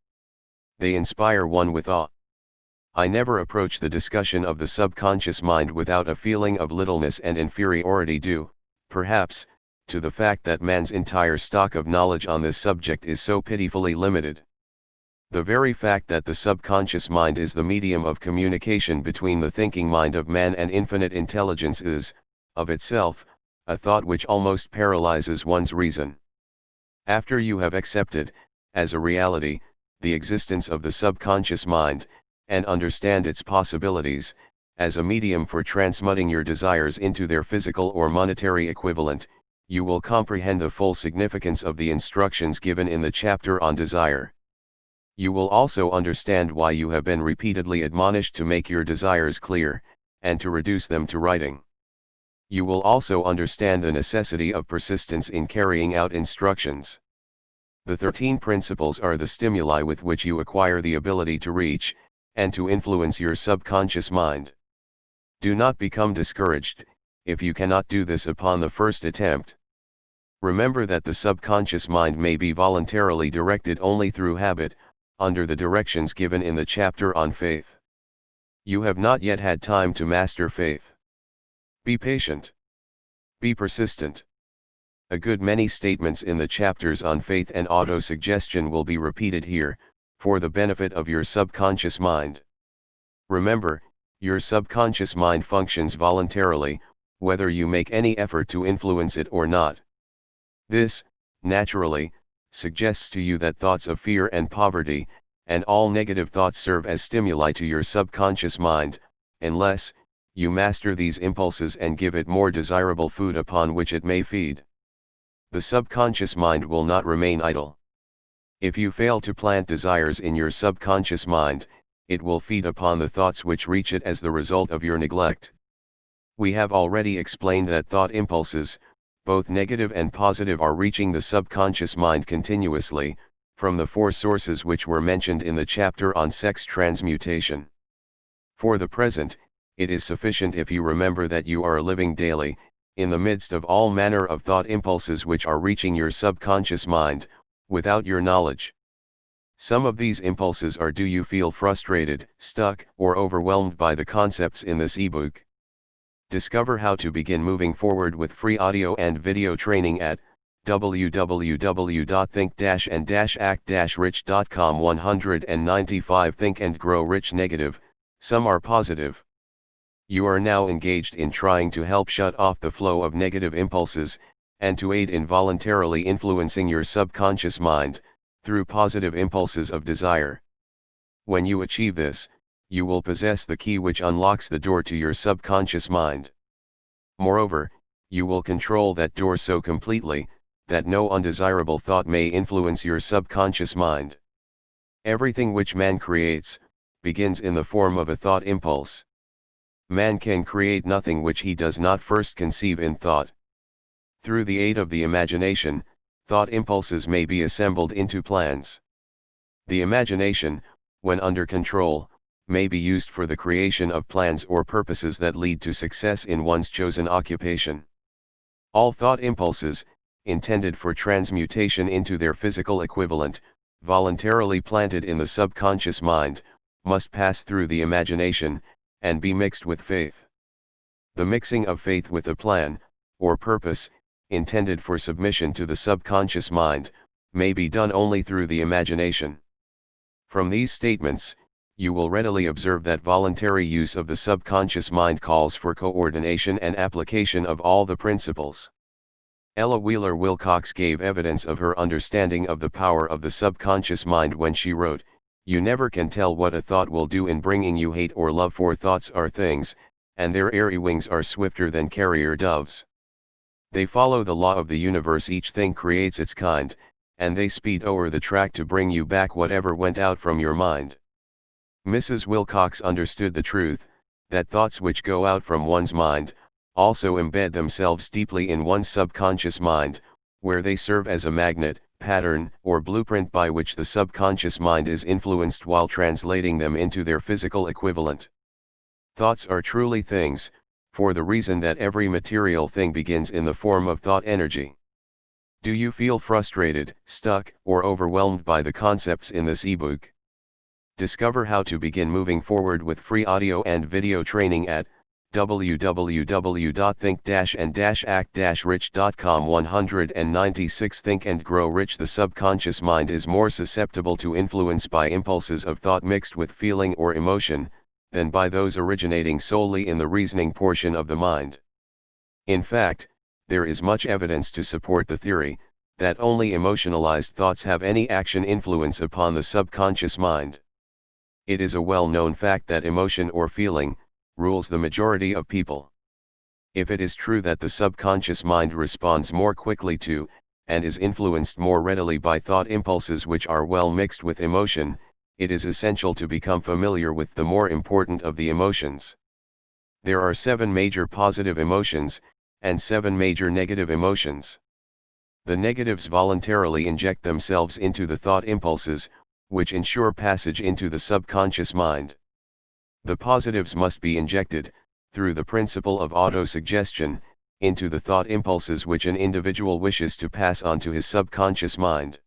They inspire one with awe. I never approach the discussion of the subconscious mind without a feeling of littleness and inferiority due, perhaps, to the fact that man's entire stock of knowledge on this subject is so pitifully limited. The very fact that the subconscious mind is the medium of communication between the thinking mind of man and infinite intelligence is, of itself, a thought which almost paralyzes one's reason. After you have accepted, as a reality, the existence of the subconscious mind, and understand its possibilities, as a medium for transmuting your desires into their physical or monetary equivalent, you will comprehend the full significance of the instructions given in the chapter on desire. You will also understand why you have been repeatedly admonished to make your desires clear, and to reduce them to writing. You will also understand the necessity of persistence in carrying out instructions. The 13 principles are the stimuli with which you acquire the ability to reach, and to influence your subconscious mind. Do not become discouraged, if you cannot do this upon the first attempt. Remember that the subconscious mind may be voluntarily directed only through habit, under the directions given in the chapter on faith. You have not yet had time to master faith. Be patient. Be persistent. A good many statements in the chapters on faith and autosuggestion will be repeated here, for the benefit of your subconscious mind. Remember, your subconscious mind functions voluntarily, whether you make any effort to influence it or not. This, naturally, suggests to you that thoughts of fear and poverty, and all negative thoughts serve as stimuli to your subconscious mind, unless you master these impulses and give it more desirable food upon which it may feed. The subconscious mind will not remain idle. If you fail to plant desires in your subconscious mind, it will feed upon the thoughts which reach it as the result of your neglect. We have already explained that thought impulses, both negative and positive, are reaching the subconscious mind continuously, from the 4 sources which were mentioned in the chapter on sex transmutation. For the present, it is sufficient if you remember that you are living daily, in the midst of all manner of thought impulses which are reaching your subconscious mind, without your knowledge. Some of these impulses are: do you feel frustrated, stuck, or overwhelmed by the concepts in this ebook? Discover how to begin moving forward with free audio and video training at www.think-and-act-rich.com. 195 Think and Grow Rich. Negative, some are positive. You are now engaged in trying to help shut off the flow of negative impulses, and to aid in voluntarily influencing your subconscious mind, through positive impulses of desire. When you achieve this, you will possess the key which unlocks the door to your subconscious mind. Moreover, you will control that door so completely, that no undesirable thought may influence your subconscious mind. Everything which man creates, begins in the form of a thought impulse. Man can create nothing which he does not first conceive in thought. Through the aid of the imagination, thought impulses may be assembled into plans. The imagination, when under control, may be used for the creation of plans or purposes that lead to success in one's chosen occupation. All thought impulses, intended for transmutation into their physical equivalent, voluntarily planted in the subconscious mind, must pass through the imagination, and be mixed with faith. The mixing of faith with a plan, or purpose, intended for submission to the subconscious mind, may be done only through the imagination. From these statements, you will readily observe that voluntary use of the subconscious mind calls for coordination and application of all the principles. Ella Wheeler Wilcox gave evidence of her understanding of the power of the subconscious mind when she wrote, "You never can tell what a thought will do in bringing you hate or love, for thoughts are things, and their airy wings are swifter than carrier doves. They follow the law of the universe, each thing creates its kind, and they speed o'er the track to bring you back whatever went out from your mind." Mrs. Wilcox understood the truth, that thoughts which go out from one's mind, also embed themselves deeply in one's subconscious mind, where they serve as a magnet, pattern, or blueprint by which the subconscious mind is influenced while translating them into their physical equivalent. Thoughts are truly things, for the reason that every material thing begins in the form of thought energy. Do you feel frustrated, stuck, or overwhelmed by the concepts in this ebook? Discover how to begin moving forward with free audio and video training at www.think-and-act-rich.com. 196 Think and Grow Rich. The subconscious mind is more susceptible to influence by impulses of thought mixed with feeling or emotion, than by those originating solely in the reasoning portion of the mind. In fact, there is much evidence to support the theory, that only emotionalized thoughts have any action influence upon the subconscious mind. It is a well-known fact that emotion or feeling rules the majority of people. If it is true that the subconscious mind responds more quickly to, and is influenced more readily by thought impulses which are well mixed with emotion, it is essential to become familiar with the more important of the emotions. There are 7 major positive emotions, and 7 major negative emotions. The negatives voluntarily inject themselves into the thought impulses, which ensure passage into the subconscious mind. The positives must be injected, through the principle of autosuggestion, into the thought impulses which an individual wishes to pass on to his subconscious mind.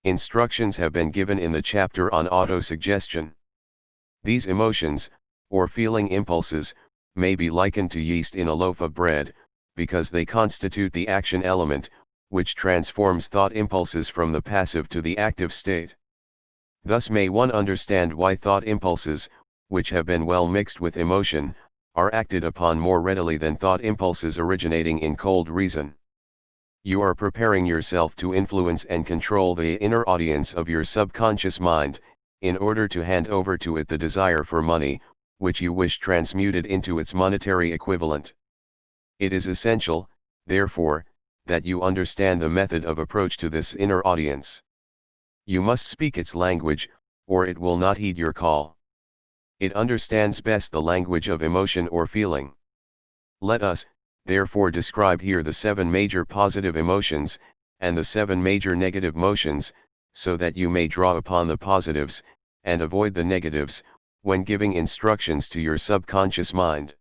Instructions have been given in the chapter on autosuggestion. These emotions, or feeling impulses, may be likened to yeast in a loaf of bread, because they constitute the action element, which transforms thought impulses from the passive to the active state. Thus may one understand why thought impulses, which have been well mixed with emotion, are acted upon more readily than thought impulses originating in cold reason. You are preparing yourself to influence and control the inner audience of your subconscious mind, in order to hand over to it the desire for money, which you wish transmuted into its monetary equivalent. It is essential, therefore, that you understand the method of approach to this inner audience. You must speak its language, or it will not heed your call. It understands best the language of emotion or feeling. Let us, therefore, describe here the 7 major positive emotions, and the 7 major negative motions, so that you may draw upon the positives, and avoid the negatives, when giving instructions to your subconscious mind.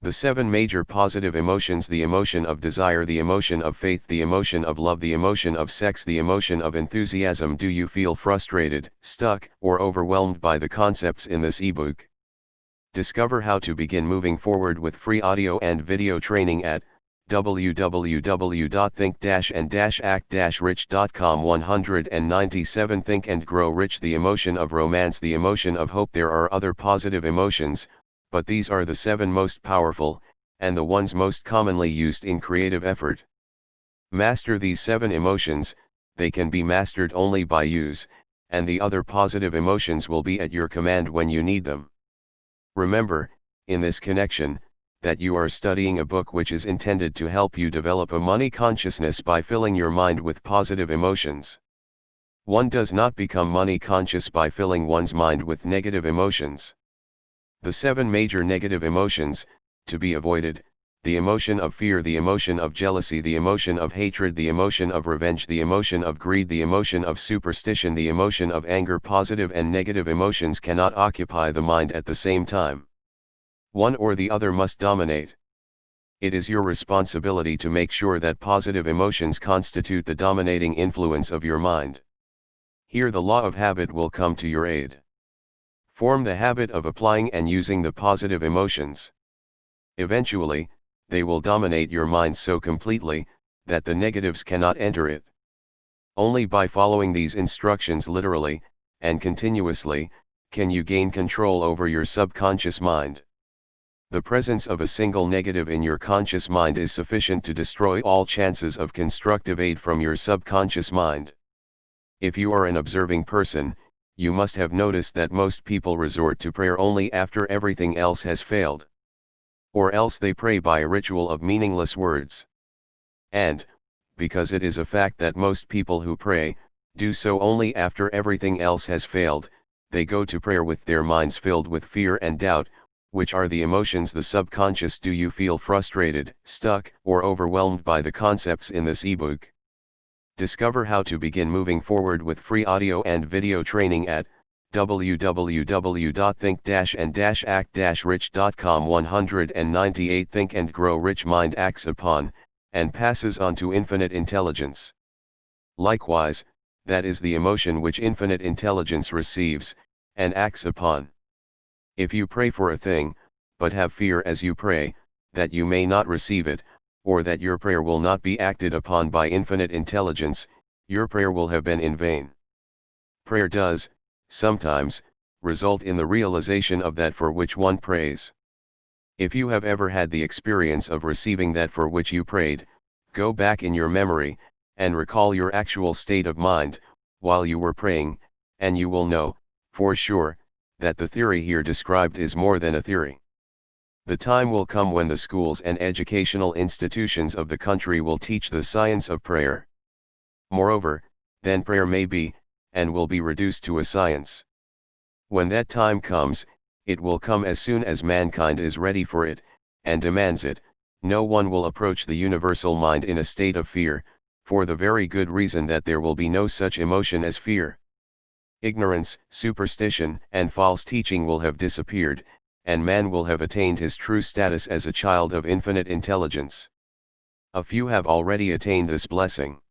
The 7 major positive emotions: the emotion of desire, the emotion of faith, the emotion of love, the emotion of sex, the emotion of enthusiasm. Do you feel frustrated, stuck, or overwhelmed by the concepts in this ebook? Discover how to begin moving forward with free audio and video training at www.think-and-act-rich.com. 197 Think and Grow Rich, the emotion of romance, the emotion of hope. There are other positive emotions, but these are the 7 most powerful, and the ones most commonly used in creative effort. Master these 7 emotions. They can be mastered only by use, and the other positive emotions will be at your command when you need them. Remember, in this connection, that you are studying a book which is intended to help you develop a money consciousness by filling your mind with positive emotions. One does not become money conscious by filling one's mind with negative emotions. The 7 major negative emotions, to be avoided: the emotion of fear, the emotion of jealousy, the emotion of hatred, the emotion of revenge, the emotion of greed, the emotion of superstition, the emotion of anger. Positive and negative emotions cannot occupy the mind at the same time. One or the other must dominate. It is your responsibility to make sure that positive emotions constitute the dominating influence of your mind. Here the law of habit will come to your aid. Form the habit of applying and using the positive emotions. Eventually, they will dominate your mind so completely, that the negatives cannot enter it. Only by following these instructions literally, and continuously, can you gain control over your subconscious mind. The presence of a single negative in your conscious mind is sufficient to destroy all chances of constructive aid from your subconscious mind. If you are an observing person, you must have noticed that most people resort to prayer only after everything else has failed. Or else they pray by a ritual of meaningless words. And, because it is a fact that most people who pray, do so only after everything else has failed, they go to prayer with their minds filled with fear and doubt, which are the emotions the subconscious. Do you feel frustrated, stuck, or overwhelmed by the concepts in this ebook? Discover how to begin moving forward with free audio and video training at www.think-and-act-rich.com. 198 Think and Grow Rich. Mind acts upon, and passes on to infinite intelligence. Likewise, that is the emotion which infinite intelligence receives, and acts upon. If you pray for a thing, but have fear as you pray, that you may not receive it, or that your prayer will not be acted upon by infinite intelligence, your prayer will have been in vain. Prayer does, sometimes, result in the realization of that for which one prays. If you have ever had the experience of receiving that for which you prayed, go back in your memory, and recall your actual state of mind, while you were praying, and you will know, for sure, that the theory here described is more than a theory. The time will come when the schools and educational institutions of the country will teach the science of prayer. Moreover, then prayer may be, and will be reduced to a science. When that time comes, it will come as soon as mankind is ready for it, and demands it. No one will approach the universal mind in a state of fear, for the very good reason that there will be no such emotion as fear. Ignorance, superstition, and false teaching will have disappeared, and man will have attained his true status as a child of infinite intelligence. A few have already attained this blessing.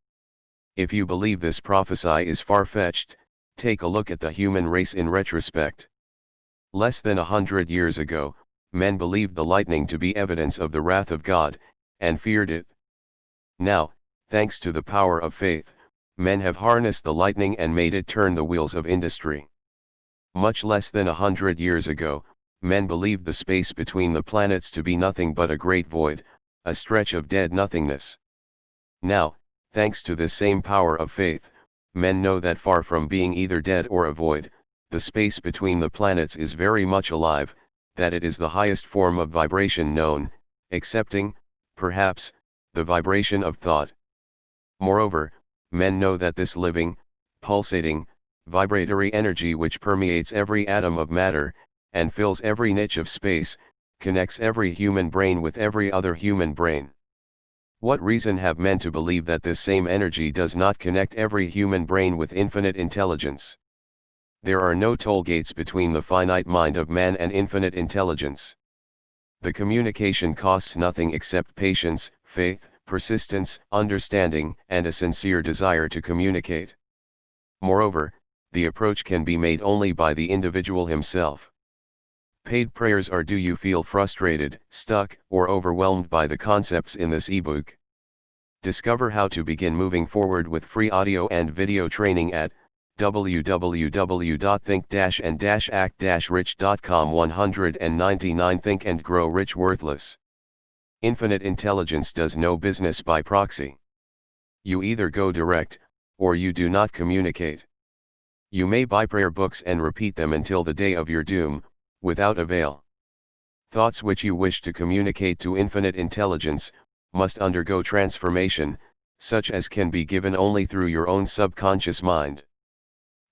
If you believe this prophecy is far-fetched, take a look at the human race in retrospect. Less than 100 years ago, men believed the lightning to be evidence of the wrath of God, and feared it. Now, thanks to the power of faith, men have harnessed the lightning and made it turn the wheels of industry. Much less than 100 years ago, men believed the space between the planets to be nothing but a great void, a stretch of dead nothingness. Now, thanks to this same power of faith, men know that far from being either dead or a void, the space between the planets is very much alive, that it is the highest form of vibration known, excepting, perhaps, the vibration of thought. Moreover, men know that this living, pulsating, vibratory energy which permeates every atom of matter, and fills every niche of space, connects every human brain with every other human brain. What reason have men to believe that this same energy does not connect every human brain with infinite intelligence? There are no toll gates between the finite mind of man and infinite intelligence. The communication costs nothing except patience, faith, persistence, understanding, and a sincere desire to communicate. Moreover, the approach can be made only by the individual himself. Paid prayers are: do you feel frustrated, stuck, or overwhelmed by the concepts in this ebook? Discover how to begin moving forward with free audio and video training at www.think-and-act-rich.com. 199 Think and Grow Rich Worthless. Infinite intelligence does no business by proxy. You either go direct, or you do not communicate. You may buy prayer books and repeat them until the day of your doom, without avail. Thoughts which you wish to communicate to infinite intelligence must undergo transformation, such as can be given only through your own subconscious mind.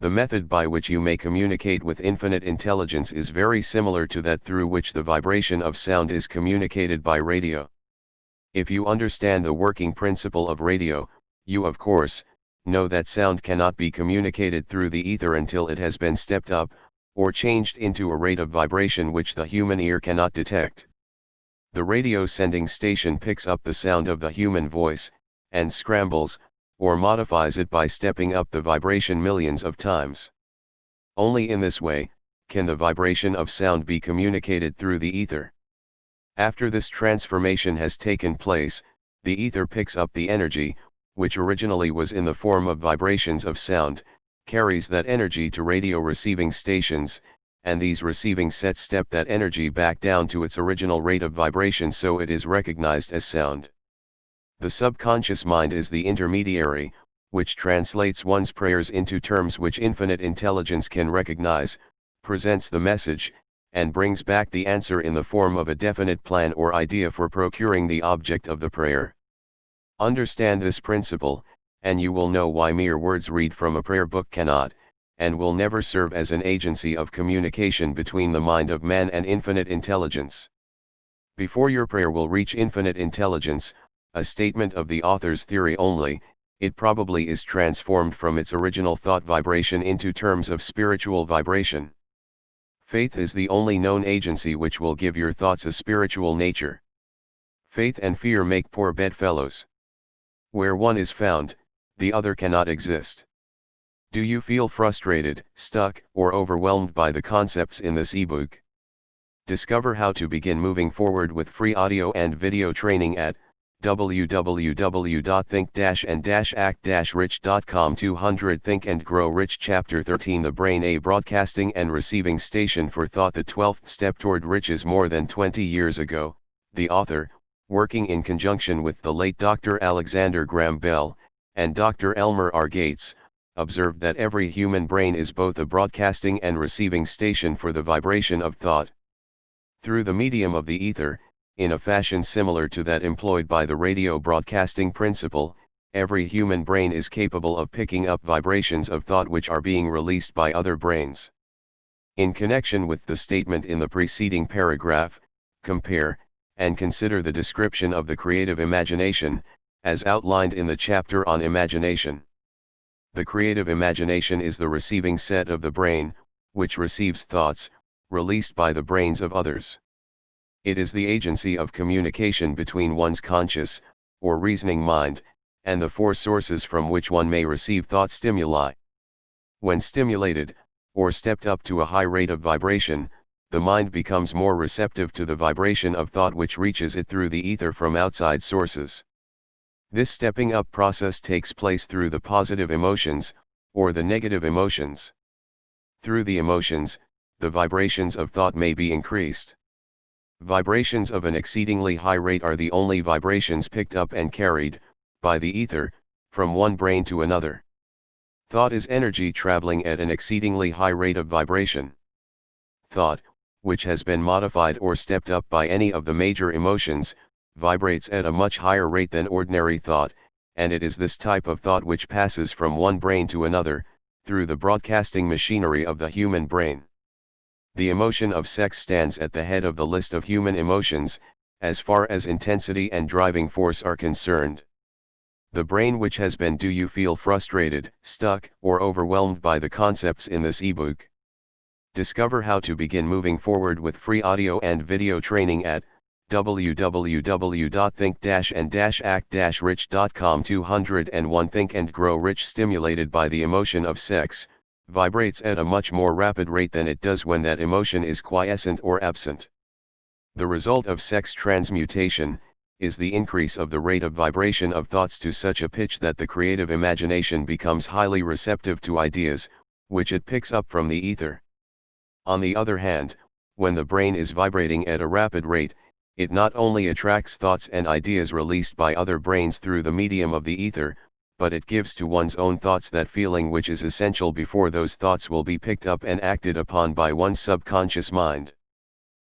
The method by which you may communicate with infinite intelligence is very similar to that through which the vibration of sound is communicated by radio. If you understand the working principle of radio, you of course know that sound cannot be communicated through the ether until it has been stepped up, or changed into a rate of vibration which the human ear cannot detect. The radio sending station picks up the sound of the human voice, and scrambles, or modifies it by stepping up the vibration millions of times. Only in this way can the vibration of sound be communicated through the ether. After this transformation has taken place, the ether picks up the energy, which originally was in the form of vibrations of sound, carries that energy to radio receiving stations, and these receiving sets step that energy back down to its original rate of vibration, so it is recognized as sound. The subconscious mind is the intermediary, which translates one's prayers into terms which infinite intelligence can recognize, presents the message, and brings back the answer in the form of a definite plan or idea for procuring the object of the prayer. Understand this principle, and you will know why mere words read from a prayer book cannot, and will never serve as an agency of communication between the mind of man and infinite intelligence. Before your prayer will reach infinite intelligence, a statement of the author's theory only, it probably is transformed from its original thought vibration into terms of spiritual vibration. Faith is the only known agency which will give your thoughts a spiritual nature. Faith and fear make poor bedfellows. Where one is found, the other cannot exist. Do you feel frustrated, stuck, or overwhelmed by the concepts in this ebook? Discover how to begin moving forward with free audio and video training at www.think-and-act-rich.com. 200 Think and Grow Rich Chapter 13 The Brain, a broadcasting and receiving station for thought. The 12th step toward riches. More than 20 years ago, the author, working in conjunction with the late Dr. Alexander Graham Bell, and Dr. Elmer R. Gates, observed that every human brain is both a broadcasting and receiving station for the vibration of thought. Through the medium of the ether, in a fashion similar to that employed by the radio broadcasting principle, every human brain is capable of picking up vibrations of thought which are being released by other brains. In connection with the statement in the preceding paragraph, compare and consider the description of the creative imagination, as outlined in the chapter on imagination. The creative imagination is the receiving set of the brain, which receives thoughts, released by the brains of others. It is the agency of communication between one's conscious, or reasoning mind, and the four sources from which one may receive thought stimuli. When stimulated, or stepped up to a high rate of vibration, the mind becomes more receptive to the vibration of thought which reaches it through the ether from outside sources. This stepping up process takes place through the positive emotions, or the negative emotions. Through the emotions, the vibrations of thought may be increased. Vibrations of an exceedingly high rate are the only vibrations picked up and carried, by the ether, from one brain to another. Thought is energy traveling at an exceedingly high rate of vibration. Thought, which has been modified or stepped up by any of the major emotions, vibrates at a much higher rate than ordinary thought, and it is this type of thought which passes from one brain to another, through the broadcasting machinery of the human brain. The emotion of sex stands at the head of the list of human emotions, as far as intensity and driving force are concerned. The brain which has been. Do you feel frustrated, stuck, or overwhelmed by the concepts in this ebook? Discover how to begin moving forward with free audio and video training at www.think-and-act-rich.com. 201 Think and Grow Rich. Stimulated by the emotion of sex, vibrates at a much more rapid rate than it does when that emotion is quiescent or absent. The result of sex transmutation is the increase of the rate of vibration of thoughts to such a pitch that the creative imagination becomes highly receptive to ideas, which it picks up from the ether. On the other hand, when the brain is vibrating at a rapid rate, it not only attracts thoughts and ideas released by other brains through the medium of the ether, but it gives to one's own thoughts that feeling which is essential before those thoughts will be picked up and acted upon by one's subconscious mind.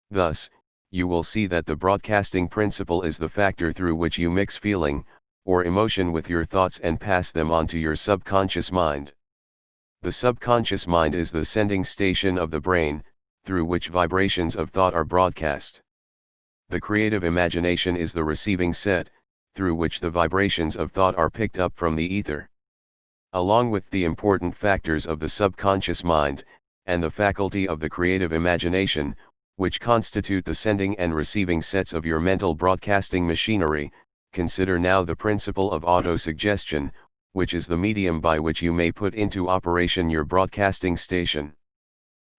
Thus, you will see that the broadcasting principle is the factor through which you mix feeling, or emotion with your thoughts and pass them on to your subconscious mind. The subconscious mind is the sending station of the brain, through which vibrations of thought are broadcast. The creative imagination is the receiving set, through which the vibrations of thought are picked up from the ether. Along with the important factors of the subconscious mind, and the faculty of the creative imagination, which constitute the sending and receiving sets of your mental broadcasting machinery, consider now the principle of autosuggestion, which is the medium by which you may put into operation your broadcasting station.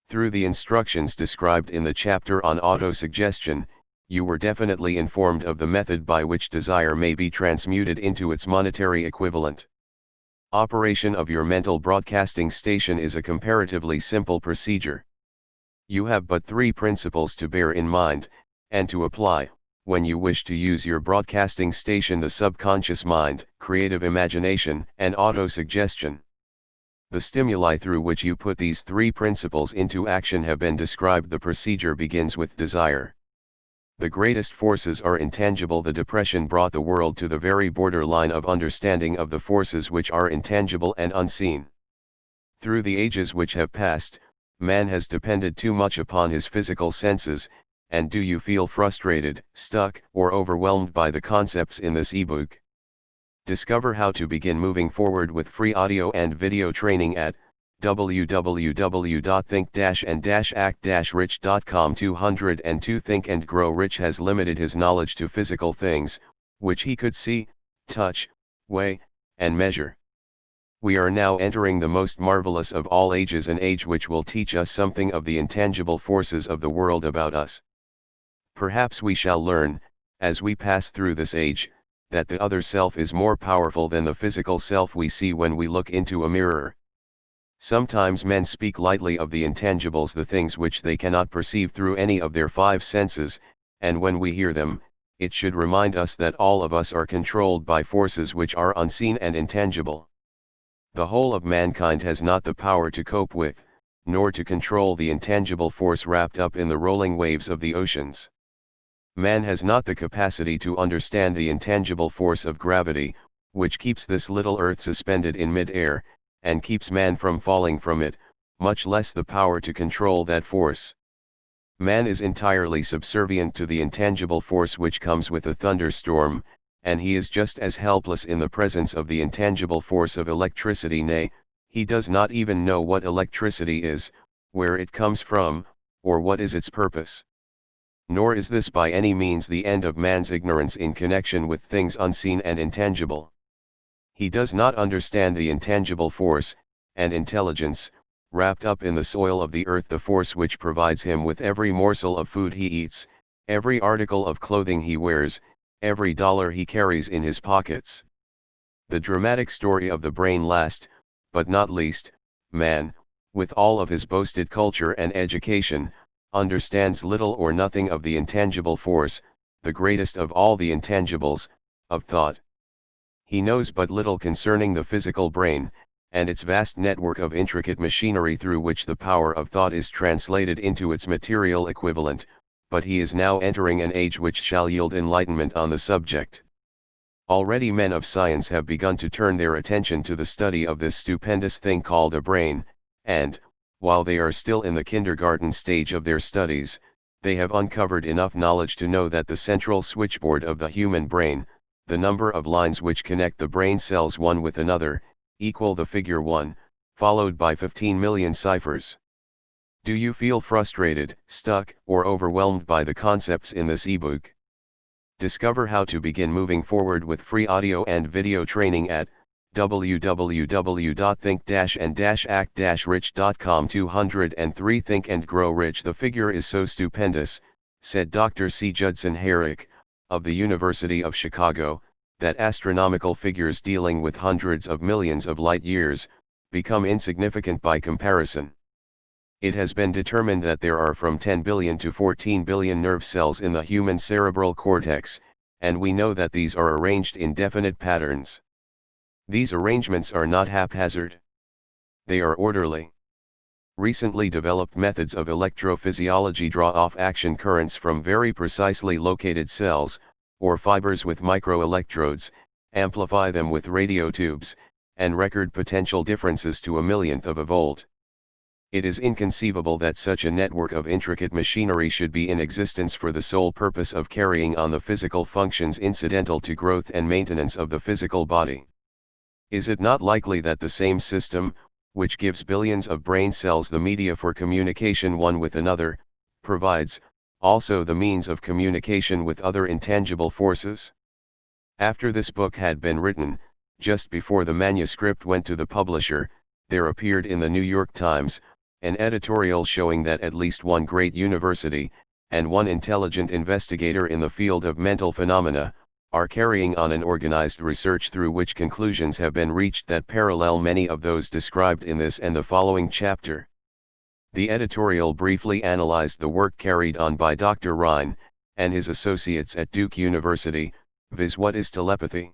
Through the instructions described in the chapter on autosuggestion, you were definitely informed of the method by which desire may be transmuted into its monetary equivalent. Operation of your mental broadcasting station is a comparatively simple procedure. You have but three principles to bear in mind, and to apply, when you wish to use your broadcasting station: the subconscious mind, creative imagination, and autosuggestion. The stimuli through which you put these three principles into action have been described. The procedure begins with desire. The greatest forces are intangible. The Depression brought the world to the very borderline of understanding of the forces which are intangible and unseen. Through the ages which have passed, man has depended too much upon his physical senses, and do you feel frustrated, stuck, or overwhelmed by the concepts in this ebook? Discover how to begin moving forward with free audio and video training at www.think-and-act-rich.com. 202 Think and Grow Rich has limited his knowledge to physical things, which he could see, touch, weigh, and measure. We are now entering the most marvelous of all ages, an age which will teach us something of the intangible forces of the world about us. Perhaps we shall learn, as we pass through this age, that the other self is more powerful than the physical self we see when we look into a mirror. Sometimes men speak lightly of the intangibles, the things which they cannot perceive through any of their five senses, and when we hear them, it should remind us that all of us are controlled by forces which are unseen and intangible. The whole of mankind has not the power to cope with, nor to control the intangible force wrapped up in the rolling waves of the oceans. Man has not the capacity to understand the intangible force of gravity, which keeps this little earth suspended in mid-air, and keeps man from falling from it, much less the power to control that force. Man is entirely subservient to the intangible force which comes with a thunderstorm, and he is just as helpless in the presence of the intangible force of electricity. Nay, he does not even know what electricity is, where it comes from, or what is its purpose. Nor is this by any means the end of man's ignorance in connection with things unseen and intangible. He does not understand the intangible force, and intelligence, wrapped up in the soil of the earth, the force which provides him with every morsel of food he eats, every article of clothing he wears, every dollar he carries in his pockets. The dramatic story of the brain. Last, but not least, man, with all of his boasted culture and education, understands little or nothing of the intangible force, the greatest of all the intangibles, of thought. He knows but little concerning the physical brain, and its vast network of intricate machinery through which the power of thought is translated into its material equivalent, but he is now entering an age which shall yield enlightenment on the subject. Already men of science have begun to turn their attention to the study of this stupendous thing called a brain, and, while they are still in the kindergarten stage of their studies, they have uncovered enough knowledge to know that the central switchboard of the human brain, the number of lines which connect the brain cells one with another, equal the figure 1, followed by 15 million ciphers. Do you feel frustrated, stuck, or overwhelmed by the concepts in this ebook? Discover how to begin moving forward with free audio and video training at www.think-and-act-rich.com. 203 Think and Grow Rich. The figure is so stupendous, said Dr. C. Judson Herrick, of the University of Chicago, that astronomical figures dealing with hundreds of millions of light years become insignificant by comparison. It has been determined that there are from 10 billion to 14 billion nerve cells in the human cerebral cortex, and we know that these are arranged in definite patterns. These arrangements are not haphazard. They are orderly. Recently developed methods of electrophysiology draw off action currents from very precisely located cells, or fibers with microelectrodes, amplify them with radio tubes, and record potential differences to a millionth of a volt. It is inconceivable that such a network of intricate machinery should be in existence for the sole purpose of carrying on the physical functions incidental to growth and maintenance of the physical body. Is it not likely that the same system, which gives billions of brain cells the media for communication one with another, provides, also the means of communication with other intangible forces? After this book had been written, just before the manuscript went to the publisher, there appeared in the New York Times an editorial showing that at least one great university, and one intelligent investigator in the field of mental phenomena, are carrying on an organized research through which conclusions have been reached that parallel many of those described in this and the following chapter. The editorial briefly analyzed the work carried on by Dr. Rhine and his associates at Duke University, viz. What is telepathy?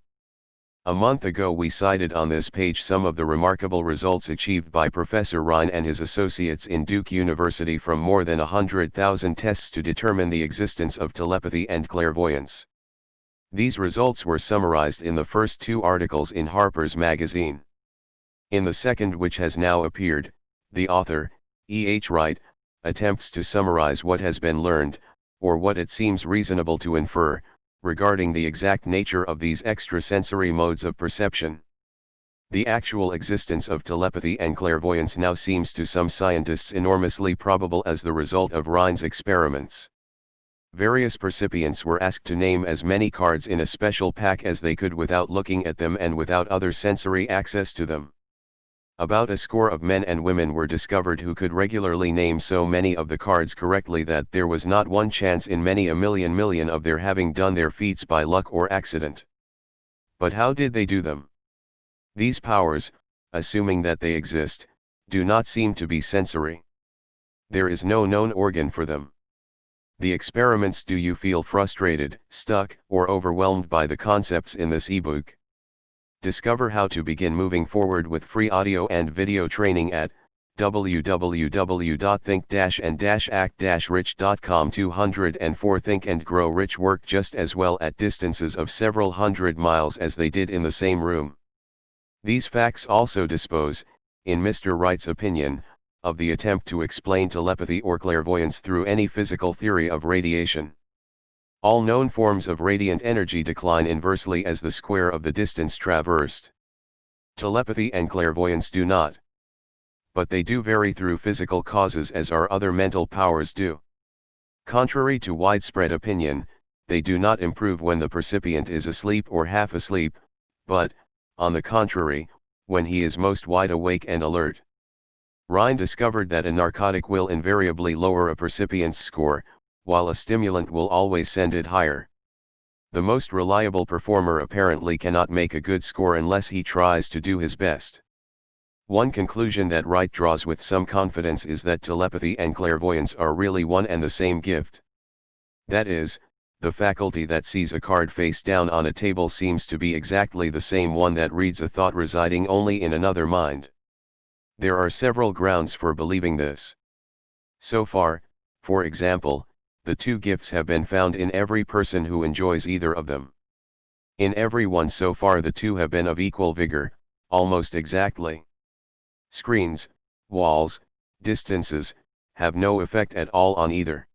A month ago we cited on this page some of the remarkable results achieved by Professor Rhine and his associates in Duke University from more than 100,000 tests to determine the existence of telepathy and clairvoyance. These results were summarized in the first two articles in Harper's Magazine. In the second, which has now appeared, the author, E. H. Wright, attempts to summarize what has been learned, or what it seems reasonable to infer, regarding the exact nature of these extrasensory modes of perception. The actual existence of telepathy and clairvoyance now seems to some scientists enormously probable as the result of Rhine's experiments. Various percipients were asked to name as many cards in a special pack as they could without looking at them and without other sensory access to them. About a score of men and women were discovered who could regularly name so many of the cards correctly that there was not one chance in many a million of their having done their feats by luck or accident. But how did they do them? These powers, assuming that they exist, do not seem to be sensory. There is no known organ for them. The experiments. Do you feel frustrated, stuck, or overwhelmed by the concepts in this ebook? Discover how to begin moving forward with free audio and video training at www.think-and-act-rich.com. 204 Think and Grow Rich work just as well at distances of several hundred miles as they did in the same room. These facts also dispose, in Mr. Wright's opinion, of the attempt to explain telepathy or clairvoyance through any physical theory of radiation. All known forms of radiant energy decline inversely as the square of the distance traversed. Telepathy and clairvoyance do not. But they do vary through physical causes as our other mental powers do. Contrary to widespread opinion, they do not improve when the percipient is asleep or half asleep, but, on the contrary, when he is most wide awake and alert. Rhine discovered that a narcotic will invariably lower a percipient's score, while a stimulant will always send it higher. The most reliable performer apparently cannot make a good score unless he tries to do his best. One conclusion that Wright draws with some confidence is that telepathy and clairvoyance are really one and the same gift. That is, the faculty that sees a card face down on a table seems to be exactly the same one that reads a thought residing only in another mind. There are several grounds for believing this. So far, for example, the two gifts have been found in every person who enjoys either of them. In everyone so far the two have been of equal vigor, almost exactly. Screens, walls, distances, have no effect at all on either.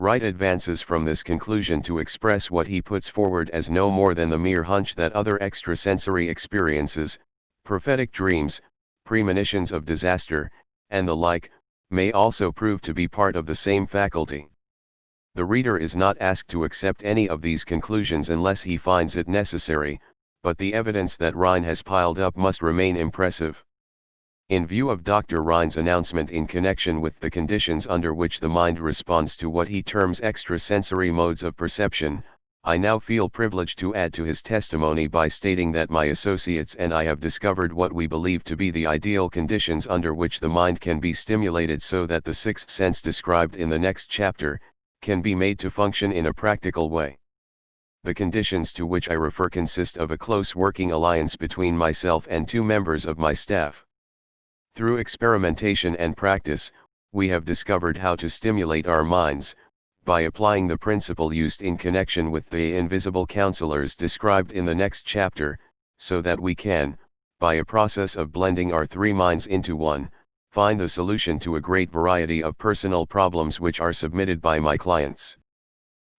Wright advances from this conclusion to express what he puts forward as no more than the mere hunch that other extrasensory experiences, prophetic dreams, premonitions of disaster, and the like, may also prove to be part of the same faculty. The reader is not asked to accept any of these conclusions unless he finds it necessary, but the evidence that Rhine has piled up must remain impressive. In view of Dr. Rhine's announcement in connection with the conditions under which the mind responds to what he terms extrasensory modes of perception, I now feel privileged to add to his testimony by stating that my associates and I have discovered what we believe to be the ideal conditions under which the mind can be stimulated so that the sixth sense described in the next chapter can be made to function in a practical way. The conditions to which I refer consist of a close working alliance between myself and 2 members of my staff. Through experimentation and practice, we have discovered how to stimulate our minds, by applying the principle used in connection with the invisible counselors described in the next chapter, so that we can, by a process of blending our 3 minds into one, find the solution to a great variety of personal problems which are submitted by my clients.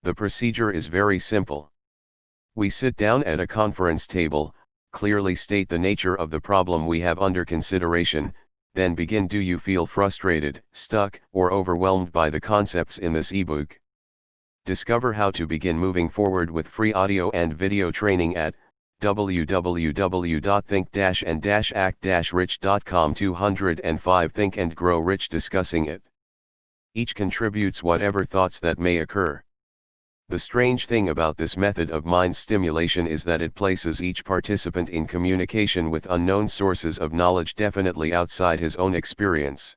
The procedure is very simple. We sit down at a conference table, clearly state the nature of the problem we have under consideration, then begin. Do you feel frustrated, stuck, or overwhelmed by the concepts in this ebook? Discover how to begin moving forward with free audio and video training at www.think-and-act-rich.com. 205 Think and Grow Rich discussing it. Each contributes whatever thoughts that may occur. The strange thing about this method of mind stimulation is that it places each participant in communication with unknown sources of knowledge definitely outside his own experience.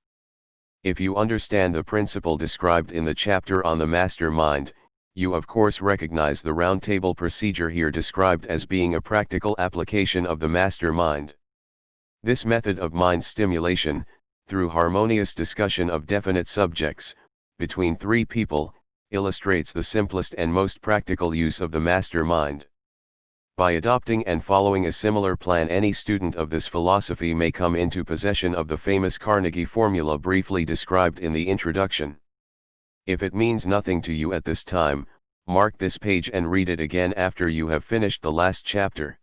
If you understand the principle described in the chapter on the master mind, you of course recognize the roundtable procedure here described as being a practical application of the master mind. This method of mind stimulation, through harmonious discussion of definite subjects, between 3 people, illustrates the simplest and most practical use of the master mind. By adopting and following a similar plan, any student of this philosophy may come into possession of the famous Carnegie formula briefly described in the introduction. If it means nothing to you at this time, mark this page and read it again after you have finished the last chapter.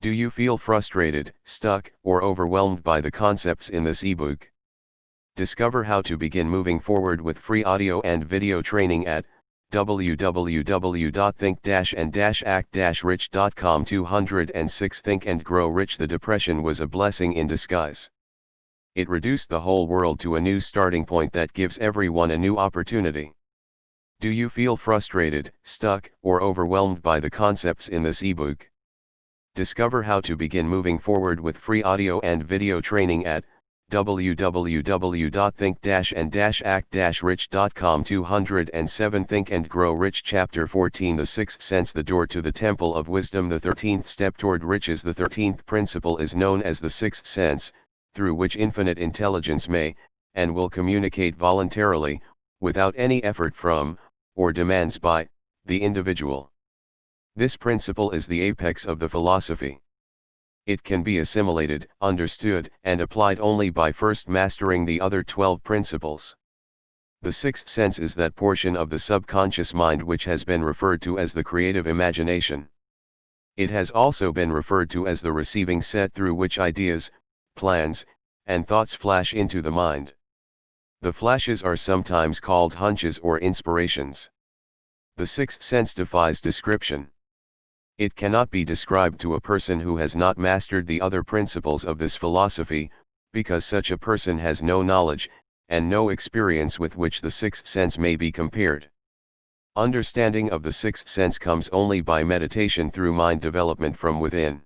Do you feel frustrated, stuck, or overwhelmed by the concepts in this ebook? Discover how to begin moving forward with free audio and video training at www.think-and-act-rich.com. 206 Think and Grow Rich. The depression was a blessing in disguise. It reduced the whole world to a new starting point that gives everyone a new opportunity. Do you feel frustrated, stuck, or overwhelmed by the concepts in this ebook? Discover how to begin moving forward with free audio and video training at www.think-and-act-rich.com. 207 Think and Grow Rich. Chapter 14 The Sixth Sense. The door to the Temple of Wisdom. The 13th step toward riches. The 13th principle is known as the sixth sense, through which infinite intelligence may, and will communicate voluntarily, without any effort from, or demands by, the individual. This principle is the apex of the philosophy. It can be assimilated, understood, and applied only by first mastering the other 12 principles. The sixth sense is that portion of the subconscious mind which has been referred to as the creative imagination. It has also been referred to as the receiving set through which ideas, plans, and thoughts flash into the mind. The flashes are sometimes called hunches or inspirations. The sixth sense defies description. It cannot be described to a person who has not mastered the other principles of this philosophy, because such a person has no knowledge, and no experience with which the sixth sense may be compared. Understanding of the sixth sense comes only by meditation through mind development from within.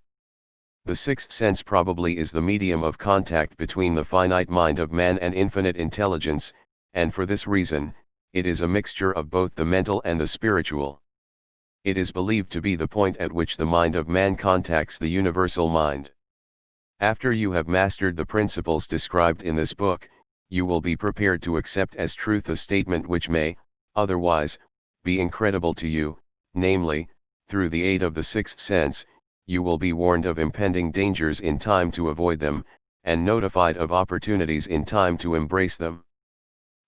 The sixth sense probably is the medium of contact between the finite mind of man and infinite intelligence, and for this reason, it is a mixture of both the mental and the spiritual. It is believed to be the point at which the mind of man contacts the universal mind. After you have mastered the principles described in this book, you will be prepared to accept as truth a statement which may, otherwise, be incredible to you, namely, through the aid of the sixth sense, you will be warned of impending dangers in time to avoid them, and notified of opportunities in time to embrace them.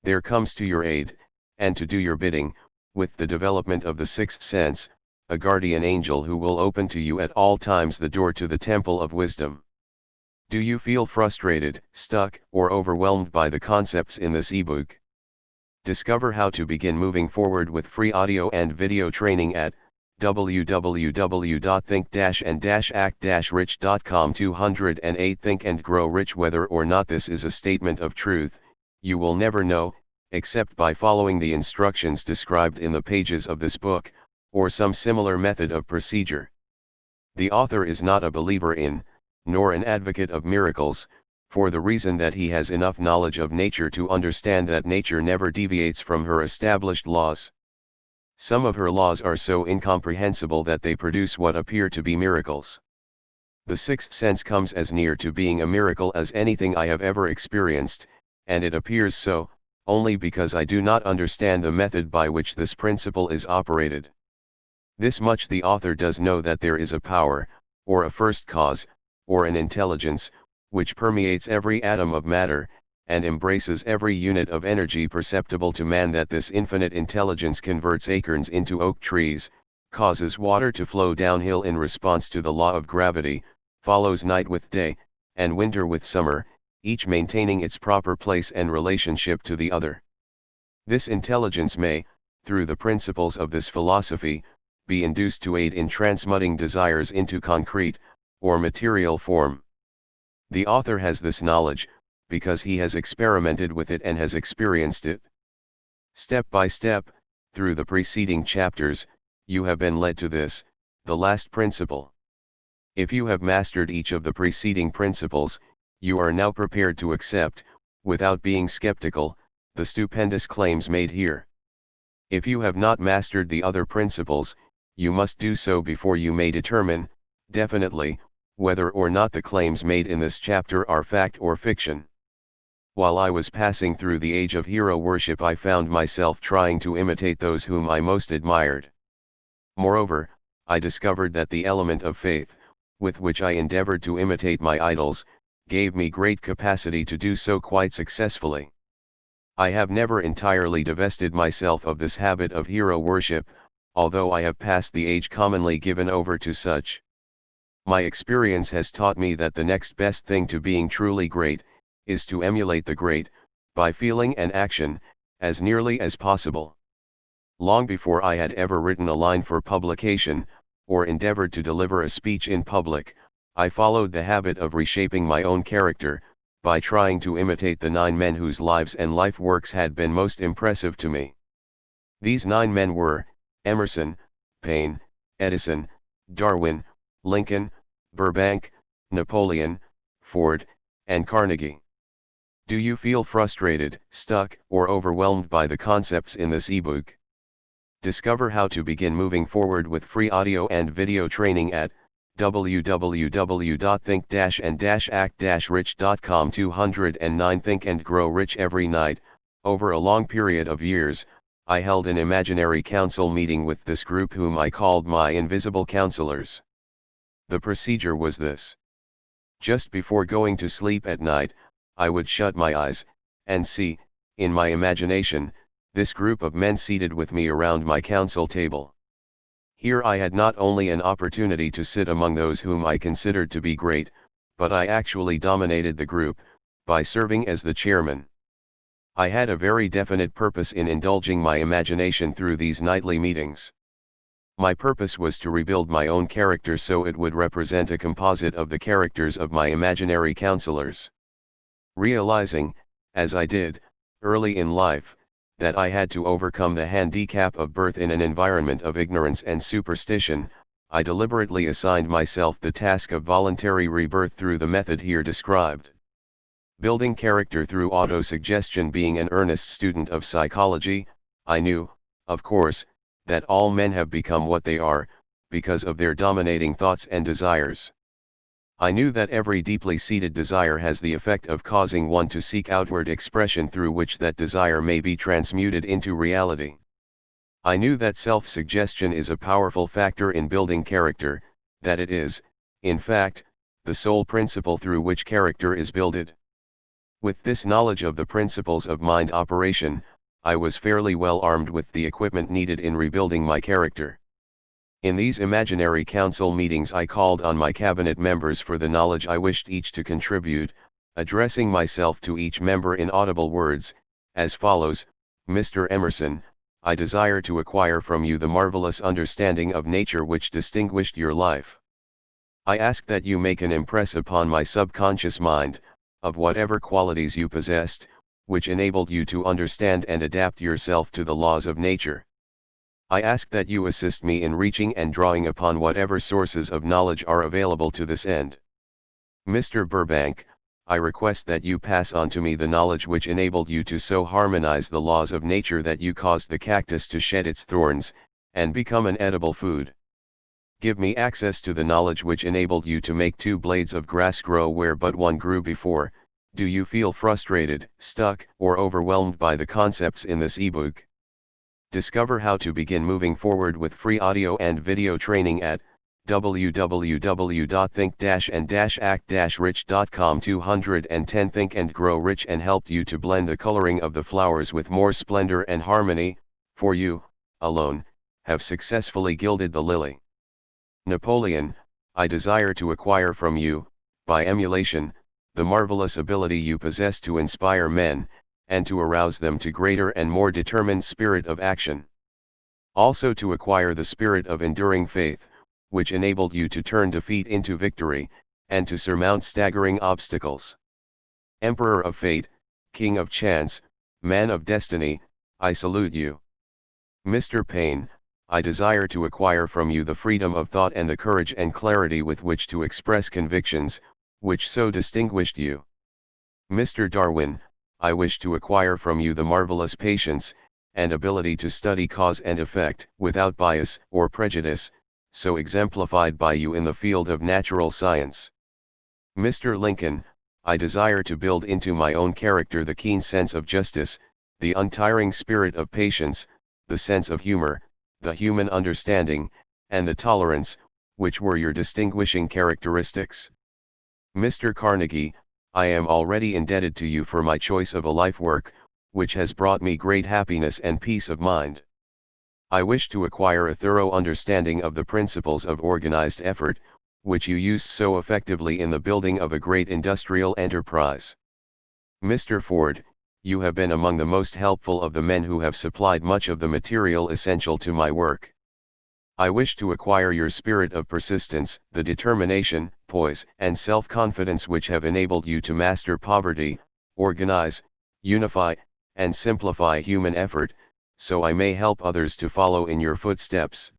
There comes to your aid, and to do your bidding, with the development of the sixth sense, a guardian angel who will open to you at all times the door to the temple of wisdom. Do you feel frustrated, stuck, or overwhelmed by the concepts in this ebook? Discover how to begin moving forward with free audio and video training at www.think-and-act-rich.com. 208 Think and Grow Rich. Whether or not this is a statement of truth, you will never know, except by following the instructions described in the pages of this book, or some similar method of procedure. The author is not a believer in, nor an advocate of miracles, for the reason that he has enough knowledge of nature to understand that nature never deviates from her established laws. Some of her laws are so incomprehensible that they produce what appear to be miracles. The sixth sense comes as near to being a miracle as anything I have ever experienced, and it appears so, only because I do not understand the method by which this principle is operated. This much the author does know, that there is a power, or a first cause, or an intelligence, which permeates every atom of matter, and embraces every unit of energy perceptible to man. That this infinite intelligence converts acorns into oak trees, causes water to flow downhill in response to the law of gravity, follows night with day, and winter with summer, each maintaining its proper place and relationship to the other. This intelligence may, through the principles of this philosophy, be induced to aid in transmuting desires into concrete, or material form. The author has this knowledge, because he has experimented with it and has experienced it. Step by step, through the preceding chapters, you have been led to this, the last principle. If you have mastered each of the preceding principles, you are now prepared to accept, without being skeptical, the stupendous claims made here. If you have not mastered the other principles, you must do so before you may determine, definitely, whether or not the claims made in this chapter are fact or fiction. While I was passing through the age of hero worship, I found myself trying to imitate those whom I most admired. Moreover, I discovered that the element of faith, with which I endeavored to imitate my idols, gave me great capacity to do so quite successfully. I have never entirely divested myself of this habit of hero worship, although I have passed the age commonly given over to such. My experience has taught me that the next best thing to being truly great, is to emulate the great, by feeling and action, as nearly as possible. Long before I had ever written a line for publication, or endeavored to deliver a speech in public, I followed the habit of reshaping my own character, by trying to imitate the 9 men whose lives and life works had been most impressive to me. These 9 men were, Emerson, Paine, Edison, Darwin, Lincoln, Burbank, Napoleon, Ford, and Carnegie. Do you feel frustrated, stuck, or overwhelmed by the concepts in this ebook? Discover how to begin moving forward with free audio and video training at www.think-and-act-rich.com. 209 Think and Grow Rich. Every night, over a long period of years, I held an imaginary council meeting with this group whom I called my invisible counselors. The procedure was this. Just before going to sleep at night, I would shut my eyes, and see, in my imagination, this group of men seated with me around my council table. Here I had not only an opportunity to sit among those whom I considered to be great, but I actually dominated the group, by serving as the chairman. I had a very definite purpose in indulging my imagination through these nightly meetings. My purpose was to rebuild my own character so it would represent a composite of the characters of my imaginary counselors. Realizing, as I did, early in life, that I had to overcome the handicap of birth in an environment of ignorance and superstition, I deliberately assigned myself the task of voluntary rebirth through the method here described. Building character through autosuggestion. Being an earnest student of psychology, I knew, of course, that all men have become what they are, because of their dominating thoughts and desires. I knew that every deeply seated desire has the effect of causing one to seek outward expression through which that desire may be transmuted into reality. I knew that self-suggestion is a powerful factor in building character, that it is, in fact, the sole principle through which character is builded. With this knowledge of the principles of mind operation, I was fairly well armed with the equipment needed in rebuilding my character. In these imaginary council meetings I called on my cabinet members for the knowledge I wished each to contribute, addressing myself to each member in audible words, as follows: Mr. Emerson, I desire to acquire from you the marvelous understanding of nature which distinguished your life. I ask that you make an impress upon my subconscious mind, of whatever qualities you possessed, which enabled you to understand and adapt yourself to the laws of nature. I ask that you assist me in reaching and drawing upon whatever sources of knowledge are available to this end. Mr. Burbank, I request that you pass on to me the knowledge which enabled you to so harmonize the laws of nature that you caused the cactus to shed its thorns, and become an edible food. Give me access to the knowledge which enabled you to make 2 blades of grass grow where but one grew before. Do you feel frustrated, stuck, or overwhelmed by the concepts in this ebook? Discover how to begin moving forward with free audio and video training at www.think-and-act-rich.com. 210 Think and Grow Rich and helped you to blend the coloring of the flowers with more splendor and harmony, for you, alone, have successfully gilded the lily. Napoleon, I desire to acquire from you, by emulation, the marvelous ability you possess to inspire men, and to arouse them to greater and more determined spirit of action. Also to acquire the spirit of enduring faith, which enabled you to turn defeat into victory, and to surmount staggering obstacles. Emperor of Fate, King of Chance, Man of Destiny, I salute you. Mr. Payne, I desire to acquire from you the freedom of thought and the courage and clarity with which to express convictions, which so distinguished you. Mr. Darwin, I wish to acquire from you the marvelous patience, and ability to study cause and effect, without bias or prejudice, so exemplified by you in the field of natural science. Mr. Lincoln, I desire to build into my own character the keen sense of justice, the untiring spirit of patience, the sense of humor, the human understanding, and the tolerance, which were your distinguishing characteristics. Mr. Carnegie, I am already indebted to you for my choice of a life work, which has brought me great happiness and peace of mind. I wish to acquire a thorough understanding of the principles of organized effort, which you used so effectively in the building of a great industrial enterprise. Mr. Ford, you have been among the most helpful of the men who have supplied much of the material essential to my work. I wish to acquire your spirit of persistence, the determination, poise, and self-confidence which have enabled you to master poverty, organize, unify, and simplify human effort, so I may help others to follow in your footsteps.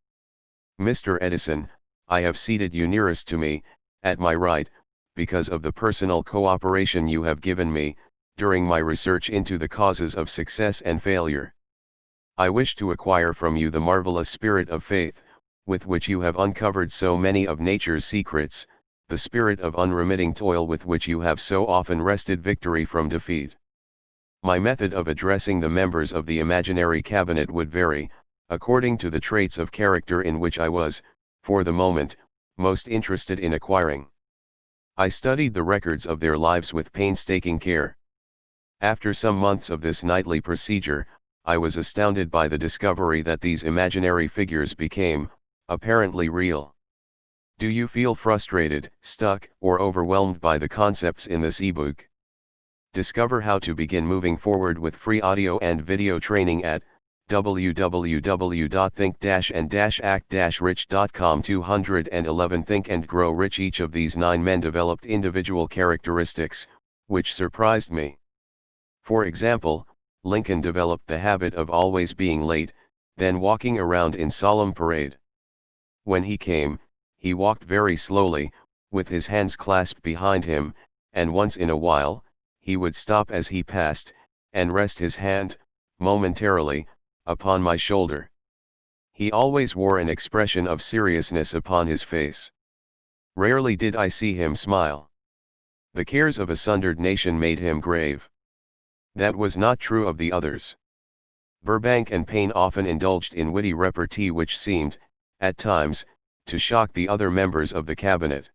Mr. Edison, I have seated you nearest to me, at my right, because of the personal cooperation you have given me, during my research into the causes of success and failure. I wish to acquire from you the marvelous spirit of faith, with which you have uncovered so many of nature's secrets, the spirit of unremitting toil with which you have so often wrested victory from defeat. My method of addressing the members of the imaginary cabinet would vary, according to the traits of character in which I was, for the moment, most interested in acquiring. I studied the records of their lives with painstaking care. After some months of this nightly procedure, I was astounded by the discovery that these imaginary figures became, apparently real. Do you feel frustrated, stuck, or overwhelmed by the concepts in this ebook? Discover how to begin moving forward with free audio and video training at www.think-and-act-rich.com. 211 Think and Grow Rich. Each of these 9 men developed individual characteristics, which surprised me. For example, Lincoln developed the habit of always being late, then walking around in solemn parade. When he came, he walked very slowly, with his hands clasped behind him, and once in a while, he would stop as he passed, and rest his hand, momentarily, upon my shoulder. He always wore an expression of seriousness upon his face. Rarely did I see him smile. The cares of a sundered nation made him grave. That was not true of the others. Burbank and Payne often indulged in witty repartee which seemed, at times, to shock the other members of the cabinet.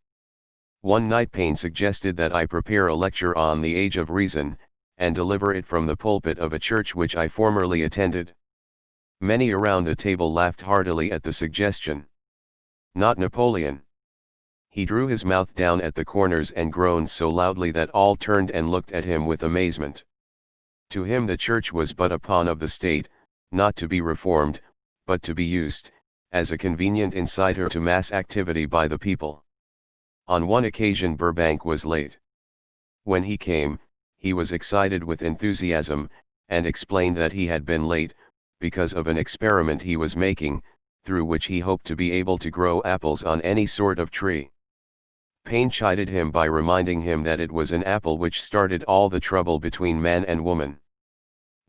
One night Payne suggested that I prepare a lecture on the age of reason, and deliver it from the pulpit of a church which I formerly attended. Many around the table laughed heartily at the suggestion. Not Napoleon. He drew his mouth down at the corners and groaned so loudly that all turned and looked at him with amazement. To him the church was but a pawn of the state, not to be reformed, but to be used, as a convenient inciter to mass activity by the people. On one occasion Burbank was late. When he came, he was excited with enthusiasm, and explained that he had been late, because of an experiment he was making, through which he hoped to be able to grow apples on any sort of tree. Paine chided him by reminding him that it was an apple which started all the trouble between man and woman.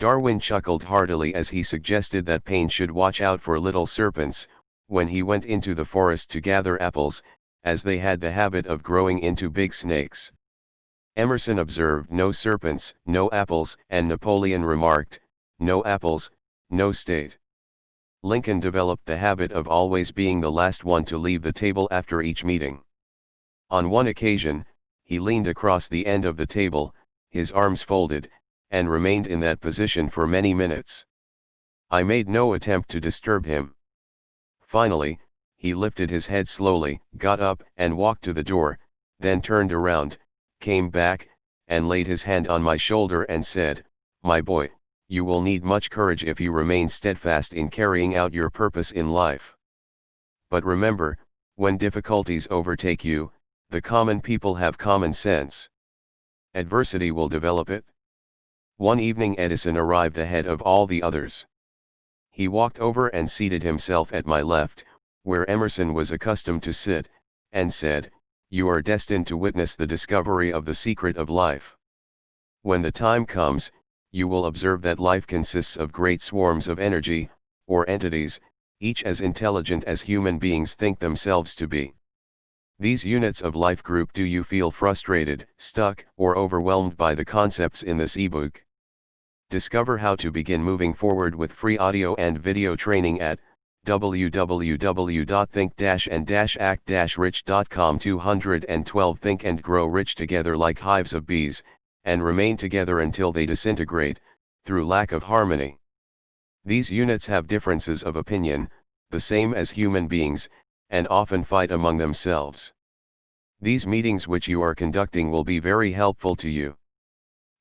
Darwin chuckled heartily as he suggested that Paine should watch out for little serpents, when he went into the forest to gather apples, as they had the habit of growing into big snakes. Emerson observed no serpents, no apples, and Napoleon remarked, no apples, no state. Lincoln developed the habit of always being the last one to leave the table after each meeting. On one occasion, he leaned across the end of the table, his arms folded, and remained in that position for many minutes. I made no attempt to disturb him. Finally, he lifted his head slowly, got up and walked to the door, then turned around, came back, and laid his hand on my shoulder and said, "My boy, you will need much courage if you remain steadfast in carrying out your purpose in life. But remember, when difficulties overtake you, the common people have common sense. Adversity will develop it." One evening Edison arrived ahead of all the others. He walked over and seated himself at my left, where Emerson was accustomed to sit, and said, "You are destined to witness the discovery of the secret of life. When the time comes, you will observe that life consists of great swarms of energy, or entities, each as intelligent as human beings think themselves to be. These units of life group. Do you feel frustrated, stuck, or overwhelmed by the concepts in this ebook? Discover how to begin moving forward with free audio and video training at www.think-and-act-rich.com. 212 Think and Grow Rich together like hives of bees, and remain together until they disintegrate, through lack of harmony. These units have differences of opinion, the same as human beings, and often fight among themselves. These meetings which you are conducting will be very helpful to you.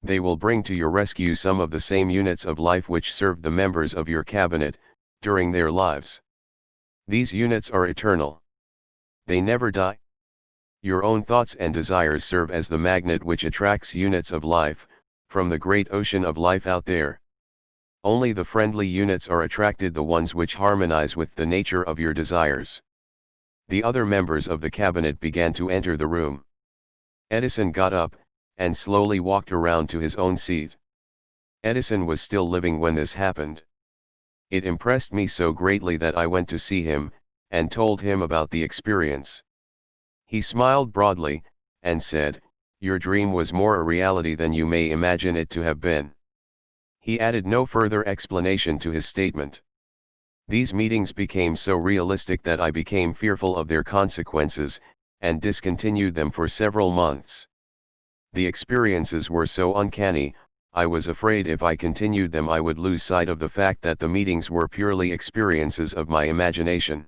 They will bring to your rescue some of the same units of life which served the members of your cabinet, during their lives. These units are eternal. They never die. Your own thoughts and desires serve as the magnet which attracts units of life, from the great ocean of life out there. Only the friendly units are attracted, the ones which harmonize with the nature of your desires. The other members of the cabinet began to enter the room. Edison got up, and slowly walked around to his own seat. Edison was still living when this happened. It impressed me so greatly that I went to see him, and told him about the experience. He smiled broadly, and said, "Your dream was more a reality than you may imagine it to have been." He added no further explanation to his statement. These meetings became so realistic that I became fearful of their consequences, and discontinued them for several months. The experiences were so uncanny, I was afraid if I continued them I would lose sight of the fact that the meetings were purely experiences of my imagination.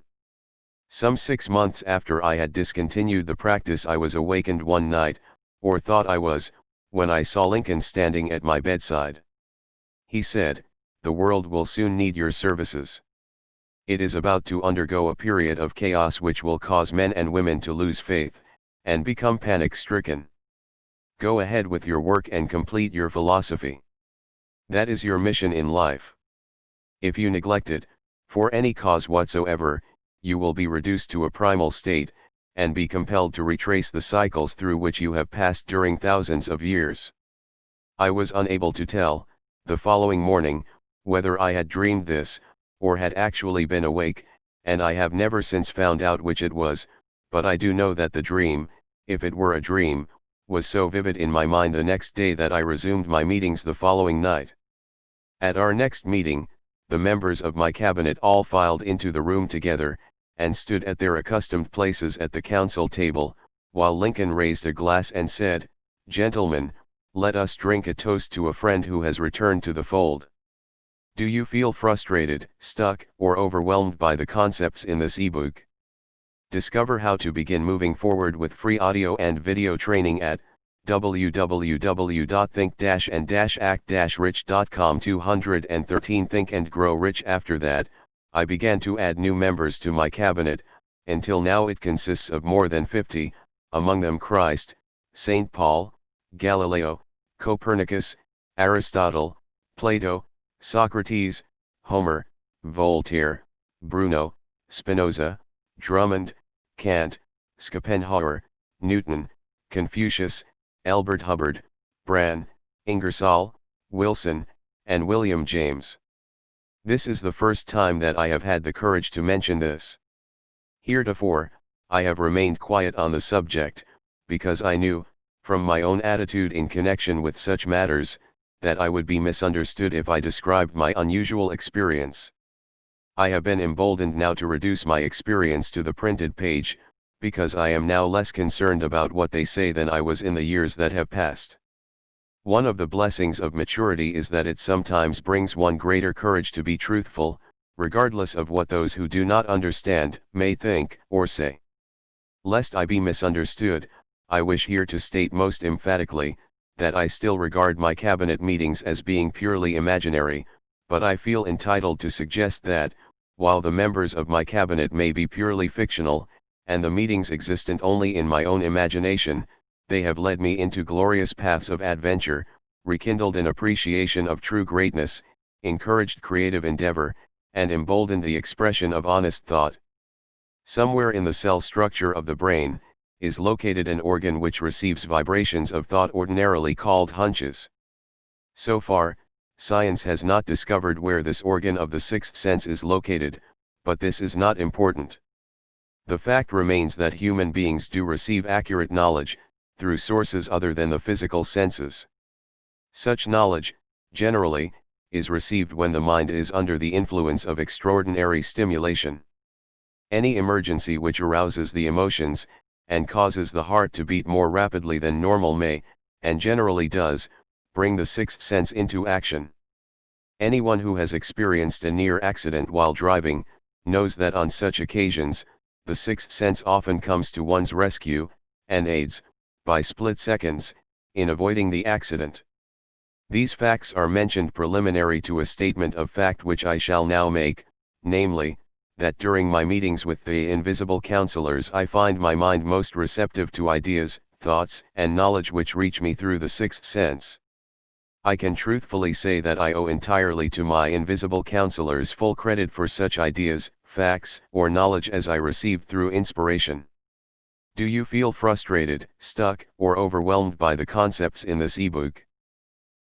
Some 6 months after I had discontinued the practice, I was awakened one night, or thought I was, when I saw Lincoln standing at my bedside. He said, "The world will soon need your services. It is about to undergo a period of chaos which will cause men and women to lose faith, and become panic-stricken. Go ahead with your work and complete your philosophy. That is your mission in life. If you neglect it, for any cause whatsoever, you will be reduced to a primal state, and be compelled to retrace the cycles through which you have passed during thousands of years." I was unable to tell, the following morning, whether I had dreamed this, or had actually been awake, and I have never since found out which it was, but I do know that the dream, if it were a dream, was so vivid in my mind the next day that I resumed my meetings the following night. At our next meeting, the members of my cabinet all filed into the room together, and stood at their accustomed places at the council table, while Lincoln raised a glass and said, "Gentlemen, Let us drink a toast to a friend who has returned to the fold. Do you feel frustrated, stuck, or overwhelmed by the concepts in this ebook? Discover how to begin moving forward with free audio and video training at www.think-and-act-rich.com. 213 Think and Grow Rich. After that, I began to add new members to my cabinet, until now it consists of more than 50, among them Christ, St. Paul, Galileo, Copernicus, Aristotle, Plato, Socrates, Homer, Voltaire, Bruno, Spinoza, Drummond, Kant, Schopenhauer, Newton, Confucius, Albert Hubbard, Bran, Ingersoll, Wilson, and William James. This is the first time that I have had the courage to mention this. Heretofore, I have remained quiet on the subject, because I knew, from my own attitude in connection with such matters, that I would be misunderstood if I described my unusual experience. I have been emboldened now to reduce my experience to the printed page, because I am now less concerned about what they say than I was in the years that have passed. One of the blessings of maturity is that it sometimes brings one greater courage to be truthful, regardless of what those who do not understand may think or say. Lest I be misunderstood, I wish here to state most emphatically, that I still regard my cabinet meetings as being purely imaginary, but I feel entitled to suggest that, while the members of my cabinet may be purely fictional, and the meetings existent only in my own imagination, they have led me into glorious paths of adventure, rekindled an appreciation of true greatness, encouraged creative endeavor, and emboldened the expression of honest thought. Somewhere in the cell structure of the brain, is located an organ which receives vibrations of thought ordinarily called hunches. So far, science has not discovered where this organ of the sixth sense is located, but this is not important. The fact remains that human beings do receive accurate knowledge, through sources other than the physical senses. Such knowledge, generally, is received when the mind is under the influence of extraordinary stimulation. Any emergency which arouses the emotions, and causes the heart to beat more rapidly than normal may, and generally does, bring the sixth sense into action. Anyone who has experienced a near accident while driving, knows that on such occasions, the sixth sense often comes to one's rescue, and aids, by split seconds, in avoiding the accident. These facts are mentioned preliminary to a statement of fact which I shall now make, namely, that during my meetings with the invisible counselors I find my mind most receptive to ideas, thoughts, and knowledge which reach me through the sixth sense. I can truthfully say that I owe entirely to my invisible counselors full credit for such ideas, facts, or knowledge as I received through inspiration. Do you feel frustrated, stuck, or overwhelmed by the concepts in this ebook?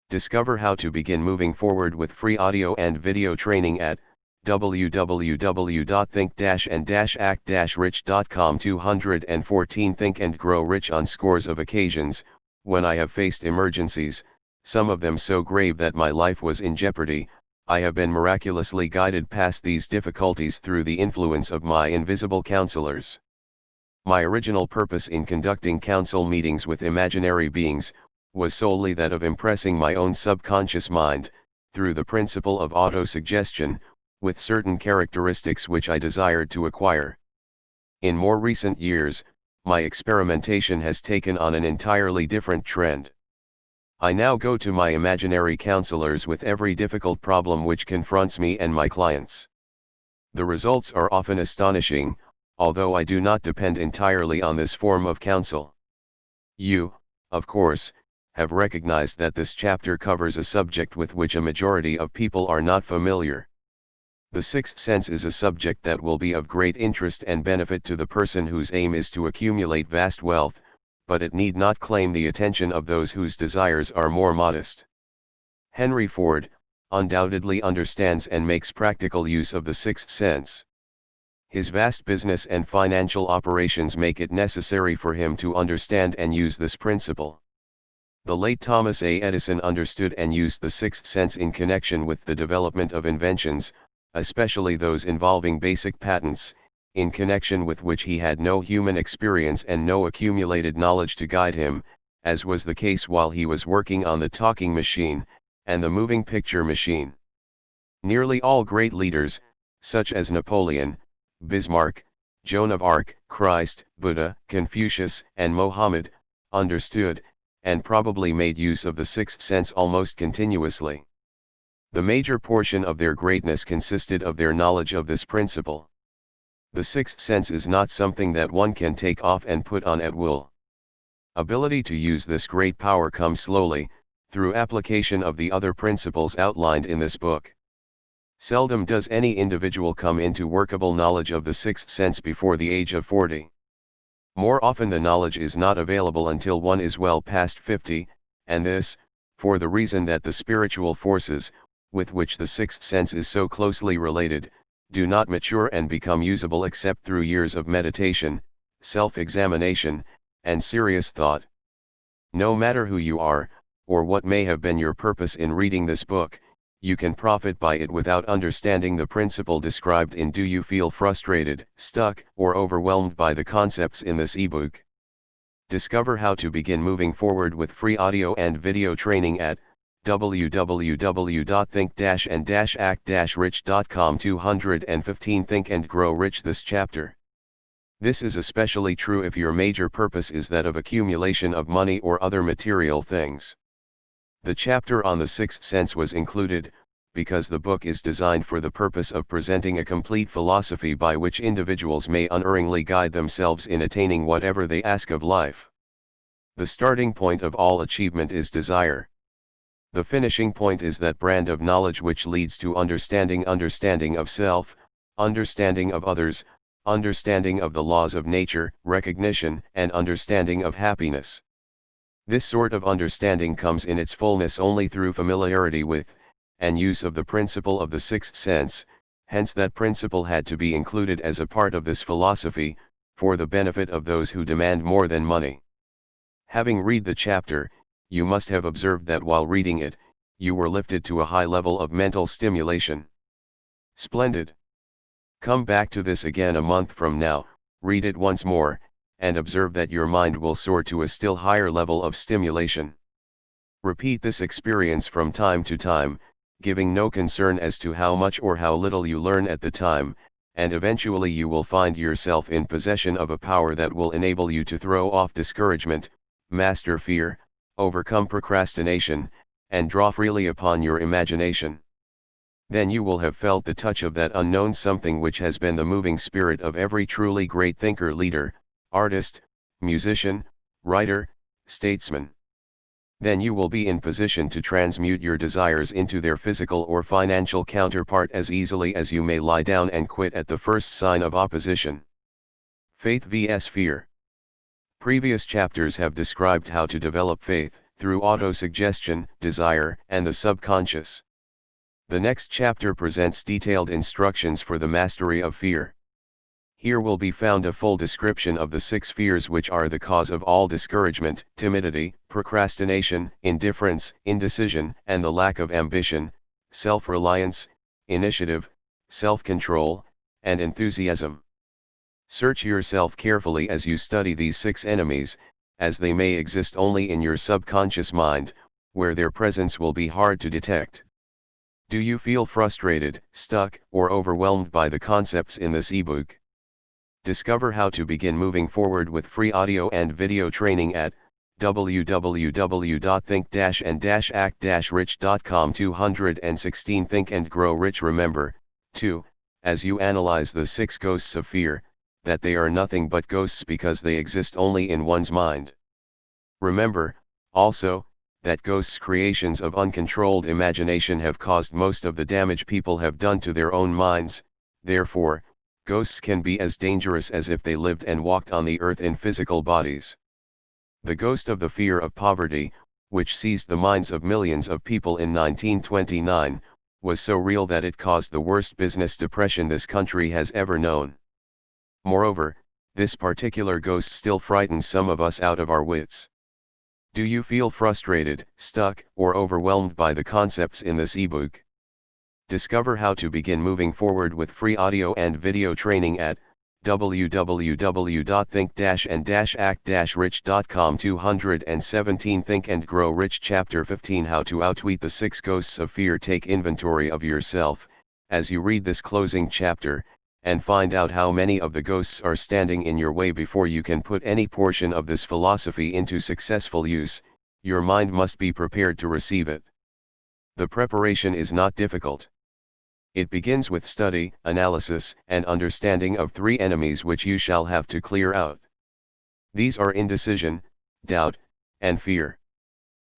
Discover how to begin moving forward with free audio and video training at www.think-and-act-rich.com. 214 Think and Grow Rich. On scores of occasions, when I have faced emergencies, some of them so grave that my life was in jeopardy, I have been miraculously guided past these difficulties through the influence of my invisible counselors. My original purpose in conducting council meetings with imaginary beings, was solely that of impressing my own subconscious mind, through the principle of auto-suggestion, with certain characteristics which I desired to acquire. In more recent years, my experimentation has taken on an entirely different trend. I now go to my imaginary counselors with every difficult problem which confronts me and my clients. The results are often astonishing, although I do not depend entirely on this form of counsel. You, of course, have recognized that this chapter covers a subject with which a majority of people are not familiar. The sixth sense is a subject that will be of great interest and benefit to the person whose aim is to accumulate vast wealth, but it need not claim the attention of those whose desires are more modest. Henry Ford, undoubtedly understands and makes practical use of the sixth sense. His vast business and financial operations make it necessary for him to understand and use this principle. The late Thomas A. Edison understood and used the sixth sense in connection with the development of inventions, especially those involving basic patents, in connection with which he had no human experience and no accumulated knowledge to guide him, as was the case while he was working on the talking machine and the moving picture machine. Nearly all great leaders, such as Napoleon, Bismarck, Joan of Arc, Christ, Buddha, Confucius, and Mohammed, understood, and probably made use of the sixth sense almost continuously. The major portion of their greatness consisted of their knowledge of this principle. The sixth sense is not something that one can take off and put on at will. Ability to use this great power comes slowly, through application of the other principles outlined in this book. Seldom does any individual come into workable knowledge of the sixth sense before the age of 40. More often the knowledge is not available until one is well past 50, and this, for the reason that the spiritual forces, with which the sixth sense is so closely related, do not mature and become usable except through years of meditation, self-examination, and serious thought. No matter who you are, or what may have been your purpose in reading this book, you can profit by it without understanding the principle described in Do You Feel Frustrated, Stuck, or Overwhelmed by the Concepts in this ebook? Discover how to begin moving forward with free audio and video training at www.think-and-act-rich.com. 215 Think and Grow Rich. This chapter. This is especially true if your major purpose is that of accumulation of money or other material things. The chapter on the sixth sense was included, because the book is designed for the purpose of presenting a complete philosophy by which individuals may unerringly guide themselves in attaining whatever they ask of life. The starting point of all achievement is desire. The finishing point is that brand of knowledge which leads to understanding of self, understanding of others, understanding of the laws of nature, recognition and understanding of happiness. This sort of understanding comes in its fullness only through familiarity with, and use of the principle of the sixth sense, hence that principle had to be included as a part of this philosophy, for the benefit of those who demand more than money. Having read the chapter, you must have observed that while reading it, you were lifted to a high level of mental stimulation. Splendid! Come back to this again a month from now, read it once more, and observe that your mind will soar to a still higher level of stimulation. Repeat this experience from time to time, giving no concern as to how much or how little you learn at the time, and eventually you will find yourself in possession of a power that will enable you to throw off discouragement, master fear, overcome procrastination, and draw freely upon your imagination. Then you will have felt the touch of that unknown something which has been the moving spirit of every truly great thinker, leader, artist, musician, writer, statesman. Then you will be in position to transmute your desires into their physical or financial counterpart as easily as you may lie down and quit at the first sign of opposition. Faith vs. Fear. Previous chapters have described how to develop faith through autosuggestion, desire, and the subconscious. The next chapter presents detailed instructions for the mastery of fear. Here will be found a full description of the 6 fears which are the cause of all discouragement, timidity, procrastination, indifference, indecision, and the lack of ambition, self-reliance, initiative, self-control, and enthusiasm. Search yourself carefully as you study these 6 enemies, as they may exist only in your subconscious mind, where their presence will be hard to detect. Do you feel frustrated, stuck, or overwhelmed by the concepts in this ebook? Discover how to begin moving forward with free audio and video training at www.think-and-act-rich.com. 216 Think and Grow Rich. Remember, too, as you analyze the 6 ghosts of fear, that they are nothing but ghosts because they exist only in one's mind. Remember, also, that ghosts' creations of uncontrolled imagination have caused most of the damage people have done to their own minds. Therefore, ghosts can be as dangerous as if they lived and walked on the earth in physical bodies. The ghost of the fear of poverty, which seized the minds of millions of people in 1929, was so real that it caused the worst business depression this country has ever known. Moreover, this particular ghost still frightens some of us out of our wits. Do you feel frustrated, stuck, or overwhelmed by the concepts in this ebook? Discover how to begin moving forward with free audio and video training at www.think-and-act-rich.com 217 Think and Grow Rich Chapter 15 How to Outwit the 6 Ghosts of Fear. Take inventory of yourself, as you read this closing chapter, and find out how many of the ghosts are standing in your way before you can put any portion of this philosophy into successful use. Your mind must be prepared to receive it. The preparation is not difficult. It begins with study, analysis, and understanding of 3 enemies which you shall have to clear out. These are indecision, doubt, and fear.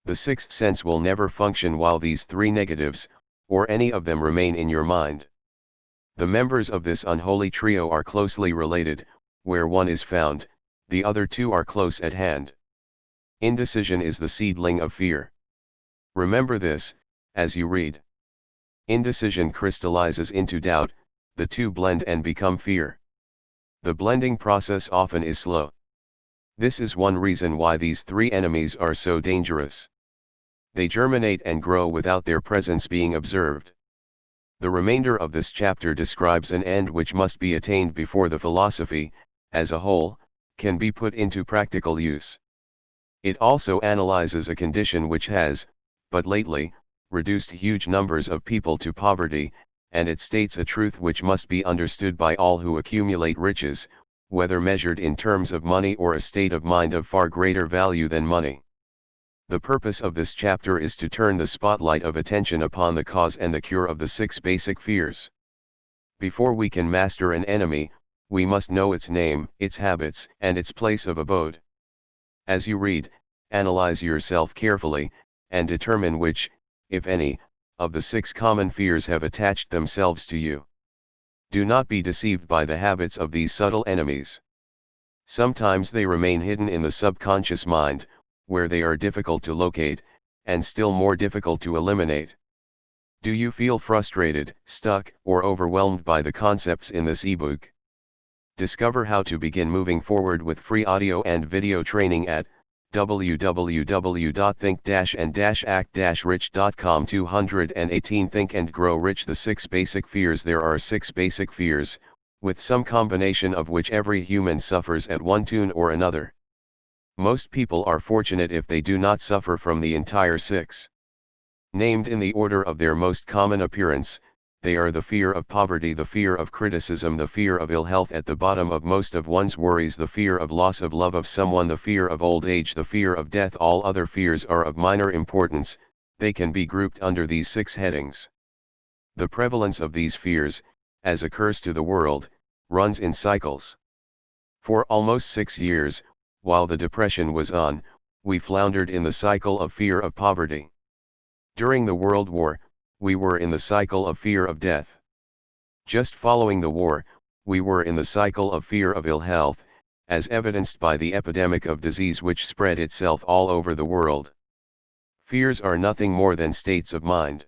The 6th sense will never function while these 3 negatives, or any of them, remain in your mind. The members of this unholy trio are closely related. Where one is found, the other 2 are close at hand. Indecision is the seedling of fear. Remember this, as you read. Indecision crystallizes into doubt, the 2 blend and become fear. The blending process often is slow. This is one reason why these 3 enemies are so dangerous. They germinate and grow without their presence being observed. The remainder of this chapter describes an end which must be attained before the philosophy, as a whole, can be put into practical use. It also analyzes a condition which has, but lately, reduced huge numbers of people to poverty, and it states a truth which must be understood by all who accumulate riches, whether measured in terms of money or a state of mind of far greater value than money. The purpose of this chapter is to turn the spotlight of attention upon the cause and the cure of the 6 basic fears. Before we can master an enemy, we must know its name, its habits, and its place of abode. As you read, analyze yourself carefully, and determine which, if any, of the 6 common fears have attached themselves to you. Do not be deceived by the habits of these subtle enemies. Sometimes they remain hidden in the subconscious mind, where they are difficult to locate, and still more difficult to eliminate. Do you feel frustrated, stuck, or overwhelmed by the concepts in this ebook? Discover how to begin moving forward with free audio and video training at www.think-and-act-rich.com 218 Think and Grow Rich. The 6 basic fears. There are 6 basic fears, with some combination of which every human suffers at one tune or another. Most people are fortunate if they do not suffer from the entire 6. Named in the order of their most common appearance, they are the fear of poverty, the fear of criticism, the fear of ill health at the bottom of most of one's worries, the fear of loss of love of someone, the fear of old age, the fear of death. All other fears are of minor importance. They can be grouped under these 6 headings. The prevalence of these fears, as occurs to the world, runs in cycles. For almost 6 years, while the Depression was on, we floundered in the cycle of fear of poverty. During the World War, we were in the cycle of fear of death. Just following the war, we were in the cycle of fear of ill health, as evidenced by the epidemic of disease which spread itself all over the world. Fears are nothing more than states of mind.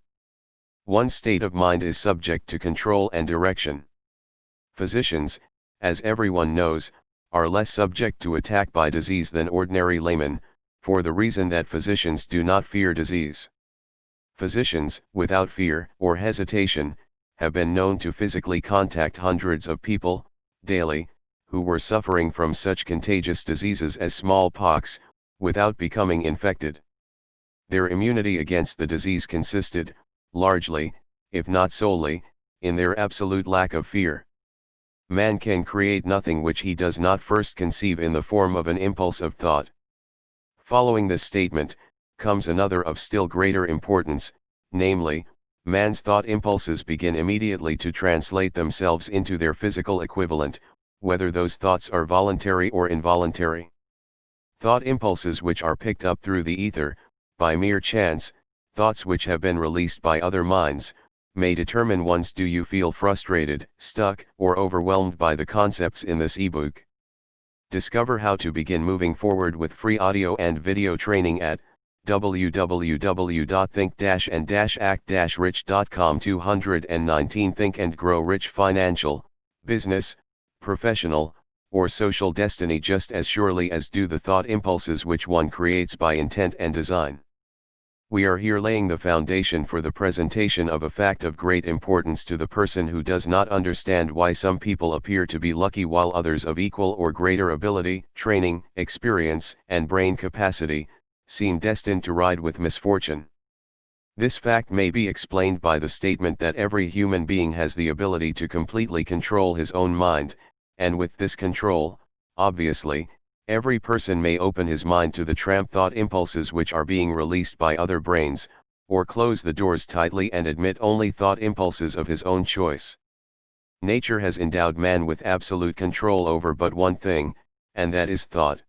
One state of mind is subject to control and direction. Physicians, as everyone knows, are less subject to attack by disease than ordinary laymen, for the reason that physicians do not fear disease. Physicians, without fear or hesitation, have been known to physically contact hundreds of people, daily, who were suffering from such contagious diseases as smallpox, without becoming infected. Their immunity against the disease consisted, largely, if not solely, in their absolute lack of fear. Man can create nothing which he does not first conceive in the form of an impulse of thought. Following this statement, comes another of still greater importance, namely, man's thought impulses begin immediately to translate themselves into their physical equivalent, whether those thoughts are voluntary or involuntary. Thought impulses which are picked up through the ether, by mere chance, thoughts which have been released by other minds, may determine one's. Do you feel frustrated, stuck, or overwhelmed by the concepts in this ebook? Discover how to begin moving forward with free audio and video training at www.think-and-act-rich.com 219 Think and Grow Rich. Financial, business, professional, or social destiny just as surely as do the thought impulses which one creates by intent and design. We are here laying the foundation for the presentation of a fact of great importance to the person who does not understand why some people appear to be lucky while others of equal or greater ability, training, experience, and brain capacity, seem destined to ride with misfortune. This fact may be explained by the statement that every human being has the ability to completely control his own mind, and with this control, obviously, every person may open his mind to the tramp thought impulses which are being released by other brains, or close the doors tightly and admit only thought impulses of his own choice. Nature has endowed man with absolute control over but one thing, and that is thought.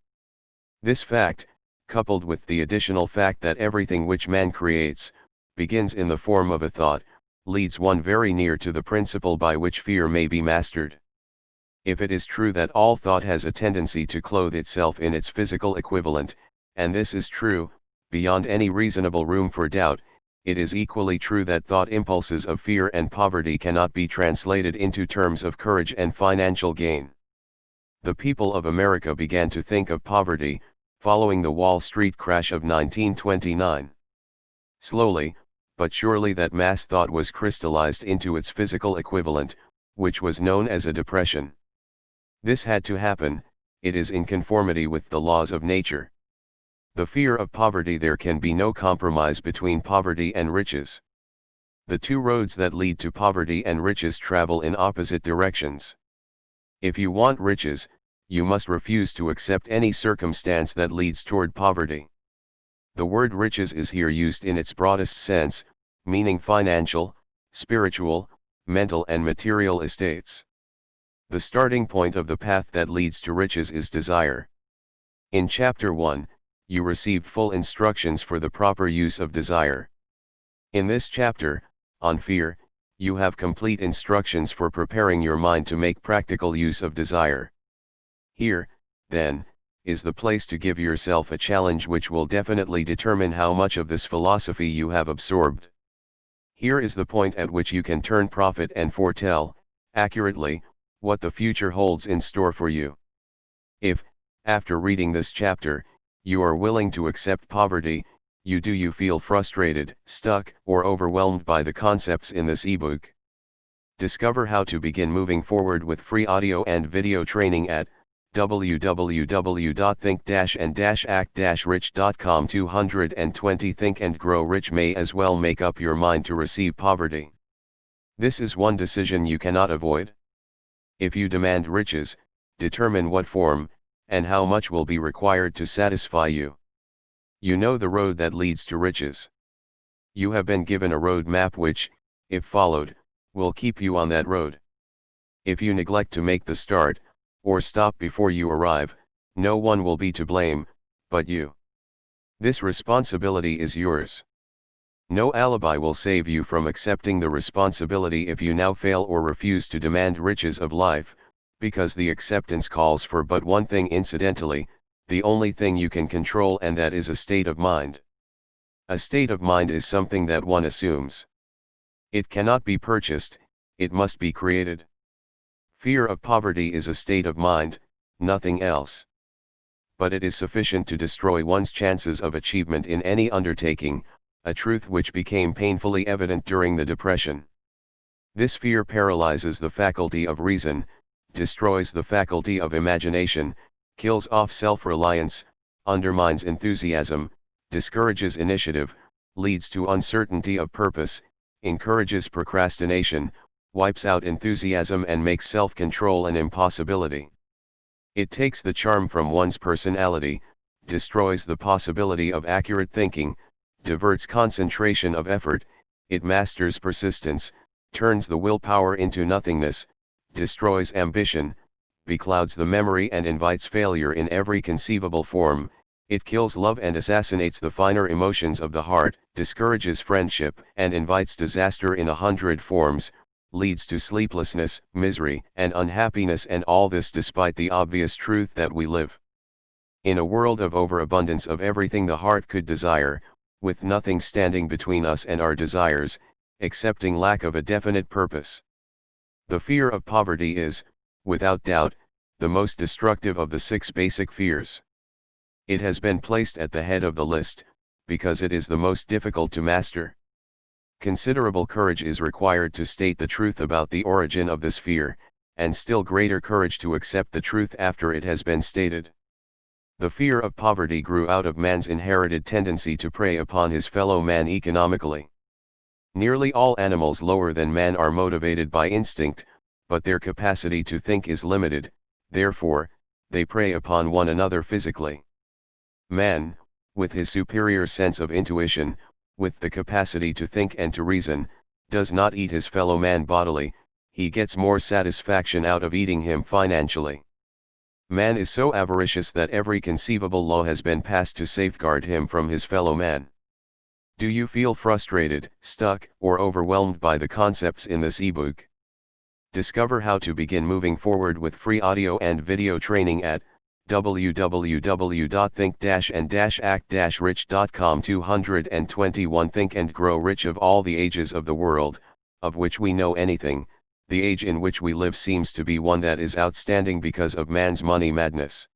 This fact, coupled with the additional fact that everything which man creates, begins in the form of a thought, leads one very near to the principle by which fear may be mastered. If it is true that all thought has a tendency to clothe itself in its physical equivalent, and this is true, beyond any reasonable room for doubt, it is equally true that thought impulses of fear and poverty cannot be translated into terms of courage and financial gain. The people of America began to think of poverty, following the Wall Street crash of 1929. Slowly, but surely that mass thought was crystallized into its physical equivalent, which was known as a depression. This had to happen, it is in conformity with the laws of nature. The fear of poverty. There can be no compromise between poverty and riches. The two roads that lead to poverty and riches travel in opposite directions. If you want riches, you must refuse to accept any circumstance that leads toward poverty. The word riches is here used in its broadest sense, meaning financial, spiritual, mental and material estates. The starting point of the path that leads to riches is desire. In Chapter 1, you received full instructions for the proper use of desire. In this chapter, on fear, you have complete instructions for preparing your mind to make practical use of desire. Here, then, is the place to give yourself a challenge which will definitely determine how much of this philosophy you have absorbed. Here is the point at which you can turn prophet and foretell, accurately, what the future holds in store for you. If, after reading this chapter, you are willing to accept poverty, you feel frustrated, stuck, or overwhelmed by the concepts in this ebook. Discover how to begin moving forward with free audio and video training at www.think-and-act-rich.com. 220 Think and Grow Rich may as well make up your mind to receive poverty. This is one decision you cannot avoid. If you demand riches, determine what form, and how much will be required to satisfy you. You know the road that leads to riches. You have been given a road map which, if followed, will keep you on that road. If you neglect to make the start, or stop before you arrive, no one will be to blame, but you. This responsibility is yours. No alibi will save you from accepting the responsibility if you now fail or refuse to demand riches of life, because the acceptance calls for but one thing incidentally, the only thing you can control, and that is a state of mind. A state of mind is something that one assumes. It cannot be purchased, it must be created. Fear of poverty is a state of mind, nothing else. But it is sufficient to destroy one's chances of achievement in any undertaking, a truth which became painfully evident during the Depression. This fear paralyzes the faculty of reason, destroys the faculty of imagination, kills off self-reliance, undermines enthusiasm, discourages initiative, leads to uncertainty of purpose, encourages procrastination, wipes out enthusiasm and makes self-control an impossibility. It takes the charm from one's personality, destroys the possibility of accurate thinking, diverts concentration of effort, it masters persistence, turns the willpower into nothingness, destroys ambition, beclouds the memory and invites failure in every conceivable form, it kills love and assassinates the finer emotions of the heart, discourages friendship and invites disaster in 100 forms, leads to sleeplessness, misery, and unhappiness, and all this despite the obvious truth that we live in a world of overabundance of everything the heart could desire, with nothing standing between us and our desires, excepting lack of a definite purpose. The fear of poverty is, without doubt, the most destructive of the 6 basic fears. It has been placed at the head of the list, because it is the most difficult to master. Considerable courage is required to state the truth about the origin of this fear, and still greater courage to accept the truth after it has been stated. The fear of poverty grew out of man's inherited tendency to prey upon his fellow man economically. Nearly all animals lower than man are motivated by instinct, but their capacity to think is limited, therefore, they prey upon one another physically. Man, with his superior sense of intuition, with the capacity to think and to reason, does not eat his fellow man bodily, he gets more satisfaction out of eating him financially. Man is so avaricious that every conceivable law has been passed to safeguard him from his fellow man. Do you feel frustrated, stuck, or overwhelmed by the concepts in this ebook? Discover how to begin moving forward with free audio and video training at www.think-and-act-rich.com. 221 Think and Grow Rich. Of all the ages of the world, of which we know anything, the age in which we live seems to be one that is outstanding because of man's money madness.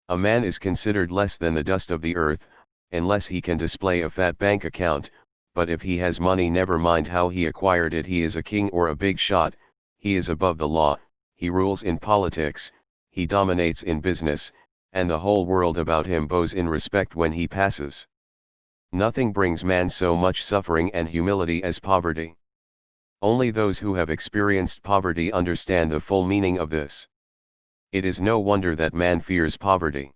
A man is considered less than the dust of the earth, unless he can display a fat bank account, but if he has money, never mind how he acquired it, he is a king or a big shot, he is above the law, he rules in politics, he dominates in business, and the whole world about him bows in respect when he passes. Nothing brings man so much suffering and humility as poverty. Only those who have experienced poverty understand the full meaning of this. It is no wonder that man fears poverty.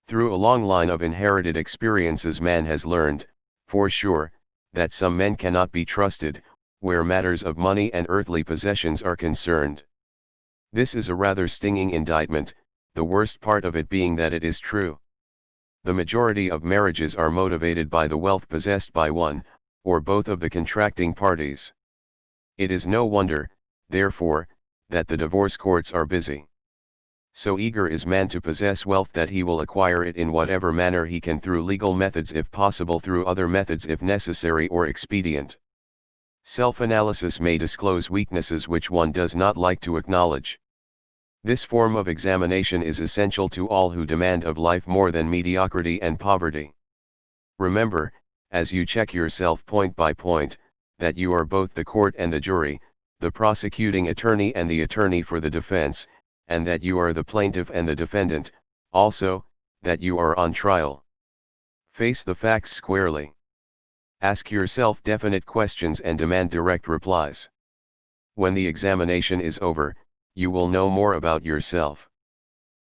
Through a long line of inherited experiences, man has learned, for sure, that some men cannot be trusted, where matters of money and earthly possessions are concerned. This is a rather stinging indictment, the worst part of it being that it is true. The majority of marriages are motivated by the wealth possessed by one, or both of the contracting parties. It is no wonder, therefore, that the divorce courts are busy. So eager is man to possess wealth that he will acquire it in whatever manner he can, through legal methods if possible, through other methods if necessary or expedient. Self-analysis may disclose weaknesses which one does not like to acknowledge. This form of examination is essential to all who demand of life more than mediocrity and poverty. Remember, as you check yourself point by point, that you are both the court and the jury, the prosecuting attorney and the attorney for the defense, and that you are the plaintiff and the defendant, also, that you are on trial. Face the facts squarely. Ask yourself definite questions and demand direct replies. When the examination is over, you will know more about yourself.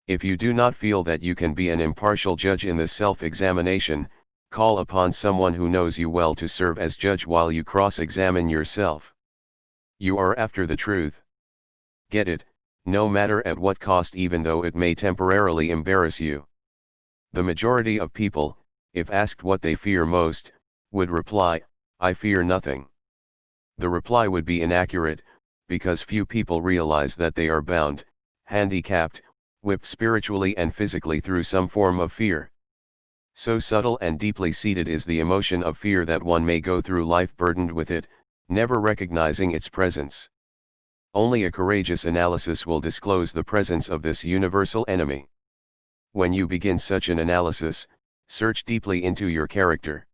If you do not feel that you can be an impartial judge in the self-examination, call upon someone who knows you well to serve as judge while you cross-examine yourself. You are after the truth. Get it, no matter at what cost, even though it may temporarily embarrass you. The majority of people, if asked what they fear most, would reply, "I fear nothing." The reply would be inaccurate, because few people realize that they are bound, handicapped, whipped spiritually and physically through some form of fear. So subtle and deeply seated is the emotion of fear that one may go through life burdened with it, never recognizing its presence. Only a courageous analysis will disclose the presence of this universal enemy. When you begin such an analysis, search deeply into your character.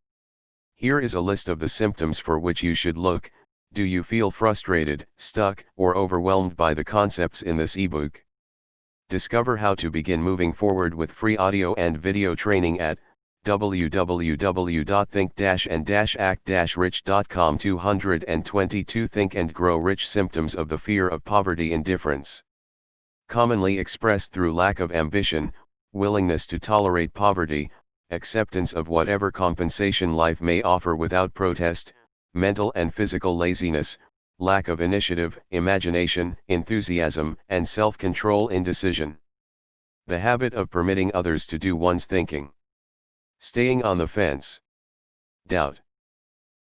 Here is a list of the symptoms for which you should look. Do you feel frustrated, stuck, or overwhelmed by the concepts in this ebook? Discover how to begin moving forward with free audio and video training at www.think-and-act-rich.com. 222 Think and Grow Rich. Symptoms of the fear of poverty: indifference. Commonly expressed through lack of ambition, willingness to tolerate poverty, acceptance of whatever compensation life may offer without protest, mental and physical laziness, lack of initiative, imagination, enthusiasm, and self-control, indecision. The habit of permitting others to do one's thinking. Staying on the fence. Doubt.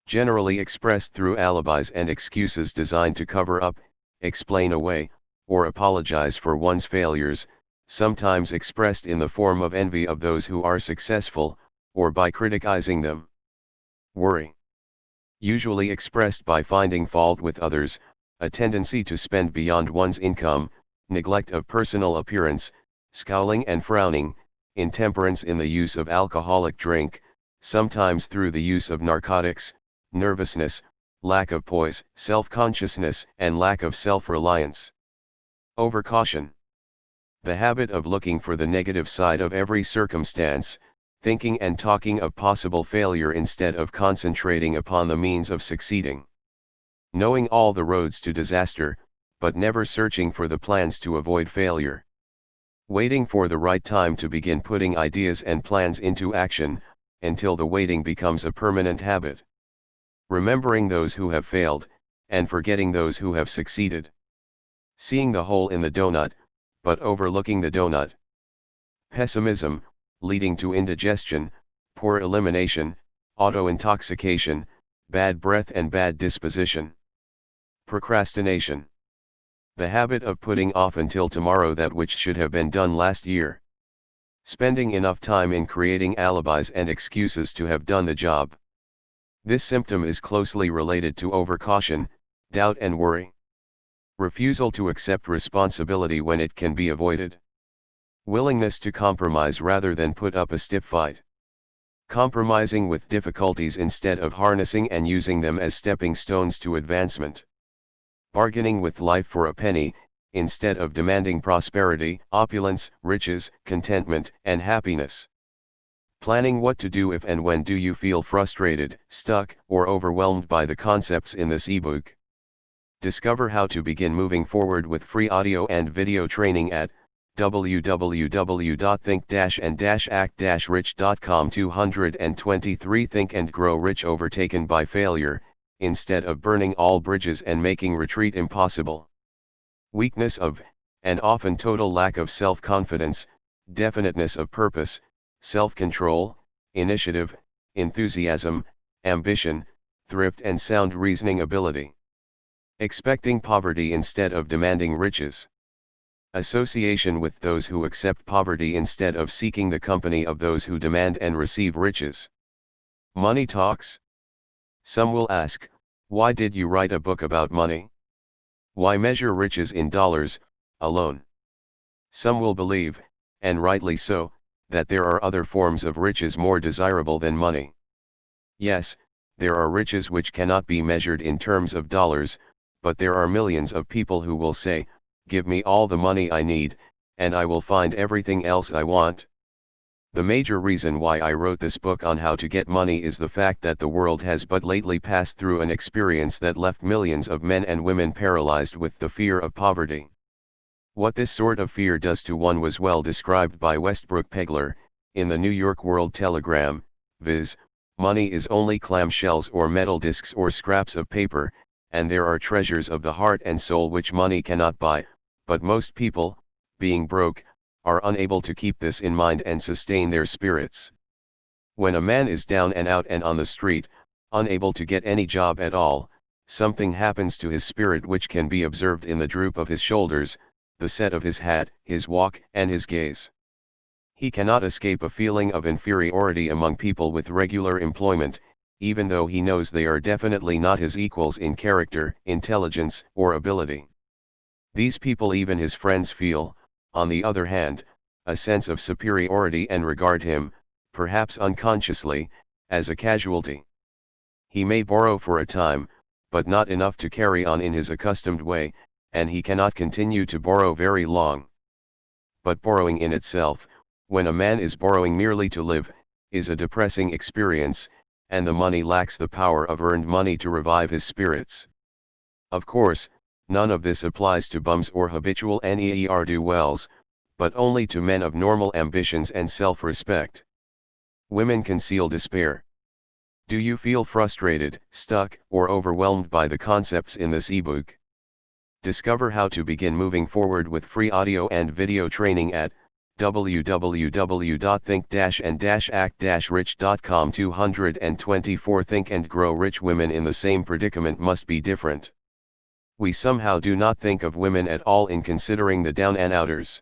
Generally expressed through alibis and excuses designed to cover up, explain away, or apologize for one's failures, sometimes expressed in the form of envy of those who are successful, or by criticizing them. Worry. Usually expressed by finding fault with others, a tendency to spend beyond one's income, neglect of personal appearance, scowling and frowning, intemperance in the use of alcoholic drink, sometimes through the use of narcotics, nervousness, lack of poise, self-consciousness, and lack of self-reliance. Overcaution. The habit of looking for the negative side of every circumstance, thinking and talking of possible failure instead of concentrating upon the means of succeeding. Knowing all the roads to disaster, but never searching for the plans to avoid failure. Waiting for the right time to begin putting ideas and plans into action, until the waiting becomes a permanent habit. Remembering those who have failed, and forgetting those who have succeeded. Seeing the hole in the donut, but overlooking the donut. Pessimism, leading to indigestion, poor elimination, auto-intoxication, bad breath and bad disposition. Procrastination. The habit of putting off until tomorrow that which should have been done last year. Spending enough time in creating alibis and excuses to have done the job. This symptom is closely related to overcaution, doubt and worry. Refusal to accept responsibility when it can be avoided. Willingness to compromise rather than put up a stiff fight. Compromising with difficulties instead of harnessing and using them as stepping stones to advancement. Bargaining with life for a penny, instead of demanding prosperity, opulence, riches, contentment, and happiness. Planning what to do if and when do you feel frustrated, stuck, or overwhelmed by the concepts in this ebook. Discover how to begin moving forward with free audio and video training at www.think-and-act-rich.com. 223 Think and Grow Rich overtaken by failure, instead of burning all bridges and making retreat impossible. Weakness of, and often total lack of self-confidence, definiteness of purpose, self-control, initiative, enthusiasm, ambition, thrift and sound reasoning ability. Expecting poverty instead of demanding riches. Association with those who accept poverty instead of seeking the company of those who demand and receive riches. Money talks. Some will ask, why did you write a book about money? Why measure riches in dollars alone? Some will believe, and rightly so, that there are other forms of riches more desirable than money. Yes, there are riches which cannot be measured in terms of dollars, but there are millions of people who will say, give me all the money I need, and I will find everything else I want. The major reason why I wrote this book on how to get money is the fact that the world has but lately passed through an experience that left millions of men and women paralyzed with the fear of poverty. What this sort of fear does to one was well described by Westbrook Pegler, in the New York World Telegram, viz., money is only clamshells or metal discs or scraps of paper, and there are treasures of the heart and soul which money cannot buy, but most people, being broke, are unable to keep this in mind and sustain their spirits. When a man is down and out and on the street, unable to get any job at all, something happens to his spirit which can be observed in the droop of his shoulders, the set of his hat, his walk, and his gaze. He cannot escape a feeling of inferiority among people with regular employment, even though he knows they are definitely not his equals in character, intelligence, or ability. These people, even his friends, feel, on the other hand, a sense of superiority and regard him, perhaps unconsciously, as a casualty. He may borrow for a time, but not enough to carry on in his accustomed way, and he cannot continue to borrow very long. But borrowing in itself, when a man is borrowing merely to live, is a depressing experience, and the money lacks the power of earned money to revive his spirits. Of course, none of this applies to bums or habitual ne'er-do-wells, but only to men of normal ambitions and self-respect. Women conceal despair. Do you feel frustrated, stuck, or overwhelmed by the concepts in this ebook? Discover how to begin moving forward with free audio and video training at www.think-and-act-rich.com. 224 Think and Grow Rich. Women in the same predicament must be different. We somehow do not think of women at all in considering the down and outers.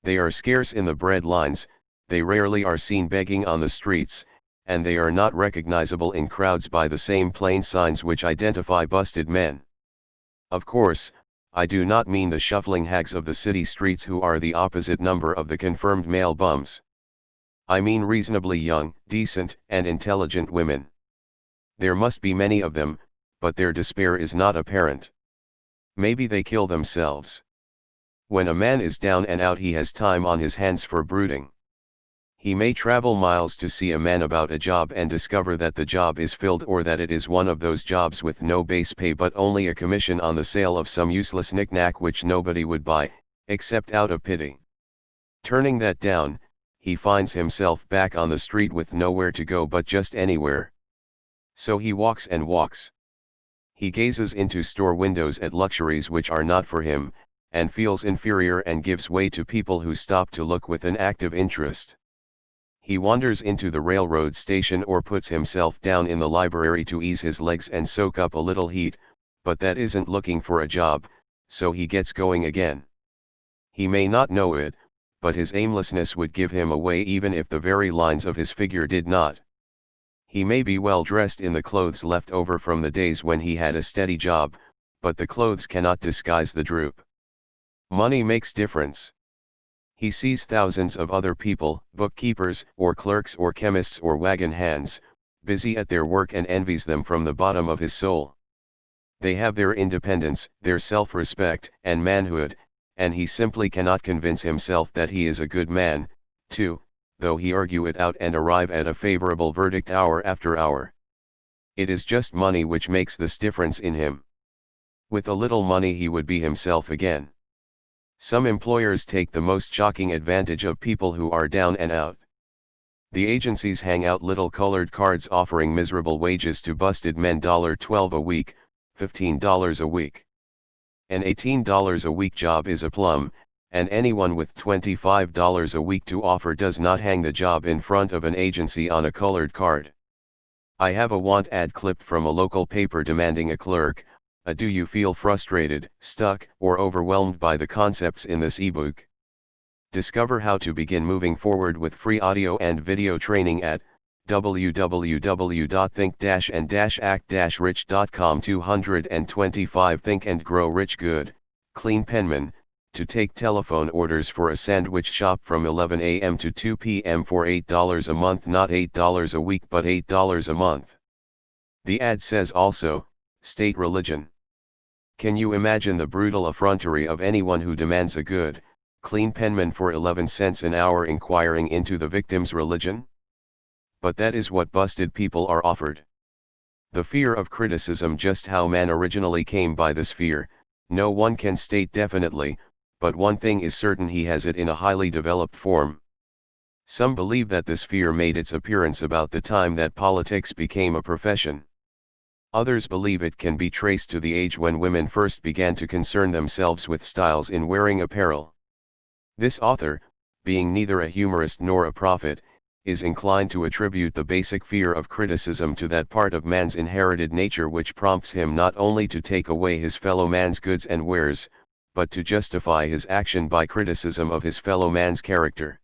They are scarce in the bread lines, they rarely are seen begging on the streets, and they are not recognizable in crowds by the same plain signs which identify busted men. Of course, I do not mean the shuffling hags of the city streets who are the opposite number of the confirmed male bums. I mean reasonably young, decent, and intelligent women. There must be many of them, but their despair is not apparent. Maybe they kill themselves. When a man is down and out, he has time on his hands for brooding. He may travel miles to see a man about a job and discover that the job is filled, or that it is one of those jobs with no base pay but only a commission on the sale of some useless knick-knack which nobody would buy, except out of pity. Turning that down, he finds himself back on the street with nowhere to go but just anywhere. So he walks and walks. He gazes into store windows at luxuries which are not for him, and feels inferior and gives way to people who stop to look with an active interest. He wanders into the railroad station or puts himself down in the library to ease his legs and soak up a little heat, but that isn't looking for a job, so he gets going again. He may not know it, but his aimlessness would give him away even if the very lines of his figure did not. He may be well dressed in the clothes left over from the days when he had a steady job, but the clothes cannot disguise the droop. Money makes difference. He sees thousands of other people, bookkeepers, or clerks, or chemists, or wagon hands, busy at their work, and envies them from the bottom of his soul. They have their independence, their self-respect, and manhood, and he simply cannot convince himself that he is a good man, too, though he argue it out and arrive at a favorable verdict hour after hour. It is just money which makes this difference in him. With a little money he would be himself again. Some employers take the most shocking advantage of people who are down and out. The agencies hang out little colored cards offering miserable wages to busted men, $12 a week, $15 a week. An $18 a week job is a plum, and anyone with $25 a week to offer does not hang the job in front of an agency on a colored card. I have a want ad clipped from a local paper demanding a clerk. Do you feel frustrated, stuck, or overwhelmed by the concepts in this ebook? Discover how to begin moving forward with free audio and video training at www.think-and-act-rich.com. 225 Think and Grow Rich. Good, clean penman, to take telephone orders for a sandwich shop from 11 a.m. to 2 p.m. for $8 a month, not $8 a week but $8 a month. The ad says also, state religion. Can you imagine the brutal effrontery of anyone who demands a good, clean penman for 11 cents an hour, inquiring into the victim's religion? But that is what busted people are offered. The fear of criticism. Just how man originally came by this fear, no one can state definitely, but one thing is certain: he has it in a highly developed form. Some believe that this fear made its appearance about the time that politics became a profession. Others believe it can be traced to the age when women first began to concern themselves with styles in wearing apparel. This author, being neither a humorist nor a prophet, is inclined to attribute the basic fear of criticism to that part of man's inherited nature which prompts him not only to take away his fellow man's goods and wares, but to justify his action by criticism of his fellow man's character.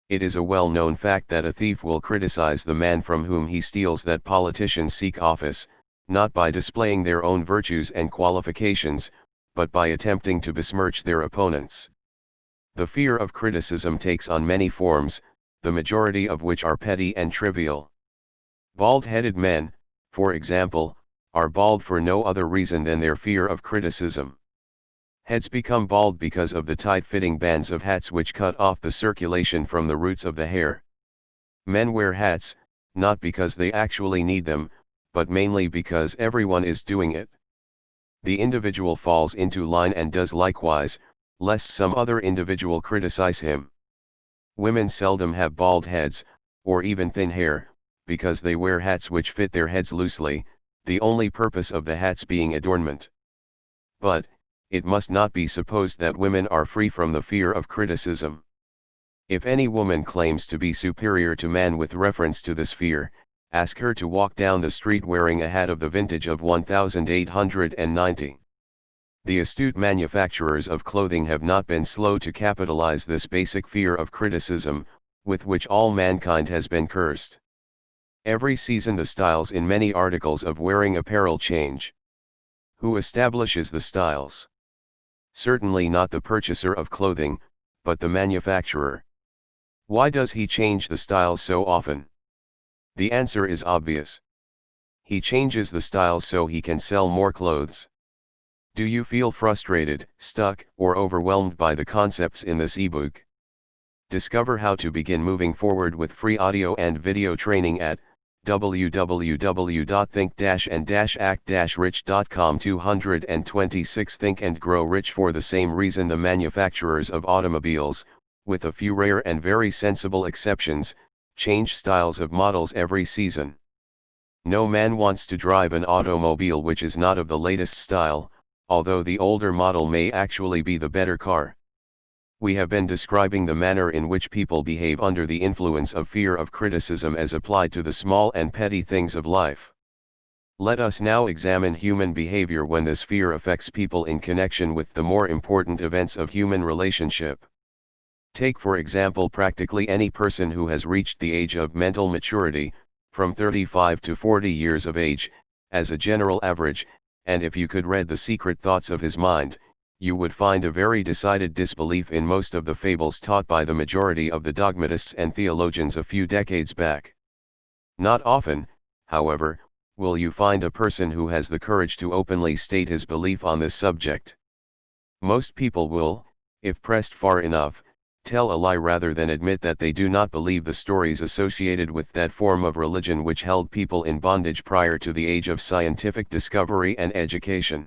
It is a well-known fact that a thief will criticize the man from whom he steals, that politicians seek office, not by displaying their own virtues and qualifications, but by attempting to besmirch their opponents. The fear of criticism takes on many forms, the majority of which are petty and trivial. Bald-headed men, for example, are bald for no other reason than their fear of criticism. Heads become bald because of the tight-fitting bands of hats which cut off the circulation from the roots of the hair. Men wear hats, not because they actually need them, but mainly because everyone is doing it. The individual falls into line and does likewise, lest some other individual criticize him. Women seldom have bald heads, or even thin hair, because they wear hats which fit their heads loosely, the only purpose of the hats being adornment. But, it must not be supposed that women are free from the fear of criticism. If any woman claims to be superior to man with reference to this fear, ask her to walk down the street wearing a hat of the vintage of 1890. The astute manufacturers of clothing have not been slow to capitalize this basic fear of criticism, with which all mankind has been cursed. Every season the styles in many articles of wearing apparel change. Who establishes the styles? Certainly not the purchaser of clothing, but the manufacturer. Why does he change the styles so often? The answer is obvious. He changes the styles so he can sell more clothes. Do you feel frustrated, stuck, or overwhelmed by the concepts in this ebook? Discover how to begin moving forward with free audio and video training at www.think-and-act-rich.com. 226 Think and Grow Rich. For the same reason, the manufacturers of automobiles, with a few rare and very sensible exceptions, change styles of models every season. No man wants to drive an automobile which is not of the latest style, although the older model may actually be the better car. We have been describing the manner in which people behave under the influence of fear of criticism as applied to the small and petty things of life. Let us now examine human behavior when this fear affects people in connection with the more important events of human relationship. Take for example practically any person who has reached the age of mental maturity, from 35 to 40 years of age, as a general average, and if you could read the secret thoughts of his mind, you would find a very decided disbelief in most of the fables taught by the majority of the dogmatists and theologians a few decades back. Not often, however, will you find a person who has the courage to openly state his belief on this subject. Most people will, if pressed far enough, tell a lie rather than admit that they do not believe the stories associated with that form of religion which held people in bondage prior to the age of scientific discovery and education.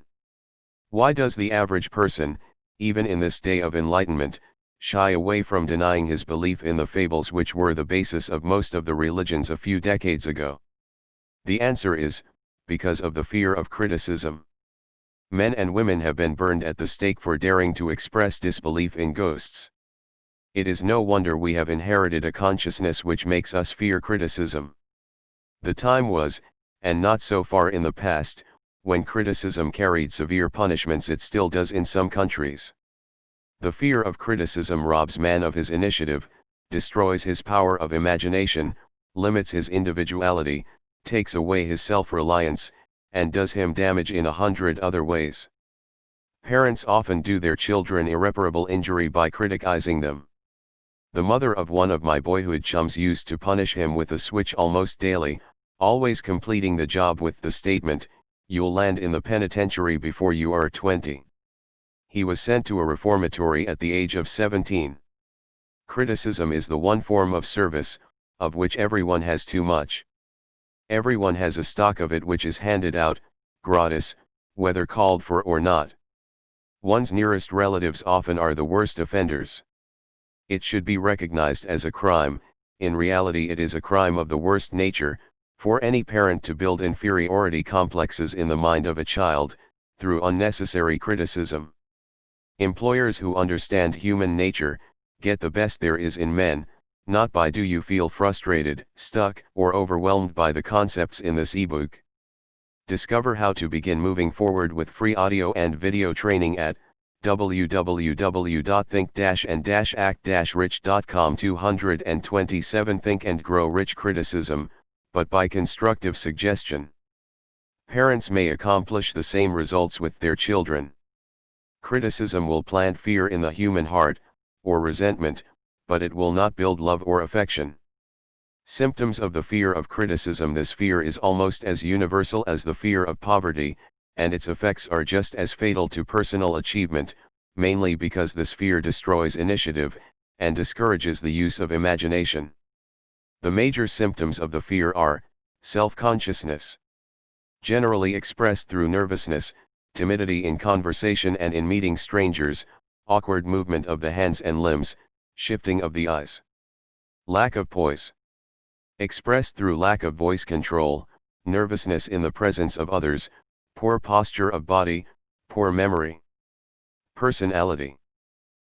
Why does the average person, even in this day of enlightenment, shy away from denying his belief in the fables which were the basis of most of the religions a few decades ago? The answer is, because of the fear of criticism. Men and women have been burned at the stake for daring to express disbelief in ghosts. It is no wonder we have inherited a consciousness which makes us fear criticism. The time was, and not so far in the past, when criticism carried severe punishments. It still does in some countries. The fear of criticism robs man of his initiative, destroys his power of imagination, limits his individuality, takes away his self-reliance, and does him damage in 100 other ways. Parents often do their children irreparable injury by criticizing them. The mother of one of my boyhood chums used to punish him with a switch almost daily, always completing the job with the statement, "You'll land in the penitentiary before you are 20. He was sent to a reformatory at the age of 17. Criticism is the one form of service, of which everyone has too much. Everyone has a stock of it which is handed out, gratis, whether called for or not. One's nearest relatives often are the worst offenders. It should be recognized as a crime. In reality it is a crime of the worst nature, for any parent to build inferiority complexes in the mind of a child, through unnecessary criticism. Employers who understand human nature, get the best there is in men, not by do you feel frustrated, stuck, or overwhelmed by the concepts in this ebook. Discover how to begin moving forward with free audio and video training at www.think-and-act-rich.com. 227 Think and Grow Rich. Criticism, but by constructive suggestion. Parents may accomplish the same results with their children. Criticism will plant fear in the human heart, or resentment, but it will not build love or affection. Symptoms of the fear of criticism. This fear is almost as universal as the fear of poverty, and its effects are just as fatal to personal achievement, mainly because this fear destroys initiative, and discourages the use of imagination. The major symptoms of the fear are, self-consciousness. Generally expressed through nervousness, timidity in conversation and in meeting strangers, awkward movement of the hands and limbs, shifting of the eyes. Lack of poise. Expressed through lack of voice control, nervousness in the presence of others, poor posture of body, poor memory. Personality.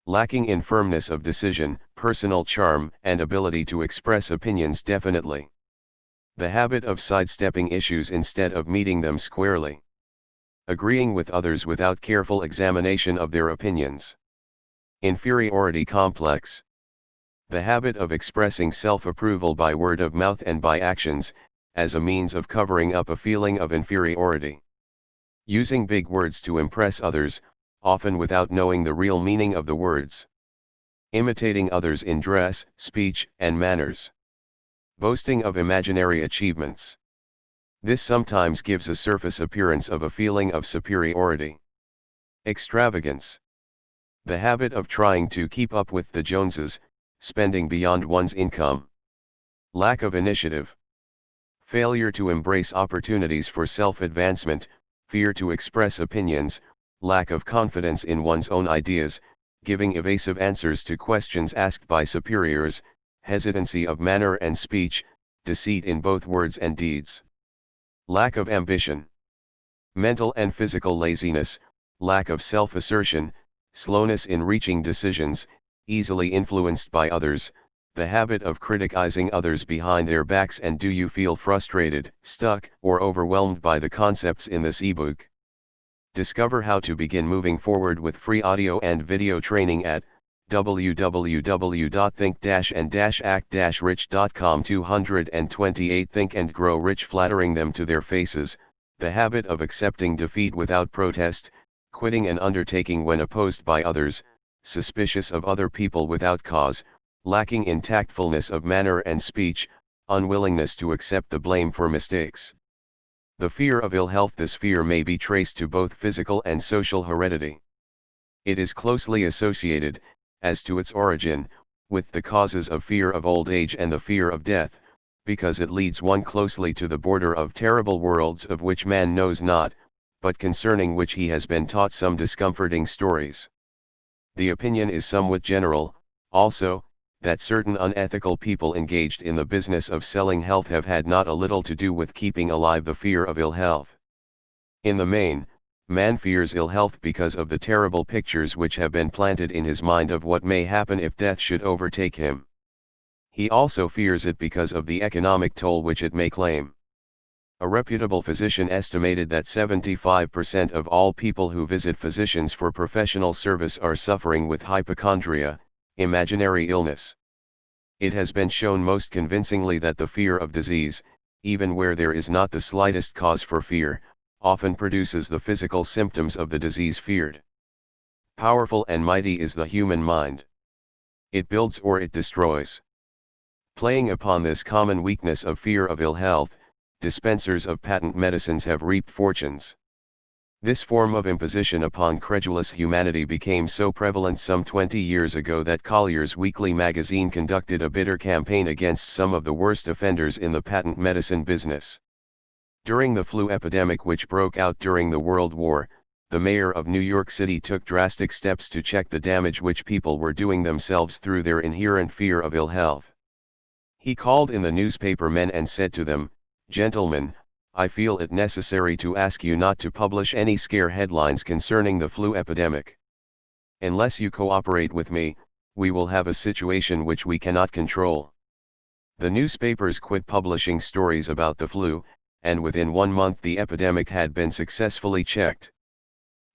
Lacking in firmness of decision, personal charm, and ability to express opinions definitely. The habit of sidestepping issues instead of meeting them squarely. Agreeing with others without careful examination of their opinions. Inferiority complex. The habit of expressing self-approval by word of mouth and by actions, as a means of covering up a feeling of inferiority. Using big words to impress others, often without knowing the real meaning of the words. Imitating others in dress, speech, and manners. Boasting of imaginary achievements. This sometimes gives a surface appearance of a feeling of superiority. Extravagance. The habit of trying to keep up with the Joneses, spending beyond one's income. Lack of initiative. Failure to embrace opportunities for self-advancement, fear to express opinions, lack of confidence in one's own ideas, giving evasive answers to questions asked by superiors, hesitancy of manner and speech, deceit in both words and deeds. Lack of ambition. Mental and physical laziness, lack of self-assertion, slowness in reaching decisions, easily influenced by others, the habit of criticizing others behind their backs. And do you feel frustrated, stuck, or overwhelmed by the concepts in this ebook? Discover how to begin moving forward with free audio and video training at www.think-and-act-rich.com. 228 Think and Grow Rich. Flattering them to their faces, the habit of accepting defeat without protest, quitting an undertaking when opposed by others, suspicious of other people without cause, lacking in tactfulness of manner and speech, unwillingness to accept the blame for mistakes. The fear of ill health. This fear may be traced to both physical and social heredity. It is closely associated, as to its origin, with the causes of fear of old age and the fear of death, because it leads one closely to the border of terrible worlds of which man knows not, but concerning which he has been taught some discomforting stories. The opinion is somewhat general, also, that certain unethical people engaged in the business of selling health have had not a little to do with keeping alive the fear of ill health. In the main, man fears ill health because of the terrible pictures which have been planted in his mind of what may happen if death should overtake him. He also fears it because of the economic toll which it may claim. A reputable physician estimated that 75% of all people who visit physicians for professional service are suffering with hypochondria, imaginary illness. It has been shown most convincingly that the fear of disease, even where there is not the slightest cause for fear, often produces the physical symptoms of the disease feared. Powerful and mighty is the human mind. It builds or it destroys. Playing upon this common weakness of fear of ill health, dispensers of patent medicines have reaped fortunes. This form of imposition upon credulous humanity became so prevalent some 20 years ago that Collier's Weekly magazine conducted a bitter campaign against some of the worst offenders in the patent medicine business. During the flu epidemic which broke out during the World War, the mayor of New York City took drastic steps to check the damage which people were doing themselves through their inherent fear of ill health. He called in the newspaper men and said to them, "Gentlemen, I feel it necessary to ask you not to publish any scare headlines concerning the flu epidemic. Unless you cooperate with me, we will have a situation which we cannot control." The newspapers quit publishing stories about the flu, and within 1 month the epidemic had been successfully checked.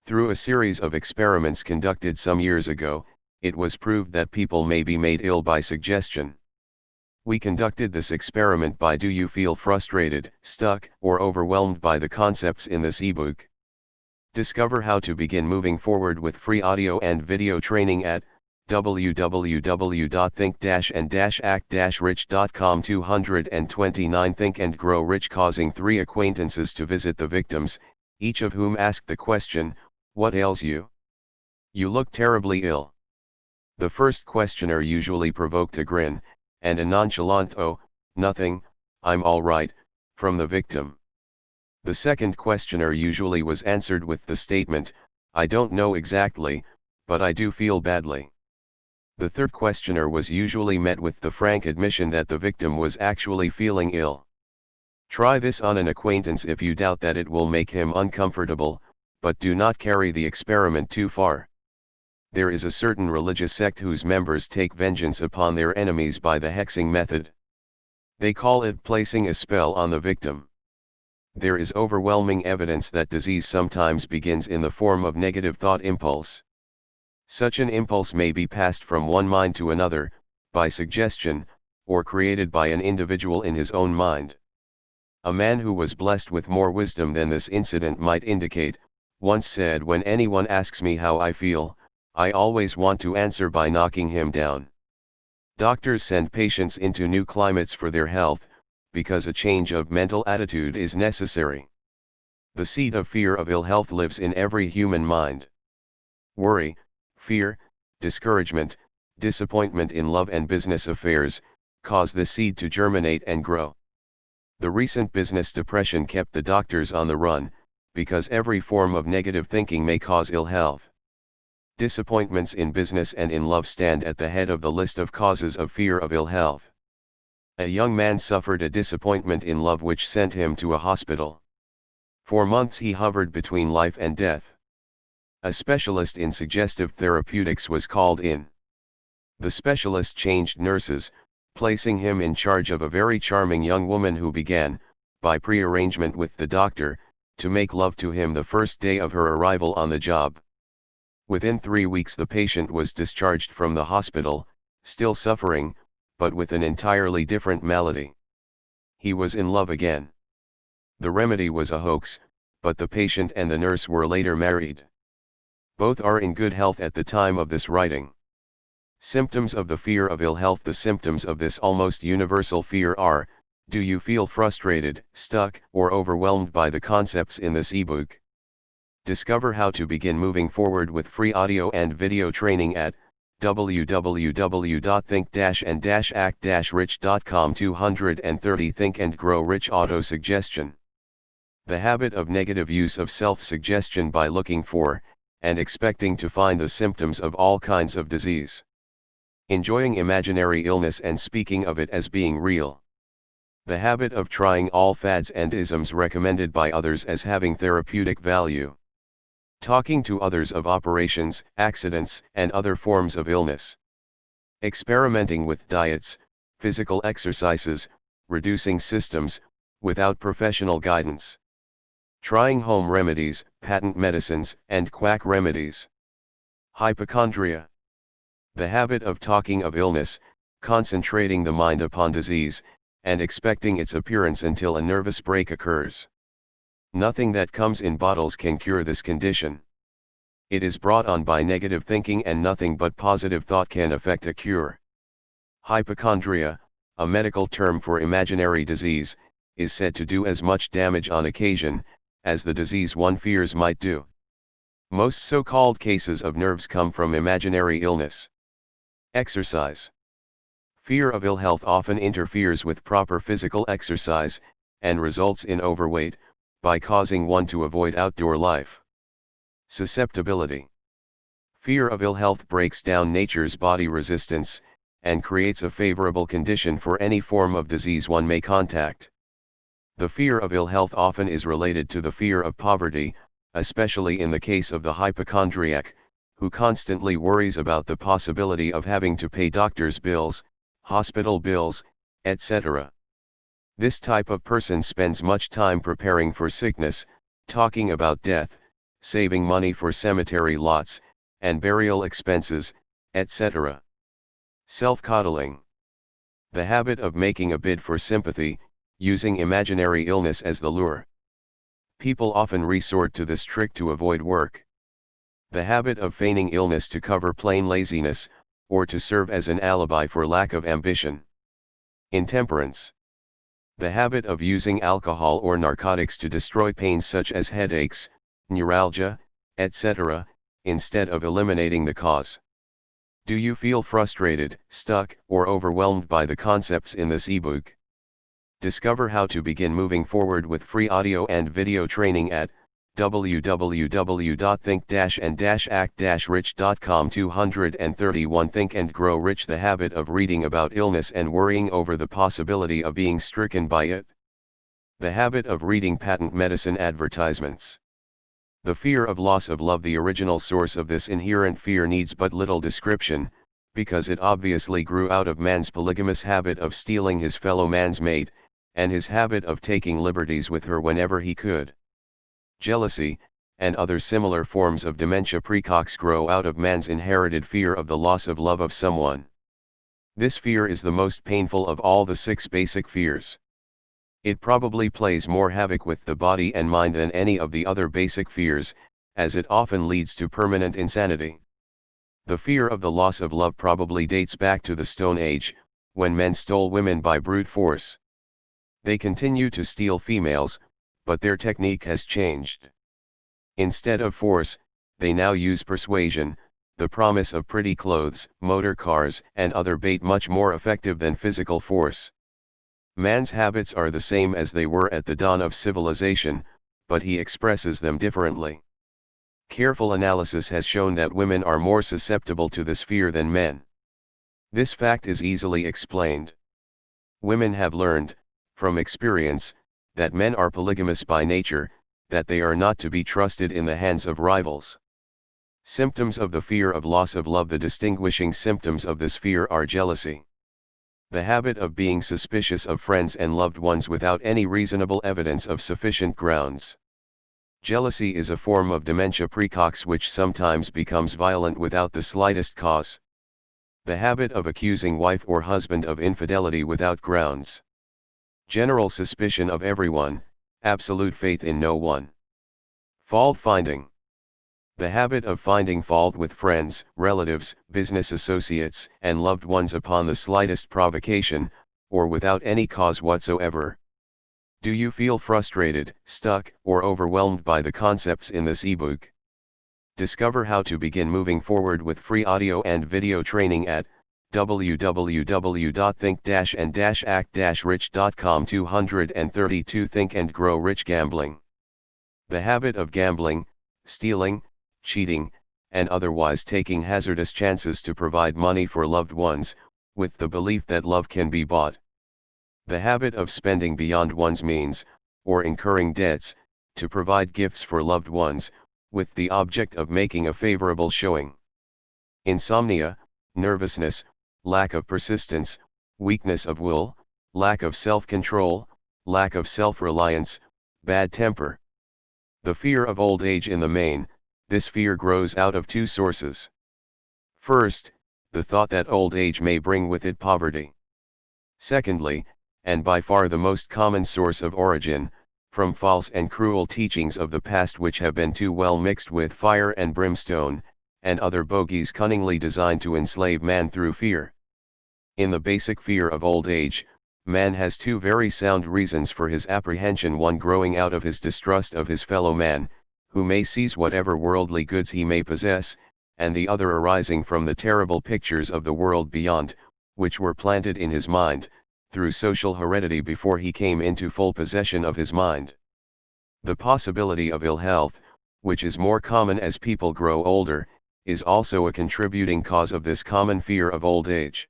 Through a series of experiments conducted some years ago, it was proved that people may be made ill by suggestion. We conducted this experiment by Do you feel frustrated, stuck, or overwhelmed by the concepts in this ebook? Discover how to begin moving forward with free audio and video training at www.think-and-act-rich.com. 229 Think and Grow Rich. Causing 3 acquaintances to visit the victims, each of whom asked the question, "What ails you? You look terribly ill." The first questioner usually provoked a grin, and a nonchalant "Oh, nothing, I'm all right," from the victim. The second questioner usually was answered with the statement, "I don't know exactly, but I do feel badly." The third questioner was usually met with the frank admission that the victim was actually feeling ill. Try this on an acquaintance if you doubt that it will make him uncomfortable, but do not carry the experiment too far. There is a certain religious sect whose members take vengeance upon their enemies by the hexing method. They call it placing a spell on the victim. There is overwhelming evidence that disease sometimes begins in the form of negative thought impulse. Such an impulse may be passed from one mind to another, by suggestion, or created by an individual in his own mind. A man who was blessed with more wisdom than this incident might indicate, once said, "When anyone asks me how I feel, I always want to answer by knocking him down. Doctors send patients into new climates for their health, because a change of mental attitude is necessary. The seed of fear of ill health lives in every human mind. Worry, fear, discouragement, disappointment in love and business affairs, cause the seed to germinate and grow. The recent business depression kept the doctors on the run, because every form of negative thinking may cause ill health. Disappointments in business and in love stand at the head of the list of causes of fear of ill health. A young man suffered a disappointment in love which sent him to a hospital. For months he hovered between life and death. A specialist in suggestive therapeutics was called in. The specialist changed nurses, placing him in charge of a very charming young woman who began, by prearrangement with the doctor, to make love to him the first day of her arrival on the job. Within 3 weeks the patient was discharged from the hospital, still suffering, but with an entirely different malady. He was in love again. The remedy was a hoax, but the patient and the nurse were later married. Both are in good health at the time of this writing. Symptoms of the fear of ill health. The symptoms of this almost universal fear are: do you feel frustrated, stuck, or overwhelmed by the concepts in this ebook? Discover how to begin moving forward with free audio and video training at www.think-and-act-rich.com. 230 Think and Grow Rich Auto Suggestion. The habit of negative use of self-suggestion by looking for, and expecting to find the symptoms of all kinds of disease. Enjoying imaginary illness and speaking of it as being real. The habit of trying all fads and isms recommended by others as having therapeutic value. Talking to others of operations, accidents, and other forms of illness. Experimenting with diets, physical exercises, reducing systems, without professional guidance. Trying home remedies, patent medicines, and quack remedies. Hypochondria. The habit of talking of illness, concentrating the mind upon disease, and expecting its appearance until a nervous break occurs. Nothing that comes in bottles can cure this condition. It is brought on by negative thinking, and nothing but positive thought can effect a cure. Hypochondria, a medical term for imaginary disease, is said to do as much damage on occasion, as the disease one fears might do. Most so-called cases of nerves come from imaginary illness. Exercise. Fear of ill health often interferes with proper physical exercise, and results in overweight, by causing one to avoid outdoor life. Susceptibility. Fear of ill health breaks down nature's body resistance, and creates a favorable condition for any form of disease one may contact. The fear of ill health often is related to the fear of poverty, especially in the case of the hypochondriac, who constantly worries about the possibility of having to pay doctor's bills, hospital bills, etc. This type of person spends much time preparing for sickness, talking about death, saving money for cemetery lots, and burial expenses, etc. Self-coddling. The habit of making a bid for sympathy, using imaginary illness as the lure. People often resort to this trick to avoid work. The habit of feigning illness to cover plain laziness, or to serve as an alibi for lack of ambition. Intemperance. The habit of using alcohol or narcotics to destroy pains such as headaches, neuralgia, etc., instead of eliminating the cause. Do you feel frustrated, stuck, or overwhelmed by the concepts in this ebook? Discover how to begin moving forward with free audio and video training at www.think-and-act-rich.com. 231 Think and Grow Rich. The habit of reading about illness and worrying over the possibility of being stricken by it. The habit of reading patent medicine advertisements. The fear of loss of love. The original source of this inherent fear needs but little description, because it obviously grew out of man's polygamous habit of stealing his fellow man's mate, and his habit of taking liberties with her whenever he could. Jealousy, and other similar forms of dementia precox grow out of man's inherited fear of the loss of love of someone. This fear is the most painful of all the 6 basic fears. It probably plays more havoc with the body and mind than any of the other basic fears, as it often leads to permanent insanity. The fear of the loss of love probably dates back to the Stone Age, when men stole women by brute force. They continue to steal females, but their technique has changed. Instead of force, they now use persuasion, the promise of pretty clothes, motor cars, and other bait much more effective than physical force. Man's habits are the same as they were at the dawn of civilization, but he expresses them differently. Careful analysis has shown that women are more susceptible to this fear than men. This fact is easily explained. Women have learned, from experience, that men are polygamous by nature, that they are not to be trusted in the hands of rivals. Symptoms of the fear of loss of love. The distinguishing symptoms of this fear are jealousy. The habit of being suspicious of friends and loved ones without any reasonable evidence of sufficient grounds. Jealousy is a form of dementia praecox which sometimes becomes violent without the slightest cause. The habit of accusing wife or husband of infidelity without grounds. General suspicion of everyone, absolute faith in no one. Fault finding. The habit of finding fault with friends, relatives, business associates, and loved ones upon the slightest provocation, or without any cause whatsoever. Do you feel frustrated, stuck, or overwhelmed by the concepts in this ebook? Discover how to begin moving forward with free audio and video training at www.think-and-act-rich.com. 232 Think and Grow Rich. Gambling. The habit of gambling, stealing, cheating, and otherwise taking hazardous chances to provide money for loved ones, with the belief that love can be bought. The habit of spending beyond one's means, or incurring debts, to provide gifts for loved ones, with the object of making a favorable showing. Insomnia, nervousness, lack of persistence, weakness of will, lack of self-control, lack of self-reliance, bad temper. The fear of old age. In the main, this fear grows out of two sources. First, the thought that old age may bring with it poverty. Secondly, and by far the most common source of origin, from false and cruel teachings of the past which have been too well mixed with fire and brimstone, and other bogies cunningly designed to enslave man through fear. In the basic fear of old age, man has two very sound reasons for his apprehension: one growing out of his distrust of his fellow man, who may seize whatever worldly goods he may possess, and the other arising from the terrible pictures of the world beyond, which were planted in his mind, through social heredity before he came into full possession of his mind. The possibility of ill health, which is more common as people grow older, is also a contributing cause of this common fear of old age.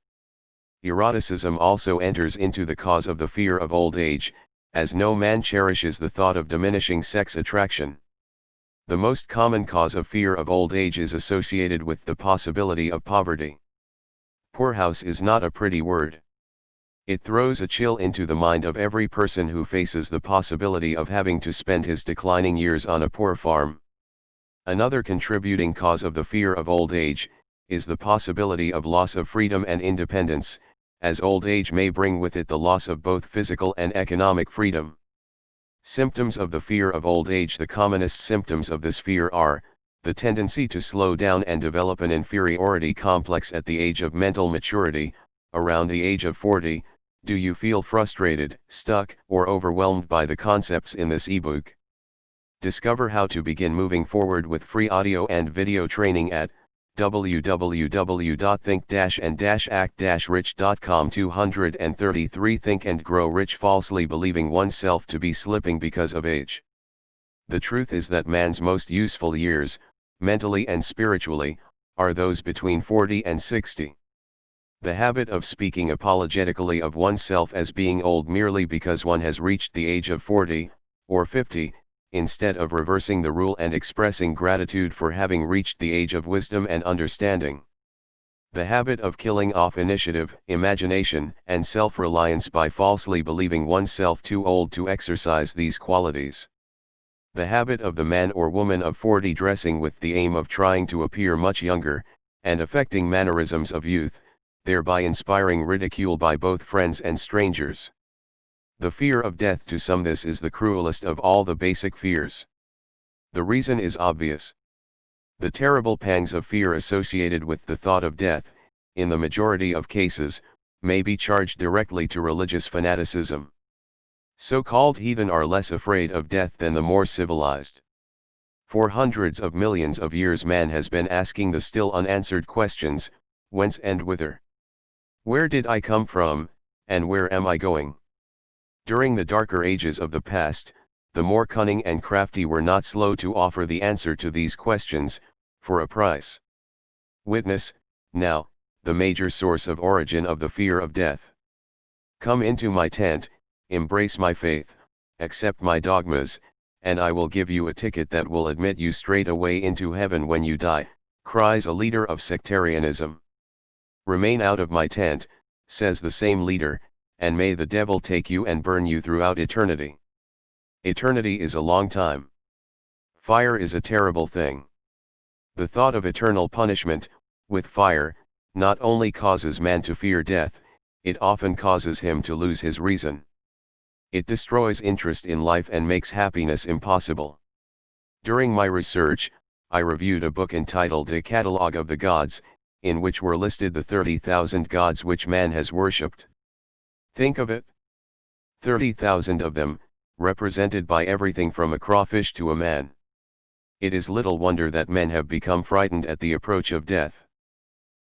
Eroticism also enters into the cause of the fear of old age, as no man cherishes the thought of diminishing sex attraction. The most common cause of fear of old age is associated with the possibility of poverty. Poorhouse is not a pretty word. It throws a chill into the mind of every person who faces the possibility of having to spend his declining years on a poor farm. Another contributing cause of the fear of old age is the possibility of loss of freedom and independence, as old age may bring with it the loss of both physical and economic freedom. Symptoms of the fear of old age. The commonest symptoms of this fear are the tendency to slow down and develop an inferiority complex at the age of mental maturity, around the age of 40. Do you feel frustrated, stuck, or overwhelmed by the concepts in this ebook? Discover how to begin moving forward with free audio and video training at www.think-and-act-rich.com. 233 Think and Grow Rich. Falsely believing oneself to be slipping because of age. The truth is that man's most useful years, mentally and spiritually, are those between 40 and 60. The habit of speaking apologetically of oneself as being old merely because one has reached the age of 40, or 50, instead of reversing the rule and expressing gratitude for having reached the age of wisdom and understanding. The habit of killing off initiative, imagination, and self-reliance by falsely believing oneself too old to exercise these qualities. The habit of the man or woman of 40 dressing with the aim of trying to appear much younger, and affecting mannerisms of youth, thereby inspiring ridicule by both friends and strangers. The fear of death. To some, this is the cruelest of all the basic fears. The reason is obvious. The terrible pangs of fear associated with the thought of death, in the majority of cases, may be charged directly to religious fanaticism. So-called heathen are less afraid of death than the more civilized. For hundreds of millions of years man has been asking the still unanswered questions, whence and whither? Where did I come from, and where am I going? During the darker ages of the past, the more cunning and crafty were not slow to offer the answer to these questions, for a price. Witness, now, the major source of origin of the fear of death. Come into my tent, embrace my faith, accept my dogmas, and I will give you a ticket that will admit you straight away into heaven when you die, cries a leader of sectarianism. Remain out of my tent, says the same leader, and may the devil take you and burn you throughout eternity. Eternity is a long time. Fire is a terrible thing. The thought of eternal punishment, with fire, not only causes man to fear death, it often causes him to lose his reason. It destroys interest in life and makes happiness impossible. During my research, I reviewed a book entitled A Catalogue of the Gods, in which were listed the 30,000 gods which man has worshipped. Think of it. 30,000 of them, represented by everything from a crawfish to a man. It is little wonder that men have become frightened at the approach of death.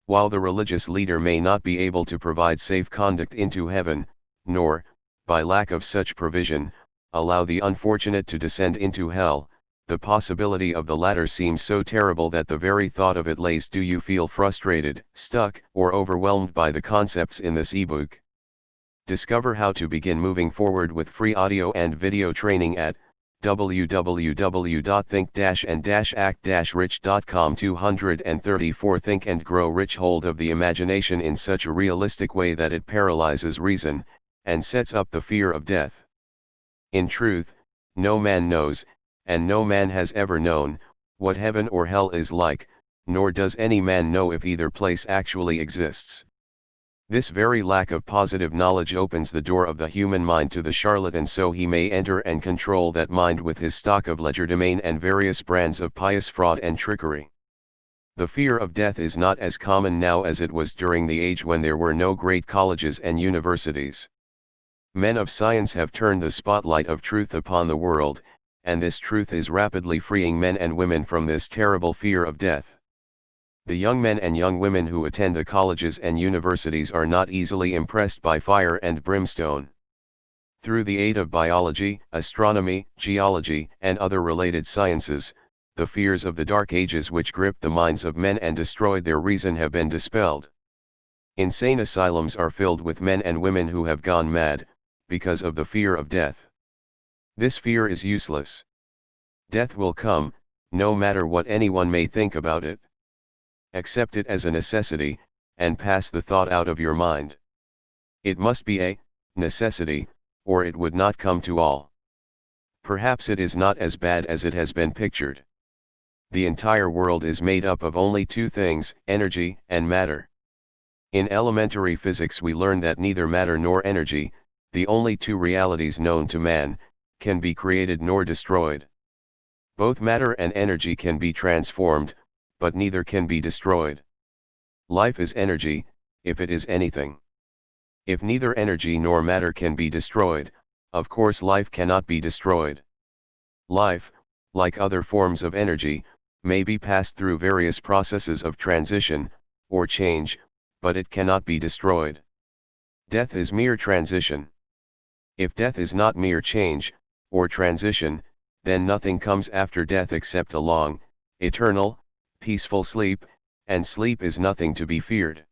While the religious leader may not be able to provide safe conduct into heaven, nor, by lack of such provision, allow the unfortunate to descend into hell, the possibility of the latter seems so terrible that the very thought of it lays. Do you feel frustrated, stuck, or overwhelmed by the concepts in this ebook? Discover how to begin moving forward with free audio and video training at www.think-and-act-rich.com. 234 Think and Grow Rich. Hold of the imagination in such a realistic way that it paralyzes reason, and sets up the fear of death. In truth, no man knows, and no man has ever known, what heaven or hell is like, nor does any man know if either place actually exists. This very lack of positive knowledge opens the door of the human mind to the charlatan, so he may enter and control that mind with his stock of legerdemain and various brands of pious fraud and trickery. The fear of death is not as common now as it was during the age when there were no great colleges and universities. Men of science have turned the spotlight of truth upon the world, and this truth is rapidly freeing men and women from this terrible fear of death. The young men and young women who attend the colleges and universities are not easily impressed by fire and brimstone. Through the aid of biology, astronomy, geology, and other related sciences, the fears of the Dark Ages which gripped the minds of men and destroyed their reason have been dispelled. Insane asylums are filled with men and women who have gone mad, because of the fear of death. This fear is useless. Death will come, no matter what anyone may think about it. Accept it as a necessity, and pass the thought out of your mind. It must be a necessity, or it would not come to all. Perhaps it is not as bad as it has been pictured. The entire world is made up of only two things, energy and matter. In elementary physics we learn that neither matter nor energy, the only two realities known to man, can be created nor destroyed. Both matter and energy can be transformed, but neither can be destroyed. Life is energy, if it is anything. If neither energy nor matter can be destroyed, of course life cannot be destroyed. Life, like other forms of energy, may be passed through various processes of transition, or change, but it cannot be destroyed. Death is mere transition. If death is not mere change, or transition, then nothing comes after death except a long, eternal, peaceful sleep, and sleep is nothing to be feared.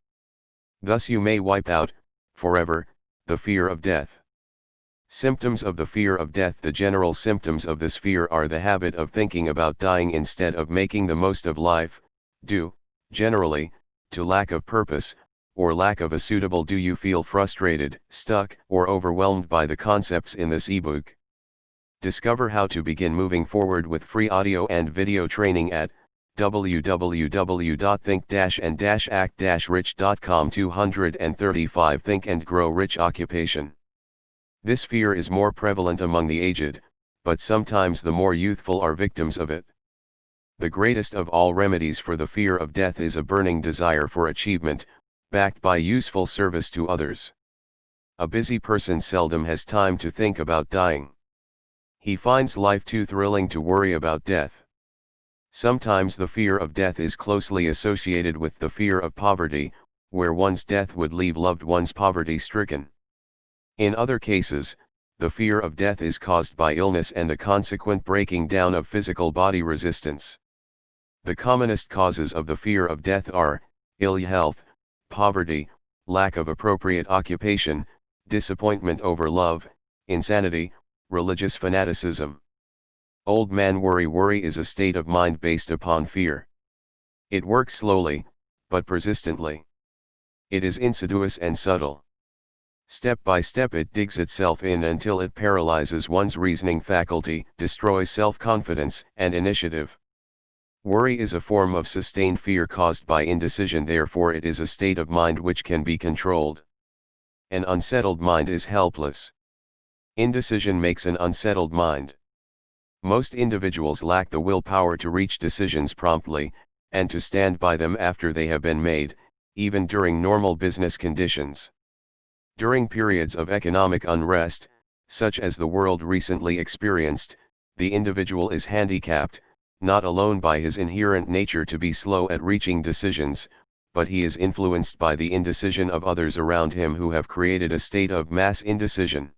Thus you may wipe out, forever, the fear of death. Symptoms of the fear of death. The general symptoms of this fear are the habit of thinking about dying instead of making the most of life, due, generally, to lack of purpose, or lack of a suitable. Do you feel frustrated, stuck, or overwhelmed by the concepts in this ebook? Discover how to begin moving forward with free audio and video training at www.think-and-act-rich.com. 235 Think and Grow Rich. Occupation. This fear is more prevalent among the aged, but sometimes the more youthful are victims of it. The greatest of all remedies for the fear of death is a burning desire for achievement, backed by useful service to others. A busy person seldom has time to think about dying. He finds life too thrilling to worry about death. Sometimes the fear of death is closely associated with the fear of poverty, where one's death would leave loved ones poverty-stricken. In other cases, the fear of death is caused by illness and the consequent breaking down of physical body resistance. The commonest causes of the fear of death are ill health, poverty, lack of appropriate occupation, disappointment over love, insanity, religious fanaticism. Old man worry. Worry is a state of mind based upon fear. It works slowly, but persistently. It is insidious and subtle. Step by step it digs itself in until it paralyzes one's reasoning faculty, destroys self-confidence and initiative. Worry is a form of sustained fear caused by indecision, therefore it is a state of mind which can be controlled. An unsettled mind is helpless. Indecision makes an unsettled mind. Most individuals lack the willpower to reach decisions promptly, and to stand by them after they have been made, even during normal business conditions. During periods of economic unrest, such as the world recently experienced, the individual is handicapped, not alone by his inherent nature to be slow at reaching decisions, but he is influenced by the indecision of others around him who have created a state of mass indecision.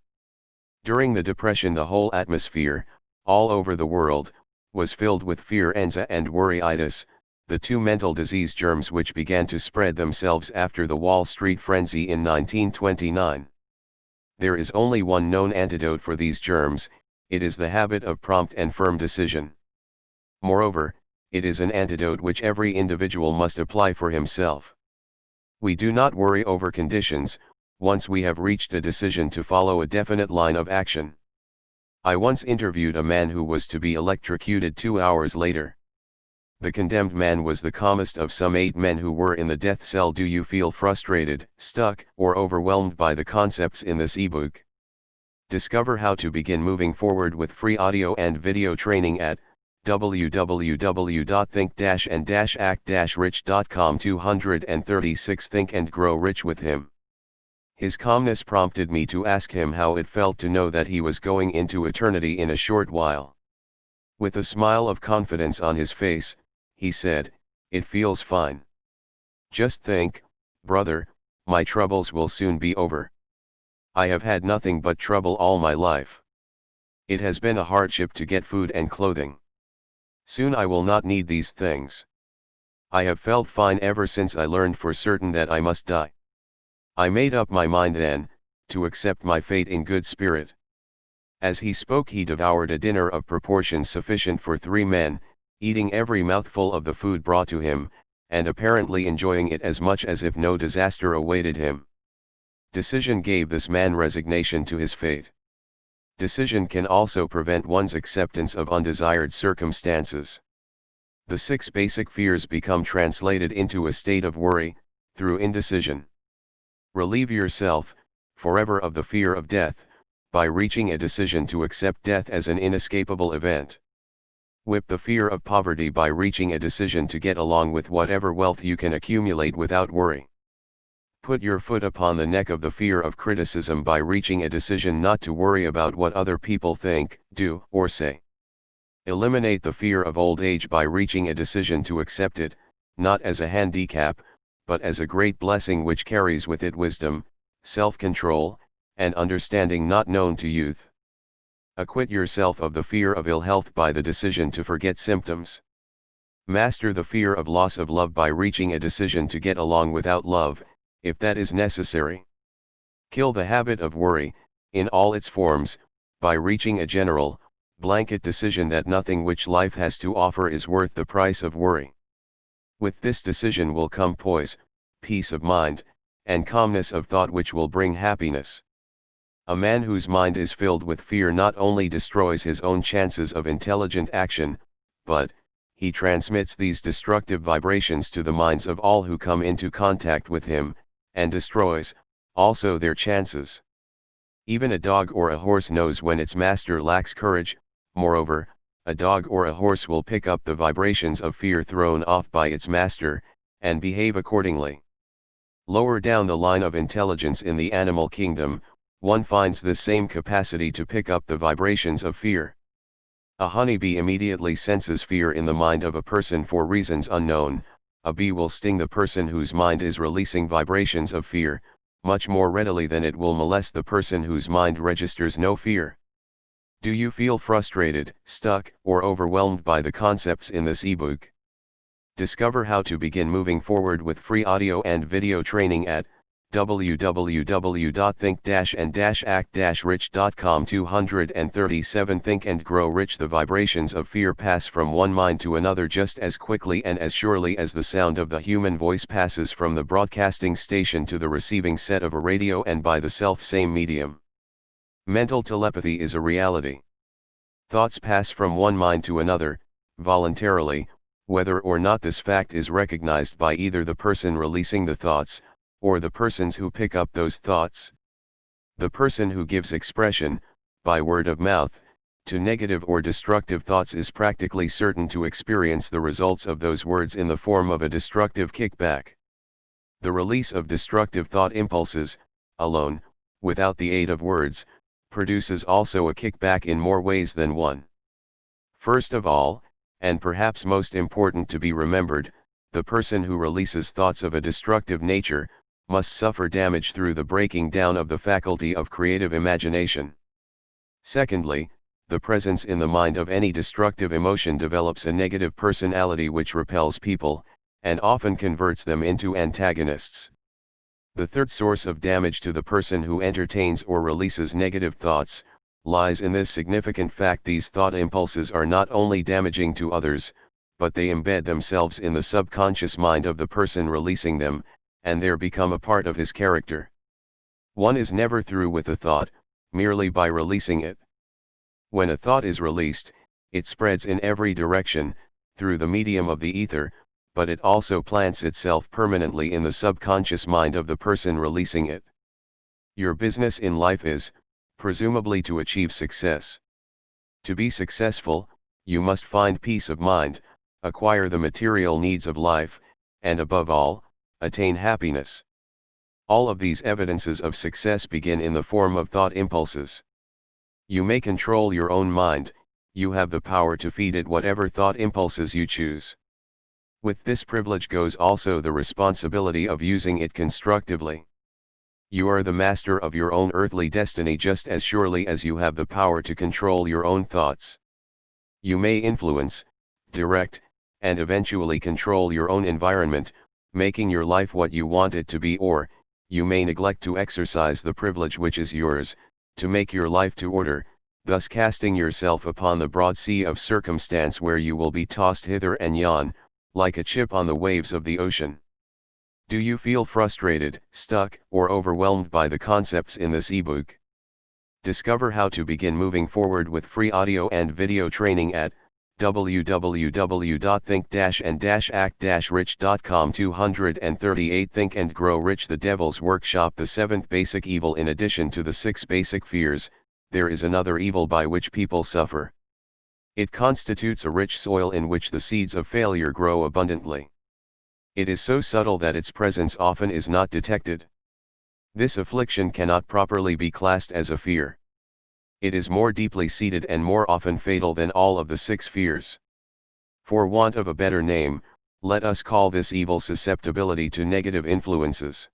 During the Depression, the whole atmosphere, all over the world, was filled with fear, anxiety and worryitis, the two mental disease germs which began to spread themselves after the Wall Street frenzy in 1929. There is only one known antidote for these germs, it is the habit of prompt and firm decision. Moreover, it is an antidote which every individual must apply for himself. We do not worry over conditions, once we have reached a decision to follow a definite line of action. I once interviewed a man who was to be electrocuted 2 hours later. The condemned man was the calmest of some 8 men who were in the death cell. Do you feel frustrated, stuck, or overwhelmed by the concepts in this ebook? Discover how to begin moving forward with free audio and video training at www.think-and-act-rich.com. 236 Think and Grow Rich with him. His calmness prompted me to ask him how it felt to know that he was going into eternity in a short while. With a smile of confidence on his face, he said, "It feels fine. Just think, brother, my troubles will soon be over. I have had nothing but trouble all my life. It has been a hardship to get food and clothing. Soon I will not need these things. I have felt fine ever since I learned for certain that I must die. I made up my mind then, to accept my fate in good spirit." As he spoke, he devoured a dinner of proportions sufficient for 3 men, eating every mouthful of the food brought to him, and apparently enjoying it as much as if no disaster awaited him. Decision gave this man resignation to his fate. Decision can also prevent one's acceptance of undesired circumstances. The 6 basic fears become translated into a state of worry, through indecision. Relieve yourself, forever, of the fear of death, by reaching a decision to accept death as an inescapable event. Whip the fear of poverty by reaching a decision to get along with whatever wealth you can accumulate without worry. Put your foot upon the neck of the fear of criticism by reaching a decision not to worry about what other people think, do, or say. Eliminate the fear of old age by reaching a decision to accept it, not as a handicap, but as a great blessing which carries with it wisdom, self-control, and understanding not known to youth. Acquit yourself of the fear of ill health by the decision to forget symptoms. Master the fear of loss of love by reaching a decision to get along without love, if that is necessary. Kill the habit of worry, in all its forms, by reaching a general, blanket decision that nothing which life has to offer is worth the price of worry. With this decision will come poise, peace of mind, and calmness of thought which will bring happiness. A man whose mind is filled with fear not only destroys his own chances of intelligent action, but he transmits these destructive vibrations to the minds of all who come into contact with him, and destroys, also, their chances. Even a dog or a horse knows when its master lacks courage. Moreover, a dog or a horse will pick up the vibrations of fear thrown off by its master, and behave accordingly. Lower down the line of intelligence in the animal kingdom, one finds the same capacity to pick up the vibrations of fear. A honeybee immediately senses fear in the mind of a person for reasons unknown. A bee will sting the person whose mind is releasing vibrations of fear, much more readily than it will molest the person whose mind registers no fear. Do you feel frustrated, stuck, or overwhelmed by the concepts in this ebook? Discover how to begin moving forward with free audio and video training at www.think-and-act-rich.com. 237 Think and Grow Rich. The vibrations of fear pass from one mind to another just as quickly and as surely as the sound of the human voice passes from the broadcasting station to the receiving set of a radio and by the self-same medium. Mental telepathy is a reality. Thoughts pass from one mind to another, voluntarily, whether or not this fact is recognized by either the person releasing the thoughts, or the persons who pick up those thoughts. The person who gives expression, by word of mouth, to negative or destructive thoughts is practically certain to experience the results of those words in the form of a destructive kickback. The release of destructive thought impulses, alone, without the aid of words, produces also a kickback in more ways than one. First of all, and perhaps most important to be remembered, the person who releases thoughts of a destructive nature, must suffer damage through the breaking down of the faculty of creative imagination. Secondly, the presence in the mind of any destructive emotion develops a negative personality which repels people, and often converts them into antagonists. The third source of damage to the person who entertains or releases negative thoughts, lies in this significant fact: these thought impulses are not only damaging to others, but they embed themselves in the subconscious mind of the person releasing them, and there become a part of his character. One is never through with a thought, merely by releasing it. When a thought is released, it spreads in every direction, through the medium of the ether, but it also plants itself permanently in the subconscious mind of the person releasing it. Your business in life is, presumably, to achieve success. To be successful, you must find peace of mind, acquire the material needs of life, and above all, attain happiness. All of these evidences of success begin in the form of thought impulses. You may control your own mind, you have the power to feed it whatever thought impulses you choose. With this privilege goes also the responsibility of using it constructively. You are the master of your own earthly destiny just as surely as you have the power to control your own thoughts. You may influence, direct, and eventually control your own environment, making your life what you want it to be, or, you may neglect to exercise the privilege which is yours, to make your life to order, thus casting yourself upon the broad sea of circumstance where you will be tossed hither and yon, like a chip on the waves of the ocean. Do you feel frustrated, stuck, or overwhelmed by the concepts in this ebook? Discover how to begin moving forward with free audio and video training at www.think-and-act-rich.com. 238 Think and Grow Rich. The Devil's Workshop. The seventh basic evil. In addition to the 6 basic fears, there is another evil by which people suffer. It constitutes a rich soil in which the seeds of failure grow abundantly. It is so subtle that its presence often is not detected. This affliction cannot properly be classed as a fear. It is more deeply seated and more often fatal than all of the 6 fears. For want of a better name, let us call this evil susceptibility to negative influences.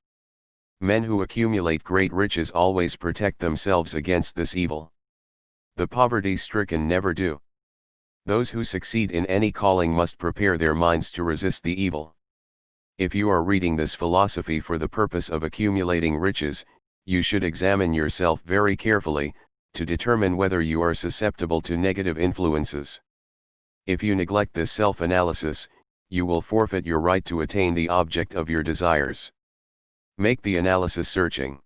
Men who accumulate great riches always protect themselves against this evil. The poverty-stricken never do. Those who succeed in any calling must prepare their minds to resist the evil. If you are reading this philosophy for the purpose of accumulating riches, you should examine yourself very carefully, to determine whether you are susceptible to negative influences. If you neglect this self-analysis, you will forfeit your right to attain the object of your desires. Make the analysis searching.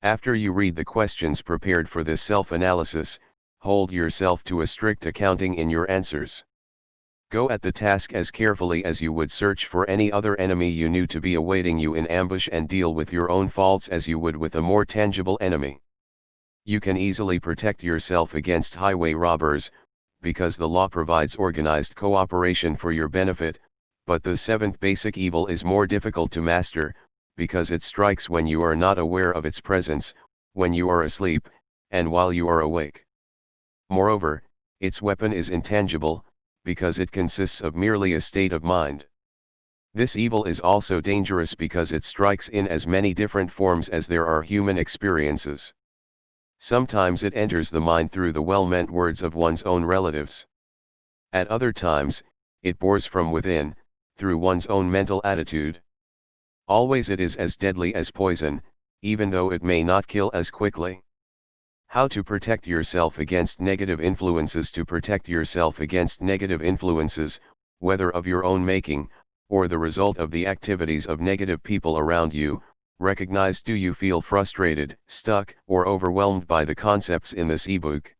After you read the questions prepared for this self-analysis, hold yourself to a strict accounting in your answers. Go at the task as carefully as you would search for any other enemy you knew to be awaiting you in ambush, and deal with your own faults as you would with a more tangible enemy. You can easily protect yourself against highway robbers, because the law provides organized cooperation for your benefit, but the seventh basic evil is more difficult to master, because it strikes when you are not aware of its presence, when you are asleep, and while you are awake. Moreover, its weapon is intangible, because it consists of merely a state of mind. This evil is also dangerous because it strikes in as many different forms as there are human experiences. Sometimes it enters the mind through the well-meant words of one's own relatives. At other times, it bores from within, through one's own mental attitude. Always it is as deadly as poison, even though it may not kill as quickly. How to protect yourself against negative influences? To protect yourself against negative influences, whether of your own making, or the result of the activities of negative people around you, recognize: do you feel frustrated, stuck, or overwhelmed by the concepts in this ebook?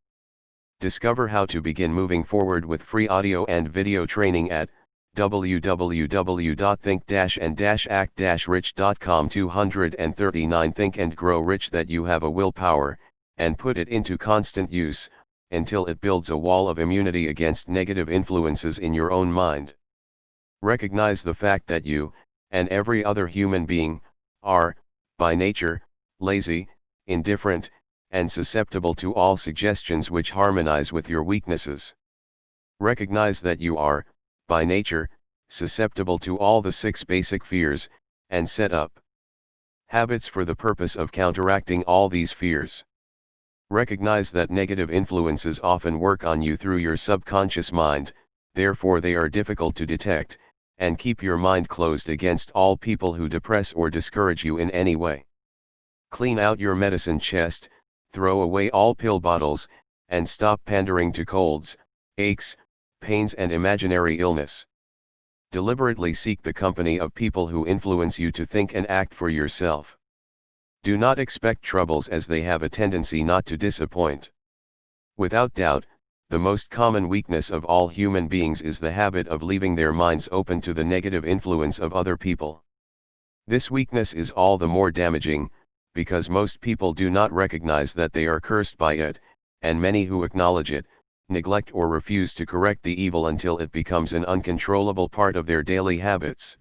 Discover how to begin moving forward with free audio and video training at www.think-and-act-rich.com. 239 Think and Grow Rich, that you have a willpower, and put it into constant use, until it builds a wall of immunity against negative influences in your own mind. Recognize the fact that you, and every other human being, are, by nature, lazy, indifferent, and susceptible to all suggestions which harmonize with your weaknesses. Recognize that you are, by nature, susceptible to all the 6 basic fears, and set up habits for the purpose of counteracting all these fears. Recognize that negative influences often work on you through your subconscious mind, therefore they are difficult to detect, and keep your mind closed against all people who depress or discourage you in any way. Clean out your medicine chest, throw away all pill bottles, and stop pandering to colds, aches, pains and imaginary illness. Deliberately seek the company of people who influence you to think and act for yourself. Do not expect troubles, as they have a tendency not to disappoint. Without doubt, the most common weakness of all human beings is the habit of leaving their minds open to the negative influence of other people. This weakness is all the more damaging, because most people do not recognize that they are cursed by it, and many who acknowledge it, neglect or refuse to correct the evil until it becomes an uncontrollable part of their daily habits.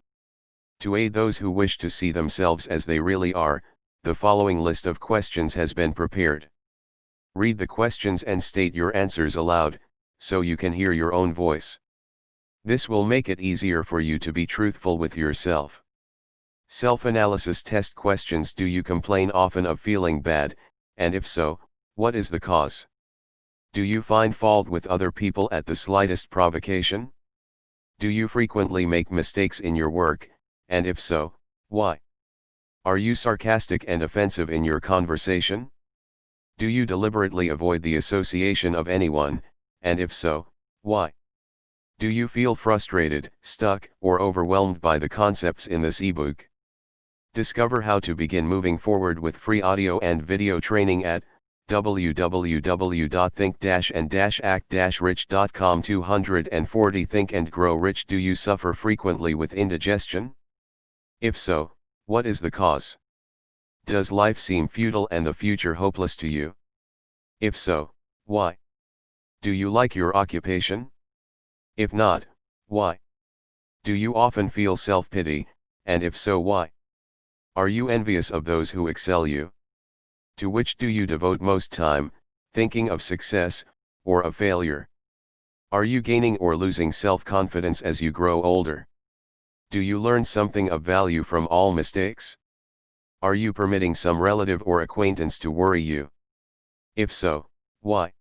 To aid those who wish to see themselves as they really are, the following list of questions has been prepared. Read the questions and state your answers aloud, so you can hear your own voice. This will make it easier for you to be truthful with yourself. Self-analysis test questions: do you complain often of feeling bad, and if so, what is the cause? Do you find fault with other people at the slightest provocation? Do you frequently make mistakes in your work, and if so, why? Are you sarcastic and offensive in your conversation? Do you deliberately avoid the association of anyone, and if so, why? Do you feel frustrated, stuck, or overwhelmed by the concepts in this ebook? Discover how to begin moving forward with free audio and video training at www.think-and-act-rich.com. 240 Think and Grow Rich. Do you suffer frequently with indigestion? If so, what is the cause? Does life seem futile and the future hopeless to you? If so, why? Do you like your occupation? If not, why? Do you often feel self-pity, and if so, why? Are you envious of those who excel you? To which do you devote most time, thinking of success, or of failure? Are you gaining or losing self-confidence as you grow older? Do you learn something of value from all mistakes? Are you permitting some relative or acquaintance to worry you? If so, why?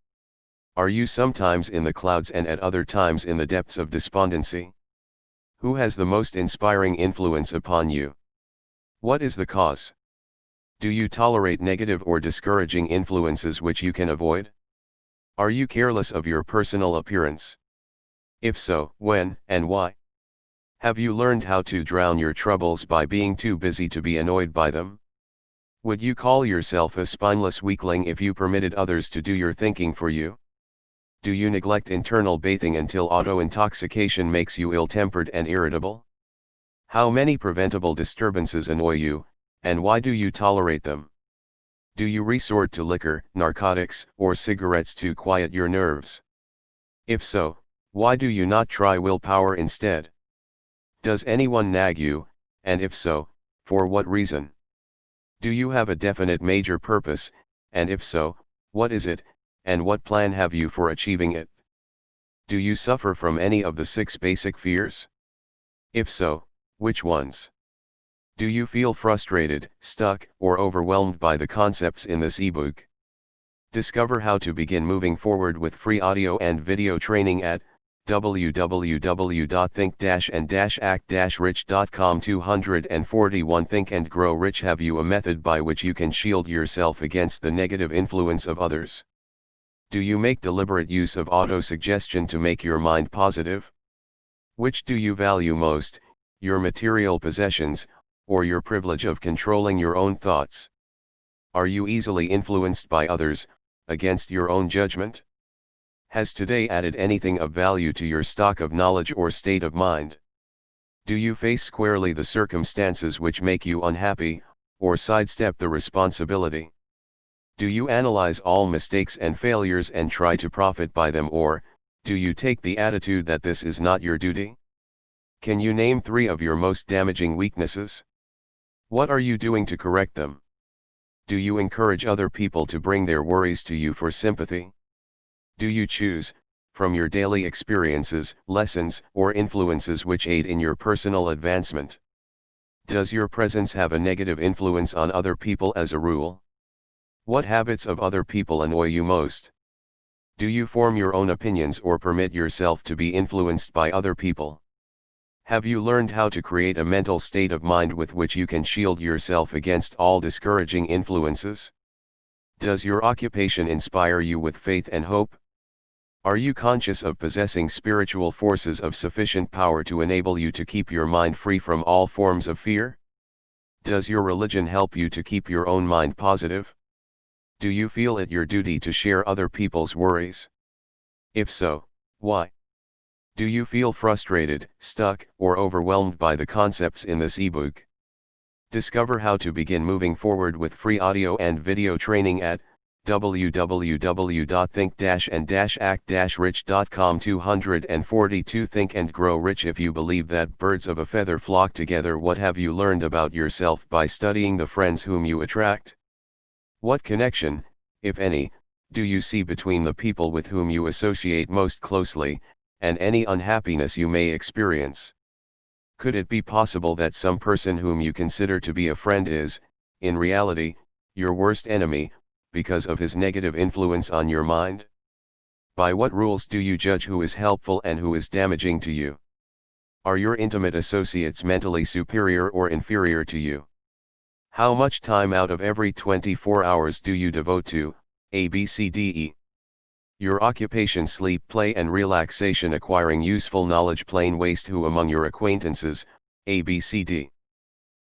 Are you sometimes in the clouds and at other times in the depths of despondency? Who has the most inspiring influence upon you? What is the cause? Do you tolerate negative or discouraging influences which you can avoid? Are you careless of your personal appearance? If so, when and why? Have you learned how to drown your troubles by being too busy to be annoyed by them? Would you call yourself a spineless weakling if you permitted others to do your thinking for you? Do you neglect internal bathing until auto-intoxication makes you ill-tempered and irritable? How many preventable disturbances annoy you, and why do you tolerate them? Do you resort to liquor, narcotics, or cigarettes to quiet your nerves? If so, why do you not try willpower instead? Does anyone nag you, and if so, for what reason? Do you have a definite major purpose, and if so, what is it, and what plan have you for achieving it? Do you suffer from any of the 6 basic fears? If so, which ones? Do you feel frustrated, stuck, or overwhelmed by the concepts in this ebook? Discover how to begin moving forward with free audio and video training at www.think-and-act-rich.com. 241 Think and Grow Rich. Have you a method by which you can shield yourself against the negative influence of others? Do you make deliberate use of auto-suggestion to make your mind positive? Which do you value most, your material possessions, or your privilege of controlling your own thoughts? Are you easily influenced by others, against your own judgment? Has today added anything of value to your stock of knowledge or state of mind? Do you face squarely the circumstances which make you unhappy, or sidestep the responsibility? Do you analyze all mistakes and failures and try to profit by them, or do you take the attitude that this is not your duty? Can you name 3 of your most damaging weaknesses? What are you doing to correct them? Do you encourage other people to bring their worries to you for sympathy? Do you choose, from your daily experiences, lessons, or influences which aid in your personal advancement? Does your presence have a negative influence on other people as a rule? What habits of other people annoy you most? Do you form your own opinions or permit yourself to be influenced by other people? Have you learned how to create a mental state of mind with which you can shield yourself against all discouraging influences? Does your occupation inspire you with faith and hope? Are you conscious of possessing spiritual forces of sufficient power to enable you to keep your mind free from all forms of fear? Does your religion help you to keep your own mind positive? Do you feel it your duty to share other people's worries? If so, why? Do you feel frustrated, stuck, or overwhelmed by the concepts in this ebook? Discover how to begin moving forward with free audio and video training at www.think-and-act-rich.com. 242 Think and Grow Rich. If you believe that birds of a feather flock together, what have you learned about yourself by studying the friends whom you attract? What connection, if any, do you see between the people with whom you associate most closely, and any unhappiness you may experience? Could it be possible that some person whom you consider to be a friend is, in reality, your worst enemy, because of his negative influence on your mind? By what rules do you judge who is helpful and who is damaging to you? Are your intimate associates mentally superior or inferior to you? How much time out of every 24 hours do you devote to ABCDE? Your occupation, sleep, play and relaxation, acquiring useful knowledge, plain waste. Who among your acquaintances, ABCD,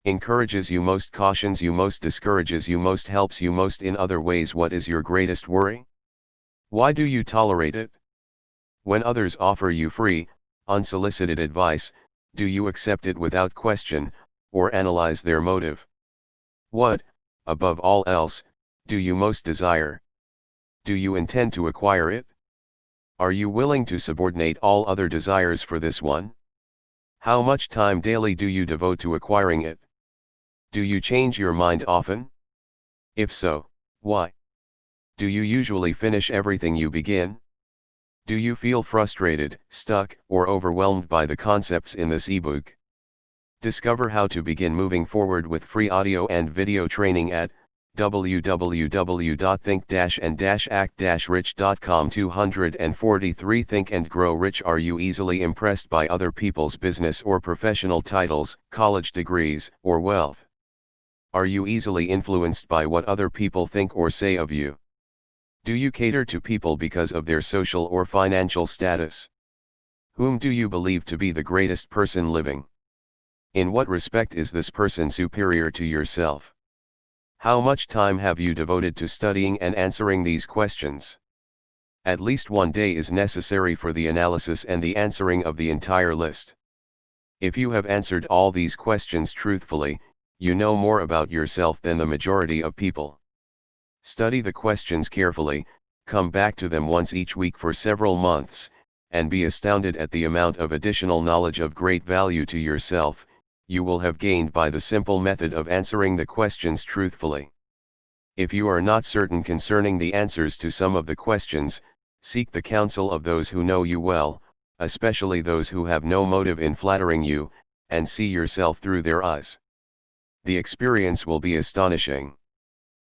encourages you most, cautions you most, discourages you most, helps you most in other ways? What is your greatest worry? Why do you tolerate it? When others offer you free, unsolicited advice, do you accept it without question, or analyze their motive? What, above all else, do you most desire? Do you intend to acquire it? Are you willing to subordinate all other desires for this one? How much time daily do you devote to acquiring it? Do you change your mind often? If so, why? Do you usually finish everything you begin? Do you feel frustrated, stuck, or overwhelmed by the concepts in this ebook? Discover how to begin moving forward with free audio and video training at www.think-and-act-rich.com. 243 Think and Grow Rich. Are you easily impressed by other people's business or professional titles, college degrees, or wealth? Are you easily influenced by what other people think or say of you? Do you cater to people because of their social or financial status? Whom do you believe to be the greatest person living? In what respect is this person superior to yourself? How much time have you devoted to studying and answering these questions? At least one day is necessary for the analysis and the answering of the entire list. If you have answered all these questions truthfully, you know more about yourself than the majority of people. Study the questions carefully, come back to them once each week for several months, and be astounded at the amount of additional knowledge of great value to yourself you will have gained by the simple method of answering the questions truthfully. If you are not certain concerning the answers to some of the questions, seek the counsel of those who know you well, especially those who have no motive in flattering you, and see yourself through their eyes. The experience will be astonishing.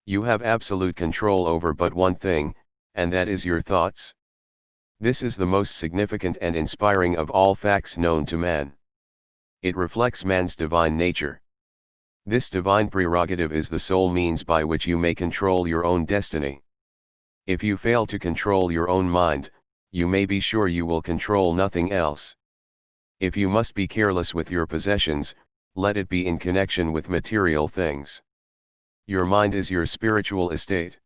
You have absolute control over but one thing, and that is your thoughts. This is the most significant and inspiring of all facts known to man. It reflects man's divine nature. This divine prerogative is the sole means by which you may control your own destiny. If you fail to control your own mind, you may be sure you will control nothing else. If you must be careless with your possessions, let it be in connection with material things. Your mind is your spiritual estate.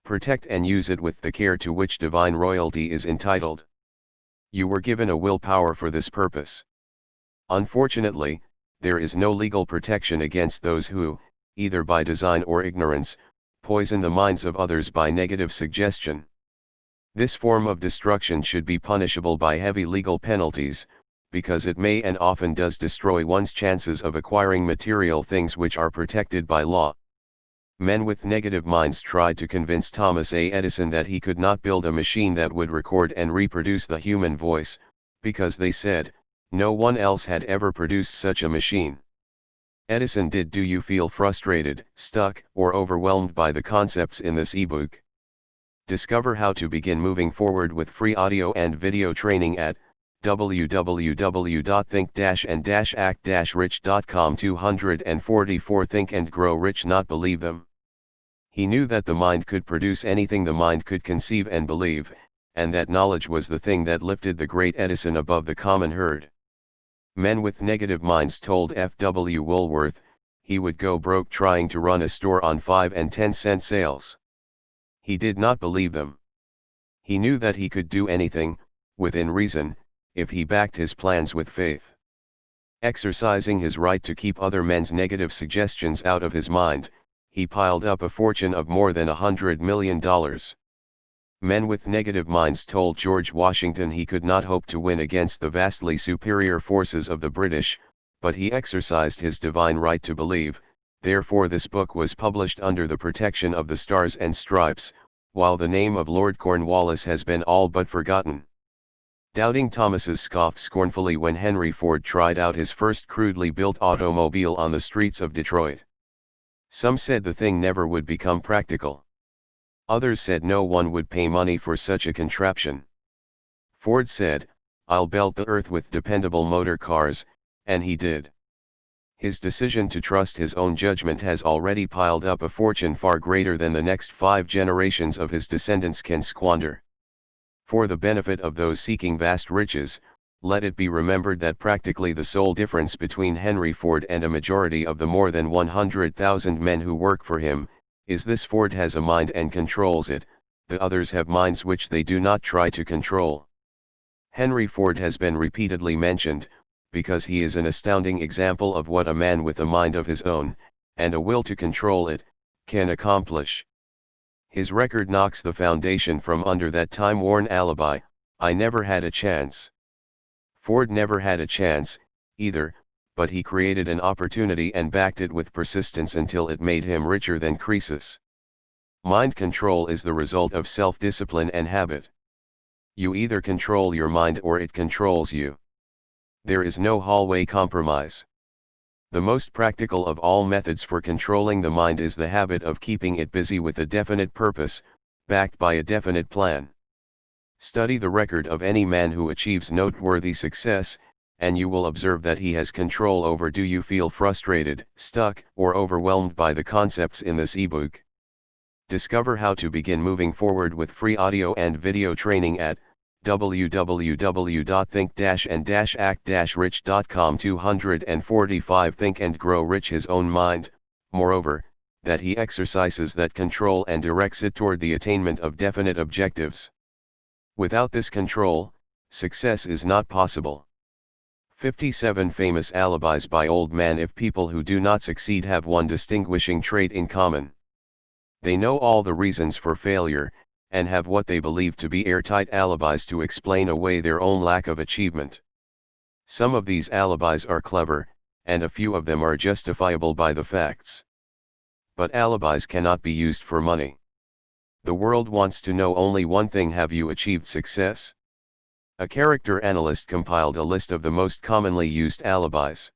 Protect and use it with the care to which divine royalty is entitled. You were given a willpower for this purpose. Unfortunately, there is no legal protection against those who, either by design or ignorance, poison the minds of others by negative suggestion. This form of destruction should be punishable by heavy legal penalties, because it may and often does destroy one's chances of acquiring material things which are protected by law. Men with negative minds tried to convince Thomas A. Edison that he could not build a machine that would record and reproduce the human voice, because they said, no one else had ever produced such a machine. Edison did. Do you feel frustrated, stuck, or overwhelmed by the concepts in this ebook? Discover how to begin moving forward with free audio and video training at www.think-and-act-rich.com. 244 Think and Grow Rich. Not believe them. He knew that the mind could produce anything the mind could conceive and believe, and that knowledge was the thing that lifted the great Edison above the common herd. Men with negative minds told F.W. Woolworth he would go broke trying to run a store on 5 and 10 cent sales. He did not believe them. He knew that he could do anything, within reason, if he backed his plans with faith. Exercising his right to keep other men's negative suggestions out of his mind, he piled up a fortune of more than $100 million. Men with negative minds told George Washington he could not hope to win against the vastly superior forces of the British, but he exercised his divine right to believe. Therefore this book was published under the protection of the Stars and Stripes, while the name of Lord Cornwallis has been all but forgotten. Doubting Thomases scoffed scornfully when Henry Ford tried out his first crudely built automobile on the streets of Detroit. Some said the thing never would become practical. Others said no one would pay money for such a contraption. Ford said, "I'll belt the earth with dependable motor cars," and he did. His decision to trust his own judgment has already piled up a fortune far greater than the next 5 generations of his descendants can squander. For the benefit of those seeking vast riches, let it be remembered that practically the sole difference between Henry Ford and a majority of the more than 100,000 men who work for him, is this: Ford has a mind and controls it, the others have minds which they do not try to control. Henry Ford has been repeatedly mentioned, because he is an astounding example of what a man with a mind of his own, and a will to control it, can accomplish. His record knocks the foundation from under that time-worn alibi, "I never had a chance." Ford never had a chance, either, but he created an opportunity and backed it with persistence until it made him richer than Croesus. Mind control is the result of self-discipline and habit. You either control your mind or it controls you. There is no hallway compromise. The most practical of all methods for controlling the mind is the habit of keeping it busy with a definite purpose, backed by a definite plan. Study the record of any man who achieves noteworthy success, and you will observe that he has control over. Do you feel frustrated, stuck, or overwhelmed by the concepts in this ebook? Discover how to begin moving forward with free audio and video training at www.think-and-act-rich.com. 245 Think and Grow Rich. His own mind, moreover, that he exercises that control and directs it toward the attainment of definite objectives. Without this control, success is not possible. 57 famous alibis by old man. If people who do not succeed have one distinguishing trait in common, they know all the reasons for failure, and have what they believe to be airtight alibis to explain away their own lack of achievement. Some of these alibis are clever, and a few of them are justifiable by the facts. But alibis cannot be used for money. The world wants to know only one thing: have you achieved success? A character analyst compiled a list of the most commonly used alibis.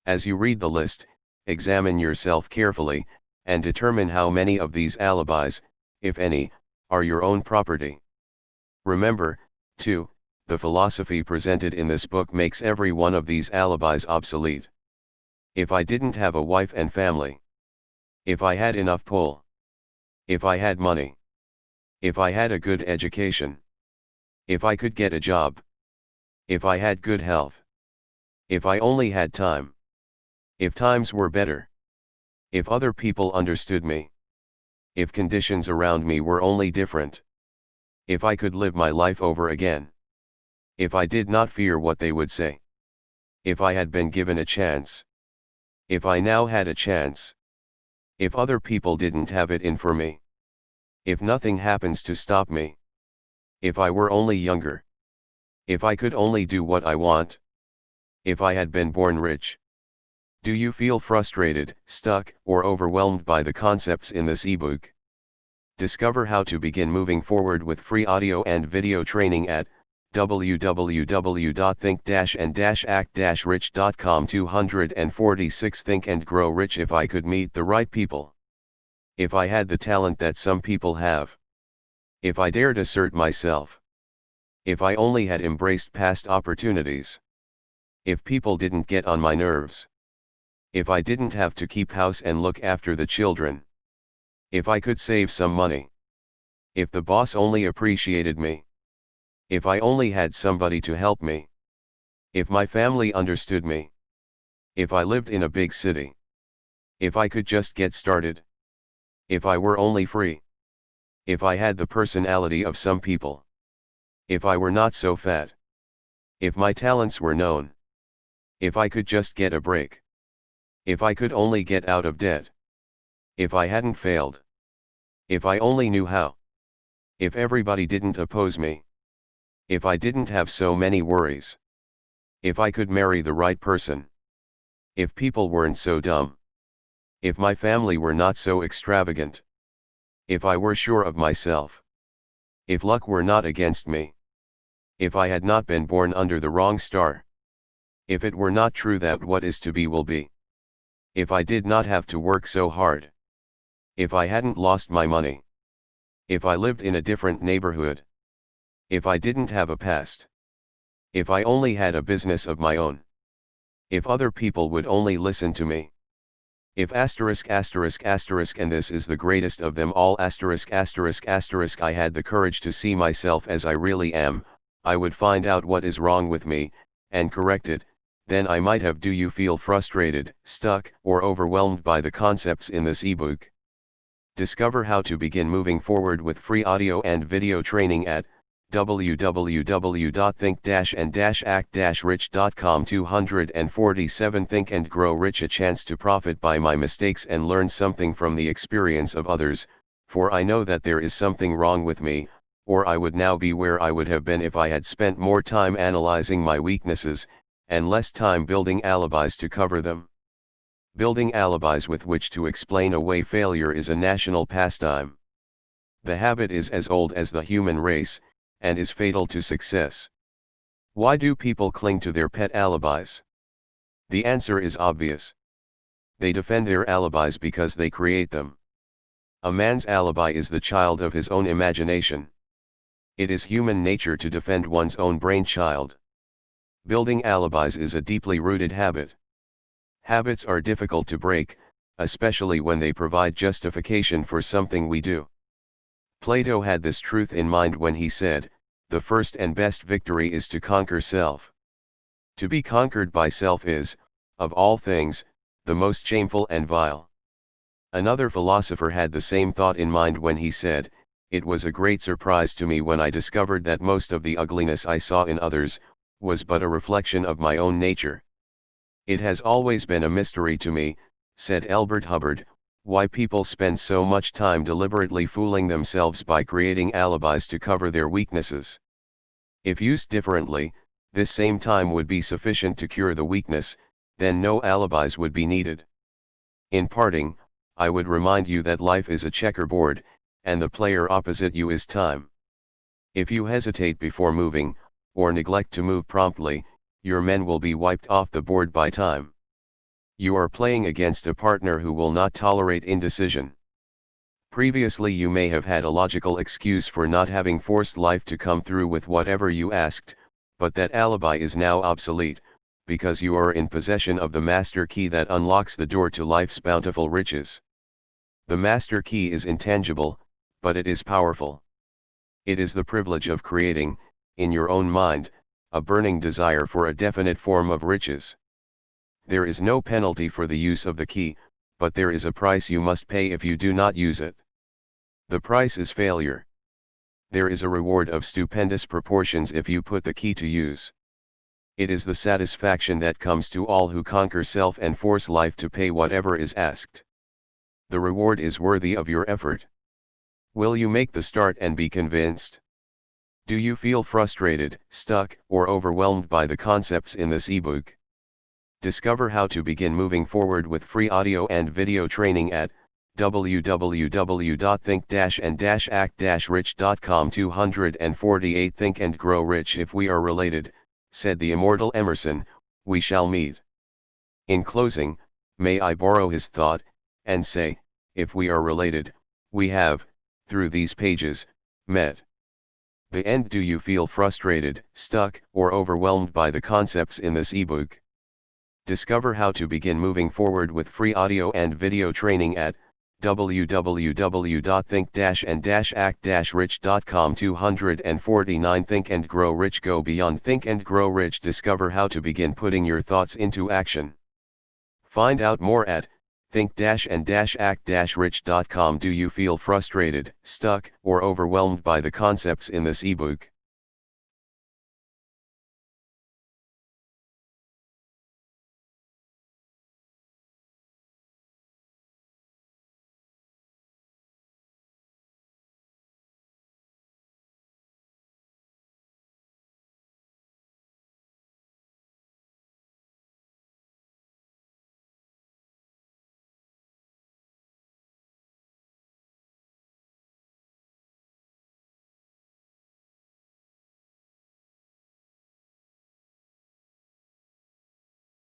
As you read the list, examine yourself carefully, and determine how many of these alibis, if any, are your own property. Remember, too, the philosophy presented in this book makes every one of these alibis obsolete. If I didn't have a wife and family. If I had enough pull. If I had money. If I had a good education. If I could get a job. If I had good health. If I only had time. If times were better. If other people understood me. If conditions around me were only different. If I could live my life over again. If I did not fear what they would say. If I had been given a chance. If I now had a chance. If other people didn't have it in for me. If nothing happens to stop me. If I were only younger. If I could only do what I want. If I had been born rich. Do you feel frustrated, stuck, or overwhelmed by the concepts in this ebook? Discover how to begin moving forward with free audio and video training at www.think-and-act-rich.com. 246 Think and Grow Rich. If I could meet the right people. If I had the talent that some people have. If I dared assert myself. If I only had embraced past opportunities. If people didn't get on my nerves. If I didn't have to keep house and look after the children. If I could save some money. If the boss only appreciated me. If I only had somebody to help me. If my family understood me. If I lived in a big city. If I could just get started. If I were only free. If I had the personality of some people. If I were not so fat. If my talents were known. If I could just get a break. If I could only get out of debt. If I hadn't failed. If I only knew how. If everybody didn't oppose me. If I didn't have so many worries. If I could marry the right person. If people weren't so dumb. If my family were not so extravagant. If I were sure of myself. If luck were not against me. If I had not been born under the wrong star. If it were not true that what is to be will be. If I did not have to work so hard. If I hadn't lost my money. If I lived in a different neighborhood. If I didn't have a past. If I only had a business of my own. If other people would only listen to me. If and this is the greatest of them all I had the courage to see myself as I really am, I would find out what is wrong with me, and correct it, then I might have. Do you feel frustrated, stuck, or overwhelmed by the concepts in this ebook? Discover how to begin moving forward with free audio and video training at www.think-and-act-rich.com. 247 Think and Grow Rich. A chance to profit by my mistakes and learn something from the experience of others, for I know that there is something wrong with me, or I would now be where I would have been if I had spent more time analyzing my weaknesses, and less time building alibis to cover them. Building alibis with which to explain away failure is a national pastime. The habit is as old as the human race, and is fatal to success. Why do people cling to their pet alibis? The answer is obvious. They defend their alibis because they create them. A man's alibi is the child of his own imagination. It is human nature to defend one's own brainchild. Building alibis is a deeply rooted habit. Habits are difficult to break, especially when they provide justification for something we do. Plato had this truth in mind when he said, "The first and best victory is to conquer self." To be conquered by self is, of all things, the most shameful and vile. Another philosopher had the same thought in mind when he said, "It was a great surprise to me when I discovered that most of the ugliness I saw in others, was but a reflection of my own nature." It has always been a mystery to me, said Elbert Hubbard, Why people spend so much time deliberately fooling themselves by creating alibis to cover their weaknesses. If used differently, this same time would be sufficient to cure the weakness, then no alibis would be needed. In parting, I would remind you that life is a checkerboard, and the player opposite you is time. If you hesitate before moving, or neglect to move promptly, your men will be wiped off the board by time. You are playing against a partner who will not tolerate indecision. Previously you may have had a logical excuse for not having forced life to come through with whatever you asked, but that alibi is now obsolete, because you are in possession of the master key that unlocks the door to life's bountiful riches. The master key is intangible, but it is powerful. It is the privilege of creating, in your own mind, a burning desire for a definite form of riches. There is no penalty for the use of the key, but there is a price you must pay if you do not use it. The price is failure. There is a reward of stupendous proportions if you put the key to use. It is the satisfaction that comes to all who conquer self and force life to pay whatever is asked. The reward is worthy of your effort. Will you make the start and be convinced? Do you feel frustrated, stuck, or overwhelmed by the concepts in this ebook? Discover how to begin moving forward with free audio and video training at www.think-and-act-rich.com. 248 Think and Grow Rich. If we are related, said the immortal Emerson, we shall meet. In closing, may I borrow his thought, and say, if we are related, we have, through these pages, met. The end. Do you feel frustrated, stuck, or overwhelmed by the concepts in this ebook? Discover how to begin moving forward with free audio and video training at www.think-and-act-rich.com. 249 Think and Grow Rich. Go beyond Think and Grow Rich. Discover how to begin putting your thoughts into action. Find out more at think-and-act-rich.com. Do you feel frustrated, stuck, or overwhelmed by the concepts in this ebook?